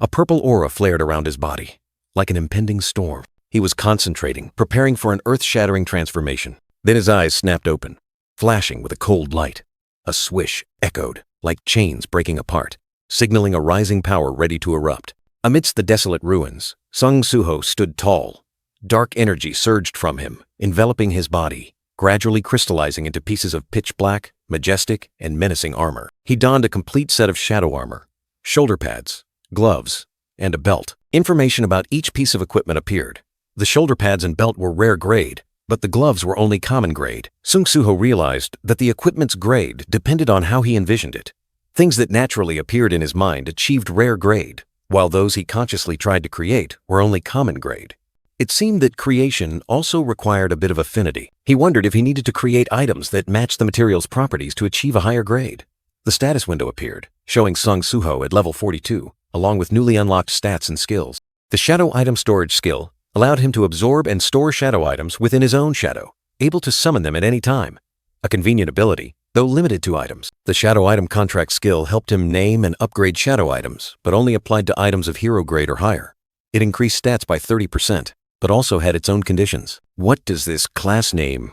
A purple aura flared around his body, like an impending storm. He was concentrating, preparing for an earth-shattering transformation. Then his eyes snapped open, flashing with a cold light. A swish echoed, like chains breaking apart, signaling a rising power ready to erupt. Amidst the desolate ruins, Sung Suho stood tall. Dark energy surged from him, enveloping his body, gradually crystallizing into pieces of pitch black, majestic, and menacing armor. He donned a complete set of shadow armor, shoulder pads, gloves, and a belt. Information about each piece of equipment appeared. The shoulder pads and belt were rare grade, but the gloves were only common grade. Sung Suho realized that the equipment's grade depended on how he envisioned it. Things that naturally appeared in his mind achieved rare grade, while those he consciously tried to create were only common grade. It seemed that creation also required a bit of affinity. He wondered if he needed to create items that matched the material's properties to achieve a higher grade. The status window appeared, showing Sung Suho at level 42, along with newly unlocked stats and skills. The shadow item storage skill allowed him to absorb and store shadow items within his own shadow, able to summon them at any time. A convenient ability, though limited to items. The shadow item contract skill helped him name and upgrade shadow items, but only applied to items of hero grade or higher. It increased stats by 30%. But also had its own conditions. What does this class name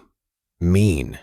mean?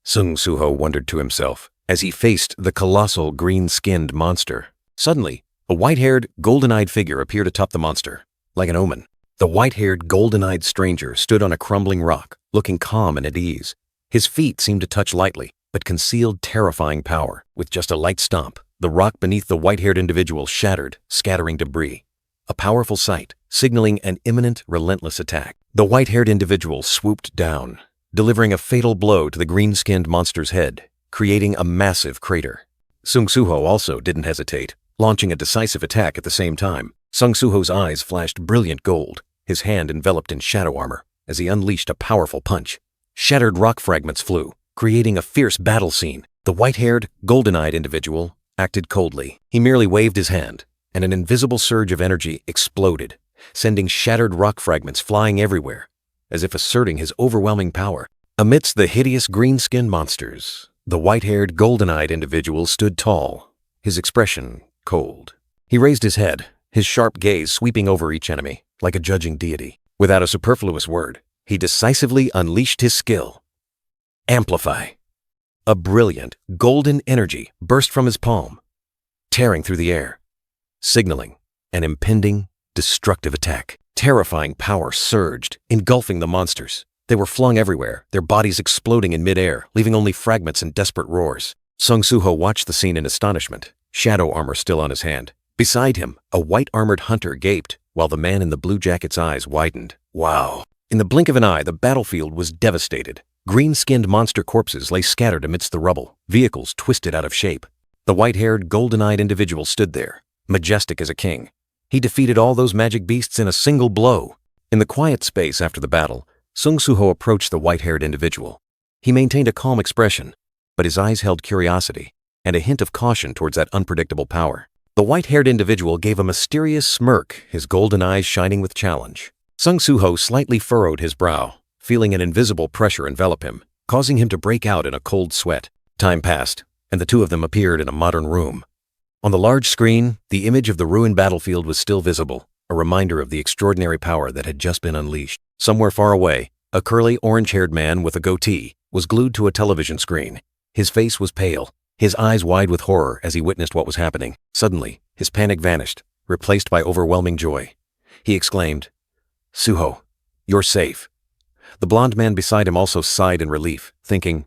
Sung Suho wondered to himself as he faced the colossal green-skinned monster. Suddenly, a white-haired, golden-eyed figure appeared atop the monster, like an omen. The white-haired, golden-eyed stranger stood on a crumbling rock, looking calm and at ease. His feet seemed to touch lightly, but concealed terrifying power. With just a light stomp, the rock beneath the white-haired individual shattered, scattering debris. A powerful sight, signaling an imminent, relentless attack. The white-haired individual swooped down, delivering a fatal blow to the green-skinned monster's head, creating a massive crater. Sung Suho also didn't hesitate, launching a decisive attack at the same time. Sung Suho's eyes flashed brilliant gold, his hand enveloped in shadow armor, as he unleashed a powerful punch. Shattered rock fragments flew, creating a fierce battle scene. The white-haired, golden-eyed individual acted coldly. He merely waved his hand, and an invisible surge of energy exploded, sending shattered rock fragments flying everywhere, as if asserting his overwhelming power. Amidst the hideous green-skinned monsters, the white-haired, golden-eyed individual stood tall, his expression cold. He raised his head, his sharp gaze sweeping over each enemy, like a judging deity. Without a superfluous word, he decisively unleashed his skill. Amplify. A brilliant, golden energy burst from his palm, tearing through the air, signaling an impending, destructive attack. Terrifying power surged, engulfing the monsters. They were flung everywhere, their bodies exploding in midair, leaving only fragments and desperate roars. Sung Suho watched the scene in astonishment, shadow armor still on his hand. Beside him, a white-armored hunter gaped, while the man in the blue jacket's eyes widened. Wow! In the blink of an eye, the battlefield was devastated. Green-skinned monster corpses lay scattered amidst the rubble, vehicles twisted out of shape. The white-haired, golden-eyed individual stood there, majestic as a king. He defeated all those magic beasts in a single blow. In the quiet space after the battle, Sung Suho approached the white-haired individual. He maintained a calm expression, but his eyes held curiosity and a hint of caution towards that unpredictable power. The white-haired individual gave a mysterious smirk, his golden eyes shining with challenge. Sung Suho slightly furrowed his brow, feeling an invisible pressure envelop him, causing him to break out in a cold sweat. Time passed, and the two of them appeared in a modern room. On the large screen, the image of the ruined battlefield was still visible, a reminder of the extraordinary power that had just been unleashed. Somewhere far away, a curly, orange-haired man with a goatee was glued to a television screen. His face was pale, his eyes wide with horror as he witnessed what was happening. Suddenly, his panic vanished, replaced by overwhelming joy. He exclaimed, "Suho, you're safe." The blond man beside him also sighed in relief, thinking,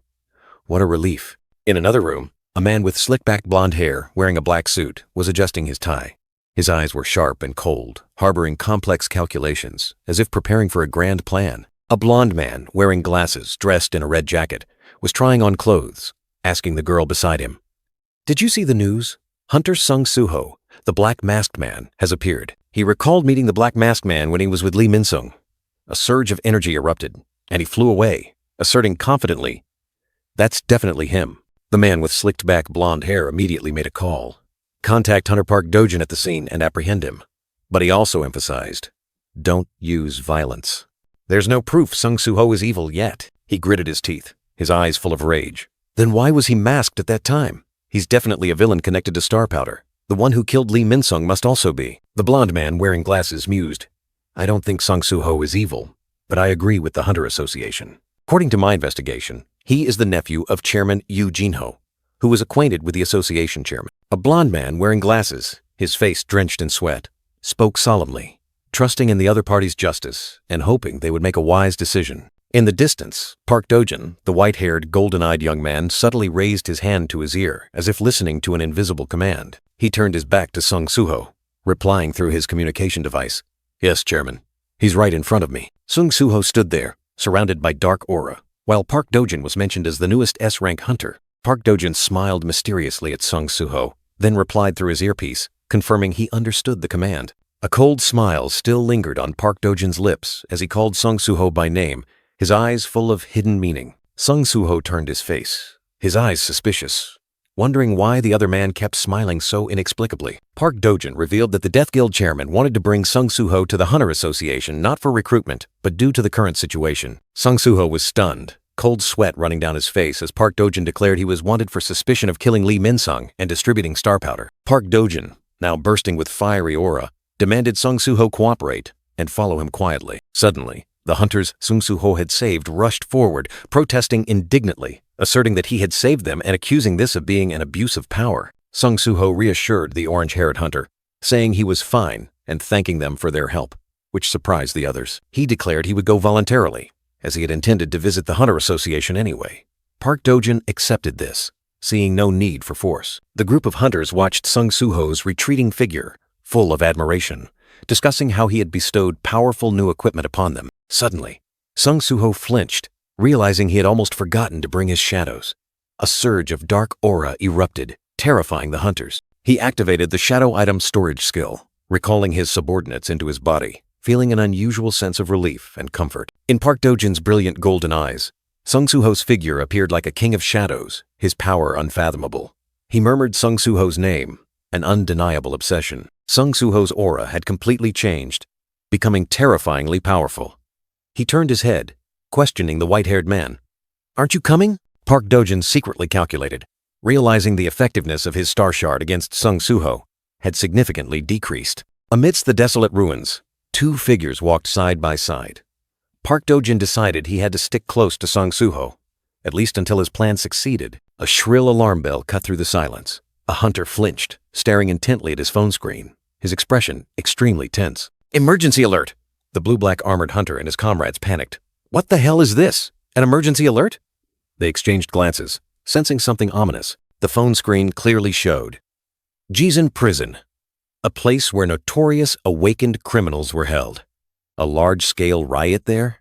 "What a relief." In another room, a man with slick-back blonde hair, wearing a black suit, was adjusting his tie. His eyes were sharp and cold, harboring complex calculations, as if preparing for a grand plan. A blonde man, wearing glasses, dressed in a red jacket, was trying on clothes, asking the girl beside him, "Did you see the news? Hunter Sung Suho, the Black Masked Man, has appeared." He recalled meeting the Black Masked Man when he was with Lee Min-sung. A surge of energy erupted, and he flew away, asserting confidently, "That's definitely him." The man with slicked-back blonde hair immediately made a call. Contact Hunter Park Dojin at the scene and apprehend him. But he also emphasized, "Don't use violence." "There's no proof Sung Suho is evil yet." He gritted his teeth, his eyes full of rage. Then why was he masked at that time? He's definitely a villain connected to Star Powder. The one who killed Lee Min-sung must also be. The blonde man wearing glasses mused, "I don't think Sung Suho is evil, but I agree with the Hunter Association. According to my investigation, he is the nephew of Chairman Yu Jinho, who was acquainted with the association chairman." A blonde man wearing glasses, his face drenched in sweat, spoke solemnly, trusting in the other party's justice and hoping they would make a wise decision. In the distance, Park Dojin, the white-haired, golden-eyed young man, subtly raised his hand to his ear, as if listening to an invisible command. He turned his back to Sung Suho, replying through his communication device. "Yes, Chairman. He's right in front of me." Sung Suho stood there, surrounded by dark aura. While Park Dojin was mentioned as the newest S-rank hunter, Park Dojin smiled mysteriously at Sung Suho, then replied through his earpiece, confirming he understood the command. A cold smile still lingered on Park Dojin's lips as he called Sung Suho by name, his eyes full of hidden meaning. Sung Suho turned his face, his eyes suspicious, wondering why the other man kept smiling so inexplicably. Park Dojin revealed that the Death Guild chairman wanted to bring Sung Suho to the Hunter Association not for recruitment, but due to the current situation. Sung Suho was stunned, cold sweat running down his face as Park Dojin declared he was wanted for suspicion of killing Lee Minsung and distributing star powder. Park Dojin, now bursting with fiery aura, demanded Sung Suho cooperate and follow him quietly. Suddenly, the hunters Sung Suho had saved rushed forward, protesting indignantly, asserting that he had saved them and accusing this of being an abuse of power. Sung Suho reassured the orange-haired hunter, saying he was fine and thanking them for their help, which surprised the others. He declared he would go voluntarily, as he had intended to visit the Hunter Association anyway. Park Dojin accepted this, seeing no need for force. The group of hunters watched Sung Suho's retreating figure, full of admiration, discussing how he had bestowed powerful new equipment upon them. Suddenly, Sung Suho flinched, realizing he had almost forgotten to bring his shadows. A surge of dark aura erupted, terrifying the hunters. He activated the shadow item storage skill, recalling his subordinates into his body, feeling an unusual sense of relief and comfort. In Park Dojin's brilliant golden eyes, Sung Suho's figure appeared like a king of shadows, his power unfathomable. He murmured Sung Suho's name, an undeniable obsession. Sung Suho's aura had completely changed, becoming terrifyingly powerful. He turned his head, questioning the white-haired man. "Aren't you coming?" Park Dojin secretly calculated, realizing the effectiveness of his star shard against Sung Suho had significantly decreased. Amidst the desolate ruins, two figures walked side by side. Park Dojin decided he had to stick close to Sung Suho, at least until his plan succeeded. A shrill alarm bell cut through the silence. A hunter flinched, staring intently at his phone screen, his expression extremely tense. "Emergency alert!" The blue-black armored hunter and his comrades panicked. "What the hell is this? An emergency alert?" They exchanged glances, sensing something ominous. The phone screen clearly showed Jizan Prison, a place where notorious awakened criminals were held. A large-scale riot there?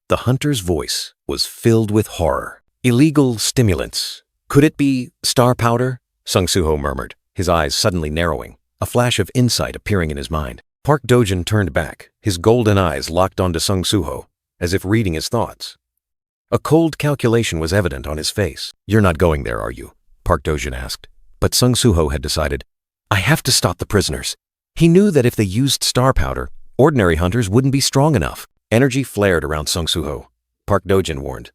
The hunter's voice was filled with horror. "Illegal stimulants. Could it be star powder?" Sung Suho murmured, his eyes suddenly narrowing, a flash of insight appearing in his mind. Park Dojin turned back, his golden eyes locked onto Sung Suho, as if reading his thoughts. A cold calculation was evident on his face. "You're not going there, are you?" Park Dojin asked. But Sung Suho had decided, "I have to stop the prisoners." He knew that if they used star powder, ordinary hunters wouldn't be strong enough. Energy flared around Sung Suho. Park Dojin warned,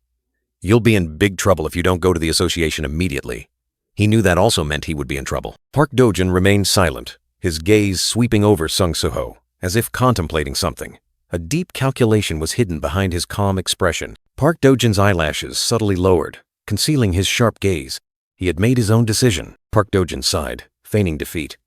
"You'll be in big trouble if you don't go to the association immediately." He knew that also meant he would be in trouble. Park Dojin remained silent, his gaze sweeping over Sung Suho, as if contemplating something. A deep calculation was hidden behind his calm expression. Park Dojin's eyelashes subtly lowered, concealing his sharp gaze. He had made his own decision. Park Dojin sighed, feigning defeat.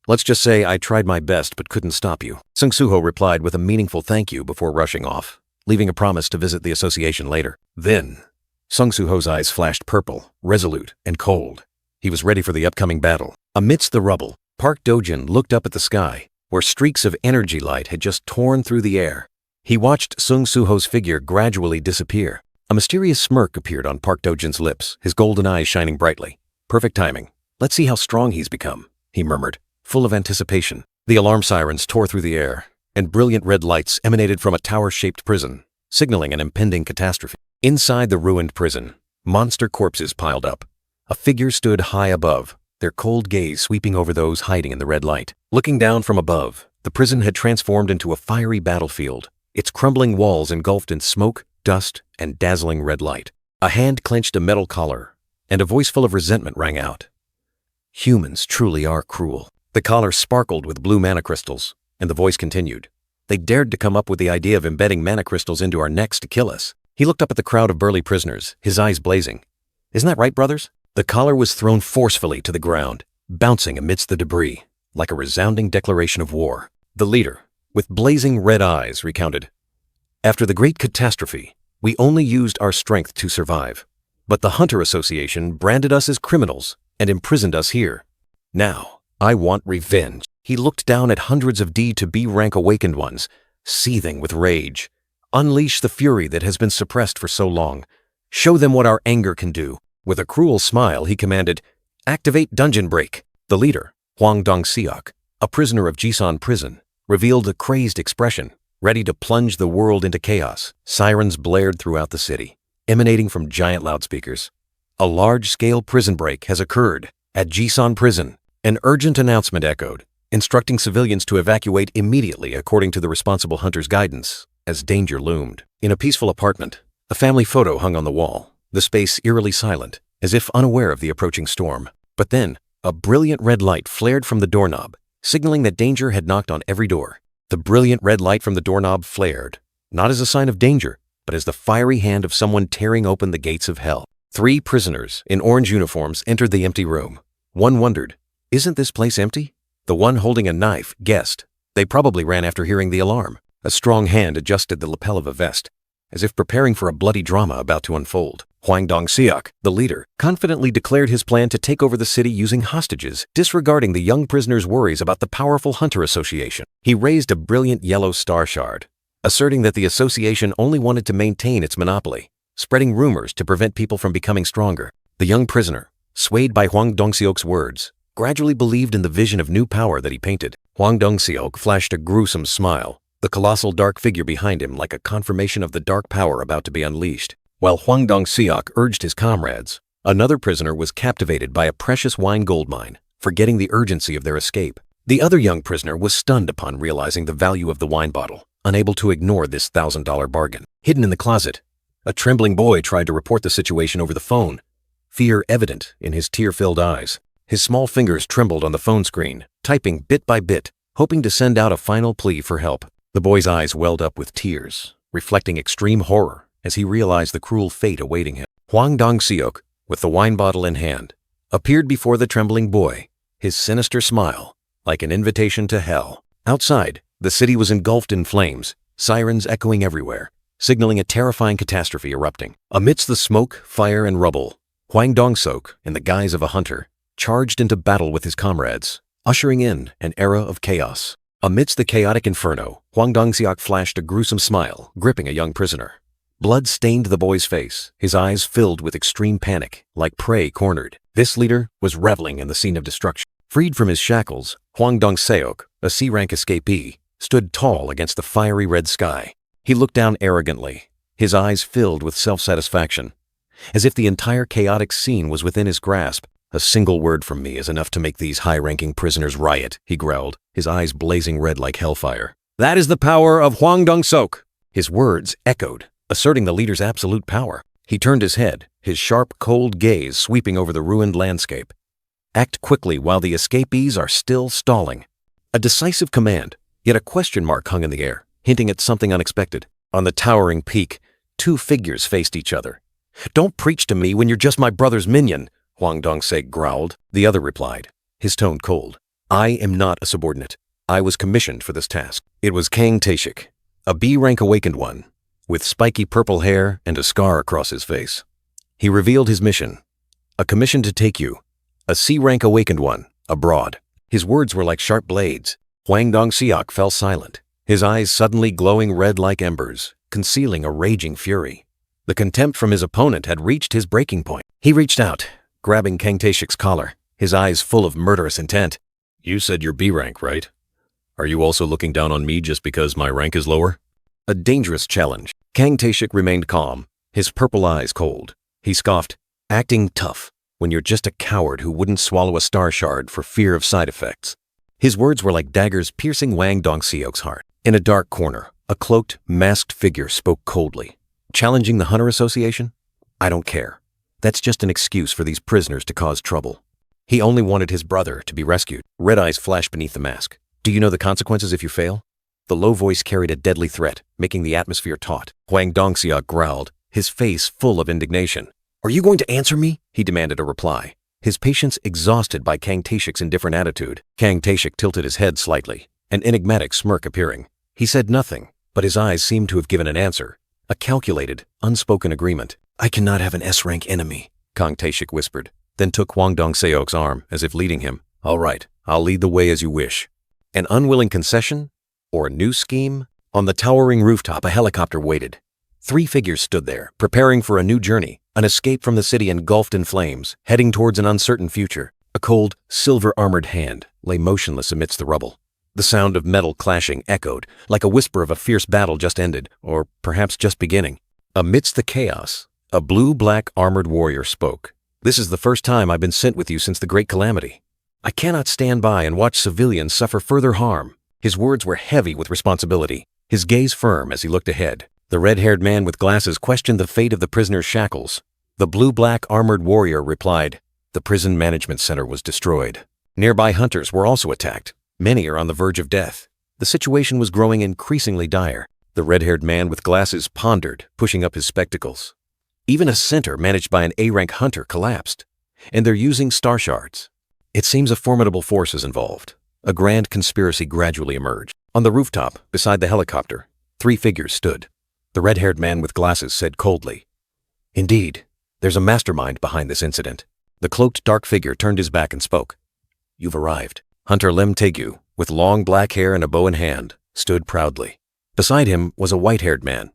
"Let's just say I tried my best but couldn't stop you." Sung Suho replied with a meaningful thank you before rushing off, leaving a promise to visit the association later. Then, Sung Suho's eyes flashed purple, resolute, and cold. He was ready for the upcoming battle. Amidst the rubble, Park Dojin looked up at the sky, where streaks of energy light had just torn through the air. He watched Sung Suho's figure gradually disappear. A mysterious smirk appeared on Park Dojin's lips, his golden eyes shining brightly. "Perfect timing. Let's see how strong he's become," he murmured, full of anticipation. The alarm sirens tore through the air, and brilliant red lights emanated from a tower-shaped prison, signaling an impending catastrophe. Inside the ruined prison, monster corpses piled up. A figure stood high above, their cold gaze sweeping over those hiding in the red light. Looking down from above, the prison had transformed into a fiery battlefield, its crumbling walls engulfed in smoke, dust, and dazzling red light. A hand clenched a metal collar, and a voice full of resentment rang out. "Humans truly are cruel." The collar sparkled with blue mana crystals, and the voice continued. "They dared to come up with the idea of embedding mana crystals into our necks to kill us." He looked up at the crowd of burly prisoners, his eyes blazing. "Isn't that right, brothers?" The collar was thrown forcefully to the ground, bouncing amidst the debris, like a resounding declaration of war. The leader, with blazing red eyes, recounted, "After the great catastrophe, we only used our strength to survive. But the Hunter Association branded us as criminals and imprisoned us here. Now, I want revenge." He looked down at hundreds of D to B rank awakened ones, seething with rage. "Unleash the fury that has been suppressed for so long. Show them what our anger can do." With a cruel smile, he commanded, "Activate Dungeon Break." The leader, Hwang Dong-seok, a prisoner of Jisan Prison, revealed a crazed expression, ready to plunge the world into chaos. Sirens blared throughout the city, emanating from giant loudspeakers. A large-scale prison break has occurred at Jisan Prison. An urgent announcement echoed, instructing civilians to evacuate immediately according to the responsible hunter's guidance, as danger loomed. In a peaceful apartment, a family photo hung on the wall, the space eerily silent, as if unaware of the approaching storm. But then, a brilliant red light flared from the doorknob, signaling that danger had knocked on every door. The brilliant red light from the doorknob flared, not as a sign of danger, but as the fiery hand of someone tearing open the gates of hell. 3 prisoners in orange uniforms entered the empty room. One wondered, "Isn't this place empty?" The one holding a knife guessed. They probably ran after hearing the alarm. A strong hand adjusted the lapel of a vest, as if preparing for a bloody drama about to unfold. Hwang Dong-seok, the leader, confidently declared his plan to take over the city using hostages, disregarding the young prisoner's worries about the powerful Hunter Association. He raised a brilliant yellow star shard, asserting that the association only wanted to maintain its monopoly, spreading rumors to prevent people from becoming stronger. The young prisoner, swayed by Hwang Dong-seok's words, gradually believed in the vision of new power that he painted. Hwang Dong-seok flashed a gruesome smile, the colossal dark figure behind him like a confirmation of the dark power about to be unleashed. While Hwang Dong-seok urged his comrades, another prisoner was captivated by a precious wine goldmine, forgetting the urgency of their escape. The other young prisoner was stunned upon realizing the value of the wine bottle, unable to ignore this $1,000 bargain. Hidden in the closet, a trembling boy tried to report the situation over the phone, fear evident in his tear-filled eyes. His small fingers trembled on the phone screen, typing bit by bit, hoping to send out a final plea for help. The boy's eyes welled up with tears, reflecting extreme horror as he realized the cruel fate awaiting him. Hwang Dong-seok, with the wine bottle in hand, appeared before the trembling boy, his sinister smile like an invitation to hell. Outside, the city was engulfed in flames, sirens echoing everywhere, signaling a terrifying catastrophe erupting. Amidst the smoke, fire, and rubble, Hwang Dong-seok, in the guise of a hunter, charged into battle with his comrades, ushering in an era of chaos. Amidst the chaotic inferno, Hwang Dong-seok flashed a gruesome smile, gripping a young prisoner. Blood stained the boy's face, his eyes filled with extreme panic, like prey cornered. This leader was reveling in the scene of destruction. Freed from his shackles, Hwang Dong-seok, a C-rank escapee, stood tall against the fiery red sky. He looked down arrogantly, his eyes filled with self-satisfaction, as if the entire chaotic scene was within his grasp. "A single word from me is enough to make these high-ranking prisoners riot," he growled, his eyes blazing red like hellfire. "That is the power of Hwang Dong-seok." His words echoed, asserting the leader's absolute power. He turned his head, his sharp, cold gaze sweeping over the ruined landscape. "Act quickly while the escapees are still stalling." A decisive command, yet a question mark hung in the air, hinting at something unexpected. On the towering peak, 2 figures faced each other. "Don't preach to me when you're just my brother's minion," Hwang Dong-seok growled. The other replied, his tone cold. "I am not a subordinate. I was commissioned for this task." It was Kang Tae-shik, a B-rank awakened one, with spiky purple hair and a scar across his face. He revealed his mission: a commission to take you, a C-rank awakened one, abroad. His words were like sharp blades. Hwang Dong-seok fell silent, his eyes suddenly glowing red like embers, concealing a raging fury. The contempt from his opponent had reached his breaking point. He reached out, grabbing Kang Tae-shik's collar, his eyes full of murderous intent. "You said you're B-rank, right? Are you also looking down on me just because my rank is lower?" A dangerous challenge. Kang Tae-shik remained calm, his purple eyes cold. He scoffed, "Acting tough when you're just a coward who wouldn't swallow a star shard for fear of side effects." His words were like daggers piercing Hwang Dong-seok's heart. In a dark corner, a cloaked, masked figure spoke coldly. "Challenging the Hunter Association? I don't care. That's just an excuse for these prisoners to cause trouble." He only wanted his brother to be rescued. Red eyes flashed beneath the mask. "Do you know the consequences if you fail?" The low voice carried a deadly threat, making the atmosphere taut. Hwang Dong-seok growled, his face full of indignation. "Are you going to answer me?" He demanded a reply, his patience exhausted by Kang Tae-shik's indifferent attitude. Kang Tae-shik tilted his head slightly, an enigmatic smirk appearing. He said nothing, but his eyes seemed to have given an answer, a calculated, unspoken agreement. "I cannot have an S-rank enemy," Kang Taeshik whispered, then took Hwang Dong-seok's arm as if leading him. "All right, I'll lead the way as you wish." An unwilling concession? Or a new scheme? On the towering rooftop, a helicopter waited. 3 figures stood there, preparing for a new journey, an escape from the city engulfed in flames, heading towards an uncertain future. A cold, silver-armored hand lay motionless amidst the rubble. The sound of metal clashing echoed, like a whisper of a fierce battle just ended, or perhaps just beginning. Amidst the chaos, a blue-black armored warrior spoke. "This is the first time I've been sent with you since the Great Calamity. I cannot stand by and watch civilians suffer further harm." His words were heavy with responsibility, his gaze firm as he looked ahead. The red-haired man with glasses questioned the fate of the prisoner's shackles. The blue-black armored warrior replied, "The prison management center was destroyed. Nearby hunters were also attacked. Many are on the verge of death." The situation was growing increasingly dire. The red-haired man with glasses pondered, pushing up his spectacles. Even a center managed by an A-rank hunter collapsed, and they're using star shards. It seems a formidable force is involved. A grand conspiracy gradually emerged. On the rooftop, beside the helicopter, 3 figures stood. The red-haired man with glasses said coldly, "Indeed, there's a mastermind behind this incident." The cloaked dark figure turned his back and spoke. "You've arrived." Hunter Lim Taegyu, with long black hair and a bow in hand, stood proudly. Beside him was a white-haired man.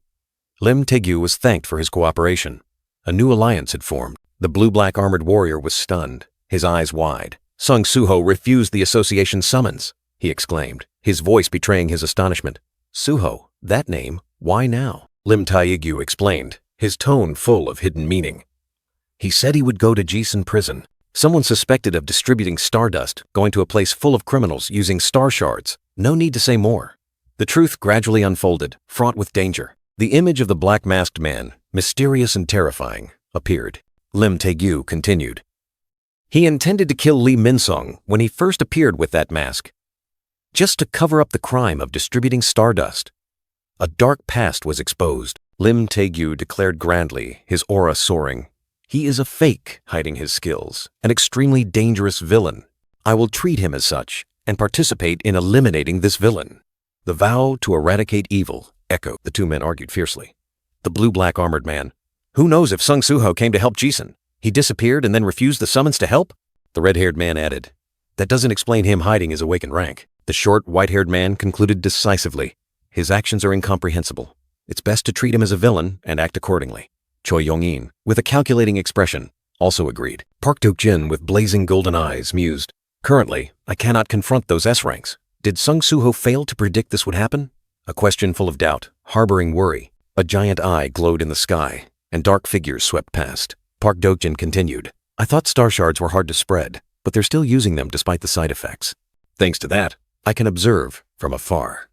Lim Taegyu was thanked for his cooperation. A new alliance had formed. The blue-black armored warrior was stunned, his eyes wide. "Sung Suho refused the association's summons," he exclaimed, his voice betraying his astonishment. "Suho, that name, why now?" Lim Taegyu explained, his tone full of hidden meaning. "He said he would go to Jisun prison. Someone suspected of distributing stardust, going to a place full of criminals using star shards. No need to say more." The truth gradually unfolded, fraught with danger. The image of the black-masked man, mysterious and terrifying, appeared. Lim Taegyu continued. "He intended to kill Lee Min-sung when he first appeared with that mask, just to cover up the crime of distributing stardust. A dark past was exposed." Lim Taegyu declared grandly, his aura soaring. "He is a fake hiding his skills, an extremely dangerous villain. I will treat him as such and participate in eliminating this villain." The vow to eradicate evil echoed. The 2 men argued fiercely. The blue-black armored man. "Who knows if Sung Suho came to help Jisun? He disappeared and then refused the summons to help?" The red-haired man added. "That doesn't explain him hiding his awakened rank." The short, white-haired man concluded decisively. "His actions are incomprehensible. It's best to treat him as a villain and act accordingly." Choi Yong-in, with a calculating expression, also agreed. Park Dok-jin, with blazing golden eyes, mused. "Currently, I cannot confront those S-ranks. Did Sung Suho fail to predict this would happen?" A question full of doubt, harboring worry. A giant eye glowed in the sky, and dark figures swept past. Park Dok-jin continued. "I thought star shards were hard to spread, but they're still using them despite the side effects. Thanks to that, I can observe from afar."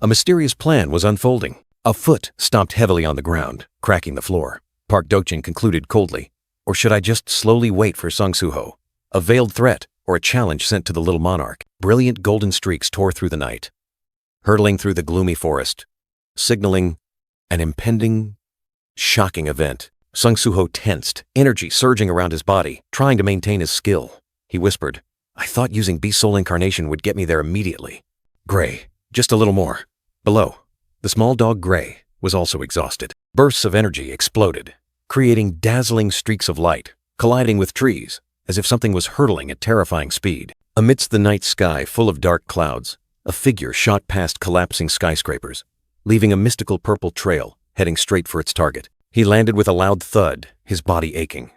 A mysterious plan was unfolding. A foot stomped heavily on the ground, cracking the floor. Park Dok-jin concluded coldly. Or should I just slowly wait for Sung Suho? A veiled threat or a challenge sent to the little monarch. Brilliant golden streaks tore through the night, hurtling through the gloomy forest, signaling an impending, shocking event. Sung Suho tensed, energy surging around his body, trying to maintain his skill. He whispered, "I thought using Beast Soul Incarnation would get me there immediately." Gray, just a little more. Below, the small dog Gray was also exhausted. Bursts of energy exploded, creating dazzling streaks of light, colliding with trees, as if something was hurtling at terrifying speed. Amidst the night sky full of dark clouds, a figure shot past collapsing skyscrapers, leaving a mystical purple trail, heading straight for its target. He landed with a loud thud, his body aching.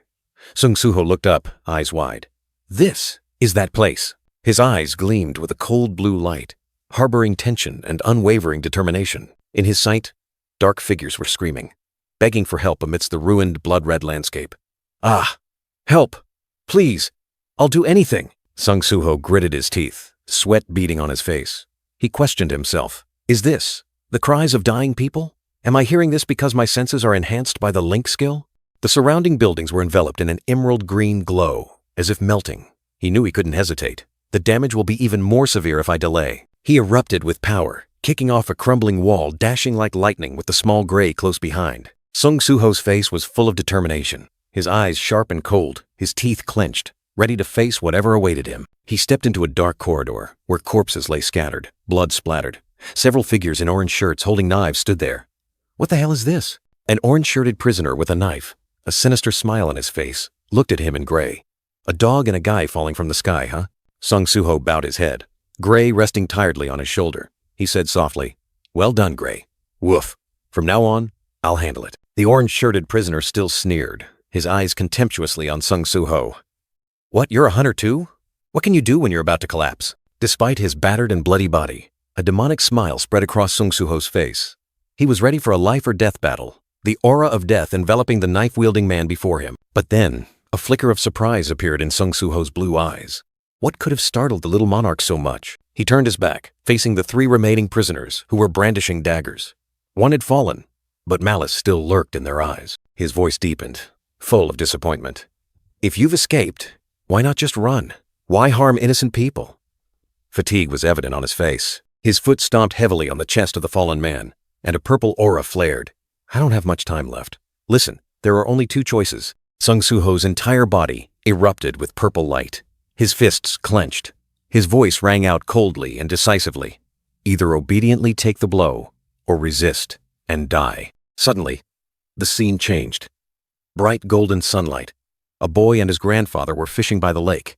Sung Suho looked up, eyes wide. "This is that place." His eyes gleamed with a cold blue light, harboring tension and unwavering determination. In his sight, dark figures were screaming, begging for help amidst the ruined, blood-red landscape. "Ah! Help! Please! I'll do anything!" Sung Suho gritted his teeth, sweat beading on his face. He questioned himself. Is this the cries of dying people? Am I hearing this because my senses are enhanced by the link skill? The surrounding buildings were enveloped in an emerald green glow, as if melting. He knew he couldn't hesitate. The damage will be even more severe if I delay. He erupted with power, kicking off a crumbling wall, dashing like lightning with the small Gray close behind. Sung Suho's face was full of determination, his eyes sharp and cold, his teeth clenched. ready to face whatever awaited him. He stepped into a dark corridor where corpses lay scattered, blood splattered. Several figures in orange shirts holding knives stood there. What the hell is this? An orange-shirted prisoner with a knife, a sinister smile on his face, looked at him in gray. A dog and a guy falling from the sky, huh? Sung Soo-ho bowed his head, Gray resting tiredly on his shoulder. He said softly, "Well done, Gray. Woof. From now on, I'll handle it." The orange-shirted prisoner still sneered, his eyes contemptuously on Sung Soo-ho. "What, you're a hunter too? What can you do when you're about to collapse?" Despite his battered and bloody body, a demonic smile spread across Sung Soo-ho's face. He was ready for a life-or-death battle, the aura of death enveloping the knife-wielding man before him. But then, a flicker of surprise appeared in Sung Soo-ho's blue eyes. What could have startled the little monarch so much? He turned his back, facing the 3 remaining prisoners who were brandishing daggers. One had fallen, but malice still lurked in their eyes. His voice deepened, full of disappointment. "If you've escaped, why not just run? Why harm innocent people?" Fatigue was evident on his face. His foot stomped heavily on the chest of the fallen man, and a purple aura flared. "I don't have much time left. Listen, there are only 2 choices." Sung Soo-ho's entire body erupted with purple light. His fists clenched. His voice rang out coldly and decisively. "Either obediently take the blow, or resist and die." Suddenly, the scene changed. Bright golden sunlight. A boy and his grandfather were fishing by the lake.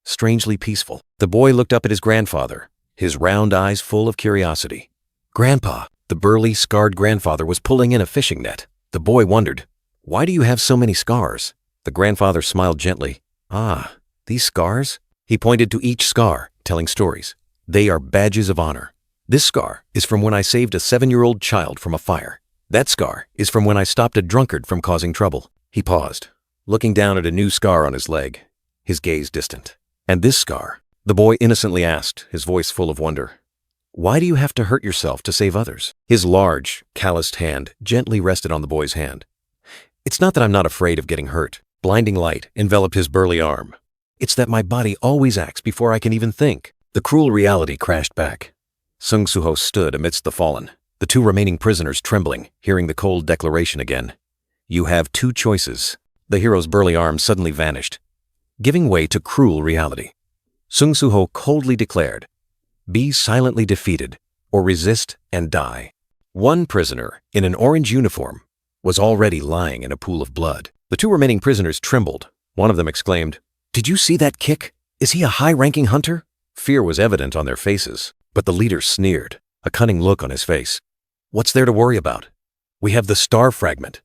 Strangely peaceful. The boy looked up at his grandfather, his round eyes full of curiosity. "Grandpa." The burly, scarred grandfather was pulling in a fishing net. The boy wondered, "Why do you have so many scars?" The grandfather smiled gently. "Ah, these scars?" He pointed to each scar, telling stories. "They are badges of honor. This scar is from when I saved a 7-year-old child from a fire. That scar is from when I stopped a drunkard from causing trouble." He paused, looking down at a new scar on his leg, his gaze distant. "And this scar?" the boy innocently asked, his voice full of wonder. "Why do you have to hurt yourself to save others?" His large, calloused hand gently rested on the boy's hand. "It's not that I'm not afraid of getting hurt." Blinding light enveloped his burly arm. "It's that my body always acts before I can even think." The cruel reality crashed back. Sung Soo-ho stood amidst the fallen, the 2 remaining prisoners trembling, hearing the cold declaration again. "You have 2 choices." The hero's burly arm suddenly vanished, giving way to cruel reality. Sung Soo-ho coldly declared, "Be silently defeated, or resist and die." One prisoner, in an orange uniform, was already lying in a pool of blood. The 2 remaining prisoners trembled. One of them exclaimed, "Did you see that kick? Is he a high-ranking hunter?" Fear was evident on their faces, but the leader sneered, a cunning look on his face. "What's there to worry about? We have the star fragment."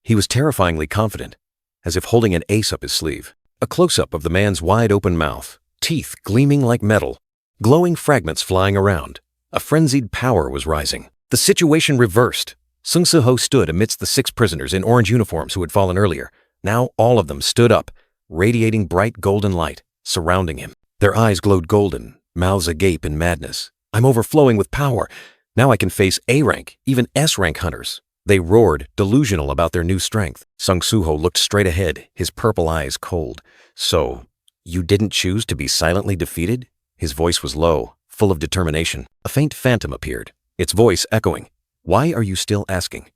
He was terrifyingly confident, as if holding an ace up his sleeve. A close-up of the man's wide-open mouth, teeth gleaming like metal, glowing fragments flying around. A frenzied power was rising. The situation reversed. Sung Soo-ho stood amidst the 6 prisoners in orange uniforms who had fallen earlier. Now all of them stood up, radiating bright golden light, surrounding him. Their eyes glowed golden, mouths agape in madness. "I'm overflowing with power. Now I can face A-rank, even S-rank hunters." They roared, delusional about their new strength. Sung Soo-ho looked straight ahead, his purple eyes cold. "So, you didn't choose to be silently defeated?" His voice was low, full of determination. A faint phantom appeared, its voice echoing. "Why are you still asking?"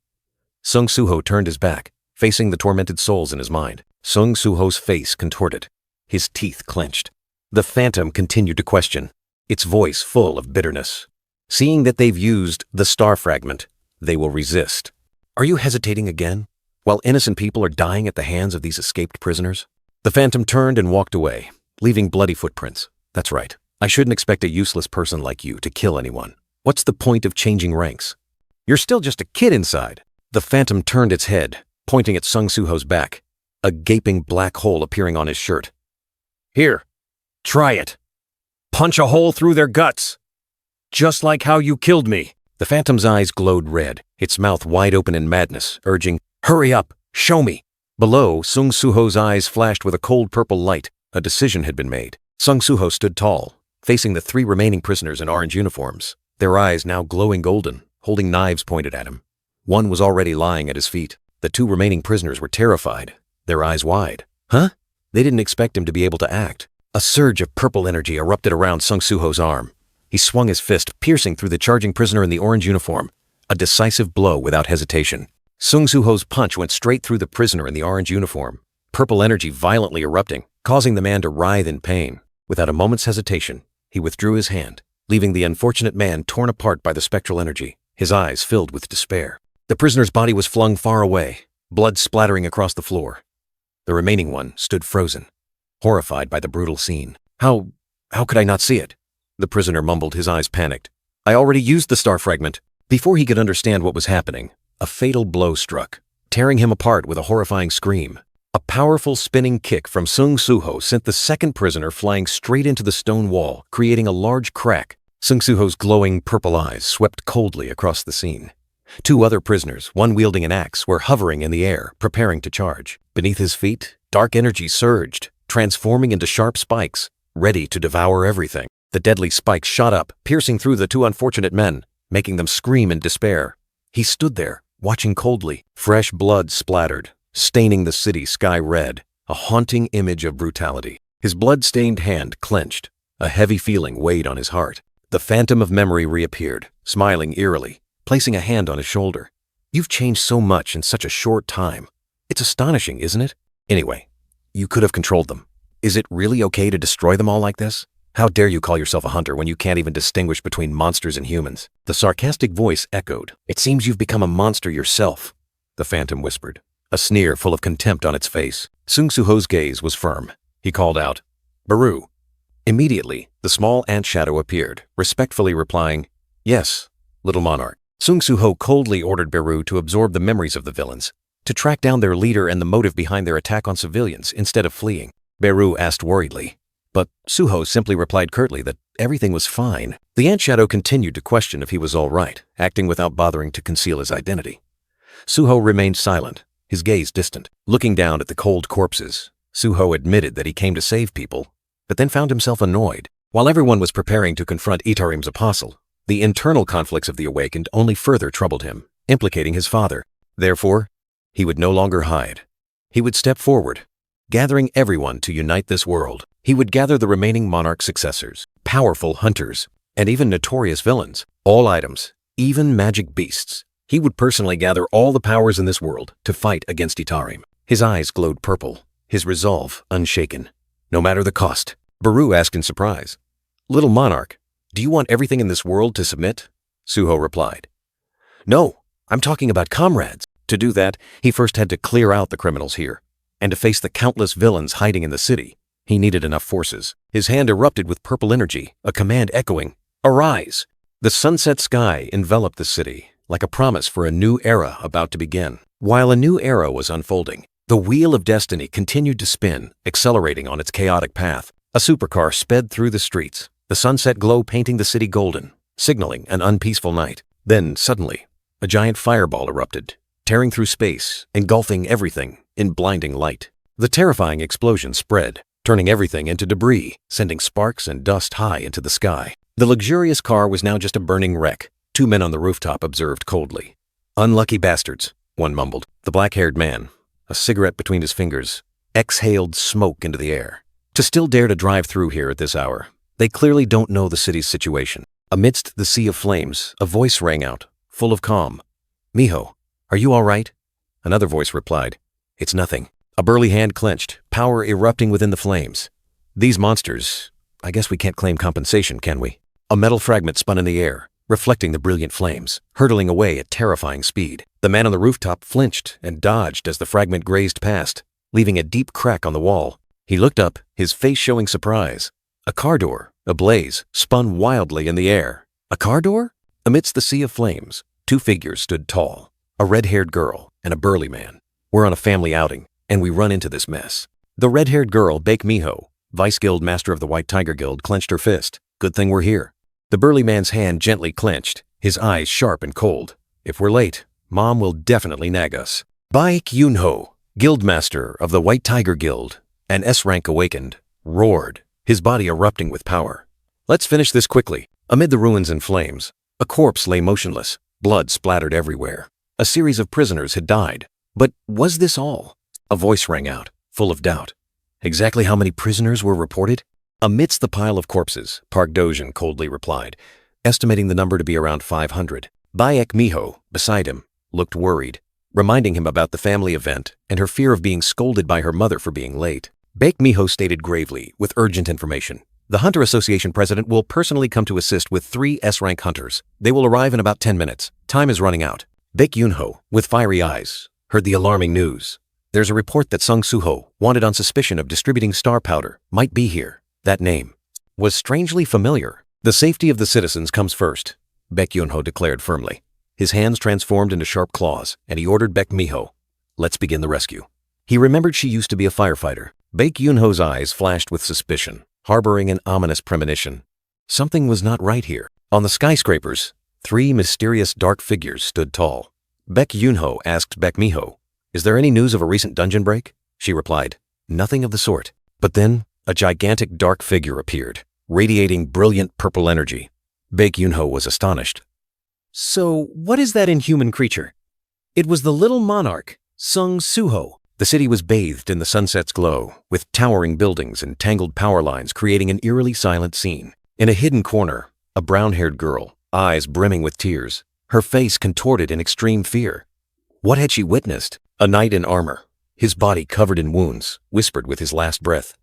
Sung Soo-ho turned his back, facing the tormented souls in his mind. Sung Soo-ho's face contorted, his teeth clenched. The phantom continued to question, its voice full of bitterness. "Seeing that they've used the star fragment, they will resist. Are you hesitating again, while innocent people are dying at the hands of these escaped prisoners?" The phantom turned and walked away, leaving bloody footprints. "That's right. I shouldn't expect a useless person like you to kill anyone. What's the point of changing ranks? You're still just a kid inside." The phantom turned its head, pointing at Sung Soo-ho's back, a gaping black hole appearing on his shirt. "Here, try it. Punch a hole through their guts. Just like how you killed me." The phantom's eyes glowed red, its mouth wide open in madness, urging, "Hurry up, show me." Below, Sung Soo-ho's eyes flashed with a cold purple light. A decision had been made. Sung Soo-ho stood tall, facing the 3 remaining prisoners in orange uniforms, their eyes now glowing golden, holding knives pointed at him. One was already lying at his feet. The 2 remaining prisoners were terrified, their eyes wide. Huh? They didn't expect him to be able to act. A surge of purple energy erupted around Sung Soo-ho's arm. He swung his fist, piercing through the charging prisoner in the orange uniform, a decisive blow without hesitation. Sung Soo-ho's punch went straight through the prisoner in the orange uniform, purple energy violently erupting. causing the man to writhe in pain. Without a moment's hesitation, he withdrew his hand, leaving the unfortunate man torn apart by the spectral energy, his eyes filled with despair. The prisoner's body was flung far away, blood splattering across the floor. The remaining one stood frozen, horrified by the brutal scene. How could I not see it? The prisoner mumbled, his eyes panicked. I already used the star fragment. Before he could understand what was happening, a fatal blow struck, tearing him apart with a horrifying scream. A powerful spinning kick from Sung Soo-ho sent the second prisoner flying straight into the stone wall, creating a large crack. Sung Soo-ho's glowing purple eyes swept coldly across the scene. Two other prisoners, one wielding an axe, were hovering in the air, preparing to charge. Beneath his feet, dark energy surged, transforming into sharp spikes, ready to devour everything. The deadly spikes shot up, piercing through the two unfortunate men, making them scream in despair. He stood there, watching coldly. Fresh blood splattered, staining the city sky red, a haunting image of brutality. His blood-stained hand clenched. A heavy feeling weighed on his heart. The phantom of memory reappeared, smiling eerily, placing a hand on his shoulder. You've changed so much in such a short time. It's astonishing, isn't it? Anyway, you could have controlled them. Is it really okay to destroy them all like this? How dare you call yourself a hunter when you can't even distinguish between monsters and humans? The sarcastic voice echoed. It seems you've become a monster yourself, the phantom whispered, a sneer full of contempt on its face. Sung Soo-ho's gaze was firm. He called out, Baru. Immediately, the small ant shadow appeared, respectfully replying, Yes, little monarch. Sung Soo-ho coldly ordered Baru to absorb the memories of the villains, to track down their leader and the motive behind their attack on civilians instead of fleeing. Baru asked worriedly, but Soo-ho simply replied curtly that everything was fine. The ant shadow continued to question if he was all right, acting without bothering to conceal his identity. Soo-ho remained silent, his gaze distant. Looking down at the cold corpses, Soo-ho admitted that he came to save people, but then found himself annoyed. While everyone was preparing to confront Itarim's apostle, the internal conflicts of the awakened only further troubled him, implicating his father. Therefore, he would no longer hide. He would step forward, gathering everyone to unite this world. He would gather the remaining monarch successors, powerful hunters, and even notorious villains, all items, even magic beasts. He would personally gather all the powers in this world to fight against Itarim. His eyes glowed purple, his resolve unshaken. No matter the cost. Baru asked in surprise, Little monarch, do you want everything in this world to submit? Soo-ho replied, No, I'm talking about comrades. To do that, he first had to clear out the criminals here, and to face the countless villains hiding in the city. He needed enough forces. His hand erupted with purple energy, a command echoing, Arise! The sunset sky enveloped the city, like a promise for a new era about to begin. While a new era was unfolding, the wheel of destiny continued to spin, accelerating on its chaotic path. A supercar sped through the streets, the sunset glow painting the city golden, signaling an unpeaceful night. Then, suddenly, a giant fireball erupted, tearing through space, engulfing everything in blinding light. The terrifying explosion spread, turning everything into debris, sending sparks and dust high into the sky. The luxurious car was now just a burning wreck. Two men on the rooftop observed coldly. Unlucky bastards, one mumbled. The black-haired man, a cigarette between his fingers, exhaled smoke into the air. To still dare to drive through here at this hour, they clearly don't know the city's situation. Amidst the sea of flames, a voice rang out, full of calm. Miho, are you all right? Another voice replied, It's nothing. A burly hand clenched, power erupting within the flames. These monsters, I guess we can't claim compensation, can we? A metal fragment spun in the air, reflecting the brilliant flames, hurtling away at terrifying speed. The man on the rooftop flinched and dodged as the fragment grazed past, leaving a deep crack on the wall. He looked up, his face showing surprise. A car door, ablaze, spun wildly in the air. A car door? Amidst the sea of flames, two figures stood tall, a red-haired girl and a burly man. We're on a family outing, and we run into this mess. The red-haired girl, Bake Miho, Vice Guild Master of the White Tiger Guild, clenched her fist. Good thing we're here. The burly man's hand gently clenched, his eyes sharp and cold. If we're late, Mom will definitely nag us. Baek Yunho, Guildmaster of the White Tiger Guild, an S-rank awakened, roared, his body erupting with power. Let's finish this quickly. Amid the ruins and flames, a corpse lay motionless, blood splattered everywhere. A series of prisoners had died. But was this all? A voice rang out, full of doubt. Exactly how many prisoners were reported? Amidst the pile of corpses, Park Dojin coldly replied, estimating the number to be around 500. Baek Miho, beside him, looked worried, reminding him about the family event and her fear of being scolded by her mother for being late. Baek Miho stated gravely, with urgent information. The Hunter Association president will personally come to assist with 3 S-rank hunters. They will arrive in about 10 minutes. Time is running out. Baek Yunho, with fiery eyes, heard the alarming news. There's a report that Sung Soo-ho, wanted on suspicion of distributing star powder, might be here. That name was strangely familiar. The safety of the citizens comes first, Baek Yunho declared firmly. His hands transformed into sharp claws, and he ordered Baek Miho, let's begin the rescue. He remembered she used to be a firefighter. Baek Yunho's eyes flashed with suspicion, harboring an ominous premonition. Something was not right here. On the skyscrapers, 3 mysterious dark figures stood tall. Baek Yunho asked Baek Miho, is there any news of a recent dungeon break? She replied, nothing of the sort. But then, a gigantic dark figure appeared, radiating brilliant purple energy. Baek Yunho was astonished. So, what is that inhuman creature? It was the little monarch, Sung Soo-ho. The city was bathed in the sunset's glow, with towering buildings and tangled power lines creating an eerily silent scene. In a hidden corner, a brown-haired girl, eyes brimming with tears, her face contorted in extreme fear. What had she witnessed? A knight in armor, his body covered in wounds, whispered with his last breath.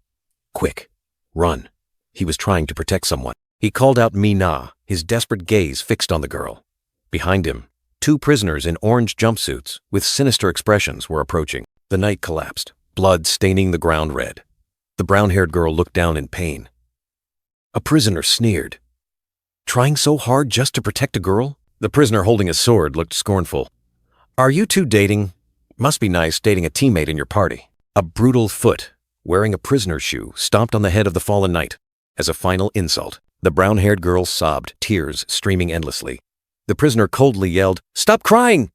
Quick, run. He was trying to protect someone. He called out Mi-na, his desperate gaze fixed on the girl. Behind him, 2 prisoners in orange jumpsuits with sinister expressions were approaching. The knight collapsed, blood staining the ground red. The brown-haired girl looked down in pain. A prisoner sneered. Trying so hard just to protect a girl? The prisoner holding a sword looked scornful. Are you 2 dating? Must be nice dating a teammate in your party. A brutal foot, wearing a prisoner's shoe, stomped on the head of the fallen knight. As a final insult, the brown-haired girl sobbed, tears streaming endlessly. The prisoner coldly yelled, "Stop crying!"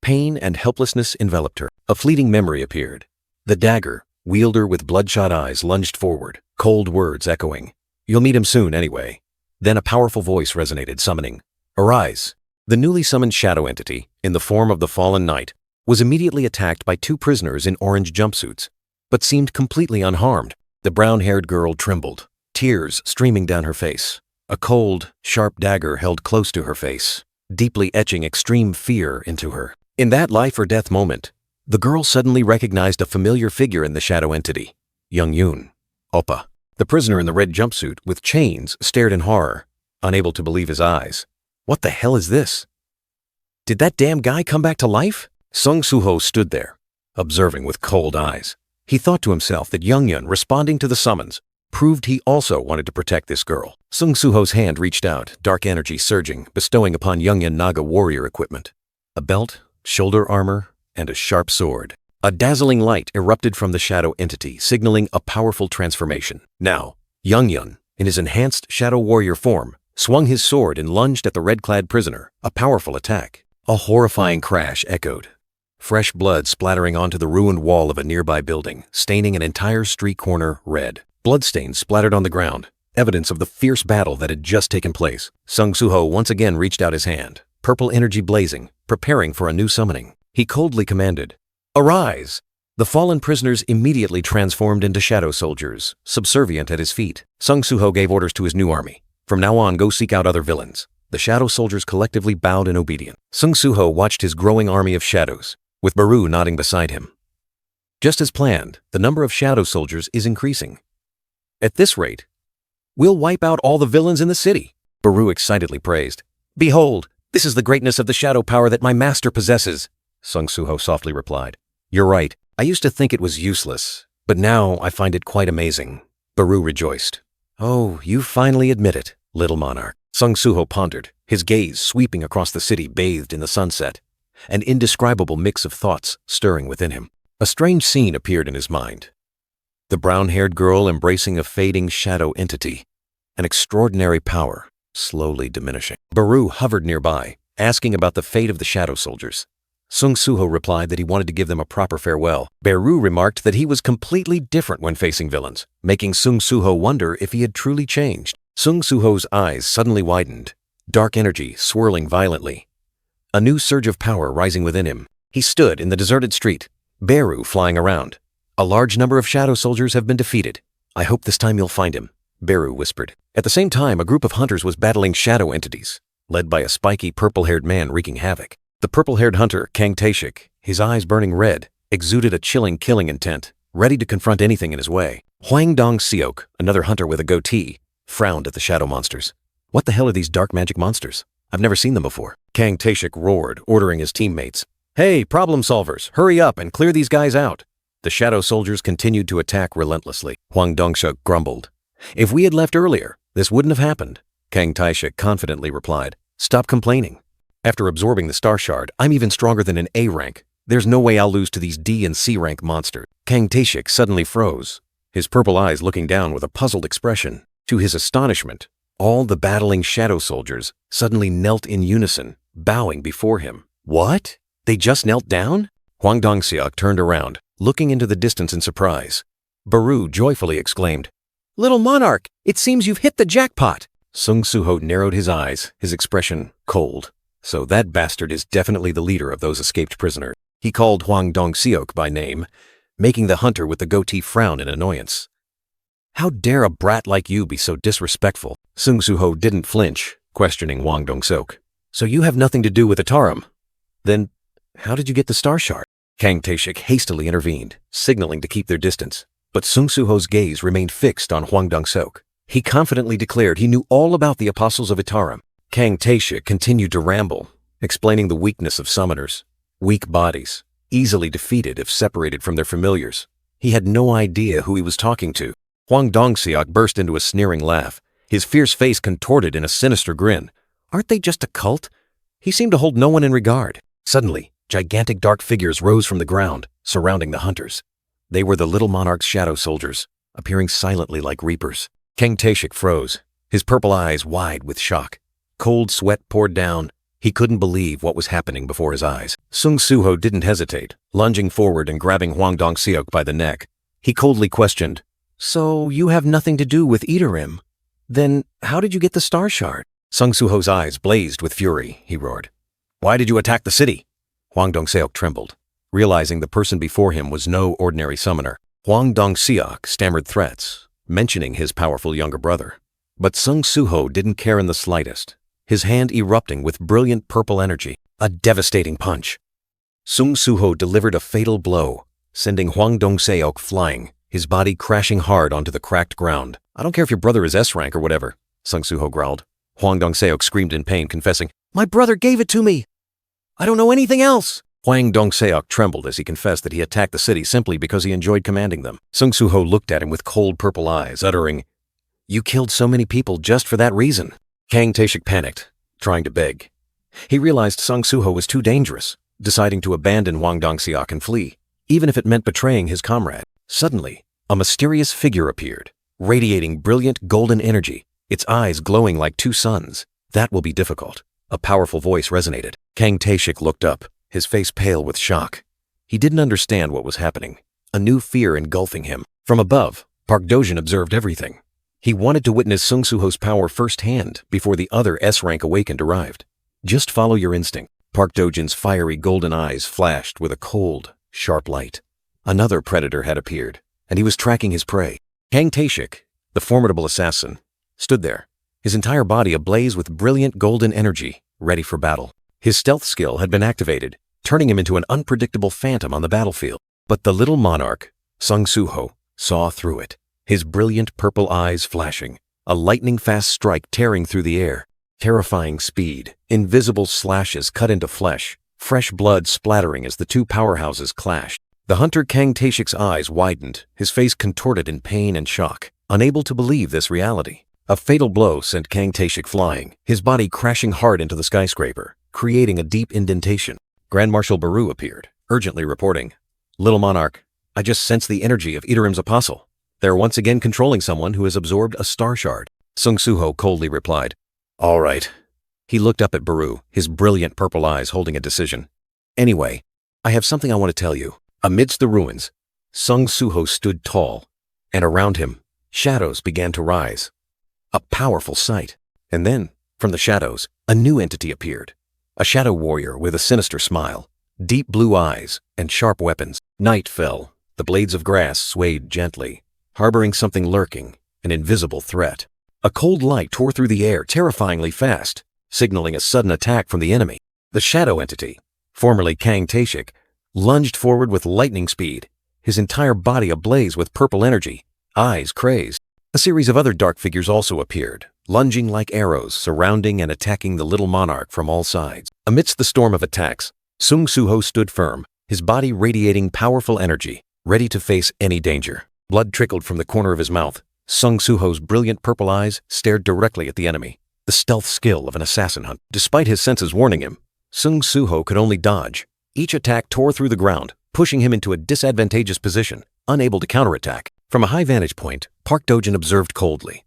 Pain and helplessness enveloped her. A fleeting memory appeared. The dagger, wielder with bloodshot eyes, lunged forward, cold words echoing. You'll meet him soon anyway. Then a powerful voice resonated, summoning, Arise! The newly summoned shadow entity, in the form of the fallen knight, was immediately attacked by 2 prisoners in orange jumpsuits, but seemed completely unharmed. The brown-haired girl trembled, tears streaming down her face. A cold, sharp dagger held close to her face, deeply etching extreme fear into her. In that life-or-death moment, the girl suddenly recognized a familiar figure in the shadow entity, Young Yoon, Oppa. The prisoner in the red jumpsuit with chains stared in horror, unable to believe his eyes. What the hell is this? Did that damn guy come back to life? Sung Soo-ho stood there, observing with cold eyes. He thought to himself that Young Yoon, responding to the summons, proved he also wanted to protect this girl. Sung Soo-ho's hand reached out, dark energy surging, bestowing upon Young Yoon Naga warrior equipment. A belt, shoulder armor, and a sharp sword. A dazzling light erupted from the shadow entity, signaling a powerful transformation. Now, Young Yoon, in his enhanced shadow warrior form, swung his sword and lunged at the red-clad prisoner, a powerful attack. A horrifying crash echoed, fresh blood splattering onto the ruined wall of a nearby building, staining an entire street corner red. Bloodstains splattered on the ground, evidence of the fierce battle that had just taken place. Sung Soo-ho once again reached out his hand, purple energy blazing, preparing for a new summoning. He coldly commanded, Arise! The fallen prisoners immediately transformed into shadow soldiers, subservient at his feet. Sung Soo-ho gave orders to his new army. From now on, go seek out other villains. The shadow soldiers collectively bowed in obedience. Sung Soo-ho watched his growing army of shadows, with Baru nodding beside him. Just as planned, the number of shadow soldiers is increasing. At this rate, we'll wipe out all the villains in the city, Baru excitedly praised. Behold, this is the greatness of the shadow power that my master possesses, Sung Soo-ho softly replied. You're right. I used to think it was useless, but now I find it quite amazing. Baru rejoiced. Oh, you finally admit it, little monarch. Sung Soo-ho pondered, his gaze sweeping across the city bathed in the sunset, an indescribable mix of thoughts stirring within him. A strange scene appeared in his mind. The brown-haired girl embracing a fading shadow entity, an extraordinary power slowly diminishing. Baru hovered nearby, asking about the fate of the shadow soldiers. Sung Soo-ho replied that he wanted to give them a proper farewell. Baru remarked that he was completely different when facing villains, making Sung Soo-ho wonder if he had truly changed. Sung Soo-ho's eyes suddenly widened, dark energy swirling violently. A new surge of power rising within him. He stood in the deserted street, Baru flying around. A large number of shadow soldiers have been defeated. I hope this time you'll find him, Baru whispered. At the same time, a group of hunters was battling shadow entities, led by a spiky purple-haired man wreaking havoc. The purple-haired hunter, Kang Taeshik, his eyes burning red, exuded a chilling killing intent. ready to confront anything in his way. Hwang Dong-seok, another hunter with a goatee, frowned at the shadow monsters. What the hell are these dark magic monsters? I've never seen them before. Kang Tae-shik roared, ordering his teammates. Hey, problem solvers, hurry up and clear these guys out. The shadow soldiers continued to attack relentlessly. Hwang Dong-seok grumbled. If we had left earlier, this wouldn't have happened. Kang Tae-shik confidently replied. Stop complaining. After absorbing the star shard, I'm even stronger than an A rank. There's no way I'll lose to these D and C rank monsters. Kang Tae-shik suddenly froze, his purple eyes looking down with a puzzled expression. To his astonishment, all the battling shadow soldiers suddenly knelt in unison, bowing before him. What? They just knelt down? Hwang Dong-seok turned around, looking into the distance in surprise. Baru joyfully exclaimed, Little Monarch, it seems you've hit the jackpot. Sung Soo-ho narrowed his eyes, his expression cold. So that bastard is definitely the leader of those escaped prisoners. He called Hwang Dong-seok by name, making the hunter with the goatee frown in annoyance. How dare a brat like you be so disrespectful? Sung Soo-ho didn't flinch, questioning Hwang Dong-seok. So you have nothing to do with Ataram? Then how did you get the star shard? Kang Tae-shik hastily intervened, signaling to keep their distance. But Sung Soo-ho's gaze remained fixed on Hwang Dong-seok. He confidently declared he knew all about the Apostles of Ataram. Kang Tae-shik continued to ramble, explaining the weakness of summoners. Weak bodies, easily defeated if separated from their familiars. He had no idea who he was talking to. Hwang Dong-seok burst into a sneering laugh, his fierce face contorted in a sinister grin. Aren't they just a cult? He seemed to hold no one in regard. Suddenly, gigantic dark figures rose from the ground, surrounding the hunters. They were the Little Monarch's shadow soldiers, appearing silently like reapers. Kang Tae-shik froze, his purple eyes wide with shock. Cold sweat poured down. He couldn't believe what was happening before his eyes. Sung Soo-ho didn't hesitate, lunging forward and grabbing Hwang Dong-seok by the neck. He coldly questioned, So you have nothing to do with Itarim? Then how did you get the star shard? Sung Soo-ho's eyes blazed with fury. He roared, Why did you attack the city? Hwang Dong-seok trembled, realizing the person before him was no ordinary summoner. Hwang Dong-seok stammered threats, mentioning his powerful younger brother. But Sung Soo-ho didn't care in the slightest, his hand erupting with brilliant purple energy, a devastating punch. Sung Soo-ho delivered a fatal blow, sending Hwang Dong-seok flying, his body crashing hard onto the cracked ground. I don't care if your brother is S rank or whatever, Sung Soo-ho growled. Hwang Dong-seok screamed in pain, confessing, My brother gave it to me. I don't know anything else. Hwang Dong-seok trembled as he confessed that he attacked the city simply because he enjoyed commanding them. Sung Soo-ho looked at him with cold purple eyes, uttering, You killed so many people just for that reason. Kang Tae-shik panicked, trying to beg. He realized Sung Soo-ho was too dangerous, deciding to abandon Hwang Dong-seok and flee, even if it meant betraying his comrade. Suddenly, a mysterious figure appeared, radiating brilliant golden energy, its eyes glowing like two suns. That will be difficult. A powerful voice resonated. Kang Tae-shik looked up, his face pale with shock. He didn't understand what was happening, a new fear engulfing him. From above, Park Do-jin observed everything. He wanted to witness Sung Soo-ho's power firsthand before the other S-rank awakened arrived. Just follow your instinct. Park Do-jin's fiery golden eyes flashed with a cold, sharp light. Another predator had appeared, and he was tracking his prey. Kang Tae-shik, the formidable assassin, stood there, his entire body ablaze with brilliant golden energy, ready for battle. His stealth skill had been activated, turning him into an unpredictable phantom on the battlefield. But the Little Monarch, Sung Soo-ho, saw through it, his brilliant purple eyes flashing, a lightning-fast strike tearing through the air. Terrifying speed, invisible slashes cut into flesh, fresh blood splattering as the two powerhouses clashed. The hunter Kang Tae-shik's eyes widened, his face contorted in pain and shock, unable to believe this reality. A fatal blow sent Kang Tae-shik flying, his body crashing hard into the skyscraper, creating a deep indentation. Grand Marshal Baru appeared, urgently reporting, Little Monarch, I just sensed the energy of Itarim's apostle. They're once again controlling someone who has absorbed a star shard. Sung Soo-ho coldly replied, All right. He looked up at Baru, his brilliant purple eyes holding a decision. Anyway, I have something I want to tell you. Amidst the ruins, Sung Soo-ho stood tall, and around him, shadows began to rise. A powerful sight. And then, from the shadows, a new entity appeared. A shadow warrior with a sinister smile, deep blue eyes, and sharp weapons. Night fell. The blades of grass swayed gently, harboring something lurking, an invisible threat. A cold light tore through the air terrifyingly fast, signaling a sudden attack from the enemy. The shadow entity, formerly Kang Tae-shik, lunged forward with lightning speed, his entire body ablaze with purple energy, eyes crazed. A series of other dark figures also appeared, lunging like arrows, surrounding and attacking the little monarch from all sides. Amidst the storm of attacks, Sung Soo-ho stood firm, his body radiating powerful energy, ready to face any danger. Blood trickled from the corner of his mouth. Sung Soo-ho's brilliant purple eyes stared directly at the enemy, the stealth skill of an assassin hunt. Despite his senses warning him, Sung Soo-ho could only dodge. Each attack tore through the ground, pushing him into a disadvantageous position, unable to counterattack. From a high vantage point, Park Do-jin observed coldly.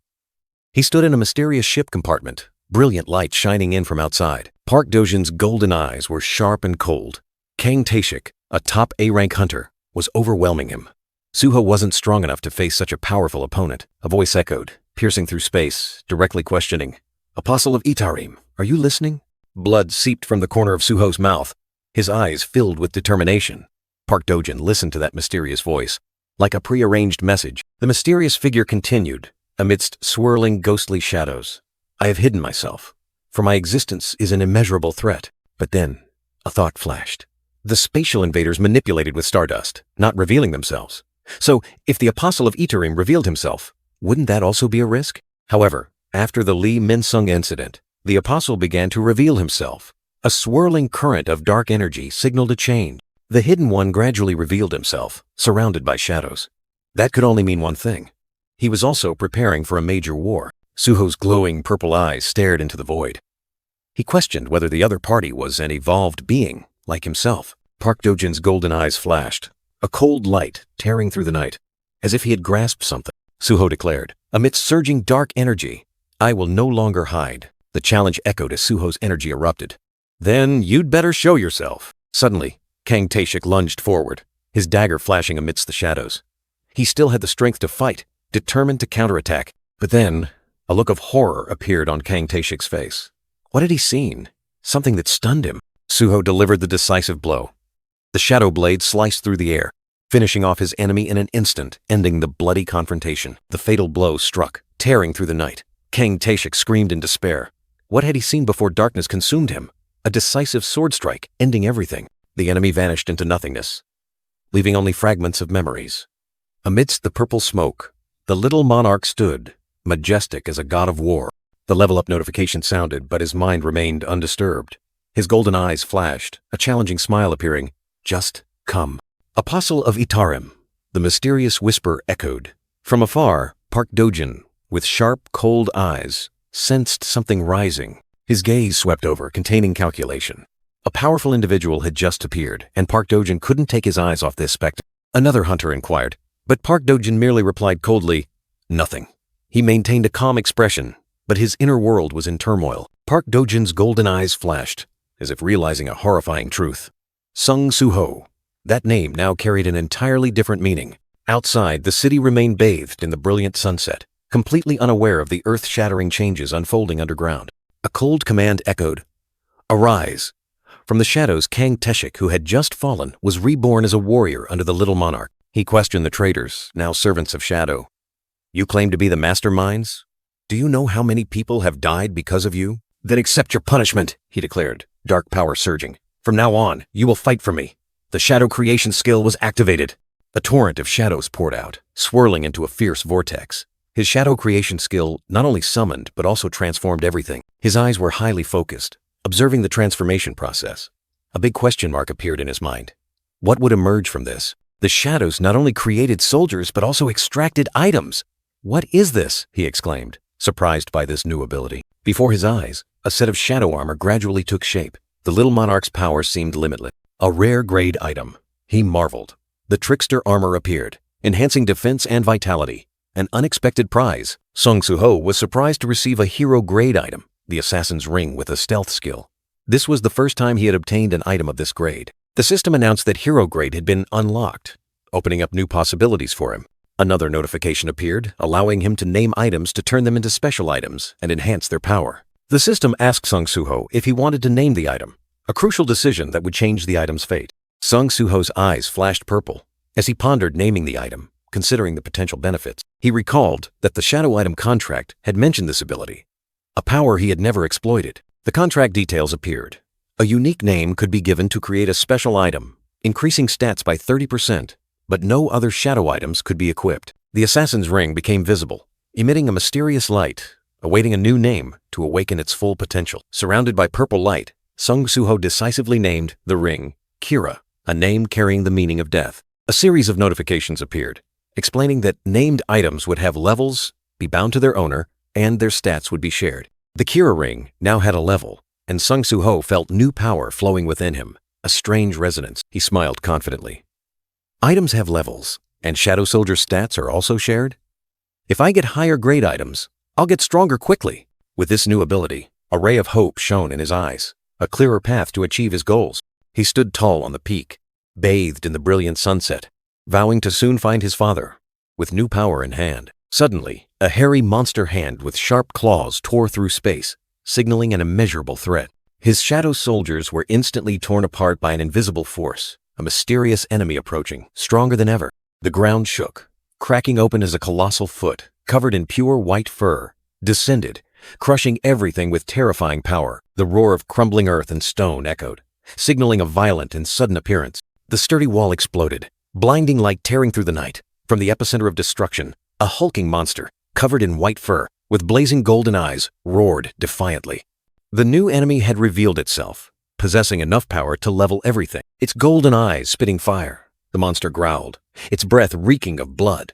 He stood in a mysterious ship compartment, brilliant light shining in from outside. Park Do-jin's golden eyes were sharp and cold. Kang Tae-shik, a top A-rank hunter, was overwhelming him. Soo-ho wasn't strong enough to face such a powerful opponent. A voice echoed, piercing through space, directly questioning. "Apostle of Itarim, are you listening?" Blood seeped from the corner of Soo-ho's mouth, his eyes filled with determination. Park Do-jin listened to that mysterious voice. Like a prearranged message, the mysterious figure continued, amidst swirling ghostly shadows. "I have hidden myself, for my existence is an immeasurable threat." But then, a thought flashed. The spatial invaders manipulated with stardust, not revealing themselves. So, if the Apostle of Itarim revealed himself, wouldn't that also be a risk? However, after the Lee Min-sung incident, the Apostle began to reveal himself. A swirling current of dark energy signaled a change. The Hidden One gradually revealed himself, surrounded by shadows. That could only mean one thing. He was also preparing for a major war. Soo-ho's glowing purple eyes stared into the void. He questioned whether the other party was an evolved being, like himself. Park Do-jin's golden eyes flashed, a cold light tearing through the night, as if he had grasped something. Soo-ho declared, amidst surging dark energy, "I will no longer hide." The challenge echoed as Soo-ho's energy erupted. "Then you'd better show yourself." Suddenly, Kang Tae-shik lunged forward, his dagger flashing amidst the shadows. He still had the strength to fight, determined to counterattack. But then, a look of horror appeared on Kang Tae-shik's face. What had he seen? Something that stunned him. Soo-ho delivered the decisive blow. The shadow blade sliced through the air, finishing off his enemy in an instant, ending the bloody confrontation. The fatal blow struck, tearing through the night. Kang Tae-shik screamed in despair. What had he seen before darkness consumed him? A decisive sword strike, ending everything. The enemy vanished into nothingness, leaving only fragments of memories. Amidst the purple smoke, the little monarch stood, majestic as a god of war. The level-up notification sounded, but his mind remained undisturbed. His golden eyes flashed, a challenging smile appearing. "Just come." "Apostle of Itarim," the mysterious whisper echoed. From afar, Park Do-jin, with sharp, cold eyes, sensed something rising. His gaze swept over, containing calculation. A powerful individual had just appeared, and Park Do-jin couldn't take his eyes off this spectacle. Another hunter inquired, but Park Do-jin merely replied coldly, "Nothing." He maintained a calm expression, but his inner world was in turmoil. Park Do-jin's golden eyes flashed, as if realizing a horrifying truth. Sung Soo-ho. That name now carried an entirely different meaning. Outside, the city remained bathed in the brilliant sunset, completely unaware of the earth-shattering changes unfolding underground. A cold command echoed, "Arise." From the shadows, Kang Tae-shik, who had just fallen, was reborn as a warrior under the little monarch. He questioned the traitors, now servants of Shadow. "You claim to be the masterminds? Do you know how many people have died because of you? Then accept your punishment," he declared, dark power surging. "From now on, you will fight for me." The shadow creation skill was activated. A torrent of shadows poured out, swirling into a fierce vortex. His shadow creation skill not only summoned, but also transformed everything. His eyes were highly focused, observing the transformation process. A big question mark appeared in his mind. What would emerge from this? The shadows not only created soldiers, but also extracted items. "What is this?" he exclaimed, surprised by this new ability. Before his eyes, a set of shadow armor gradually took shape. The little monarch's power seemed limitless. A rare grade item. He marveled. The trickster armor appeared, enhancing defense and vitality. An unexpected prize. Sung Soo-ho was surprised to receive a hero grade item, the assassin's ring with a stealth skill. This was the first time he had obtained an item of this grade. The system announced that hero grade had been unlocked, opening up new possibilities for him. Another notification appeared, allowing him to name items to turn them into special items and enhance their power. The system asked Sung Soo-ho if he wanted to name the item, a crucial decision that would change the item's fate. Sung Soo-ho's eyes flashed purple as he pondered naming the item, considering the potential benefits. He recalled that the shadow item contract had mentioned this ability, a power he had never exploited. The contract details appeared. A unique name could be given to create a special item, increasing stats by 30%, but no other shadow items could be equipped. The assassin's ring became visible, emitting a mysterious light, awaiting a new name to awaken its full potential. Surrounded by purple light, Sung Soo-ho decisively named the ring Kira, a name carrying the meaning of death. A series of notifications appeared, explaining that named items would have levels, be bound to their owner, and their stats would be shared. The Kira ring now had a level, and Sung Soo-ho felt new power flowing within him, a strange resonance. He smiled confidently. Items have levels, and Shadow Soldier's stats are also shared? If I get higher grade items, I'll get stronger quickly. With this new ability, a ray of hope shone in his eyes, a clearer path to achieve his goals. He stood tall on the peak, bathed in the brilliant sunset, vowing to soon find his father, with new power in hand. Suddenly, a hairy monster hand with sharp claws tore through space, signaling an immeasurable threat. His shadow soldiers were instantly torn apart by an invisible force, a mysterious enemy approaching, stronger than ever. The ground shook, cracking open as a colossal foot, covered in pure white fur, descended, crushing everything with terrifying power. The roar of crumbling earth and stone echoed, signaling a violent and sudden appearance. The sturdy wall exploded, blinding light tearing through the night. From the epicenter of destruction, a hulking monster, covered in white fur, with blazing golden eyes, roared defiantly. The new enemy had revealed itself, possessing enough power to level everything. Its golden eyes spitting fire. The monster growled, its breath reeking of blood.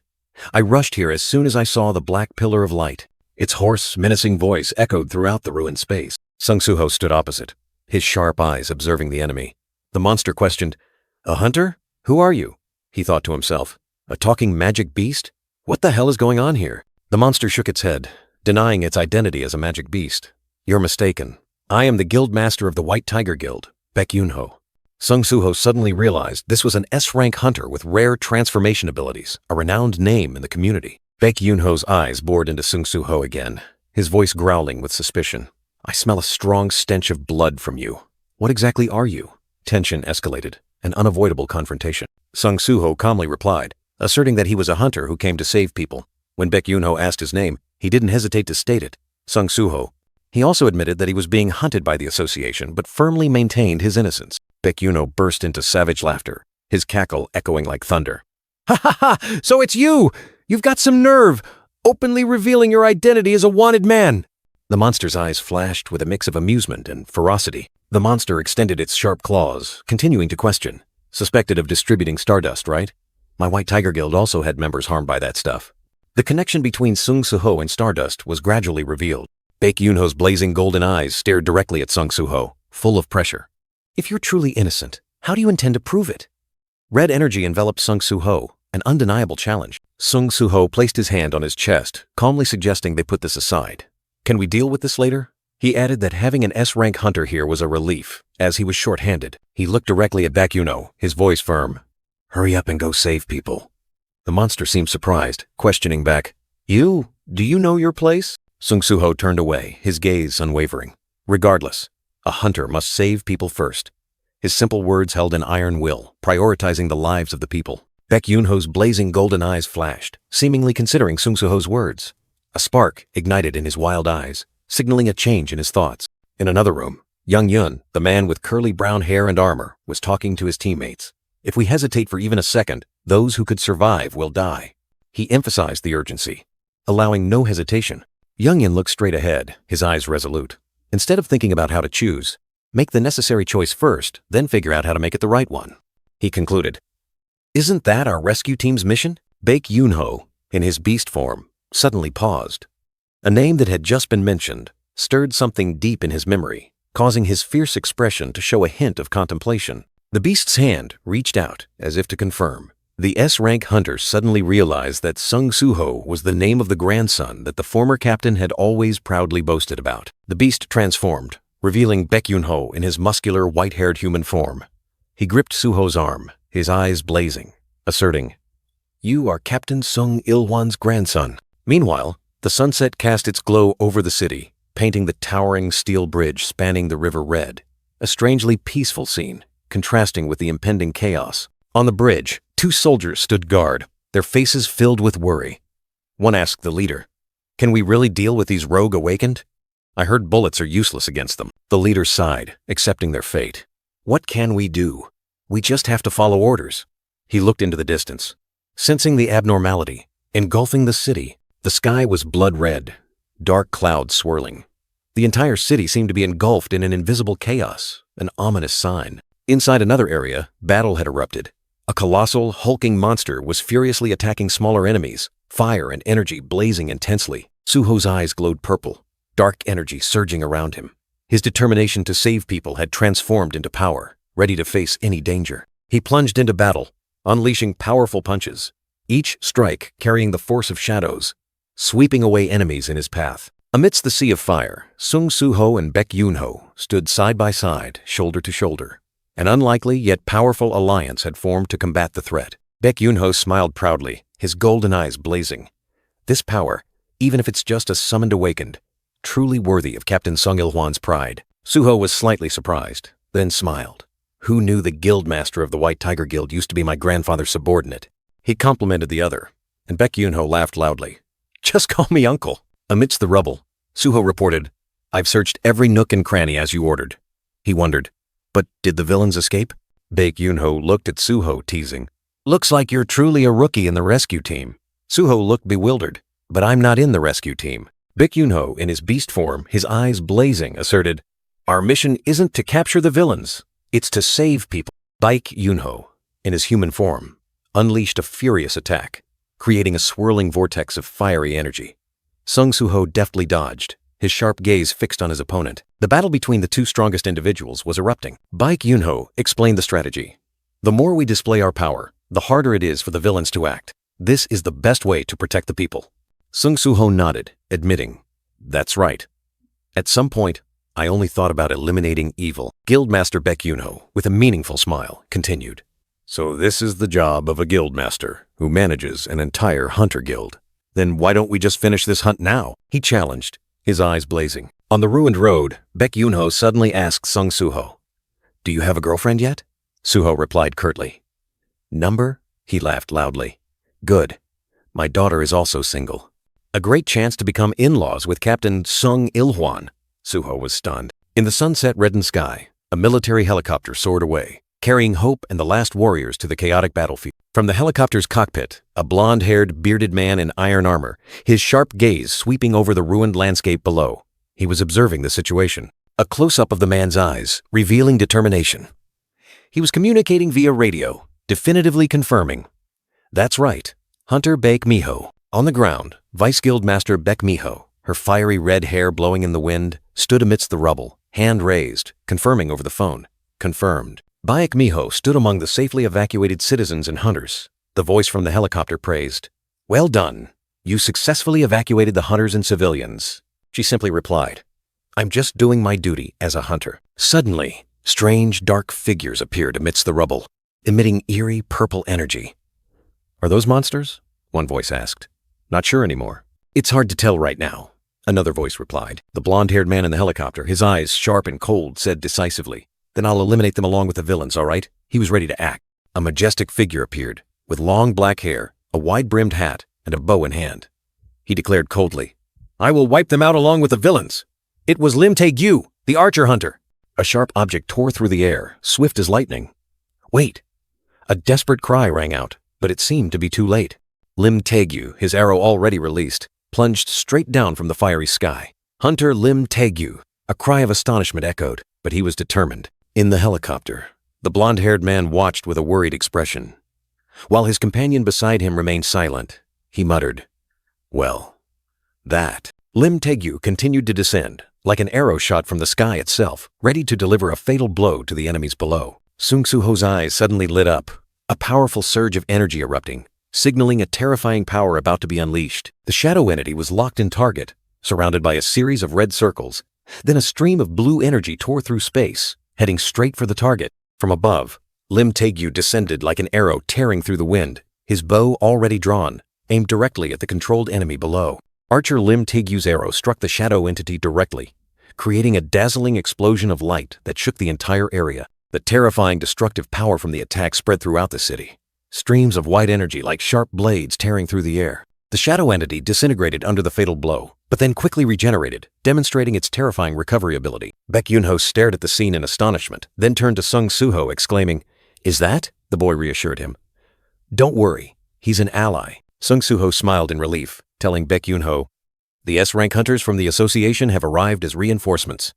I rushed here as soon as I saw the black pillar of light. Its hoarse, menacing voice echoed throughout the ruined space. Sung Soo-ho stood opposite, his sharp eyes observing the enemy. The monster questioned, "A hunter? Who are you?" He thought to himself. A talking magic beast? What the hell is going on here? The monster shook its head, denying its identity as a magic beast. "You're mistaken. I am the guild master of the White Tiger Guild, Baek Yun-ho." Sung Soo-ho suddenly realized this was an S-rank hunter with rare transformation abilities, a renowned name in the community. Baek Yun-ho's eyes bored into Sung Soo-ho again, his voice growling with suspicion. "I smell a strong stench of blood from you. What exactly are you?" Tension escalated, an unavoidable confrontation. Sung Soo-ho calmly replied, asserting that he was a hunter who came to save people. When Baek Yun-ho asked his name, he didn't hesitate to state it, Sung Soo-ho. He also admitted that he was being hunted by the association, but firmly maintained his innocence. Baek Yun-ho burst into savage laughter, his cackle echoing like thunder. "Ha ha ha! So it's you! You've got some nerve, openly revealing your identity as a wanted man!" The monster's eyes flashed with a mix of amusement and ferocity. The monster extended its sharp claws, continuing to question. "Suspected of distributing stardust, right? My White Tiger Guild also had members harmed by that stuff." The connection between Sung Soo-ho and stardust was gradually revealed. Baek Yun-ho's blazing golden eyes stared directly at Sung Soo-ho, full of pressure. "If you're truly innocent, how do you intend to prove it?" Red energy enveloped Sung Soo-ho, an undeniable challenge. Sung Soo-ho placed his hand on his chest, calmly suggesting they put this aside. "Can we deal with this later?" He added that having an S-rank hunter here was a relief, as he was short-handed. He looked directly at Baek Yun-ho, his voice firm. "Hurry up and go save people." The monster seemed surprised, questioning back, Do you know your place?" Sung Soo-ho turned away, his gaze unwavering. Regardless, a hunter must save people first. His simple words held an iron will, prioritizing the lives of the people. Baek Yun-ho's blazing golden eyes flashed, seemingly considering Sung Soo-ho's words. A spark ignited in his wild eyes, signaling a change in his thoughts. In another room, Young Yun, the man with curly brown hair and armor, was talking to his teammates. "If we hesitate for even a second, those who could survive will die." He emphasized the urgency, allowing no hesitation. Young Yun looked straight ahead, his eyes resolute. Instead of thinking about how to choose, make the necessary choice first, then figure out how to make it the right one. He concluded. "Isn't that our rescue team's mission?" Baek Yun-ho, in his beast form, suddenly paused. A name that had just been mentioned stirred something deep in his memory, causing his fierce expression to show a hint of contemplation. The beast's hand reached out, as if to confirm. The S-rank hunter suddenly realized that Sung Soo-ho was the name of the grandson that the former captain had always proudly boasted about. The beast transformed, revealing Baek Yun-ho in his muscular, white-haired human form. He gripped Soo-ho's arm, his eyes blazing, asserting, "You are Captain Sung Il-hwan's grandson." Meanwhile, the sunset cast its glow over the city, painting the towering steel bridge spanning the river red. A strangely peaceful scene, contrasting with the impending chaos. On the bridge, 2 soldiers stood guard, their faces filled with worry. One asked the leader, "Can we really deal with these rogue awakened? I heard bullets are useless against them." The leader sighed, accepting their fate. "What can we do? We just have to follow orders." He looked into the distance, sensing the abnormality, engulfing the city. The sky was blood red, dark clouds swirling. The entire city seemed to be engulfed in an invisible chaos, an ominous sign. Inside another area, battle had erupted. A colossal, hulking monster was furiously attacking smaller enemies, fire and energy blazing intensely. Suho's eyes glowed purple, dark energy surging around him. His determination to save people had transformed into power, ready to face any danger. He plunged into battle, unleashing powerful punches, each strike carrying the force of shadows, sweeping away enemies in his path. Amidst the sea of fire, Sung Suho and Baek Yoon-ho stood side by side, shoulder to shoulder. An unlikely yet powerful alliance had formed to combat the threat. Baek Yoon-ho smiled proudly, his golden eyes blazing. This power, even if it's just a summoned awakened, truly worthy of Captain Sung Il-hwan's pride. Suho was slightly surprised, then smiled. Who knew the guildmaster of the White Tiger Guild used to be my grandfather's subordinate? He complimented the other, and Baek Yoon-ho laughed loudly. Just call me uncle. Amidst the rubble, Suho reported, I've searched every nook and cranny as you ordered. He wondered, but did the villains escape? Baek Yoon-ho looked at Suho, teasing. Looks like you're truly a rookie in the rescue team. Suho looked bewildered, but I'm not in the rescue team. Baek Yoon-ho, in his beast form, his eyes blazing, asserted, Our mission isn't to capture the villains, it's to save people. Baek Yoon-ho, in his human form, unleashed a furious attack, creating a swirling vortex of fiery energy. Sung Suho deftly dodged, his sharp gaze fixed on his opponent. The battle between the two strongest individuals was erupting. Baek Yoon-ho explained the strategy. The more we display our power, the harder it is for the villains to act. This is the best way to protect the people. Sung Suho nodded, admitting, That's right. At some point, I only thought about eliminating evil. Guildmaster Baek Yoon-ho, with a meaningful smile, continued. So this is the job of a guildmaster who manages an entire hunter guild. Then why don't we just finish this hunt now? He challenged, his eyes blazing. On the ruined road, Baek Yoon-ho suddenly asked Sung Suho, Do you have a girlfriend yet? Suho replied curtly. Number? He laughed loudly. Good. My daughter is also single. A great chance to become in-laws with Captain Sung Il-hwan. Suho was stunned. In the sunset-reddened sky, a military helicopter soared away, carrying hope and the last warriors to the chaotic battlefield. From the helicopter's cockpit, a blonde-haired, bearded man in iron armor, his sharp gaze sweeping over the ruined landscape below. He was observing the situation. A close-up of the man's eyes, revealing determination. He was communicating via radio, definitively confirming. That's right, Hunter Baek Miho. On the ground, Vice Guildmaster Baek Miho, her fiery red hair blowing in the wind, stood amidst the rubble, hand raised, confirming over the phone. Confirmed. Baek Miho stood among the safely evacuated citizens and hunters. The voice from the helicopter praised. Well done. You successfully evacuated the hunters and civilians. She simply replied, I'm just doing my duty as a hunter. Suddenly, strange, dark figures appeared amidst the rubble, emitting eerie purple energy. Are those monsters? One voice asked. Not sure anymore. It's hard to tell right now, another voice replied. The blonde-haired man in the helicopter, his eyes sharp and cold, said decisively, Then I'll eliminate them along with the villains, all right? He was ready to act. A majestic figure appeared, with long black hair, a wide-brimmed hat, and a bow in hand. He declared coldly, I will wipe them out along with the villains. It was Lim Tae-gyu, the archer hunter. A sharp object tore through the air, swift as lightning. Wait! A desperate cry rang out, but it seemed to be too late. Lim Tae-gyu, his arrow already released, plunged straight down from the fiery sky. Hunter Lim Tae-gyu. A cry of astonishment echoed, but he was determined. In the helicopter, the blonde-haired man watched with a worried expression. While his companion beside him remained silent, he muttered, Well, that. Lim Tae-gyu continued to descend, like an arrow shot from the sky itself, ready to deliver a fatal blow to the enemies below. Sung Suho's eyes suddenly lit up, a powerful surge of energy erupting, signaling a terrifying power about to be unleashed. The shadow entity was locked in target, surrounded by a series of red circles. Then a stream of blue energy tore through space, heading straight for the target. From above, Lim Tae-gyu descended like an arrow tearing through the wind, his bow already drawn, aimed directly at the controlled enemy below. Archer Lim Tae-gyu's arrow struck the shadow entity directly, creating a dazzling explosion of light that shook the entire area. The terrifying destructive power from the attack spread throughout the city. Streams of white energy like sharp blades tearing through the air. The shadow entity disintegrated under the fatal blow, but then quickly regenerated, demonstrating its terrifying recovery ability. Baek Yoon-ho stared at the scene in astonishment, then turned to Sung Suho, exclaiming, Is that? The boy reassured him. Don't worry, he's an ally. Sung Soo-ho smiled in relief, telling Baek Yoon-ho, the S-rank hunters from the association have arrived as reinforcements.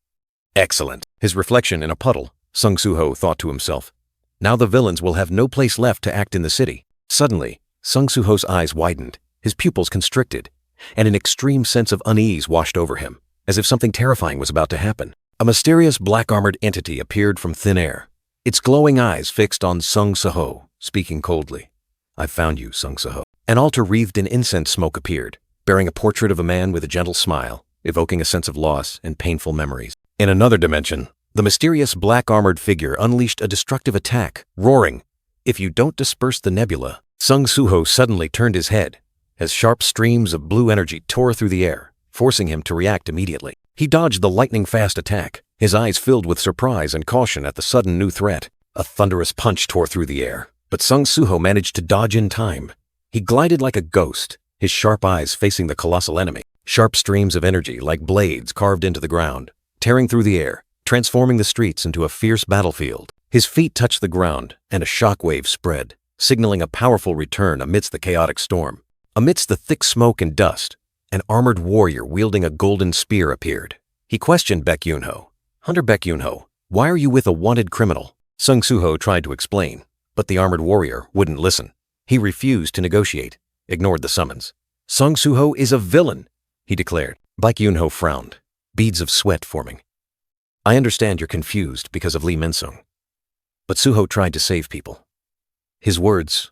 Excellent. His reflection in a puddle, Sung Soo-ho thought to himself. Now the villains will have no place left to act in the city. Suddenly, Sung Soo-ho's eyes widened, his pupils constricted, and an extreme sense of unease washed over him, as if something terrifying was about to happen. A mysterious black-armored entity appeared from thin air, its glowing eyes fixed on Sung Soo-ho, speaking coldly. I've found you, Sung Soo-ho. An altar wreathed in incense smoke appeared, bearing a portrait of a man with a gentle smile, evoking a sense of loss and painful memories. In another dimension, the mysterious black-armored figure unleashed a destructive attack, roaring, if you don't disperse the nebula. Sung Soo-ho suddenly turned his head, as sharp streams of blue energy tore through the air, forcing him to react immediately. He dodged the lightning-fast attack, his eyes filled with surprise and caution at the sudden new threat. A thunderous punch tore through the air, but Sung Soo-ho managed to dodge in time. He glided like a ghost, his sharp eyes facing the colossal enemy. Sharp streams of energy like blades carved into the ground, tearing through the air, transforming the streets into a fierce battlefield. His feet touched the ground, and a shockwave spread, signaling a powerful return amidst the chaotic storm. Amidst the thick smoke and dust, an armored warrior wielding a golden spear appeared. He questioned Baek Yoon-ho. Hunter Baek Yoon-ho, why are you with a wanted criminal? Sung Soo-ho tried to explain, but the armored warrior wouldn't listen. He refused to negotiate, ignored the summons. Sung Soo-ho is a villain, he declared. Baek Yoon-ho frowned, beads of sweat forming. I understand you're confused because of Lee Min-sung. But Soo-ho tried to save people. His words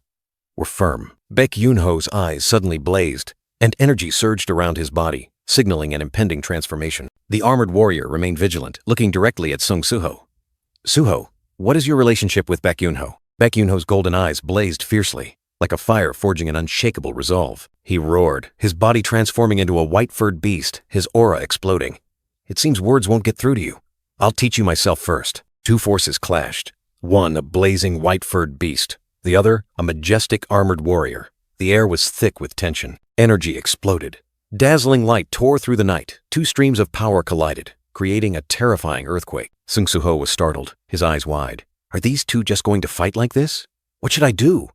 were firm. Baek Yoon-ho's eyes suddenly blazed, and energy surged around his body, signaling an impending transformation. The armored warrior remained vigilant, looking directly at Sung Soo-ho. Soo-ho, what is your relationship with Baek Yoon-ho? Baek Yoon-ho's golden eyes blazed fiercely, like a fire forging an unshakable resolve. He roared, his body transforming into a white-furred beast, his aura exploding. It seems words won't get through to you. I'll teach you myself first. Two forces clashed. One, a blazing white-furred beast. The other, a majestic armored warrior. The air was thick with tension. Energy exploded. Dazzling light tore through the night. Two streams of power collided, creating a terrifying earthquake. Sung Soo-ho was startled, his eyes wide. Are these two just going to fight like this? What should I do?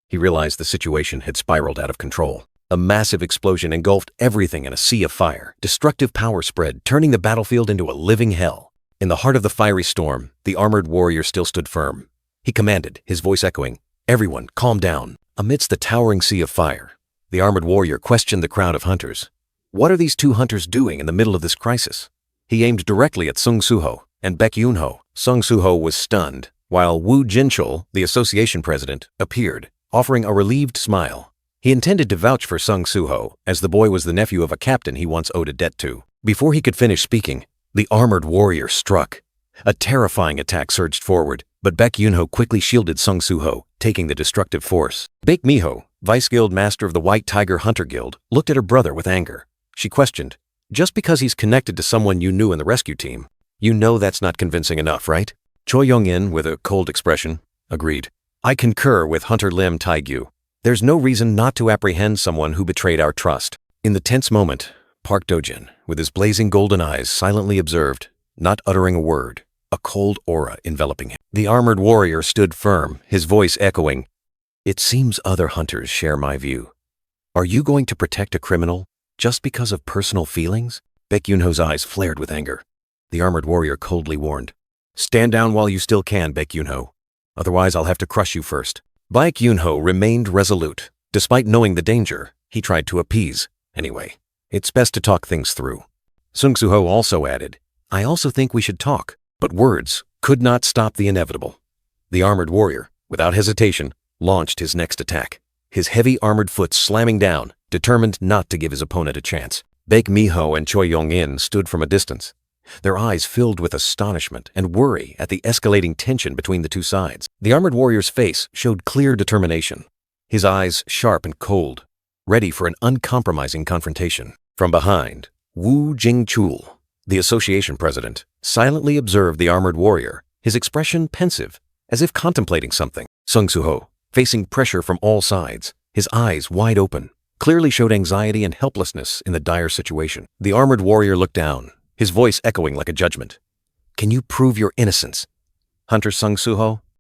He realized the situation had spiraled out of control. A massive explosion engulfed everything in a sea of fire. Destructive power spread, turning the battlefield into a living hell. In the heart of the fiery storm, the armored warrior still stood firm. He commanded, his voice echoing, everyone, calm down. Amidst the towering sea of fire, the armored warrior questioned the crowd of hunters. What are these two hunters doing in the middle of this crisis? He aimed directly at Sung Soo-ho and Baek Yoon-ho. Sung Soo-ho was stunned, while Woo Jin-chul, the association president, appeared, offering a relieved smile. He intended to vouch for Sung Soo-ho, as the boy was the nephew of a captain he once owed a debt to. Before he could finish speaking, the armored warrior struck. A terrifying attack surged forward, but Baek Yoon-ho quickly shielded Sung Soo-ho, taking the destructive force. Baek Mi-ho, Vice Guild Master of the White Tiger Hunter Guild, looked at her brother with anger. She questioned, just because he's connected to someone you knew in the rescue team, you know that's not convincing enough, right? Choi Young-in, with a cold expression, agreed. I concur with Hunter Lim Taegyu. There's no reason not to apprehend someone who betrayed our trust. In the tense moment, Park Do-jin, with his blazing golden eyes, silently observed, not uttering a word, a cold aura enveloping him. The armored warrior stood firm, his voice echoing, it seems other hunters share my view. Are you going to protect a criminal just because of personal feelings? Baek Yoon-ho's eyes flared with anger. The armored warrior coldly warned, stand down while you still can, Baek Yoon-ho. Otherwise, I'll have to crush you first. Baek Yoon-ho remained resolute. Despite knowing the danger, he tried to appease. Anyway, it's best to talk things through. Sung Soo-ho also added, I also think we should talk. But words could not stop the inevitable. The armored warrior, without hesitation, launched his next attack, his heavy armored foot slamming down, determined not to give his opponent a chance. Baek Mi-ho and Choi Young-in stood from a distance, their eyes filled with astonishment and worry at the escalating tension between the two sides. The armored warrior's face showed clear determination, his eyes sharp and cold, ready for an uncompromising confrontation. From behind, Woo Jin-chul, the association president, silently observed the armored warrior, his expression pensive, as if contemplating something. Sung Soo-ho, facing pressure from all sides, his eyes wide open, clearly showed anxiety and helplessness in the dire situation. The armored warrior looked down, his voice echoing like a judgment. Can you prove your innocence? Hunter Sung Soo-ho,